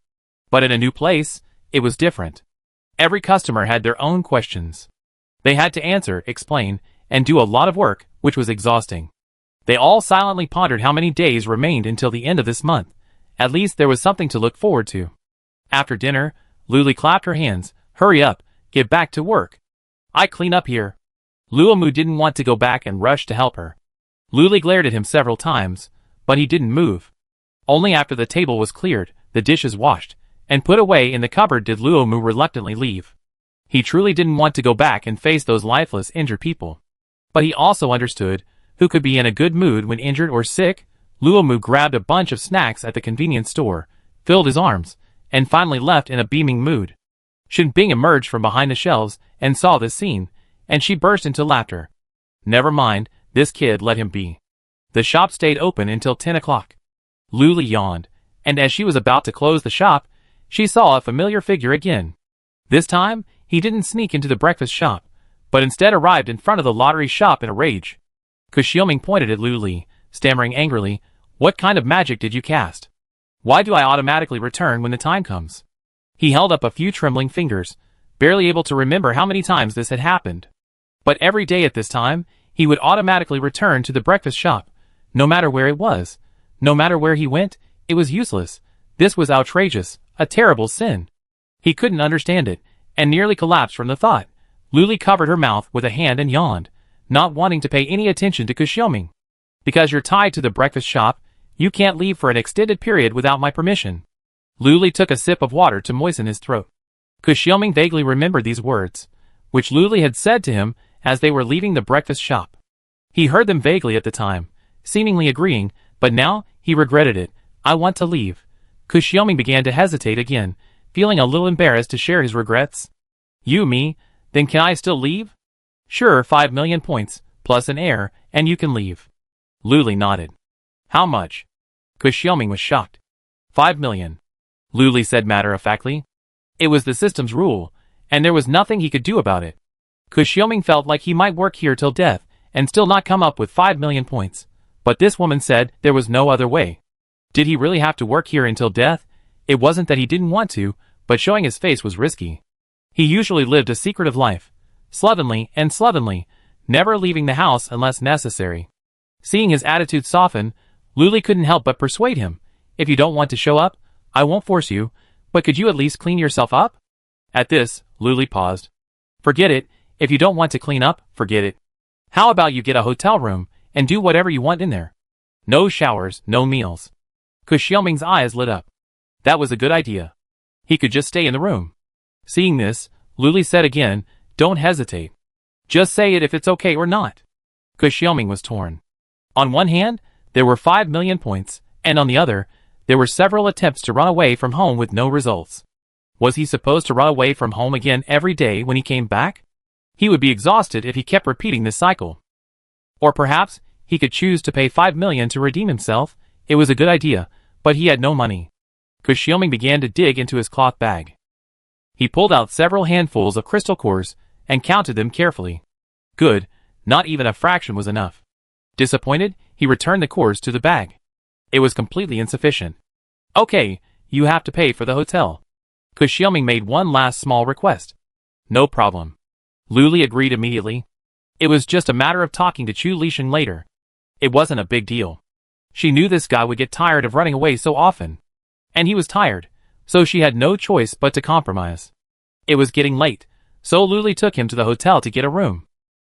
A: But in a new place, it was different. Every customer had their own questions. They had to answer, explain, and do a lot of work, which was exhausting. They all silently pondered how many days remained until the end of this month. At least there was something to look forward to. After dinner, Luli clapped her hands. "Hurry up, get back to work. I clean up here." Luomu didn't want to go back and rushed to help her. Luli glared at him several times, but he didn't move. Only after the table was cleared, the dishes washed, and put away in the cupboard did Luomu reluctantly leave. He truly didn't want to go back and face those lifeless, injured people. But he also understood who could be in a good mood when injured or sick. Luomu grabbed a bunch of snacks at the convenience store, filled his arms, and finally left in a beaming mood. Shin Bing emerged from behind the shelves and saw this scene, and she burst into laughter. Never mind, this kid, let him be. The shop stayed open until 10 o'clock. Luli yawned, and as she was about to close the shop, she saw a familiar figure again. This time, he didn't sneak into the breakfast shop, but instead arrived in front of the lottery shop in a rage. Xiaoming pointed at Luli, stammering angrily, "What kind of magic did you cast? Why do I automatically return when the time comes?" He held up a few trembling fingers, barely able to remember how many times this had happened. But every day at this time, he would automatically return to the breakfast shop, no matter where it was. No matter where he went, it was useless. This was outrageous, a terrible sin. He couldn't understand it, and nearly collapsed from the thought. Luli covered her mouth with a hand and yawned, not wanting to pay any attention to Xiaoming. "Because you're tied to the breakfast shop, you can't leave for an extended period without my permission." Luli took a sip of water to moisten his throat. Xiaoming vaguely remembered these words, which Luli had said to him as they were leaving the breakfast shop. He heard them vaguely at the time, seemingly agreeing, but now he regretted it. "I want to leave." Xiaoming began to hesitate again, feeling a little embarrassed to share his regrets. Me? Then can I still leave?" "Sure, 5 million points, plus an heir, and you can leave." Luli nodded. "How much?" Xiaoming was shocked. 5 million. Luli said matter-of-factly. It was the system's rule, and there was nothing he could do about it. Xiaoming felt like he might work here till death and still not come up with 5 million points, but this woman said there was no other way. Did he really have to work here until death? It wasn't that he didn't want to, but showing his face was risky. He usually lived a secretive life, slovenly, never leaving the house unless necessary. Seeing his attitude soften, Luli couldn't help but persuade him. "If you don't want to show up, I won't force you, but could you at least clean yourself up?" At this, Luli paused. "Forget it. If you don't want to clean up, forget it. How about you get a hotel room and do whatever you want in there? No showers, no meals." Xiaoming's eyes lit up. That was a good idea. He could just stay in the room. Seeing this, Luli said again, "Don't hesitate. Just say it if it's okay or not." Xiaoming was torn. On one hand, there were 5 million points, and on the other, there were several attempts to run away from home with no results. Was he supposed to run away from home again every day when he came back? He would be exhausted if he kept repeating this cycle. Or perhaps, he could choose to pay 5 million to redeem himself. It was a good idea, but he had no money. Xiaoming began to dig into his cloth bag. He pulled out several handfuls of crystal cores and counted them carefully. Good, not even a fraction was enough. Disappointed, he returned the cores to the bag. It was completely insufficient. "Okay, you have to pay for the hotel." Xiaoming made one last small request. "No problem." Luli agreed immediately. It was just a matter of talking to Chu Lixing later. It wasn't a big deal. She knew this guy would get tired of running away so often. And he was tired, so she had no choice but to compromise. It was getting late, so Luli took him to the hotel to get a room.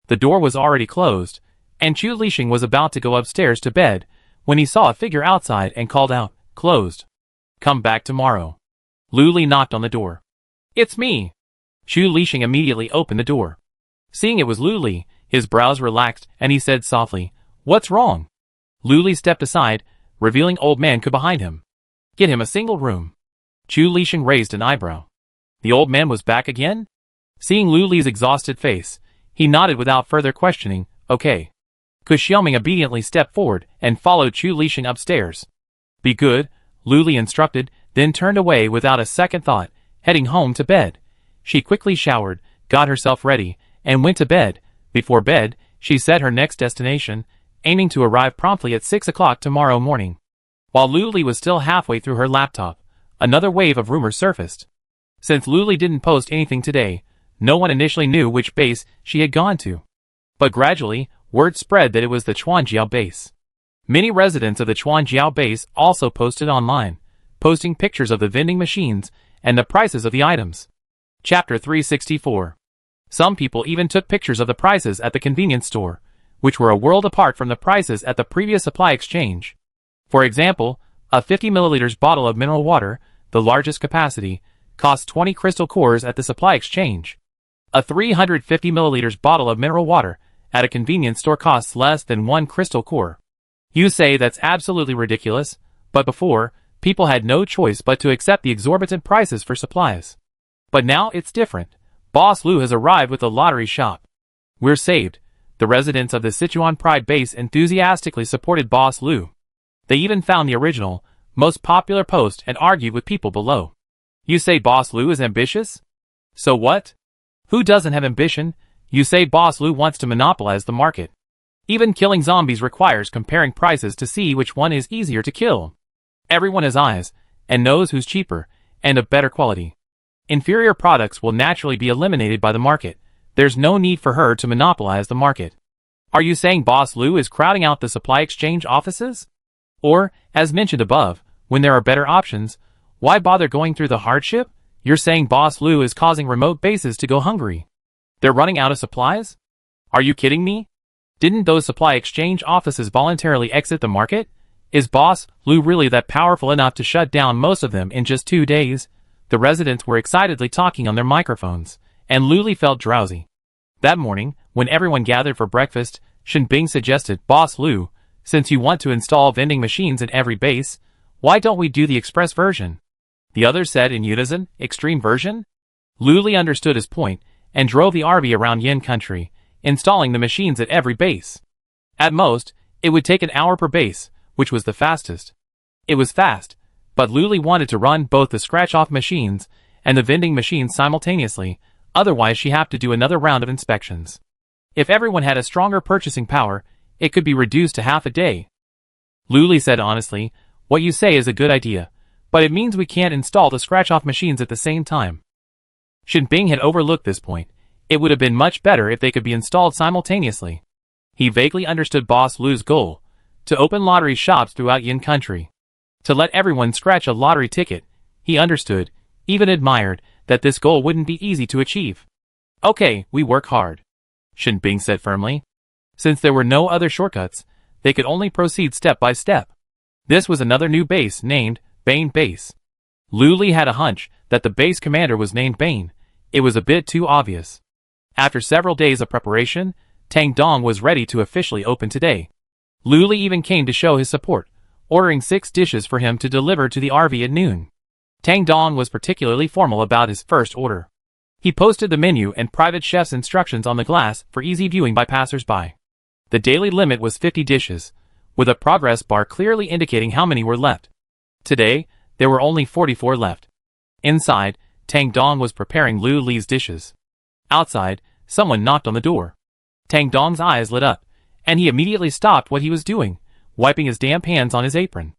A: The door was already closed, and Chu Lixing was about to go upstairs to bed when he saw a figure outside and called out, "Closed. Come back tomorrow." Lu Li knocked on the door. "It's me." Chu Lixing immediately opened the door. Seeing it was Lu Li, his brows relaxed and he said softly, "What's wrong?" Lu Li stepped aside, revealing Old Man Ku behind him. "Get him a single room." Chu Lixing raised an eyebrow. The old man was back again? Seeing Lu Li's exhausted face, he nodded without further questioning, "Okay." Ku Xiaoming obediently stepped forward and followed Chu Lixing upstairs. "Be good," Lu Li instructed, then turned away without a second thought, heading home to bed. She quickly showered, got herself ready, and went to bed. Before bed, she set her next destination, aiming to arrive promptly at 6 o'clock tomorrow morning. While Lu Li was still halfway through her laptop, another wave of rumors surfaced. Since Lu Li didn't post anything today, no one initially knew which base she had gone to. But gradually, word spread that it was the Chuanjiao base. Many residents of the Chuanjiao base also posted online, posting pictures of the vending machines and the prices of the items. Chapter 364. Some people even took pictures of the prices at the convenience store, which were a world apart from the prices at the previous supply exchange. For example, a 50 milliliters bottle of mineral water, the largest capacity, cost 20 crystal cores at the supply exchange. A 350 milliliters bottle of mineral water at a convenience store costs less than 1 crystal core. You say that's absolutely ridiculous, but before, people had no choice but to accept the exorbitant prices for supplies. But now it's different. Boss Lu has arrived with the lottery shop. We're saved. The residents of the Sichuan Pride base enthusiastically supported Boss Lu. They even found the original, most popular post and argued with people below. You say Boss Lu is ambitious? So what? Who doesn't have ambition? You say Boss Lu wants to monopolize the market. Even killing zombies requires comparing prices to see which one is easier to kill. Everyone has eyes, and knows who's cheaper, and of better quality. Inferior products will naturally be eliminated by the market. There's no need for her to monopolize the market. Are you saying Boss Lu is crowding out the supply exchange offices? Or, as mentioned above, when there are better options, why bother going through the hardship? You're saying Boss Lu is causing remote bases to go hungry. They're running out of supplies? Are you kidding me? Didn't those supply exchange offices voluntarily exit the market? Is Boss Lu really that powerful enough to shut down most of them in just 2 days? The residents were excitedly talking on their microphones, and Lu Li felt drowsy. That morning, when everyone gathered for breakfast, Shen Bing suggested, "Boss Lu, since you want to install vending machines in every base, why don't we do the express version?" The others said in unison, "Extreme version?" Lu Li understood his point, and drove the RV around Yin country, installing the machines at every base. At most, it would take an hour per base, which was the fastest. It was fast, but Lu Li wanted to run both the scratch-off machines and the vending machines simultaneously, otherwise she'd have to do another round of inspections. If everyone had a stronger purchasing power, it could be reduced to half a day. Lu Li said honestly, "What you say is a good idea, but it means we can't install the scratch-off machines at the same time." Shen Bing had overlooked this point. It would have been much better if they could be installed simultaneously. He vaguely understood Boss Lu's goal, to open lottery shops throughout Yin country. To let everyone scratch a lottery ticket, he understood, even admired, that this goal wouldn't be easy to achieve. "Okay, we work hard," Shen Bing said firmly. Since there were no other shortcuts, they could only proceed step by step. This was another new base named Bane Base. Lu Li had a hunch that the base commander was named Bane. It was a bit too obvious. After several days of preparation, Tang Dong was ready to officially open today. Lu Li even came to show his support, ordering 6 dishes for him to deliver to the RV at noon. Tang Dong was particularly formal about his first order. He posted the menu and private chef's instructions on the glass for easy viewing by passers-by. The daily limit was 50 dishes, with a progress bar clearly indicating how many were left. Today, there were only 44 left. Inside, Tang Dong was preparing Lu Li's dishes. Outside, someone knocked on the door. Tang Dong's eyes lit up, and he immediately stopped what he was doing, wiping his damp hands on his apron.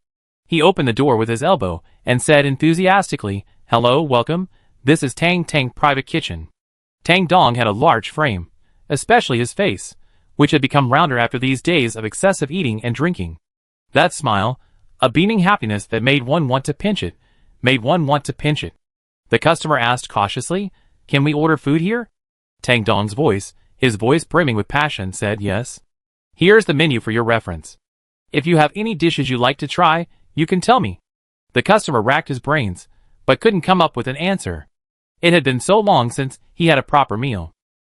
A: He opened the door with his elbow and said enthusiastically, "Hello, welcome, this is Tang Private Kitchen." Tang Dong had a large frame, especially his face, which had become rounder after these days of excessive eating and drinking. That smile, a beaming happiness that made one want to pinch it. The customer asked cautiously, "Can we order food here?" Tang Dong's voice, his voice brimming with passion, said yes. Here's the menu for your reference. If you have any dishes you like to try, you can tell me. The customer racked his brains, but couldn't come up with an answer. It had been so long since he had a proper meal.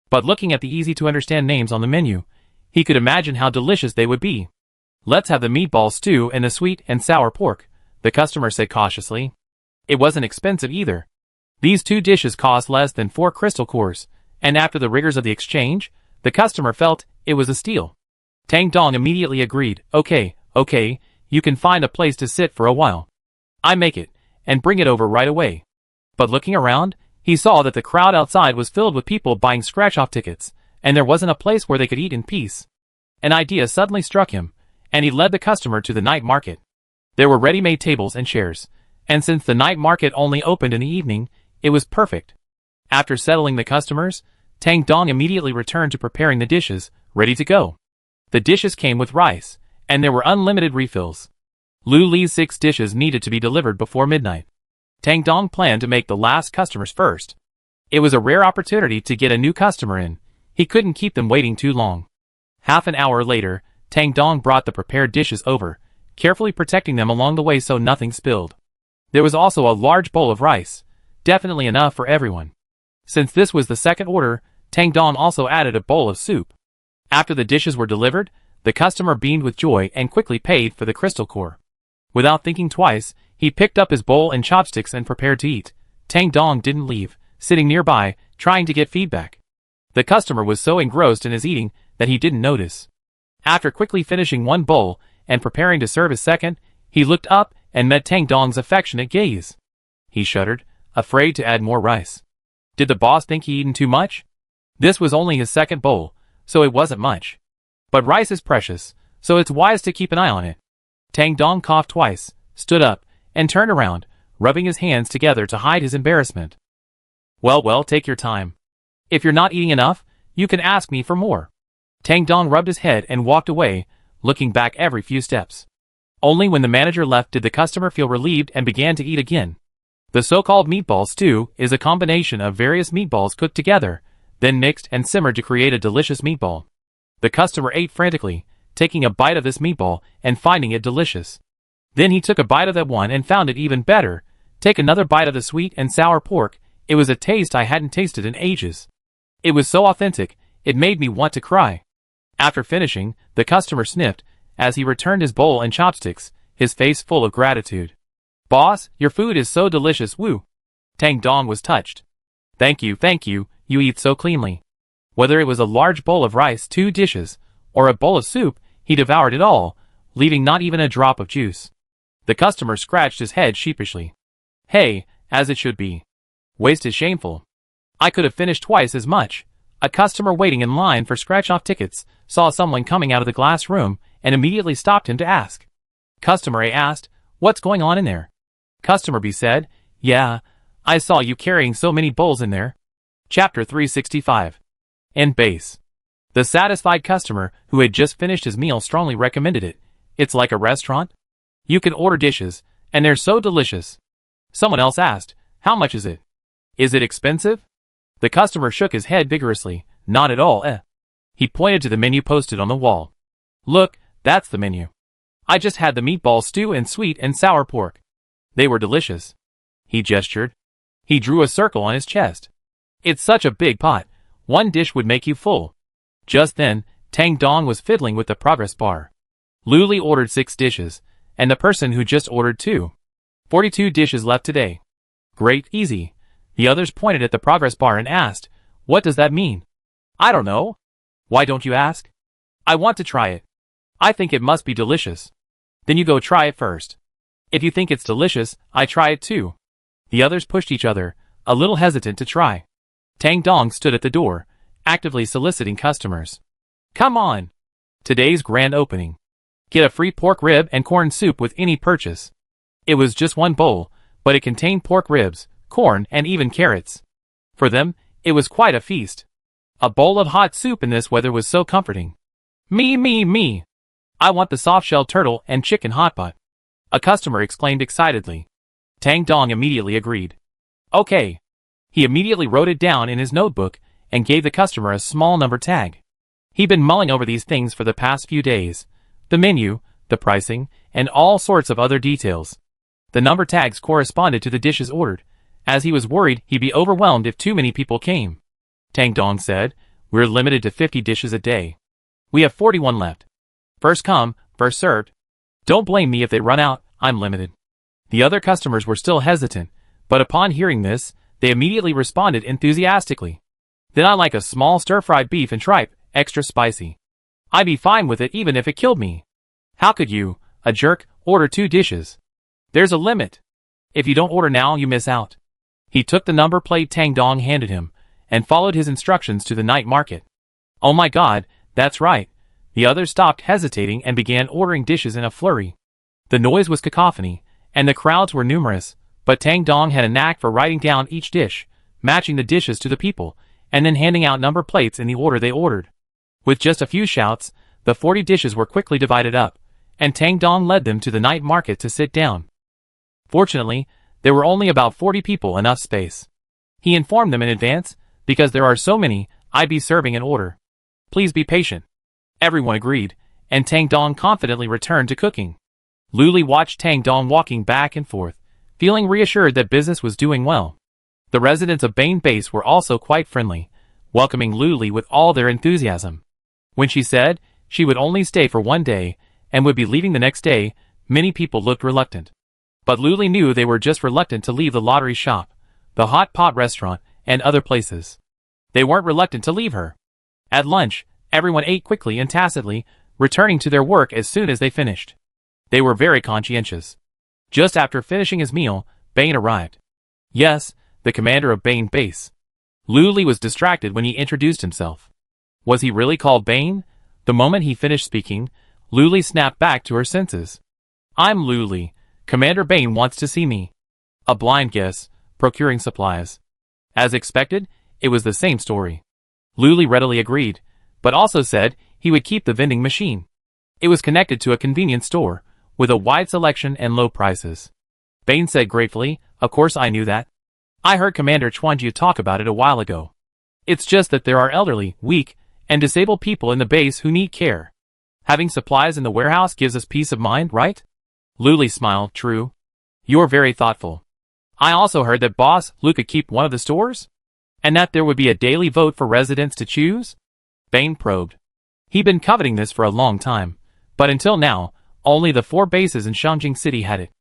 A: But looking at the easy-to-understand names on the menu, he could imagine how delicious they would be. Let's have the meatball stew and the sweet and sour pork, the customer said cautiously. It wasn't expensive either. These 2 dishes cost less than 4 crystal cores, and after the rigors of the exchange, the customer felt it was a steal. Tang Dong immediately agreed. Okay, you can find a place to sit for a while. I make it, and bring it over right away. But looking around, he saw that the crowd outside was filled with people buying scratch-off tickets, and there wasn't a place where they could eat in peace. An idea suddenly struck him, and he led the customer to the night market. There were ready-made tables and chairs, and since the night market only opened in the evening, it was perfect. After settling the customers, Tang Dong immediately returned to preparing the dishes, ready to go. The dishes came with rice, and there were unlimited refills. Lu Li's 6 dishes needed to be delivered before midnight. Tang Dong planned to make the last customers first. It was a rare opportunity to get a new customer in. He couldn't keep them waiting too long. Half an hour later, Tang Dong brought the prepared dishes over, carefully protecting them along the way so nothing spilled. There was also a large bowl of rice, definitely enough for everyone. Since this was the second order, Tang Dong also added a bowl of soup. After the dishes were delivered, the customer beamed with joy and quickly paid for the crystal core. Without thinking twice, he picked up his bowl and chopsticks and prepared to eat. Tang Dong didn't leave, sitting nearby, trying to get feedback. The customer was so engrossed in his eating that he didn't notice. After quickly finishing one bowl and preparing to serve his second, he looked up and met Tang Dong's affectionate gaze. He shuddered, afraid to add more rice. Did the boss think he'd eaten too much? This was only his second bowl, so it wasn't much. But rice is precious, so it's wise to keep an eye on it. Tang Dong coughed twice, stood up, and turned around, rubbing his hands together to hide his embarrassment. Well, take your time. If you're not eating enough, you can ask me for more. Tang Dong rubbed his head and walked away, looking back every few steps. Only when the manager left did the customer feel relieved and began to eat again. The so-called meatball stew is a combination of various meatballs cooked together, then mixed and simmered to create a delicious meatball. The customer ate frantically, taking a bite of this meatball and finding it delicious. Then he took a bite of that one and found it even better. Take another bite of the sweet and sour pork. It was a taste I hadn't tasted in ages. It was so authentic, it made me want to cry. After finishing, the customer sniffed, as he returned his bowl and chopsticks, his face full of gratitude. Boss, your food is so delicious, woo. Tang Dong was touched. Thank you, you eat so cleanly. Whether it was a large bowl of rice, 2 dishes, or a bowl of soup, he devoured it all, leaving not even a drop of juice. The customer scratched his head sheepishly. Hey, as it should be. Waste is shameful. I could have finished twice as much. A customer waiting in line for scratch-off tickets saw someone coming out of the glass room and immediately stopped him to ask. Customer A asked, "What's going on in there?" Customer B said, "Yeah, I saw you carrying so many bowls in there." Chapter 365. And base. The satisfied customer who had just finished his meal strongly recommended it. It's like a restaurant. You can order dishes, and they're so delicious. Someone else asked, "How much is it? Is it expensive?" The customer shook his head vigorously. Not at all, He pointed to the menu posted on the wall. Look, that's the menu. I just had the meatball stew and sweet and sour pork. They were delicious. He gestured. He drew a circle on his chest. It's such a big pot. One dish would make you full. Just then, Tang Dong was fiddling with the progress bar. Lu Li ordered 6 dishes, and the person who just ordered 2. 42 dishes left today. Great, easy. The others pointed at the progress bar and asked, "What does that mean?" "I don't know." "Why don't you ask?" "I want to try it. I think it must be delicious." "Then you go try it first." "If you think it's delicious, I try it too." The others pushed each other, a little hesitant to try. Tang Dong stood at the door, actively soliciting customers. "Come on! Today's grand opening. Get a free pork rib and corn soup with any purchase." It was just one bowl, but it contained pork ribs, corn, and even carrots. For them, it was quite a feast. A bowl of hot soup in this weather was so comforting. Me. I want the soft-shell turtle and chicken hot pot," a customer exclaimed excitedly. Tang Dong immediately agreed. Okay. He immediately wrote it down in his notebook and gave the customer a small number tag. He'd been mulling over these things for the past few days. The menu, the pricing, and all sorts of other details. The number tags corresponded to the dishes ordered, as he was worried he'd be overwhelmed if too many people came. Tang Dong said, "We're limited to 50 dishes a day. We have 41 left. First come, first served. Don't blame me if they run out, I'm limited." The other customers were still hesitant, but upon hearing this, they immediately responded enthusiastically. "Then I like a small stir-fried beef and tripe, extra spicy. I'd be fine with it even if it killed me." "How could you, a jerk, order 2 dishes? There's a limit. If you don't order now, you miss out." He took the number plate Tang Dong handed him, and followed his instructions to the night market. "Oh my god, that's right." The others stopped hesitating and began ordering dishes in a flurry. The noise was cacophony, and the crowds were numerous, but Tang Dong had a knack for writing down each dish, matching the dishes to the people, and then handing out number plates in the order they ordered. With just a few shouts, the 40 dishes were quickly divided up, and Tang Dong led them to the night market to sit down. Fortunately, there were only about 40 people, enough space. He informed them in advance, "Because there are so many, I'd be serving an order. Please be patient." Everyone agreed, and Tang Dong confidently returned to cooking. Luli watched Tang Dong walking back and forth, feeling reassured that business was doing well. The residents of Bane Base were also quite friendly, welcoming Luli with all their enthusiasm. When she said she would only stay for 1 day and would be leaving the next day, many people looked reluctant. But Luli knew they were just reluctant to leave the lottery shop, the hot pot restaurant, and other places. They weren't reluctant to leave her. At lunch, everyone ate quickly and tacitly, returning to their work as soon as they finished. They were very conscientious. Just after finishing his meal, Bane arrived. Yes, the commander of Bane Base. Luli was distracted when he introduced himself. Was he really called Bane? The moment he finished speaking, Luli snapped back to her senses. "I'm Luli. Commander Bane wants to see me." A blind guess, procuring supplies. As expected, it was the same story. Luli readily agreed, but also said he would keep the vending machine. It was connected to a convenience store, with a wide selection and low prices. Bane said gratefully, "Of course I knew that. I heard Commander Chuanju talk about it a while ago. It's just that there are elderly, weak, and disabled people in the base who need care. Having supplies in the warehouse gives us peace of mind, right?" Luli smiled. "True. You're very thoughtful. I also heard that Boss Lu could keep one of the stores? And that there would be a daily vote for residents to choose?" Bane probed. He'd been coveting this for a long time, but until now, only the 4 bases in Shangjing City had it.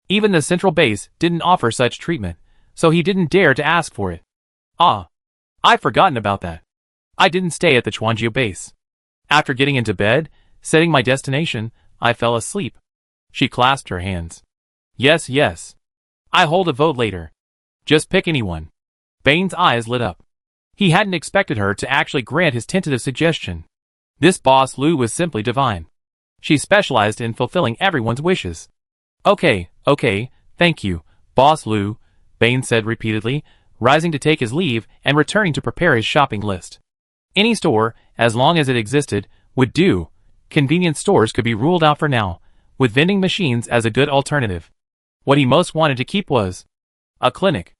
A: Even the central base didn't offer such treatment, so he didn't dare to ask for it. "Ah, I've forgotten about that. I didn't stay at the Chuanjiu base. After getting into bed, setting my destination, I fell asleep." She clasped her hands. "Yes, yes. I hold a vote later. Just pick anyone." Bane's eyes lit up. He hadn't expected her to actually grant his tentative suggestion. This Boss Lu was simply divine. She specialized in fulfilling everyone's wishes. Okay, thank you, Boss Lu," Bane said repeatedly, rising to take his leave and returning to prepare his shopping list. Any store, as long as it existed, would do. Convenience stores could be ruled out for now, with vending machines as a good alternative. What he most wanted to keep was a clinic.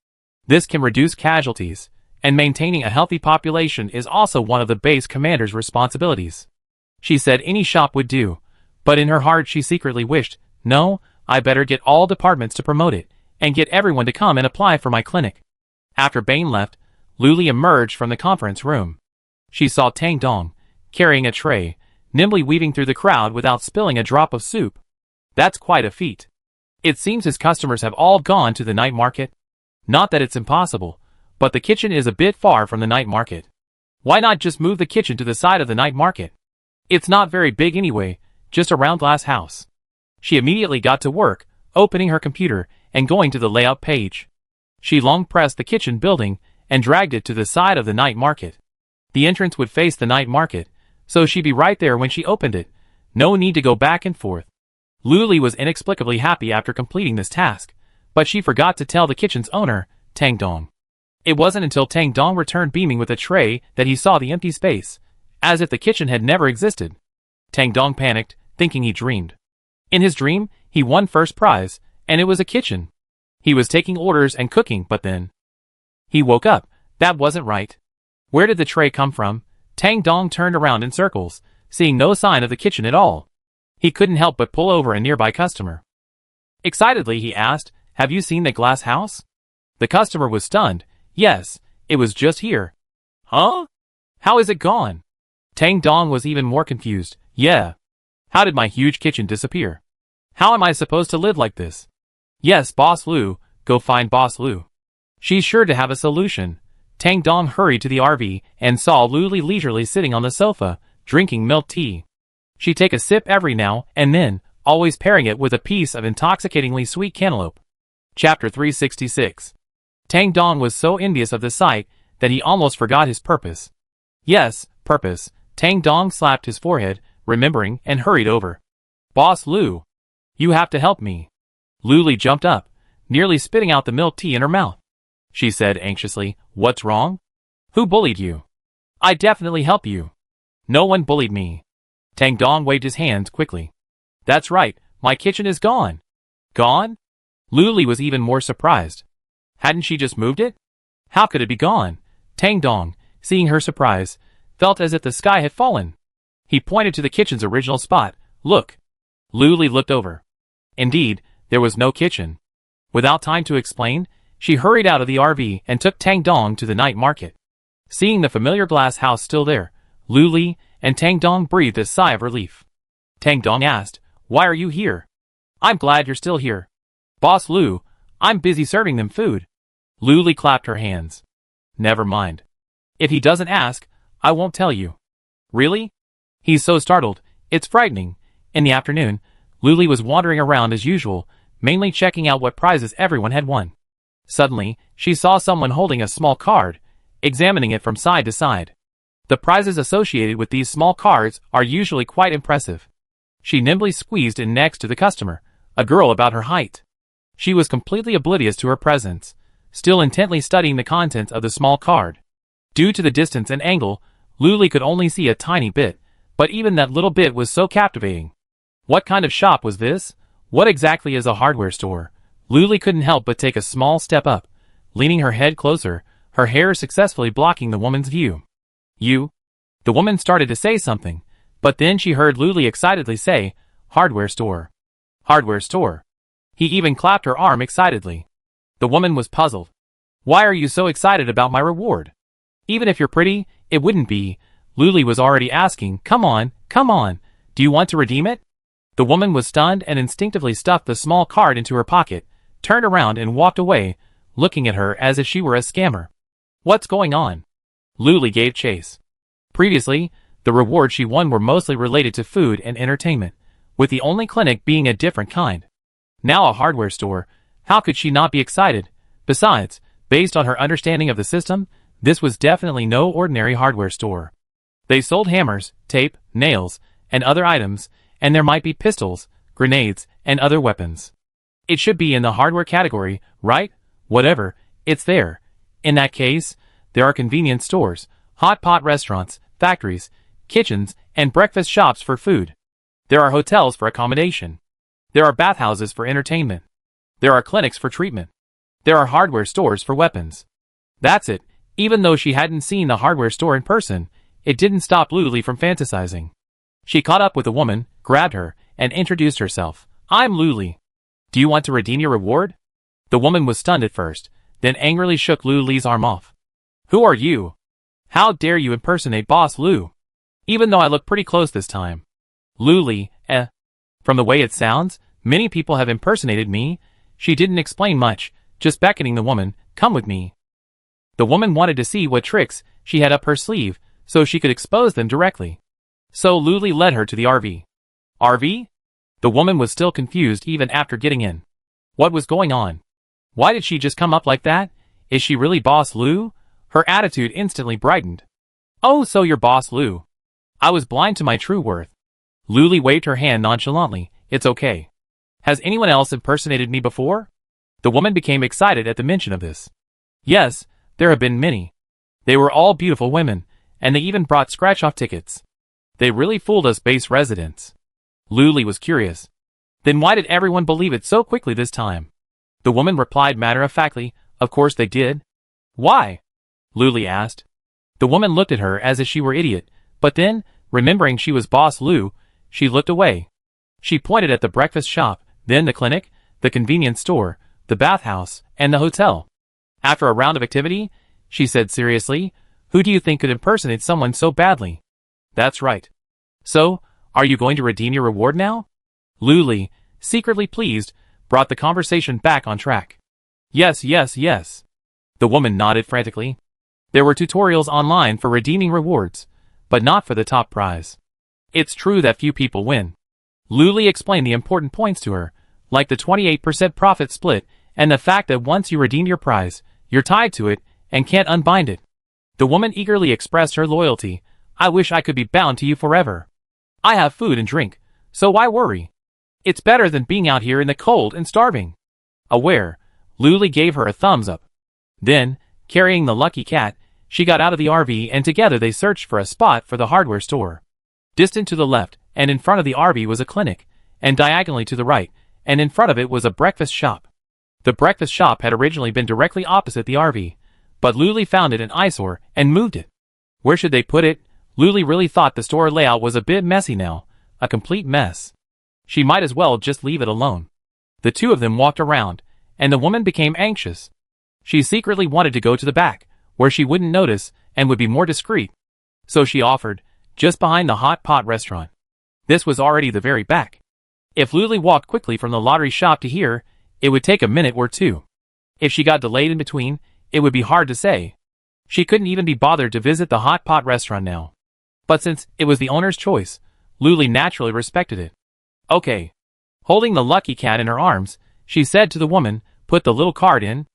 A: This can reduce casualties, and maintaining a healthy population is also one of the base commander's responsibilities. She said any shop would do, but in her heart she secretly wished, "No, I better get all departments to promote it, and get everyone to come and apply for my clinic." After Bane left, Luli emerged from the conference room. She saw Tang Dong, carrying a tray, nimbly weaving through the crowd without spilling a drop of soup. That's quite a feat. It seems his customers have all gone to the night market. Not that it's impossible, but the kitchen is a bit far from the night market. Why not just move the kitchen to the side of the night market? It's not very big anyway, just a round glass house. She immediately got to work, opening her computer and going to the layout page. She long pressed the kitchen building and dragged it to the side of the night market. The entrance would face the night market, so she'd be right there when she opened it. No need to go back and forth. Luli was inexplicably happy after completing this task, but she forgot to tell the kitchen's owner, Tang Dong. It wasn't until Tang Dong returned beaming with a tray that he saw the empty space, as if the kitchen had never existed. Tang Dong panicked, thinking he dreamed. In his dream, he won first prize, and it was a kitchen. He was taking orders and cooking, but then he woke up. That wasn't right. Where did the tray come from? Tang Dong turned around in circles, seeing no sign of the kitchen at all. He couldn't help but pull over a nearby customer. Excitedly, he asked, "Have you seen the glass house?" The customer was stunned. "Yes, it was just here." "Huh? How is it gone?" Tang Dong was even more confused. "Yeah. How did my huge kitchen disappear? How am I supposed to live like this?" "Yes, Boss Lu, go find Boss Lu. She's sure to have a solution." Tang Dong hurried to the RV and saw Luli leisurely sitting on the sofa, drinking milk tea. She'd take a sip every now and then, always pairing it with a piece of intoxicatingly sweet cantaloupe. Chapter 366. Tang Dong was so envious of the sight that he almost forgot his purpose. Yes, purpose. Tang Dong slapped his forehead, remembering, and hurried over. "Boss Lu, you have to help me." Luli jumped up, nearly spitting out the milk tea in her mouth. She said anxiously, "What's wrong? Who bullied you?" "I definitely help you." "No one bullied me." Tang Dong waved his hands quickly. "That's right, my kitchen is gone." "Gone?" Luli was even more surprised. Hadn't she just moved it? How could it be gone? Tang Dong, seeing her surprise, felt as if the sky had fallen. He pointed to the kitchen's original spot. "Look." Luli looked over. Indeed, there was no kitchen. Without time to explain, she hurried out of the RV and took Tang Dong to the night market. Seeing the familiar glass house still there, Luli and Tang Dong breathed a sigh of relief. Tang Dong asked, "Why are you here?" "I'm glad you're still here. Boss Lu, I'm busy serving them food." Luli clapped her hands. "Never mind. If he doesn't ask, I won't tell you." "Really?" He's so startled, it's frightening. In the afternoon, Luli was wandering around as usual, mainly checking out what prizes everyone had won. Suddenly, she saw someone holding a small card, examining it from side to side. The prizes associated with these small cards are usually quite impressive. She nimbly squeezed in next to the customer, a girl about her height. She was completely oblivious to her presence, still intently studying the contents of the small card. Due to the distance and angle, Luli could only see a tiny bit, but even that little bit was so captivating. What kind of shop was this? What exactly is a hardware store? Luli couldn't help but take a small step up, leaning her head closer, her hair successfully blocking the woman's view. "You?" The woman started to say something, but then she heard Luli excitedly say, "Hardware store. Hardware store." He even clapped her arm excitedly. The woman was puzzled. "Why are you so excited about my reward? Even if you're pretty, it wouldn't be." Luli was already asking, come on, do you want to redeem it?" The woman was stunned and instinctively stuffed the small card into her pocket, turned around and walked away, looking at her as if she were a scammer. "What's going on?" Luli gave chase. Previously, the rewards she won were mostly related to food and entertainment, with the only clinic being a different kind. Now a hardware store, how could she not be excited? Besides, based on her understanding of the system, this was definitely no ordinary hardware store. They sold hammers, tape, nails, and other items, and there might be pistols, grenades, and other weapons. It should be in the hardware category, right? Whatever, it's there. In that case, there are convenience stores, hot pot restaurants, factories, kitchens, and breakfast shops for food. There are hotels for accommodation. There are bathhouses for entertainment. There are clinics for treatment. There are hardware stores for weapons. That's it. Even though she hadn't seen the hardware store in person, it didn't stop Luli from fantasizing. She caught up with the woman, grabbed her, and introduced herself. "I'm Luli. Do you want to redeem your reward?" The woman was stunned at first, then angrily shook Luli's arm off. "Who are you? How dare you impersonate Boss Lu? Even though I look pretty close this time." "Luli, From the way it sounds, many people have impersonated me." She didn't explain much, just beckoning the woman, "Come with me." The woman wanted to see what tricks she had up her sleeve, so she could expose them directly. So Luli led her to the RV. "RV?" The woman was still confused even after getting in. What was going on? Why did she just come up like that? Is she really Boss Lu? Her attitude instantly brightened. "Oh, so you're Boss Lu. I was blind to my true worth." Luli waved her hand nonchalantly. "It's okay. Has anyone else impersonated me before?" The woman became excited at the mention of this. "Yes, there have been many. They were all beautiful women, and they even brought scratch-off tickets. They really fooled us base residents." Luli was curious. Then why did everyone believe it so quickly this time? The woman replied matter-of-factly, "Of course they did." "Why?" Luli asked. The woman looked at her as if she were idiot, but then, remembering she was Boss Lou, she looked away. She pointed at the breakfast shop, then the clinic, the convenience store, the bathhouse, and the hotel. After a round of activity, she said seriously, "Who do you think could impersonate someone so badly?" "That's right. So, are you going to redeem your reward now?" Luli, secretly pleased, brought the conversation back on track. "Yes, yes, yes." The woman nodded frantically. There were tutorials online for redeeming rewards, but not for the top prize. It's true that few people win. Luli explained the important points to her, like the 28% profit split and the fact that once you redeem your prize, you're tied to it and can't unbind it. The woman eagerly expressed her loyalty. "I wish I could be bound to you forever. I have food and drink, so why worry? It's better than being out here in the cold and starving." Aware, Luli gave her a thumbs up. Then, carrying the lucky cat, she got out of the RV and together they searched for a spot for the hardware store. Distant to the left and in front of the RV was a clinic, and diagonally to the right and in front of it was a breakfast shop. The breakfast shop had originally been directly opposite the RV, but Luli found it an eyesore and moved it. Where should they put it? Luli really thought the store layout was a bit messy now, a complete mess. She might as well just leave it alone. The two of them walked around, and the woman became anxious. She secretly wanted to go to the back, where she wouldn't notice and would be more discreet. So she offered, just behind the hot pot restaurant. This was already the very back. If Luli walked quickly from the lottery shop to here, it would take a minute or two. If she got delayed in between, it would be hard to say. She couldn't even be bothered to visit the hot pot restaurant now. But since it was the owner's choice, Luli naturally respected it. "Okay." Holding the lucky cat in her arms, she said to the woman, "Put the little card in."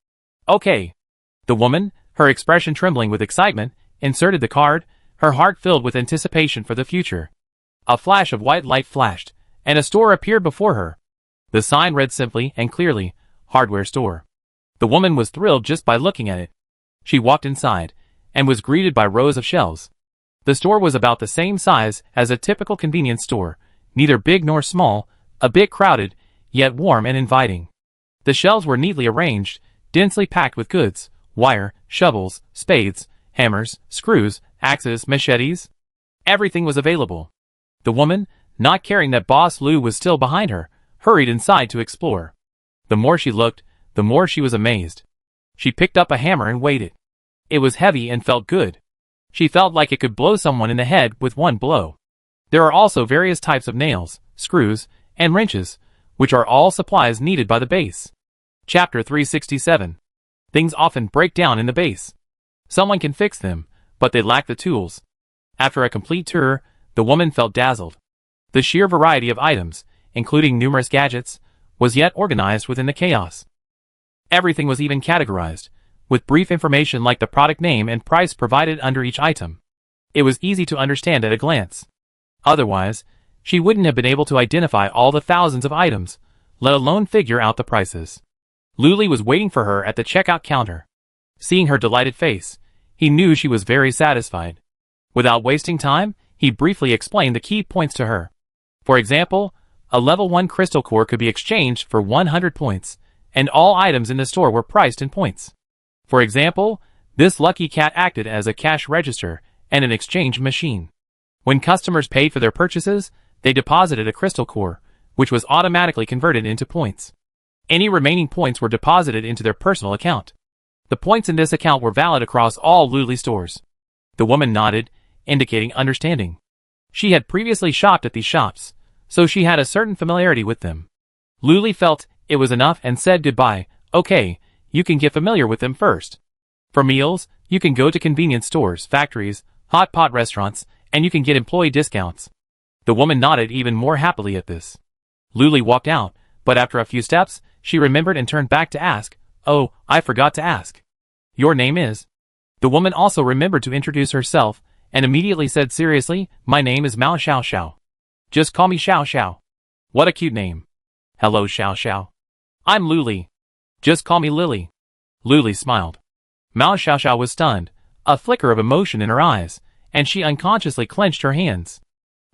A: "Okay." The woman, her expression trembling with excitement, inserted the card, her heart filled with anticipation for the future. A flash of white light flashed, and a store appeared before her. The sign read simply and clearly, "Hardware Store." The woman was thrilled just by looking at it. She walked inside, and was greeted by rows of shelves. The store was about the same size as a typical convenience store, neither big nor small, a bit crowded, yet warm and inviting. The shelves were neatly arranged, densely packed with goods, wire, shovels, spades, hammers, screws, axes, machetes. Everything was available. The woman, not caring that Boss Lou was still behind her, hurried inside to explore. The more she looked, the more she was amazed. She picked up a hammer and weighed it. It was heavy and felt good. She felt like it could blow someone in the head with one blow. There are also various types of nails, screws, and wrenches, which are all supplies needed by the base. Chapter 367. Things often break down in the base. Someone can fix them, but they lack the tools. After a complete tour, the woman felt dazzled. The sheer variety of items, including numerous gadgets, was yet organized within the chaos. Everything was even categorized, with brief information like the product name and price provided under each item. It was easy to understand at a glance. Otherwise, she wouldn't have been able to identify all the thousands of items, let alone figure out the prices. Luli was waiting for her at the checkout counter. Seeing her delighted face, he knew she was very satisfied. Without wasting time, he briefly explained the key points to her. For example, a level 1 crystal core could be exchanged for 100 points, and all items in the store were priced in points. For example, this lucky cat acted as a cash register and an exchange machine. When customers paid for their purchases, they deposited a crystal core, which was automatically converted into points. Any remaining points were deposited into their personal account. The points in this account were valid across all Luli stores. The woman nodded, indicating understanding. She had previously shopped at these shops, so she had a certain familiarity with them. Luli felt it was enough and said goodbye. "Okay, you can get familiar with them first. For meals, you can go to convenience stores, factories, hot pot restaurants, and you can get employee discounts." The woman nodded even more happily at this. Luli walked out, but after a few steps, she remembered and turned back to ask, "Oh, I forgot to ask. Your name is?" The woman also remembered to introduce herself, and immediately said seriously, "My name is Mao Xiao Xiao. Just call me Xiao Xiao." "What a cute name." "Hello, Xiao Xiao. I'm Luli. Just call me Lily." Luli smiled. Mao Xiao Xiao was stunned, a flicker of emotion in her eyes, and she unconsciously clenched her hands.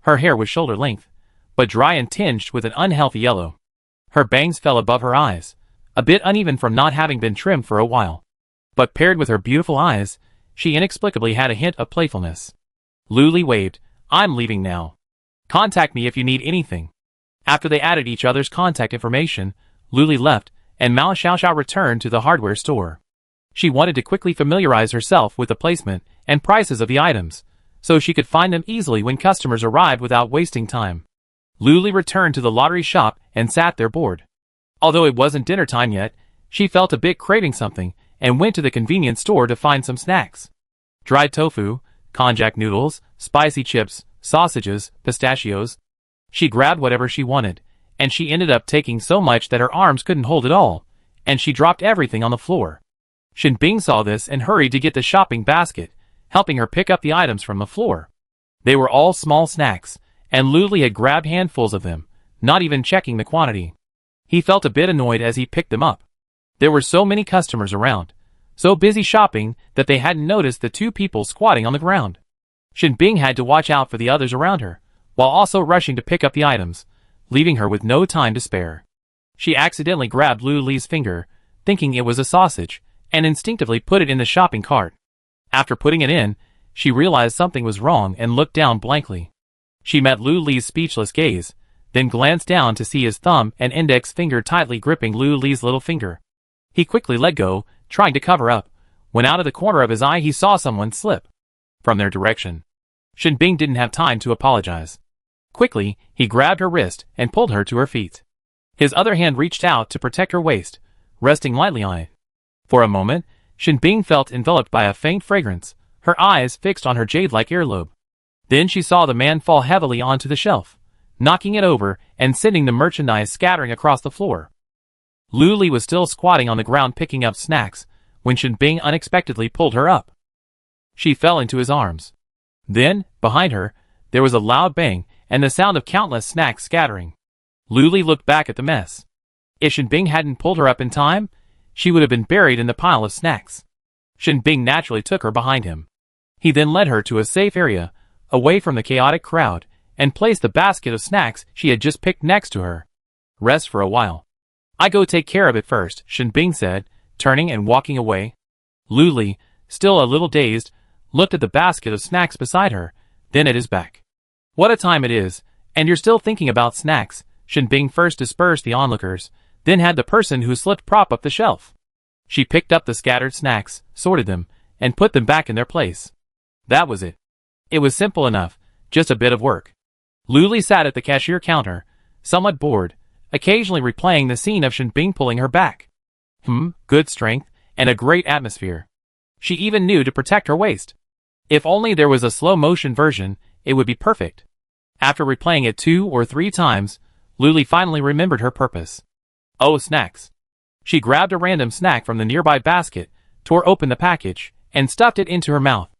A: Her hair was shoulder length, but dry and tinged with an unhealthy yellow. Her bangs fell above her eyes, a bit uneven from not having been trimmed for a while. But paired with her beautiful eyes, she inexplicably had a hint of playfulness. Luli waved. I'm leaving now. Contact me if you need anything. After they added each other's contact information, Luli left, and Mao Xiaoxiao returned to the hardware store. She wanted to quickly familiarize herself with the placement and prices of the items, so she could find them easily when customers arrived without wasting time. Luli returned to the lottery shop and sat there bored. Although it wasn't dinner time yet, she felt a bit craving something and went to the convenience store to find some snacks. Dried tofu, konjac noodles, spicy chips, sausages, pistachios. She grabbed whatever she wanted, and she ended up taking so much that her arms couldn't hold it all, and she dropped everything on the floor. Shinbing saw this and hurried to get the shopping basket, helping her pick up the items from the floor. They were all small snacks, and Luli had grabbed handfuls of them, not even checking the quantity. He felt a bit annoyed as he picked them up. There were so many customers around, so busy shopping that they hadn't noticed the two people squatting on the ground. Shinbing had to watch out for the others around her, while also rushing to pick up the items, leaving her with no time to spare. She accidentally grabbed Luli's finger, thinking it was a sausage, and instinctively put it in the shopping cart. After putting it in, she realized something was wrong and looked down blankly. She met Luli's speechless gaze, then glanced down to see his thumb and index finger tightly gripping Luli's little finger. He quickly let go, trying to cover up, when out of the corner of his eye he saw someone slip from their direction. Shinbing didn't have time to apologize. Quickly, he grabbed her wrist and pulled her to her feet. His other hand reached out to protect her waist, resting lightly on it. For a moment, Shinbing felt enveloped by a faint fragrance, her eyes fixed on her jade-like earlobe. Then she saw the man fall heavily onto the shelf, knocking it over and sending the merchandise scattering across the floor. Luli was still squatting on the ground picking up snacks, when Shinbing unexpectedly pulled her up. She fell into his arms. Then, behind her, there was a loud bang and the sound of countless snacks scattering. Luli looked back at the mess. If Shinbing hadn't pulled her up in time, she would have been buried in the pile of snacks. Shinbing naturally took her behind him. He then led her to a safe area, away from the chaotic crowd, and placed the basket of snacks she had just picked next to her. Rest for a while. I go take care of it first, Shinbing said, turning and walking away. Luli, still a little dazed, looked at the basket of snacks beside her, then at his back. What a time it is, and you're still thinking about snacks. Shinbing first dispersed the onlookers, then had the person who slipped prop up the shelf. She picked up the scattered snacks, sorted them, and put them back in their place. That was it. It was simple enough, just a bit of work. Luli sat at the cashier counter, somewhat bored, occasionally replaying the scene of Shinbing pulling her back. Good strength, and a great atmosphere. She even knew to protect her waist. If only there was a slow-motion version, it would be perfect. After replaying it 2 or 3 times, Luli finally remembered her purpose. Oh, snacks. She grabbed a random snack from the nearby basket, tore open the package, and stuffed it into her mouth.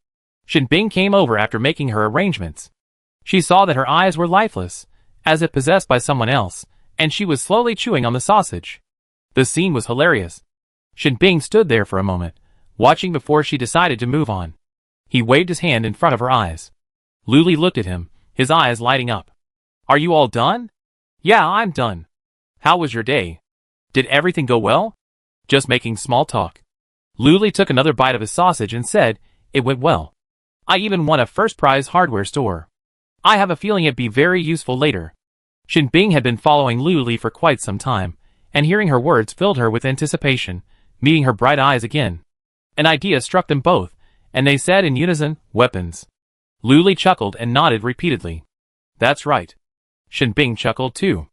A: Shinbing came over after making her arrangements. She saw that her eyes were lifeless, as if possessed by someone else, and she was slowly chewing on the sausage. The scene was hilarious. Shinbing stood there for a moment, watching before she decided to move on. He waved his hand in front of her eyes. Luli looked at him, his eyes lighting up. Are you all done? Yeah, I'm done. How was your day? Did everything go well? Just making small talk. Luli took another bite of his sausage and said, it went well. I even won a first prize hardware store. I have a feeling it'd be very useful later. Shinbing had been following Luli for quite some time, and hearing her words filled her with anticipation, meeting her bright eyes again. An idea struck them both, and they said in unison, weapons. Luli chuckled and nodded repeatedly. That's right. Shinbing chuckled too.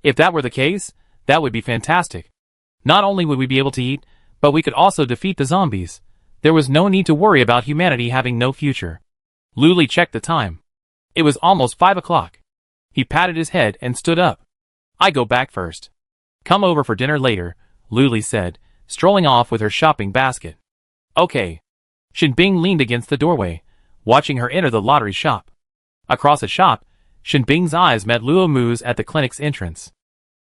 A: If that were the case, that would be fantastic. Not only would we be able to eat, but we could also defeat the zombies. There was no need to worry about humanity having no future. Luli checked the time. It was almost 5 o'clock. He patted his head and stood up. I go back first. Come over for dinner later, Luli said, strolling off with her shopping basket. Okay. Shinbing leaned against the doorway, watching her enter the lottery shop. Across the shop, Shinbing's eyes met Luo Mu's at the clinic's entrance.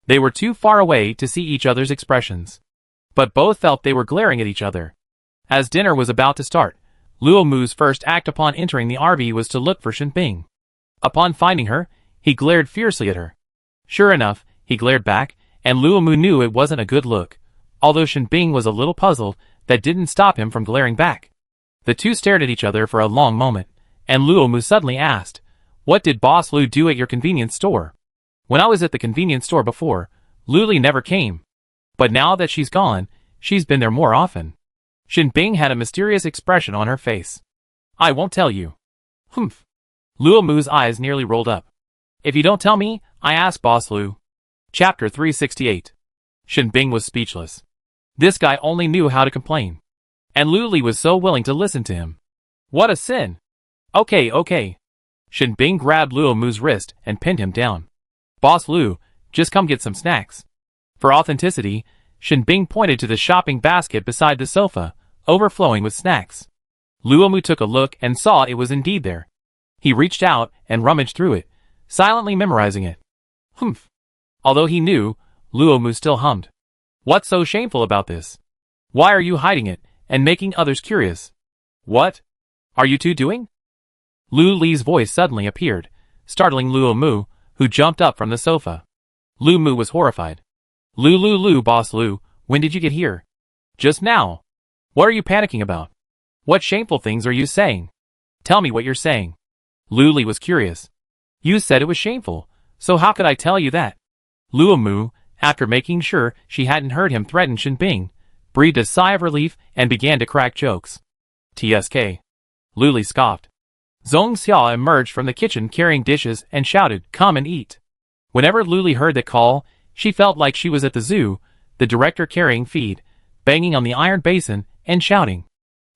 A: They were too far away to see each other's expressions, but both felt they were glaring at each other. As dinner was about to start, Luo Mu's first act upon entering the RV was to look for Shinbing. Upon finding her, he glared fiercely at her. Sure enough, he glared back, and Luo Mu knew it wasn't a good look, although Shinbing was a little puzzled. That didn't stop him from glaring back. The two stared at each other for a long moment, and Luomu suddenly asked, "What did Boss Lu do at your convenience store?" "When I was at the convenience store before, Luli never came. But now that she's gone, she's been there more often." Shinbing had a mysterious expression on her face. "I won't tell you." "Humph." Luomu's eyes nearly rolled up. "If you don't tell me, I ask Boss Lu." Chapter 368. Shinbing was speechless. This guy only knew how to complain. And Luli was so willing to listen to him. What a sin. Okay. Shinbing grabbed Luomu's wrist and pinned him down. "Boss Lu, just come get some snacks." For authenticity, Shinbing pointed to the shopping basket beside the sofa, overflowing with snacks. Luomu took a look and saw it was indeed there. He reached out and rummaged through it, silently memorizing it. Humph. Although he knew, Luomu still hummed. "What's so shameful about this? Why are you hiding it and making others curious? What are you two doing?" Lu Li's voice suddenly appeared, startling Luomu, who jumped up from the sofa. Luomu was horrified. Lu, Boss Lu, when did you get here?" "Just now." "What are you panicking about? What shameful things are you saying? Tell me what you're saying." Lu Li was curious. "You said it was shameful, so how could I tell you that?" Luomu, after making sure she hadn't heard him threaten Shinbing, breathed a sigh of relief and began to crack jokes. "Tsk." Lu Li scoffed. Zhong Xia emerged from the kitchen carrying dishes and shouted, "Come and eat." Whenever Lu Li heard that call, she felt like she was at the zoo, the director carrying feed, banging on the iron basin, and shouting.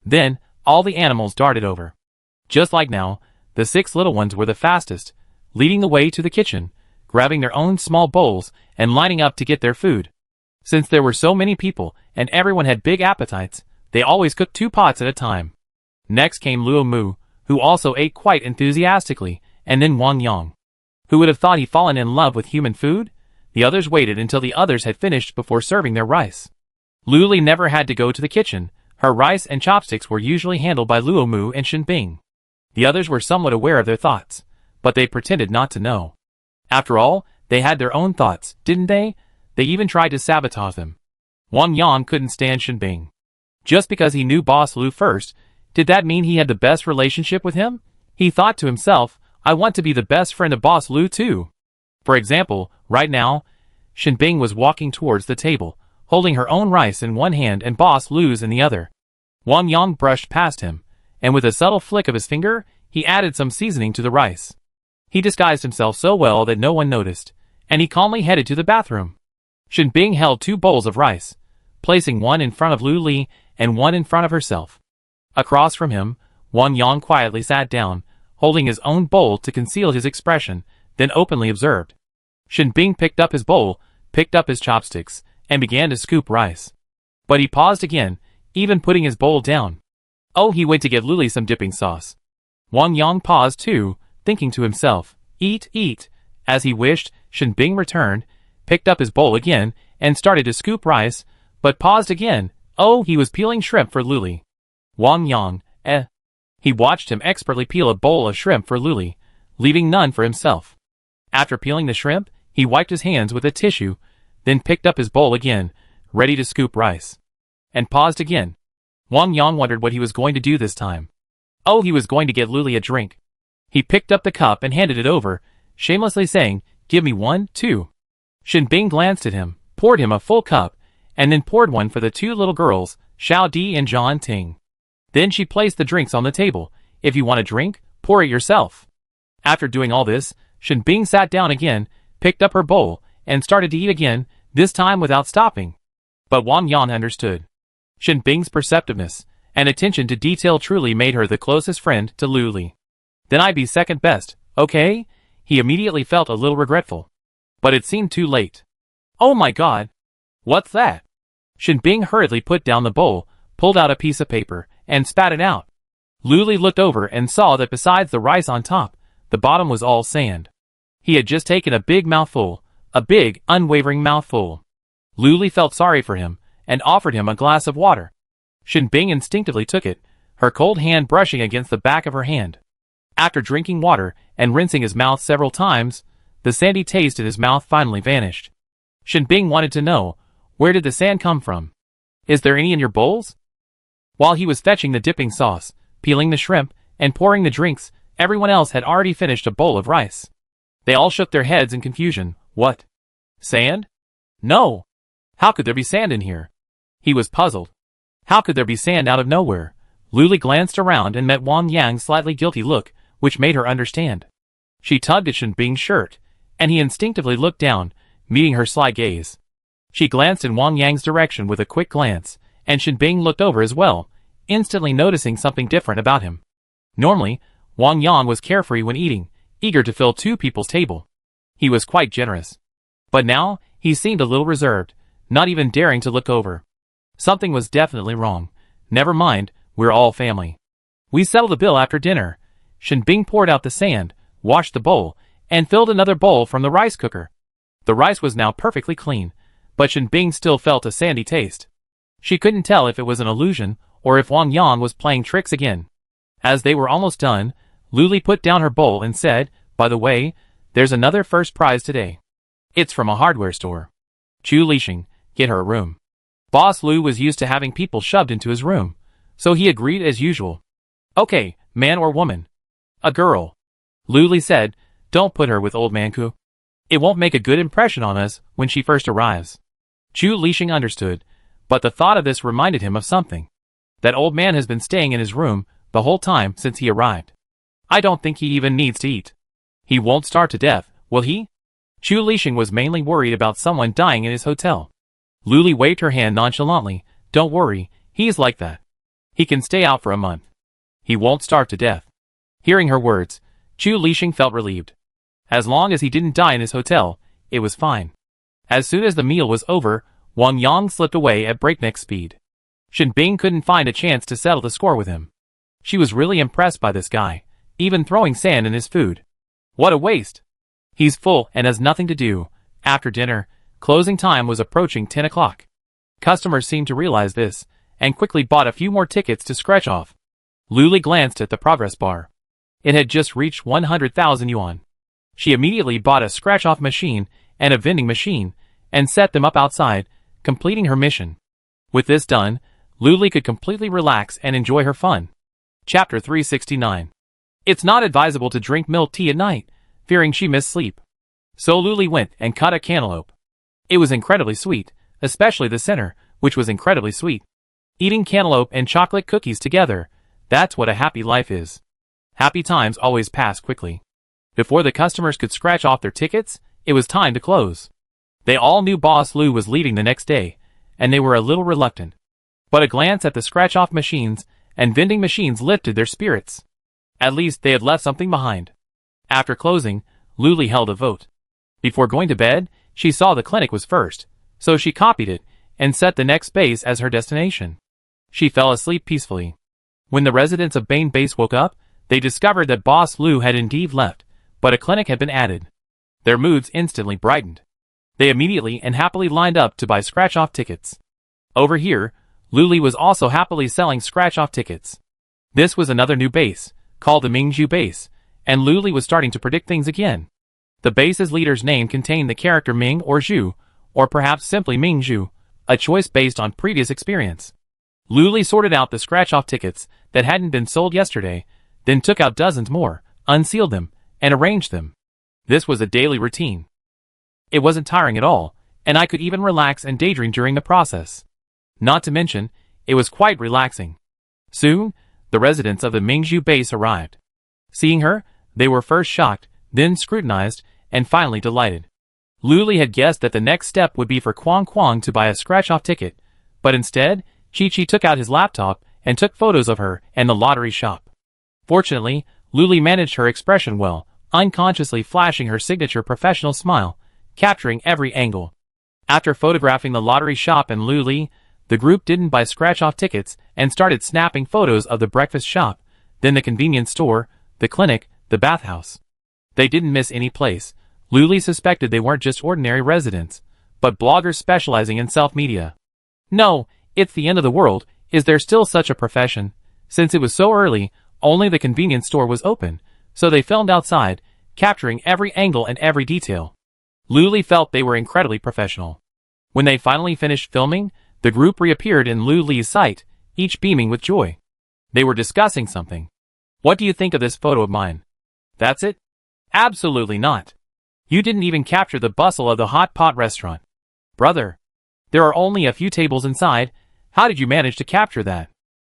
A: Then, all the animals darted over. Just like now, the 6 little ones were the fastest, leading the way to the kitchen, grabbing their own small bowls and lining up to get their food. Since there were so many people and everyone had big appetites, they always cooked 2 pots at a time. Next came Luomu, who also ate quite enthusiastically, and then Wang Yang. Who would have thought he'd fallen in love with human food? The others waited until the others had finished before serving their rice. Lu Li never had to go to the kitchen. Her rice and chopsticks were usually handled by Luomu and Shinbing. The others were somewhat aware of their thoughts, but they pretended not to know. After all, they had their own thoughts, didn't they? They even tried to sabotage them. Wang Yang couldn't stand Shinbing. Just because he knew Boss Lu first, did that mean he had the best relationship with him? He thought to himself, I want to be the best friend of Boss Lu too. For example, right now, Shinbing was walking towards the table, holding her own rice in one hand and Boss Lu's in the other. Wang Yang brushed past him, and with a subtle flick of his finger, he added some seasoning to the rice. He disguised himself so well that no one noticed, and he calmly headed to the bathroom. Shinbing held 2 bowls of rice, placing one in front of Lu Li and one in front of herself. Across from him, Wang Yang quietly sat down, holding his own bowl to conceal his expression, then openly observed. Shinbing picked up his bowl, picked up his chopsticks, and began to scoop rice. But he paused again, even putting his bowl down. Oh, he went to get Lu Li some dipping sauce. Wang Yang paused too, thinking to himself, eat, eat. As he wished, Shinbing returned, picked up his bowl again, and started to scoop rice, but paused again. Oh, he was peeling shrimp for Lu Li. Wang Yang, He watched him expertly peel a bowl of shrimp for Lu Li, leaving none for himself. After peeling the shrimp, he wiped his hands with a tissue, then picked up his bowl again, ready to scoop rice. And paused again. Wang Yang wondered what he was going to do this time. Oh, he was going to get Lu Li a drink. He picked up the cup and handed it over, shamelessly saying, give me one, too. Shinbing glanced at him, poured him a full cup, and then poured one for the 2 little girls, Xiao Di and Zhan Ting. Then she placed the drinks on the table. If you want a drink, pour it yourself. After doing all this, Shinbing sat down again, picked up her bowl, and started to eat again, this time without stopping. But Wang Yang understood. Shinbing's perceptiveness and attention to detail truly made her the closest friend to Lu Li. Then I'd be second best, okay? He immediately felt a little regretful. But it seemed too late. Oh my god! What's that? Shinbing hurriedly put down the bowl, pulled out a piece of paper, and spat it out. Lu Li looked over and saw that besides the rice on top, the bottom was all sand. He had just taken a big mouthful, a big, unwavering mouthful. Lu Li felt sorry for him, and offered him a glass of water. Shinbing instinctively took it, her cold hand brushing against the back of her hand. After drinking water and rinsing his mouth several times, the sandy taste in his mouth finally vanished. Shinbing wanted to know, where did the sand come from? Is there any in your bowls? While he was fetching the dipping sauce, peeling the shrimp, and pouring the drinks, everyone else had already finished a bowl of rice. They all shook their heads in confusion. What? Sand? No! How could there be sand in here? He was puzzled. How could there be sand out of nowhere? Luli glanced around and met Wang Yang's slightly guilty look, which made her understand. She tugged at Shen Bing's shirt, and he instinctively looked down, meeting her sly gaze. She glanced in Wang Yang's direction with a quick glance, and Shen Bing looked over as well, instantly noticing something different about him. Normally, Wang Yang was carefree when eating, eager to fill two people's table. He was quite generous. But now, he seemed a little reserved, not even daring to look over. Something was definitely wrong. Never mind, we're all family. We settle the bill after dinner. Shen Bing poured out the sand, washed the bowl, and filled another bowl from the rice cooker. The rice was now perfectly clean, but Shen Bing still felt a sandy taste. She couldn't tell if it was an illusion, or if Wang Yang was playing tricks again. As they were almost done, Luli put down her bowl and said, "By the way, there's another first prize today. It's from a hardware store. Chu Lixing, get her a room." Boss Lu was used to having people shoved into his room, so he agreed as usual. "Okay, man or woman?" "A girl." Luli said, "Don't put her with old Manku. It won't make a good impression on us when she first arrives." Chu Lixing understood, but the thought of this reminded him of something. That old man has been staying in his room the whole time since he arrived. I don't think he even needs to eat. He won't starve to death, will he? Chu Lixing was mainly worried about someone dying in his hotel. Luli waved her hand nonchalantly. "Don't worry, he's like that. He can stay out for a month. He won't starve to death." Hearing her words, Chu Lixing felt relieved. As long as he didn't die in his hotel, it was fine. As soon as the meal was over, Wang Yang slipped away at breakneck speed. Shen Bing couldn't find a chance to settle the score with him. She was really impressed by this guy, even throwing sand in his food. What a waste! He's full and has nothing to do. After dinner, closing time was approaching 10 o'clock. Customers seemed to realize this, and quickly bought a few more tickets to scratch off. Luli glanced at the progress bar. It had just reached 100,000 yuan. She immediately bought a scratch-off machine and a vending machine, and set them up outside, completing her mission. With this done, Luli could completely relax and enjoy her fun. Chapter 369. It's not advisable to drink milk tea at night, fearing she missed sleep. So Luli went and cut a cantaloupe. It was incredibly sweet, especially the center, which was incredibly sweet. Eating cantaloupe and chocolate cookies together, that's what a happy life is. Happy times always pass quickly. Before the customers could scratch off their tickets, it was time to close. They all knew Boss Lu was leaving the next day, and they were a little reluctant. But a glance at the scratch-off machines and vending machines lifted their spirits. At least they had left something behind. After closing, Luli held a vote. Before going to bed, she saw the clinic was first, so she copied it and set the next base as her destination. She fell asleep peacefully. When the residents of Bain Base woke up, they discovered that Boss Lu had indeed left, but a clinic had been added. Their moods instantly brightened. They immediately and happily lined up to buy scratch-off tickets. Over here, Luli was also happily selling scratch-off tickets. This was another new base, called the Mingzhu base, and Luli was starting to predict things again. The base's leader's name contained the character Ming or Zhu, or perhaps simply Mingzhu, a choice based on previous experience. Luli sorted out the scratch-off tickets that hadn't been sold yesterday, then took out dozens more, unsealed them, and arranged them. This was a daily routine. It wasn't tiring at all, and I could even relax and daydream during the process. Not to mention, it was quite relaxing. Soon, the residents of the Mingzhu base arrived. Seeing her, they were first shocked, then scrutinized, and finally delighted. Luli had guessed that the next step would be for Kwang Kwang to buy a scratch-off ticket, but instead, Chi-Chi took out his laptop and took photos of her and the lottery shop. Fortunately, Luli managed her expression well, unconsciously flashing her signature professional smile, capturing every angle. After photographing the lottery shop and Luli, the group didn't buy scratch-off tickets and started snapping photos of the breakfast shop, then the convenience store, the clinic, the bathhouse. They didn't miss any place. Luli suspected they weren't just ordinary residents, but bloggers specializing in self-media. No, it's the end of the world. Is there still such a profession? Since it was so early, only the convenience store was open, so they filmed outside, capturing every angle and every detail. Luli felt they were incredibly professional. When they finally finished filming, the group reappeared in Luli's sight, each beaming with joy. They were discussing something. What do you think of this photo of mine? That's it? Absolutely not. You didn't even capture the bustle of the hot pot restaurant. Brother, there are only a few tables inside. How did you manage to capture that?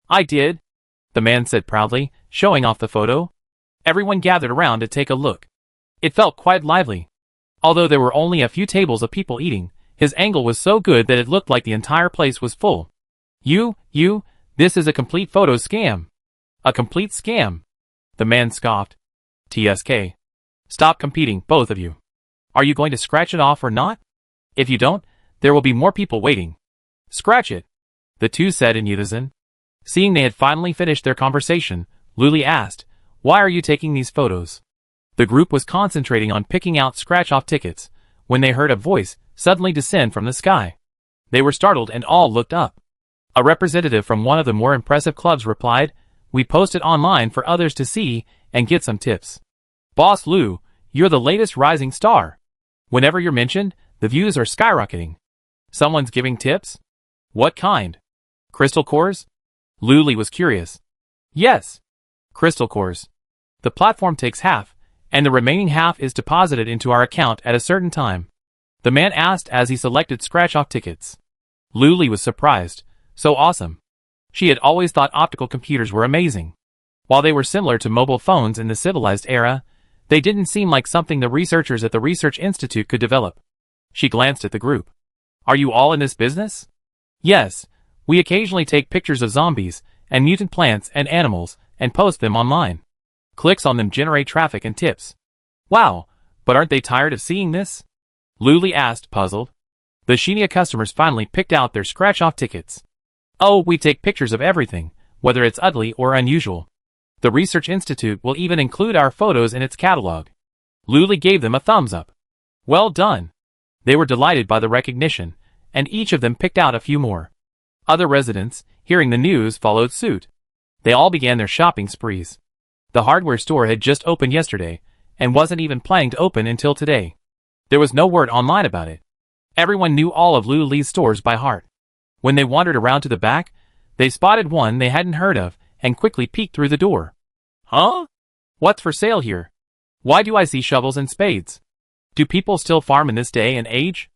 A: I did, the man said proudly, showing off the photo. Everyone gathered around to take a look. It felt quite lively. Although there were only a few tables of people eating, his angle was so good that it looked like the entire place was full. This is a complete photo scam. A complete scam. The man scoffed. TSK. Stop competing, both of you. Are you going to scratch it off or not? If you don't, there will be more people waiting. Scratch it, the two said in unison. Seeing they had finally finished their conversation, Luli asked, Why are you taking these photos? The group was concentrating on picking out scratch-off tickets, when they heard a voice suddenly descend from the sky. They were startled and all looked up. A representative from one of the more impressive clubs replied, We post it online for others to see and get some tips. Boss Lou, you're the latest rising star. Whenever you're mentioned, the views are skyrocketing. Someone's giving tips? What kind? Crystal cores? Luli was curious. Yes. Crystal cores. The platform takes half, and the remaining half is deposited into our account at a certain time. The man asked as he selected scratch-off tickets. Luli was surprised. So awesome. She had always thought optical computers were amazing. While they were similar to mobile phones in the civilized era, they didn't seem like something the researchers at the Research Institute could develop. She glanced at the group. Are you all in this business? Yes. We occasionally take pictures of zombies and mutant plants and animals and post them online. Clicks on them generate traffic and tips. Wow, but aren't they tired of seeing this? Luli asked, puzzled. The Shinia customers finally picked out their scratch-off tickets. Oh, we take pictures of everything, whether it's ugly or unusual. The Research Institute will even include our photos in its catalog. Luli gave them a thumbs up. Well done. They were delighted by the recognition, and each of them picked out a few more. Other residents, hearing the news, followed suit. They all began their shopping sprees. The hardware store had just opened yesterday, and wasn't even planning to open until today. There was no word online about it. Everyone knew all of Luli's stores by heart. When they wandered around to the back, they spotted one they hadn't heard of, and quickly peeked through the door. Huh? What's for sale here? Why do I see shovels and spades? Do people still farm in this day and age?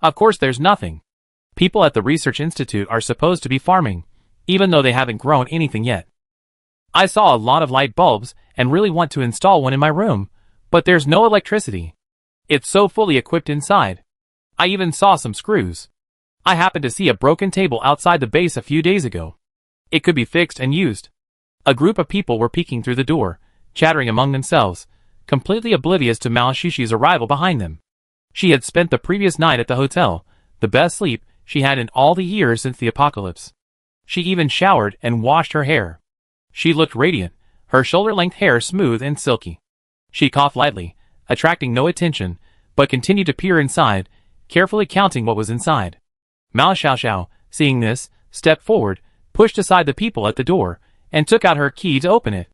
A: Of course there's nothing. People at the Research Institute are supposed to be farming, even though they haven't grown anything yet. I saw a lot of light bulbs and really want to install one in my room, but there's no electricity. It's so fully equipped inside. I even saw some screws. I happened to see a broken table outside the base a few days ago. It could be fixed and used. A group of people were peeking through the door, chattering among themselves, completely oblivious to Mao Shishi's arrival behind them. She had spent the previous night at the hotel, the best sleep she had in all the years since the apocalypse. She even showered and washed her hair. She looked radiant, her shoulder-length hair smooth and silky. She coughed lightly, attracting no attention, but continued to peer inside, carefully counting what was inside. Mao Xiaoxiao, seeing this, stepped forward, pushed aside the people at the door, and took out her key to open it.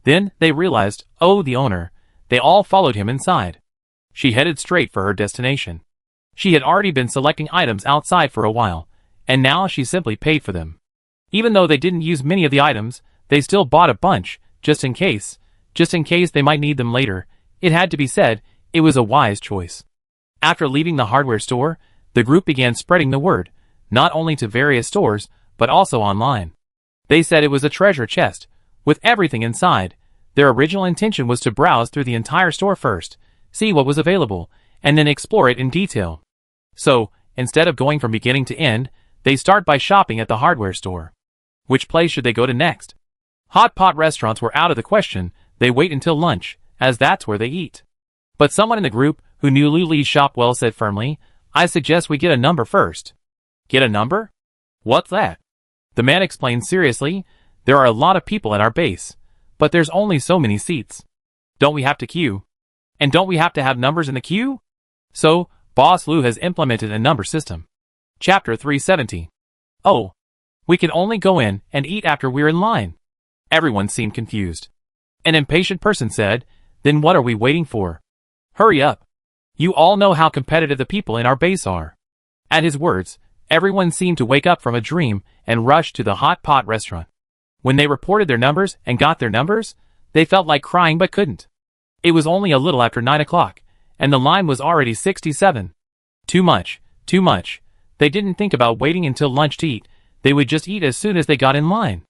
A: Then, they realized, oh, the owner. They all followed him inside. She headed straight for her destination. She had already been selecting items outside for a while, and now she simply paid for them. Even though they didn't use many of the items, they still bought a bunch, just in case they might need them later. It had to be said, it was a wise choice. After leaving the hardware store, the group began spreading the word, not only to various stores, but also online. They said it was a treasure chest, with everything inside. Their original intention was to browse through the entire store first, see what was available, and then explore it in detail. So, instead of going from beginning to end, they start by shopping at the hardware store. Which place should they go to next? Hot pot restaurants were out of the question. They wait until lunch, as that's where they eat. But someone in the group, who knew Luli's shop well, said firmly, I suggest we get a number first. Get a number? What's that? The man explained seriously, there are a lot of people at our base, but there's only so many seats. Don't we have to queue? And don't we have to have numbers in the queue? So, Boss Lou has implemented a number system. Chapter 370. Oh. We can only go in and eat after we're in line. Everyone seemed confused. An impatient person said, then what are we waiting for? Hurry up. You all know how competitive the people in our base are. At his words, Everyone seemed to wake up from a dream and rush to the hot pot restaurant. When they reported their numbers and got their numbers, they felt like crying but couldn't. It was only a little after 9 o'clock, and the line was already 67. Too much, too much. They didn't think about waiting until lunch to eat. They would just eat as soon as they got in line.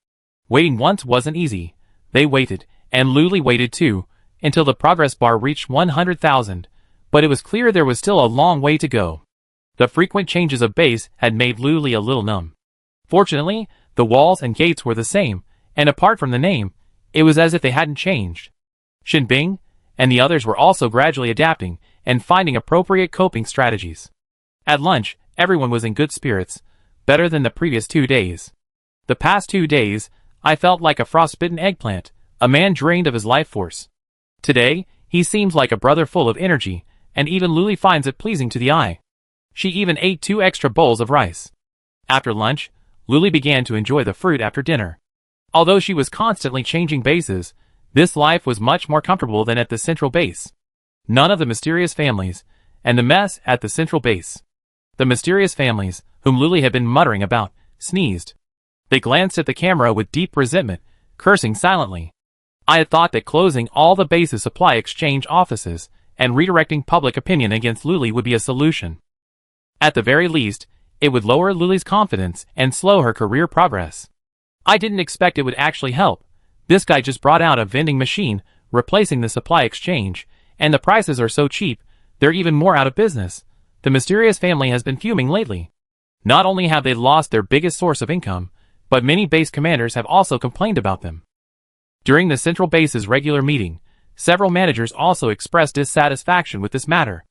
A: Waiting once wasn't easy. They waited, and Luli waited too, until the progress bar reached 100,000, but it was clear there was still a long way to go. The frequent changes of base had made Luli a little numb. Fortunately, the walls and gates were the same, and apart from the name, it was as if they hadn't changed. Shinbing and the others were also gradually adapting and finding appropriate coping strategies. At lunch, everyone was in good spirits, better than the previous 2 days. The past 2 days, I felt like a frostbitten eggplant, a man drained of his life force. Today, he seems like a brother full of energy, and even Luli finds it pleasing to the eye. She even ate 2 extra bowls of rice. After lunch, Luli began to enjoy the fruit after dinner. Although she was constantly changing bases, this life was much more comfortable than at the central base. None of the mysterious families, and the mess at the central base. The mysterious families, whom Luli had been muttering about, sneezed. They glanced at the camera with deep resentment, cursing silently. I had thought that closing all the base's supply exchange offices and redirecting public opinion against Luli would be a solution. At the very least, it would lower Luli's confidence and slow her career progress. I didn't expect it would actually help. This guy just brought out a vending machine, replacing the supply exchange, and the prices are so cheap, they're even more out of business. The mysterious family has been fuming lately. Not only have they lost their biggest source of income, but many base commanders have also complained about them. During the central base's regular meeting, several managers also expressed dissatisfaction with this matter.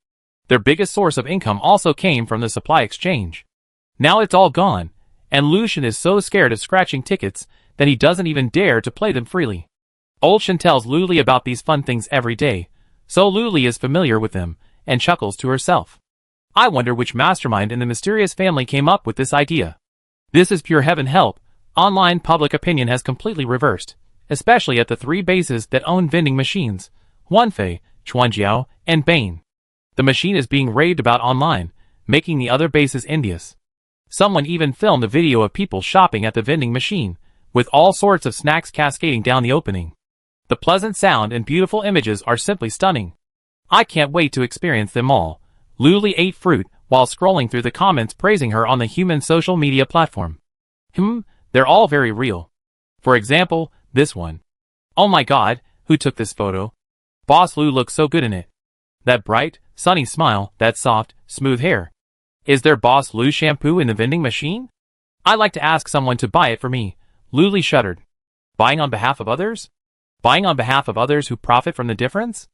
A: Their biggest source of income also came from the supply exchange. Now it's all gone, and Lucian is so scared of scratching tickets that he doesn't even dare to play them freely. Old Shin tells Luli about these fun things every day, so Luli is familiar with them, and chuckles to herself. I wonder which mastermind in the mysterious family came up with this idea. This is pure heaven help. Online public opinion has completely reversed, especially at the 3 bases that own vending machines, Wanfei, Chuanjiao, and Bane. The machine is being raved about online, making the other bases envious. Someone even filmed a video of people shopping at the vending machine, with all sorts of snacks cascading down the opening. The pleasant sound and beautiful images are simply stunning. I can't wait to experience them all. Luli ate fruit while scrolling through the comments praising her on the human social media platform. They're all very real. For example, this one. Oh my god, who took this photo? Boss Lu looks so good in it. That bright, sunny smile, that soft, smooth hair. Is there Boss Lu shampoo in the vending machine? I'd like to ask someone to buy it for me. Luli shuddered. Buying on behalf of others? Buying on behalf of others who profit from the difference?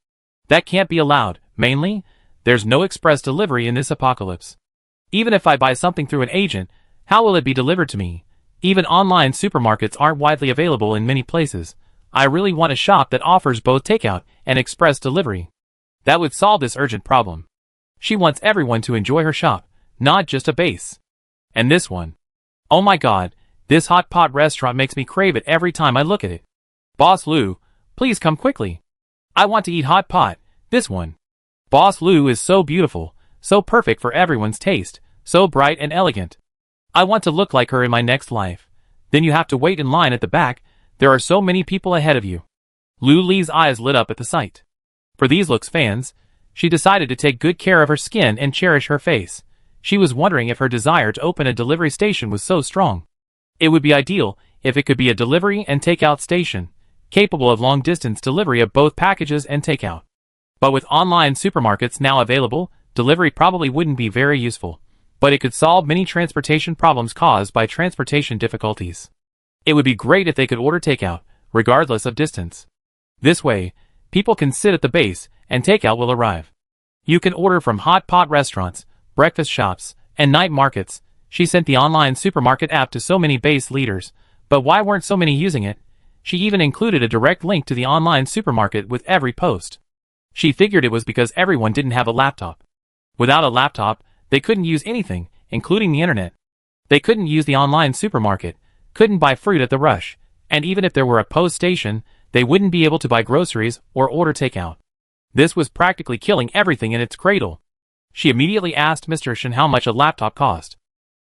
A: That can't be allowed. Mainly, there's no express delivery in this apocalypse. Even if I buy something through an agent, how will it be delivered to me? Even online supermarkets aren't widely available in many places. I really want a shop that offers both takeout and express delivery. That would solve this urgent problem. She wants everyone to enjoy her shop, not just a base. And this one. Oh my god, this hot pot restaurant makes me crave it every time I look at it. Boss Lu, please come quickly. I want to eat hot pot, this one. Boss Lu is so beautiful, so perfect for everyone's taste, so bright and elegant. I want to look like her in my next life. Then you have to wait in line at the back, there are so many people ahead of you. Luli's eyes lit up at the sight. For these looks fans, she decided to take good care of her skin and cherish her face. She was wondering if her desire to open a delivery station was so strong. It would be ideal if it could be a delivery and takeout station, capable of long-distance delivery of both packages and takeout. But with online supermarkets now available, delivery probably wouldn't be very useful, but it could solve many transportation problems caused by transportation difficulties. It would be great if they could order takeout, regardless of distance. This way, people can sit at the base, and takeout will arrive. You can order from hot pot restaurants, breakfast shops, and night markets. She sent the online supermarket app to so many base leaders, but why weren't so many using it? She even included a direct link to the online supermarket with every post. She figured it was because everyone didn't have a laptop. Without a laptop, they couldn't use anything, including the internet. They couldn't use the online supermarket, couldn't buy fruit at the rush, and even if there were a post station, they wouldn't be able to buy groceries or order takeout. This was practically killing everything in its cradle. She immediately asked Mr. Shin how much a laptop cost.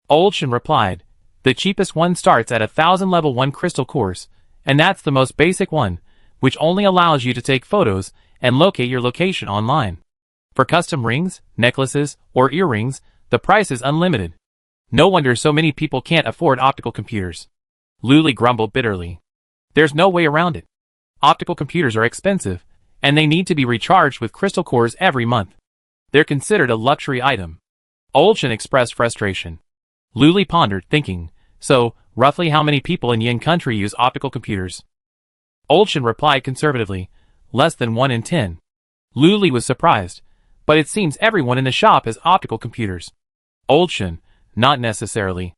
A: Old Shin replied, the cheapest one starts at 1,000 level 1 crystal cores, and that's the most basic one, which only allows you to take photos and locate your location online. For custom rings, necklaces, or earrings, the price is unlimited. No wonder so many people can't afford optical computers. Luli grumbled bitterly. There's no way around it. Optical computers are expensive, and they need to be recharged with crystal cores every month. They're considered a luxury item. Old Shin expressed frustration. Luli pondered, thinking, so, roughly how many people in Yin country use optical computers? Old Shin replied conservatively, less than 1 in 10. Luli was surprised, but it seems everyone in the shop has optical computers. Old Shin, not necessarily.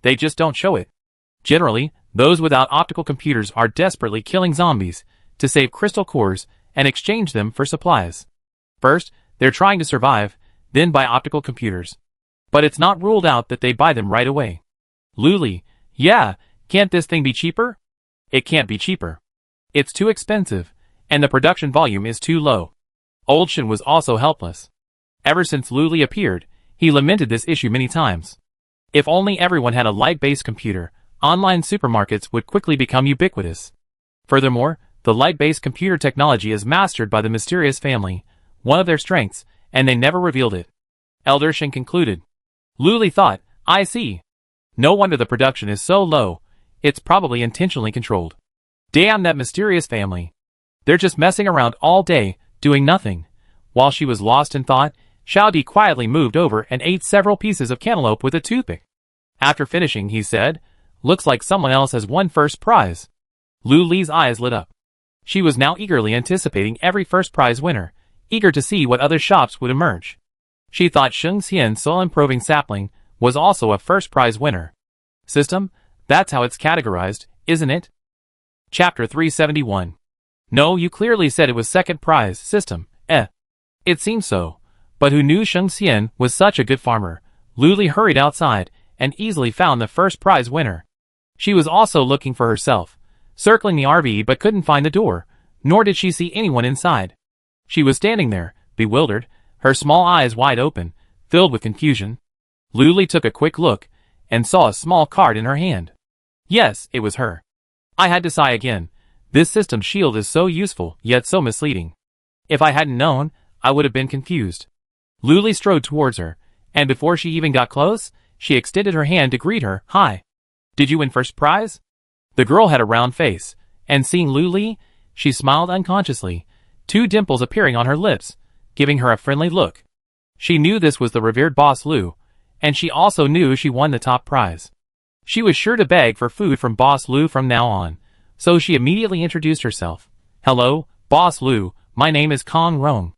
A: They just don't show it. Generally, those without optical computers are desperately killing zombies to save crystal cores and exchange them for supplies. First, they're trying to survive, then buy optical computers. But it's not ruled out that they buy them right away. Luli, yeah, can't this thing be cheaper? It can't be cheaper. It's too expensive, and the production volume is too low. Old Shin was also helpless. Ever since Luli appeared, he lamented this issue many times. If only everyone had a light-based computer, online supermarkets would quickly become ubiquitous. Furthermore, the light-based computer technology is mastered by the mysterious family, one of their strengths, and they never revealed it. Elder Shin concluded. Luli thought, I see. No wonder the production is so low. It's probably intentionally controlled. Damn that mysterious family. They're just messing around all day, doing nothing. While she was lost in thought, Xiao Di quietly moved over and ate several pieces of cantaloupe with a toothpick. After finishing, he said, looks like someone else has won first prize. Luli's eyes lit up. She was now eagerly anticipating every first prize winner, eager to see what other shops would emerge. She thought Sheng Xian's soul-improving sapling was also a first prize winner. System, that's how it's categorized, isn't it? Chapter 371. No, you clearly said it was second prize, system, It seems so. But who knew Sheng Xian was such a good farmer? Luli hurried outside and easily found the first prize winner. She was also looking for herself, circling the RV but couldn't find the door, nor did she see anyone inside. She was standing there, bewildered, her small eyes wide open, filled with confusion. Luli took a quick look and saw a small card in her hand. Yes, it was her. I had to sigh again. This system shield is so useful, yet so misleading. If I hadn't known, I would have been confused. Luli strode towards her, and before she even got close, she extended her hand to greet her. Hi. Did you win first prize? The girl had a round face, and seeing Luli, she smiled unconsciously, 2 dimples appearing on her lips, giving her a friendly look. She knew this was the revered Boss Lu, and she also knew she won the top prize. She was sure to beg for food from Boss Lu from now on, so she immediately introduced herself. Hello, Boss Lu, my name is Kong Rong,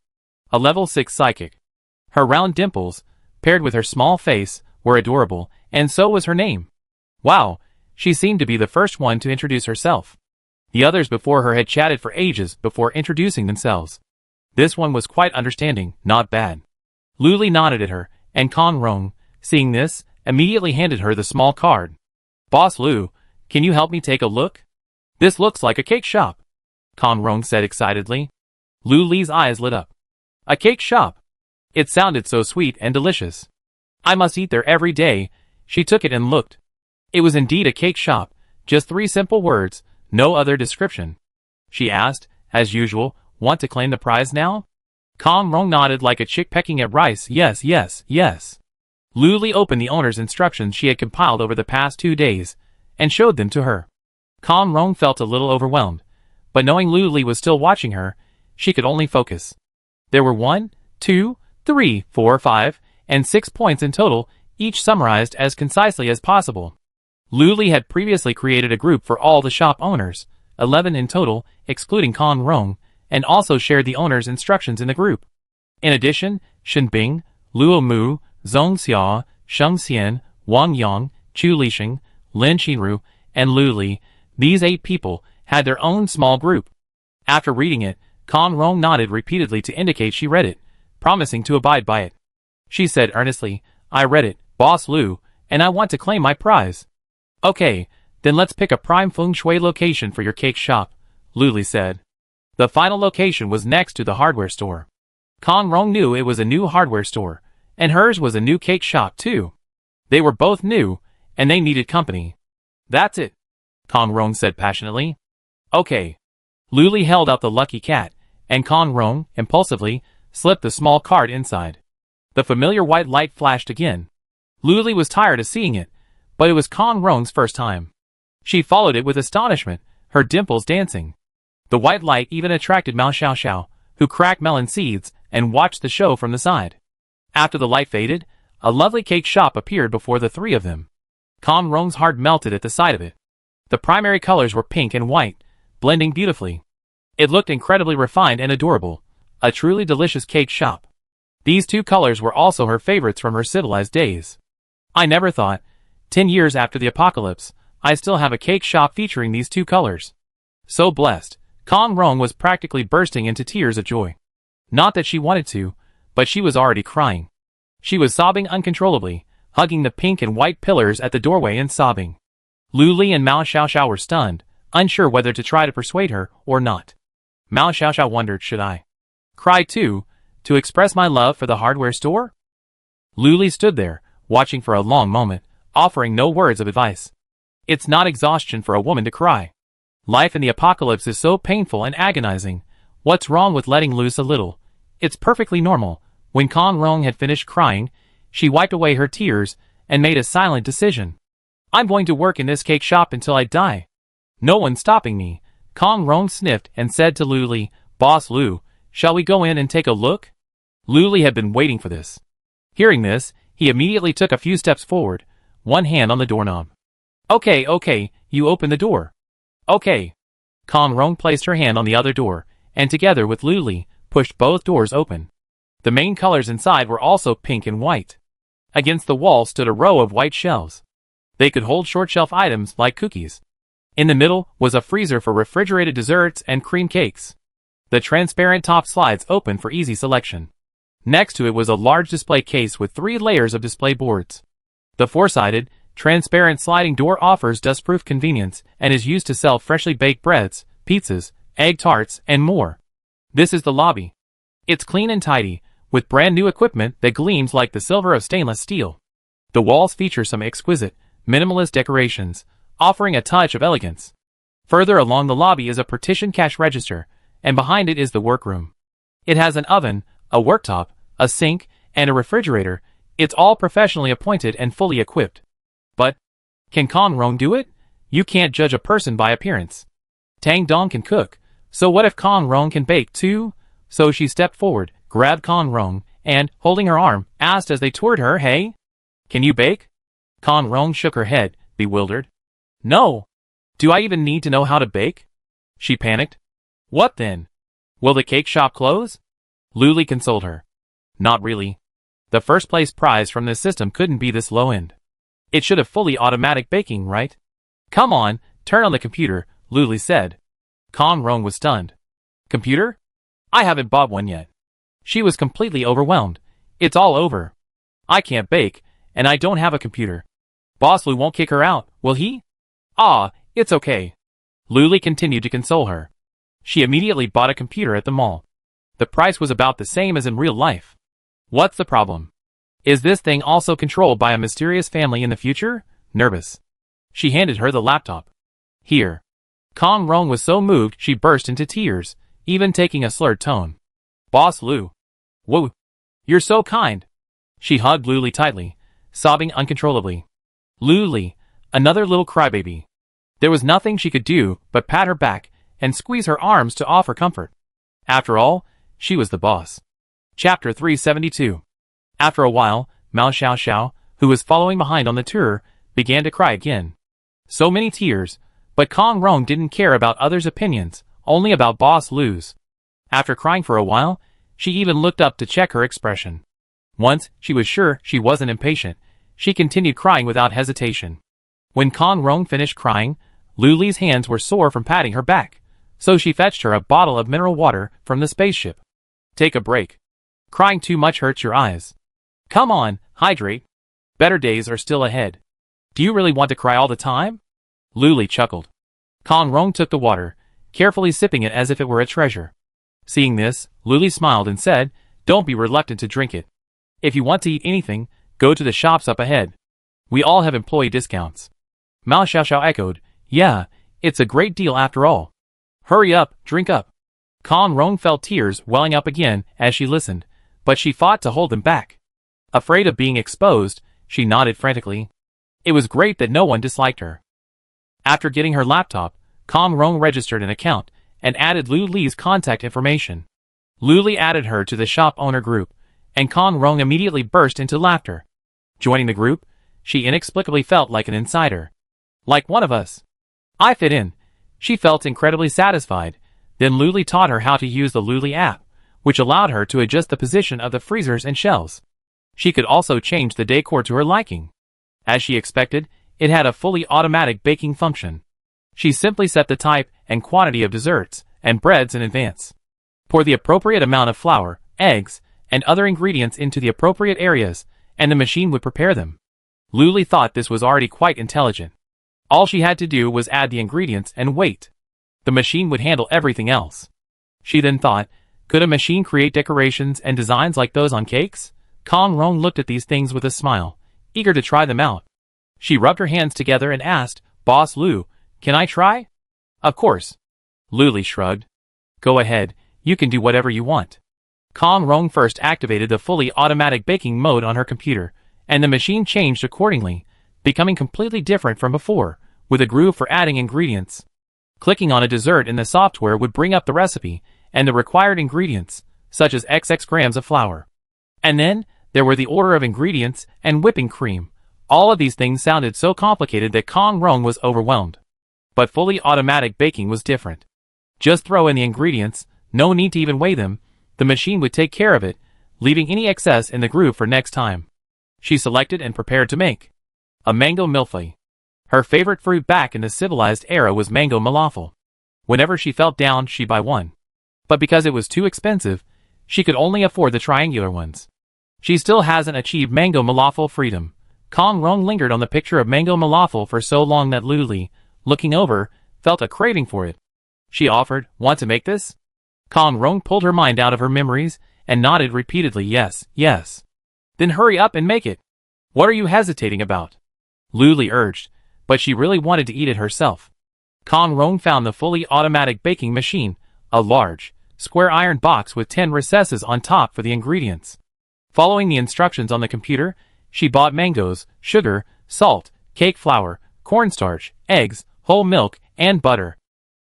A: a level 6 psychic. Her round dimples, paired with her small face, were adorable, and so was her name. Wow, she seemed to be the first one to introduce herself. The others before her had chatted for ages before introducing themselves. This one was quite understanding, not bad. Luli nodded at her, and Kong Rong, seeing this, immediately handed her the small card. Boss Lu, can you help me take a look? This looks like a cake shop, Kong Rong said excitedly. Luli's eyes lit up. A cake shop? It sounded so sweet and delicious. I must eat there every day. She took it and looked. It was indeed a cake shop, just 3 simple words, no other description. She asked, as usual, want to claim the prize now? Kong Rong nodded like a chick pecking at rice. Yes, yes, yes. Luli opened the owner's instructions she had compiled over the past 2 days, and showed them to her. Kong Rong felt a little overwhelmed, but knowing Luli was still watching her, she could only focus. There were 1, 2, 3, 4, 5, and 6 points in total, each summarized as concisely as possible. Luli had previously created a group for all the shop owners, 11 in total, excluding Kong Rong, and also shared the owner's instructions in the group. In addition, Shen Bing, Luo Mu, Zhong Xia, Sheng Xian, Wang Yang, Chu Lixing, Lin Qinru, and Lu Li, these 8 people, had their own small group. After reading it, Kong Rong nodded repeatedly to indicate she read it, promising to abide by it. She said earnestly, I read it, Boss Lu, and I want to claim my prize. Okay, then let's pick a prime feng shui location for your cake shop, Luli said. The final location was next to the hardware store. Kong Rong knew it was a new hardware store, and hers was a new cake shop too. They were both new, and they needed company. That's it, Kong Rong said passionately. Okay. Luli held out the lucky cat, and Kong Rong, impulsively, slipped the small card inside. The familiar white light flashed again. Luli was tired of seeing it, but it was Kong Rong's first time. She followed it with astonishment, her dimples dancing. The white light even attracted Mao Xiaoxiao, who cracked melon seeds and watched the show from the side. After the light faded, a lovely cake shop appeared before the three of them. Kong Rong's heart melted at the sight of it. The primary colors were pink and white, blending beautifully. It looked incredibly refined and adorable, a truly delicious cake shop. These two colors were also her favorites from her civilized days. I never thought, 10 years after the apocalypse, I still have a cake shop featuring these two colors. So blessed, Kong Rong was practically bursting into tears of joy. Not that she wanted to, but she was already crying. She was sobbing uncontrollably, hugging the pink and white pillars at the doorway and sobbing. Luli and Mao Xiaoxiao were stunned, unsure whether to try to persuade her or not. Mao Xiaoxiao wondered, should I cry too, to express my love for the hardware store? Luli stood there, watching for a long moment, offering no words of advice. It's not exhaustion for a woman to cry. Life in the apocalypse is so painful and agonizing. What's wrong with letting loose a little? It's perfectly normal. When Kong Rong had finished crying, she wiped away her tears and made a silent decision. I'm going to work in this cake shop until I die. No one's stopping me. Kong Rong sniffed and said to Luli, Boss Lu, shall we go in and take a look? Luli had been waiting for this. Hearing this, he immediately took a few steps forward, one hand on the doorknob. Okay, you open the door. Okay. Kong Rong placed her hand on the other door, and together with Luli, pushed both doors open. The main colors inside were also pink and white. Against the wall stood a row of white shelves. They could hold short-shelf items like cookies. In the middle was a freezer for refrigerated desserts and cream cakes. The transparent top slides open for easy selection. Next to it was a large display case with 3 layers of display boards. The 4-sided, transparent sliding door offers dust-proof convenience and is used to sell freshly baked breads, pizzas, egg tarts, and more. This is the lobby. It's clean and tidy, with brand new equipment that gleams like the silver of stainless steel. The walls feature some exquisite, minimalist decorations, offering a touch of elegance. Further along the lobby is a partitioned cash register, and behind it is the workroom. It has an oven, a worktop, a sink, and a refrigerator. It's all professionally appointed and fully equipped. But, can Kong Rong do it? You can't judge a person by appearance. Tang Dong can cook, so what if Kong Rong can bake too? So she stepped forward, grabbed Kong Rong, and, holding her arm, asked as they toured her, Hey? Can you bake? Kong Rong shook her head, bewildered. No. Do I even need to know how to bake? She panicked. What then? Will the cake shop close? Luli consoled her. Not really. The first place prize from this system couldn't be this low end. It should have fully automatic baking, right? Come on, turn on the computer, Luli said. Kong Rong was stunned. Computer? I haven't bought one yet. She was completely overwhelmed. It's all over. I can't bake, and I don't have a computer. Boss Lu won't kick her out, will he? Ah, it's okay. Luli continued to console her. She immediately bought a computer at the mall. The price was about the same as in real life. What's the problem? Is this thing also controlled by a mysterious family in the future? Nervous. She handed her the laptop. Here. Kong Rong was so moved she burst into tears, even taking a slurred tone. Boss Lu. Whoa. You're so kind. She hugged Luli tightly, sobbing uncontrollably. Luli, another little crybaby. There was nothing she could do but pat her back and squeeze her arms to offer comfort. After all, she was the boss. Chapter 372. After a while, Mao Xiaoxiao, who was following behind on the tour, began to cry again. So many tears, but Kong Rong didn't care about others' opinions, only about Boss Lu's. After crying for a while, she even looked up to check her expression. Once she was sure she wasn't impatient, she continued crying without hesitation. When Kong Rong finished crying, Luli's hands were sore from patting her back, so she fetched her a bottle of mineral water from the spaceship. Take a break. Crying too much hurts your eyes. Come on, hydrate. Better days are still ahead. Do you really want to cry all the time? Luli chuckled. Kong Rong took the water, carefully sipping it as if it were a treasure. Seeing this, Luli smiled and said, Don't be reluctant to drink it. If you want to eat anything, go to the shops up ahead. We all have employee discounts. Mao Xiaoxiao echoed, yeah, it's a great deal after all. Hurry up, drink up. Kong Rong felt tears welling up again as she listened, but she fought to hold them back. Afraid of being exposed, she nodded frantically. It was great that no one disliked her. After getting her laptop, Kong Rong registered an account and added Lu Li's contact information. Lu Li added her to the shop owner group, and Kong Rong immediately burst into laughter. Joining the group, she inexplicably felt like an insider. Like one of us. I fit in. She felt incredibly satisfied. Then Lu Li taught her how to use the Lu Li app, which allowed her to adjust the position of the freezers and shelves. She could also change the decor to her liking. As she expected, it had a fully automatic baking function. She simply set the type and quantity of desserts and breads in advance. Pour the appropriate amount of flour, eggs, and other ingredients into the appropriate areas, and the machine would prepare them. Lu Li thought this was already quite intelligent. All she had to do was add the ingredients and wait. The machine would handle everything else. She then thought, could a machine create decorations and designs like those on cakes? Kong Rong looked at these things with a smile, eager to try them out. She rubbed her hands together and asked, Boss Lu, can I try? Of course. Lu Li shrugged. Go ahead, you can do whatever you want. Kong Rong first activated the fully automatic baking mode on her computer, and the machine changed accordingly, becoming completely different from before, with a groove for adding ingredients. Clicking on a dessert in the software would bring up the recipe and the required ingredients, such as XX grams of flour. And then, there were the order of ingredients and whipping cream. All of these things sounded so complicated that Kong Rong was overwhelmed. But fully automatic baking was different. Just throw in the ingredients, no need to even weigh them, the machine would take care of it, leaving any excess in the groove for next time. She selected and prepared to make a mango millefeuille. Her favorite fruit back in the civilized era was mango malafal. Whenever she felt down, she'd buy one. But because it was too expensive, she could only afford the triangular ones. She still hasn't achieved mango malafal freedom. Kong Rong lingered on the picture of mango malafal for so long that Lu Li, looking over, felt a craving for it. She offered, want to make this? Kong Rong pulled her mind out of her memories and nodded repeatedly, yes, yes. Then hurry up and make it. What are you hesitating about? Lu Li urged, but she really wanted to eat it herself. Kong Rong found the fully automatic baking machine, a large, square iron box with 10 recesses on top for the ingredients. Following the instructions on the computer, she bought mangoes, sugar, salt, cake flour, cornstarch, eggs, whole milk, and butter.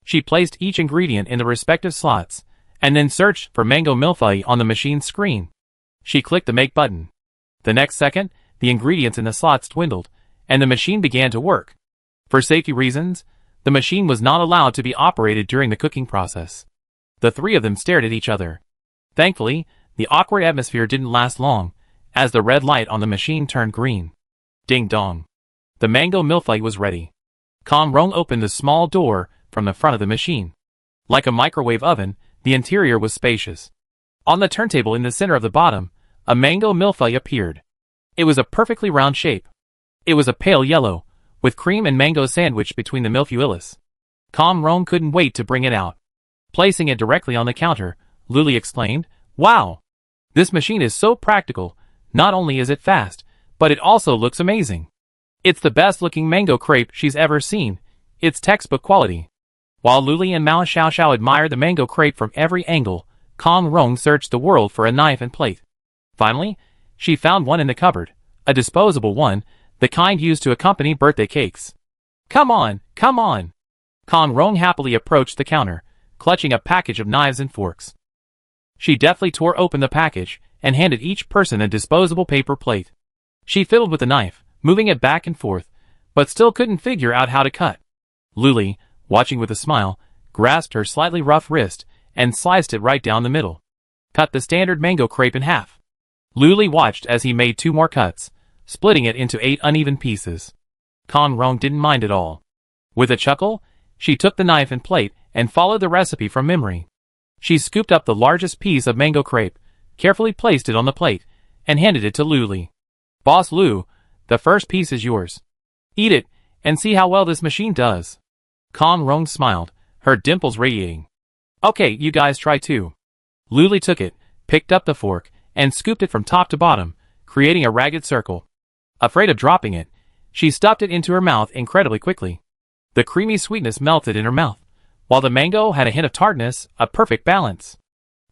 A: She placed each ingredient in the respective slots, and then searched for mango millefeuille on the machine's screen. She clicked the make button. The next second, the ingredients in the slots dwindled, and the machine began to work. For safety reasons, the machine was not allowed to be operated during the cooking process. The three of them stared at each other. Thankfully, the awkward atmosphere didn't last long, as the red light on the machine turned green. Ding dong. The mango millefeuille was ready. Kong Rong opened the small door from the front of the machine. Like a microwave oven, the interior was spacious. On the turntable in the center of the bottom, a mango millefeuille appeared. It was a perfectly round shape. It was a pale yellow, with cream and mango sandwiched between the millefeuilles. Kong Rong couldn't wait to bring it out. Placing it directly on the counter, Lu Li exclaimed, Wow! This machine is so practical. Not only is it fast, but it also looks amazing. It's the best looking mango crepe she's ever seen. It's textbook quality. While Lu Li and Mao Xiaoxiao admired the mango crepe from every angle, Kong Rong searched the world for a knife and plate. Finally, she found one in the cupboard, a disposable one, the kind used to accompany birthday cakes. Come on, come on! Kong Rong happily approached the counter, clutching a package of knives and forks. She deftly tore open the package and handed each person a disposable paper plate. She fiddled with the knife, moving it back and forth, but still couldn't figure out how to cut. Lu Li, watching with a smile, grasped her slightly rough wrist and sliced it right down the middle. Cut the standard mango crepe in half. Lu Li watched as he made 2 more cuts, splitting it into 8 uneven pieces. Kong Rong didn't mind at all. With a chuckle, she took the knife and plate and followed the recipe from memory. She scooped up the largest piece of mango crepe, carefully placed it on the plate, and handed it to Lu Li. Boss Lu, the first piece is yours. Eat it, and see how well this machine does. Kong Rong smiled, her dimples radiating. Okay, you guys try too. Lu Li took it, picked up the fork, and scooped it from top to bottom, creating a ragged circle. Afraid of dropping it, She stuffed it into her mouth incredibly quickly. The creamy sweetness melted in her mouth, while the mango had a hint of tartness, a perfect balance.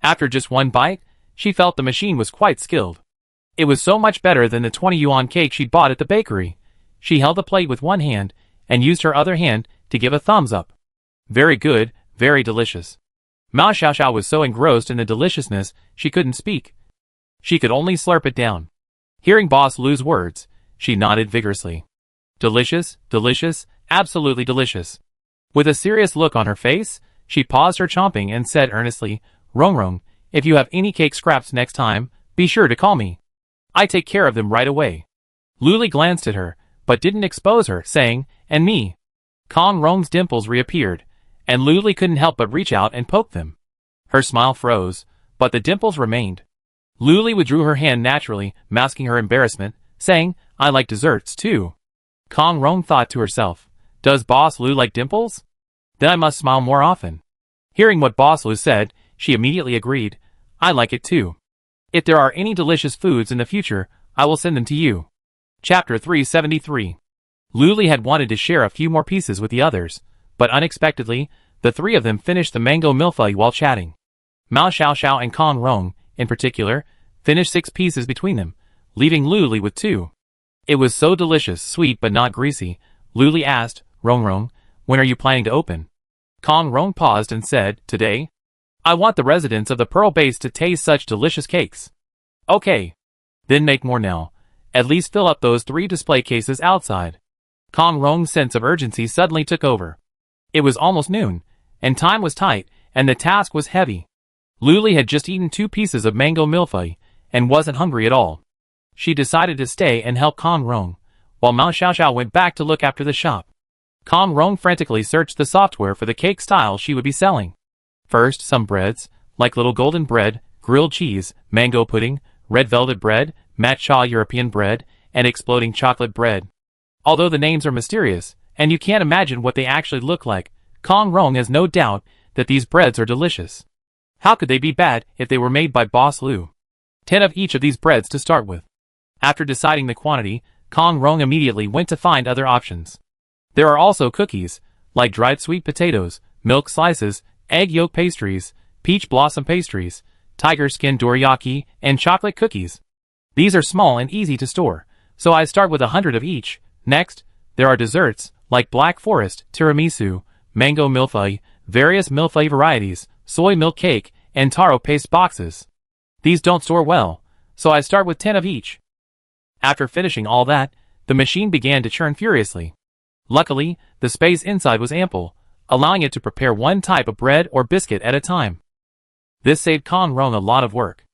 A: After just one bite, she felt the machine was quite skilled. It was so much better than the 20 yuan cake she'd bought at the bakery. She held the plate with one hand, and used her other hand to give a thumbs up. Very good, very delicious. Mao Xiaoxiao was so engrossed in the deliciousness, she couldn't speak. She could only slurp it down. Hearing Boss Lu's words, she nodded vigorously. Delicious, delicious, absolutely delicious. With a serious look on her face, she paused her chomping and said earnestly, Rong Rong, if you have any cake scraps next time, be sure to call me. I take care of them right away. Luli glanced at her, but didn't expose her, saying, and me. Kong Rong's dimples reappeared, and Luli couldn't help but reach out and poke them. Her smile froze, but the dimples remained. Luli withdrew her hand naturally, masking her embarrassment, saying, I like desserts too. Kong Rong thought to herself, does Boss Lu like dimples? Then I must smile more often. Hearing what Boss Lu said, she immediately agreed, I like it too. If there are any delicious foods in the future, I will send them to you. Chapter 373. Luli had wanted to share a few more pieces with the others, but unexpectedly, the three of them finished the mango millefeuille while chatting. Mao Xiaoxiao and Kong Rong, in particular, finished 6 pieces between them, leaving Luli with 2. It was so delicious, sweet but not greasy. Luli asked, Rong Rong, when are you planning to open? Kong Rong paused and said, today. I want the residents of the Pearl Base to taste such delicious cakes. Okay. Then make more now. At least fill up those 3 display cases outside. Kong Rong's sense of urgency suddenly took over. It was almost noon, and time was tight, and the task was heavy. Luli had just eaten 2 pieces of mango millefeuille, and wasn't hungry at all. She decided to stay and help Kong Rong, while Mao Xiaoxiao went back to look after the shop. Kong Rong frantically searched the software for the cake style she would be selling. First, some breads, like little golden bread, grilled cheese, mango pudding, red velvet bread, matcha European bread, and exploding chocolate bread. Although the names are mysterious, and you can't imagine what they actually look like, Kong Rong has no doubt that these breads are delicious. How could they be bad if they were made by Boss Lu? 10 of each of these breads to start with. After deciding the quantity, Kong Rong immediately went to find other options. There are also cookies, like dried sweet potatoes, milk slices, egg yolk pastries, peach blossom pastries, tiger skin dorayaki, and chocolate cookies. These are small and easy to store, so I start with 100 of each. Next, there are desserts, like black forest, tiramisu, mango millefeuille, various millefeuille varieties, soy milk cake, and taro paste boxes. These don't store well, so I start with 10 of each. After finishing all that, the machine began to churn furiously. Luckily, the space inside was ample, allowing it to prepare one type of bread or biscuit at a time. This saved Kong Rong a lot of work.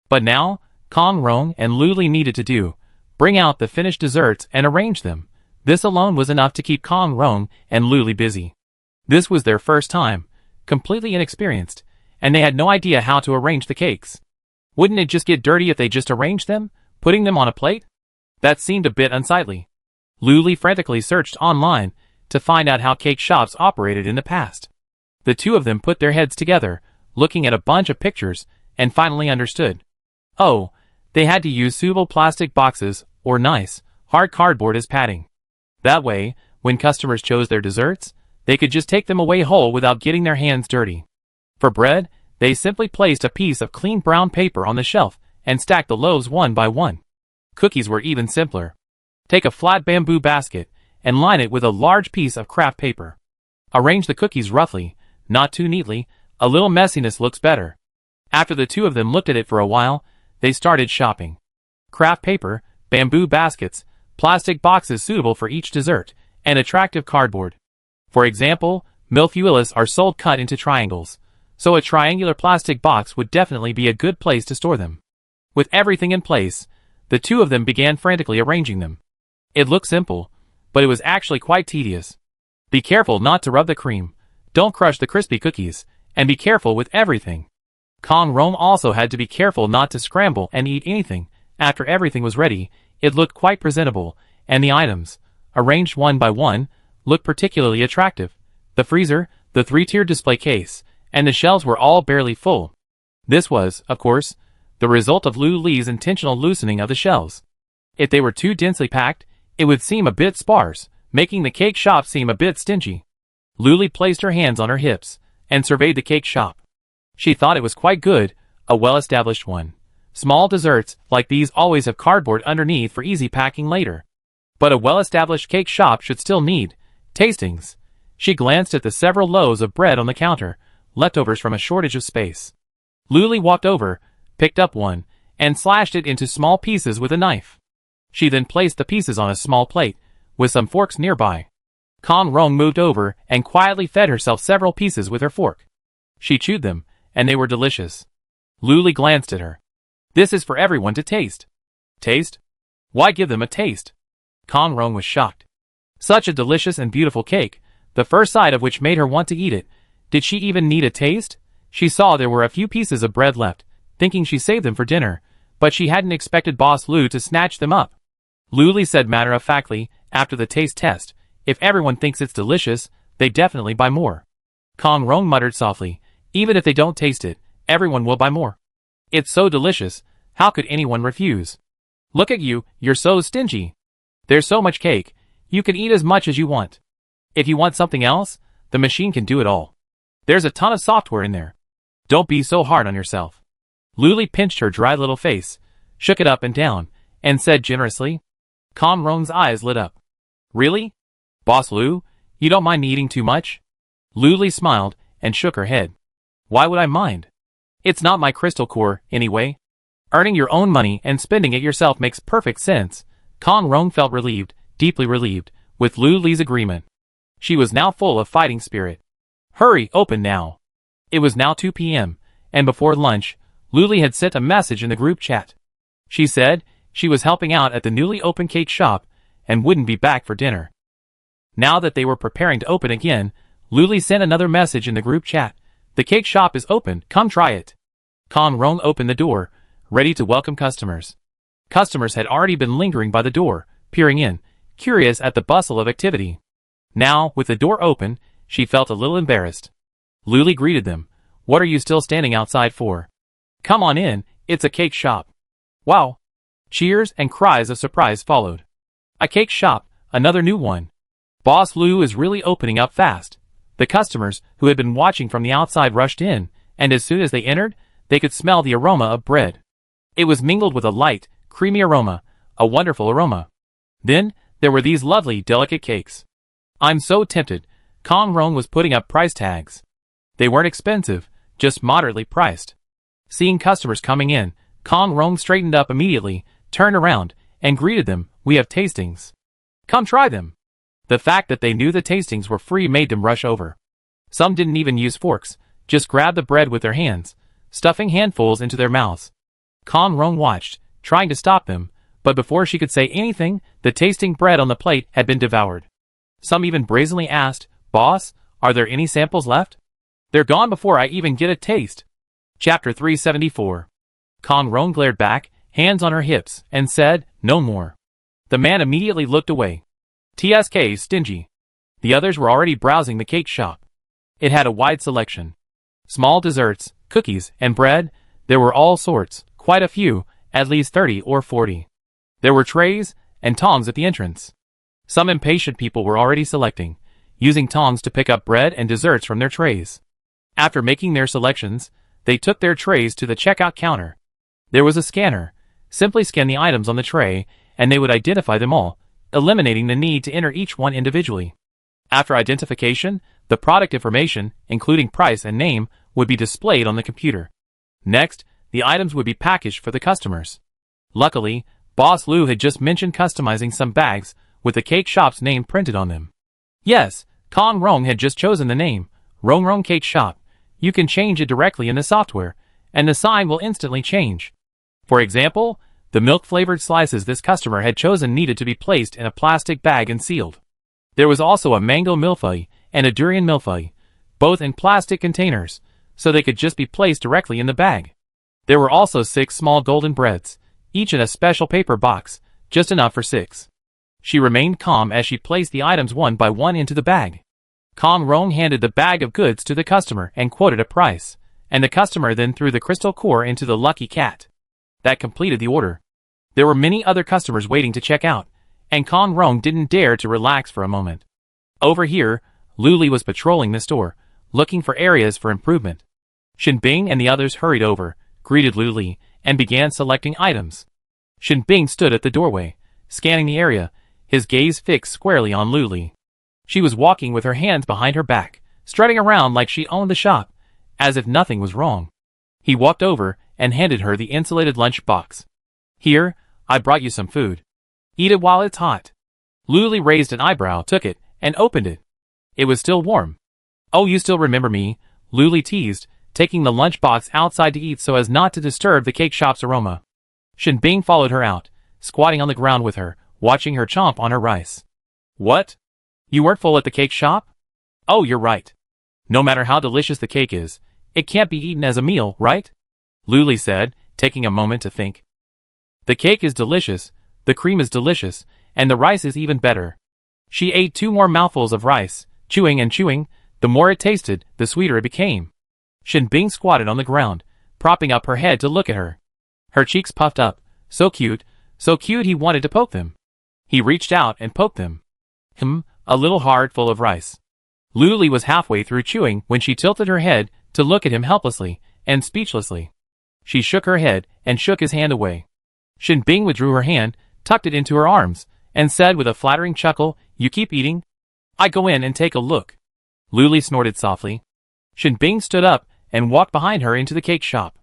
A: But now, Kong Rong and Luli needed to bring out the finished desserts and arrange them. This alone was enough to keep Kong Rong and Luli busy. This was their first time, completely inexperienced, and they had no idea how to arrange the cakes. Wouldn't it just get dirty if they just arranged them, putting them on a plate? That seemed a bit unsightly. Luli frantically searched online to find out how cake shops operated in the past. The two of them put their heads together, looking at a bunch of pictures, and finally understood. Oh, they had to use suitable plastic boxes or nice, hard cardboard as padding. That way, when customers chose their desserts, they could just take them away whole without getting their hands dirty. For bread, they simply placed a piece of clean brown paper on the shelf and stacked the loaves one by one. Cookies were even simpler. Take a flat bamboo basket and line it with a large piece of craft paper. Arrange the cookies roughly, not too neatly. A little messiness looks better. After the two of them looked at it for a while, they started shopping. Craft paper, bamboo baskets, plastic boxes suitable for each dessert, and attractive cardboard. For example, millefeuilles are sold cut into triangles, so a triangular plastic box would definitely be a good place to store them. With everything in place, the two of them began frantically arranging them. It looked simple, but it was actually quite tedious. Be careful not to rub the cream, don't crush the crispy cookies, and be careful with everything. Kong Rong also had to be careful not to scramble and eat anything. After everything was ready, it looked quite presentable, and the items, arranged one by one, looked particularly attractive. The freezer, the 3-tiered display case, and the shelves were all barely full. This was, of course, the result of Lu Li's intentional loosening of the shelves. If they were too densely packed, It would seem a bit sparse, making the cake shop seem a bit stingy. Luli placed her hands on her hips and surveyed the cake shop. She thought it was quite good, a well-established one. Small desserts like these always have cardboard underneath for easy packing later. But a well-established cake shop should still need tastings. She glanced at the several loaves of bread on the counter, leftovers from a shortage of space. Luli walked over, picked up one, and slashed it into small pieces with a knife. She then placed the pieces on a small plate, with some forks nearby. Kan Rong moved over and quietly fed herself several pieces with her fork. She chewed them, and they were delicious. Luli glanced at her. This is for everyone to taste. Taste? Why give them a taste? Kan Rong was shocked. Such a delicious and beautiful cake, the first sight of which made her want to eat it. Did she even need a taste? She saw there were a few pieces of bread left, thinking she saved them for dinner, but she hadn't expected Boss Lu to snatch them up. Luli said matter-of-factly, after the taste test, if everyone thinks it's delicious, they definitely buy more. Kan Rong muttered softly, even if they don't taste it, everyone will buy more. It's so delicious, how could anyone refuse? Look at you, you're so stingy. There's so much cake, you can eat as much as you want. If you want something else, the machine can do it all. There's a ton of software in there. Don't be so hard on yourself. Luli pinched her dry little face, shook it up and down, and said generously. Kan Rong's eyes lit up. Really? Boss Lu, you don't mind me eating too much? Luli smiled and shook her head. Why would I mind? It's not my crystal core, anyway. Earning your own money and spending it yourself makes perfect sense. Kan Rong felt relieved, deeply relieved, with Luli's agreement. She was now full of fighting spirit. Hurry, open now. It was now 2 p.m., and before lunch, Luli had sent a message in the group chat. She said she was helping out at the newly opened cake shop and wouldn't be back for dinner. Now that they were preparing to open again, Luli sent another message in the group chat. The cake shop is open, come try it. Kan Rong opened the door, ready to welcome customers. Customers had already been lingering by the door, peering in, curious at the bustle of activity. Now, with the door open, she felt a little embarrassed. Luli greeted them. What are you still standing outside for? Come on in, it's a cake shop. Wow. Cheers and cries of surprise followed. A cake shop, another new one. Boss Lu is really opening up fast. The customers, who had been watching from the outside, rushed in, and as soon as they entered, they could smell the aroma of bread. It was mingled with a light, creamy aroma, a wonderful aroma. Then, there were these lovely, delicate cakes. I'm so tempted. Kan Rong was putting up price tags. They weren't expensive, just moderately priced. Seeing customers coming in, Kan Rong straightened up immediately, turned around, and greeted them. We have tastings. Come try them. The fact that they knew the tastings were free made them rush over. Some didn't even use forks, just grabbed the bread with their hands, stuffing handfuls into their mouths. Kan Rong watched, trying to stop them, but before she could say anything, the tasting bread on the plate had been devoured. Some even brazenly asked, Boss, are there any samples left? They're gone before I even get a taste. Chapter 374. Kan Rong glared back, hands on her hips, and said, no more. The man immediately looked away. TSK stingy. The others were already browsing the cake shop. It had a wide selection. Small desserts, cookies, and bread, there were all sorts, quite a few, at least 30 or 40. There were trays and tongs at the entrance. Some impatient people were already selecting, using tongs to pick up bread and desserts from their trays. After making their selections, they took their trays to the checkout counter. There was a scanner. Simply scan the items on the tray, and they would identify them all, eliminating the need to enter each one individually. After identification, the product information, including price and name, would be displayed on the computer. Next, the items would be packaged for the customers. Luckily, Boss Lu had just mentioned customizing some bags with the cake shop's name printed on them. Yes, Kan Rong had just chosen the name, Rong Rong Cake Shop. You can change it directly in the software, and the sign will instantly change. For example, the milk-flavored slices this customer had chosen needed to be placed in a plastic bag and sealed. There was also a mango millefeuille and a durian millefeuille, both in plastic containers, so they could just be placed directly in the bag. There were also 6 small golden breads, each in a special paper box, just enough for 6. She remained calm as she placed the items one by one into the bag. Kan Rong handed the bag of goods to the customer and quoted a price, and the customer then threw the crystal core into the lucky cat. That completed the order. There were many other customers waiting to check out, and Kong Rong didn't dare to relax for a moment. Over here, Luli was patrolling the store, looking for areas for improvement. Shin Bing and the others hurried over, greeted Luli, and began selecting items. Shin Bing stood at the doorway, scanning the area, his gaze fixed squarely on Luli. She was walking with her hands behind her back, strutting around like she owned the shop, as if nothing was wrong. He walked over and handed her the insulated lunch box. Here, I brought you some food. Eat it while it's hot. Luli raised an eyebrow, took it, and opened it. It was still warm. Oh, you still remember me, Luli teased, taking the lunchbox outside to eat so as not to disturb the cake shop's aroma. Shin Bing followed her out, squatting on the ground with her, watching her chomp on her rice. What? You weren't full at the cake shop? Oh, you're right. No matter how delicious the cake is, it can't be eaten as a meal, right? Luli said, taking a moment to think. The cake is delicious, the cream is delicious, and the rice is even better. She ate 2 more mouthfuls of rice, chewing and chewing. The more it tasted, the sweeter it became. Shin Bing squatted on the ground, propping up her head to look at her. Her cheeks puffed up, so cute he wanted to poke them. He reached out and poked them. A little hard full of rice. Luli was halfway through chewing when she tilted her head to look at him helplessly and speechlessly. She shook her head and shook his hand away. Shin Bing withdrew her hand, tucked it into her arms, and said with a flattering chuckle, "You keep eating? I go in and take a look." Luli snorted softly. Shin Bing stood up and walked behind her into the cake shop.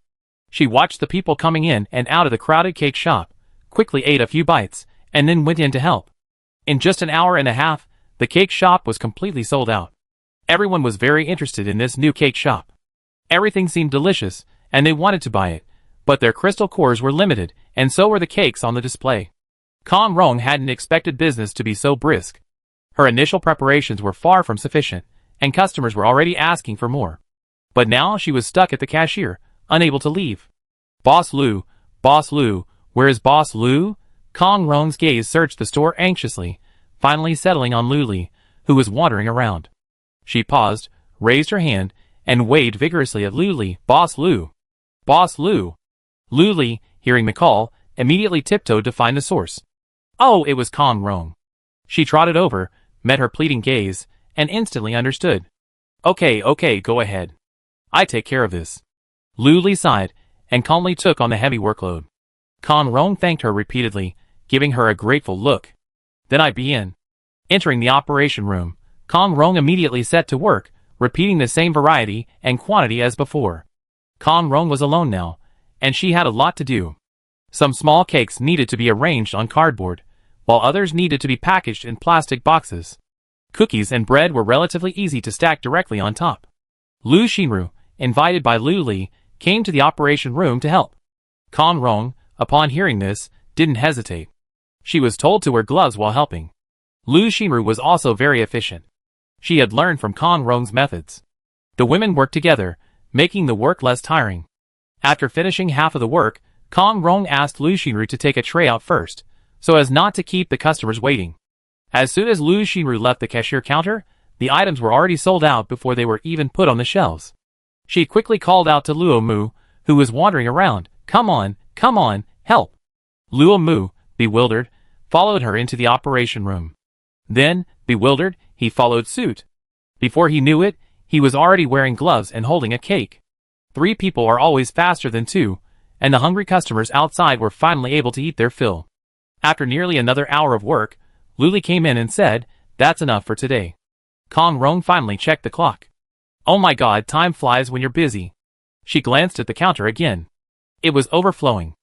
A: She watched the people coming in and out of the crowded cake shop, quickly ate a few bites, and then went in to help. In just an hour and a half, the cake shop was completely sold out. Everyone was very interested in this new cake shop. Everything seemed delicious, and they wanted to buy it, but their crystal cores were limited, and so were the cakes on the display. Kong Rong hadn't expected business to be so brisk. Her initial preparations were far from sufficient, and customers were already asking for more. But now she was stuck at the cashier, unable to leave. Boss Lu, where is Boss Lu? Kong Rong's gaze searched the store anxiously, finally settling on Luli, who was wandering around. She paused, raised her hand, and waved vigorously at Luli. Boss Lu! Boss Lu! Luli, hearing the call, immediately tiptoed to find the source. Oh, it was Kong Rong. She trotted over, met her pleading gaze, and instantly understood. Okay, go ahead. I take care of this. Luli sighed, and calmly took on the heavy workload. Kong Rong thanked her repeatedly, giving her a grateful look. Then I begin. Entering the operation room, Kong Rong immediately set to work, repeating the same variety and quantity as before. Kong Rong was alone now, and she had a lot to do. Some small cakes needed to be arranged on cardboard, while others needed to be packaged in plastic boxes. Cookies and bread were relatively easy to stack directly on top. Lu Xinru, invited by Luli, came to the operation room to help. Kong Rong, upon hearing this, didn't hesitate. She was told to wear gloves while helping. Lu Xinru was also very efficient. She had learned from Kong Rong's methods. The women worked together, making the work less tiring. After finishing half of the work, Kong Rong asked Lu Xinru to take a tray out first, so as not to keep the customers waiting. As soon as Lu Xinru left the cashier counter, the items were already sold out before they were even put on the shelves. She quickly called out to Luo Mu, who was wandering around. Come on, help. Luo Mu, bewildered, followed her into the operation room. Then, bewildered, he followed suit. Before he knew it, he was already wearing gloves and holding a cake. 3 people are always faster than 2, and the hungry customers outside were finally able to eat their fill. After nearly another hour of work, Luli came in and said, "That's enough for today." Kong Rong finally checked the clock. Oh my god, time flies when you're busy. She glanced at the counter again. It was overflowing.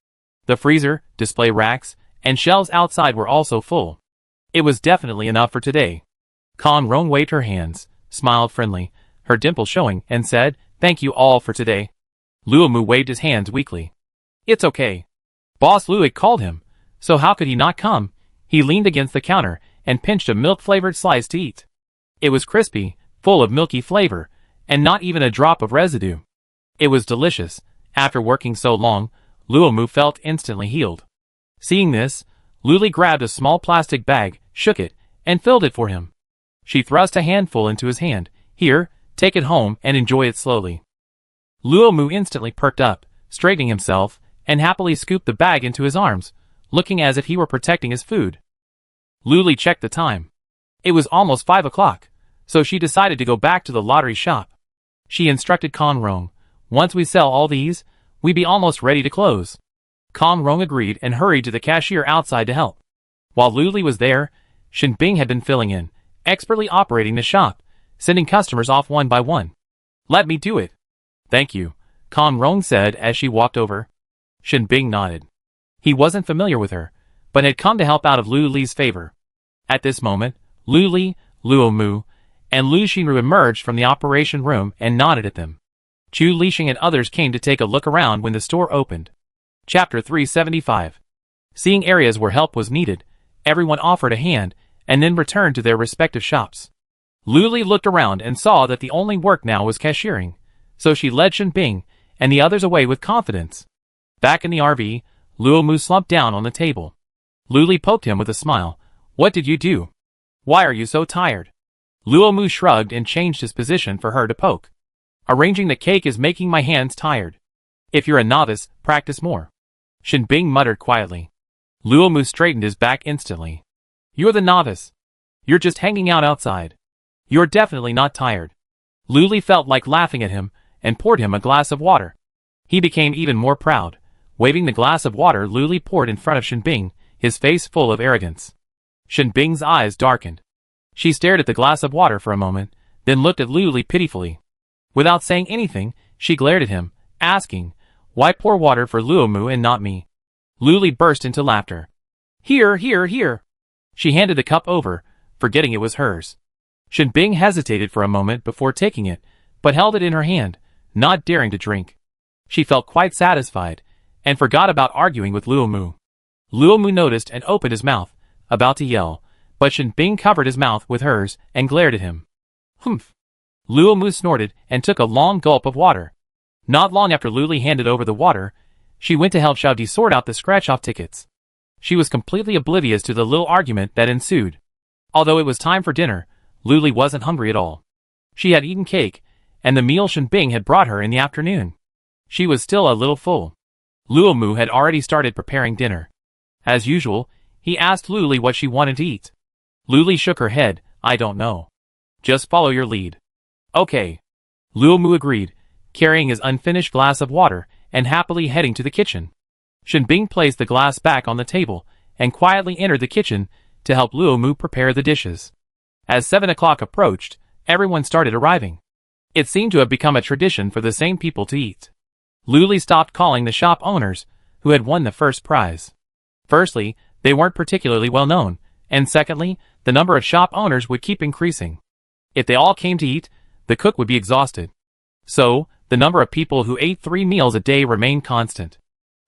A: The freezer, display racks, and shelves outside were also full. It was definitely enough for today. Kong Rong waved her hands, smiled friendly, her dimple showing, and said, "Thank you all for today." Luo Mu waved his hands weakly. "It's okay. Boss Lu had called him, so how could he not come?" He leaned against the counter and pinched a milk-flavored slice to eat. It was crispy, full of milky flavor, and not even a drop of residue. It was delicious. After working so long, Luo Mu felt instantly healed. Seeing this, Luli grabbed a small plastic bag, shook it, and filled it for him. She thrust a handful into his hand. "Here, take it home and enjoy it slowly." Luo Mu instantly perked up, straightening himself, and happily scooped the bag into his arms, looking as if he were protecting his food. Luli checked the time. It was almost 5 o'clock, so she decided to go back to the lottery shop. She instructed Conrong, "Once we sell all these, we be almost ready to close." Conrong agreed and hurried to the cashier outside to help. While Luli was there, Shinbing had been filling in, expertly operating the shop, sending customers off one by one. "Let me do it." "Thank you," Conrong said as she walked over. Shinbing nodded. He wasn't familiar with her, but had come to help out of Luli's favor. At this moment, Luli, Luomu, and Lu Xinru emerged from the operation room and nodded at them. Chu Lixing and others came to take a look around when the store opened. Chapter 375. Seeing areas where help was needed, everyone offered a hand, and then returned to their respective shops. Luli looked around and saw that the only work now was cashiering, so she led Shinbing and the others away with confidence. Back in the RV, Luomu slumped down on the table. Luli poked him with a smile. "What did you do? Why are you so tired?" Luomu shrugged and changed his position for her to poke. "Arranging the cake is making my hands tired. If you're a novice, practice more." Shinbing muttered quietly. Luomu straightened his back instantly. "You're the novice. You're just hanging out outside. You're definitely not tired." Luli felt like laughing at him and poured him a glass of water. He became even more proud. Waving the glass of water Luli poured in front of Shinbing, his face full of arrogance. Shinbing's eyes darkened. She stared at the glass of water for a moment, then looked at Luli pitifully. Without saying anything, she glared at him, asking, "Why pour water for Luomu and not me?" Luli burst into laughter. "Here, here, here." She handed the cup over, forgetting it was hers. Shinbing hesitated for a moment before taking it, but held it in her hand, not daring to drink. She felt quite satisfied, and forgot about arguing with Luomu. Luomu noticed and opened his mouth, about to yell, but Shinbing covered his mouth with hers and glared at him. "Humph." Luomu snorted and took a long gulp of water. Not long after Luli handed over the water, she went to help Xiaodi sort out the scratch-off tickets. She was completely oblivious to the little argument that ensued. Although it was time for dinner, Luli wasn't hungry at all. She had eaten cake, and the meal Shinbing had brought her in the afternoon. She was still a little full. Luomu had already started preparing dinner. As usual, he asked Luli what she wanted to eat. Luli shook her head. "I don't know. Just follow your lead." "Okay." Luomu agreed, carrying his unfinished glass of water and happily heading to the kitchen. Shinbing placed the glass back on the table and quietly entered the kitchen to help Luomu prepare the dishes. As 7 o'clock approached, everyone started arriving. It seemed to have become a tradition for the same people to eat. Luli stopped calling the shop owners, who had won the first prize. Firstly, they weren't particularly well known, and secondly, the number of shop owners would keep increasing. If they all came to eat, the cook would be exhausted. So, the number of people who ate 3 meals a day remained constant.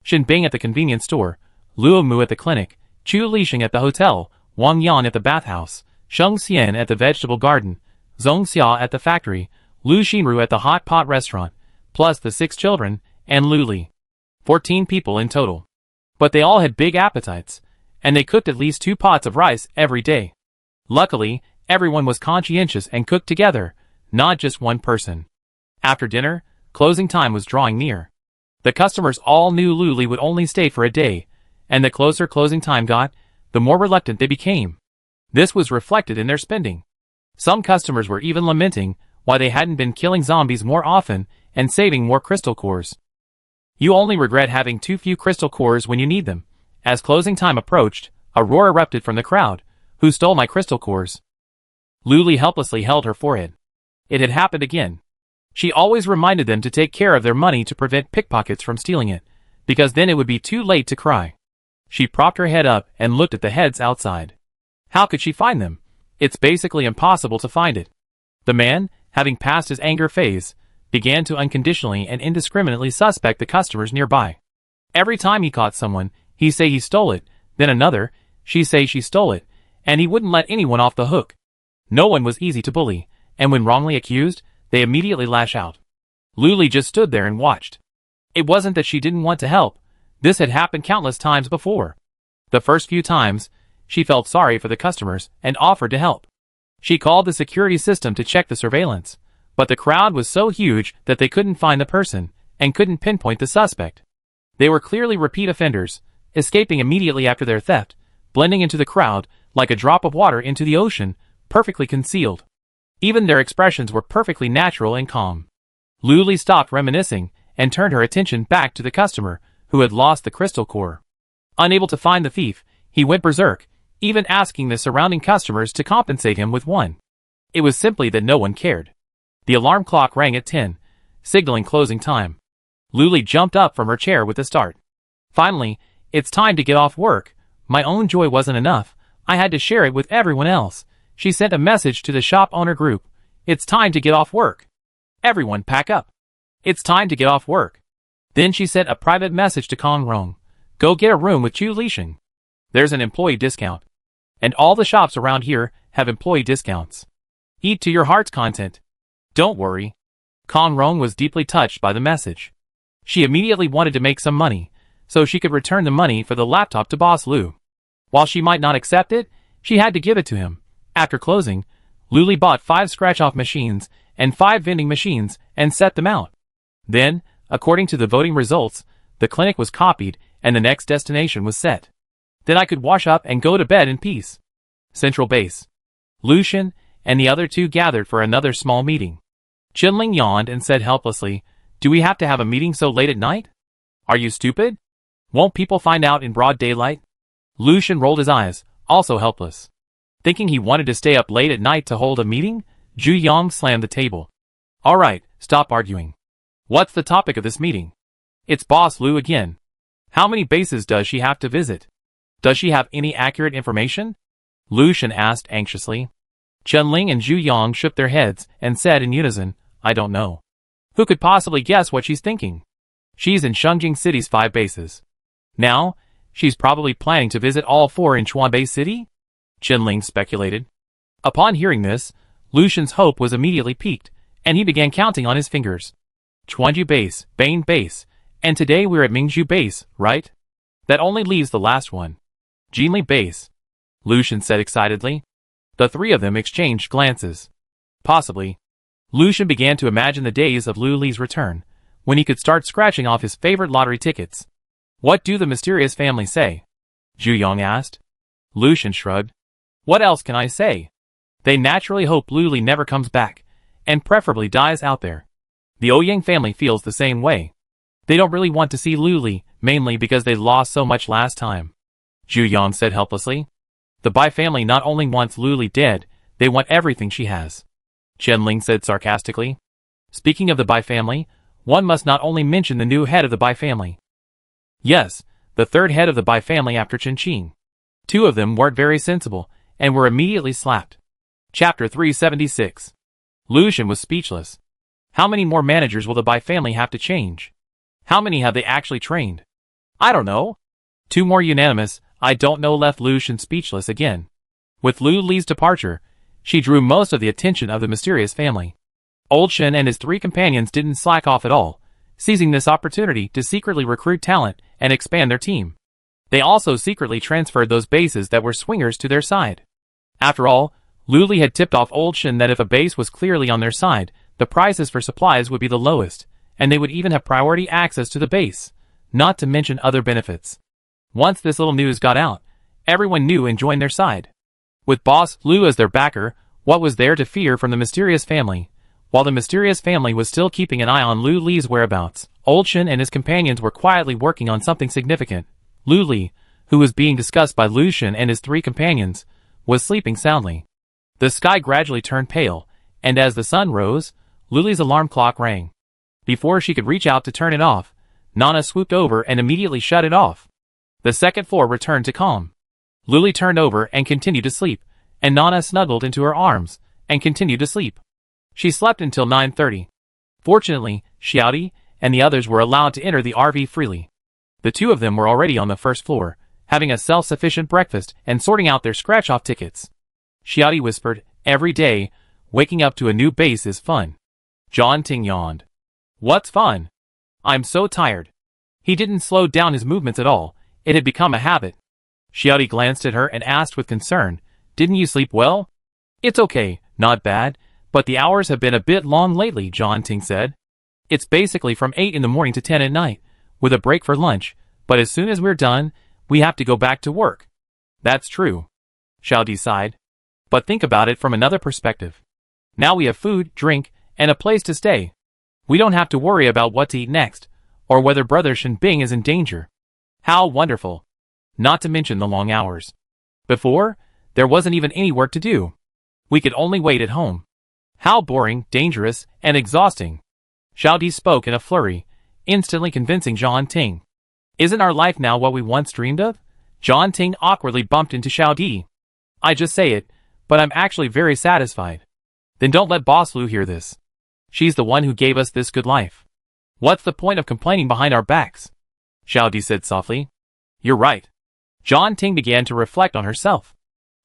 A: Shinbing at the convenience store, Luomu at the clinic, Chu Lixing at the hotel, Wang Yan at the bathhouse, Sheng Xian at the vegetable garden, Zhong Xia at the factory, Lu Xinru at the hot pot restaurant, plus the 6 children, and Luli. 14 people in total. But they all had big appetites, and they cooked at least 2 pots of rice every day. Luckily, everyone was conscientious and cooked together, not just one person. After dinner, closing time was drawing near. The customers all knew Luli would only stay for a day, and the closer closing time got, the more reluctant they became. This was reflected in their spending. Some customers were even lamenting why they hadn't been killing zombies more often and saving more crystal cores. You only regret having too few crystal cores when you need them. As closing time approached, a roar erupted from the crowd. "Who stole my crystal cores?" Luli helplessly held her forehead. It had happened again. She always reminded them to take care of their money to prevent pickpockets from stealing it, because then it would be too late to cry. She propped her head up and looked at the heads outside. How could she find them? It's basically impossible to find it. The man, having passed his anger phase, began to unconditionally and indiscriminately suspect the customers nearby. Every time he caught someone, he say he stole it, then another, she say she stole it, and he wouldn't let anyone off the hook. No one was easy to bully, and when wrongly accused, they immediately lash out. Luli just stood there and watched. It wasn't that she didn't want to help. This had happened countless times before. The first few times, she felt sorry for the customers and offered to help. She called the security system to check the surveillance, but the crowd was so huge that they couldn't find the person and couldn't pinpoint the suspect. They were clearly repeat offenders, escaping immediately after their theft, blending into the crowd, like a drop of water into the ocean, perfectly concealed. Even their expressions were perfectly natural and calm. Luli stopped reminiscing and turned her attention back to the customer who had lost the crystal core. Unable to find the thief, he went berserk, even asking the surrounding customers to compensate him with one. It was simply that no one cared. The alarm clock rang at 10, signaling closing time. Luli jumped up from her chair with a start. Finally, it's time to get off work. My own joy wasn't enough. I had to share it with everyone else. She sent a message to the shop owner group. It's time to get off work. Everyone pack up. It's time to get off work. Then she sent a private message to Kong Rong. Go get a room with Chu Lixing. There's an employee discount. And all the shops around here have employee discounts. Eat to your heart's content. Don't worry. Kong Rong was deeply touched by the message. She immediately wanted to make some money, so she could return the money for the laptop to Boss Lu. While she might not accept it, she had to give it to him. After closing, Luli bought 5 scratch-off machines and 5 vending machines and set them out. Then, according to the voting results, the clinic was copied and the next destination was set. Then I could wash up and go to bed in peace. Central Base. Lucian and the other two gathered for another small meeting. Chenling yawned and said helplessly, Do we have to have a meeting so late at night? Are you stupid? Won't people find out in broad daylight? Lucian rolled his eyes, also helpless. Thinking he wanted to stay up late at night to hold a meeting, Zhu Yang slammed the table. All right, stop arguing. What's the topic of this meeting? It's Boss Lu again. How many bases does she have to visit? Does she have any accurate information? Lucian asked anxiously. Chenling and Zhu Yang shook their heads and said in unison, I don't know. Who could possibly guess what she's thinking? She's in Shengjing City's 5 bases. Now, she's probably planning to visit all 4 in Chuanbei City? Chenling speculated. Upon hearing this, Lucian's hope was immediately piqued, and he began counting on his fingers. Chuanju Base, Bane Base, and today we're at Mingzhu Base, right? That only leaves the last one. Jinli Base, Lucian said excitedly. The 3 of them exchanged glances. Possibly. Lucian began to imagine the days of Lu Li's return, when he could start scratching off his favorite lottery tickets. What do the mysterious family say? Zhu Yang asked. Lucian shrugged. What else can I say? They naturally hope Lu Li never comes back, and preferably dies out there. The Ouyang family feels the same way. They don't really want to see Lu Li, mainly because they lost so much last time. Zhu Yang said helplessly. The Bai family not only wants Lu Li dead, they want everything she has. Chenling said sarcastically. Speaking of the Bai family, one must not only mention the new head of the Bai family. Yes, the 3rd head of the Bai family after Chen Qing. 2 of them weren't very sensible, and were immediately slapped. Chapter 376. Lucian was speechless. How many more managers will the Bai family have to change? How many have they actually trained? I don't know. 2 more unanimous, I don't know left Lucian speechless again. With Lu Li's departure, she drew most of the attention of the mysterious family. Old Shen and his 3 companions didn't slack off at all, seizing this opportunity to secretly recruit talent and expand their team. They also secretly transferred those bases that were swingers to their side. After all, Lu Li had tipped off Old Shen that if a base was clearly on their side, the prices for supplies would be the lowest, and they would even have priority access to the base, not to mention other benefits. Once this little news got out, everyone knew and joined their side. With Boss Lu as their backer, what was there to fear from the mysterious family? While the mysterious family was still keeping an eye on Lu Li's whereabouts, Old Shen and his companions were quietly working on something significant. Lu Li, who was being discussed by Lucian and his 3 companions, was sleeping soundly. The sky gradually turned pale, and as the sun rose, Lu Li's alarm clock rang. Before she could reach out to turn it off, Nana swooped over and immediately shut it off. The 2nd floor returned to calm. Lu Li turned over and continued to sleep, and Nana snuggled into her arms and continued to sleep. She slept until 9:30. Fortunately, Xiaodi and the others were allowed to enter the RV freely. The 2 of them were already on the 1st floor, having a self-sufficient breakfast and sorting out their scratch-off tickets. Xiaodi whispered, every day, waking up to a new base is fun. John Ting yawned. What's fun? I'm so tired. He didn't slow down his movements at all. It had become a habit. Xiaodi glanced at her and asked with concern, didn't you sleep well? It's okay, not bad, but the hours have been a bit long lately, John Ting said. It's basically from 8 in the morning to 10 at night, with a break for lunch, but as soon as we're done, we have to go back to work. That's true. Xiaodi sighed. But think about it from another perspective. Now we have food, drink, and a place to stay. We don't have to worry about what to eat next, or whether Brother Shenbing is in danger. How wonderful. Not to mention the long hours. Before, there wasn't even any work to do. We could only wait at home. How boring, dangerous, and exhausting. Xiaodi spoke in a flurry, instantly convincing John Ting. Isn't our life now what we once dreamed of? John Ting awkwardly bumped into Xiaodi. I just say it, but I'm actually very satisfied. Then don't let Boss Lu hear this. She's the one who gave us this good life. What's the point of complaining behind our backs? Xiaodi said softly. You're right. John Ting began to reflect on herself.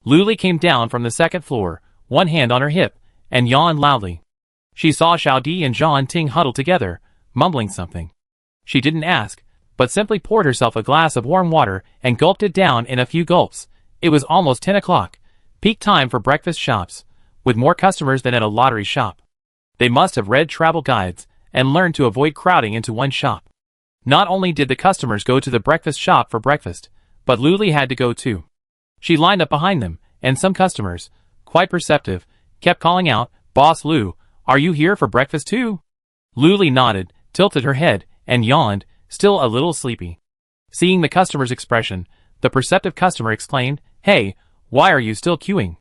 A: Luli came down from the second floor, one hand on her hip, and yawned loudly. She saw Xiaodi and John Ting huddled together, mumbling something. She didn't ask, but simply poured herself a glass of warm water and gulped it down in a few gulps. It was almost 10 o'clock, peak time for breakfast shops, with more customers than at a lottery shop. They must have read travel guides and learned to avoid crowding into one shop. Not only did the customers go to the breakfast shop for breakfast, but Luli had to go too. She lined up behind them, and some customers, quite perceptive, kept calling out, Boss Lu, are you here for breakfast too? Luli nodded, tilted her head, and yawned, still a little sleepy. Seeing the customer's expression, the perceptive customer exclaimed, Hey, why are you still queuing?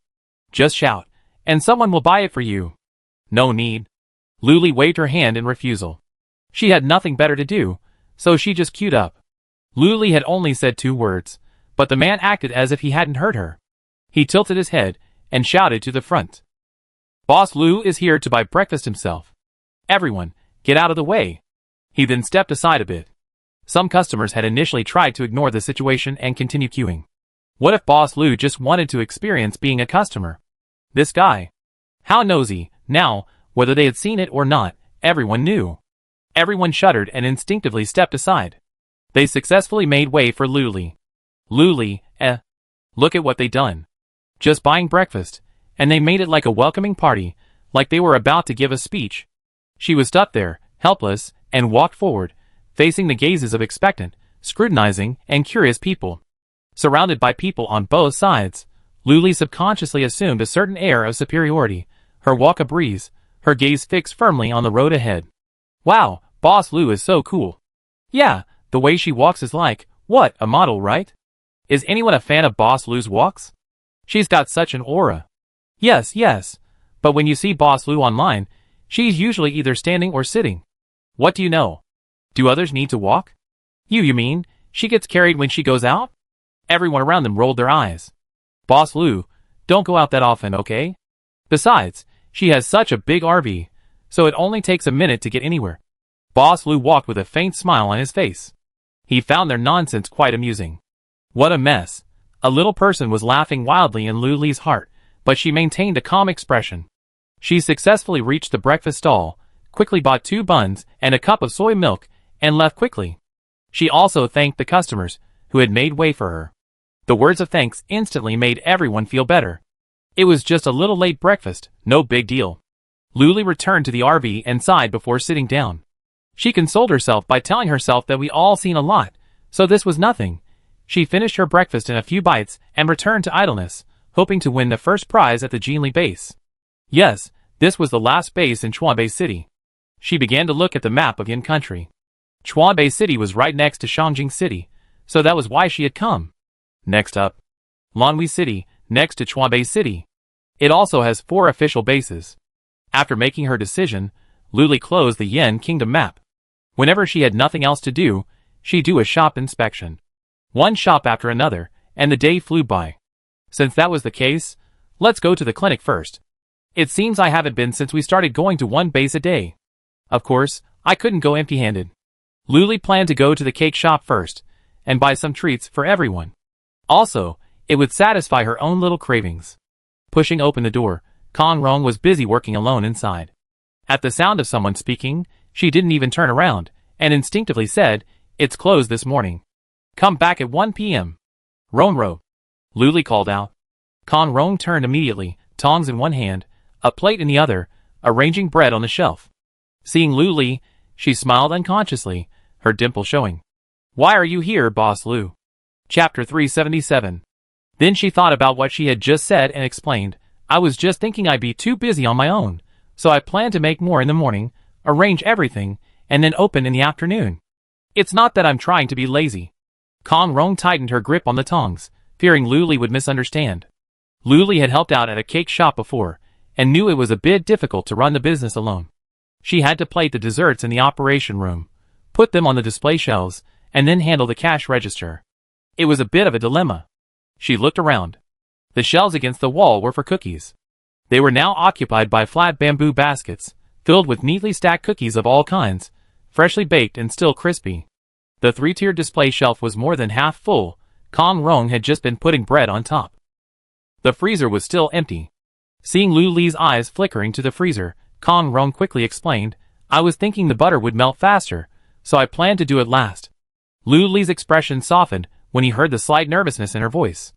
A: Just shout, and someone will buy it for you. No need. Luli waved her hand in refusal. She had nothing better to do, so she just queued up. Luli had only said 2 words, but the man acted as if he hadn't heard her. He tilted his head and shouted to the front. Boss Lu is here to buy breakfast himself. Everyone, get out of the way. He then stepped aside a bit. Some customers had initially tried to ignore the situation and continue queuing. What if Boss Lu just wanted to experience being a customer? This guy. How nosy. Now, whether they had seen it or not, everyone knew. Everyone shuddered and instinctively stepped aside. They successfully made way for Luli. Luli, look at what they done. Just buying breakfast, and they made it like a welcoming party, like they were about to give a speech. She was stuck there, helpless, and walked forward, facing the gazes of expectant, scrutinizing, and curious people. Surrounded by people on both sides, Luli subconsciously assumed a certain air of superiority, her walk a breeze, her gaze fixed firmly on the road ahead. Wow, Boss Lu is so cool. Yeah, the way she walks is like, what, a model, right? Is anyone a fan of Boss Lu's walks? She's got such an aura. Yes, but when you see Boss Lu online, she's usually either standing or sitting. What do you know? Do others need to walk? You mean, she gets carried when she goes out? Everyone around them rolled their eyes. Boss Lu, don't go out that often, okay? Besides, she has such a big RV, so it only takes a minute to get anywhere. Boss Lu walked with a faint smile on his face. He found their nonsense quite amusing. What a mess. A little person was laughing wildly in Luli's heart, but she maintained a calm expression. She successfully reached the breakfast stall, quickly bought 2 buns and a cup of soy milk, and left quickly. She also thanked the customers, who had made way for her. The words of thanks instantly made everyone feel better. It was just a little late breakfast, no big deal. Luli returned to the RV and sighed before sitting down. She consoled herself by telling herself that we all seen a lot, so this was nothing. She finished her breakfast in a few bites and returned to idleness, hoping to win the first prize at the Jinli base. Yes, this was the last base in Chuanbei City. She began to look at the map of Yin Country. Chuanbei City was right next to Shangjing City, so that was why she had come. Next up, Lanhui City, next to Chuanbei City. It also has 4 official bases. After making her decision, Luli closed the Yin Kingdom map. Whenever she had nothing else to do, she'd do a shop inspection. One shop after another, and the day flew by. Since that was the case, let's go to the clinic first. It seems I haven't been since we started going to 1 base a day. Of course, I couldn't go empty-handed. Luli planned to go to the cake shop first, and buy some treats for everyone. Also, it would satisfy her own little cravings. Pushing open the door, Kong Rong was busy working alone inside. At the sound of someone speaking, she didn't even turn around, and instinctively said, It's closed this morning. Come back at 1 p.m. Ronro. Luli called out. Kong Rong turned immediately, tongs in one hand, a plate in the other, arranging bread on the shelf. Seeing Luli, she smiled unconsciously, her dimple showing. Why are you here, Boss Lu? Chapter 377. Then she thought about what she had just said and explained, I was just thinking I'd be too busy on my own, so I planned to make more in the morning, arrange everything, and then open in the afternoon. It's not that I'm trying to be lazy. Kong Rong tightened her grip on the tongs, fearing Luli would misunderstand. Luli had helped out at a cake shop before, and knew it was a bit difficult to run the business alone. She had to plate the desserts in the operation room, put them on the display shelves, and then handle the cash register. It was a bit of a dilemma. She looked around. The shelves against the wall were for cookies. They were now occupied by flat bamboo baskets, filled with neatly stacked cookies of all kinds, freshly baked and still crispy. The three-tiered display shelf was more than half full. Kong Rong had just been putting bread on top. The freezer was still empty. Seeing Lu Li's eyes flickering to the freezer, Kong Rong quickly explained, I was thinking the butter would melt faster, so I planned to do it last. Lu Li's expression softened when he heard the slight nervousness in her voice.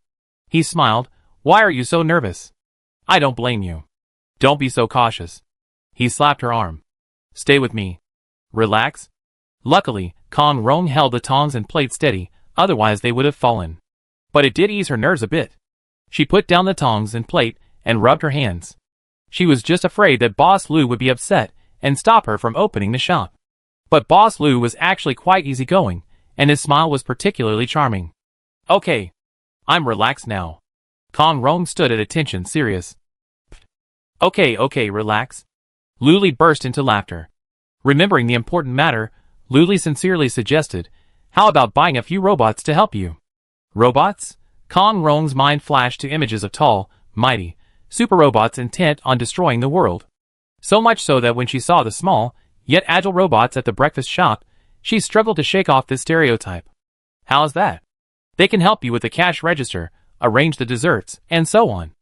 A: He smiled, Why are you so nervous? I don't blame you. Don't be so cautious. He slapped her arm. Stay with me. Relax. Luckily, Kong Rong held the tongs and plate steady, otherwise they would have fallen. But it did ease her nerves a bit. She put down the tongs and plate and rubbed her hands. She was just afraid that Boss Lu would be upset and stop her from opening the shop. But Boss Lu was actually quite easygoing, and his smile was particularly charming. Okay. I'm relaxed now. Kong Rong stood at attention, serious. Okay, relax. Luli burst into laughter. Remembering the important matter, Luli sincerely suggested, How about buying a few robots to help you? Robots? Kong Rong's mind flashed to images of tall, mighty, super robots intent on destroying the world. So much so that when she saw the small, yet agile robots at the breakfast shop, she struggled to shake off this stereotype. How's that? They can help you with the cash register, arrange the desserts, and so on.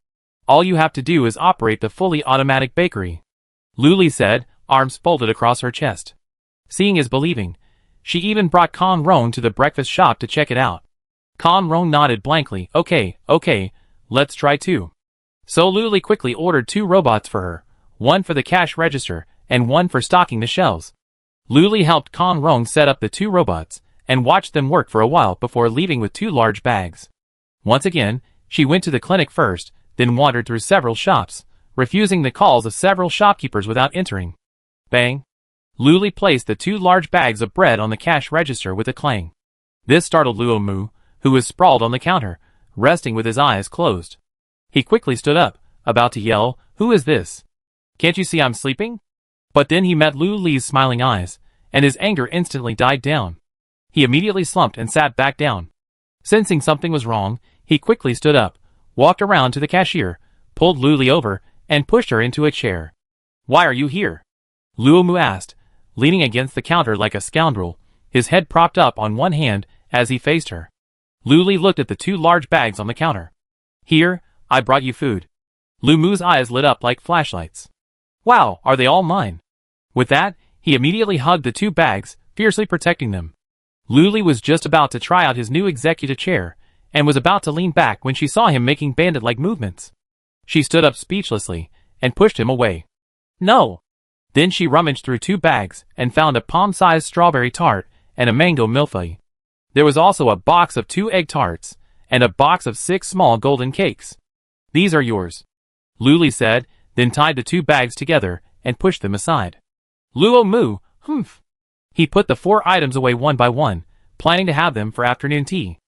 A: All you have to do is operate the fully automatic bakery. Luli said, arms folded across her chest. Seeing is believing. She even brought Kong Rong to the breakfast shop to check it out. Kong Rong nodded blankly. Okay, let's try two. So Luli quickly ordered 2 robots for her, one for the cash register, and one for stocking the shelves. Luli helped Kong Rong set up the 2 robots, and watched them work for a while before leaving with 2 large bags. Once again, she went to the clinic first, then wandered through several shops, refusing the calls of several shopkeepers without entering. Bang! Luli placed the 2 large bags of bread on the cash register with a clang. This startled Luo Mu, who was sprawled on the counter, resting with his eyes closed. He quickly stood up, about to yell, Who is this? Can't you see I'm sleeping? But then he met Lu Li's smiling eyes, and his anger instantly died down. He immediately slumped and sat back down. Sensing something was wrong, he quickly stood up, walked around to the cashier, pulled Lu Li over, and pushed her into a chair. Why are you here? Luo Mu asked, leaning against the counter like a scoundrel, his head propped up on one hand as he faced her. Lu Li looked at the 2 large bags on the counter. Here, I brought you food. Lu Mu's eyes lit up like flashlights. Wow, are they all mine? With that, he immediately hugged the 2 bags, fiercely protecting them. Lu Li was just about to try out his new executive chair, and was about to lean back when she saw him making bandit-like movements. She stood up speechlessly, and pushed him away. No! Then she rummaged through 2 bags, and found a palm-sized strawberry tart, and a mango millefeuille. There was also a box of 2 egg tarts, and a box of 6 small golden cakes. These are yours. Lu Li said, then tied the 2 bags together, and pushed them aside. Luo Mu, humph. He put the 4 items away one by one, planning to have them for afternoon tea.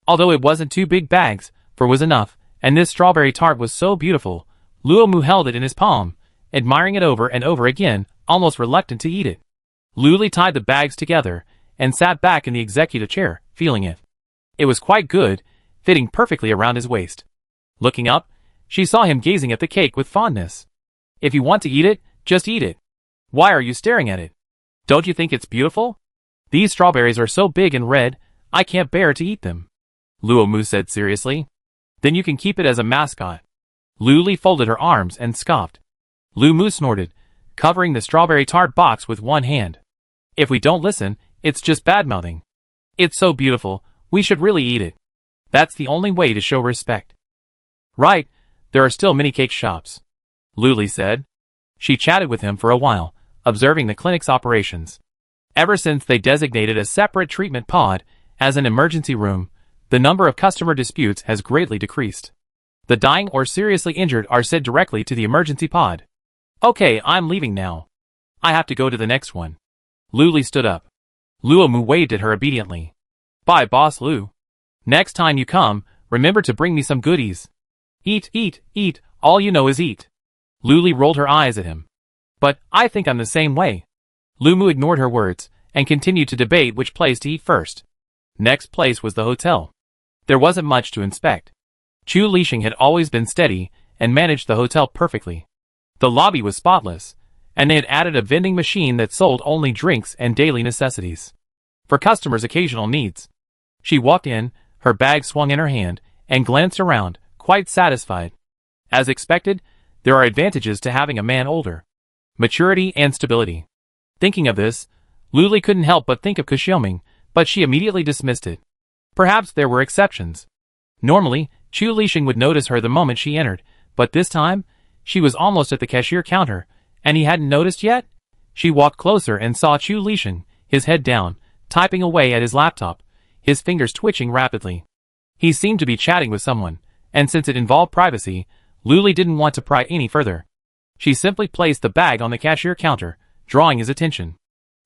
A: Although it wasn't 2 big bags, 4 was enough, and this strawberry tart was so beautiful, Luo Mu held it in his palm, admiring it over and over again, almost reluctant to eat it. Lu Li tied the bags together, and sat back in the executive chair, feeling it. It was quite good, fitting perfectly around his waist. Looking up, she saw him gazing at the cake with fondness. If you want to eat it, just eat it. Why are you staring at it? Don't you think it's beautiful? These strawberries are so big and red, I can't bear to eat them. Luo Mu said seriously. Then you can keep it as a mascot. Lu Li folded her arms and scoffed. Lu Mu snorted, covering the strawberry tart box with one hand. If we don't listen, it's just bad-mouthing. It's so beautiful, we should really eat it. That's the only way to show respect. Right, there are still many cake shops. Lu Li said. She chatted with him for a while, observing the clinic's operations. Ever since they designated a separate treatment pod as an emergency room, The number of customer disputes has greatly decreased. The dying or seriously injured are sent directly to the emergency pod. Okay, I'm leaving now. I have to go to the next one. Lu stood up. Luomu waved at her obediently. Bye, Boss Lu. Next time you come, remember to bring me some goodies. Eat, eat, eat, all you know is eat. Lu rolled her eyes at him. But I think I'm the same way. Lumu ignored her words and continued to debate which place to eat first. Next place was the hotel. There wasn't much to inspect. Chu Lixing had always been steady and managed the hotel perfectly. The lobby was spotless, and they had added a vending machine that sold only drinks and daily necessities. For customers' occasional needs. She walked in, her bag swung in her hand, and glanced around, quite satisfied. As expected, there are advantages to having a man older. Maturity and stability. Thinking of this, Lu couldn't help but think of Xiaoming, but she immediately dismissed it. Perhaps there were exceptions. Normally, Chu Lixing would notice her the moment she entered, but this time, she was almost at the cashier counter, and he hadn't noticed yet? She walked closer and saw Chu Lixing, his head down, typing away at his laptop, his fingers twitching rapidly. He seemed to be chatting with someone, and since it involved privacy, Lu didn't want to pry any further. She simply placed the bag on the cashier counter, drawing his attention.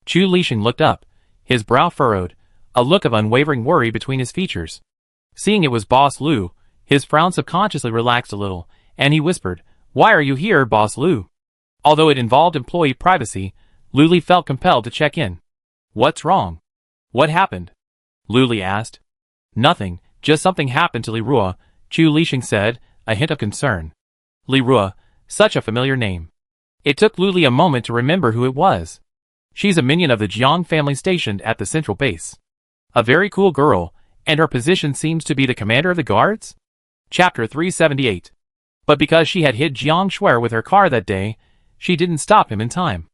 A: Chu Lixing looked up, his brow furrowed, a look of unwavering worry between his features. Seeing it was Boss Lu, his frown subconsciously relaxed a little, and he whispered, "Why are you here, Boss Lu?" Although it involved employee privacy, Lu felt compelled to check in. "What's wrong? What happened?" Lu asked. "Nothing, just something happened to Li Ruo," Chu Lixing said, a hint of concern. Li Ruo, such a familiar name. It took Lu a moment to remember who it was. She's a minion of the Jiang family stationed at the central base. A very cool girl, and her position seems to be the commander of the guards? Chapter 378. But because she had hit Jiang Shuer with her car that day, she didn't stop him in time.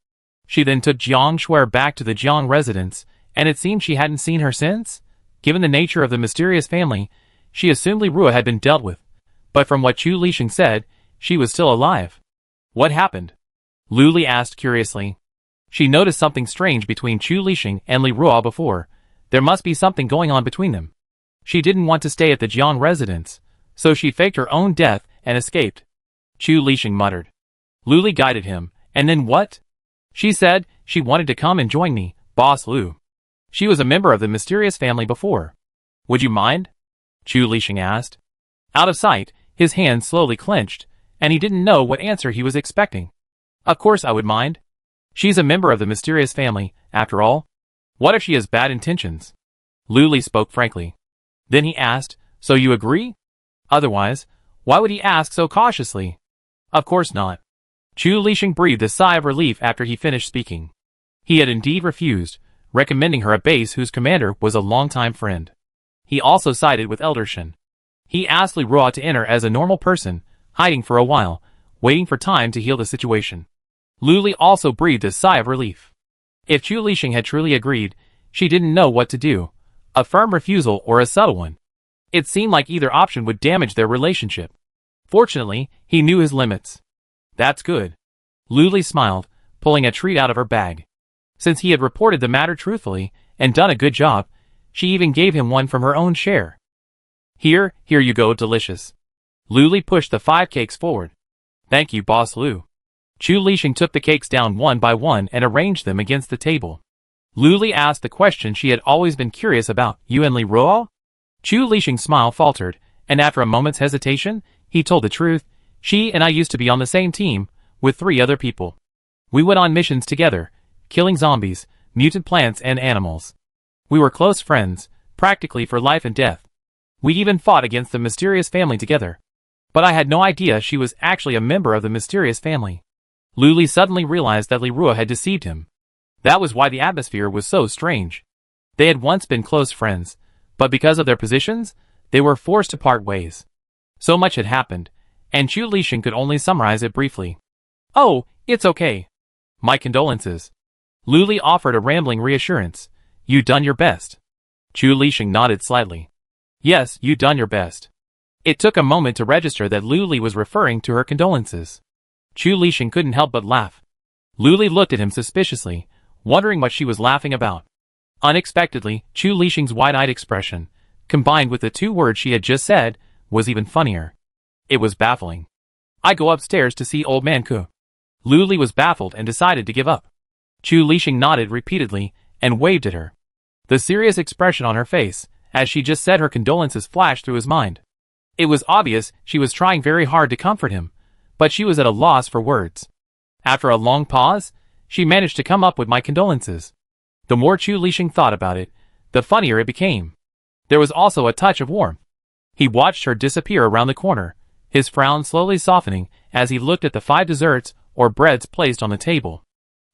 A: She then took Jiang Shuer back to the Jiang residence, and it seemed she hadn't seen her since? Given the nature of the mysterious family, she assumed Li Ruo had been dealt with. But from what Chu Lixing said, she was still alive. What happened? Lu asked curiously. She noticed something strange between Chu Lixing and Li Ruo before. There must be something going on between them. She didn't want to stay at the Jiang residence, so she faked her own death and escaped. Chu Lixing muttered. Lu guided him, and then what? She said she wanted to come and join me, Boss Lu. She was a member of the mysterious family before. Would you mind? Chu Lixing asked. Out of sight, his hands slowly clenched, and he didn't know what answer he was expecting. Of course I would mind. She's a member of the mysterious family, after all. What if she has bad intentions? Lu spoke frankly. Then he asked, so you agree? Otherwise, why would he ask so cautiously? Of course not. Chu Lixing breathed a sigh of relief after he finished speaking. He had indeed refused, recommending her a base whose commander was a longtime friend. He also sided with Elder Shen. He asked Li Ruo to enter as a normal person, hiding for a while, waiting for time to heal the situation. Lu also breathed a sigh of relief. If Chu Lixing had truly agreed, she didn't know what to do, a firm refusal or a subtle one. It seemed like either option would damage their relationship. Fortunately, he knew his limits. That's good. Lu smiled, pulling a treat out of her bag. Since he had reported the matter truthfully and done a good job, she even gave him one from her own share. Here you go, delicious. Lu pushed the 5 cakes forward. Thank you, Boss Lu. Chu Lixing took the cakes down one by one and arranged them against the table. Lu asked the question she had always been curious about, you and Li Ruo? Chu Lixing's smile faltered, and after a moment's hesitation, he told the truth. She and I used to be on the same team, with 3 other people. We went on missions together, killing zombies, mutant plants and animals. We were close friends, practically for life and death. We even fought against the mysterious family together. But I had no idea she was actually a member of the mysterious family. Lu suddenly realized that Li Ruo had deceived him. That was why the atmosphere was so strange. They had once been close friends, but because of their positions, they were forced to part ways. So much had happened, and Chu Lixing could only summarize it briefly. Oh, it's okay. My condolences. Lu offered a rambling reassurance. You done your best. Chu Lixing nodded slightly. Yes, you done your best. It took a moment to register that Lu was referring to her condolences. Chu Lixing couldn't help but laugh. Lu looked at him suspiciously, wondering what she was laughing about. Unexpectedly, Chu Lixing's wide-eyed expression, combined with the 2 words she had just said, was even funnier. It was baffling. I go upstairs to see old man Ku. Luli was baffled and decided to give up. Chu Lixing nodded repeatedly and waved at her. The serious expression on her face, as she just said her condolences, flashed through his mind. It was obvious she was trying very hard to comfort him, but she was at a loss for words. After a long pause, she managed to come up with my condolences. The more Chu Lixing thought about it, the funnier it became. There was also a touch of warmth. He watched her disappear around the corner, his frown slowly softening as he looked at the 5 desserts or breads placed on the table.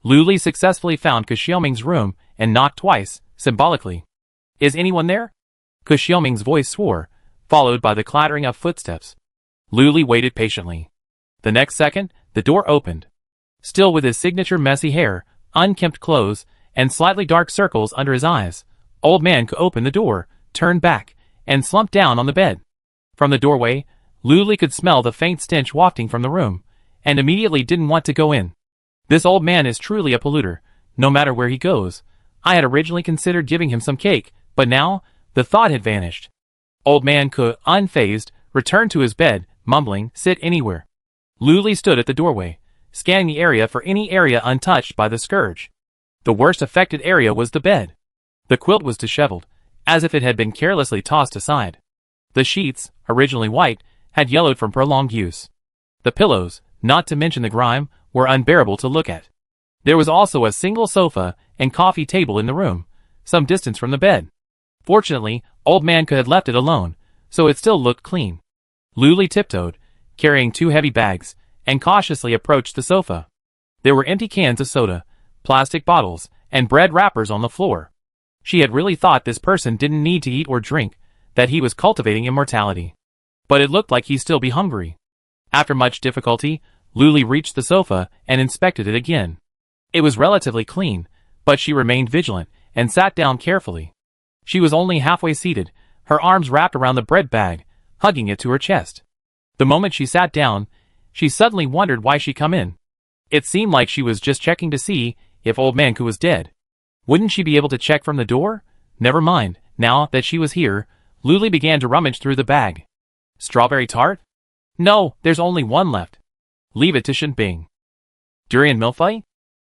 A: Luli successfully found Ku Xiaoming's room and knocked twice, symbolically. Is anyone there? Ku Xiaoming's voice swore, followed by the clattering of footsteps. Luli waited patiently. The next second, the door opened. Still with his signature messy hair, unkempt clothes, and slightly dark circles under his eyes, old man Ku opened the door, turned back, and slumped down on the bed. From the doorway, Luli could smell the faint stench wafting from the room, and immediately didn't want to go in. This old man is truly a polluter, no matter where he goes. I had originally considered giving him some cake, but now, the thought had vanished. Old man Ku, unfazed, returned to his bed, mumbling, "Sit anywhere." Luli stood at the doorway, scanning the area for any area untouched by the scourge. The worst affected area was the bed. The quilt was disheveled, as if it had been carelessly tossed aside. The sheets, originally white, had yellowed from prolonged use. The pillows, not to mention the grime, were unbearable to look at. There was also a single sofa and coffee table in the room, some distance from the bed. Fortunately, old man Ku had left it alone, so it still looked clean. Luli tiptoed, carrying 2 heavy bags, and cautiously approached the sofa. There were empty cans of soda, plastic bottles, and bread wrappers on the floor. She had really thought this person didn't need to eat or drink, that he was cultivating immortality. But it looked like he'd still be hungry. After much difficulty, Luli reached the sofa and inspected it again. It was relatively clean, but she remained vigilant and sat down carefully. She was only halfway seated, her arms wrapped around the bread bag, hugging it to her chest. The moment she sat down, she suddenly wondered why she'd come in. It seemed like she was just checking to see if old man Ku was dead. Wouldn't she be able to check from the door? Never mind, now that she was here, Luli began to rummage through the bag. Strawberry tart? No, there's only one left. Leave it to Shenbing. Durian milfei?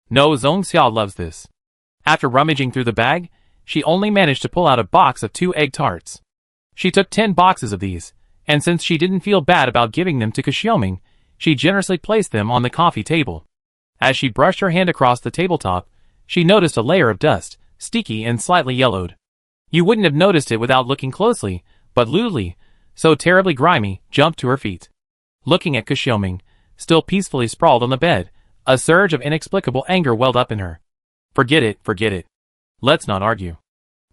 A: No, Zhongxiao loves this. After rummaging through the bag, she only managed to pull out a box of 2 egg tarts. She took 10 boxes of these, and since she didn't feel bad about giving them to Ku Xiaoming, she generously placed them on the coffee table. As she brushed her hand across the tabletop, she noticed a layer of dust, sticky and slightly yellowed. You wouldn't have noticed it without looking closely, but Luli, so terribly grimy, jumped to her feet. Looking at Ku Xiaoming, still peacefully sprawled on the bed, a surge of inexplicable anger welled up in her. Forget it, forget it. Let's not argue.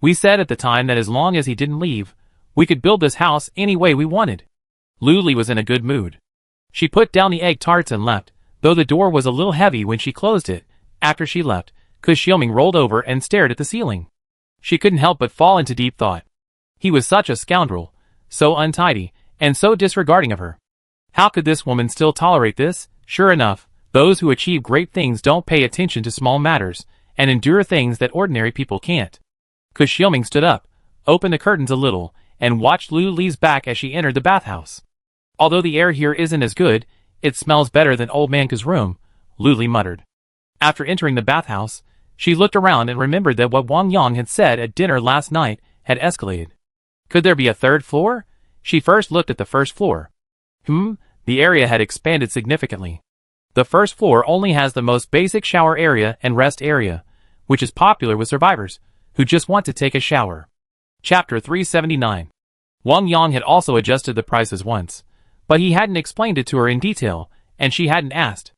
A: We said at the time that as long as he didn't leave, we could build this house any way we wanted. Luli was in a good mood. She put down the egg tarts and left, though the door was a little heavy when she closed it. After she left, Ku Xiaoming rolled over and stared at the ceiling. She couldn't help but fall into deep thought. He was such a scoundrel, so untidy, and so disregarding of her. How could this woman still tolerate this? Sure enough, those who achieve great things don't pay attention to small matters, and endure things that ordinary people can't. Ku Xiaoming stood up, opened the curtains a little, and watched Luli's back as she entered the bathhouse. Although the air here isn't as good, it smells better than old man Ku's room, Luli muttered. After entering the bathhouse, she looked around and remembered that what Wang Yang had said at dinner last night had escalated. Could there be a 3rd floor? She first looked at the 1st floor. The area had expanded significantly. The 1st floor only has the most basic shower area and rest area, which is popular with survivors who just want to take a shower. Chapter 379. Wang Yang had also adjusted the prices once, but he hadn't explained it to her in detail, and she hadn't asked.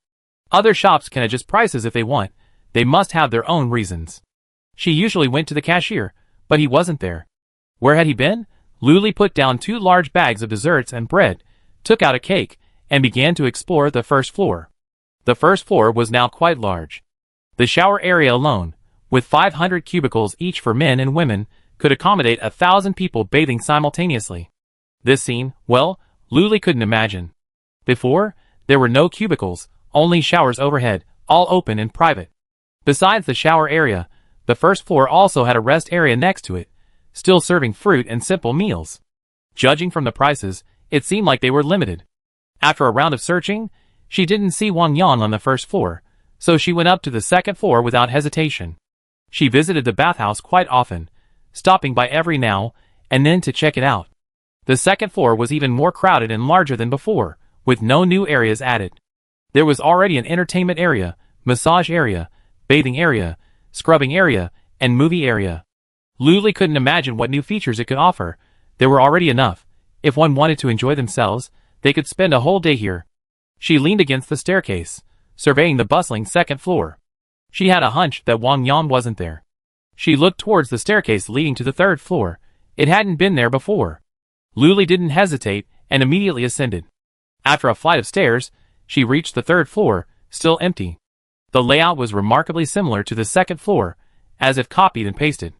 A: Other shops can adjust prices if they want. They must have their own reasons. She usually went to the cashier, but he wasn't there. Where had he been? Luli put down 2 large bags of desserts and bread, took out a cake, and began to explore the 1st floor. The 1st floor was now quite large. The shower area alone, with 500 cubicles each for men and women, could accommodate 1,000 people bathing simultaneously. This scene, well, Luli couldn't imagine. Before, there were no cubicles, only showers overhead, all open and private. Besides the shower area, the 1st floor also had a rest area next to it, still serving fruit and simple meals. Judging from the prices, it seemed like they were limited. After a round of searching, she didn't see Wang Yang on the first floor, so she went up to the second floor without hesitation. She visited the bathhouse quite often, stopping by every now and then to check it out. The second floor was even more crowded and larger than before, with no new areas added. There was already an entertainment area, massage area, bathing area, scrubbing area, and movie area. Luli couldn't imagine what new features it could offer. There were already enough. If one wanted to enjoy themselves, they could spend a whole day here. She leaned against the staircase, surveying the bustling second floor. She had a hunch that Wang Yang wasn't there. She looked towards the staircase leading to the third floor. It hadn't been there before. Luli didn't hesitate and immediately ascended. After a flight of stairs, she reached the third floor, still empty. The layout was remarkably similar to the second floor, as if copied and pasted.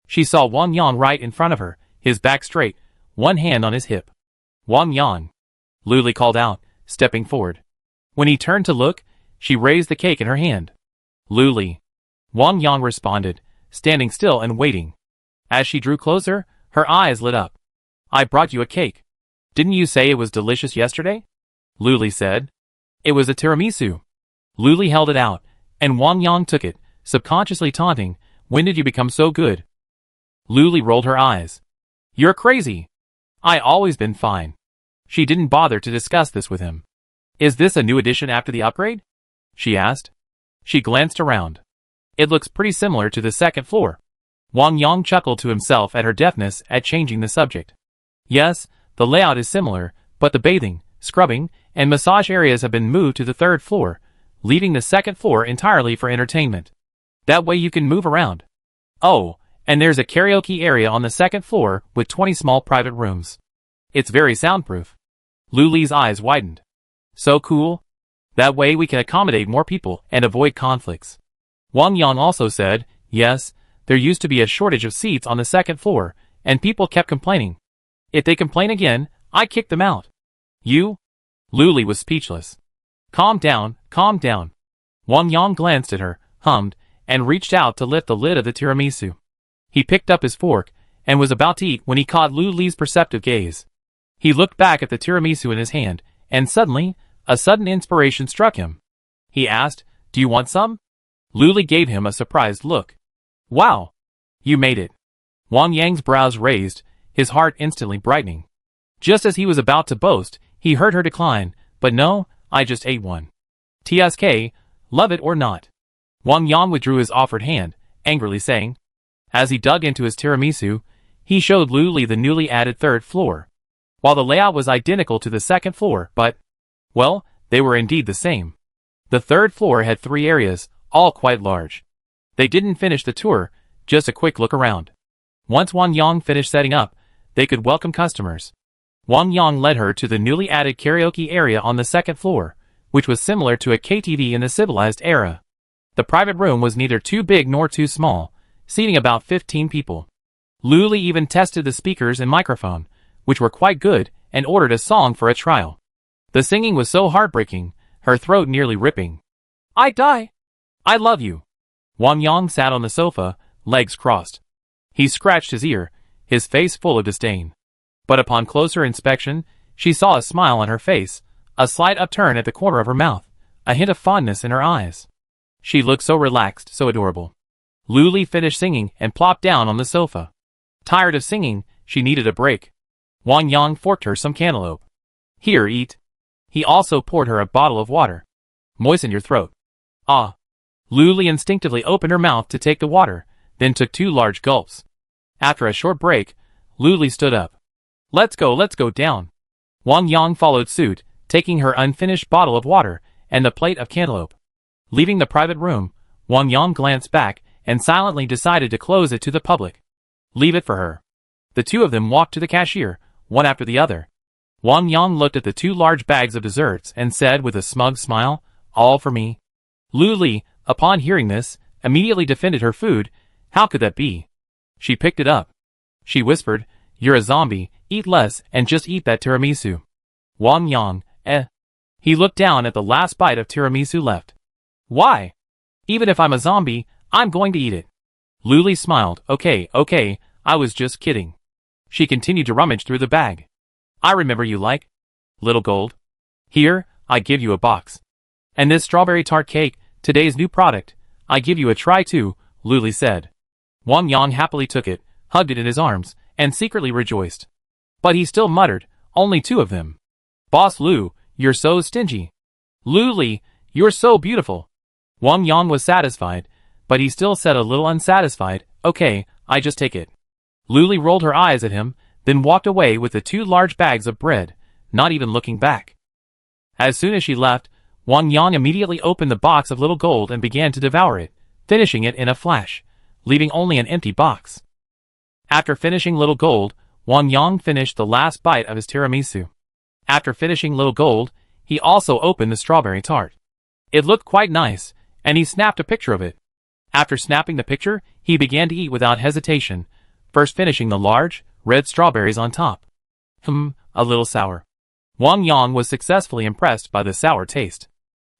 A: She saw Wang Yang right in front of her, his back straight, one hand on his hip. "Wang Yang," Luli called out, stepping forward. When he turned to look, she raised the cake in her hand. "Luli," Wang Yang responded, standing still and waiting. As she drew closer, her eyes lit up. "I brought you a cake. Didn't you say it was delicious yesterday?" Luli said. "It was a tiramisu." Luli held it out, and Wang Yang took it, subconsciously taunting, "When did you become so good?" Luli rolled her eyes. "You're crazy. I always been fine." She didn't bother to discuss this with him. "Is this a new addition after the upgrade?" she asked. She glanced around. "It looks pretty similar to the second floor." Wang Yang chuckled to himself at her deftness at changing the subject. "Yes, the layout is similar, but the bathing, scrubbing, and massage areas have been moved to the third floor, leaving the second floor entirely for entertainment. That way you can move around. Oh, and there's a karaoke area on the second floor with 20 small private rooms. It's very soundproof." Luli's eyes widened. "So cool. That way we can accommodate more people and avoid conflicts." Wang Yang also said, "Yes, there used to be a shortage of seats on the second floor, and people kept complaining. If they complain again, I kick them out." "You?" Luli was speechless. Calm down, calm down." Wang Yang glanced at her, hummed, and reached out to lift the lid of the tiramisu. He picked up his fork, and was about to eat when he caught Luli's perceptive gaze. He looked back at the tiramisu in his hand, and suddenly, a sudden inspiration struck him. He asked, "Do you want some?" Luli gave him a surprised look. "Wow! You made it." Wang Yang's brows raised, his heart instantly brightening. Just as he was about to boast, he heard her decline, "But no, I just ate one. TSK, love it or not." Wang Yang withdrew his offered hand, angrily saying. As he dug into his tiramisu, he showed Luli the newly added third floor. While the layout was identical to the second floor, well, they were indeed the same. The third floor had 3 areas, all quite large. They didn't finish the tour, just a quick look around. Once Wang Yang finished setting up, they could welcome customers. Wang Yang led her to the newly added karaoke area on the second floor, which was similar to a KTV in the civilized era. The private room was neither too big nor too small, seating about 15 people. Luli even tested the speakers and microphone, which were quite good, and ordered a song for a trial. The singing was so heartbreaking, her throat nearly ripping. "I die. I love you." Wang Yang sat on the sofa, legs crossed. He scratched his ear, his face full of disdain. But upon closer inspection, she saw a smile on her face, a slight upturn at the corner of her mouth, a hint of fondness in her eyes. She looked so relaxed, so adorable. Luli finished singing and plopped down on the sofa. Tired of singing, she needed a break. Wang Yang forked her some cantaloupe. "Here, eat." He also poured her a bottle of water. "Moisten your throat." "Ah." Luli instinctively opened her mouth to take the water, then took 2 large gulps. After a short break, Luli stood up. Let's go down." Wang Yang followed suit, taking her unfinished bottle of water and the plate of cantaloupe. Leaving the private room, Wang Yang glanced back and silently decided to close it to the public. Leave it for her. The two of them walked to the cashier, one after the other. Wang Yang looked at the 2 large bags of desserts and said with a smug smile, "All for me." Luli, upon hearing this, immediately defended her food. How could that be? She picked it up. She whispered, "You're a zombie, eat less and just eat that tiramisu." Wang Yang, He looked down at the last bite of tiramisu left. "Why? Even if I'm a zombie, I'm going to eat it." Luli smiled. Okay, I was just kidding. She continued to rummage through the bag. I remember you like little gold. Here, I give you a box. And this strawberry tart cake, today's new product, I give you a try too, Luli said. Wang Yang happily took it, hugged it in his arms, and secretly rejoiced. But he still muttered, only 2 of them. Boss Lu, you're so stingy. Luli, you're so beautiful. Wang Yang was satisfied, but he still said a little unsatisfied, okay, I just take it. Luli rolled her eyes at him, then walked away with the 2 large bags of bread, not even looking back. As soon as she left, Wang Yang immediately opened the box of little gold and began to devour it, finishing it in a flash, leaving only an empty box. After finishing little gold, Wang Yang finished the last bite of his tiramisu. After finishing little gold, he also opened the strawberry tart. It looked quite nice, and he snapped a picture of it. After snapping the picture, he began to eat without hesitation, first finishing the large, red strawberries on top. A little sour. Wang Yang was successfully impressed by the sour taste.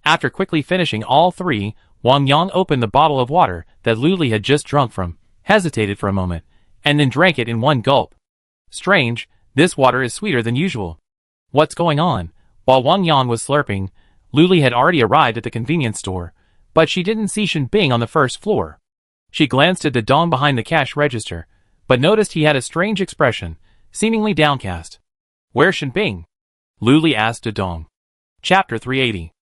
A: After quickly finishing all 3, Wang Yang opened the bottle of water that Luli had just drunk from, hesitated for a moment, and then drank it in one gulp. Strange, this water is sweeter than usual. What's going on? While Wang Yang was slurping, Luli had already arrived at the convenience store, but she didn't see Shen Bing on the first floor. She glanced at the Dong behind the cash register, but noticed he had a strange expression, seemingly downcast. Where's Shen Bing? Luli asked a Dong. Chapter 380.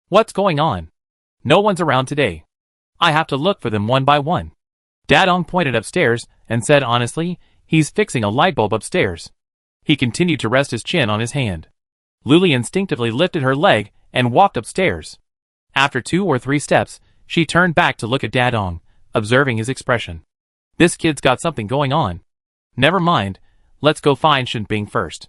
A: What's going on? No one's around today. I have to look for them one by one. Dadong pointed upstairs and said honestly, he's fixing a light bulb upstairs. He continued to rest his chin on his hand. Luli instinctively lifted her leg and walked upstairs. After 2 or 3 steps, she turned back to look at Dadong, observing his expression. This kid's got something going on. Never mind, let's go find Shen Bing first.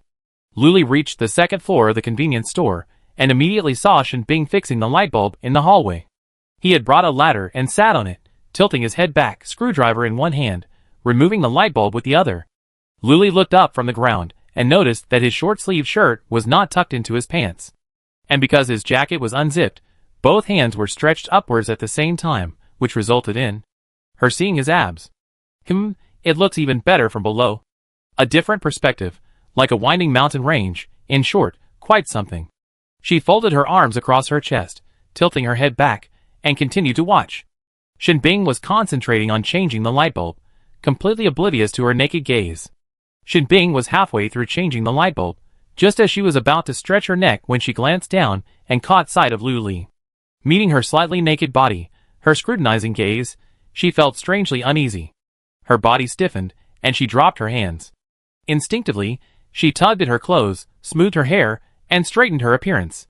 A: Luli reached the 2nd floor of the convenience store and immediately saw Shen Bing fixing the light bulb in the hallway. He had brought a ladder and sat on it, tilting his head back, screwdriver in one hand, removing the light bulb with the other. Luli looked up from the ground and noticed that his short-sleeved shirt was not tucked into his pants. And because his jacket was unzipped, both hands were stretched upwards at the same time, which resulted in her seeing his abs. It looks even better from below. A different perspective, like a winding mountain range, in short, quite something. She folded her arms across her chest, tilting her head back, and continued to watch. Shen Bing was concentrating on changing the light bulb, completely oblivious to her naked gaze. Shen Bing was halfway through changing the light bulb, just as she was about to stretch her neck when she glanced down and caught sight of Luli. Meeting her slightly naked body, her scrutinizing gaze, she felt strangely uneasy. Her body stiffened, and she dropped her hands. Instinctively, she tugged at her clothes, smoothed her hair, and straightened her appearance.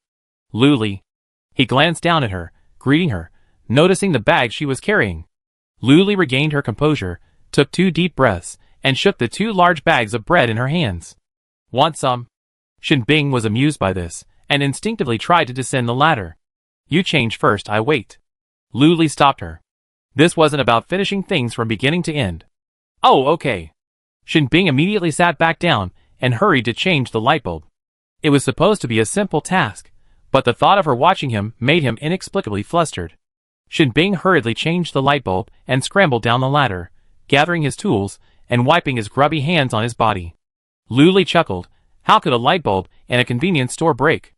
A: Luli. He glanced down at her, greeting her, noticing the bag she was carrying. Luli regained her composure, took 2 deep breaths, and shook the 2 large bags of bread in her hands. Want some? Shen Bing was amused by this, and instinctively tried to descend the ladder. You change first, I wait. Luli stopped her. This wasn't about finishing things from beginning to end. Oh, okay. Shen Bing immediately sat back down and hurried to change the light bulb. It was supposed to be a simple task, but the thought of her watching him made him inexplicably flustered. Shen Bing hurriedly changed the light bulb and scrambled down the ladder, gathering his tools and wiping his grubby hands on his body. Luli chuckled. How could a light bulb in a convenience store break?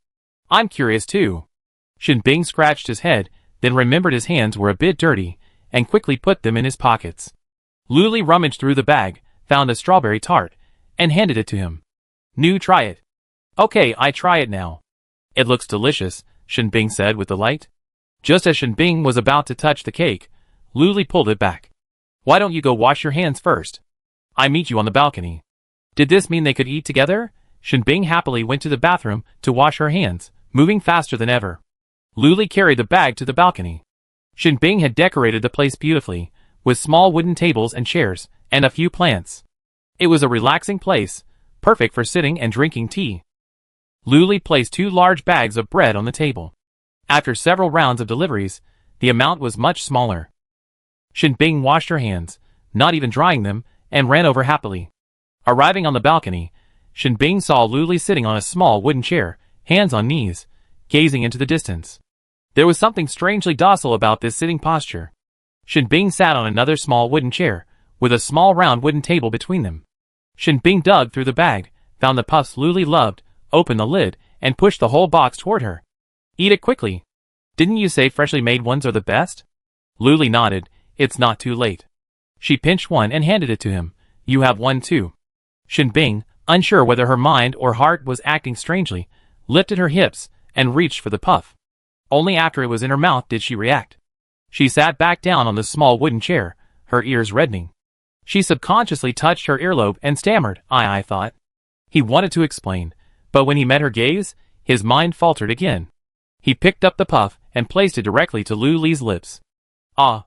A: I'm curious too. Shen Bing scratched his head, then remembered his hands were a bit dirty, and quickly put them in his pockets. Luli rummaged through the bag, found a strawberry tart, and handed it to him. New, try it. Okay, I try it now. It looks delicious, Shen Bing said with delight. Just as Shen Bing was about to touch the cake, Luli pulled it back. Why don't you go wash your hands first? I meet you on the balcony. Did this mean they could eat together? Shen Bing happily went to the bathroom to wash her hands, moving faster than ever. Luli carried the bag to the balcony. Shen Bing had decorated the place beautifully, with small wooden tables and chairs, and a few plants. It was a relaxing place, perfect for sitting and drinking tea. Luli placed 2 large bags of bread on the table. After several rounds of deliveries, the amount was much smaller. Shen Bing washed her hands, not even drying them, and ran over happily. Arriving on the balcony, Shen Bing saw Luli sitting on a small wooden chair, hands on knees, gazing into the distance. There was something strangely docile about this sitting posture. Shen Bing sat on another small wooden chair, with a small round wooden table between them. Shinbing dug through the bag, found the puffs Luli loved, opened the lid, and pushed the whole box toward her. Eat it quickly. Didn't you say freshly made ones are the best? Luli nodded. It's not too late. She pinched one and handed it to him. You have one too. Shinbing, unsure whether her mind or heart was acting strangely, lifted her hips and reached for the puff. Only after it was in her mouth did she react. She sat back down on the small wooden chair, her ears reddening. She subconsciously touched her earlobe and stammered, I thought. He wanted to explain, but when he met her gaze, his mind faltered again. He picked up the puff and placed it directly to Luli's lips. Ah!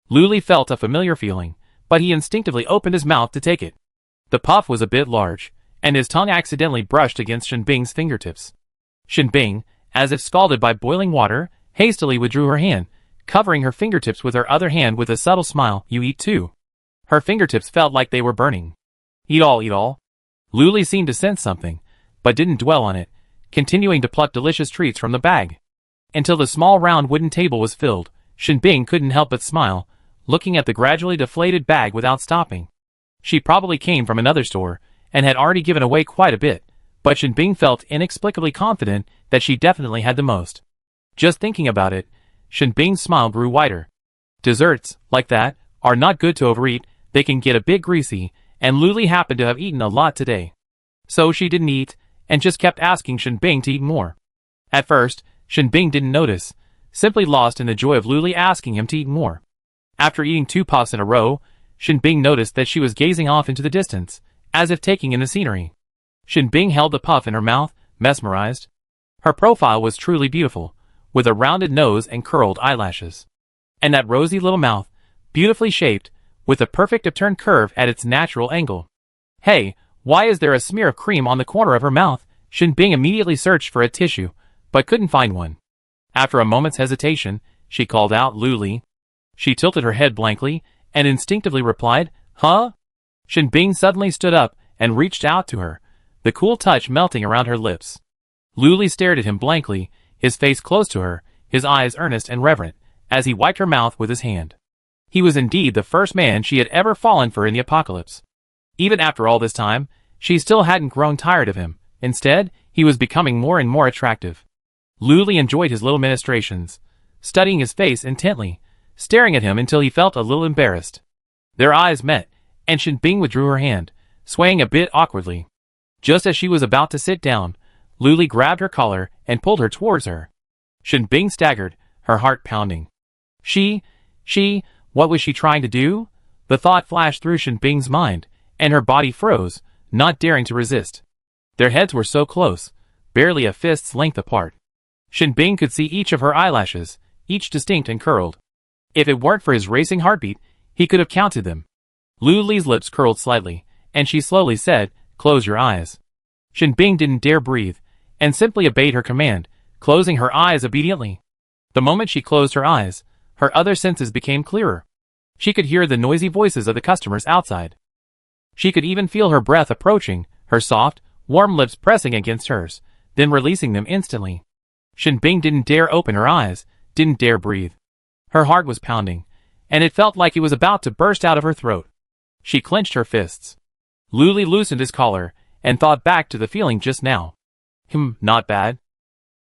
A: Luli felt a familiar feeling, but he instinctively opened his mouth to take it. The puff was a bit large, and his tongue accidentally brushed against Shinbing's fingertips. Shinbing, as if scalded by boiling water, hastily withdrew her hand, covering her fingertips with her other hand with a subtle smile. You eat too. Her fingertips felt like they were burning. Eat all, eat all. Luli seemed to sense something, but didn't dwell on it, continuing to pluck delicious treats from the bag. Until the small round wooden table was filled, Shinbing couldn't help but smile, looking at the gradually deflated bag without stopping. She probably came from another store, and had already given away quite a bit, but Shinbing felt inexplicably confident that she definitely had the most. Just thinking about it, Shinbing's smile grew wider. Desserts, like that, are not good to overeat, they can get a bit greasy, and Luli happened to have eaten a lot today. So she didn't eat, and just kept asking Shinbing to eat more. At first, Shinbing didn't notice, simply lost in the joy of Luli asking him to eat more. After eating 2 puffs in a row, Shinbing noticed that she was gazing off into the distance, as if taking in the scenery. Shinbing held the puff in her mouth, mesmerized. Her profile was truly beautiful, with a rounded nose and curled eyelashes. And that rosy little mouth, beautifully shaped, with a perfect upturned curve at its natural angle. Hey, why is there a smear of cream on the corner of her mouth? Shinbing immediately searched for a tissue, but couldn't find one. After a moment's hesitation, she called out, Luli. She tilted her head blankly, and instinctively replied, Huh? Shinbing suddenly stood up and reached out to her, the cool touch melting around her lips. Luli stared at him blankly, his face close to her, his eyes earnest and reverent, as he wiped her mouth with his hand. He was indeed the first man she had ever fallen for in the apocalypse. Even after all this time, she still hadn't grown tired of him. Instead, he was becoming more and more attractive. Luli enjoyed his little ministrations, studying his face intently, staring at him until he felt a little embarrassed. Their eyes met, and Shinbing withdrew her hand, swaying a bit awkwardly. Just as she was about to sit down, Luli grabbed her collar and pulled her towards her. Shinbing staggered, her heart pounding. What was she trying to do? The thought flashed through Shinbing's mind, and her body froze, not daring to resist. Their heads were so close, barely a fist's length apart. Shinbing could see each of her eyelashes, each distinct and curled. If it weren't for his racing heartbeat, he could have counted them. Luli's lips curled slightly, and she slowly said, Close your eyes. Shinbing didn't dare breathe, and simply obeyed her command, closing her eyes obediently. The moment she closed her eyes, her other senses became clearer. She could hear the noisy voices of the customers outside. She could even feel her breath approaching, her soft, warm lips pressing against hers, then releasing them instantly. Shinbing didn't dare open her eyes, didn't dare breathe. Her heart was pounding, and it felt like it was about to burst out of her throat. She clenched her fists. Luli loosened his collar, and thought back to the feeling just now. Not bad.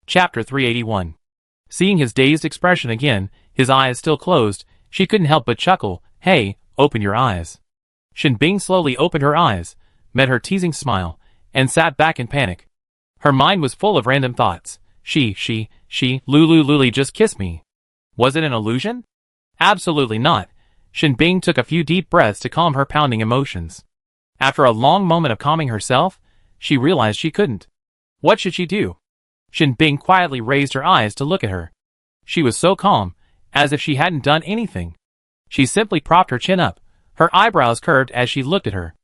A: Chapter 381. Seeing his dazed expression again, his eyes still closed, she couldn't help but chuckle. Hey, open your eyes. Shinbing slowly opened her eyes, met her teasing smile, and sat back in panic. Her mind was full of random thoughts. Luli just kissed me. Was it an illusion? Absolutely not. Shinbing took a few deep breaths to calm her pounding emotions. After a long moment of calming herself, she realized she couldn't. What should she do? Shinbing quietly raised her eyes to look at her. She was so calm, as if she hadn't done anything. She simply propped her chin up, her eyebrows curved as she looked at her.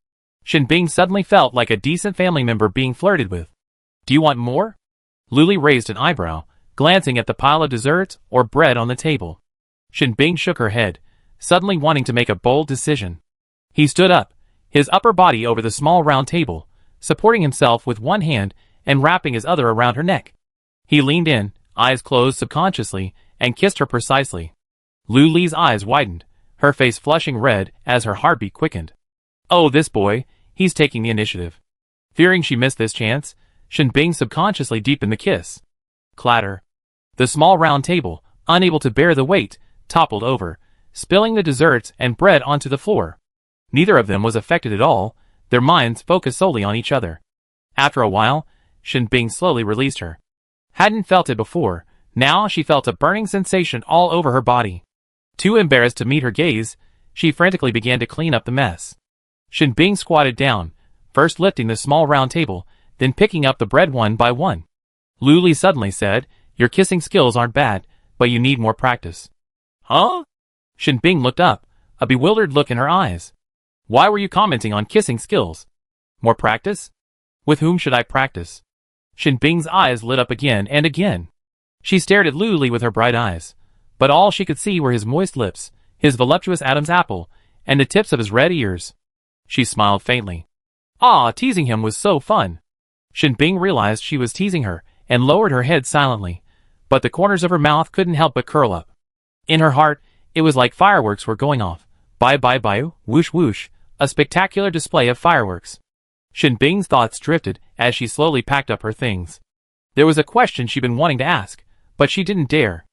A: Shinbing suddenly felt like a decent family member being flirted with. Do you want more? Luli raised an eyebrow, glancing at the pile of desserts or bread on the table. Shinbing shook her head, suddenly wanting to make a bold decision. He stood up, his upper body over the small round table, supporting himself with one hand and wrapping his other around her neck. He leaned in, eyes closed subconsciously, and kissed her precisely. Luli's eyes widened, her face flushing red as her heartbeat quickened. Oh, this boy, he's taking the initiative. Fearing she missed this chance, Shinbing subconsciously deepened the kiss. Clatter. The small round table, unable to bear the weight, toppled over, spilling the desserts and bread onto the floor. Neither of them was affected at all, their minds focused solely on each other. After a while, Shinbing slowly released her. Hadn't felt it before, now she felt a burning sensation all over her body. Too embarrassed to meet her gaze, she frantically began to clean up the mess. Shinbing squatted down, first lifting the small round table, then picking up the bread one by one. Luli suddenly said, "Your kissing skills aren't bad, but you need more practice." Huh? Shinbing looked up, a bewildered look in her eyes. Why were you commenting on kissing skills? More practice? With whom should I practice? Shinbing's eyes lit up again and again. She stared at Luli with her bright eyes, but all she could see were his moist lips, his voluptuous Adam's apple, and the tips of his red ears. She smiled faintly. Ah, teasing him was so fun. Shinbing realized she was teasing her and lowered her head silently, but the corners of her mouth couldn't help but curl up. In her heart, it was like fireworks were going off. Bye bye bye, whoosh whoosh, a spectacular display of fireworks. Shinbing's thoughts drifted as she slowly packed up her things. There was a question she'd been wanting to ask, but she didn't dare.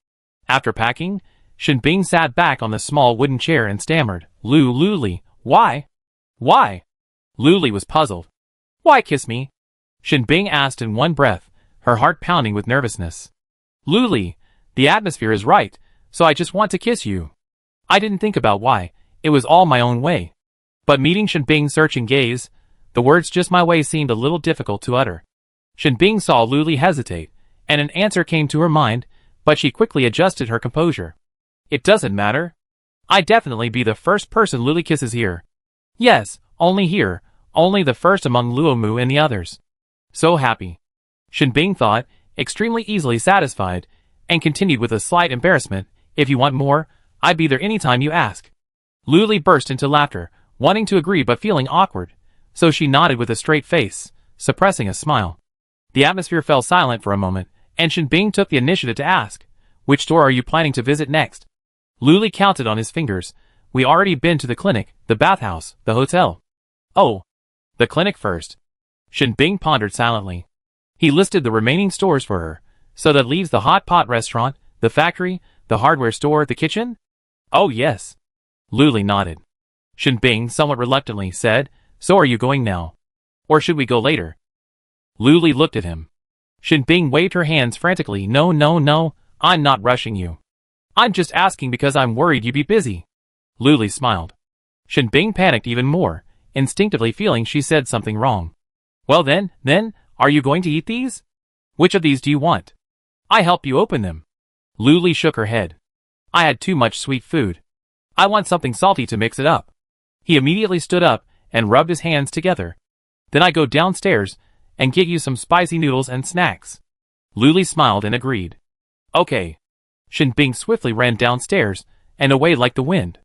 A: After packing, Shinbing sat back on the small wooden chair and stammered, Luli, why? Why? Luli was puzzled. Why kiss me? Shinbing asked in one breath, her heart pounding with nervousness. Luli, the atmosphere is right, so I just want to kiss you. I didn't think about why, it was all my own way. But meeting Shinbing's searching gaze, the words just my way seemed a little difficult to utter. Shinbing saw Luli hesitate, and an answer came to her mind, but she quickly adjusted her composure. It doesn't matter. I'd definitely be the first person Luli kisses here. Yes, only here, only the first among Luomu and the others. So happy. Shinbing thought, extremely easily satisfied, and continued with a slight embarrassment, if you want more, I'd be there anytime you ask. Luli burst into laughter, wanting to agree but feeling awkward, so she nodded with a straight face, suppressing a smile. The atmosphere fell silent for a moment, and Shinbing took the initiative to ask, which store are you planning to visit next? Luli counted on his fingers. We already been to the clinic, the bathhouse, the hotel. Oh, the clinic first. Shinbing pondered silently. He listed the remaining stores for her, so that leaves the hot pot restaurant, the factory, the hardware store, the kitchen? Oh yes. Luli nodded. Shinbing, somewhat reluctantly, said, So are you going now? Or should we go later? Luli looked at him. Shinbing waved her hands frantically. No, I'm not rushing you. I'm just asking because I'm worried you'd be busy. Luli smiled. Shinbing panicked even more, instinctively feeling she said something wrong. Well then, are you going to eat these? Which of these do you want? I help you open them. Luli shook her head. I had too much sweet food. I want something salty to mix it up. He immediately stood up and rubbed his hands together. Then I go downstairs and get you some spicy noodles and snacks. Luli smiled and agreed. Okay. Shinbing swiftly ran downstairs and away like the wind.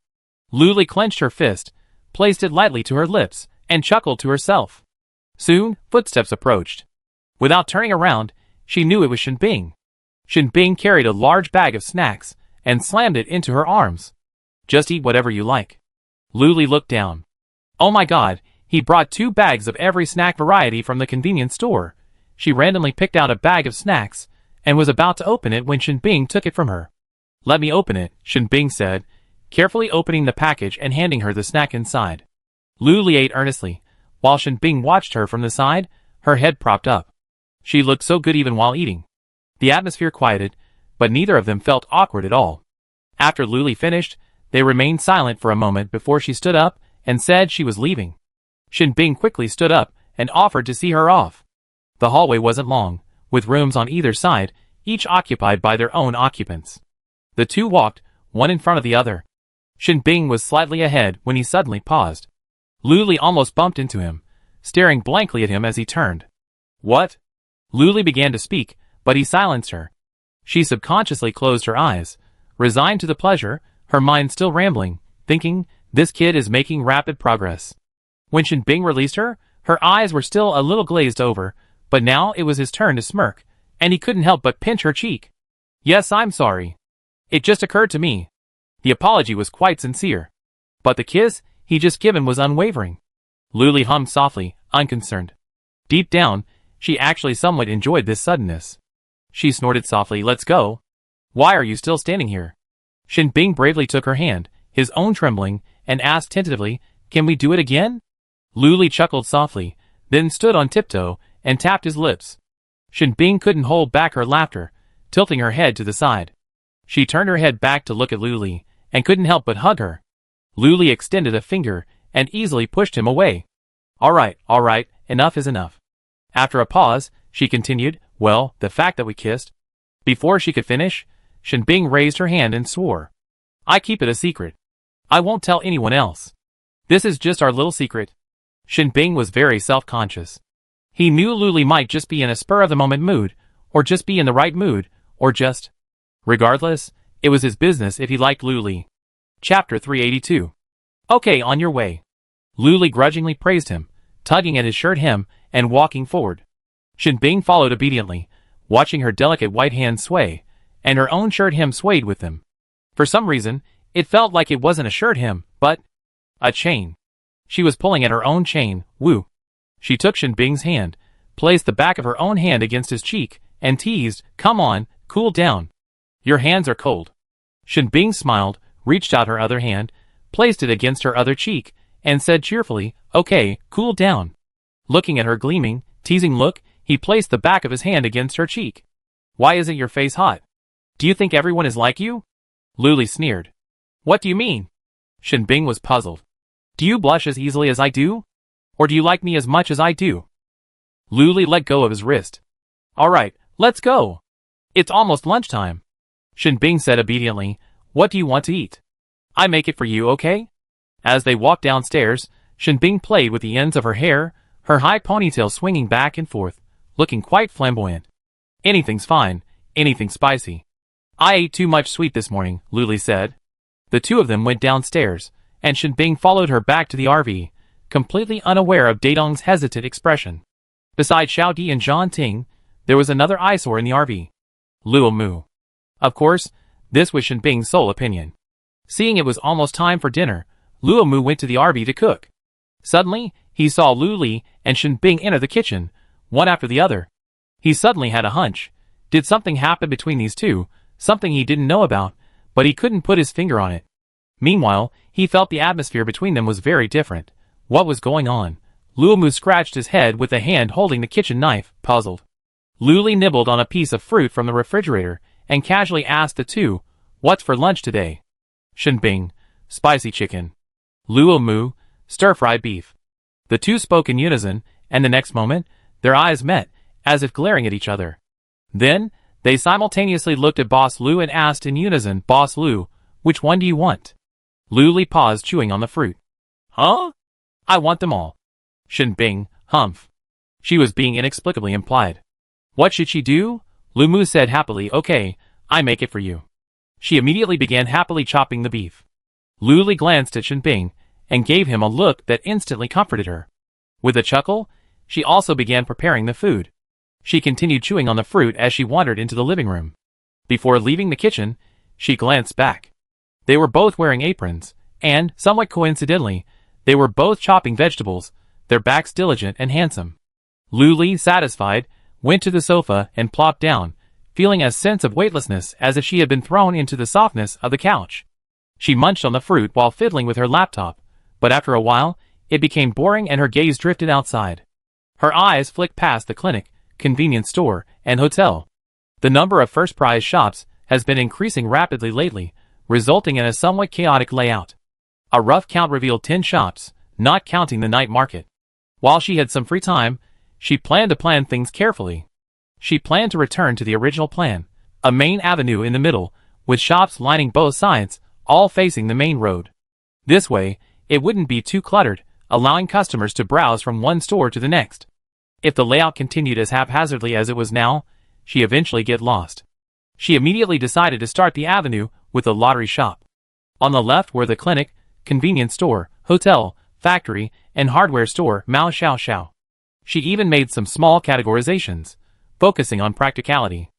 A: Luli clenched her fist, placed it lightly to her lips, and chuckled to herself. Soon, footsteps approached. Without turning around, she knew it was Shinbing. Shinbing carried a large bag of snacks and slammed it into her arms. Just eat whatever you like. Luli looked down. Oh my god, he brought 2 bags of every snack variety from the convenience store. She randomly picked out a bag of snacks and was about to open it when Shinbing took it from her. Let me open it, Shinbing said, carefully opening the package and handing her the snack inside. Luli ate earnestly, while Shinbing watched her from the side, her head propped up. She looked so good even while eating. The atmosphere quieted, but neither of them felt awkward at all. After Luli finished, they remained silent for a moment before she stood up and said she was leaving. Shinbing quickly stood up and offered to see her off. The hallway wasn't long, with rooms on either side, each occupied by their own occupants. The two walked, one in front of the other. Shinbing was slightly ahead when he suddenly paused. Luli almost bumped into him, staring blankly at him as he turned. What? Luli began to speak, but he silenced her. She subconsciously closed her eyes, resigned to the pleasure, her mind still rambling, thinking, this kid is making rapid progress. When Shinbing released her, her eyes were still a little glazed over, but now it was his turn to smirk, and he couldn't help but pinch her cheek. Yes, I'm sorry. It just occurred to me. The apology was quite sincere. But the kiss he just given was unwavering. Luli hummed softly, unconcerned. Deep down, she actually somewhat enjoyed this suddenness. She snorted softly, "Let's go." "Why are you still standing here?" Shin Bing bravely took her hand, his own trembling, and asked tentatively, "Can we do it again?" Luli chuckled softly, then stood on tiptoe and tapped his lips. Shin Bing couldn't hold back her laughter, tilting her head to the side. She turned her head back to look at Luli, and couldn't help but hug her. Luli extended a finger and easily pushed him away. All right, enough is enough." After a pause, she continued, "Well, the fact that we kissed." Before she could finish, Shin Bing raised her hand and swore. "I keep it a secret. I won't tell anyone else. This is just our little secret." Shin Bing was very self-conscious. He knew Luli might just be in a spur-of-the-moment mood, or just be in the right mood, or just... Regardless, it was his business if he liked Luli. Chapter 382. "Okay, on your way." Luli grudgingly praised him, tugging at his shirt hem and walking forward. Shin Bing followed obediently, watching her delicate white hands sway, and her own shirt hem swayed with them. For some reason, it felt like it wasn't a shirt hem, but a chain. She was pulling at her own chain, woo. She took Shin Bing's hand, placed the back of her own hand against his cheek, and teased, "Come on, cool down. Your hands are cold." Shin Bing smiled, reached out her other hand, placed it against her other cheek, and said cheerfully, "Okay, cool down." Looking at her gleaming, teasing look, he placed the back of his hand against her cheek. "Why isn't your face hot? Do you think everyone is like you?" Luli sneered. "What do you mean?" Shin Bing was puzzled. "Do you blush as easily as I do? Or do you like me as much as I do?" Luli let go of his wrist. "All right, let's go. It's almost lunchtime." Shin Bing said obediently, "What do you want to eat? I make it for you, okay?" As they walked downstairs, Shin Bing played with the ends of her hair, her high ponytail swinging back and forth, looking quite flamboyant. "Anything's fine, anything spicy." "I ate too much sweet this morning," Luli said. The two of them went downstairs, and Shin Bing followed her back to the RV, completely unaware of Daedong's hesitant expression. Besides Xiao Di and Zhang Ting, there was another eyesore in the RV. Luo Mu. Of course, this was Shin Bing's sole opinion. Seeing it was almost time for dinner, Luo Mu went to the RV to cook. Suddenly, he saw Luli and Shin Bing enter the kitchen, one after the other. He suddenly had a hunch. Did something happen between these two, something he didn't know about, but he couldn't put his finger on it. Meanwhile, he felt the atmosphere between them was very different. What was going on? Luo Mu scratched his head with the hand holding the kitchen knife, puzzled. Luli nibbled on a piece of fruit from the refrigerator and casually asked the two, "What's for lunch today?" Shin Bing, "Spicy chicken." Luo Mu, "Stir-fried beef." The two spoke in unison, and the next moment, their eyes met, as if glaring at each other. Then, they simultaneously looked at Boss Lu and asked in unison, "Boss Lu, which one do you want?" Luli paused, chewing on the fruit. "Huh? I want them all." Shin Bing, "Humph." She was being inexplicably implied. What should she do? Lu Mu said happily, "Okay, I make it for you." She immediately began happily chopping the beef. Luli glanced at Shin Bing and gave him a look that instantly comforted her. With a chuckle, she also began preparing the food. She continued chewing on the fruit as she wandered into the living room. Before leaving the kitchen, she glanced back. They were both wearing aprons, and, somewhat coincidentally, they were both chopping vegetables, their backs diligent and handsome. Luli, satisfied, went to the sofa and plopped down, feeling a sense of weightlessness as if she had been thrown into the softness of the couch. She munched on the fruit while fiddling with her laptop, but after a while, it became boring and her gaze drifted outside. Her eyes flicked past the clinic, convenience store, and hotel. The number of first-prize shops has been increasing rapidly lately, resulting in a somewhat chaotic layout. A rough count revealed 10 shops, not counting the night market. While she had some free time, she planned to plan things carefully. She planned to return to the original plan, a main avenue in the middle, with shops lining both sides, all facing the main road. This way, it wouldn't be too cluttered, allowing customers to browse from one store to the next. If the layout continued as haphazardly as it was now, she'd eventually get lost. She immediately decided to start the avenue with the lottery shop. On the left were the clinic, convenience store, hotel, factory, and hardware store, Mao Xiao Xiao. She even made some small categorizations, focusing on practicality.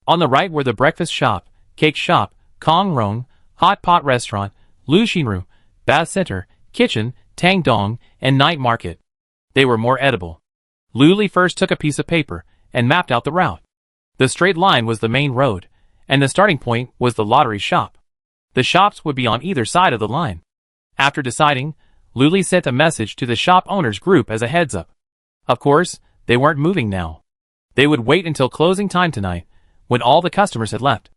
A: On the right were the breakfast shop, cake shop, Kong Rong, Hot Pot Restaurant, Lu Xinru, Bath Center, Kitchen, Tang Dong, and Night Market. They were more edible. Lu Li first took a piece of paper and mapped out the route. The straight line was the main road, and the starting point was the lottery shop. The shops would be on either side of the line. After deciding, Lu Li sent a message to the shop owners group as a heads up. Of course, they weren't moving now. They would wait until closing time tonight, when all the customers had left.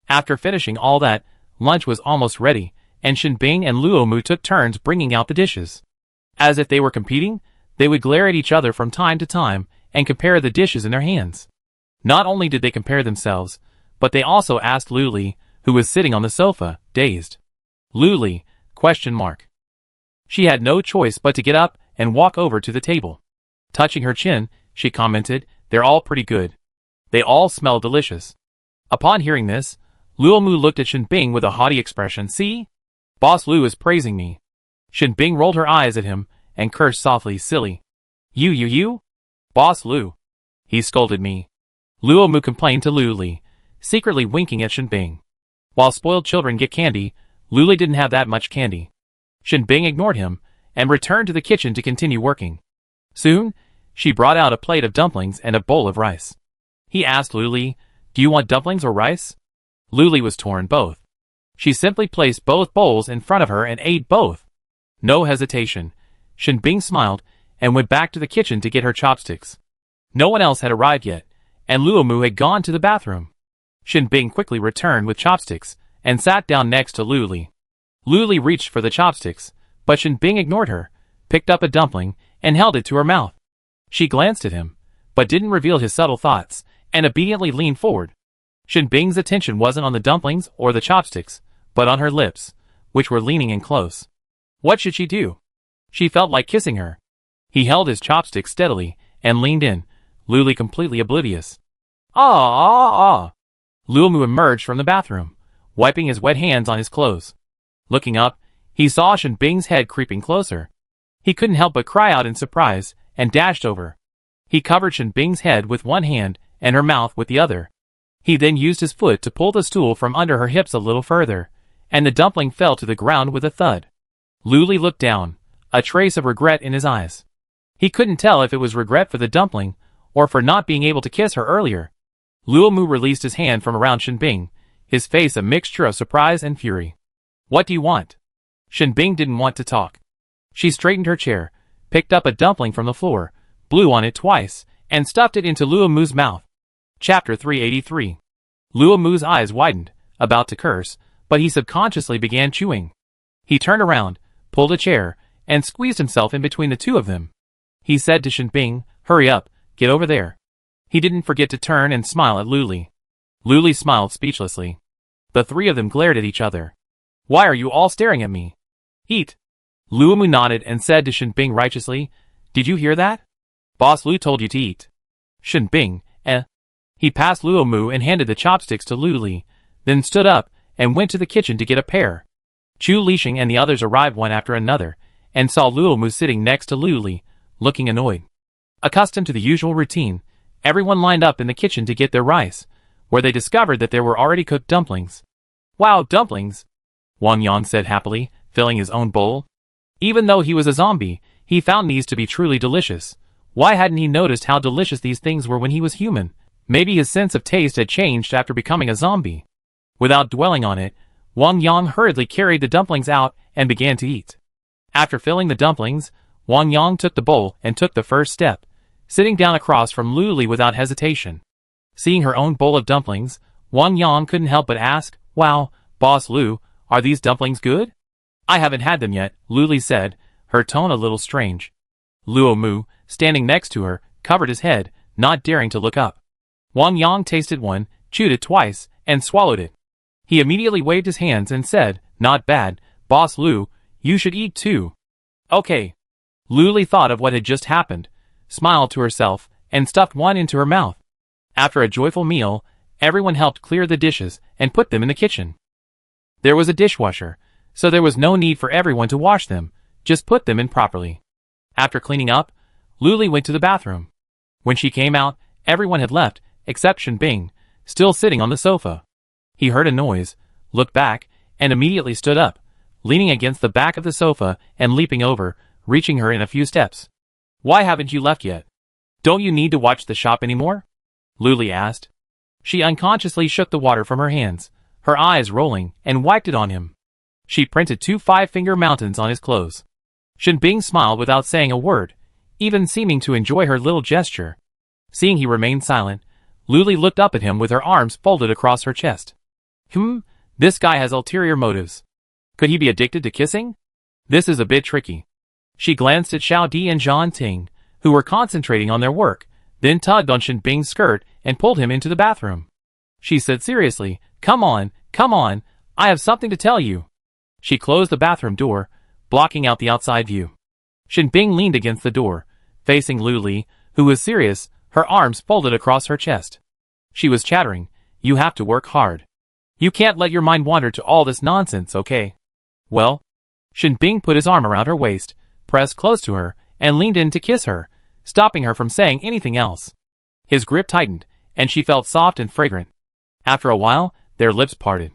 A: After finishing all that, lunch was almost ready, and Shinbing and Luomu took turns bringing out the dishes. As if they were competing, they would glare at each other from time to time and compare the dishes in their hands. Not only did they compare themselves, but they also asked Lu Li, who was sitting on the sofa, dazed. Lu Li, ? She had no choice but to get up and walk over to the table. Touching her chin, she commented, "They're all pretty good. They all smell delicious." Upon hearing this, Luomu looked at Shinbing with a haughty expression. "See? Boss Lu is praising me." Shinbing rolled her eyes at him and cursed softly, "Silly. You? Boss Lu. He scolded me." Luomu complained to Lu Li, secretly winking at Shinbing. While spoiled children get candy, Lu Li didn't have that much candy. Shinbing ignored him and returned to the kitchen to continue working. Soon, she brought out a plate of dumplings and a bowl of rice. He asked Lu Li, "Do you want dumplings or rice?" Lu Li was torn both. She simply placed both bowls in front of her and ate both. No hesitation. Shinbing smiled and went back to the kitchen to get her chopsticks. No one else had arrived yet, and Luomu had gone to the bathroom. Shinbing quickly returned with chopsticks and sat down next to Lu Li. Lu Li reached for the chopsticks, but Shinbing ignored her, picked up a dumpling, and held it to her mouth. She glanced at him, but didn't reveal his subtle thoughts, and obediently leaned forward. Shinbing's attention wasn't on the dumplings or the chopsticks, but on her lips, which were leaning in close. What should she do? She felt like kissing her. He held his chopsticks steadily and leaned in, Lu Li completely oblivious. Ah! Luomu emerged from the bathroom, wiping his wet hands on his clothes. Looking up, he saw Shinbing's head creeping closer. He couldn't help but cry out in surprise and dashed over. He covered Shinbing's head with one hand and her mouth with the other. He then used his foot to pull the stool from under her hips a little further, and the dumpling fell to the ground with a thud. Lu Li looked down, a trace of regret in his eyes. He couldn't tell if it was regret for the dumpling or for not being able to kiss her earlier. Luomu released his hand from around Shinbing, his face a mixture of surprise and fury. What do you want? Shinbing didn't want to talk. She straightened her chair, picked up a dumpling from the floor, blew on it twice, and stuffed it into Luomu's mouth. Chapter 383. Luomu's eyes widened, about to curse, but he subconsciously began chewing. He turned around, pulled a chair, and squeezed himself in between the two of them. He said to Shinbing, "Hurry up, get over there." He didn't forget to turn and smile at Lu Li. Lu Li smiled speechlessly. The three of them glared at each other. "Why are you all staring at me? Eat." Luomu nodded and said to Shinbing righteously, "Did you hear that? Boss Lu told you to eat." Shinbing, He passed Luomu and handed the chopsticks to Lu Li, then stood up and went to the kitchen to get a pair. Chu Lixing and the others arrived one after another, and saw Luomu sitting next to Lu Li, looking annoyed. Accustomed to the usual routine, everyone lined up in the kitchen to get their rice, where they discovered that there were already cooked dumplings. "Wow, dumplings!" Wang Yang said happily, filling his own bowl. Even though he was a zombie, he found these to be truly delicious. Why hadn't he noticed how delicious these things were when he was human? Maybe his sense of taste had changed after becoming a zombie. Without dwelling on it, Wang Yang hurriedly carried the dumplings out and began to eat. After filling the dumplings, Wang Yang took the bowl and took the first step, sitting down across from Lu Li without hesitation. Seeing her own bowl of dumplings, Wang Yang couldn't help but ask, "Wow, Boss Lu, are these dumplings good?" "I haven't had them yet," Lu Li said, her tone a little strange. Luomu, standing next to her, covered his head, not daring to look up. Wang Yang tasted one, chewed it twice, and swallowed it. He immediately waved his hands and said, "Not bad, Boss Lu, you should eat too." "Okay." Lu Li thought of what had just happened, smiled to herself, and stuffed one into her mouth. After a joyful meal, everyone helped clear the dishes and put them in the kitchen. There was a dishwasher, so there was no need for everyone to wash them, just put them in properly. After cleaning up, Lu Li went to the bathroom. When she came out, everyone had left, except Shinbing, still sitting on the sofa. He heard a noise, looked back, and immediately stood up, leaning against the back of the sofa and leaping over, reaching her in a few steps. "Why haven't you left yet? Don't you need to watch the shop anymore?" Luli asked. She unconsciously shook the water from her hands, her eyes rolling, and wiped it on him. She printed 2 five-finger mountains on his clothes. Shinbing smiled without saying a word, even seeming to enjoy her little gesture. Seeing he remained silent, Luli looked up at him with her arms folded across her chest. This guy has ulterior motives. Could he be addicted to kissing? This is a bit tricky. She glanced at Xiao Di and Zhan Ting, who were concentrating on their work, then tugged on Shinbing's skirt and pulled him into the bathroom. She said seriously, come on, I have something to tell you." She closed the bathroom door, blocking out the outside view. Shinbing leaned against the door, facing Luli, who was serious, her arms folded across her chest. She was chattering, "You have to work hard. You can't let your mind wander to all this nonsense, okay?" "Well?" Shinbing put his arm around her waist, pressed close to her, and leaned in to kiss her, stopping her from saying anything else. His grip tightened, and she felt soft and fragrant. After a while, their lips parted.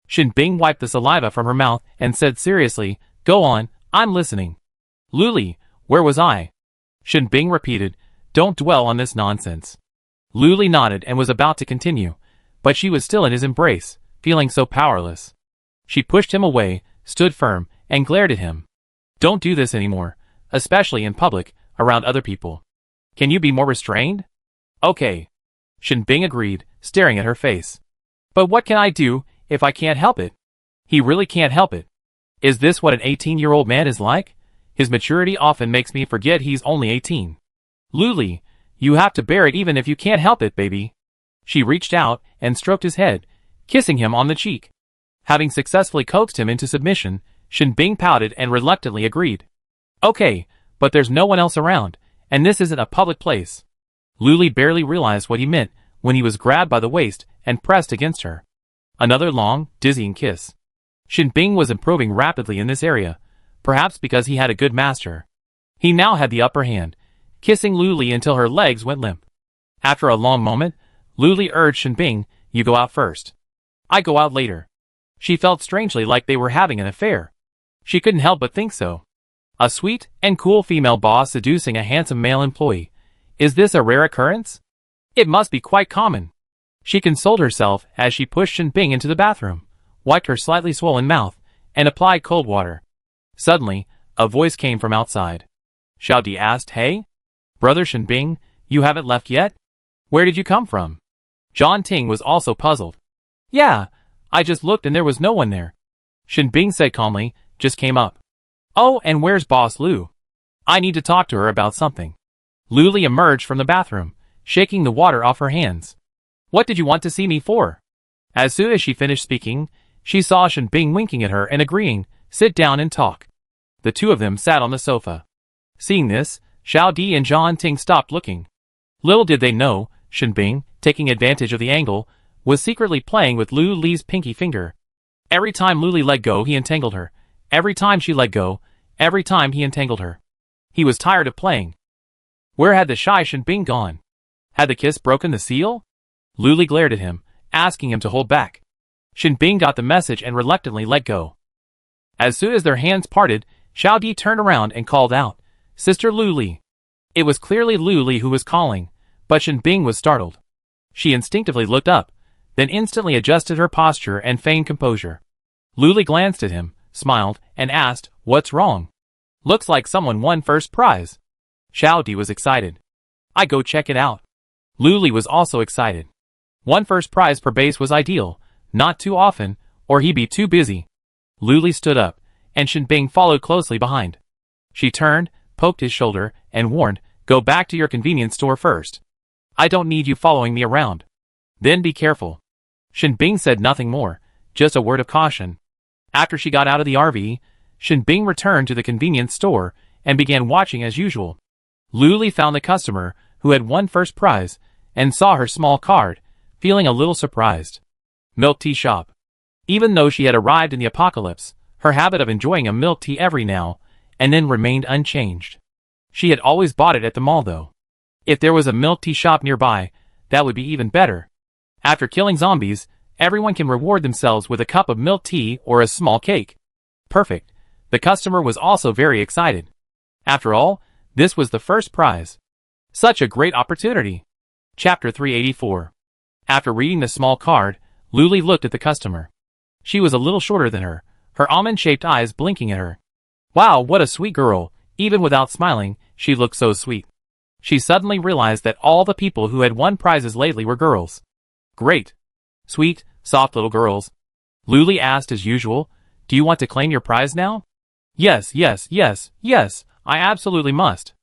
A: Shinbing wiped the saliva from her mouth and said seriously, "Go on, I'm listening." "Luli, where was I?" Shinbing repeated, "Don't dwell on this nonsense." Luli nodded and was about to continue, but she was still in his embrace, feeling so powerless. She pushed him away, stood firm, and glared at him. "Don't do this anymore, especially in public, around other people. Can you be more restrained?" "Okay." Shinbing agreed, staring at her face. "But what can I do if I can't help it?" He really can't help it. Is this what an 18-year-old man is like? His maturity often makes me forget he's only 18. "Luli, you have to bear it even if you can't help it, baby." She reached out and stroked his head, kissing him on the cheek. Having successfully coaxed him into submission, Shinbing pouted and reluctantly agreed. "Okay, but there's no one else around, and this isn't a public place." Luli barely realized what he meant when he was grabbed by the waist and pressed against her. Another long, dizzying kiss. Shinbing was improving rapidly in this area, perhaps because he had a good master. He now had the upper hand, kissing Luli until her legs went limp. After a long moment, Luli urged Shinbing, "You go out first. I go out later." She felt strangely like they were having an affair. She couldn't help but think so. A sweet and cool female boss seducing a handsome male employee. Is this a rare occurrence? It must be quite common. She consoled herself as she pushed Shinbing into the bathroom, wiped her slightly swollen mouth, and applied cold water. Suddenly, a voice came from outside. Xiao Di asked, "Hey? Brother Shinbing, you haven't left yet? Where did you come from?" Zhan Ting was also puzzled. "Yeah, I just looked and there was no one there." Shinbing said calmly, "Just came up." "Oh, and where's Boss Lu? I need to talk to her about something." Luli emerged from the bathroom, shaking the water off her hands. "What did you want to see me for?" As soon as she finished speaking, she saw Shinbing winking at her and agreeing, "Sit down and talk." The two of them sat on the sofa. Seeing this, Xiao Di and Zhan Ting stopped looking. Little did they know, Shinbing, taking advantage of the angle, was secretly playing with Lu Li's pinky finger. Every time Luli let go, he entangled her. Every time she let go, every time he entangled her. He was tired of playing. Where had the shy Shinbing gone? Had the kiss broken the seal? Luli glared at him, asking him to hold back. Shinbing got the message and reluctantly let go. As soon as their hands parted, Xiao Di turned around and called out, "Sister Luli." It was clearly Luli who was calling, but Shinbing was startled. She instinctively looked up, then instantly adjusted her posture and feigned composure. Luli glanced at him, smiled, and asked, "What's wrong? Looks like someone won first prize." Xiao Di was excited. "I go check it out." Luli was also excited. One first prize per base was ideal, not too often, or he'd be too busy. Luli stood up, and Shinbing followed closely behind. She turned, poked his shoulder, and warned, "Go back to your convenience store first. I don't need you following me around. Then be careful." Shinbing said nothing more, just a word of caution. After she got out of the RV, Shinbing returned to the convenience store and began watching as usual. Luli found the customer who had won first prize and saw her small card, feeling a little surprised. Milk tea shop. Even though she had arrived in the apocalypse, her habit of enjoying a milk tea every now and then remained unchanged. She had always bought it at the mall though. If there was a milk tea shop nearby, that would be even better. After killing zombies, Everyone can reward themselves with a cup of milk tea or a small cake. Perfect. The customer was also very excited. After all, this was the first prize. Such a great opportunity. Chapter 384. After reading the small card, Luli looked at the customer. She was a little shorter than her almond-shaped eyes blinking at her. Wow, what a sweet girl. Even without smiling, she looked so sweet. She suddenly realized that all the people who had won prizes lately were girls. Great. Sweet, soft little girls. Luli asked as usual, do you want to claim your prize now? Yes, I absolutely must.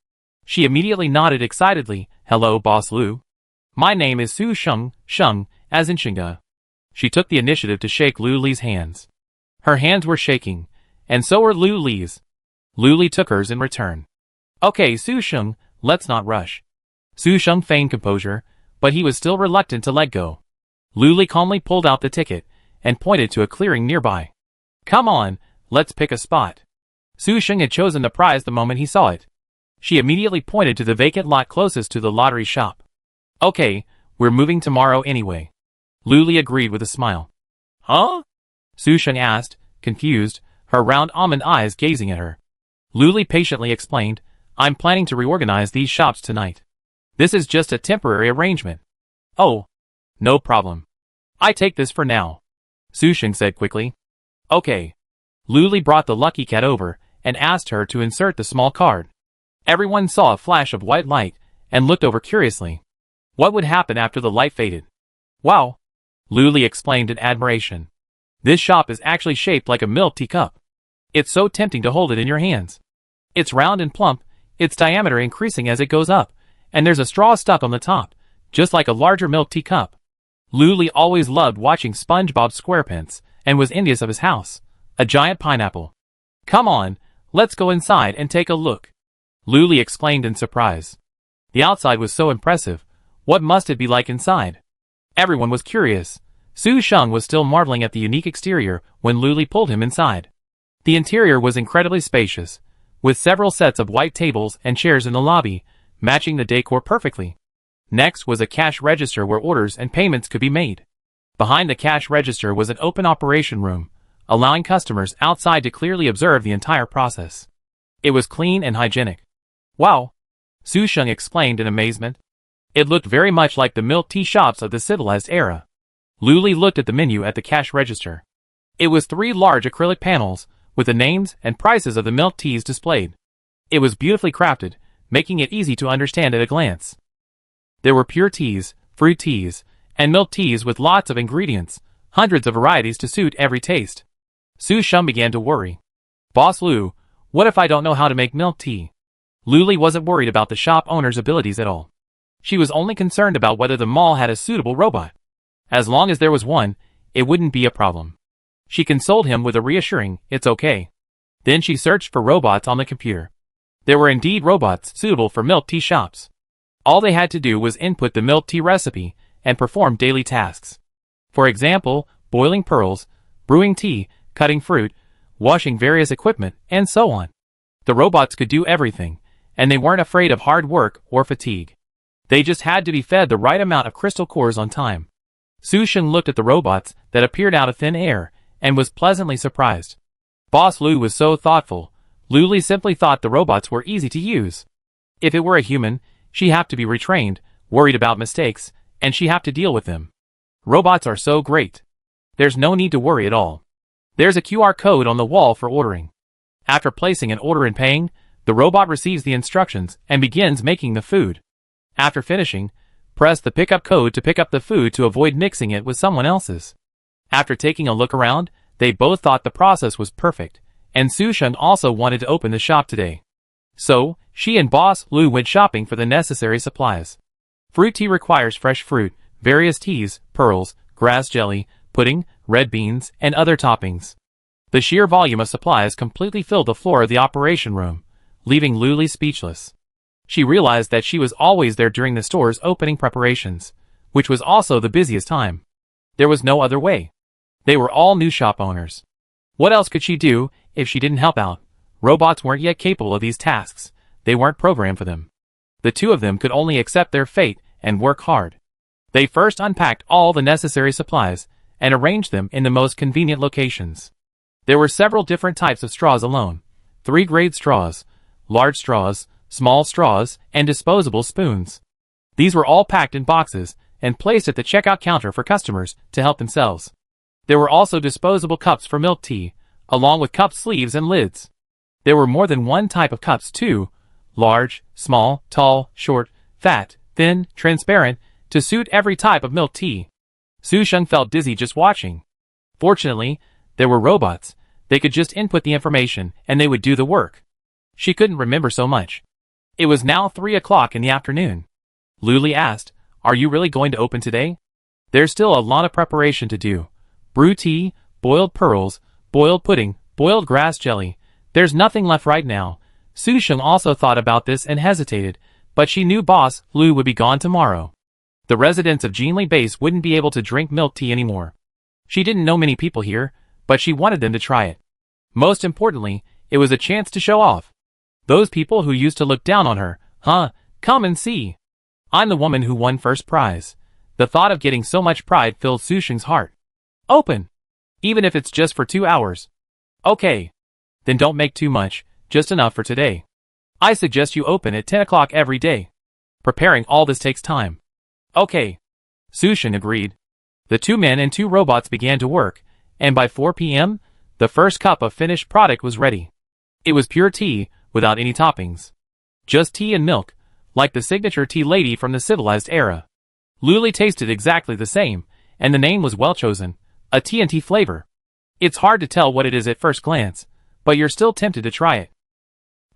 A: She immediately nodded excitedly. Hello, Boss Lu. My name is Su Sheng, as in Shinga. She took the initiative to shake Luli's hands. Her hands were shaking, and so were Luli's. Luli took hers in return. Okay, Su Sheng, let's not rush. Su Sheng feigned composure, but he was still reluctant to let go. Luli calmly pulled out the ticket and pointed to a clearing nearby. Come on, let's pick a spot. Su Sheng had chosen the prize the moment he saw it. She immediately pointed to the vacant lot closest to the lottery shop. Okay, we're moving tomorrow anyway. Luli agreed with a smile. Huh? Su Sheng asked, confused, her round almond eyes gazing at her. Luli patiently explained, I'm planning to reorganize these shops tonight. This is just a temporary arrangement. Oh, no problem. I take this for now. Su Sheng said quickly. Okay. Luli brought the lucky cat over and asked her to insert the small card. Everyone saw a flash of white light and looked over curiously. What would happen after the light faded? Wow! Luli exclaimed in admiration. This shop is actually shaped like a milk tea cup. It's so tempting to hold it in your hands. It's round and plump, its diameter increasing as it goes up, and there's a straw stuck on the top, just like a larger milk tea cup. Luli always loved watching SpongeBob SquarePants and was envious of his house, a giant pineapple. Come on, let's go inside and take a look. Luli exclaimed in surprise. The outside was so impressive. What must it be like inside? Everyone was curious. Su Sheng was still marveling at the unique exterior when Luli pulled him inside. The interior was incredibly spacious, with several sets of white tables and chairs in the lobby, matching the decor perfectly. Next was a cash register where orders and payments could be made. Behind the cash register was an open operation room, allowing customers outside to clearly observe the entire process. It was clean and hygienic. Wow! Su Sheng exclaimed in amazement. It looked very much like the milk tea shops of the civilized era. Luli looked at the menu at the cash register. It was 3 large acrylic panels, with the names and prices of the milk teas displayed. It was beautifully crafted, making it easy to understand at a glance. There were pure teas, fruit teas, and milk teas with lots of ingredients, hundreds of varieties to suit every taste. Su Sheng began to worry. Boss Lu, what if I don't know how to make milk tea? Luli wasn't worried about the shop owner's abilities at all. She was only concerned about whether the mall had a suitable robot. As long as there was one, it wouldn't be a problem. She consoled him with a reassuring, it's okay. Then she searched for robots on the computer. There were indeed robots suitable for milk tea shops. All they had to do was input the milk tea recipe and perform daily tasks. For example, boiling pearls, brewing tea, cutting fruit, washing various equipment, and so on. The robots could do everything, and they weren't afraid of hard work or fatigue. They just had to be fed the right amount of crystal cores on time. Su Sheng looked at the robots that appeared out of thin air and was pleasantly surprised. Boss Lu was so thoughtful. Luli simply thought the robots were easy to use. If it were a human, she'd have to be retrained, worried about mistakes, and she'd have to deal with them. Robots are so great. There's no need to worry at all. There's a QR code on the wall for ordering. After placing an order and paying, the robot receives the instructions and begins making the food. After finishing, press the pickup code to pick up the food to avoid mixing it with someone else's. After taking a look around, they both thought the process was perfect, and Su Sheng also wanted to open the shop today. So, she and Boss Lu went shopping for the necessary supplies. Fruit tea requires fresh fruit, various teas, pearls, grass jelly, pudding, red beans, and other toppings. The sheer volume of supplies completely filled the floor of the operation room, leaving Luli speechless. She realized that she was always there during the store's opening preparations, which was also the busiest time. There was no other way. They were all new shop owners. What else could she do if she didn't help out? Robots weren't yet capable of these tasks. They weren't programmed for them. The two of them could only accept their fate and work hard. They first unpacked all the necessary supplies and arranged them in the most convenient locations. There were several different types of straws alone: 3-grade straws, large straws, small straws, and disposable spoons. These were all packed in boxes and placed at the checkout counter for customers to help themselves. There were also disposable cups for milk tea, along with cup sleeves and lids. There were more than one type of cups too: large, small, tall, short, fat, thin, transparent, to suit every type of milk tea. Su-sheng felt dizzy just watching. Fortunately, there were robots. They could just input the information and they would do the work. She couldn't remember so much. It was now 3 o'clock in the afternoon. Luli asked, "Are you really going to open today?" "There's still a lot of preparation to do. Brew tea, boiled pearls, boiled pudding, boiled grass jelly. There's nothing left right now." Su-sheng also thought about this and hesitated, but she knew Boss Lu would be gone tomorrow. The residents of Jinli Base wouldn't be able to drink milk tea anymore. She didn't know many people here, but she wanted them to try it. Most importantly, it was a chance to show off. Those people who used to look down on her, come and see. "I'm the woman who won first prize." The thought of getting so much pride filled Su-sheng's heart. "Open! Even if it's just for 2 hours." "Okay. Then don't make too much, just enough for today. I suggest you open at 10 o'clock every day. Preparing all this takes time." "Okay." Su-sheng agreed. The 2 men and 2 robots began to work, and by 4 p.m., the first cup of finished product was ready. It was pure tea, without any toppings. Just tea and milk, like the signature tea lady from the civilized era. Luli tasted exactly the same, and the name was well chosen: a tea flavor. It's hard to tell what it is at first glance, but you're still tempted to try it.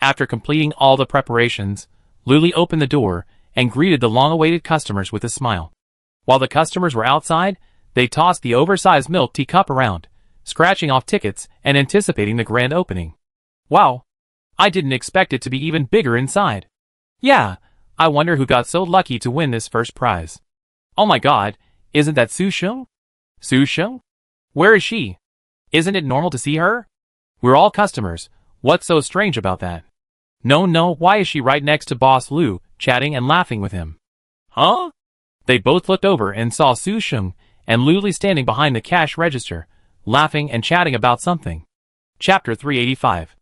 A: After completing all the preparations, Luli opened the door and greeted the long-awaited customers with a smile. While the customers were outside, they tossed the oversized milk tea cup around, scratching off tickets and anticipating the grand opening. "Wow! I didn't expect it to be even bigger inside. Yeah, I wonder who got so lucky to win this first prize. Oh my god, isn't that Su-sheng? Su-sheng? Where is she? Isn't it normal to see her? We're all customers. What's so strange about that? No, why is she right next to Boss Lu, chatting and laughing with him? Huh?" They both looked over and saw Su-sheng and Luli standing behind the cash register, laughing and chatting about something. Chapter 385.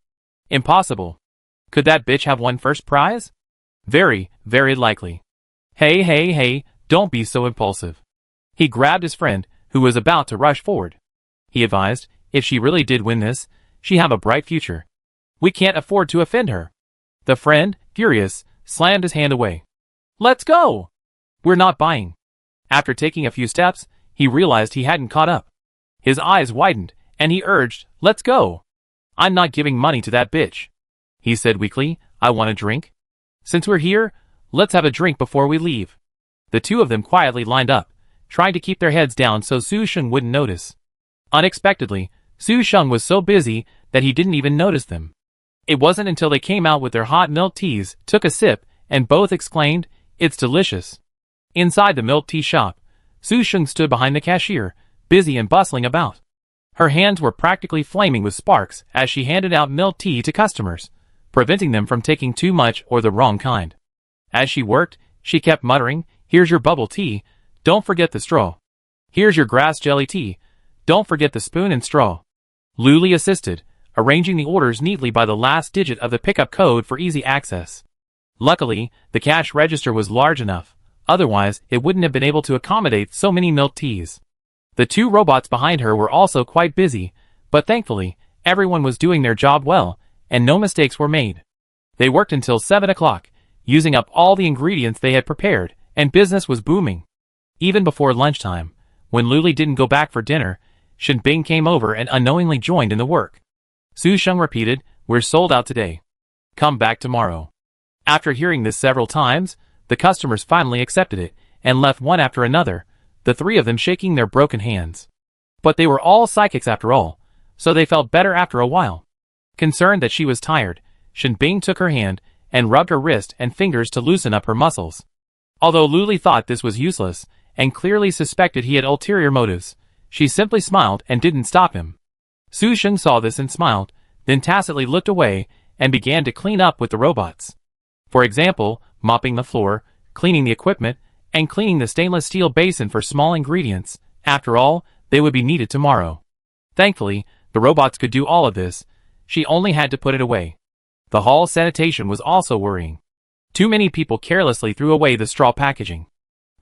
A: Impossible. Could that bitch have won first prize? Very, very likely. Hey, don't be so impulsive. He grabbed his friend, who was about to rush forward. He advised, if she really did win this, she'd have a bright future. We can't afford to offend her. The friend, furious, slammed his hand away. "Let's go! We're not buying." After taking a few steps, he realized he hadn't caught up. His eyes widened, and he urged, "Let's go. I'm not giving money to that bitch." He said weakly, "I want a drink. Since we're here, let's have a drink before we leave." The 2 of them quietly lined up, trying to keep their heads down so Su-sheng wouldn't notice. Unexpectedly, Su-sheng was so busy that he didn't even notice them. It wasn't until they came out with their hot milk teas, took a sip, and both exclaimed, "It's delicious." Inside the milk tea shop, Su-sheng stood behind the cashier, busy and bustling about. Her hands were practically flaming with sparks as she handed out milk tea to customers, preventing them from taking too much or the wrong kind. As she worked, she kept muttering, "Here's your bubble tea, don't forget the straw. Here's your grass jelly tea, don't forget the spoon and straw." Luli assisted, arranging the orders neatly by the last digit of the pickup code for easy access. Luckily, the cash register was large enough, otherwise it wouldn't have been able to accommodate so many milk teas. The 2 robots behind her were also quite busy, but thankfully, everyone was doing their job well, and no mistakes were made. They worked until 7 o'clock, using up all the ingredients they had prepared, and business was booming. Even before lunchtime, when Luli didn't go back for dinner, Shenbing came over and unknowingly joined in the work. Su-sheng repeated, "We're sold out today. Come back tomorrow." After hearing this several times, the customers finally accepted it, and left one after another, the 3 of them shaking their broken hands. But they were all psychics after all, so they felt better after a while. Concerned that she was tired, Shenbing took her hand and rubbed her wrist and fingers to loosen up her muscles. Although Luli thought this was useless, and clearly suspected he had ulterior motives, she simply smiled and didn't stop him. Su-sheng saw this and smiled, then tacitly looked away and began to clean up with the robots. For example, mopping the floor, cleaning the equipment, and cleaning the stainless steel basin for small ingredients. After all, They would be needed tomorrow. Thankfully, the robots could do all of this. She only had to put it away. The hall sanitation was also worrying. Too many people carelessly threw away the straw packaging.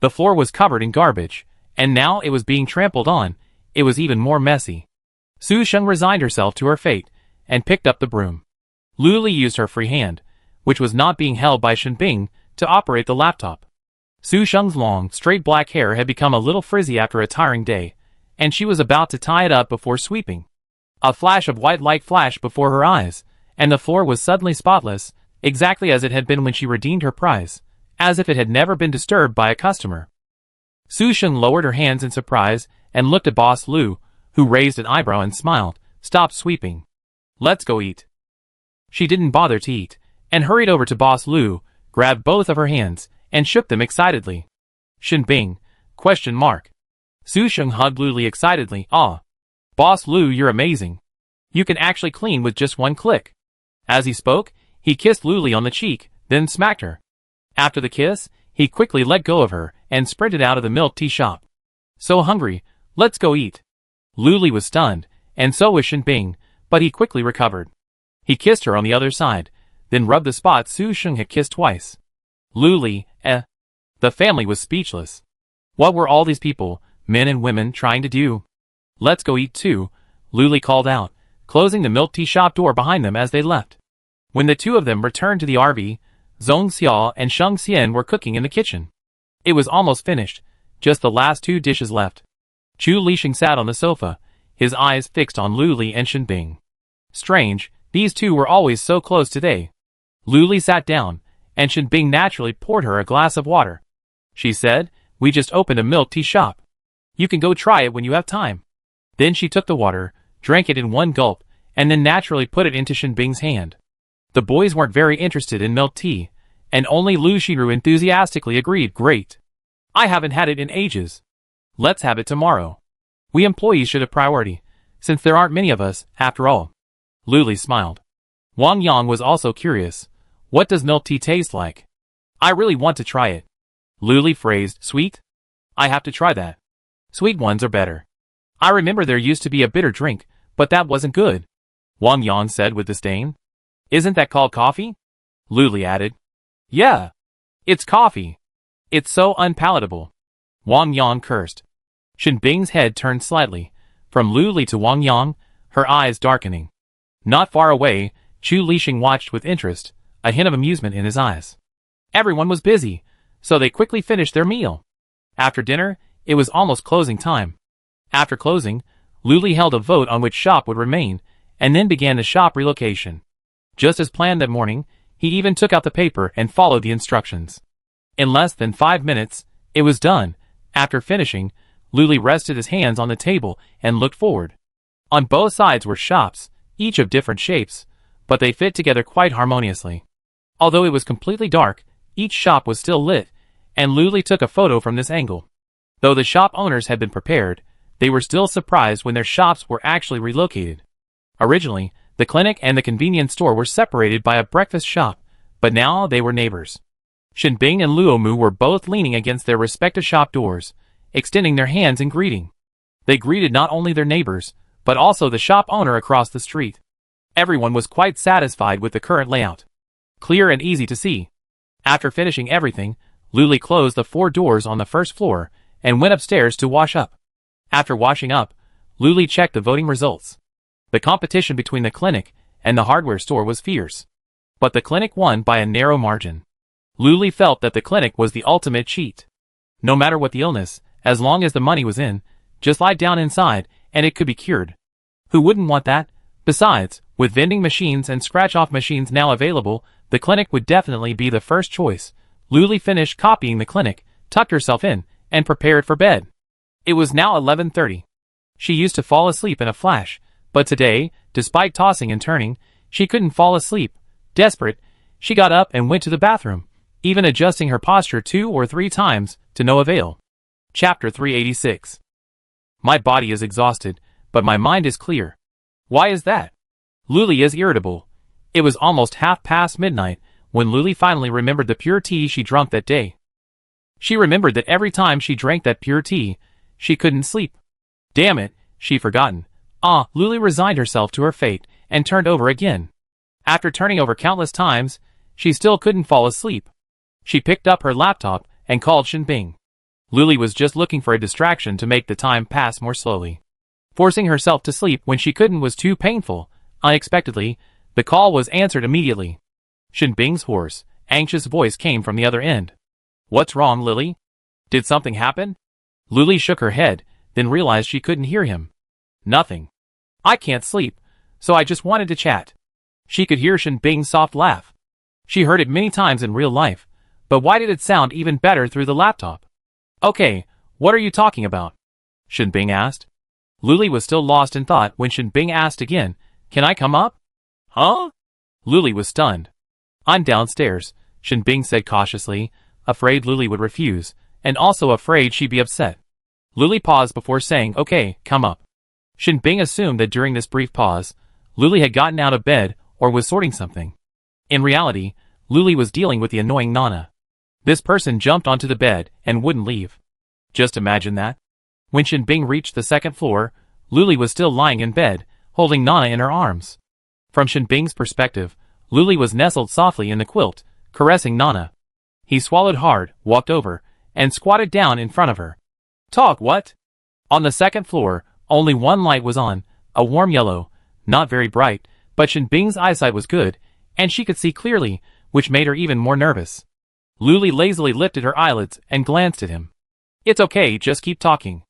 A: The floor was covered in garbage, and now it was being trampled on. It was even more messy. Su Sheng resigned herself to her fate and picked up the broom. Lu Li used her free hand, which was not being held by Shen Bing, to operate the laptop. Su Sheng's long, straight black hair had become a little frizzy after a tiring day, and she was about to tie it up before sweeping. A flash of white light flashed before her eyes, and the floor was suddenly spotless, exactly as it had been when she redeemed her prize, as if it had never been disturbed by a customer. Su Sheng lowered her hands in surprise and looked at Boss Lu, who raised an eyebrow and smiled. "Stop sweeping. Let's go eat." She didn't bother to eat, and hurried over to Boss Lu, grabbed both of her hands, and shook them excitedly. "Shen Bing?" ? Su Sheng hugged Lu Li excitedly. "Ah. Boss Lu, you're amazing. You can actually clean with just one click." As he spoke, he kissed Lu Li on the cheek, then smacked her. After the kiss, he quickly let go of her and sprinted out of the milk tea shop. "So hungry, let's go eat." Lu Li was stunned, and so was Shen Bing, but he quickly recovered. He kissed her on the other side, then rubbed the spot Su Sheng had kissed twice. Lu Li, The family was speechless. What were all these people, men and women, trying to do? "Let's go eat too," Lu Li called out, closing the milk tea shop door behind them as they left. When the two of them returned to the RV, Zhong Xiao and Sheng Xian were cooking in the kitchen. It was almost finished, just the last 2 dishes left. Chu Lixing sat on the sofa, his eyes fixed on Lu Li and Shen Bing. Strange, these two were always so close today. Lu Li sat down, and Shen Bing naturally poured her a glass of water. She said, "We just opened a milk tea shop. You can go try it when you have time." Then she took the water, drank it in one gulp, and then naturally put it into Shen Bing's hand. The boys weren't very interested in milk tea, and only Lu Xiru enthusiastically agreed, "Great. I haven't had it in ages. Let's have it tomorrow. We employees should have priority, since there aren't many of us, after all." Lu Li smiled. Wang Yang was also curious. "What does milk tea taste like? I really want to try it." Lu Li phrased, "Sweet? I have to try that. Sweet ones are better. I remember there used to be a bitter drink, but that wasn't good," Wang Yang said with disdain. "Isn't that called coffee?" Lu Li added. "Yeah. It's coffee. It's so unpalatable," Wang Yang cursed. Shen Bing's head turned slightly, from Lu Li to Wang Yang, her eyes darkening. Not far away, Chu Lixing watched with interest, a hint of amusement in his eyes. Everyone was busy, so they quickly finished their meal. After dinner, it was almost closing time. After closing, Lu Li held a vote on which shop would remain, and then began the shop relocation. Just as planned that morning, he even took out the paper and followed the instructions. In less than 5 minutes, it was done. After finishing, Lu Li rested his hands on the table and looked forward. On both sides were shops, each of different shapes, but they fit together quite harmoniously. Although it was completely dark, each shop was still lit, and Lu Li took a photo from this angle. Though the shop owners had been prepared, they were still surprised when their shops were actually relocated. Originally, the clinic and the convenience store were separated by a breakfast shop, but now they were neighbors. Shen Bing and Luo Mu were both leaning against their respective shop doors, extending their hands in greeting. They greeted not only their neighbors, but also the shop owner across the street. Everyone was quite satisfied with the current layout. Clear and easy to see. After finishing everything, Lu Li closed the 4 doors on the first floor and went upstairs to wash up. After washing up, Lu Li checked the voting results. The competition between the clinic and the hardware store was fierce. But the clinic won by a narrow margin. Lu Li felt that the clinic was the ultimate cheat. No matter what the illness, as long as the money was in, just lie down inside and it could be cured. Who wouldn't want that? Besides, with vending machines and scratch-off machines now available, the clinic would definitely be the first choice. Lu Li finished copying the clinic, tucked herself in, and prepared for bed. It was now 11:30. She used to fall asleep in a flash, but today, despite tossing and turning, she couldn't fall asleep. Desperate, she got up and went to the bathroom, even adjusting her posture 2 or 3 times, to no avail. Chapter 386. My body is exhausted, but my mind is clear. Why is that? Lu Li is irritable. It was almost midnight when Lu Li finally remembered the pure tea she drank that day. She remembered that every time she drank that pure tea, she couldn't sleep. Damn it, she'd forgotten. Luli resigned herself to her fate and turned over again. After turning over countless times, she still couldn't fall asleep. She picked up her laptop and called Shinbing. Luli was just looking for a distraction to make the time pass more slowly. Forcing herself to sleep when she couldn't was too painful. Unexpectedly, the call was answered immediately. Shinbing's hoarse, anxious voice came from the other end. What's wrong, Lily? Did something happen? Luli shook her head, then realized she couldn't hear him. Nothing. I can't sleep, so I just wanted to chat. She could hear Shinbing's soft laugh. She heard it many times in real life, but why did it sound even better through the laptop? Okay, what are you talking about? Shinbing asked. Luli was still lost in thought when Shinbing asked again, Can I come up? Huh? Luli was stunned. I'm downstairs, Shinbing said cautiously, afraid Luli would refuse, and also afraid she'd be upset. Luli paused before saying, Okay, come up. Shinbing assumed that during this brief pause, Luli had gotten out of bed or was sorting something. In reality, Luli was dealing with the annoying Nana. This person jumped onto the bed and wouldn't leave. Just imagine that. When Shinbing reached the second floor, Luli was still lying in bed, holding Nana in her arms. From Shinbing's perspective, Luli was nestled softly in the quilt, caressing Nana. He swallowed hard, walked over, and squatted down in front of her. Talk what? On the second floor, only one light was on, a warm yellow, not very bright, but Shinbing's eyesight was good, and she could see clearly, which made her even more nervous. Luli lazily lifted her eyelids and glanced at him. It's okay, just keep talking.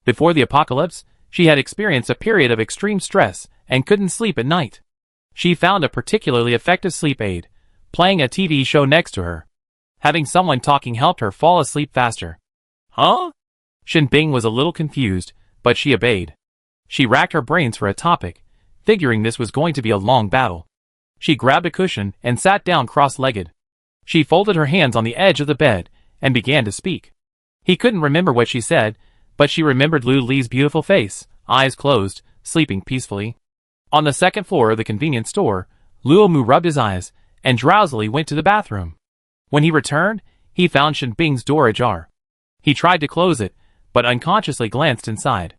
A: Before the apocalypse, she had experienced a period of extreme stress and couldn't sleep at night. She found a particularly effective sleep aid, playing a TV show next to her. Having someone talking helped her fall asleep faster. Huh? Shinbing was a little confused, but she obeyed. She racked her brains for a topic, figuring this was going to be a long battle. She grabbed a cushion and sat down cross-legged. She folded her hands on the edge of the bed and began to speak. He couldn't remember what she said, but she remembered Luli's beautiful face, eyes closed, sleeping peacefully. On the second floor of the convenience store, Luomu rubbed his eyes and drowsily went to the bathroom. When he returned, he found Shinbing's door ajar. He tried to close it, but unconsciously glanced inside.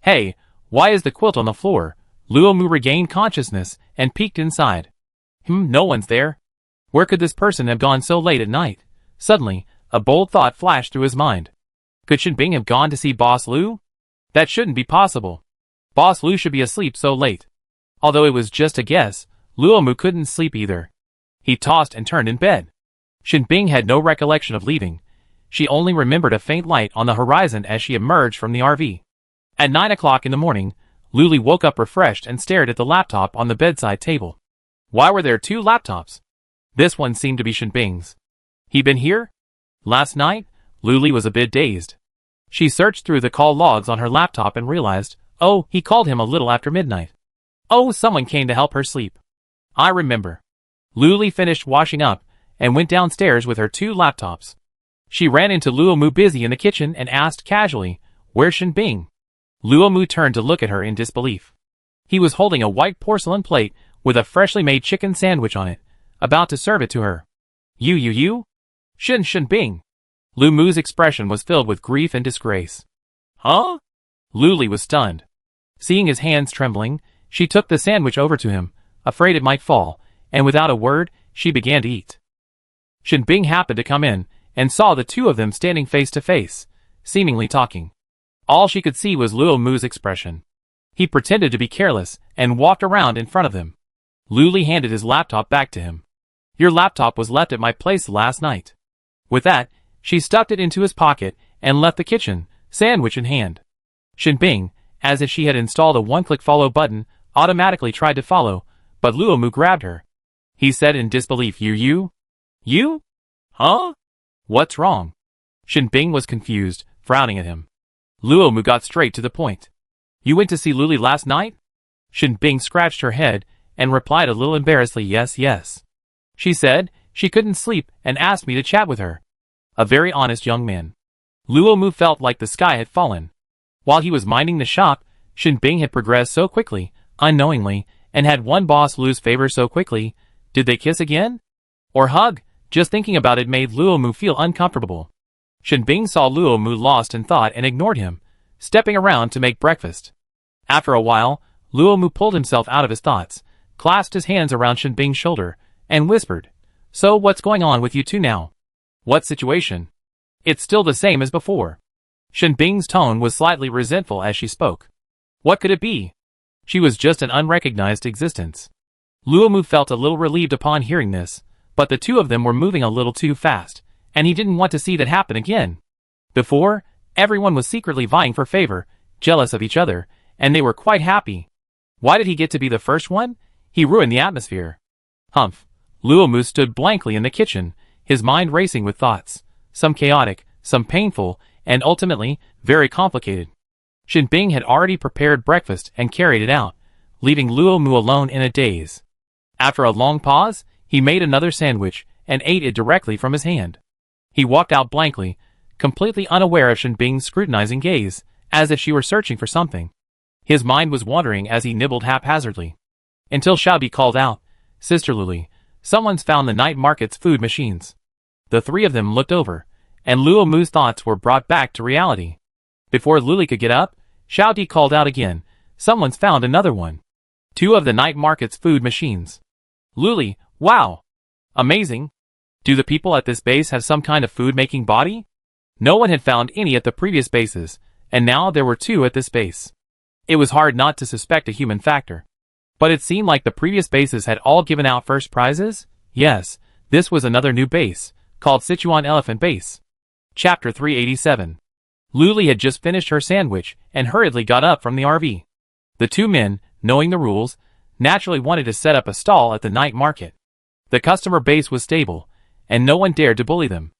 A: Hey, why is the quilt on the floor? Luomu regained consciousness and peeked inside. No one's there. Where could this person have gone so late at night? Suddenly, a bold thought flashed through his mind. Could Shinbing have gone to see Boss Lu? That shouldn't be possible. Boss Lu should be asleep so late. Although it was just a guess, Luomu couldn't sleep either. He tossed and turned in bed. Shinbing had no recollection of leaving. She only remembered a faint light on the horizon as she emerged from the RV. At 9 o'clock in the morning, Luli woke up refreshed and stared at the laptop on the bedside table. Why were there two laptops? This one seemed to be Shinbing's. He been here? Last night? Luli was a bit dazed. She searched through the call logs on her laptop and realized, oh, he called him a little after midnight. Oh, someone came to help her sleep. I remember. Luli finished washing up and went downstairs with her two laptops. She ran into Luomu busy in the kitchen and asked casually, Where's Shinbing? Luomu turned to look at her in disbelief. He was holding a white porcelain plate with a freshly made chicken sandwich on it, about to serve it to her. You? Shinbing. Luomu's expression was filled with grief and disgrace. Huh? Luli was stunned. Seeing his hands trembling, she took the sandwich over to him, afraid it might fall, and without a word, she began to eat. Shinbing happened to come in, and saw the two of them standing face to face, seemingly talking. All she could see was Luomu's expression. He pretended to be careless, and walked around in front of them. Luli handed his laptop back to him. Your laptop was left at my place last night. With that, she stuffed it into his pocket, and left the kitchen, sandwich in hand. Shinbing, as if she had installed a one-click follow button, automatically tried to follow, but Luomu grabbed her. He said in disbelief, You? Huh? What's wrong? Shinbing was confused, frowning at him. Luomu got straight to the point. You went to see Luli last night? Shinbing scratched her head, and replied a little embarrassedly, Yes. She said she couldn't sleep and asked me to chat with her. A very honest young man. Luomu felt like the sky had fallen. While he was minding the shop, Shinbing had progressed so quickly, unknowingly, and had won Boss Lu's favor so quickly. Did they kiss again? Or hug? Just thinking about it made Luomu feel uncomfortable. Shinbing saw Luomu lost in thought and ignored him, stepping around to make breakfast. After a while, Luomu pulled himself out of his thoughts, clasped his hands around Shinbing's shoulder, and whispered, "So what's going on with you two now? What situation?" "It's still the same as before." Shinbing's tone was slightly resentful as she spoke. What could it be? She was just an unrecognized existence. Luomu felt a little relieved upon hearing this, but the two of them were moving a little too fast, and he didn't want to see that happen again. Before, everyone was secretly vying for favor, jealous of each other, and they were quite happy. Why did he get to be the first one? He ruined the atmosphere. Humph. Luomu stood blankly in the kitchen, his mind racing with thoughts, some chaotic, some painful, and ultimately, very complicated. Shinbing had already prepared breakfast and carried it out, leaving Luomu alone in a daze. After a long pause, he made another sandwich and ate it directly from his hand. He walked out blankly, completely unaware of Shinbing's scrutinizing gaze, as if she were searching for something. His mind was wandering as he nibbled haphazardly. Until Xiaobi called out, "Sister Luli, someone's found the night market's food machines." The three of them looked over, and Luomu's thoughts were brought back to reality. Before Luli could get up, Xiaobi called out again, "Someone's found another one. 2 of the night market's food machines." Luli, wow! Amazing! Do the people at this base have some kind of food-making body? No one had found any at the previous bases, and now there were 2 at this base. It was hard not to suspect a human factor. But it seemed like the previous bases had all given out first prizes? Yes, this was another new base, called Sichuan Elephant Base. Chapter 387. Luli had just finished her sandwich and hurriedly got up from the RV. The 2 men, knowing the rules, naturally wanted to set up a stall at the night market. The customer base was stable, and no one dared to bully them.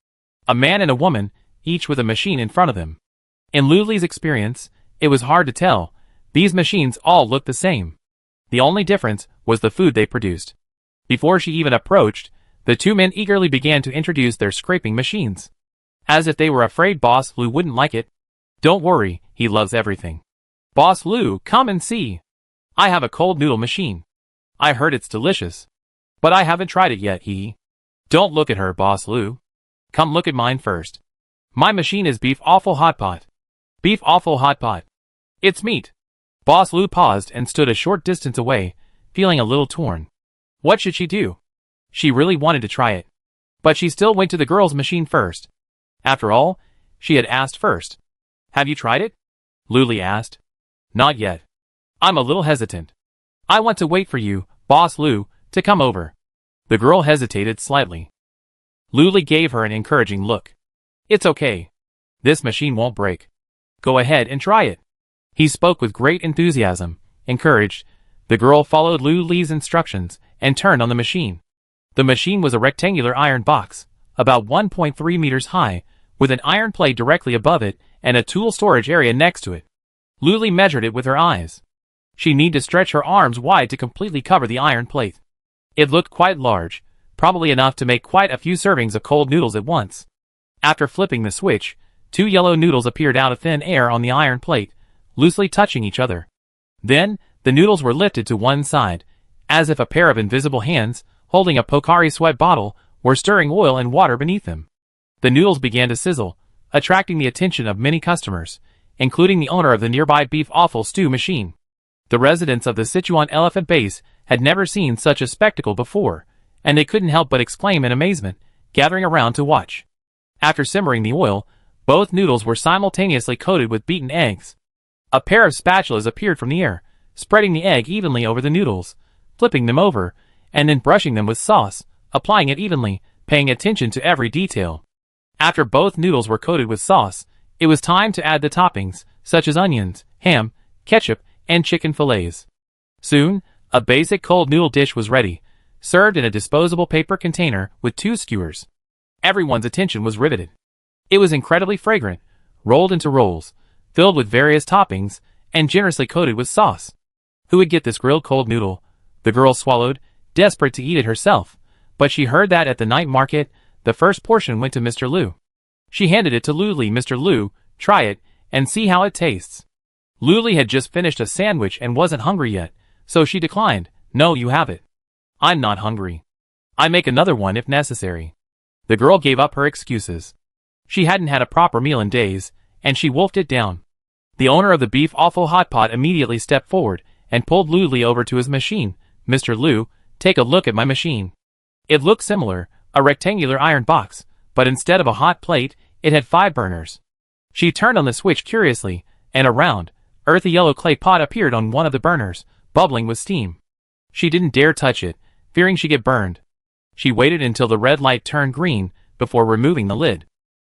A: A man and a woman, each with a machine in front of them. In Luli's experience, it was hard to tell. These machines all looked the same. The only difference was the food they produced. Before she even approached, the 2 men eagerly began to introduce their scraping machines. As if they were afraid Boss Lu wouldn't like it. "Don't worry, he loves everything." "Boss Lu, come and see. I have a cold noodle machine. I heard it's delicious. But I haven't tried it yet, hee." "Don't look at her, Boss Lu. Come look at mine first. My machine is beef offal hot pot." "Beef offal hot pot. It's meat." Boss Lu paused and stood a short distance away, feeling a little torn. What should she do? She really wanted to try it. But she still went to the girl's machine first. After all, she had asked first. "Have you tried it?" Luli asked. "Not yet. I'm a little hesitant. I want to wait for you, Boss Lu, to come over." The girl hesitated slightly. Luli gave her an encouraging look. "It's okay. This machine won't break. Go ahead and try it." He spoke with great enthusiasm. Encouraged, the girl followed Luli's instructions and turned on the machine. The machine was a rectangular iron box, about 1.3 meters high, with an iron plate directly above it and a tool storage area next to it. Luli measured it with her eyes. She needed to stretch her arms wide to completely cover the iron plate. It looked quite large, probably enough to make quite a few servings of cold noodles at once. After flipping the switch, 2 yellow noodles appeared out of thin air on the iron plate, loosely touching each other. Then, the noodles were lifted to one side, as if a pair of invisible hands, holding a Pocari Sweat bottle, were stirring oil and water beneath them. The noodles began to sizzle, attracting the attention of many customers, including the owner of the nearby beef offal stew machine. The residents of the Sichuan Elephant Base had never seen such a spectacle before, and they couldn't help but exclaim in amazement, gathering around to watch. After simmering the oil, both noodles were simultaneously coated with beaten eggs. A pair of spatulas appeared from the air, spreading the egg evenly over the noodles, flipping them over, and then brushing them with sauce, applying it evenly, paying attention to every detail. After both noodles were coated with sauce, it was time to add the toppings, such as onions, ham, ketchup, and chicken fillets. Soon, a basic cold noodle dish was ready, served in a disposable paper container with 2 skewers. Everyone's attention was riveted. It was incredibly fragrant, rolled into rolls, filled with various toppings, and generously coated with sauce. Who would get this grilled cold noodle? The girl swallowed, desperate to eat it herself, but she heard that at the night market, the first portion went to Mr. Lu. She handed it to Luli. "Mr. Lu, try it, and see how it tastes." Luli had just finished a sandwich and wasn't hungry yet, so she declined. "No, you have it. I'm not hungry. I make another one if necessary." The girl gave up her excuses. She hadn't had a proper meal in days, and she wolfed it down. The owner of the beef offal hot pot immediately stepped forward and pulled Luli over to his machine. "Mr. Lu, take a look at my machine." It looked similar, a rectangular iron box, but instead of a hot plate, it had 5 burners. She turned on the switch curiously, and a round, earthy yellow clay pot appeared on one of the burners, bubbling with steam. She didn't dare touch it, fearing she'd get burned. She waited until the red light turned green before removing the lid.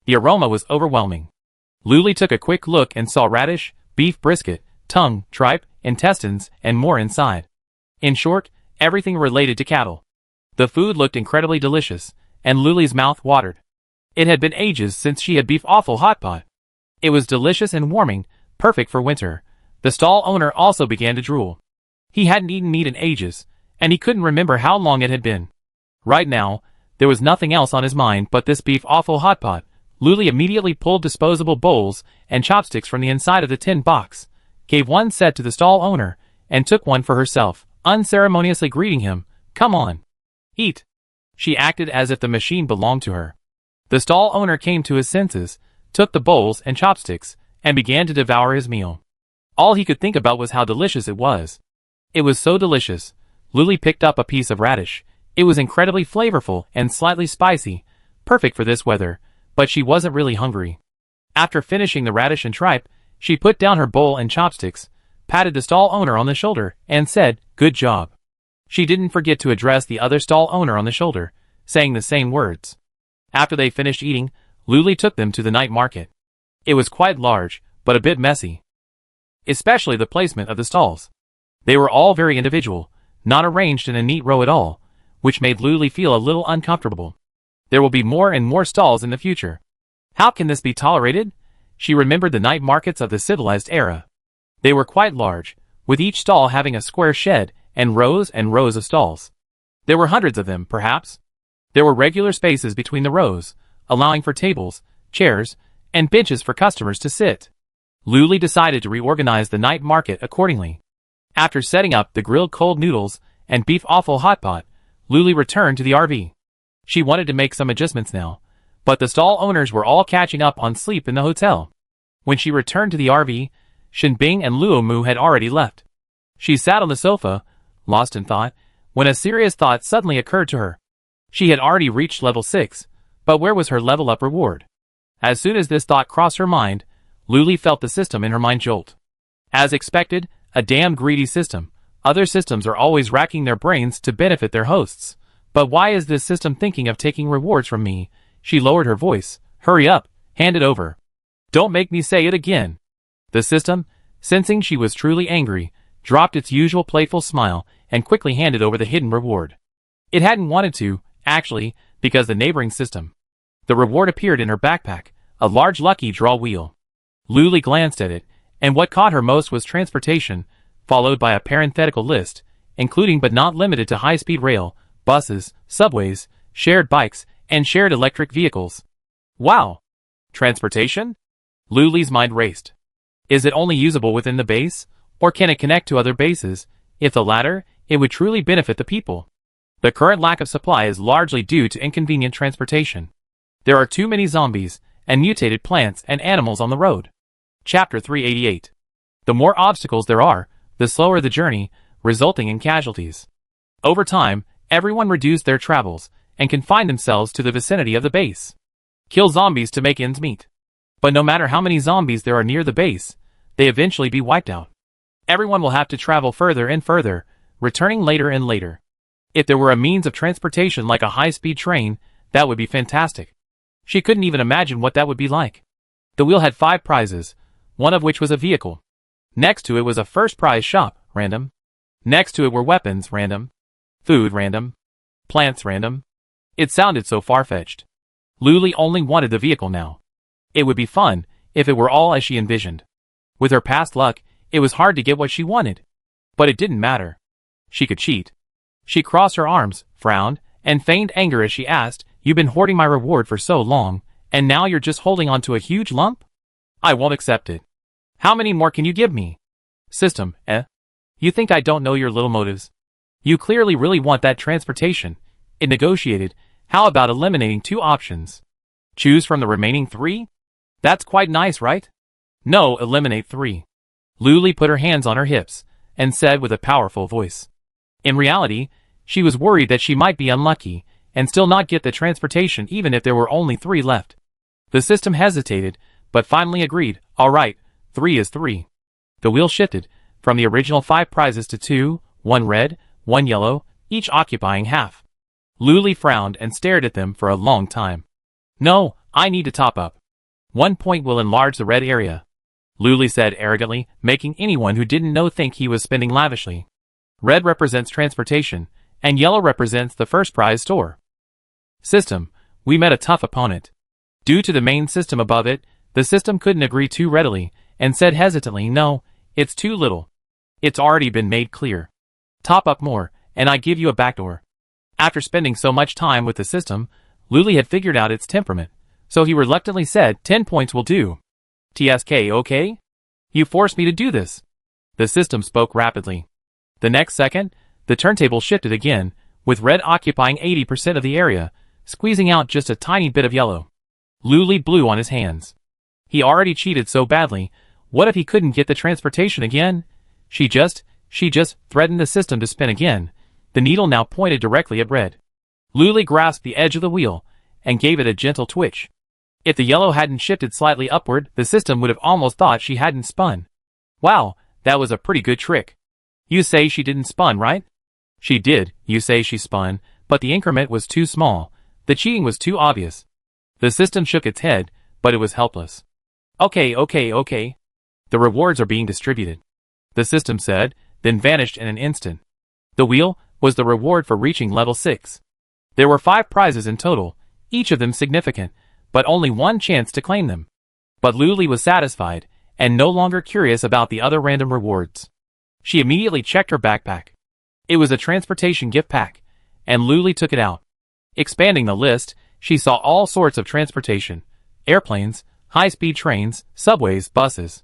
A: The aroma was overwhelming. Luli took a quick look and saw radish, beef brisket, tongue, tripe, intestines, and more inside. In short, everything related to cattle. The food looked incredibly delicious, and Luli's mouth watered. It had been ages since she had beef offal hot pot. It was delicious and warming, perfect for winter. The stall owner also began to drool. He hadn't eaten meat in ages, and he couldn't remember how long it had been. Right now, there was nothing else on his mind but this beef offal hot pot. Luli immediately pulled disposable bowls and chopsticks from the inside of the tin box, gave one set to the stall owner, and took one for herself, unceremoniously greeting him. "Come on. Eat." She acted as if the machine belonged to her. The stall owner came to his senses, took the bowls and chopsticks, and began to devour his meal. All he could think about was how delicious it was. It was so delicious. Luli picked up a piece of radish. It was incredibly flavorful and slightly spicy, perfect for this weather, but she wasn't really hungry. After finishing the radish and tripe, she put down her bowl and chopsticks, patted the stall owner on the shoulder, and said, "Good job." She didn't forget to address the other stall owner on the shoulder, saying the same words. After they finished eating, Luli took them to the night market. It was quite large, but a bit messy. Especially the placement of the stalls. They were all very individual, not arranged in a neat row at all, which made Luli feel a little uncomfortable. There will be more and more stalls in the future. How can this be tolerated? She remembered the night markets of the civilized era. They were quite large, with each stall having a square shed and rows of stalls. There were hundreds of them, perhaps. There were regular spaces between the rows, allowing for tables, chairs, and benches for customers to sit. Luli decided to reorganize the night market accordingly. After setting up the grilled cold noodles and beef offal hot pot, Luli returned to the RV. She wanted to make some adjustments now, but the stall owners were all catching up on sleep in the hotel. When she returned to the RV, Shinbing and Luomu had already left. She sat on the sofa, lost in thought, when a serious thought suddenly occurred to her. She had already reached level 6, but where was her level up reward? As soon as this thought crossed her mind, Luli felt the system in her mind jolt. As expected, a damn greedy system. Other systems are always racking their brains to benefit their hosts. But why is this system thinking of taking rewards from me? She lowered her voice. "Hurry up, hand it over. Don't make me say it again." The system, sensing she was truly angry, dropped its usual playful smile and quickly handed over the hidden reward. It hadn't wanted to, actually, because the neighboring system. The reward appeared in her backpack, a large lucky draw wheel. Luli glanced at it, and what caught her most was transportation, followed by a parenthetical list, including but not limited to high-speed rail, buses, subways, shared bikes, and shared electric vehicles. Wow! Transportation? Luli's mind raced. Is it only usable within the base, or can it connect to other bases? If the latter, it would truly benefit the people. The current lack of supply is largely due to inconvenient transportation. There are too many zombies, and mutated plants and animals on the road. Chapter 388. The more obstacles there are, the slower the journey, resulting in casualties. Over time, everyone reduced their travels, and confined themselves to the vicinity of the base. Kill zombies to make ends meet. But no matter how many zombies there are near the base, they eventually be wiped out. Everyone will have to travel further and further, returning later and later. If there were a means of transportation like a high-speed train, that would be fantastic. She couldn't even imagine what that would be like. The wheel had 5 prizes, one of which was a vehicle. Next to it was a first prize shop, random. Next to it were weapons, random. Food, random. Plants, random. It sounded so far-fetched. Luli only wanted the vehicle now. It would be fun, if it were all as she envisioned. With her past luck, it was hard to get what she wanted. But it didn't matter. She could cheat. She crossed her arms, frowned, and feigned anger as she asked, "You've been hoarding my reward for so long, and now you're just holding on to a huge lump? I won't accept it. How many more can you give me?" System, You think I don't know your little motives? You clearly really want that transportation. It negotiated. How about eliminating 2 options? Choose from the remaining 3? That's quite nice, right? No, eliminate 3. Luli put her hands on her hips and said with a powerful voice. In reality, she was worried that she might be unlucky and still not get the transportation even if there were only 3 left. The system hesitated, but finally agreed. All right, 3 is 3. The wheel shifted from the original 5 prizes to 2, 1 red, 1 yellow, each occupying half. Luli frowned and stared at them for a long time. No, I need to top up. 1 point will enlarge the red area, Luli said arrogantly, making anyone who didn't know think he was spending lavishly. Red represents transportation, and yellow represents the first prize store. System, we met a tough opponent. Due to the main system above it, the system couldn't agree too readily, and said hesitantly, no, it's too little. It's already been made clear. Top up more, and I give you a backdoor. After spending so much time with the system, Luli had figured out its temperament, so he reluctantly said 10 points will do. TSK, okay? You forced me to do this. The system spoke rapidly. The next second, the turntable shifted again, with red occupying 80% of the area, squeezing out just a tiny bit of yellow. Luli blew on his hands. He already cheated so badly, what if he couldn't get the transportation again? She just threatened the system to spin again. The needle now pointed directly at red. Luli grasped the edge of the wheel and gave it a gentle twitch. If the yellow hadn't shifted slightly upward, the system would have almost thought she hadn't spun. Wow, that was a pretty good trick. You say she didn't spun, right? She did, you say she spun, but the increment was too small. The cheating was too obvious. The system shook its head, but it was helpless. Okay. The rewards are being distributed, the system said, then vanished in an instant. The wheel was the reward for reaching level 6. There were 5 prizes in total, each of them significant, but only 1 chance to claim them. But Luli was satisfied, and no longer curious about the other random rewards. She immediately checked her backpack. It was a transportation gift pack, and Luli took it out. Expanding the list, she saw all sorts of transportation: airplanes, high-speed trains, subways, buses.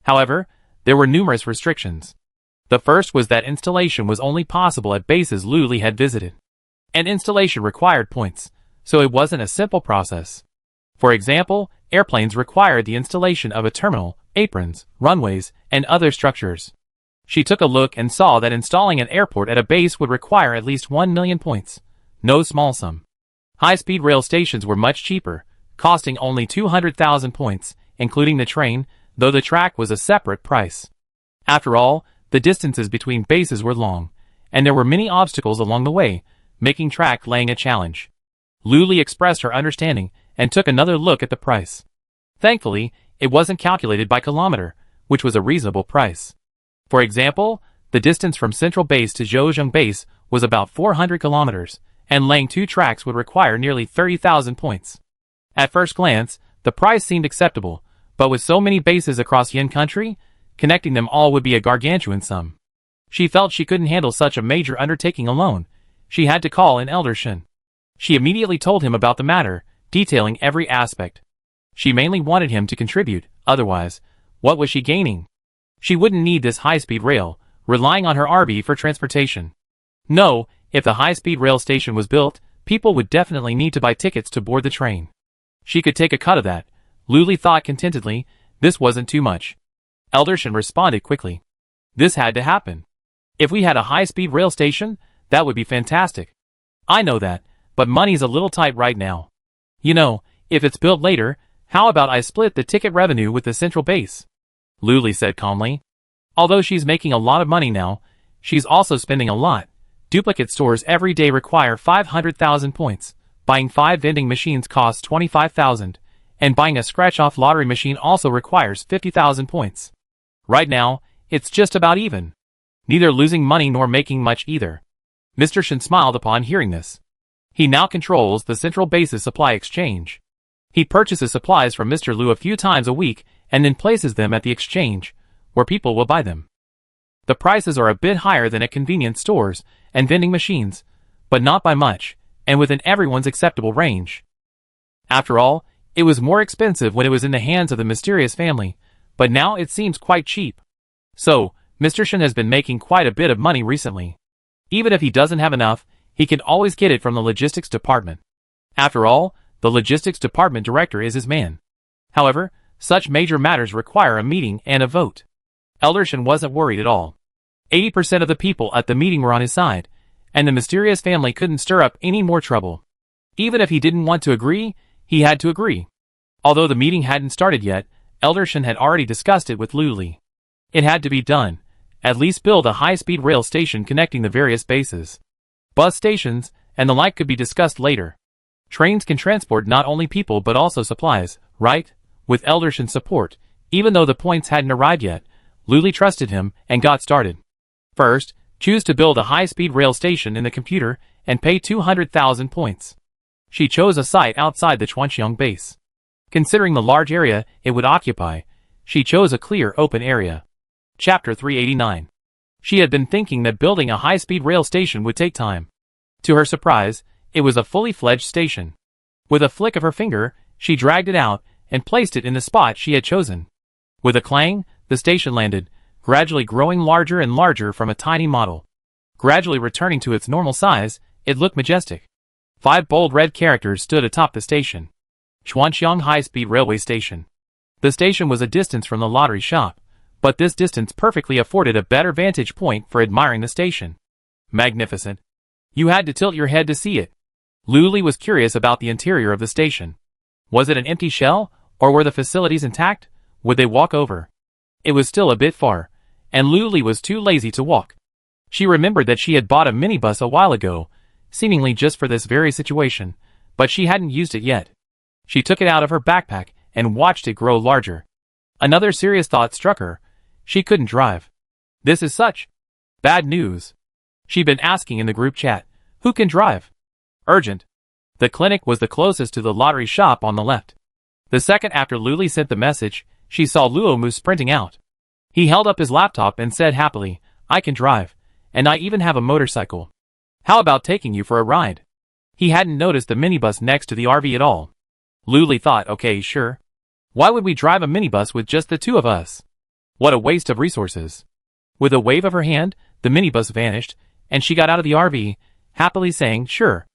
A: However, there were numerous restrictions. The first was that installation was only possible at bases Luli had visited. And installation required points, so it wasn't a simple process. For example, airplanes required the installation of a terminal, aprons, runways, and other structures. She took a look and saw that installing an airport at a base would require at least 1 million points. No small sum. High-speed rail stations were much cheaper, costing only 200,000 points, including the train, though the track was a separate price. After all, the distances between bases were long, and there were many obstacles along the way, making track laying a challenge. Luli expressed her understanding and took another look at the price. Thankfully, it wasn't calculated by kilometer, which was a reasonable price. For example, the distance from Central Base to Zhejiang Base was about 400 kilometers, and laying 2 tracks would require nearly 30,000 points. At first glance, the price seemed acceptable, but with so many bases across Yin country, connecting them all would be a gargantuan sum. She felt she couldn't handle such a major undertaking alone. She had to call in Elder Shen. She immediately told him about the matter, detailing every aspect. She mainly wanted him to contribute, otherwise, what was she gaining? She wouldn't need this high-speed rail, relying on her RB for transportation. No, if the high-speed rail station was built, people would definitely need to buy tickets to board the train. She could take a cut of that. Luli thought contentedly. This wasn't too much. Eldershan responded quickly. This had to happen. If we had a high-speed rail station, that would be fantastic. I know that, but money's a little tight right now. You know, if it's built later, how about I split the ticket revenue with the central base? Luli said calmly. Although she's making a lot of money now, she's also spending a lot. Duplicate stores every day require 500,000 points. Buying 5 vending machines costs 25,000, and buying a scratch-off lottery machine also requires 50,000 points. Right now, it's just about even. Neither losing money nor making much either. Mr. Shen smiled upon hearing this. He now controls the central base's supply exchange. He purchases supplies from Mr. Liu a few times a week and then places them at the exchange, where people will buy them. The prices are a bit higher than at convenience stores and vending machines, but not by much, and within everyone's acceptable range. After all, it was more expensive when it was in the hands of the mysterious family, but now it seems quite cheap. So, Mr. Shen has been making quite a bit of money recently. Even if he doesn't have enough, he can always get it from the logistics department. After all, the logistics department director is his man. However, Such major matters require a meeting and a vote. Eldershan wasn't worried at all. 80% of the people at the meeting were on his side, and the mysterious family couldn't stir up any more trouble. Even if he didn't want to agree, he had to agree. Although the meeting hadn't started yet, Eldershan had already discussed it with Luli. It had to be done. At least build a high-speed rail station connecting the various bases. Bus stations and the like could be discussed later. Trains can transport not only people but also supplies, right? With Eldershan's support, even though the points hadn't arrived yet, Luli trusted him and got started. First, choose to build a high-speed rail station in the computer and pay 200,000 points. She chose a site outside the Chuanxiang base. Considering the large area it would occupy, she chose a clear open area. Chapter 389. She had been thinking that building a high-speed rail station would take time. To her surprise, it was a fully fledged station. With a flick of her finger, she dragged it out and placed it in the spot she had chosen. With a clang, the station landed, gradually growing larger and larger from a tiny model. Gradually returning to its normal size, it looked majestic. 5 bold red characters stood atop the station. Chuanxiang High-Speed Railway Station. The station was a distance from the lottery shop, but this distance perfectly afforded a better vantage point for admiring the station. Magnificent. You had to tilt your head to see it. Luli was curious about the interior of the station. Was it an empty shell, or were the facilities intact? Would they walk over? It was still a bit far, and Luli was too lazy to walk. She remembered that she had bought a minibus a while ago, seemingly just for this very situation, but she hadn't used it yet. She took it out of her backpack and watched it grow larger. Another serious thought struck her. She couldn't drive. This is such bad news. She'd been asking in the group chat, who can drive? Urgent. The clinic was the closest to the lottery shop on the left. The second after Luli sent the message, she saw Luomu sprinting out. He held up his laptop and said happily, I can drive, and I even have a motorcycle. How about taking you for a ride? He hadn't noticed the minibus next to the RV at all. Luli thought, okay, sure. Why would we drive a minibus with just the two of us? What a waste of resources. With a wave of her hand, the minibus vanished, and she got out of the RV, happily saying, sure.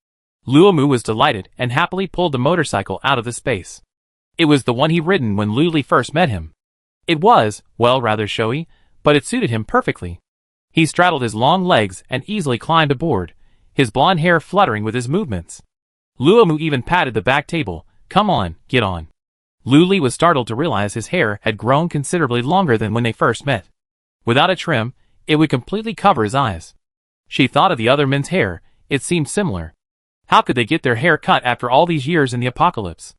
A: Luomu was delighted and happily pulled the motorcycle out of the space. It was the one he'd ridden when Luli first met him. It was, well, rather showy, but it suited him perfectly. He straddled his long legs and easily climbed aboard, his blonde hair fluttering with his movements. Luomu even patted the back table. Come on, get on. Luli was startled to realize his hair had grown considerably longer than when they first met. Without a trim, it would completely cover his eyes. She thought of the other men's hair, it seemed similar. How could they get their hair cut after all these years in the apocalypse?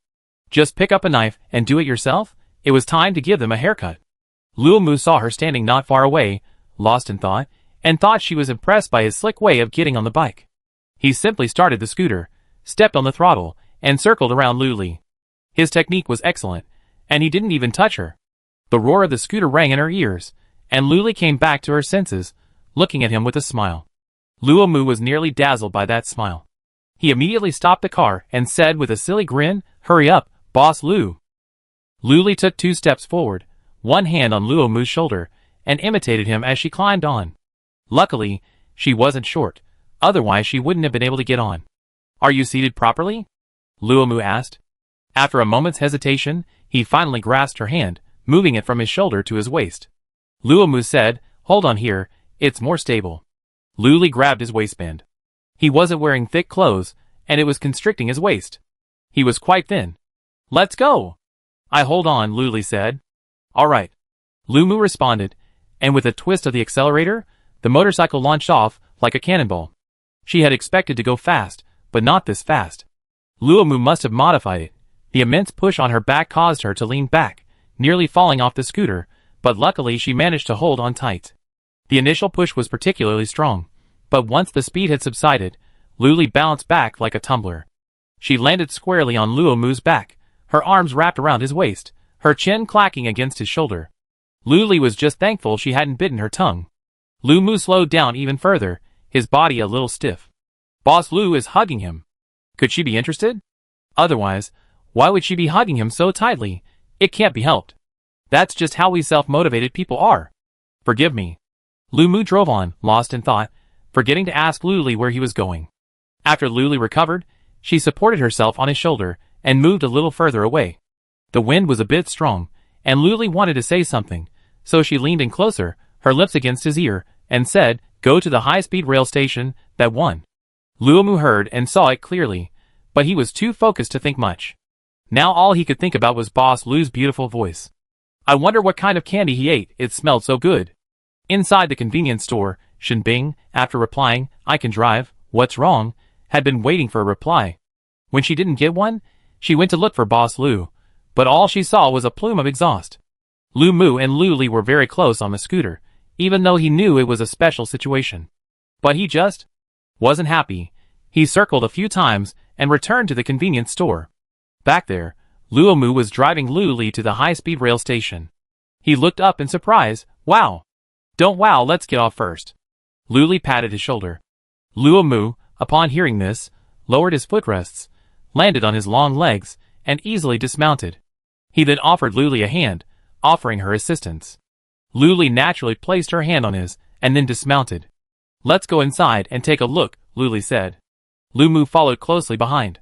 A: Just pick up a knife and do it yourself? It was time to give them a haircut. Luomu saw her standing not far away, lost in thought, and thought she was impressed by his slick way of getting on the bike. He simply started the scooter, stepped on the throttle, and circled around Luli. His technique was excellent, and he didn't even touch her. The roar of the scooter rang in her ears, and Luli came back to her senses, looking at him with a smile. Luomu was nearly dazzled by that smile. He immediately stopped the car and said with a silly grin, hurry up, Boss Lu. Luli took 2 steps forward, one hand on Luomu's shoulder, and imitated him as she climbed on. Luckily, she wasn't short, otherwise she wouldn't have been able to get on. Are you seated properly? Luomu asked. After a moment's hesitation, he finally grasped her hand, moving it from his shoulder to his waist. Luomu said, hold on here, it's more stable. Luli grabbed his waistband. He wasn't wearing thick clothes, and it was constricting his waist. He was quite thin. Let's go. I hold on, Luli said. All right. Luomu responded, and with a twist of the accelerator, the motorcycle launched off like a cannonball. She had expected to go fast, but not this fast. Luomu must have modified it. The immense push on her back caused her to lean back, nearly falling off the scooter, but luckily she managed to hold on tight. The initial push was particularly strong, but once the speed had subsided, Luli bounced back like a tumbler. She landed squarely on Luomu's back, her arms wrapped around his waist, her chin clacking against his shoulder. Luli was just thankful she hadn't bitten her tongue. Luomu slowed down even further, his body a little stiff. Boss Lu is hugging him. Could she be interested? Otherwise, why would she be hugging him so tightly? It can't be helped. That's just how we self-motivated people are. Forgive me. Luomu drove on, lost in thought, forgetting to ask Luli where he was going. After Luli recovered, she supported herself on his shoulder and moved a little further away. The wind was a bit strong, and Luli wanted to say something, so she leaned in closer, her lips against his ear, and said, "Go to the high-speed rail station, that one." Luomu heard and saw it clearly, but he was too focused to think much. Now all he could think about was Boss Lu's beautiful voice. I wonder what kind of candy he ate, it smelled so good. Inside the convenience store, Shinbing, after replying, "I can drive, what's wrong?" had been waiting for a reply. When she didn't get one, she went to look for Boss Lu, but all she saw was a plume of exhaust. Lu Mu and Lu Li were very close on the scooter, even though he knew it was a special situation. But he just wasn't happy. He circled a few times and returned to the convenience store. Back there, Luo Mu was driving Lu Li to the high-speed rail station. He looked up in surprise. "Wow. Don't wow, let's get off first." Lu Li patted his shoulder. Luo Mu, upon hearing this, lowered his footrests, landed on his long legs, and easily dismounted. He then offered Lu Li a hand, offering her assistance. Lu Li naturally placed her hand on his, and then dismounted. "Let's go inside and take a look," Lu Li said. Lu Mu followed closely behind.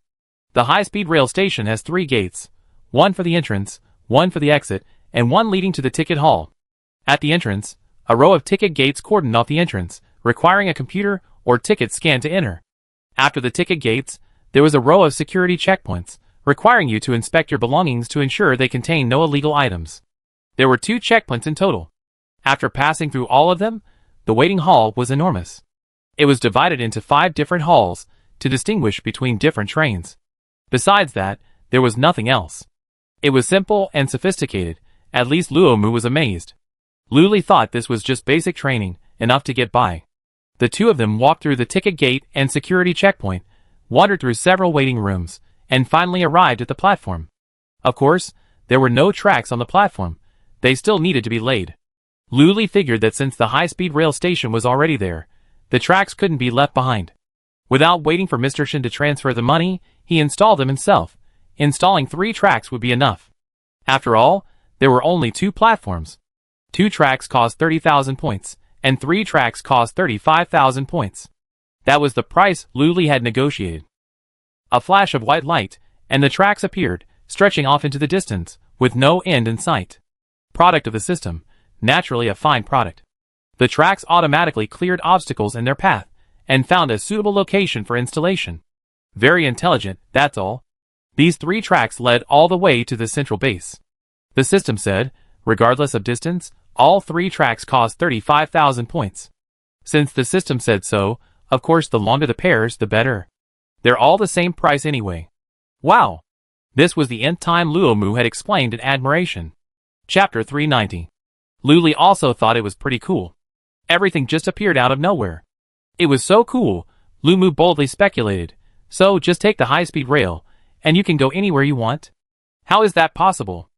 A: The high-speed rail station has 3 gates, one for the entrance, one for the exit, and one leading to the ticket hall. At the entrance, a row of ticket gates cordoned off the entrance, requiring a computer or ticket scan to enter. After the ticket gates, there was a row of security checkpoints, requiring you to inspect your belongings to ensure they contain no illegal items. There were 2 checkpoints in total. After passing through all of them, the waiting hall was enormous. It was divided into 5 different halls to distinguish between different trains. Besides that, there was nothing else. It was simple and sophisticated. At least Luo Mu was amazed. Lu Li thought this was just basic training, enough to get by. The two of them walked through the ticket gate and security checkpoint, wandered through several waiting rooms, and finally arrived at the platform. Of course, there were no tracks on the platform. They still needed to be laid. Lu Li figured that since the high-speed rail station was already there, the tracks couldn't be left behind. Without waiting for Mr. Shin to transfer the money, he installed them himself. Installing 3 tracks would be enough. After all, there were only 2 platforms. 2 tracks cost 30,000 points, and 3 tracks cost 35,000 points. That was the price Lu Li had negotiated. A flash of white light, and the tracks appeared, stretching off into the distance, with no end in sight. Product of the system, naturally a fine product. The tracks automatically cleared obstacles in their path, and found a suitable location for installation. Very intelligent, that's all. These 3 tracks led all the way to the central base. The system said, regardless of distance, all 3 tracks cost 35,000 points. Since the system said so, of course the longer the pairs, the better. They're all the same price anyway. Wow! This was the nth time Luo Mu had explained in admiration. Chapter 390. Lu Li also thought it was pretty cool. Everything just appeared out of nowhere. It was so cool, Lu Mu boldly speculated. So just take the high-speed rail, and you can go anywhere you want? How is that possible?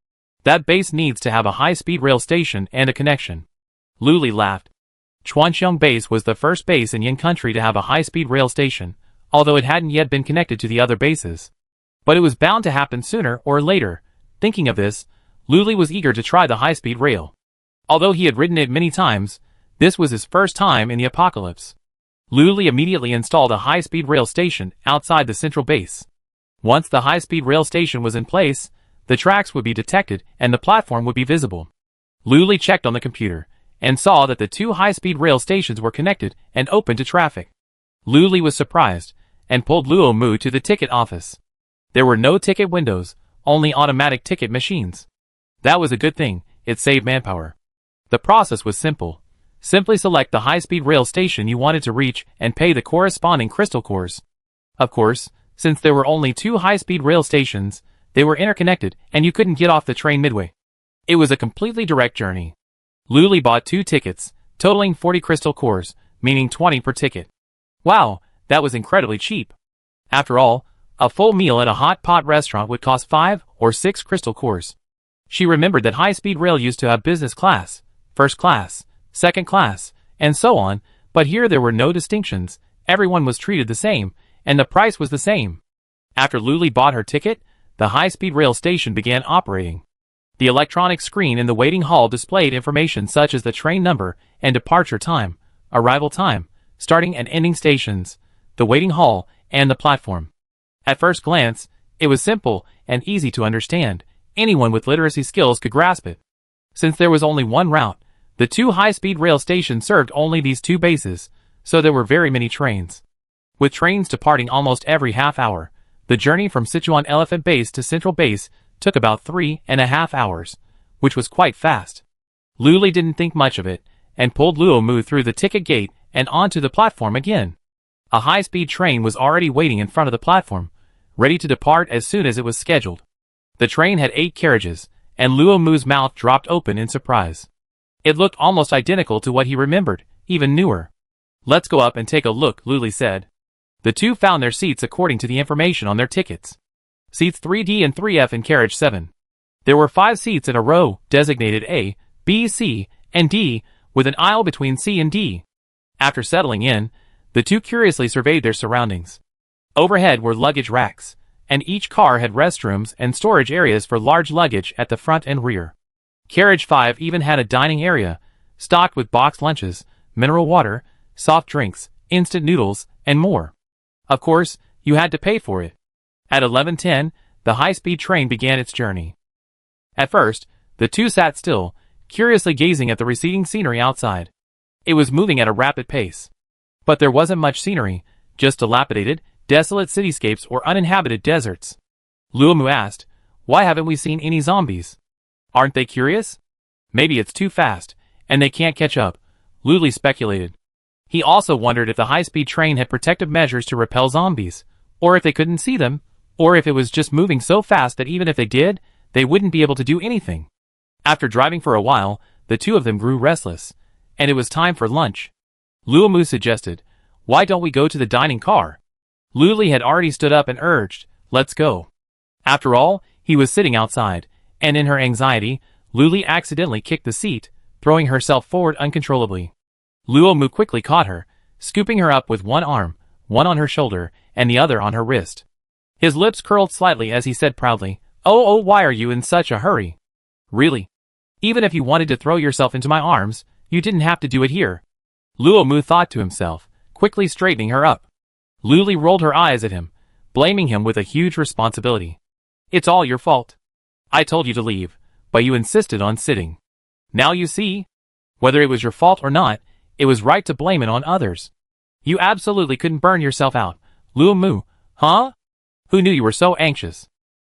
A: That base needs to have a high-speed rail station and a connection. Lu Li laughed. Chuanxiang Base was the first base in Yin Country to have a high-speed rail station, although it hadn't yet been connected to the other bases. But it was bound to happen sooner or later. Thinking of this, Lu Li was eager to try the high-speed rail. Although he had ridden it many times, this was his first time in the apocalypse. Lu Li immediately installed a high-speed rail station outside the central base. Once the high-speed rail station was in place, the tracks would be detected and the platform would be visible. Lu Li checked on the computer, and saw that the 2 high-speed rail stations were connected and open to traffic. Lu Li was surprised, and pulled Luo Mu to the ticket office. There were no ticket windows, only automatic ticket machines. That was a good thing, it saved manpower. The process was simple. Simply select the high-speed rail station you wanted to reach and pay the corresponding crystal cores. Of course, since there were only 2 high-speed rail stations, they were interconnected and you couldn't get off the train midway. It was a completely direct journey. Lu Li bought 2 tickets, totaling 40 crystal cores, meaning 20 per ticket. Wow, that was incredibly cheap. After all, a full meal at a hot pot restaurant would cost 5 or 6 crystal cores. She remembered that high-speed rail used to have business class, first class, second class, and so on, but here there were no distinctions, everyone was treated the same, and the price was the same. After Lu Li bought her ticket, the high-speed rail station began operating. The electronic screen in the waiting hall displayed information such as the train number and departure time, arrival time, starting and ending stations, the waiting hall, and the platform. At first glance, it was simple and easy to understand. Anyone with literacy skills could grasp it. Since there was only one route, the two high-speed rail stations served only these two bases, so there were very many trains. With trains departing almost every half hour, the journey from Sichuan Elephant Base to Central Base took about 3.5 hours, which was quite fast. Luli didn't think much of it, and pulled Luo Mu through the ticket gate and onto the platform again. A high-speed train was already waiting in front of the platform, ready to depart as soon as it was scheduled. The train had 8 carriages, and Luo Mu's mouth dropped open in surprise. It looked almost identical to what he remembered, even newer. "Let's go up and take a look," Luli said. The two found their seats according to the information on their tickets. Seats 3D and 3F in carriage 7. There were 5 seats in a row, designated A, B, C, and D, with an aisle between C and D. After settling in, the two curiously surveyed their surroundings. Overhead were luggage racks, and each car had restrooms and storage areas for large luggage at the front and rear. Carriage 5 even had a dining area, stocked with boxed lunches, mineral water, soft drinks, instant noodles, and more. Of course, you had to pay for it. At 11:10, the high-speed train began its journey. At first, the two sat still, curiously gazing at the receding scenery outside. It was moving at a rapid pace. But there wasn't much scenery, just dilapidated, desolate cityscapes or uninhabited deserts. Luo Mu asked, "Why haven't we seen any zombies? Aren't they curious? Maybe it's too fast, and they can't catch up," Luli speculated. He also wondered if the high-speed train had protective measures to repel zombies, or if they couldn't see them, or if it was just moving so fast that even if they did, they wouldn't be able to do anything. After driving for a while, the two of them grew restless, and it was time for lunch. Luo Mu suggested, "Why don't we go to the dining car?" Luli had already stood up and urged, "Let's go." After all, he was sitting outside, and in her anxiety, Luli accidentally kicked the seat, throwing herself forward uncontrollably. Luo Mu quickly caught her, scooping her up with one arm, one on her shoulder, and the other on her wrist. His lips curled slightly as he said proudly, Oh, why are you in such a hurry? Really? Even if you wanted to throw yourself into my arms, you didn't have to do it here." Luo Mu thought to himself, quickly straightening her up. Luli rolled her eyes at him, blaming him with a huge responsibility. "It's all your fault. I told you to leave, but you insisted on sitting. Now you see? Whether it was your fault or not, it was right to blame it on others. You absolutely couldn't burn yourself out. Luo Mu, huh? Who knew you were so anxious?"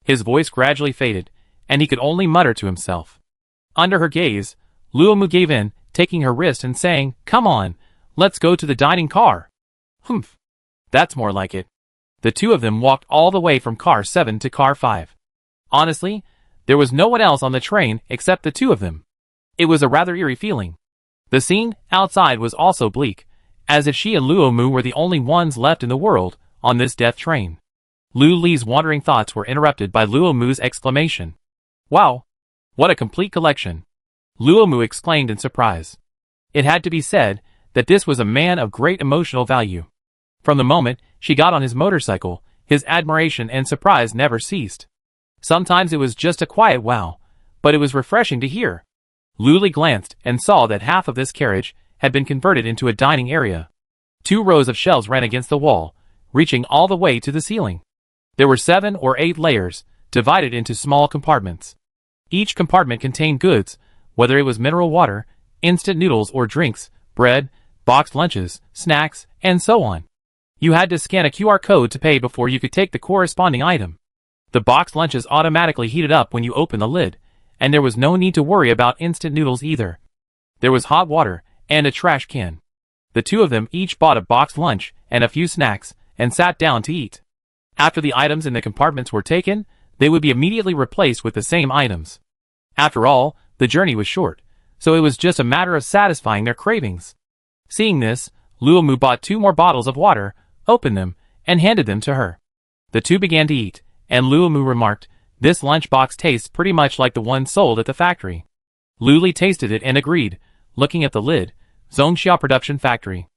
A: His voice gradually faded, and he could only mutter to himself. Under her gaze, Luo Mu gave in, taking her wrist and saying, "Come on, let's go to the dining car." "Humph. That's more like it." The two of them walked all the way from car 7 to car 5. Honestly, there was no one else on the train except the two of them. It was a rather eerie feeling. The scene outside was also bleak, as if she and Luo Mu were the only ones left in the world on this death train. Lu Li's wandering thoughts were interrupted by Luo Mu's exclamation. "Wow! What a complete collection!" Luo Mu exclaimed in surprise. It had to be said that this was a man of great emotional value. From the moment she got on his motorcycle, his admiration and surprise never ceased. Sometimes it was just a quiet wow, but it was refreshing to hear. Lu Li glanced and saw that half of this carriage had been converted into a dining area. 2 rows of shelves ran against the wall, reaching all the way to the ceiling. There were 7 or 8 layers, divided into small compartments. Each compartment contained goods, whether it was mineral water, instant noodles or drinks, bread, boxed lunches, snacks, and so on. You had to scan a QR code to pay before you could take the corresponding item. The boxed lunches automatically heated up when you opened the lid, and there was no need to worry about instant noodles either. There was hot water and a trash can. The two of them each bought a boxed lunch and a few snacks and sat down to eat. After the items in the compartments were taken, they would be immediately replaced with the same items. After all, the journey was short, so it was just a matter of satisfying their cravings. Seeing this, Luo Mu bought 2 more bottles of water, opened them, and handed them to her. The two began to eat, and Luo Mu remarked, "This lunchbox tastes pretty much like the one sold at the factory." Lu Li tasted it and agreed, looking at the lid, Zhongxia Production Factory.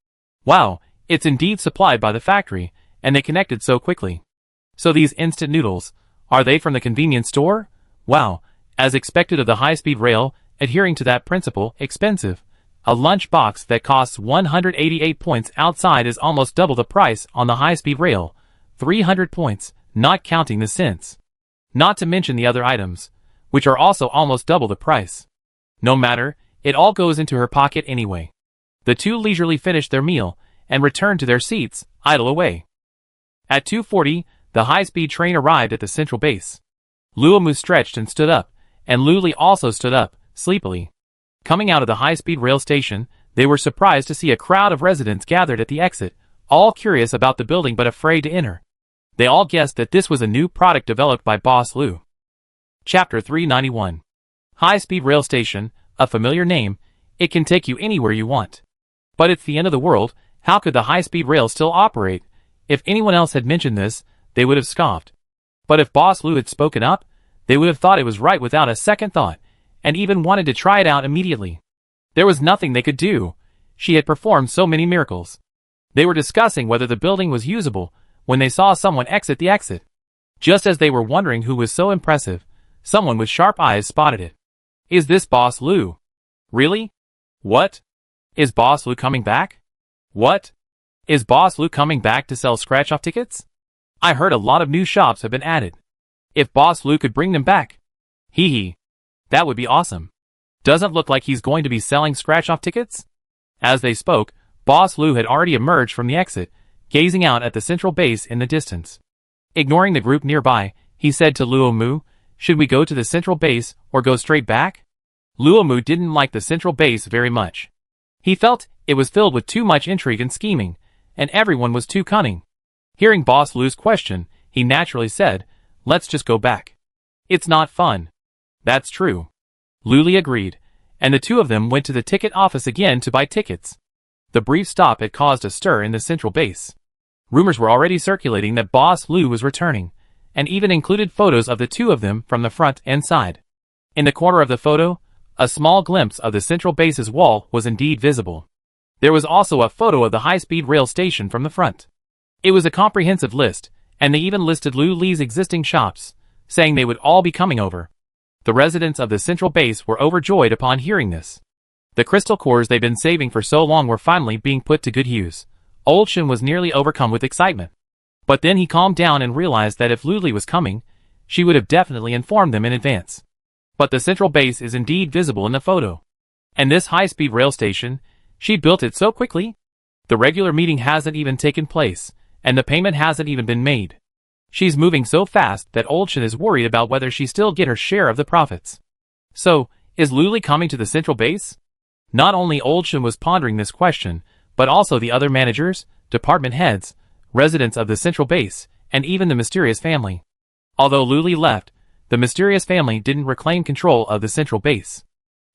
A: Wow, it's indeed supplied by the factory, and they connected so quickly. So these instant noodles, are they from the convenience store? Wow, as expected of the high-speed rail, adhering to that principle, expensive. A lunch box that costs 188 points outside is almost double the price on the high-speed rail, 300 points, not counting the cents. Not to mention the other items, which are also almost double the price. No matter, it all goes into her pocket anyway. The two leisurely finished their meal and returned to their seats, idle away. At 2:40, the high-speed train arrived at the central base. Luomu stretched and stood up, and Luli also stood up, sleepily. Coming out of the high-speed rail station, they were surprised to see a crowd of residents gathered at the exit, all curious about the building but afraid to enter. They all guessed that this was a new product developed by Boss Lu. Chapter 391. High-speed rail station, a familiar name, it can take you anywhere you want. But it's the end of the world, how could the high-speed rail still operate? If anyone else had mentioned this, they would have scoffed. But if Boss Lu had spoken up, they would have thought it was right without a second thought, and even wanted to try it out immediately. There was nothing they could do. She had performed so many miracles. They were discussing whether the building was usable when they saw someone exit the exit. Just as they were wondering who was so impressive, someone with sharp eyes spotted it. Is this Boss Lu? Really? What? Is Boss Lu coming back? What? Is Boss Lu coming back to sell scratch-off tickets? I heard a lot of new shops have been added. If Boss Lu could bring them back. Hee hee. That would be awesome. Doesn't look like he's going to be selling scratch-off tickets? As they spoke, Boss Lu had already emerged from the exit, gazing out at the central base in the distance. Ignoring the group nearby, he said to Luomu, "Should we go to the central base or go straight back?" Luomu didn't like the central base very much. He felt it was filled with too much intrigue and scheming, and everyone was too cunning. Hearing Boss Lu's question, he naturally said, "Let's just go back. It's not fun." That's true. Luli agreed, and the two of them went to the ticket office again to buy tickets. The brief stop had caused a stir in the central base. Rumors were already circulating that Boss Lu was returning, and even included photos of the two of them from the front and side. In the corner of the photo, a small glimpse of the central base's wall was indeed visible. There was also a photo of the high-speed rail station from the front. It was a comprehensive list, and they even listed Lu Li's existing shops, saying they would all be coming over. The residents of the central base were overjoyed upon hearing this. The crystal cores they'd been saving for so long were finally being put to good use. Old Shin was nearly overcome with excitement. But then he calmed down and realized that if Luli was coming, she would have definitely informed them in advance. But the central base is indeed visible in the photo. And this high-speed rail station, she built it so quickly? The regular meeting hasn't even taken place, and the payment hasn't even been made. She's moving so fast that Old Shin is worried about whether she still get her share of the profits. So, is Luli coming to the central base? Not only Old Shin was pondering this question, but also the other managers, department heads, residents of the central base, and even the mysterious family. Although Luli left, the mysterious family didn't reclaim control of the central base.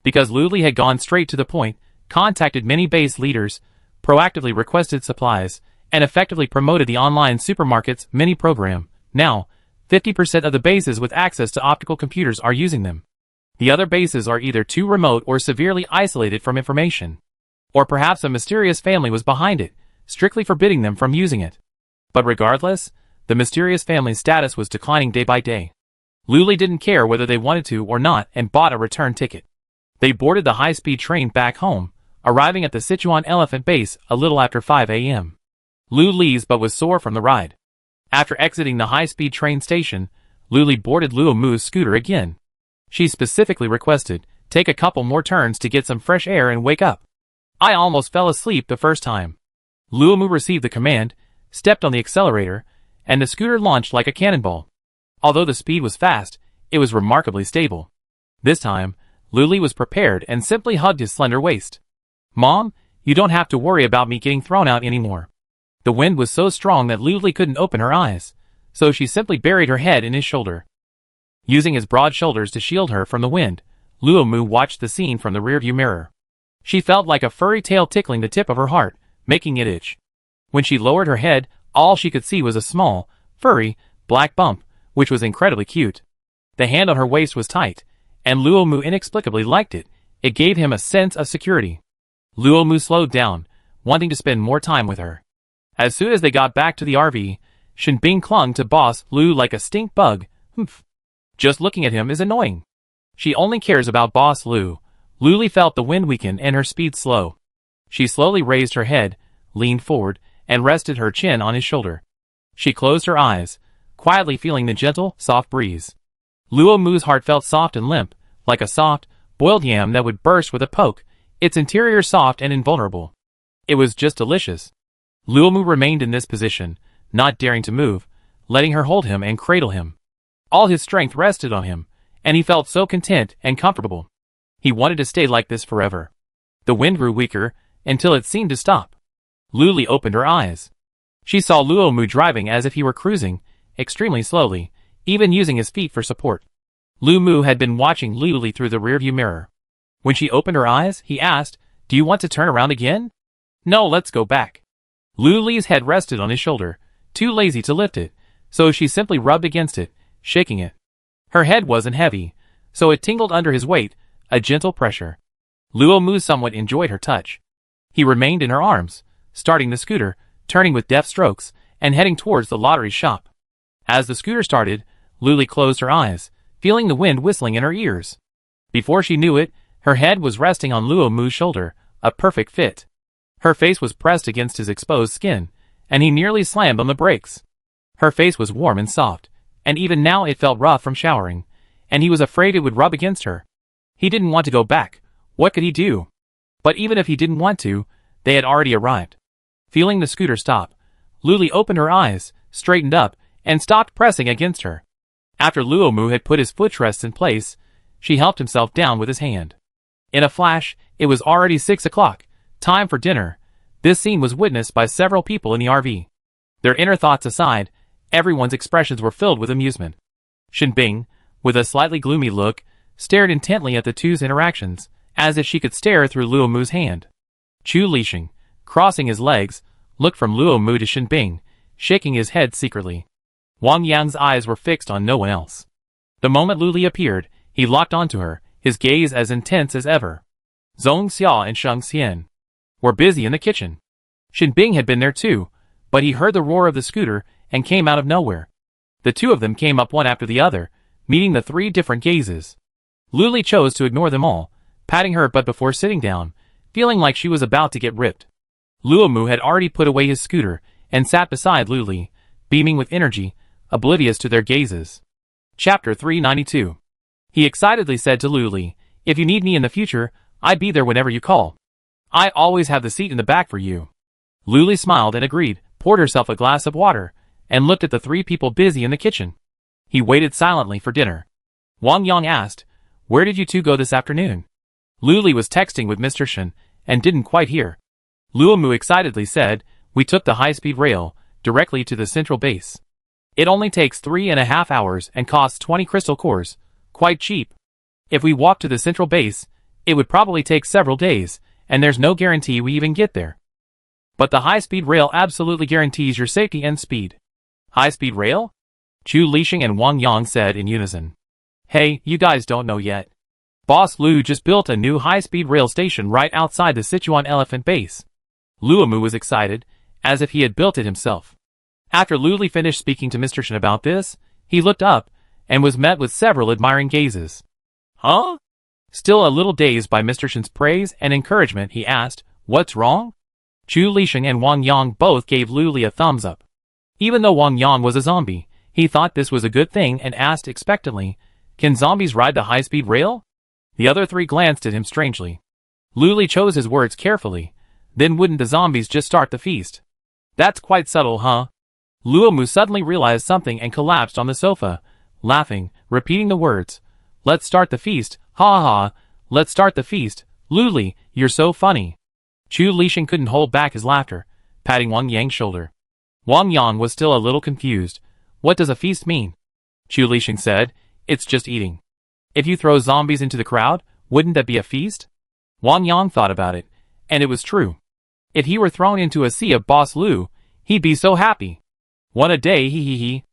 A: Because Luli had gone straight to the point, contacted many base leaders, proactively requested supplies, and effectively promoted the online supermarket's mini program. Now, 50% of the bases with access to optical computers are using them. The other bases are either too remote or severely isolated from information. Or perhaps a mysterious family was behind it, strictly forbidding them from using it. But regardless, the mysterious family's status was declining day by day. Luli didn't care whether they wanted to or not and bought a return ticket. They boarded the high-speed train back home, arriving at the Sichuan Elephant Base a little after 5 a.m. Luli's butt was sore from the ride. After exiting the high-speed train station, Luli boarded Luomu's scooter again. She specifically requested, "Take a couple more turns to get some fresh air and wake up. I almost fell asleep the first time." Luomu received the command, stepped on the accelerator, and the scooter launched like a cannonball. Although the speed was fast, it was remarkably stable. This time, Luli was prepared and simply hugged his slender waist. "Mom, you don't have to worry about me getting thrown out anymore." The wind was so strong that Luli couldn't open her eyes, so she simply buried her head in his shoulder. Using his broad shoulders to shield her from the wind, Luomu watched the scene from the rearview mirror. She felt like a furry tail tickling the tip of her heart, making it itch. When she lowered her head, all she could see was a small, furry, black bump, which was incredibly cute. The hand on her waist was tight, and Luomu inexplicably liked it. It gave him a sense of security. Luomu slowed down, wanting to spend more time with her. As soon as they got back to the RV, Shinbing clung to Boss Lu like a stink bug. Humph. Just looking at him is annoying. She only cares about Boss Lu. Luli felt the wind weaken and her speed slow. She slowly raised her head, leaned forward, and rested her chin on his shoulder. She closed her eyes, quietly feeling the gentle, soft breeze. Luo Mu's heart felt soft and limp, like a soft, boiled yam that would burst with a poke, its interior soft and invulnerable. It was just delicious. Luo Mu remained in this position, not daring to move, letting her hold him and cradle him. All his strength rested on him, and he felt so content and comfortable. He wanted to stay like this forever. The wind grew weaker, until it seemed to stop. Luli opened her eyes. She saw Luo Mu driving as if he were cruising, extremely slowly, even using his feet for support. Lu Mu had been watching Luli through the rearview mirror. When she opened her eyes, he asked, "Do you want to turn around again?" "No, let's go back." Luli's head rested on his shoulder, too lazy to lift it, so she simply rubbed against it, shaking it. Her head wasn't heavy, so it tingled under his weight, a gentle pressure. Luo Mu somewhat enjoyed her touch. He remained in her arms, starting the scooter, turning with deft strokes, and heading towards the lottery shop. As the scooter started, Luli closed her eyes, feeling the wind whistling in her ears. Before she knew it, her head was resting on Luo Mu's shoulder, a perfect fit. Her face was pressed against his exposed skin, and he nearly slammed on the brakes. Her face was warm and soft, and even now it felt rough from showering, and he was afraid it would rub against her. He didn't want to go back. What could he do? But even if he didn't want to, they had already arrived. Feeling the scooter stop, Luli opened her eyes, straightened up, and stopped pressing against her. After Luo Mu had put his footrests in place, she helped himself down with his hand. In a flash, it was already 6 o'clock, time for dinner. This scene was witnessed by several people in the RV. Their inner thoughts aside, everyone's expressions were filled with amusement. Shinbing, with a slightly gloomy look, stared intently at the two's interactions, as if she could stare through Luo Mu's hand. Chu Lixing, crossing his legs, looked from Luo Mu to Shinbing, shaking his head secretly. Wang Yang's eyes were fixed on no one else. The moment Luli appeared, he locked onto her, his gaze as intense as ever. Zhong Xia and Sheng Xian were busy in the kitchen. Shinbing had been there too, but he heard the roar of the scooter and came out of nowhere. The two of them came up one after the other, meeting the three different gazes. Luli chose to ignore them all, patting her butt before sitting down, feeling like she was about to get ripped. Luo Mu had already put away his scooter and sat beside Luli, beaming with energy, oblivious to their gazes. Chapter 392. He excitedly said to Luli, "If you need me in the future, I'd be there whenever you call. I always have the seat in the back for you." Luli smiled and agreed, poured herself a glass of water, and looked at the three people busy in the kitchen. He waited silently for dinner. Wang Yang asked, "Where did you two go this afternoon?" Luli was texting with Mr. Shen, and didn't quite hear. Luo Mu excitedly said, "We took the high-speed rail, directly to the central base. It only takes 3.5 hours and costs 20 crystal cores, quite cheap. If we walk to the central base, it would probably take several days, and there's no guarantee we even get there. But the high-speed rail absolutely guarantees your safety and speed." "High-speed rail?" Chu Lixing and Wang Yang said in unison. "Hey, you guys don't know yet. Boss Lu just built a new high-speed rail station right outside the Sichuan Elephant Base." Luo Mu was excited, as if he had built it himself. After Luli finished speaking to Mr. Shen about this, he looked up, and was met with several admiring gazes. "Huh?" Still a little dazed by Mr. Shen's praise and encouragement, he asked, "What's wrong?" Chu Lixing and Wang Yang both gave Luli a thumbs up. Even though Wang Yang was a zombie, he thought this was a good thing and asked expectantly, "Can zombies ride the high-speed rail?" The other three glanced at him strangely. Luli chose his words carefully. "Then wouldn't the zombies just start the feast?" "That's quite subtle, huh?" Luo Mu suddenly realized something and collapsed on the sofa, laughing, repeating the words, "Let's start the feast, ha ha ha, let's start the feast, Luli, you're so funny." Chu Lixing couldn't hold back his laughter, patting Wang Yang's shoulder. Wang Yang was still a little confused. "What does a feast mean?" Chu Lixing said, "It's just eating. If you throw zombies into the crowd, wouldn't that be a feast?" Wang Yang thought about it, and it was true. If he were thrown into a sea of Boss Lu, he'd be so happy. "One a day, he.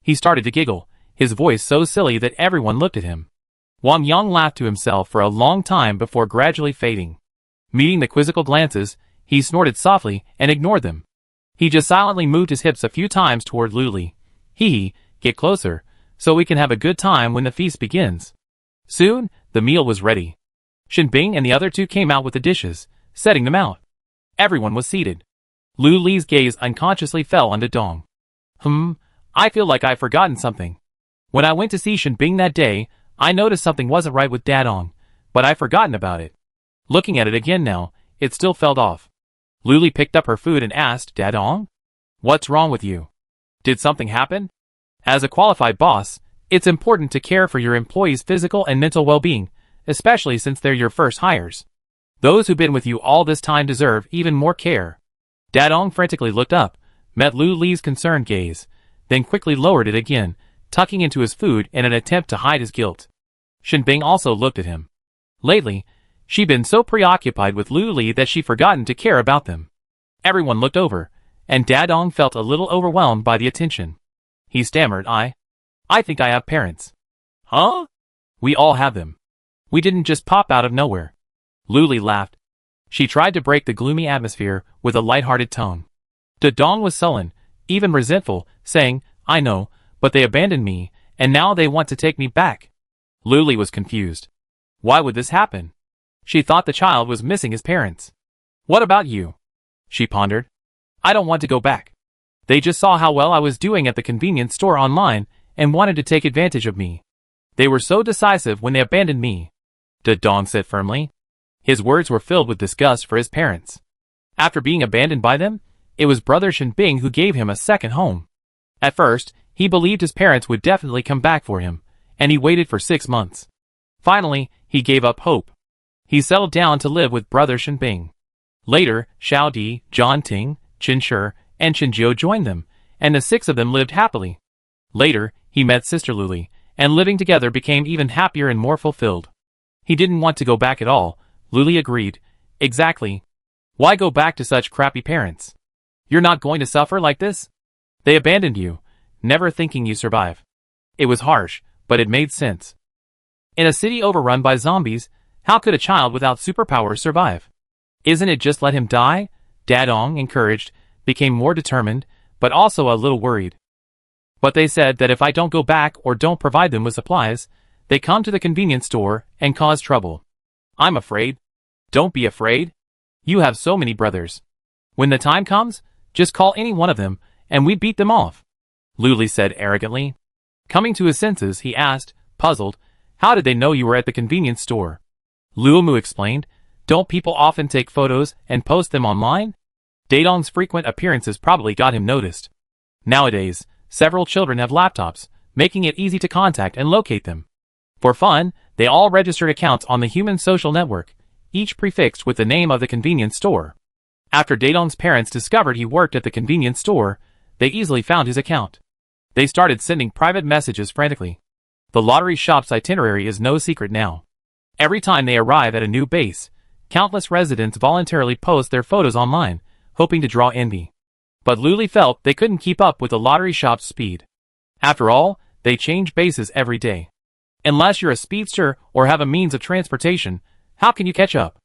A: He started to giggle, his voice so silly that everyone looked at him. Wang Yang laughed to himself for a long time before gradually fading. Meeting the quizzical glances, he snorted softly and ignored them. He just silently moved his hips a few times toward Luli. Get closer, so we can have a good time when the feast begins." Soon, the meal was ready. Shinbing and the other two came out with the dishes, setting them out. Everyone was seated. Luli's gaze unconsciously fell onto Dong. I feel like I've forgotten something." When I went to see Shinbing that day, I noticed something wasn't right with Dadong, but I've forgotten about it. Looking at it again now, it still felt off. Luli picked up her food and asked, Dadong? What's wrong with you? Did something happen? As a qualified boss, it's important to care for your employees' physical and mental well-being, especially since they're your first hires. Those who've been with you all this time deserve even more care. Dadong frantically looked up, met Lu Li's concerned gaze, then quickly lowered it again, tucking into his food in an attempt to hide his guilt. Shinbing also looked at him. Lately, she'd been so preoccupied with Lu Li that she'd forgotten to care about them. Everyone looked over, and Dadong felt a little overwhelmed by the attention. He stammered, I think I have parents. Huh? We all have them. We didn't just pop out of nowhere. Lu Li laughed. She tried to break the gloomy atmosphere with a light-hearted tone. Dadong was sullen, even resentful, saying, I know, but they abandoned me, and now they want to take me back. Lu Li was confused. Why would this happen? She thought the child was missing his parents. What about you? She pondered. I don't want to go back. They just saw how well I was doing at the convenience store online and wanted to take advantage of me. They were so decisive when they abandoned me, Dadong said firmly. His words were filled with disgust for his parents. After being abandoned by them, it was brother Shinbing who gave him a second home. At first, he believed his parents would definitely come back for him, and he waited for 6 months. Finally, he gave up hope. He settled down to live with brother Shinbing. Later, Xiao Di, John Ting, Qin Shi, and Qin Jiu joined them, and the 6 of them lived happily. Later, he met sister Lu Li, and living together became even happier and more fulfilled. He didn't want to go back at all, Lu Li agreed. Exactly. Why go back to such crappy parents? You're not going to suffer like this? They abandoned you, never thinking you'd survive. It was harsh, but it made sense. In a city overrun by zombies, how could a child without superpowers survive? Isn't it just let him die? Dadong, encouraged, became more determined, but also a little worried. But they said that if I don't go back or don't provide them with supplies, they come to the convenience store and cause trouble. I'm afraid. Don't be afraid. You have so many brothers. When the time comes, just call any one of them, and we beat them off, Lu Li said arrogantly. Coming to his senses, he asked, puzzled, how did they know you were at the convenience store? Lu Mu explained, don't people often take photos and post them online? Dadong's frequent appearances probably got him noticed. Nowadays, several children have laptops, making it easy to contact and locate them. For fun, they all registered accounts on the human social network, each prefixed with the name of the convenience store. After Dadong's parents discovered he worked at the convenience store, they easily found his account. They started sending private messages frantically. The lottery shop's itinerary is no secret now. Every time they arrive at a new base, countless residents voluntarily post their photos online, hoping to draw envy. But Lu Li felt they couldn't keep up with the lottery shop's speed. After all, they change bases every day. Unless you're a speedster or have a means of transportation, how can you catch up?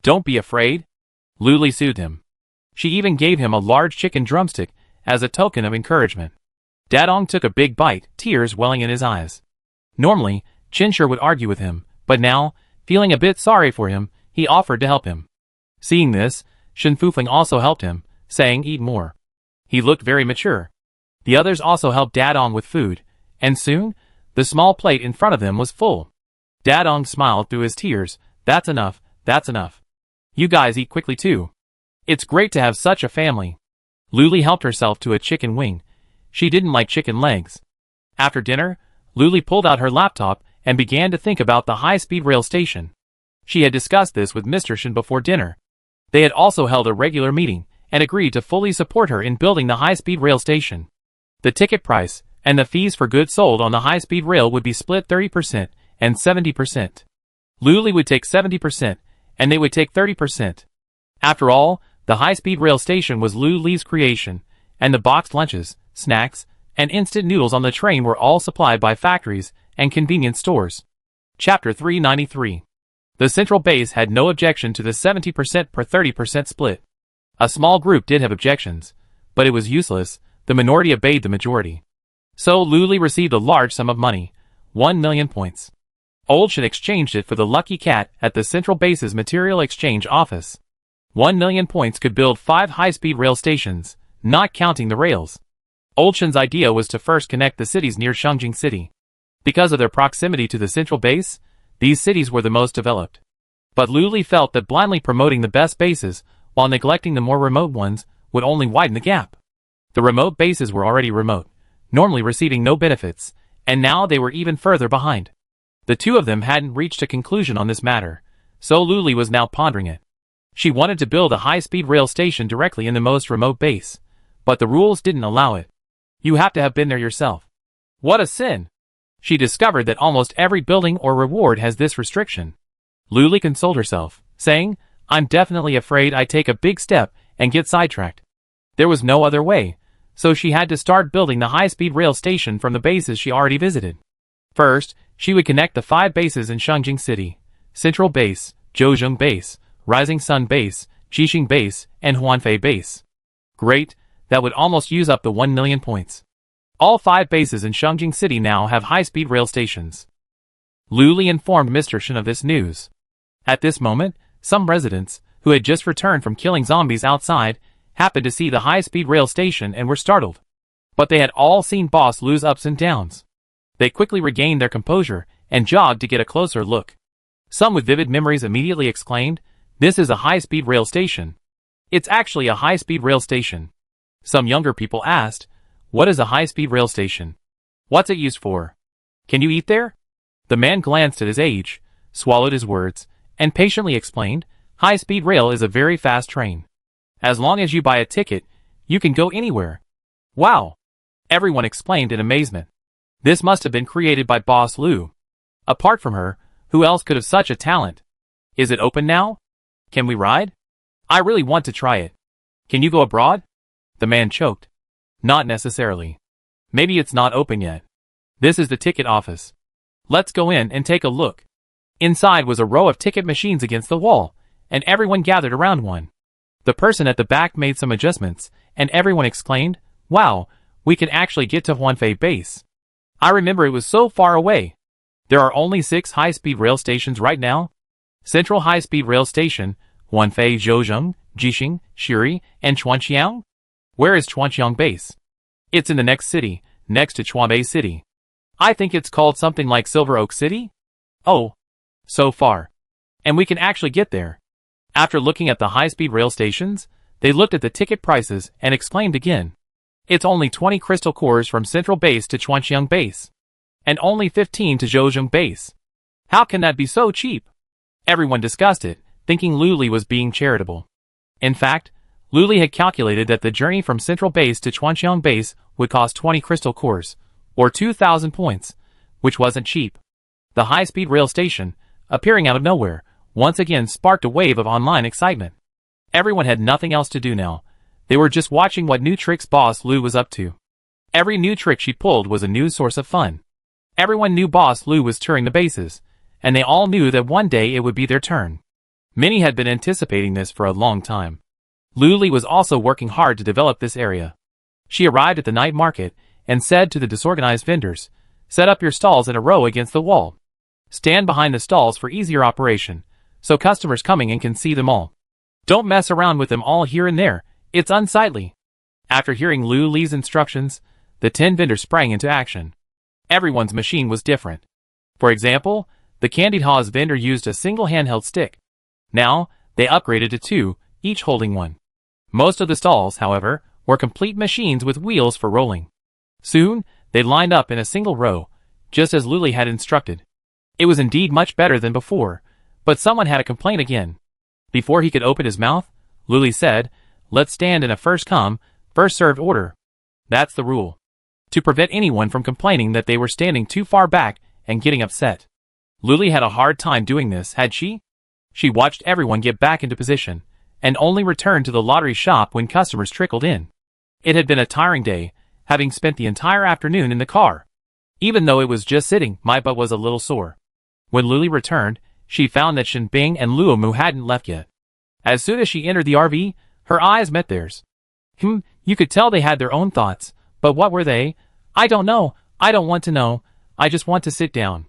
A: Don't be afraid. Lu Li soothed him. She even gave him a large chicken drumstick as a token of encouragement. Dadong took a big bite, tears welling in his eyes. Normally, Qin Shi would argue with him, but now, feeling a bit sorry for him, he offered to help him. Seeing this, Shen Fufling also helped him, saying eat more. He looked very mature. The others also helped Dadong with food, and soon, the small plate in front of them was full. Dadong smiled through his tears. That's enough, that's enough. You guys eat quickly too. It's great to have such a family. Lu Li helped herself to a chicken wing. She didn't like chicken legs. After dinner, Lu Li pulled out her laptop and began to think about the high-speed rail station. She had discussed this with Mr. Shen before dinner. They had also held a regular meeting and agreed to fully support her in building the high-speed rail station. The ticket price and the fees for goods sold on the high-speed rail would be split 30% and 70%. Lu Li would take 70%, and they would take 30%. After all, the high-speed rail station was Lu Li's creation, and the boxed lunches, snacks, and instant noodles on the train were all supplied by factories and convenience stores. Chapter 393. The central base had no objection to the 70% per 30% split. A small group did have objections, but it was useless. The minority obeyed the majority. So Lu Li received a large sum of money, 1 million points. Old Shen exchanged it for the lucky cat at the central base's material exchange office. 1 million points could build 5 high-speed rail stations, not counting the rails. Old Shen's idea was to first connect the cities near Shengjing City. Because of their proximity to the central base, these cities were the most developed. But Luli felt that blindly promoting the best bases while neglecting the more remote ones would only widen the gap. The remote bases were already remote, normally receiving no benefits, and now they were even further behind. The two of them hadn't reached a conclusion on this matter, so Luli was now pondering it. She wanted to build a high-speed rail station directly in the most remote base, but the rules didn't allow it. You have to have been there yourself. What a sin! She discovered that almost every building or reward has this restriction. Luli consoled herself, saying, I'm definitely afraid I take a big step and get sidetracked. There was no other way, so she had to start building the high-speed rail station from the bases she already visited. First, she would connect the 5 bases in Shangjing City: Central Base, Zhouzheng Base, Rising Sun Base, Jixing Base, and Huanfei Base. Great, that would almost use up the 1 million points. All 5 bases in Shangjing City now have high-speed rail stations. Luli informed Mr. Shen of this news. At this moment, some residents, who had just returned from killing zombies outside, happened to see the high-speed rail station and were startled. But they had all seen Boss Lu's ups and downs. They quickly regained their composure and jogged to get a closer look. Some with vivid memories immediately exclaimed, "This is a high-speed rail station." It's actually a high-speed rail station. Some younger people asked, "What is a high-speed rail station? What's it used for? Can you eat there?" The man glanced at his age, swallowed his words, and patiently explained, "High-speed rail is a very fast train. As long as you buy a ticket, you can go anywhere." Wow! Everyone exclaimed in amazement. This must have been created by Boss Lu. Apart from her, who else could have such a talent? Is it open now? Can we ride? I really want to try it. Can you go abroad? The man choked. Not necessarily. Maybe it's not open yet. This is the ticket office. Let's go in and take a look. Inside was a row of ticket machines against the wall, and everyone gathered around one. The person at the back made some adjustments, and everyone exclaimed, "Wow, we can actually get to Huanfei Base. I remember it was so far away." There are only 6 high-speed rail stations right now. Central High-Speed Rail Station, Huanfei, Zhouzheng, Jixing, Shiri, and Chuanxiang. Where is Chuanxiang Base? It's in the next city, next to Chuanbei City. I think it's called something like Silver Oak City? Oh, so far. And we can actually get there. After looking at the high-speed rail stations, they looked at the ticket prices and exclaimed again. It's only 20 crystal cores from Central Base to Chuanxiang Base. And only 15 to Zhouzheng Base. How can that be so cheap? Everyone discussed it, thinking Luli was being charitable. In fact, Luli had calculated that the journey from Central Base to Chuanxiang Base would cost 20 crystal cores, or 2,000 points, which wasn't cheap. The high-speed rail station, appearing out of nowhere, once again sparked a wave of online excitement. Everyone had nothing else to do now. They were just watching what new tricks Boss Lu was up to. Every new trick she pulled was a new source of fun. Everyone knew Boss Lu was touring the bases, and they all knew that one day it would be their turn. Many had been anticipating this for a long time. Luli was also working hard to develop this area. She arrived at the night market and said to the disorganized vendors, "Set up your stalls in a row against the wall. Stand behind the stalls for easier operation, so customers coming in can see them all. Don't mess around with them all here and there, it's unsightly." After hearing Luli's instructions, the 10 vendors sprang into action. Everyone's machine was different. For example, the Candied Haws vendor used a single handheld stick. Now, they upgraded to 2, each holding one. Most of the stalls, however, were complete machines with wheels for rolling. Soon, they lined up in a single row, just as Luli had instructed. It was indeed much better than before, but someone had a complaint again. Before he could open his mouth, Luli said, "Let's stand in a first-come, first-served order. That's the rule. To prevent anyone from complaining that they were standing too far back and getting upset." Luli had a hard time doing this, had she? She watched everyone get back into position, and only returned to the lottery shop when customers trickled in. It had been a tiring day, having spent the entire afternoon in the car. Even though it was just sitting, my butt was a little sore. When Luli returned, she found that Shen Bing and Luomu hadn't left yet. As soon as she entered the RV, her eyes met theirs. You could tell they had their own thoughts, but what were they? "I don't know, I don't want to know, I just want to sit down."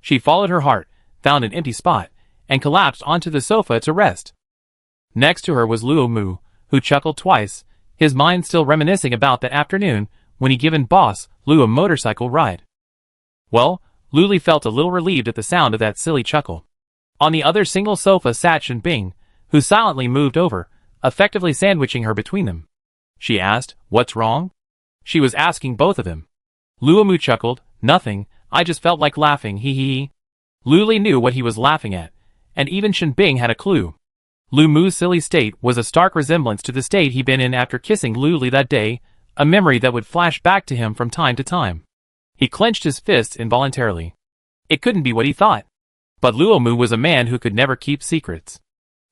A: She followed her heart, found an empty spot, and collapsed onto the sofa to rest. Next to her was Luomu, who chuckled twice, his mind still reminiscing about that afternoon when he given Boss Lu a motorcycle ride. "Well, Luli felt a little relieved at the sound of that silly chuckle. On the other single sofa sat Shinbing, who silently moved over, effectively sandwiching her between them. She asked, "What's wrong?" She was asking both of them. Luomu chuckled, "Nothing, I just felt like laughing, hee hee hee." Luli knew what he was laughing at, and even Shinbing had a clue. Luomu's silly state was a stark resemblance to the state he'd been in after kissing Luli that day, a memory that would flash back to him from time to time. He clenched his fists involuntarily. It couldn't be what he thought. But Luomu was a man who could never keep secrets.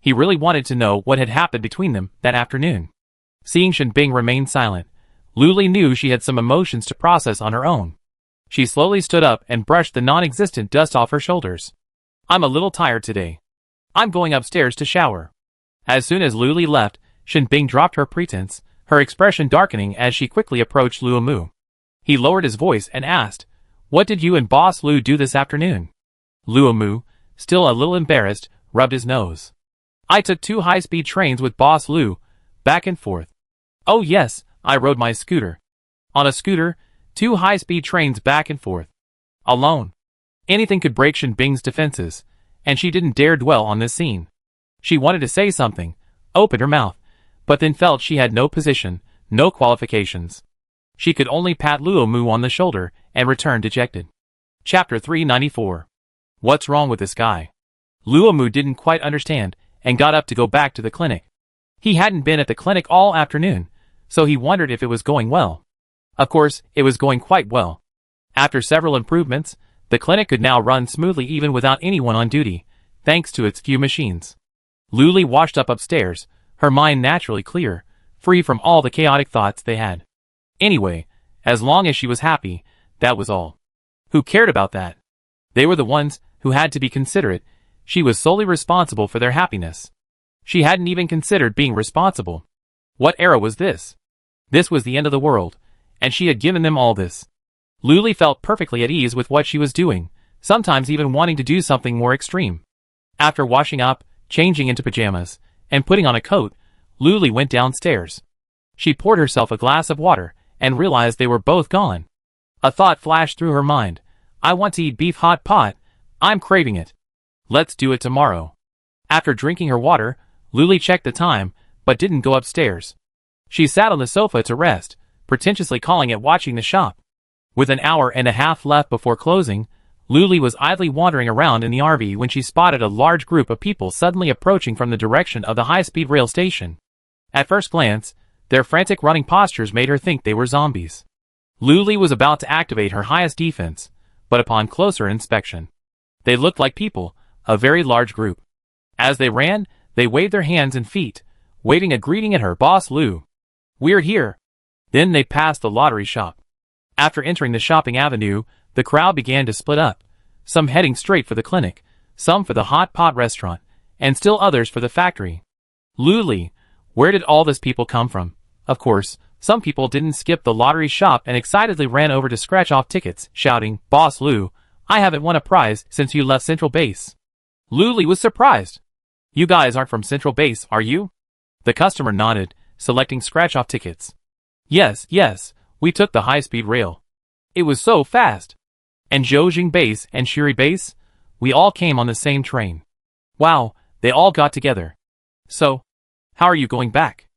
A: He really wanted to know what had happened between them that afternoon. Seeing Shinbing remain silent, Luli knew she had some emotions to process on her own. She slowly stood up and brushed the non-existent dust off her shoulders. "I'm a little tired today. I'm going upstairs to shower." As soon as Luli left, Shinbing dropped her pretense, her expression darkening as she quickly approached Luomu. He lowered his voice and asked, "What did you and Boss Lu do this afternoon?" Luomu, still a little embarrassed, rubbed his nose. "I took 2 high-speed trains with Boss Lu, back and forth." "Oh yes, I rode my scooter." "On a scooter, 2 high-speed trains back and forth. Alone." Anything could break Shinbing's defenses, and she didn't dare dwell on this scene. She wanted to say something, open her mouth, but then felt she had no position, no qualifications. She could only pat Luomu on the shoulder and return dejected. Chapter 394. What's wrong with this guy? Luomu didn't quite understand, and got up to go back to the clinic. He hadn't been at the clinic all afternoon, so he wondered if it was going well. Of course, it was going quite well. After several improvements, the clinic could now run smoothly even without anyone on duty, thanks to its few machines. Luli washed up upstairs, her mind naturally clear, free from all the chaotic thoughts they had. Anyway, as long as she was happy, that was all. Who cared about that? They were the ones who had to be considerate. She was solely responsible for their happiness. She hadn't even considered being responsible. What era was this? This was the end of the world, and she had given them all this. Luli felt perfectly at ease with what she was doing, sometimes even wanting to do something more extreme. After washing up, changing into pajamas, and putting on a coat, Luli went downstairs. She poured herself a glass of water, and realized they were both gone. A thought flashed through her mind. "I want to eat beef hot pot. I'm craving it. Let's do it tomorrow." After drinking her water, Luli checked the time, but didn't go upstairs. She sat on the sofa to rest, pretentiously calling it watching the shop. With an hour and a half left before closing, Luli was idly wandering around in the RV when she spotted a large group of people suddenly approaching from the direction of the high-speed rail station. At first glance, their frantic running postures made her think they were zombies. Luli was about to activate her highest defense, but upon closer inspection, they looked like people, a very large group. As they ran, they waved their hands and feet, waving a greeting at her. "Boss Lu, we're here." Then they passed the lottery shop. After entering the shopping avenue, the crowd began to split up, some heading straight for the clinic, some for the hot pot restaurant, and still others for the factory. Luli, where did all this people come from? Of course, some people didn't skip the lottery shop and excitedly ran over to scratch off tickets, shouting, "Boss Lu, I haven't won a prize since you left Central Base." Luli was surprised. "You guys aren't from Central Base, are you?" The customer nodded, selecting scratch-off tickets. Yes, we took the high-speed rail. It was so fast. And Zhoujing Base and Shiri Base? We all came on the same train. Wow, they all got together. So, how are you going back?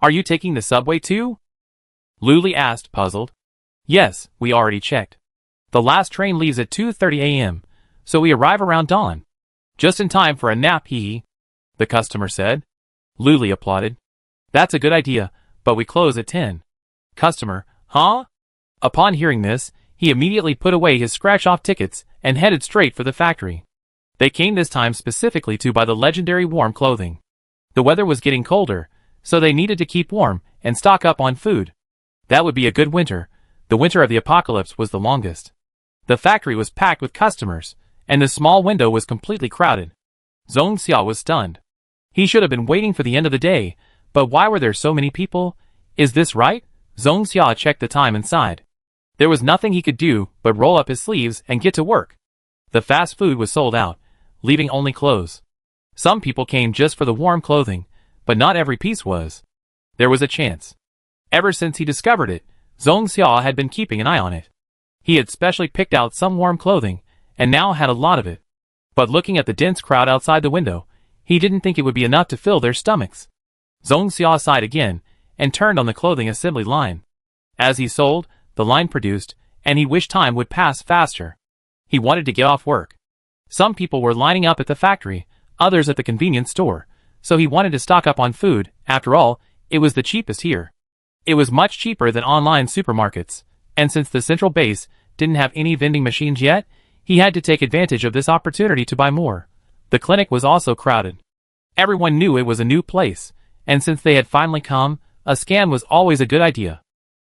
A: Are you taking the subway too? Luli asked, puzzled. Yes, we already checked. The last train leaves at 2:30 a.m., so we arrive around dawn. Just in time for a nap, hee, the customer said. Luli applauded. That's a good idea, but we close at 10. Customer, huh? Upon hearing this, he immediately put away his scratch-off tickets and headed straight for the factory. They came this time specifically to buy the legendary warm clothing. The weather was getting colder, so they needed to keep warm and stock up on food. That would be a good winter. The winter of the apocalypse was the longest. The factory was packed with customers, and the small window was completely crowded. Zhong Xia was stunned. He should have been waiting for the end of the day, but why were there so many people? Is this right? Zhong Xia checked the time and sighed. There was nothing he could do but roll up his sleeves and get to work. The fast food was sold out, leaving only clothes. Some people came just for the warm clothing, but not every piece was. There was a chance. Ever since he discovered it, Zhong Xia had been keeping an eye on it. He had specially picked out some warm clothing and now had a lot of it. But looking at the dense crowd outside the window, he didn't think it would be enough to fill their stomachs. Zhong Xia sighed again, and turned on the clothing assembly line. As he sold, the line produced, and he wished time would pass faster. He wanted to get off work. Some people were lining up at the factory, others at the convenience store, so he wanted to stock up on food. After all, it was the cheapest here. It was much cheaper than online supermarkets, and since the central base didn't have any vending machines yet, he had to take advantage of this opportunity to buy more. The clinic was also crowded. Everyone knew it was a new place, and since they had finally come, a scan was always a good idea.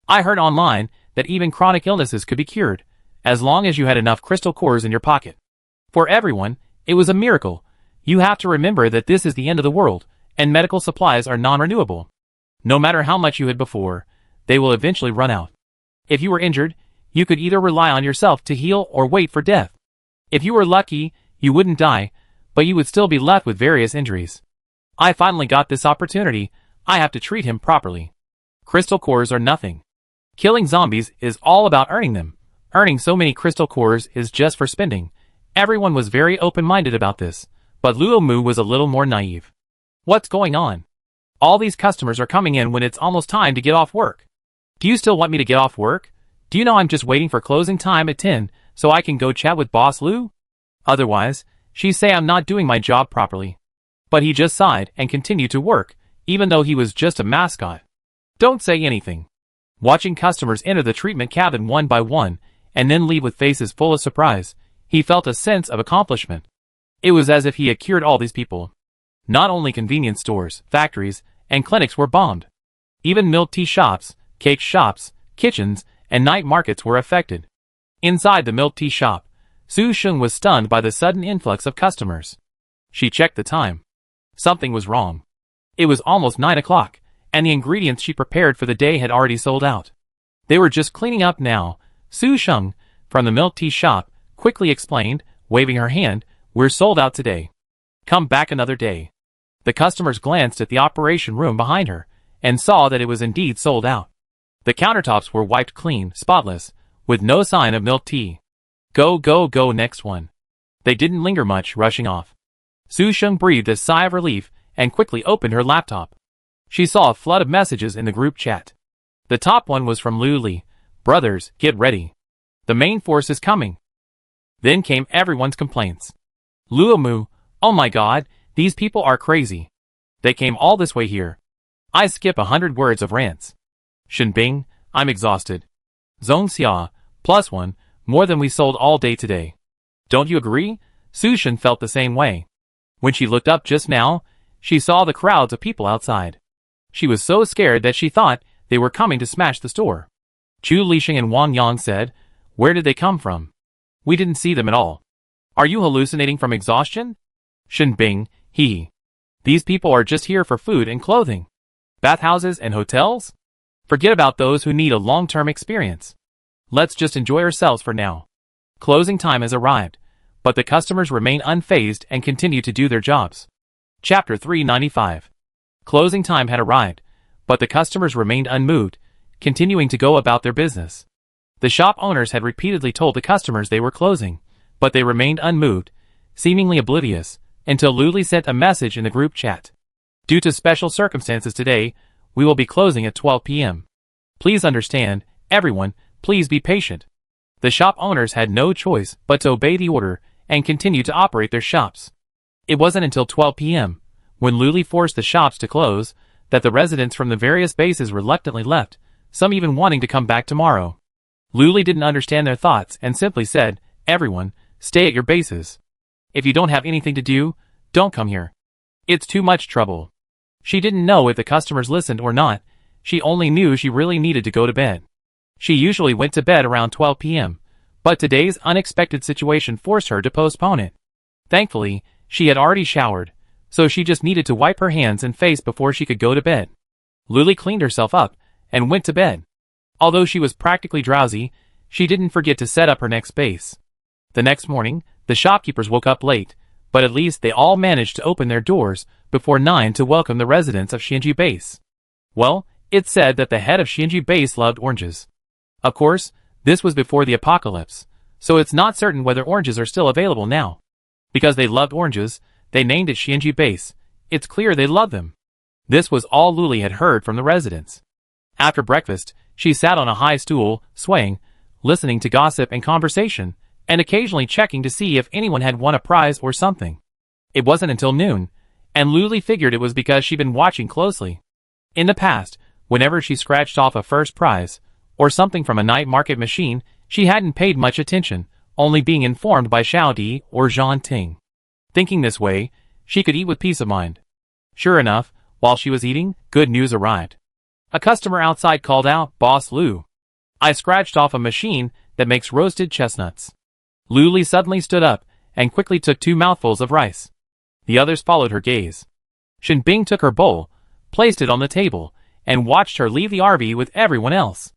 A: I heard online that even chronic illnesses could be cured, as long as you had enough crystal cores in your pocket. For everyone, it was a miracle. You have to remember that this is the end of the world, and medical supplies are non-renewable. No matter how much you had before, they will eventually run out. If you were injured, you could either rely on yourself to heal or wait for death. If you were lucky, you wouldn't die, but you would still be left with various injuries. I finally got this opportunity. I have to treat him properly. Crystal cores are nothing. Killing zombies is all about earning them. Earning so many crystal cores is just for spending. Everyone was very open-minded about this, but Luo Mu was a little more naive. What's going on? All these customers are coming in when it's almost time to get off work. Do you still want me to get off work? Do you know I'm just waiting for closing time at 10 so I can go chat with Boss Lu? Otherwise, she'd say I'm not doing my job properly. But he just sighed and continued to work, even though he was just a mascot. Don't say anything. Watching customers enter the treatment cabin one by one, and then leave with faces full of surprise, he felt a sense of accomplishment. It was as if he had cured all these people. Not only convenience stores, factories, and clinics were bombed. Even milk tea shops, cake shops, kitchens, and night markets were affected. Inside the milk tea shop, Su Sheng was stunned by the sudden influx of customers. She checked the time. Something was wrong. It was almost 9 o'clock, and the ingredients she prepared for the day had already sold out. They were just cleaning up now. Su Sheng, from the milk tea shop, quickly explained, waving her hand, "We're sold out today. Come back another day." The customers glanced at the operation room behind her, and saw that it was indeed sold out. The countertops were wiped clean, spotless, with no sign of milk tea. Go, go, go, next one. They didn't linger much, rushing off. Su Sheng breathed a sigh of relief, and quickly opened her laptop. She saw a flood of messages in the group chat. The top one was from Lu Li. "Brothers, get ready. The main force is coming." Then came everyone's complaints. Luo Mu, "Oh my god, these people are crazy. They came all this way here. I skip 100 words of rants." Shen Bing, "I'm exhausted." Zhong Xia, +1, more than we sold all day today. Don't you agree? Su Shen felt the same way. When she looked up just now, she saw the crowds of people outside. She was so scared that she thought they were coming to smash the store. Chu Lixing and Wang Yang said, "Where did they come from? We didn't see them at all. Are you hallucinating from exhaustion?" Shen Bing, "Hee. These people are just here for food and clothing. Bathhouses and hotels? Forget about those who need a long-term experience. Let's just enjoy ourselves for now." Closing time has arrived, but the customers remain unfazed and continue to do their jobs. Chapter 395. Closing time had arrived, but the customers remained unmoved, continuing to go about their business. The shop owners had repeatedly told the customers they were closing, but they remained unmoved, seemingly oblivious, until Luli sent a message in the group chat. "Due to special circumstances today, we will be closing at 12 p.m. Please understand, everyone, please be patient." The shop owners had no choice but to obey the order and continue to operate their shops. It wasn't until 12 p.m., when Luli forced the shops to close, that the residents from the various bases reluctantly left, some even wanting to come back tomorrow. Luli didn't understand their thoughts and simply said, "Everyone, stay at your bases. If you don't have anything to do, don't come here. It's too much trouble." She didn't know if the customers listened or not. She only knew she really needed to go to bed. She usually went to bed around 12 p.m., but today's unexpected situation forced her to postpone it. Thankfully, she had already showered, so she just needed to wipe her hands and face before she could go to bed. Luli cleaned herself up and went to bed. Although she was practically drowsy, she didn't forget to set up her next base. The next morning, the shopkeepers woke up late, but at least they all managed to open their doors before 9 to welcome the residents of Xianji Base. Well, it's said that the head of Xianji Base loved oranges. Of course, this was before the apocalypse, so it's not certain whether oranges are still available now. Because they loved oranges, they named it Shinji Base. It's clear they love them. This was all Luli had heard from the residents. After breakfast, she sat on a high stool, swaying, listening to gossip and conversation, and occasionally checking to see if anyone had won a prize or something. It wasn't until noon, and Luli figured it was because she'd been watching closely. In the past, whenever she scratched off a first prize, or something from a night market machine, she hadn't paid much attention, only being informed by Xiao Di or Zhang Ting. Thinking this way, she could eat with peace of mind. Sure enough, while she was eating, good news arrived. A customer outside called out, "Boss Lu, I scratched off a machine that makes roasted chestnuts." Luli suddenly stood up and quickly took 2 mouthfuls of rice. The others followed her gaze. Shinbing took her bowl, placed it on the table, and watched her leave the RV with everyone else.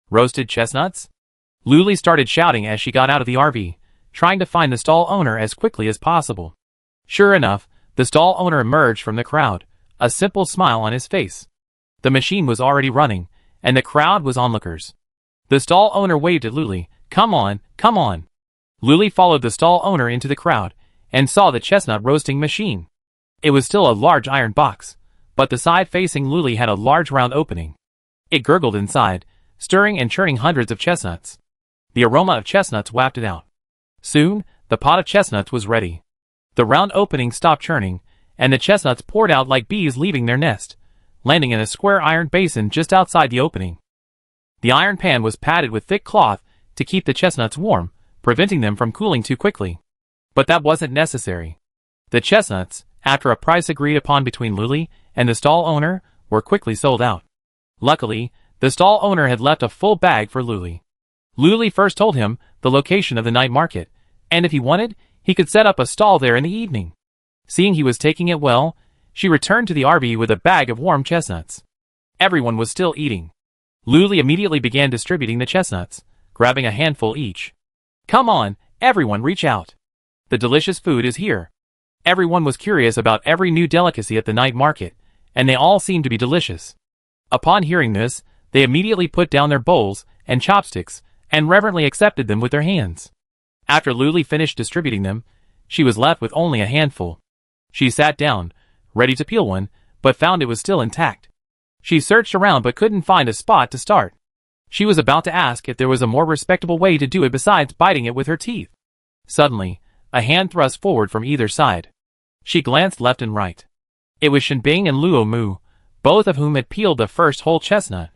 A: Roasted chestnuts? Luli started shouting as she got out of the RV, trying to find the stall owner as quickly as possible. Sure enough, the stall owner emerged from the crowd, a simple smile on his face. The machine was already running, and the crowd was onlookers. The stall owner waved at Luli. "Come on, come on." Luli followed the stall owner into the crowd, and saw the chestnut roasting machine. It was still a large iron box, but the side facing Luli had a large round opening. It gurgled inside, stirring and churning hundreds of chestnuts. The aroma of chestnuts wafted out. Soon, the pot of chestnuts was ready. The round opening stopped churning, and the chestnuts poured out like bees leaving their nest, landing in a square iron basin just outside the opening. The iron pan was padded with thick cloth to keep the chestnuts warm, preventing them from cooling too quickly. But that wasn't necessary. The chestnuts, after a price agreed upon between Luli and the stall owner, were quickly sold out. Luckily, the stall owner had left a full bag for Luli. Luli first told him the location of the night market, and if he wanted, he could set up a stall there in the evening. Seeing he was taking it well, she returned to the RV with a bag of warm chestnuts. Everyone was still eating. Luli immediately began distributing the chestnuts, grabbing a handful each. "Come on, everyone, reach out. The delicious food is here." Everyone was curious about every new delicacy at the night market, and they all seemed to be delicious. Upon hearing this, they immediately put down their bowls and chopsticks and reverently accepted them with their hands. After Luli finished distributing them, she was left with only a handful. She sat down, ready to peel one, but found it was still intact. She searched around but couldn't find a spot to start. She was about to ask if there was a more respectable way to do it besides biting it with her teeth. Suddenly, a hand thrust forward from either side. She glanced left and right. It was Shinbing and Luo Mu, both of whom had peeled the first whole chestnut.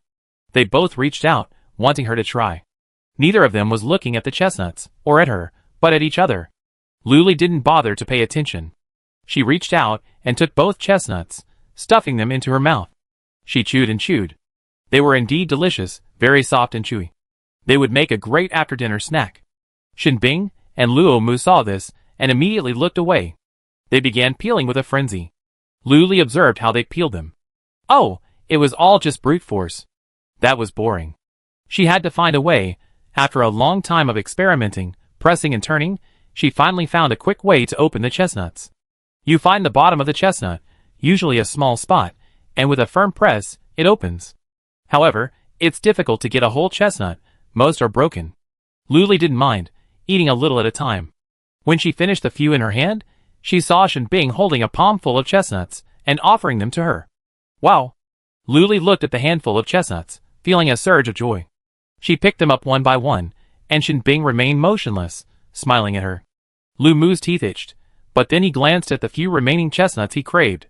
A: They both reached out, wanting her to try. Neither of them was looking at the chestnuts, or at her, but at each other. Luli didn't bother to pay attention. She reached out and took both chestnuts, stuffing them into her mouth. She chewed and chewed. They were indeed delicious, very soft and chewy. They would make a great after-dinner snack. Shinbing and Luo Mu saw this, and immediately looked away. They began peeling with a frenzy. Luli observed how they peeled them. Oh, it was all just brute force. That was boring. She had to find a way. After a long time of experimenting, pressing and turning, she finally found a quick way to open the chestnuts. You find the bottom of the chestnut, usually a small spot, and with a firm press, it opens. However, it's difficult to get a whole chestnut, most are broken. Luli didn't mind, eating a little at a time. When she finished the few in her hand, she saw Shinbing holding a palm full of chestnuts, and offering them to her. Wow! Luli looked at the handful of chestnuts, feeling a surge of joy. She picked them up one by one, and Shinbing remained motionless, smiling at her. Lu Mu's teeth itched, but then he glanced at the few remaining chestnuts he craved.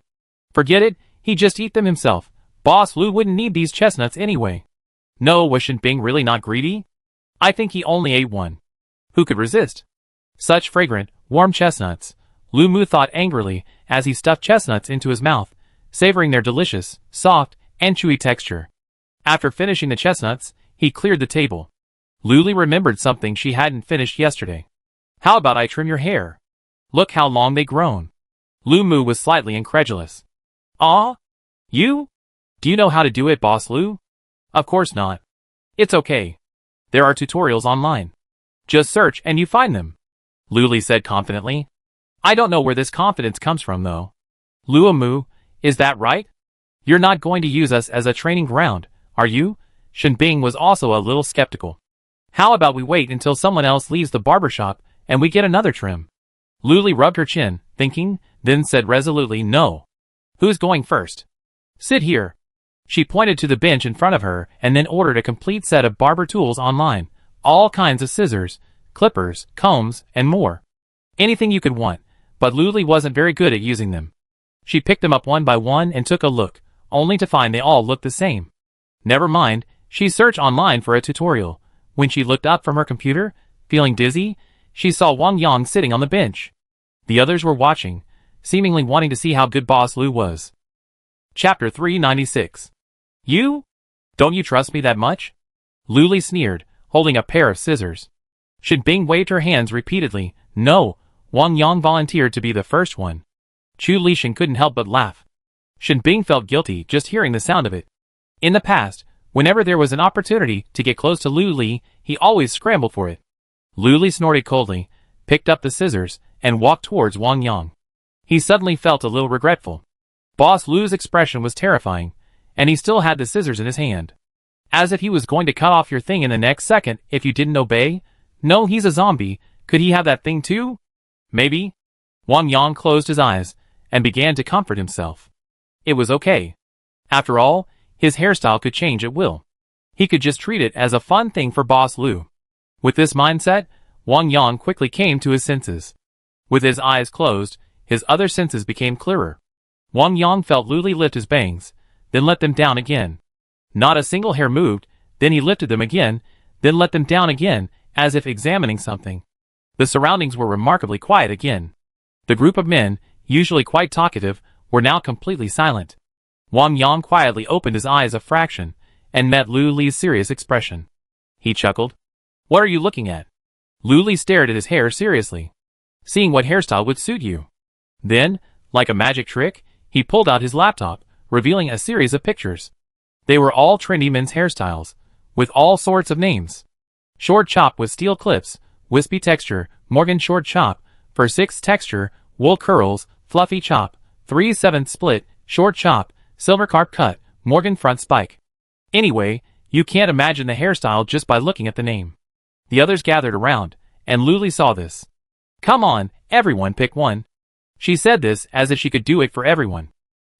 A: Forget it, he'd just eat them himself. Boss Lu wouldn't need these chestnuts anyway. No, was Shinbing really not greedy? I think he only ate one. Who could resist? Such fragrant, warm chestnuts. Lu Mu thought angrily as he stuffed chestnuts into his mouth, savoring their delicious, soft, and chewy texture. After finishing the chestnuts, he cleared the table. Luli remembered something she hadn't finished yesterday. How about I trim your hair? Look how long they've grown. Lu Mu was slightly incredulous. Ah? You? Do you know how to do it, Boss Lu? Of course not. It's okay. There are tutorials online. Just search and you find them. Luli said confidently. I don't know where this confidence comes from though. Luo Mu, is that right? You're not going to use us as a training ground, are you? Shinbing was also a little skeptical. How about we wait until someone else leaves the barbershop and we get another trim? Luli rubbed her chin, thinking, then said resolutely no. Who's going first? Sit here. She pointed to the bench in front of her and then ordered a complete set of barber tools online, all kinds of scissors, clippers, combs, and more. Anything you could want, but Luli wasn't very good at using them. She picked them up one by one and took a look, only to find they all looked the same. Never mind, she searched online for a tutorial. When she looked up from her computer, feeling dizzy, she saw Wang Yang sitting on the bench. The others were watching, seemingly wanting to see how good Boss Lu was. Chapter 396. You? Don't you trust me that much? Luli sneered, holding a pair of scissors. Shen Bing waved her hands repeatedly. No, Wang Yang volunteered to be the first one. Chu Lishan couldn't help but laugh. Shen Bing felt guilty just hearing the sound of it. In the past, whenever there was an opportunity to get close to Luli, he always scrambled for it. Luli snorted coldly, picked up the scissors, and walked towards Wang Yang. He suddenly felt a little regretful. Boss Lu's expression was terrifying, and he still had the scissors in his hand. As if he was going to cut off your thing in the next second if you didn't obey? No, he's a zombie. Could he have that thing too? Maybe. Wang Yang closed his eyes and began to comfort himself. It was okay. After all, his hairstyle could change at will. He could just treat it as a fun thing for Boss Lu. With this mindset, Wang Yang quickly came to his senses. With his eyes closed, his other senses became clearer. Wang Yang felt Luli lift his bangs, then let them down again. Not a single hair moved, then he lifted them again, then let them down again, as if examining something. The surroundings were remarkably quiet again. The group of men, usually quite talkative, were now completely silent. Wang Yang quietly opened his eyes a fraction, and met Luli's serious expression. He chuckled. What are you looking at? Luli stared at his hair seriously. Seeing what hairstyle would suit you. Then, like a magic trick, he pulled out his laptop, revealing a series of pictures. They were all trendy men's hairstyles, with all sorts of names. Short chop with steel clips, wispy texture, Morgan short chop, for 6 texture, wool curls, fluffy chop, 3/7 split, short chop, silver carp cut, Morgan front spike. Anyway, you can't imagine the hairstyle just by looking at the name. The others gathered around, and Luli saw this. Come on, everyone pick one. She said this as if she could do it for everyone.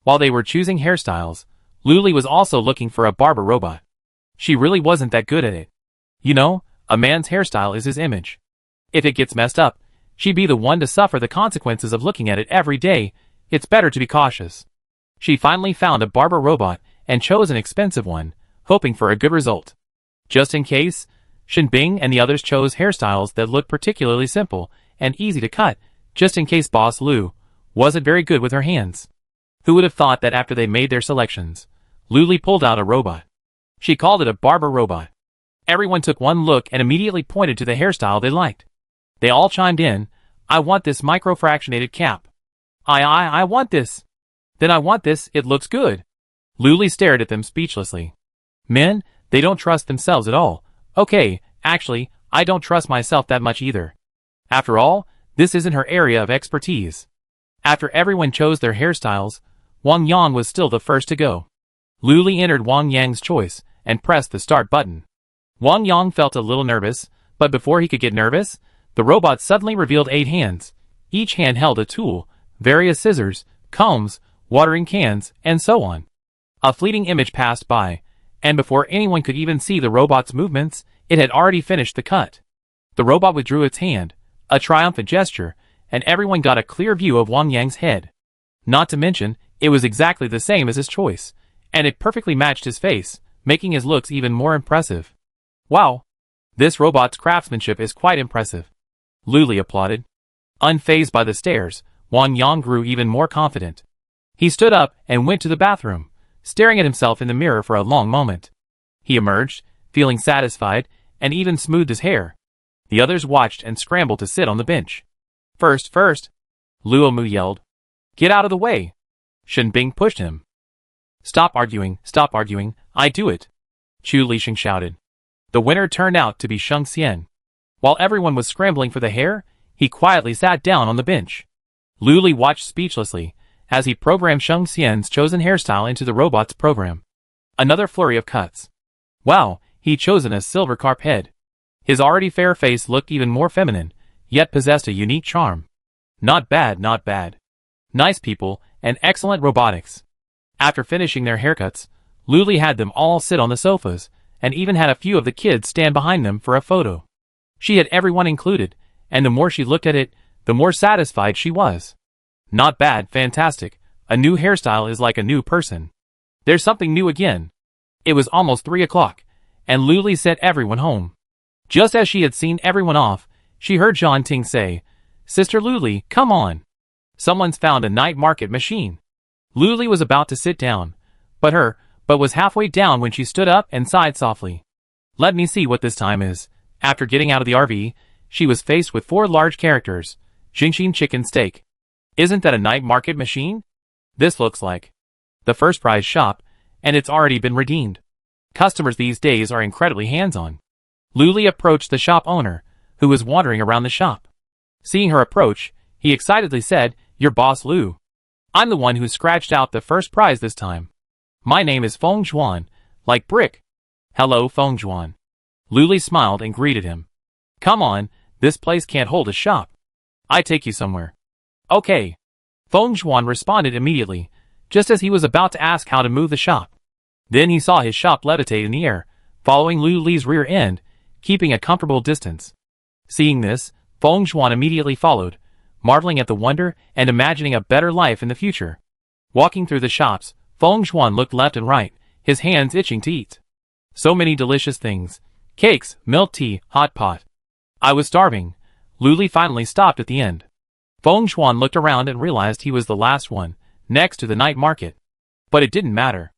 A: While they were choosing hairstyles, Luli was also looking for a barber robot. She really wasn't that good at it. You know, a man's hairstyle is his image. If it gets messed up, she'd be the one to suffer the consequences of looking at it every day. It's better to be cautious. She finally found a barber robot and chose an expensive one, hoping for a good result. Just in case, Shen Bing and the others chose hairstyles that looked particularly simple and easy to cut, just in case Boss Lu wasn't very good with her hands. Who would have thought that after they made their selections, Luli pulled out a robot. She called it a barber robot. Everyone took one look and immediately pointed to the hairstyle they liked. They all chimed in, I want this microfractionated cap. I want this. Then I want this, it looks good. Luli stared at them speechlessly. Men, they don't trust themselves at all. Okay, actually, I don't trust myself that much either. After all, this isn't her area of expertise. After everyone chose their hairstyles, Wang Yang was still the first to go. Luli entered Wang Yang's choice and pressed the start button. Wang Yang felt a little nervous, but before he could get nervous, the robot suddenly revealed 8 hands. Each hand held a tool, various scissors, combs, watering cans, and so on. A fleeting image passed by, and before anyone could even see the robot's movements, it had already finished the cut. The robot withdrew its hand, a triumphant gesture, and everyone got a clear view of Wang Yang's head. Not to mention, it was exactly the same as his choice, and it perfectly matched his face, making his looks even more impressive. Wow! This robot's craftsmanship is quite impressive. Luli applauded. Unfazed by the stares, Wang Yang grew even more confident. He stood up and went to the bathroom, staring at himself in the mirror for a long moment. He emerged, feeling satisfied, and even smoothed his hair. The others watched and scrambled to sit on the bench. First, Luo Mu yelled. Get out of the way. Shen Bing pushed him. Stop arguing, I do it. Chu Lixing shouted. The winner turned out to be Sheng Xian. While everyone was scrambling for the hair, he quietly sat down on the bench. Luli watched speechlessly, as he programmed Sheng Xian's chosen hairstyle into the robot's program. Another flurry of cuts. Wow, he'd chosen a silver carp head. His already fair face looked even more feminine, yet possessed a unique charm. Not bad, not bad. Nice people, and excellent robotics. After finishing their haircuts, Luli had them all sit on the sofas, and even had a few of the kids stand behind them for a photo. She had everyone included, and the more she looked at it, the more satisfied she was. Not bad, fantastic. A new hairstyle is like a new person. There's something new again. It was almost 3 o'clock, and Luli sent everyone home. Just as she had seen everyone off, she heard John Ting say, "Sister Luli, come on. Someone's found a night market machine." Luli was about to sit down, but was halfway down when she stood up and sighed softly. Let me see what this time is. After getting out of the RV, she was faced with 4 large characters. Xingxin chicken steak. Isn't that a night market machine? This looks like the first prize shop, and it's already been redeemed. Customers these days are incredibly hands-on. Luli approached the shop owner, who was wandering around the shop. Seeing her approach, he excitedly said, "Your boss Lu. I'm the one who scratched out the first prize this time. My name is Feng Zhuan, like brick." "Hello, Feng Zhuan." Luli smiled and greeted him. "Come on, this place can't hold a shop. I take you somewhere." "Okay." Feng Zhuan responded immediately, just as he was about to ask how to move the shop. Then he saw his shop levitate in the air, following Luli's rear end, keeping a comfortable distance. Seeing this, Feng Zhuan immediately followed, marveling at the wonder and imagining a better life in the future. Walking through the shops, Feng Zhuan looked left and right, his hands itching to eat. So many delicious things. Cakes, milk tea, hot pot. I was starving. Luli finally stopped at the end. Feng Zhuan looked around and realized he was the last one, next to the night market. But it didn't matter.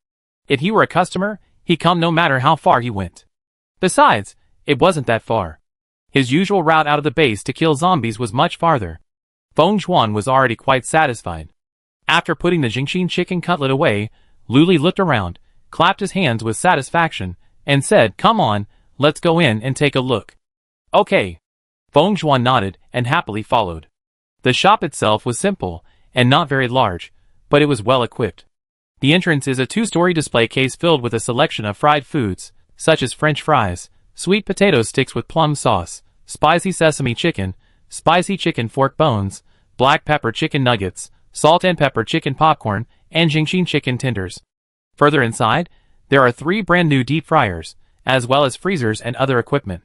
A: If he were a customer, he'd come no matter how far he went. Besides, it wasn't that far. His usual route out of the base to kill zombies was much farther. Feng Zhuan was already quite satisfied. After putting the Xingxin chicken cutlet away, Luli looked around, clapped his hands with satisfaction, and said, "Come on, let's go in and take a look." "Okay." Feng Zhuan nodded and happily followed. The shop itself was simple and not very large, but it was well equipped. The entrance is a 2-story display case filled with a selection of fried foods, such as French fries, sweet potato sticks with plum sauce, spicy sesame chicken, spicy chicken fork bones, black pepper chicken nuggets, salt and pepper chicken popcorn, and Xingxin chicken tenders. Further inside, there are 3 brand new deep fryers, as well as freezers and other equipment.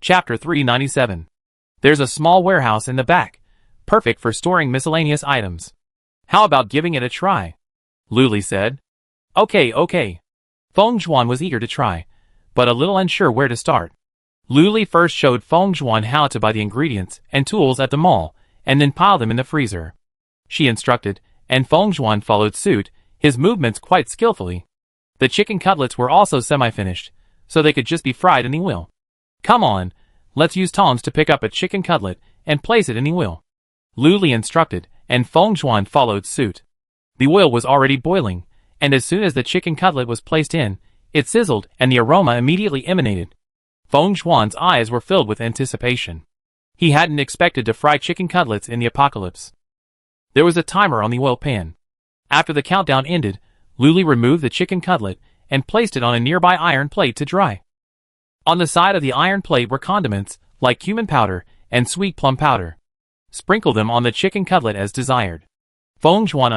A: Chapter 397. There's a small warehouse in the back, perfect for storing miscellaneous items. How about giving it a try? Luli said. Okay. Feng Zhuan was eager to try, but a little unsure where to start. Luli first showed Feng Zhuan how to buy the ingredients and tools at the mall, and then pile them in the freezer. She instructed, and Feng Zhuan followed suit, his movements quite skillfully. The chicken cutlets were also semi-finished, so they could just be fried in the wheel. "Come on, let's use tongs to pick up a chicken cutlet and place it in the wheel." Luli instructed, and Feng Zhuan followed suit. The oil was already boiling, and as soon as the chicken cutlet was placed in, it sizzled and the aroma immediately emanated. Feng Zhuan's eyes were filled with anticipation. He hadn't expected to fry chicken cutlets in the apocalypse. There was a timer on the oil pan. After the countdown ended, Luli removed the chicken cutlet and placed it on a nearby iron plate to dry. On the side of the iron plate were condiments, like cumin powder and sweet plum powder. Sprinkle them on the chicken cutlet as desired. Feng Zhuan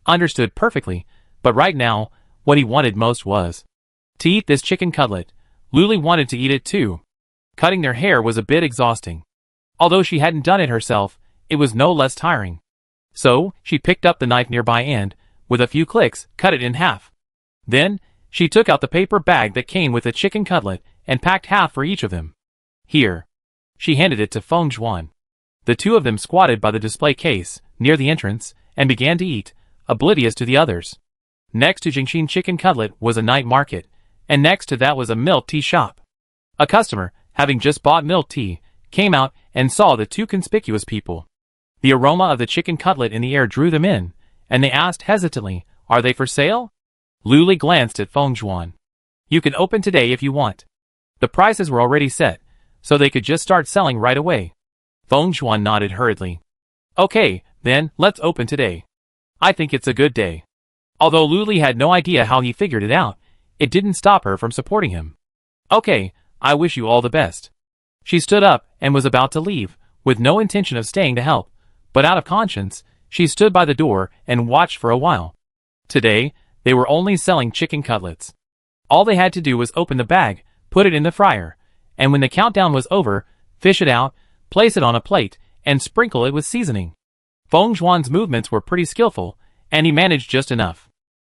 A: understood perfectly, but right now, what he wanted most was to eat this chicken cutlet. Luli wanted to eat it too. Cutting their hair was a bit exhausting. Although she hadn't done it herself, it was no less tiring. So, she picked up the knife nearby and, with a few clicks, cut it in half. Then, she took out the paper bag that came with the chicken cutlet and packed half for each of them. "Here." She handed it to Feng Zhuan. The 2 of them squatted by the display case, near the entrance, and began to eat, oblivious to the others. Next to Xingxin chicken cutlet was a night market, and next to that was a milk tea shop. A customer, having just bought milk tea, came out and saw the 2 conspicuous people. The aroma of the chicken cutlet in the air drew them in, and they asked hesitantly, "Are they for sale?" Luli glanced at Feng Zhuan. "You can open today if you want." The prices were already set, so they could just start selling right away. Feng Zhuan nodded hurriedly. "Okay, then, let's open today. I think it's a good day." Although Luli had no idea how he figured it out, it didn't stop her from supporting him. "Okay, I wish you all the best." She stood up and was about to leave, with no intention of staying to help, but out of conscience, she stood by the door and watched for a while. Today, they were only selling chicken cutlets. All they had to do was open the bag, put it in the fryer, and when the countdown was over, fish it out, place it on a plate, and sprinkle it with seasoning. Feng Zhuan's movements were pretty skillful, and he managed just enough.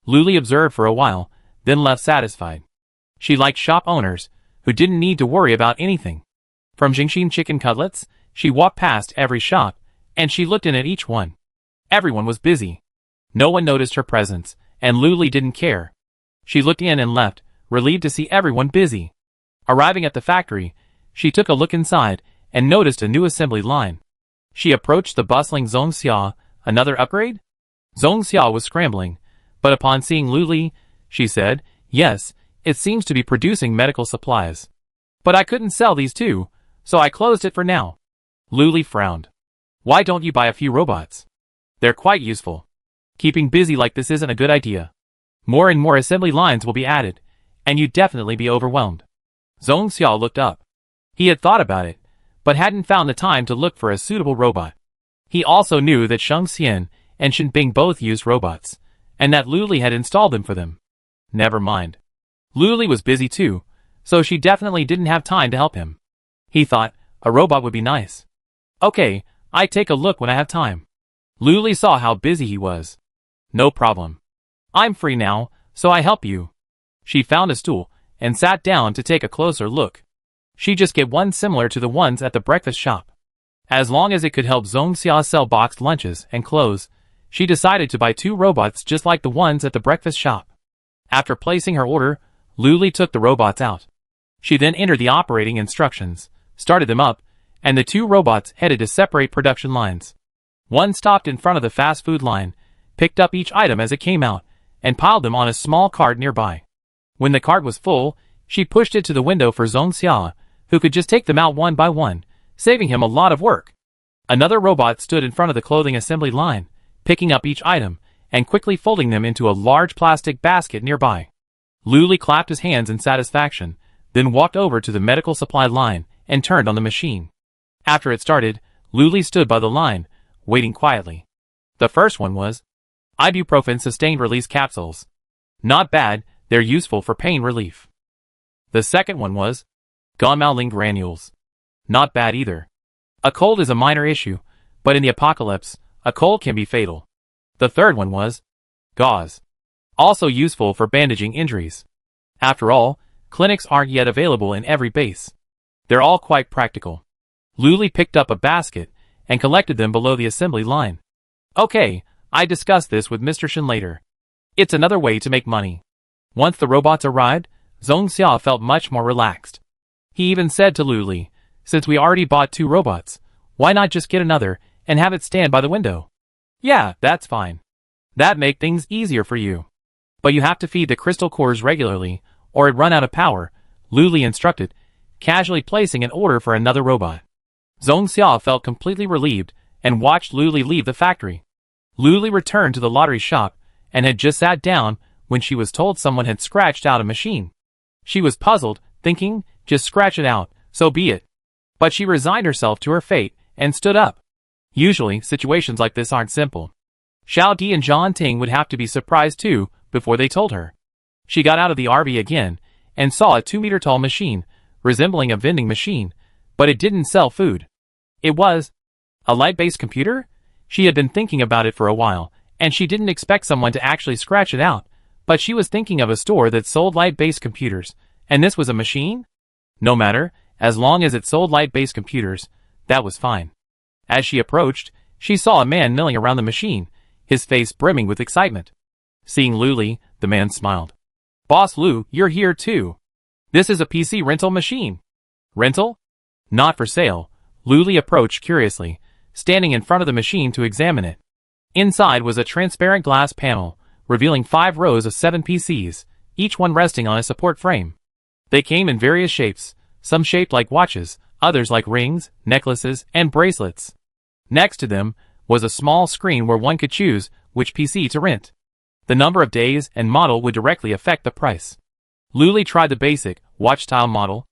A: Luli observed for a while, then left satisfied. She liked shop owners, who didn't need to worry about anything. From Jingxin chicken cutlets, she walked past every shop, and she looked in at each one. Everyone was busy. No one noticed her presence, and Luli didn't care. She looked in and left, relieved to see everyone busy. Arriving at the factory, she took a look inside, and noticed a new assembly line. She approached the bustling Zhongxia. Another upgrade? Zhongxia was scrambling, but upon seeing Luli, she said, "Yes, it seems to be producing medical supplies. But I couldn't sell these too, so I closed it for now." Luli frowned. "Why don't you buy a few robots? They're quite useful. Keeping busy like this isn't a good idea. More and more assembly lines will be added, and you'd definitely be overwhelmed." Zhongxia looked up. He had thought about it, but hadn't found the time to look for a suitable robot. He also knew that Sheng Xian and Shen Bing both used robots, and that Luli had installed them for them. Never mind. Luli was busy too, so she definitely didn't have time to help him. He thought, a robot would be nice. "Okay, I take a look when I have time." Luli saw how busy he was. "No problem. I'm free now, so I help you." She found a stool and sat down to take a closer look. She just get one similar to the ones at the breakfast shop. As long as it could help Zhongxia sell boxed lunches and clothes, she decided to buy 2 robots just like the ones at the breakfast shop. After placing her order, Luli took the robots out. She then entered the operating instructions, started them up, and the 2 robots headed to separate production lines. One stopped in front of the fast food line, picked up each item as it came out, and piled them on a small cart nearby. When the cart was full, she pushed it to the window for Zhongxia, who could just take them out one by one, saving him a lot of work. Another robot stood in front of the clothing assembly line, picking up each item, and quickly folding them into a large plastic basket nearby. Luli clapped his hands in satisfaction, then walked over to the medical supply line and turned on the machine. After it started, Luli stood by the line, waiting quietly. The first one was ibuprofen sustained release capsules. Not bad, they're useful for pain relief. The second one was Gonmaoling granules. Not bad either. A cold is a minor issue, but in the apocalypse, a cold can be fatal. The third one was gauze. Also useful for bandaging injuries. After all, clinics aren't yet available in every base. They're all quite practical. Luli picked up a basket and collected them below the assembly line. "Okay, I discussed this with Mr. Shen later. It's another way to make money." Once the robots arrived, Zhongxia felt much more relaxed. He even said to Luli, "Since we already bought 2 robots, why not just get another and have it stand by the window?" "Yeah, that's fine. That make things easier for you. But you have to feed the crystal cores regularly, or it run out of power," Luli instructed, casually placing an order for another robot. Zhongxia felt completely relieved and watched Luli leave the factory. Luli returned to the lottery shop and had just sat down when she was told someone had scratched out a machine. She was puzzled, thinking, just scratch it out, so be it. But she resigned herself to her fate and stood up. Usually, situations like this aren't simple. Xiao Di and Zhang Ting would have to be surprised too before they told her. She got out of the RV again and saw a 2-meter-tall machine, resembling a vending machine, but it didn't sell food. It was a light-based computer? She had been thinking about it for a while, and she didn't expect someone to actually scratch it out, but she was thinking of a store that sold light-based computers, and this was a machine? No matter, as long as it sold light-based computers, that was fine. As she approached, she saw a man milling around the machine, his face brimming with excitement. Seeing Luli, the man smiled. "Boss Lu, you're here too. This is a PC rental machine." "Rental?" "Not for sale." Luli approached curiously, standing in front of the machine to examine it. Inside was a transparent glass panel, revealing 5 rows of 7 PCs, each one resting on a support frame. They came in various shapes, some shaped like watches, others like rings, necklaces, and bracelets. Next to them was a small screen where one could choose which PC to rent. The number of days and model would directly affect the price. Luli tried the basic, watch-style model.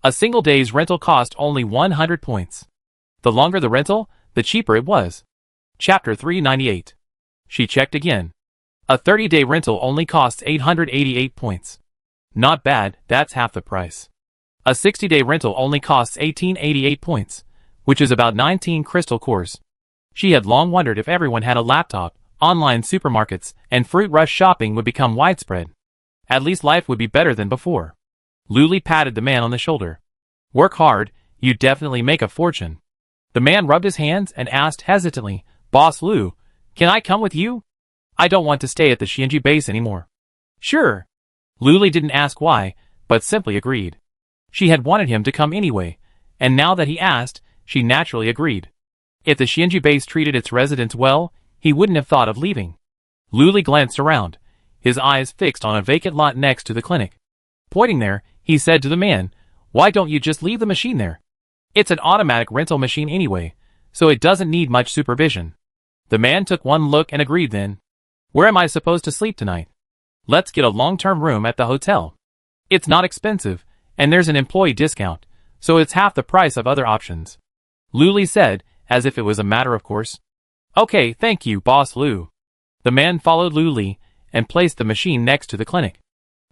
A: A single day's rental cost only 100 points. The longer the rental, the cheaper it was. Chapter 398. She checked again. A 30-day rental only costs 888 points. Not bad, that's half the price. A 60-day rental only costs 1888 points, which is about 19 crystal cores. She had long wondered if everyone had a laptop, online supermarkets, and fruit rush shopping would become widespread. At least life would be better than before. Luli patted the man on the shoulder. Work hard, you'd definitely make a fortune. The man rubbed his hands and asked hesitantly, Boss Lu, can I come with you? I don't want to stay at the Xianji base anymore. Sure. Luli didn't ask why, but simply agreed. She had wanted him to come anyway, and now that he asked, she naturally agreed. If the Xianji base treated its residents well, he wouldn't have thought of leaving. Luli glanced around, his eyes fixed on a vacant lot next to the clinic. Pointing there, he said to the man, Why don't you just leave the machine there? It's an automatic rental machine anyway, so it doesn't need much supervision. The man took one look and agreed then. Where am I supposed to sleep tonight? Let's get a long-term room at the hotel. It's not expensive, and there's an employee discount, so it's half the price of other options. Luli said, as if it was a matter of course. Okay, thank you, Boss Lu. The man followed Luli and placed the machine next to the clinic.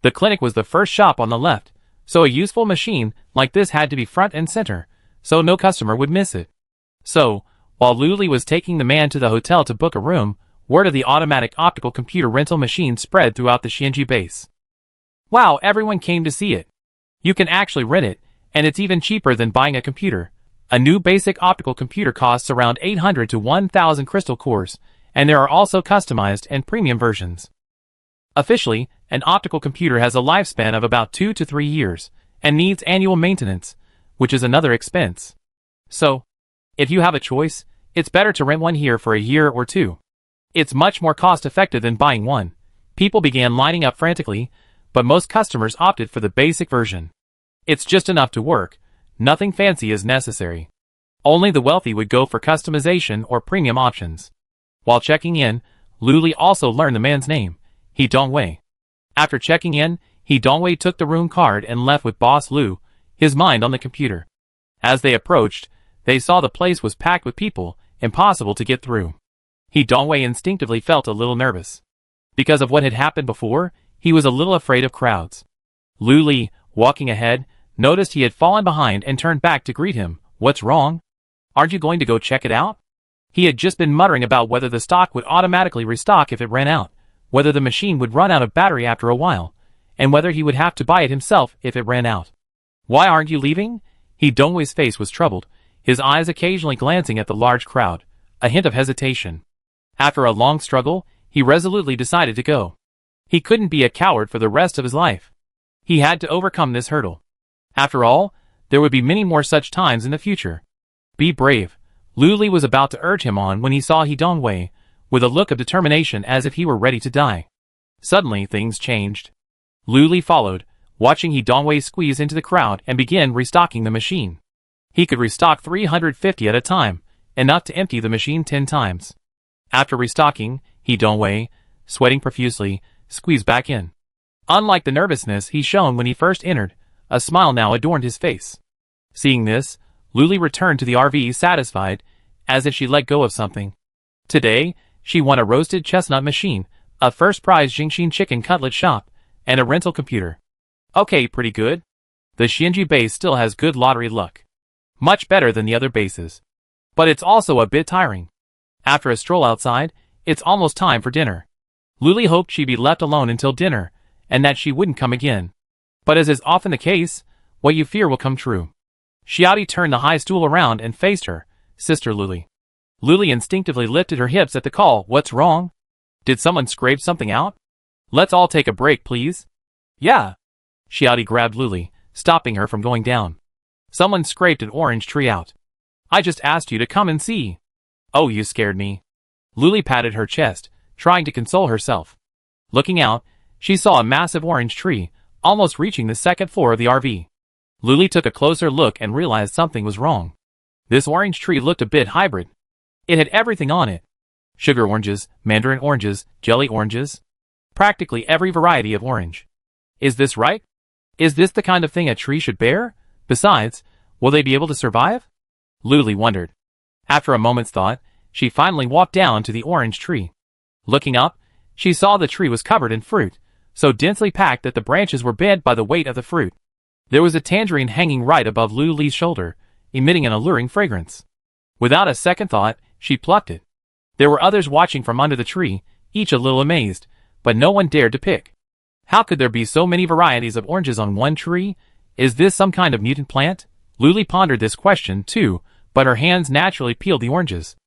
A: The clinic was the first shop on the left, so a useful machine like this had to be front and center, so no customer would miss it. So, while Luli was taking the man to the hotel to book a room, word of the automatic optical computer rental machine spread throughout the Xianji base. Wow, everyone came to see it. You can actually rent it, and it's even cheaper than buying a computer. A new basic optical computer costs around 800 to 1000 crystal cores, and there are also customized and premium versions. Officially, an optical computer has a lifespan of about 2 to 3 years, and needs annual maintenance, which is another expense. So, if you have a choice, it's better to rent one here for a year or two. It's much more cost-effective than buying one. People began lining up frantically, but most customers opted for the basic version. It's just enough to work. Nothing fancy is necessary. Only the wealthy would go for customization or premium options. While checking in, Luli also learned the man's name, He Dongwei. After checking in, He Dongwei took the room card and left with Boss Lu, his mind on the computer. As they approached, they saw the place was packed with people, impossible to get through. He Dongwei instinctively felt a little nervous. Because of what had happened before, he was a little afraid of crowds. Luli, walking ahead, noticed he had fallen behind and turned back to greet him. What's wrong? Aren't you going to go check it out? He had just been muttering about whether the stock would automatically restock if it ran out, whether the machine would run out of battery after a while, and whether he would have to buy it himself if it ran out. Why aren't you leaving? He Dongwei's face was troubled, his eyes occasionally glancing at the large crowd, a hint of hesitation. After a long struggle, he resolutely decided to go. He couldn't be a coward for the rest of his life. He had to overcome this hurdle. After all, there would be many more such times in the future. Be brave. Luli was about to urge him on when he saw He Dongwei, with a look of determination as if he were ready to die. Suddenly things changed. Luli followed, watching He Dongwei squeeze into the crowd and begin restocking the machine. He could restock 350 at a time, enough to empty the machine 10 times. After restocking, He Dongwei, sweating profusely, squeezed back in. Unlike the nervousness he shown when he first entered, a smile now adorned his face. Seeing this, Luli returned to the RV satisfied, as if she let go of something. Today, she won a roasted chestnut machine, a first-prize Jingxin chicken cutlet shop, and a rental computer. Okay, pretty good. The Xianji base still has good lottery luck. Much better than the other bases. But it's also a bit tiring. After a stroll outside, it's almost time for dinner. Luli hoped she'd be left alone until dinner, and that she wouldn't come again. But as is often the case, what you fear will come true. Xiaodi turned the high stool around and faced her, Sister Luli. Luli instinctively lifted her hips at the call. What's wrong? Did someone scrape something out? Let's all take a break, please. Yeah. Xiaodi grabbed Luli, stopping her from going down. Someone scraped an orange tree out. I just asked you to come and see. Oh, you scared me. Luli patted her chest, trying to console herself. Looking out, she saw a massive orange tree, almost reaching the second floor of the RV. Luli took a closer look and realized something was wrong. This orange tree looked a bit hybrid. It had everything on it. Sugar oranges, mandarin oranges, jelly oranges. Practically every variety of orange. Is this right? Is this the kind of thing a tree should bear? Besides, will they be able to survive? Luli wondered. After a moment's thought, she finally walked down to the orange tree. Looking up, she saw the tree was covered in fruit, so densely packed that the branches were bent by the weight of the fruit. There was a tangerine hanging right above Luli's shoulder, emitting an alluring fragrance. Without a second thought, she plucked it. There were others watching from under the tree, each a little amazed, but no one dared to pick. How could there be so many varieties of oranges on one tree? Is this some kind of mutant plant? Luli pondered this question too, but her hands naturally peeled the oranges.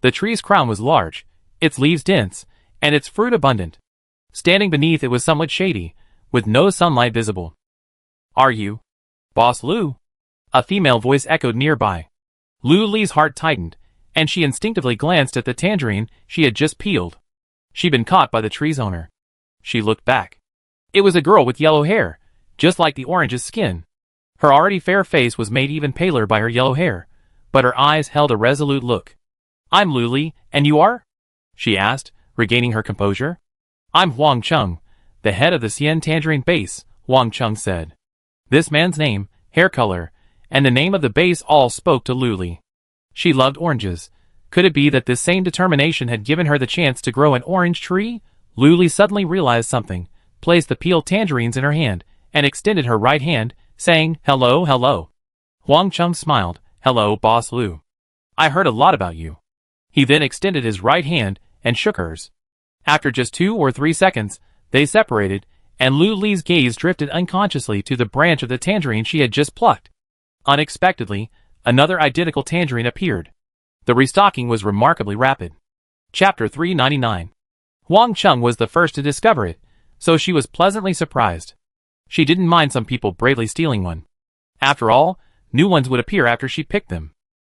A: The tree's crown was large, its leaves dense, and its fruit abundant. Standing beneath it was somewhat shady, with no sunlight visible. "Are you Boss Lu?" A female voice echoed nearby. Luli's heart tightened, and she instinctively glanced at the tangerine she had just peeled. She'd been caught by the tree's owner. She looked back. It was a girl with yellow hair, just like the orange's skin. Her already fair face was made even paler by her yellow hair, but her eyes held a resolute look. "I'm Luli, and you are?" she asked, regaining her composure. "I'm Huang Chung, the head of the Xian Tangerine Base," Huang Chung said. This man's name, hair color, and the name of the base all spoke to Luli. She loved oranges. Could it be that this same determination had given her the chance to grow an orange tree? Luli suddenly realized something, placed the peeled tangerines in her hand, and extended her right hand, saying, "Hello, hello." Huang Chung smiled. "Hello, Boss Lu. I heard a lot about you." He then extended his right hand and shook hers. After just 2 or 3 seconds, they separated, and Luli's gaze drifted unconsciously to the branch of the tangerine she had just plucked. Unexpectedly, another identical tangerine appeared. The restocking was remarkably rapid. Chapter 399. Huang Chung was the first to discover it, so she was pleasantly surprised. She didn't mind some people bravely stealing one. After all, new ones would appear after she picked them.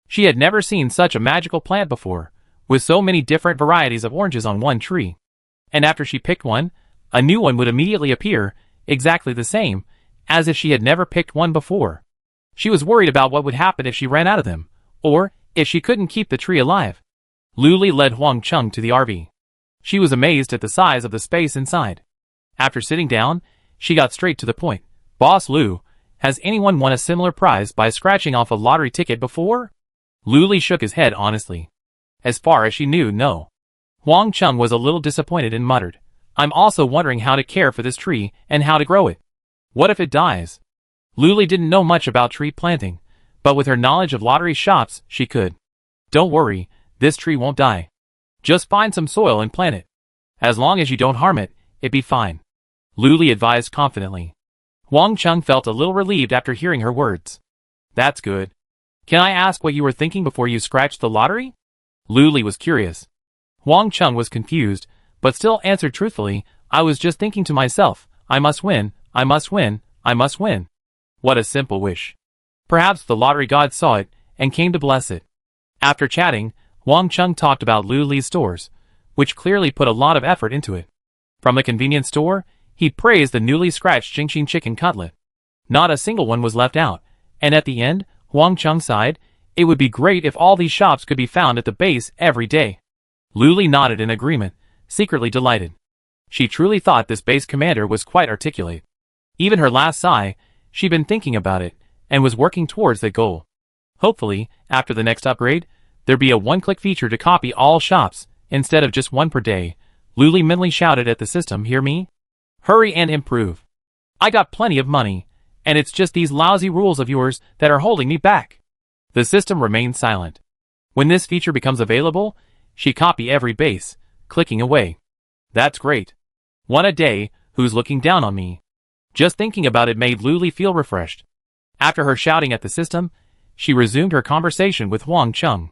A: She had never seen such a magical plant before, with so many different varieties of oranges on one tree. And after she picked one, a new one would immediately appear, exactly the same, as if she had never picked one before. She was worried about what would happen if she ran out of them, or if she couldn't keep the tree alive. Luli led Huang Chung to the RV. She was amazed at the size of the space inside. After sitting down, she got straight to the point. "Boss Lu, has anyone won a similar prize by scratching off a lottery ticket before?" Luli shook his head honestly. As far as she knew, no. Huang Chung was a little disappointed and muttered, "I'm also wondering how to care for this tree and how to grow it. What if it dies?" Luli didn't know much about tree planting, but with her knowledge of lottery shops, she could. "Don't worry, this tree won't die. Just find some soil and plant it. As long as you don't harm it, it'd be fine," Luli advised confidently. Huang Chung felt a little relieved after hearing her words. "That's good. Can I ask what you were thinking before you scratched the lottery?" Luli was curious. Huang Chung was confused, but still answered truthfully, "I was just thinking to myself, I must win, I must win, I must win." What a simple wish. Perhaps the lottery god saw it and came to bless it. After chatting, Huang Chung talked about Luli's stores, which clearly put a lot of effort into it. From the convenience store, he praised the newly scratched Jingxing chicken cutlet. Not a single one was left out, and at the end, Huang Chung sighed, "It would be great if all these shops could be found at the base every day." Luli nodded in agreement, secretly delighted. She truly thought this base commander was quite articulate. Even her last sigh, she'd been thinking about it, and was working towards that goal. Hopefully, after the next upgrade, there'd be a one-click feature to copy all shops, instead of just one per day. Luli mentally shouted at the system, "Hear me? Hurry and improve. I got plenty of money, and it's just these lousy rules of yours that are holding me back." The system remained silent. When this feature becomes available, she copy every base, clicking away. "That's great. One a day, who's looking down on me?" Just thinking about it made Luli feel refreshed. After her shouting at the system, she resumed her conversation with Huang Chung.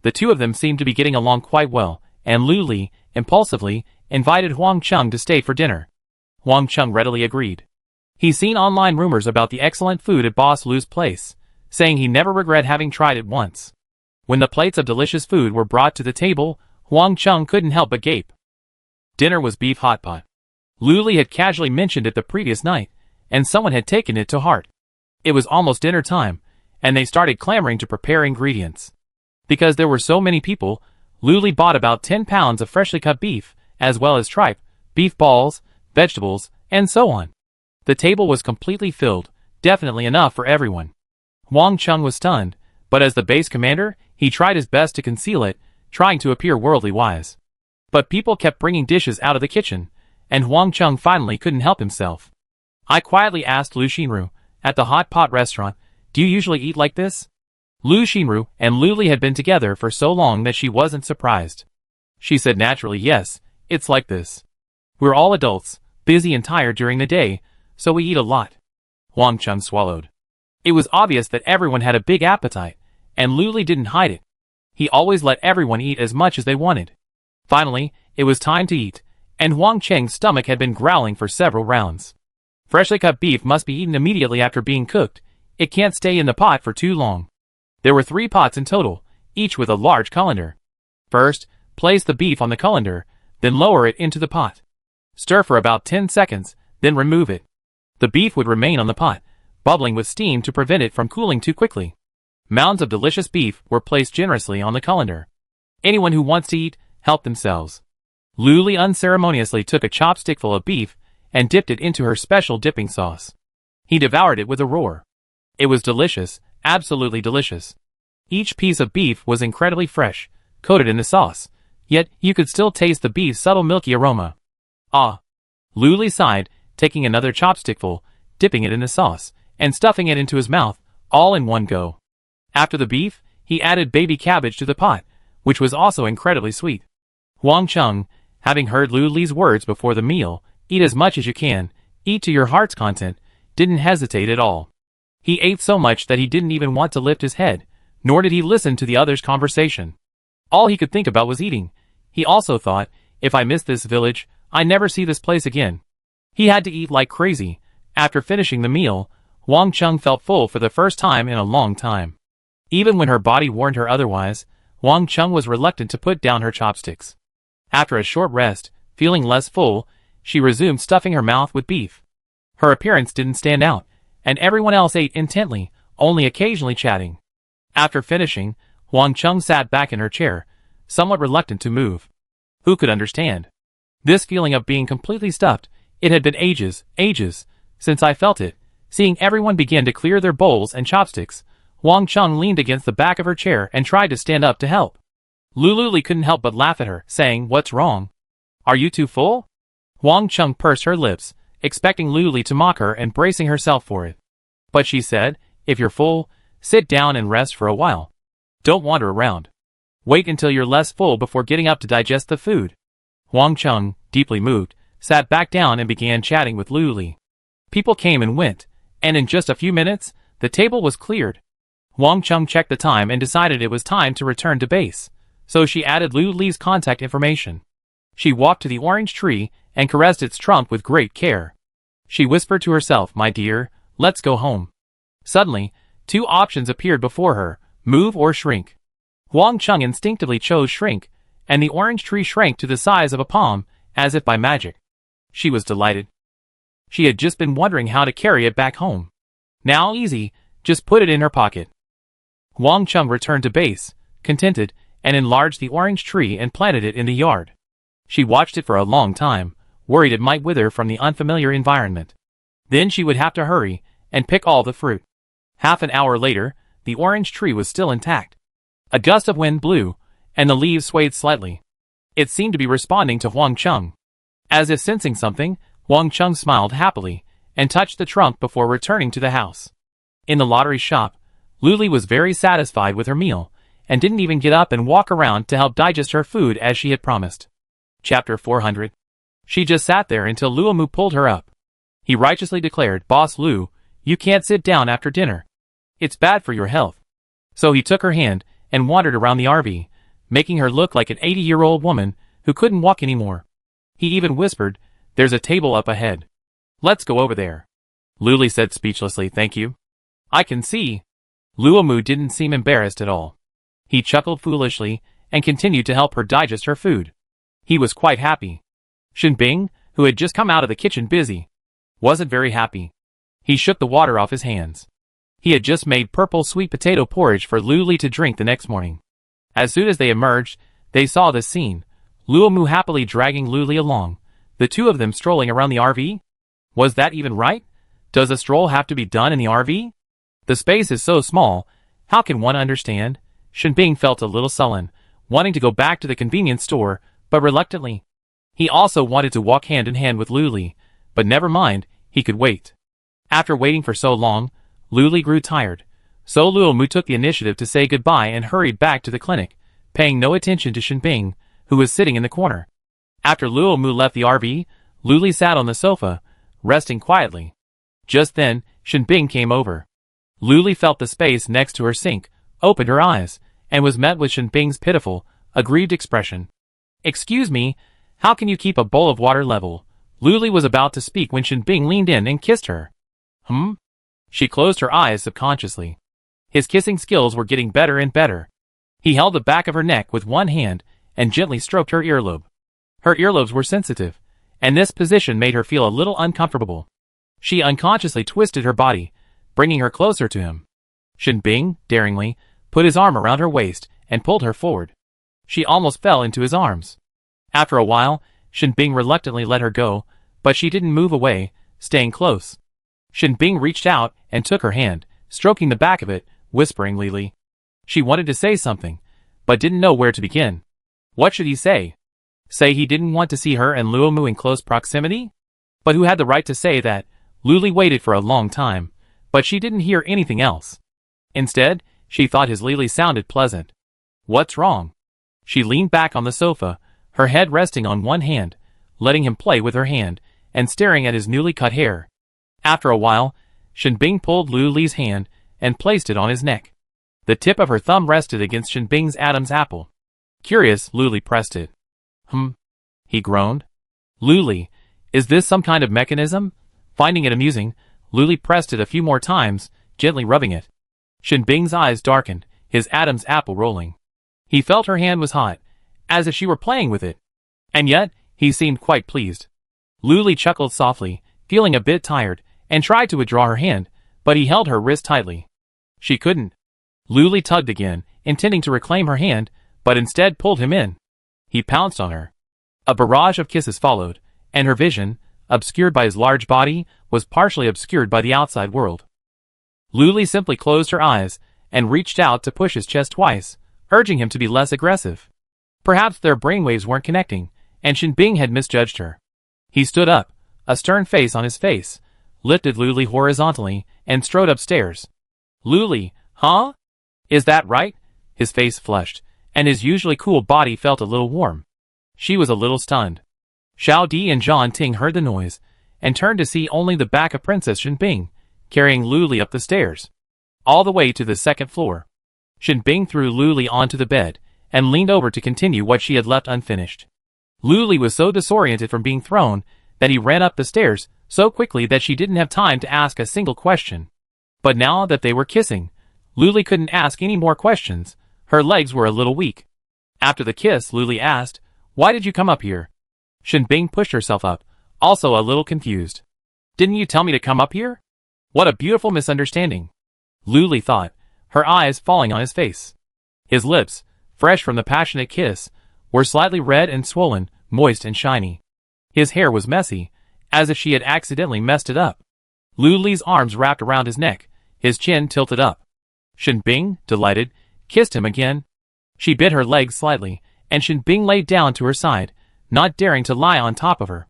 A: The two of them seemed to be getting along quite well, and Luli, impulsively, invited Huang Chung to stay for dinner. Huang Chung readily agreed. He'd seen online rumors about the excellent food at Boss Lu's place, saying he never regret having tried it once. When the plates of delicious food were brought to the table, Huang Chung couldn't help but gape. Dinner was beef hot pot. Luli had casually mentioned it the previous night, and someone had taken it to heart. It was almost dinner time, and they started clamoring to prepare ingredients. Because there were so many people, Luli bought about 10 pounds of freshly cut beef, as well as tripe, beef balls, vegetables, and so on. The table was completely filled, definitely enough for everyone. Wang Chung was stunned, but as the base commander, he tried his best to conceal it, trying to appear worldly wise. But people kept bringing dishes out of the kitchen, and Wang Chung finally couldn't help himself. I quietly asked Lu Xinru, at the hot pot restaurant, "Do you usually eat like this?" Lu Xinru and Lu Li had been together for so long that she wasn't surprised. She said naturally, "Yes, it's like this. We're all adults, busy and tired during the day, so we eat a lot." Wang Chung swallowed. It was obvious that everyone had a big appetite, and Lu Li didn't hide it. He always let everyone eat as much as they wanted. Finally, it was time to eat, and Wang Cheng's stomach had been growling for several rounds. Freshly cut beef must be eaten immediately after being cooked. It can't stay in the pot for too long. There were 3 pots in total, each with a large colander. First, place the beef on the colander, then lower it into the pot. Stir for about 10 seconds, then remove it. The beef would remain on the pot, bubbling with steam to prevent it from cooling too quickly. Mounds of delicious beef were placed generously on the colander. Anyone who wants to eat, help themselves. Lu Li unceremoniously took a chopstickful of beef and dipped it into her special dipping sauce. He devoured it with a roar. It was delicious, absolutely delicious. Each piece of beef was incredibly fresh, coated in the sauce, yet you could still taste the beef's subtle milky aroma. Ah! Lu Li sighed, taking another chopstickful, dipping it in the sauce, and stuffing it into his mouth, all in one go. After the beef, he added baby cabbage to the pot, which was also incredibly sweet. Wang Chung, having heard Lu Li's words before the meal, "Eat as much as you can, eat to your heart's content," didn't hesitate at all. He ate so much that he didn't even want to lift his head, nor did he listen to the others' conversation. All he could think about was eating. He also thought, "If I miss this village, I never see this place again." He had to eat like crazy. After finishing the meal, Wang Chung felt full for the first time in a long time. Even when her body warned her otherwise, Wang Chung was reluctant to put down her chopsticks. After a short rest, feeling less full, she resumed stuffing her mouth with beef. Her appearance didn't stand out, and everyone else ate intently, only occasionally chatting. After finishing, Wang Chung sat back in her chair, somewhat reluctant to move. Who could understand this feeling of being completely stuffed? It had been ages, since I felt it. Seeing everyone begin to clear their bowls and chopsticks, Wang Chung leaned against the back of her chair and tried to stand up to help. Lu Li couldn't help but laugh at her, saying, "What's wrong? Are you too full?" Wang Chung pursed her lips, expecting Lu Li to mock her and bracing herself for it. But she said, "If you're full, sit down and rest for a while. Don't wander around. Wait until you're less full before getting up to digest the food." Wang Chung, deeply moved, sat back down and began chatting with Lu Li. People came and went, and in just a few minutes, the table was cleared. Wang Chung checked the time and decided it was time to return to base, so she added Lu Li's contact information. She walked to the orange tree and caressed its trunk with great care. She whispered to herself, "My dear, let's go home." Suddenly, 2 options appeared before her, move or shrink. Wang Chung instinctively chose shrink, and the orange tree shrank to the size of a palm, as if by magic. She was delighted. She had just been wondering how to carry it back home. Now easy, just put it in her pocket. Wang Chung returned to base, contented, and enlarged the orange tree and planted it in the yard. She watched it for a long time, worried it might wither from the unfamiliar environment. Then she would have to hurry and pick all the fruit. Half an hour later, the orange tree was still intact. A gust of wind blew, and the leaves swayed slightly. It seemed to be responding to Wang Chung. As if sensing something, Wang Chung smiled happily and touched the trunk before returning to the house. In the lottery shop, Lu Li was very satisfied with her meal and didn't even get up and walk around to help digest her food as she had promised. Chapter 400. She just sat there until Luomu pulled her up. He righteously declared, "Boss Lu, you can't sit down after dinner. It's bad for your health." So he took her hand and wandered around the RV, making her look like an 80-year-old woman who couldn't walk anymore. He even whispered, "There's a table up ahead. Let's go over there." Lu Li said speechlessly, "Thank you. I can see." Luomu didn't seem embarrassed at all. He chuckled foolishly and continued to help her digest her food. He was quite happy. Shinbing, who had just come out of the kitchen busy, wasn't very happy. He shook the water off his hands. He had just made purple sweet potato porridge for Lu Li to drink the next morning. As soon as they emerged, they saw this scene. Luomu happily dragging Lu Li along, the 2 of them strolling around the RV? Was that even right? Does a stroll have to be done in the RV? The space is so small, how can one understand? Shinbing felt a little sullen, wanting to go back to the convenience store, but reluctantly. He also wanted to walk hand in hand with Luli, but never mind, he could wait. After waiting for so long, Luli grew tired, so Luomu took the initiative to say goodbye and hurried back to the clinic, paying no attention to Shinbing, who was sitting in the corner. After Luomu left the RV, Luli sat on the sofa, resting quietly. Just then, Shinbing came over. Luli felt the space next to her sink, opened her eyes, and was met with Shinbing's pitiful, aggrieved expression. "Excuse me, how can you keep a bowl of water level?" Luli was about to speak when Shinbing leaned in and kissed her. She closed her eyes subconsciously. His kissing skills were getting better and better. He held the back of her neck with one hand and gently stroked her earlobe. Her earlobes were sensitive, and this position made her feel a little uncomfortable. She unconsciously twisted her body, bringing her closer to him. Shinbing, daringly, put his arm around her waist and pulled her forward. She almost fell into his arms. After a while, Shinbing reluctantly let her go, but she didn't move away, staying close. Shinbing reached out and took her hand, stroking the back of it, whispering Lili. She wanted to say something, but didn't know where to begin. What should he say? Say he didn't want to see her and Luomu in close proximity? But who had the right to say that? Luli waited for a long time, but she didn't hear anything else. Instead, she thought his Lili sounded pleasant. What's wrong? She leaned back on the sofa, her head resting on one hand, letting him play with her hand, and staring at his newly cut hair. After a while, Shinbing pulled Luli's hand and placed it on his neck. The tip of her thumb rested against Shinbing's Adam's apple. Curious, Luli pressed it. He groaned. Luli, is this some kind of mechanism? Finding it amusing, Luli pressed it a few more times, gently rubbing it. Shinbing's eyes darkened, his Adam's apple rolling. He felt her hand was hot, as if she were playing with it. And yet, he seemed quite pleased. Luli chuckled softly, feeling a bit tired, and tried to withdraw her hand, but he held her wrist tightly. She couldn't. Luli tugged again, intending to reclaim her hand, but instead pulled him in. He pounced on her. A barrage of kisses followed, and her vision, obscured by his large body, was partially obscured by the outside world. Luli simply closed her eyes, and reached out to push his chest twice, urging him to be less aggressive. Perhaps their brainwaves weren't connecting, and Shinbing had misjudged her. He stood up, a stern face on his face, lifted Luli horizontally, and strode upstairs. Luli, huh? Is that right? His face flushed, and his usually cool body felt a little warm. She was a little stunned. Xiao Di and Zhang Ting heard the noise, and turned to see only the back of Princess Shinbing, carrying Luli up the stairs, all the way to the second floor. Shinbing threw Luli onto the bed, and leaned over to continue what she had left unfinished. Luli was so disoriented from being thrown, that he ran up the stairs, so quickly that she didn't have time to ask a single question. But now that they were kissing, Luli couldn't ask any more questions. Her legs were a little weak. After the kiss, Luli asked, "Why did you come up here?" Shinbing pushed herself up, also a little confused. "Didn't you tell me to come up here?" What a beautiful misunderstanding, Luli thought, her eyes falling on his face. His lips, fresh from the passionate kiss, were slightly red and swollen, moist and shiny. His hair was messy, as if she had accidentally messed it up. Luli's arms wrapped around his neck, his chin tilted up. Shinbing, delighted, kissed him again. She bit her legs slightly, and Shinbing laid down to her side, not daring to lie on top of her.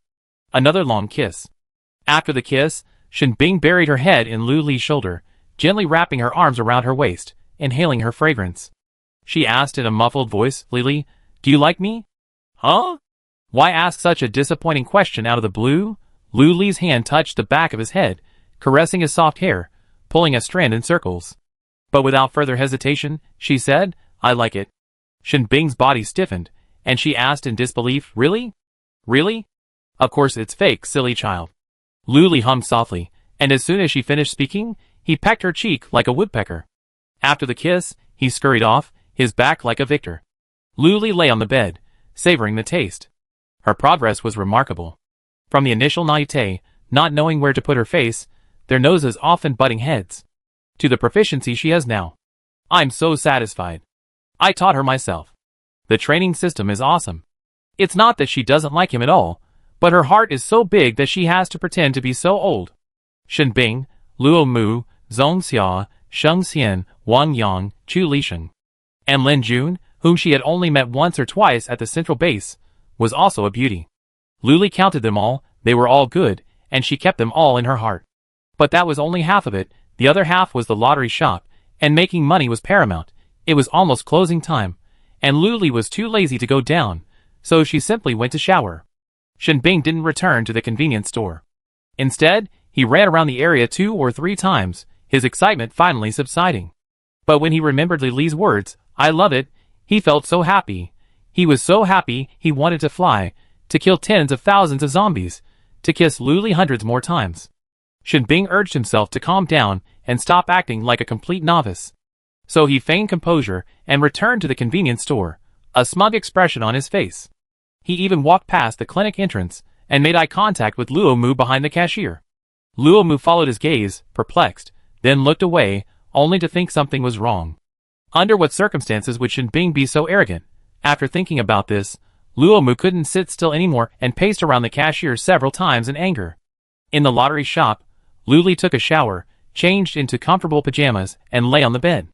A: Another long kiss. After the kiss, Shinbing buried her head in Luli's shoulder, gently wrapping her arms around her waist, inhaling her fragrance. She asked in a muffled voice, "Lili, do you like me?" Huh? Why ask such a disappointing question out of the blue? Luli's hand touched the back of his head, caressing his soft hair, pulling a strand in circles. But without further hesitation, she said, "I like it." Shinbing's body stiffened, and she asked in disbelief, "Really? Really? Of course it's fake, silly child." Luli hummed softly, and as soon as she finished speaking, he pecked her cheek like a woodpecker. After the kiss, he scurried off, his back like a victor. Luli lay on the bed, savoring the taste. Her progress was remarkable. From the initial naivete, not knowing where to put her face, their noses often butting heads, to the proficiency she has now. I'm so satisfied. I taught her myself. The training system is awesome. It's not that she doesn't like him at all, but her heart is so big that she has to pretend to be so old. Shinbing, Luomu, Zhongxia, Sheng Xian, Wang Yang, Chu Lisheng. And Lin Jun, whom she had only met once or twice at the central base, was also a beauty. Luli counted them all, they were all good, and she kept them all in her heart. But that was only half of it, the other half was the lottery shop, and making money was paramount. It was almost closing time, and Luli was too lazy to go down, so she simply went to shower. Shenbing didn't return to the convenience store. Instead, he ran around the area 2 or 3 times, his excitement finally subsiding. But when he remembered Lily's words, "I love it," he felt so happy. He was so happy he wanted to fly, to kill tens of thousands of zombies, to kiss Luli hundreds more times. Shenbing urged himself to calm down and stop acting like a complete novice. So he feigned composure and returned to the convenience store, a smug expression on his face. He even walked past the clinic entrance and made eye contact with Luo Mu behind the cashier. Luo Mu followed his gaze, perplexed, then looked away, only to think something was wrong. Under what circumstances would Shenbing be so arrogant? After thinking about this, Luo Mu couldn't sit still anymore and paced around the cashier several times in anger. In the lottery shop, Luli took a shower, changed into comfortable pajamas, and lay on the bed.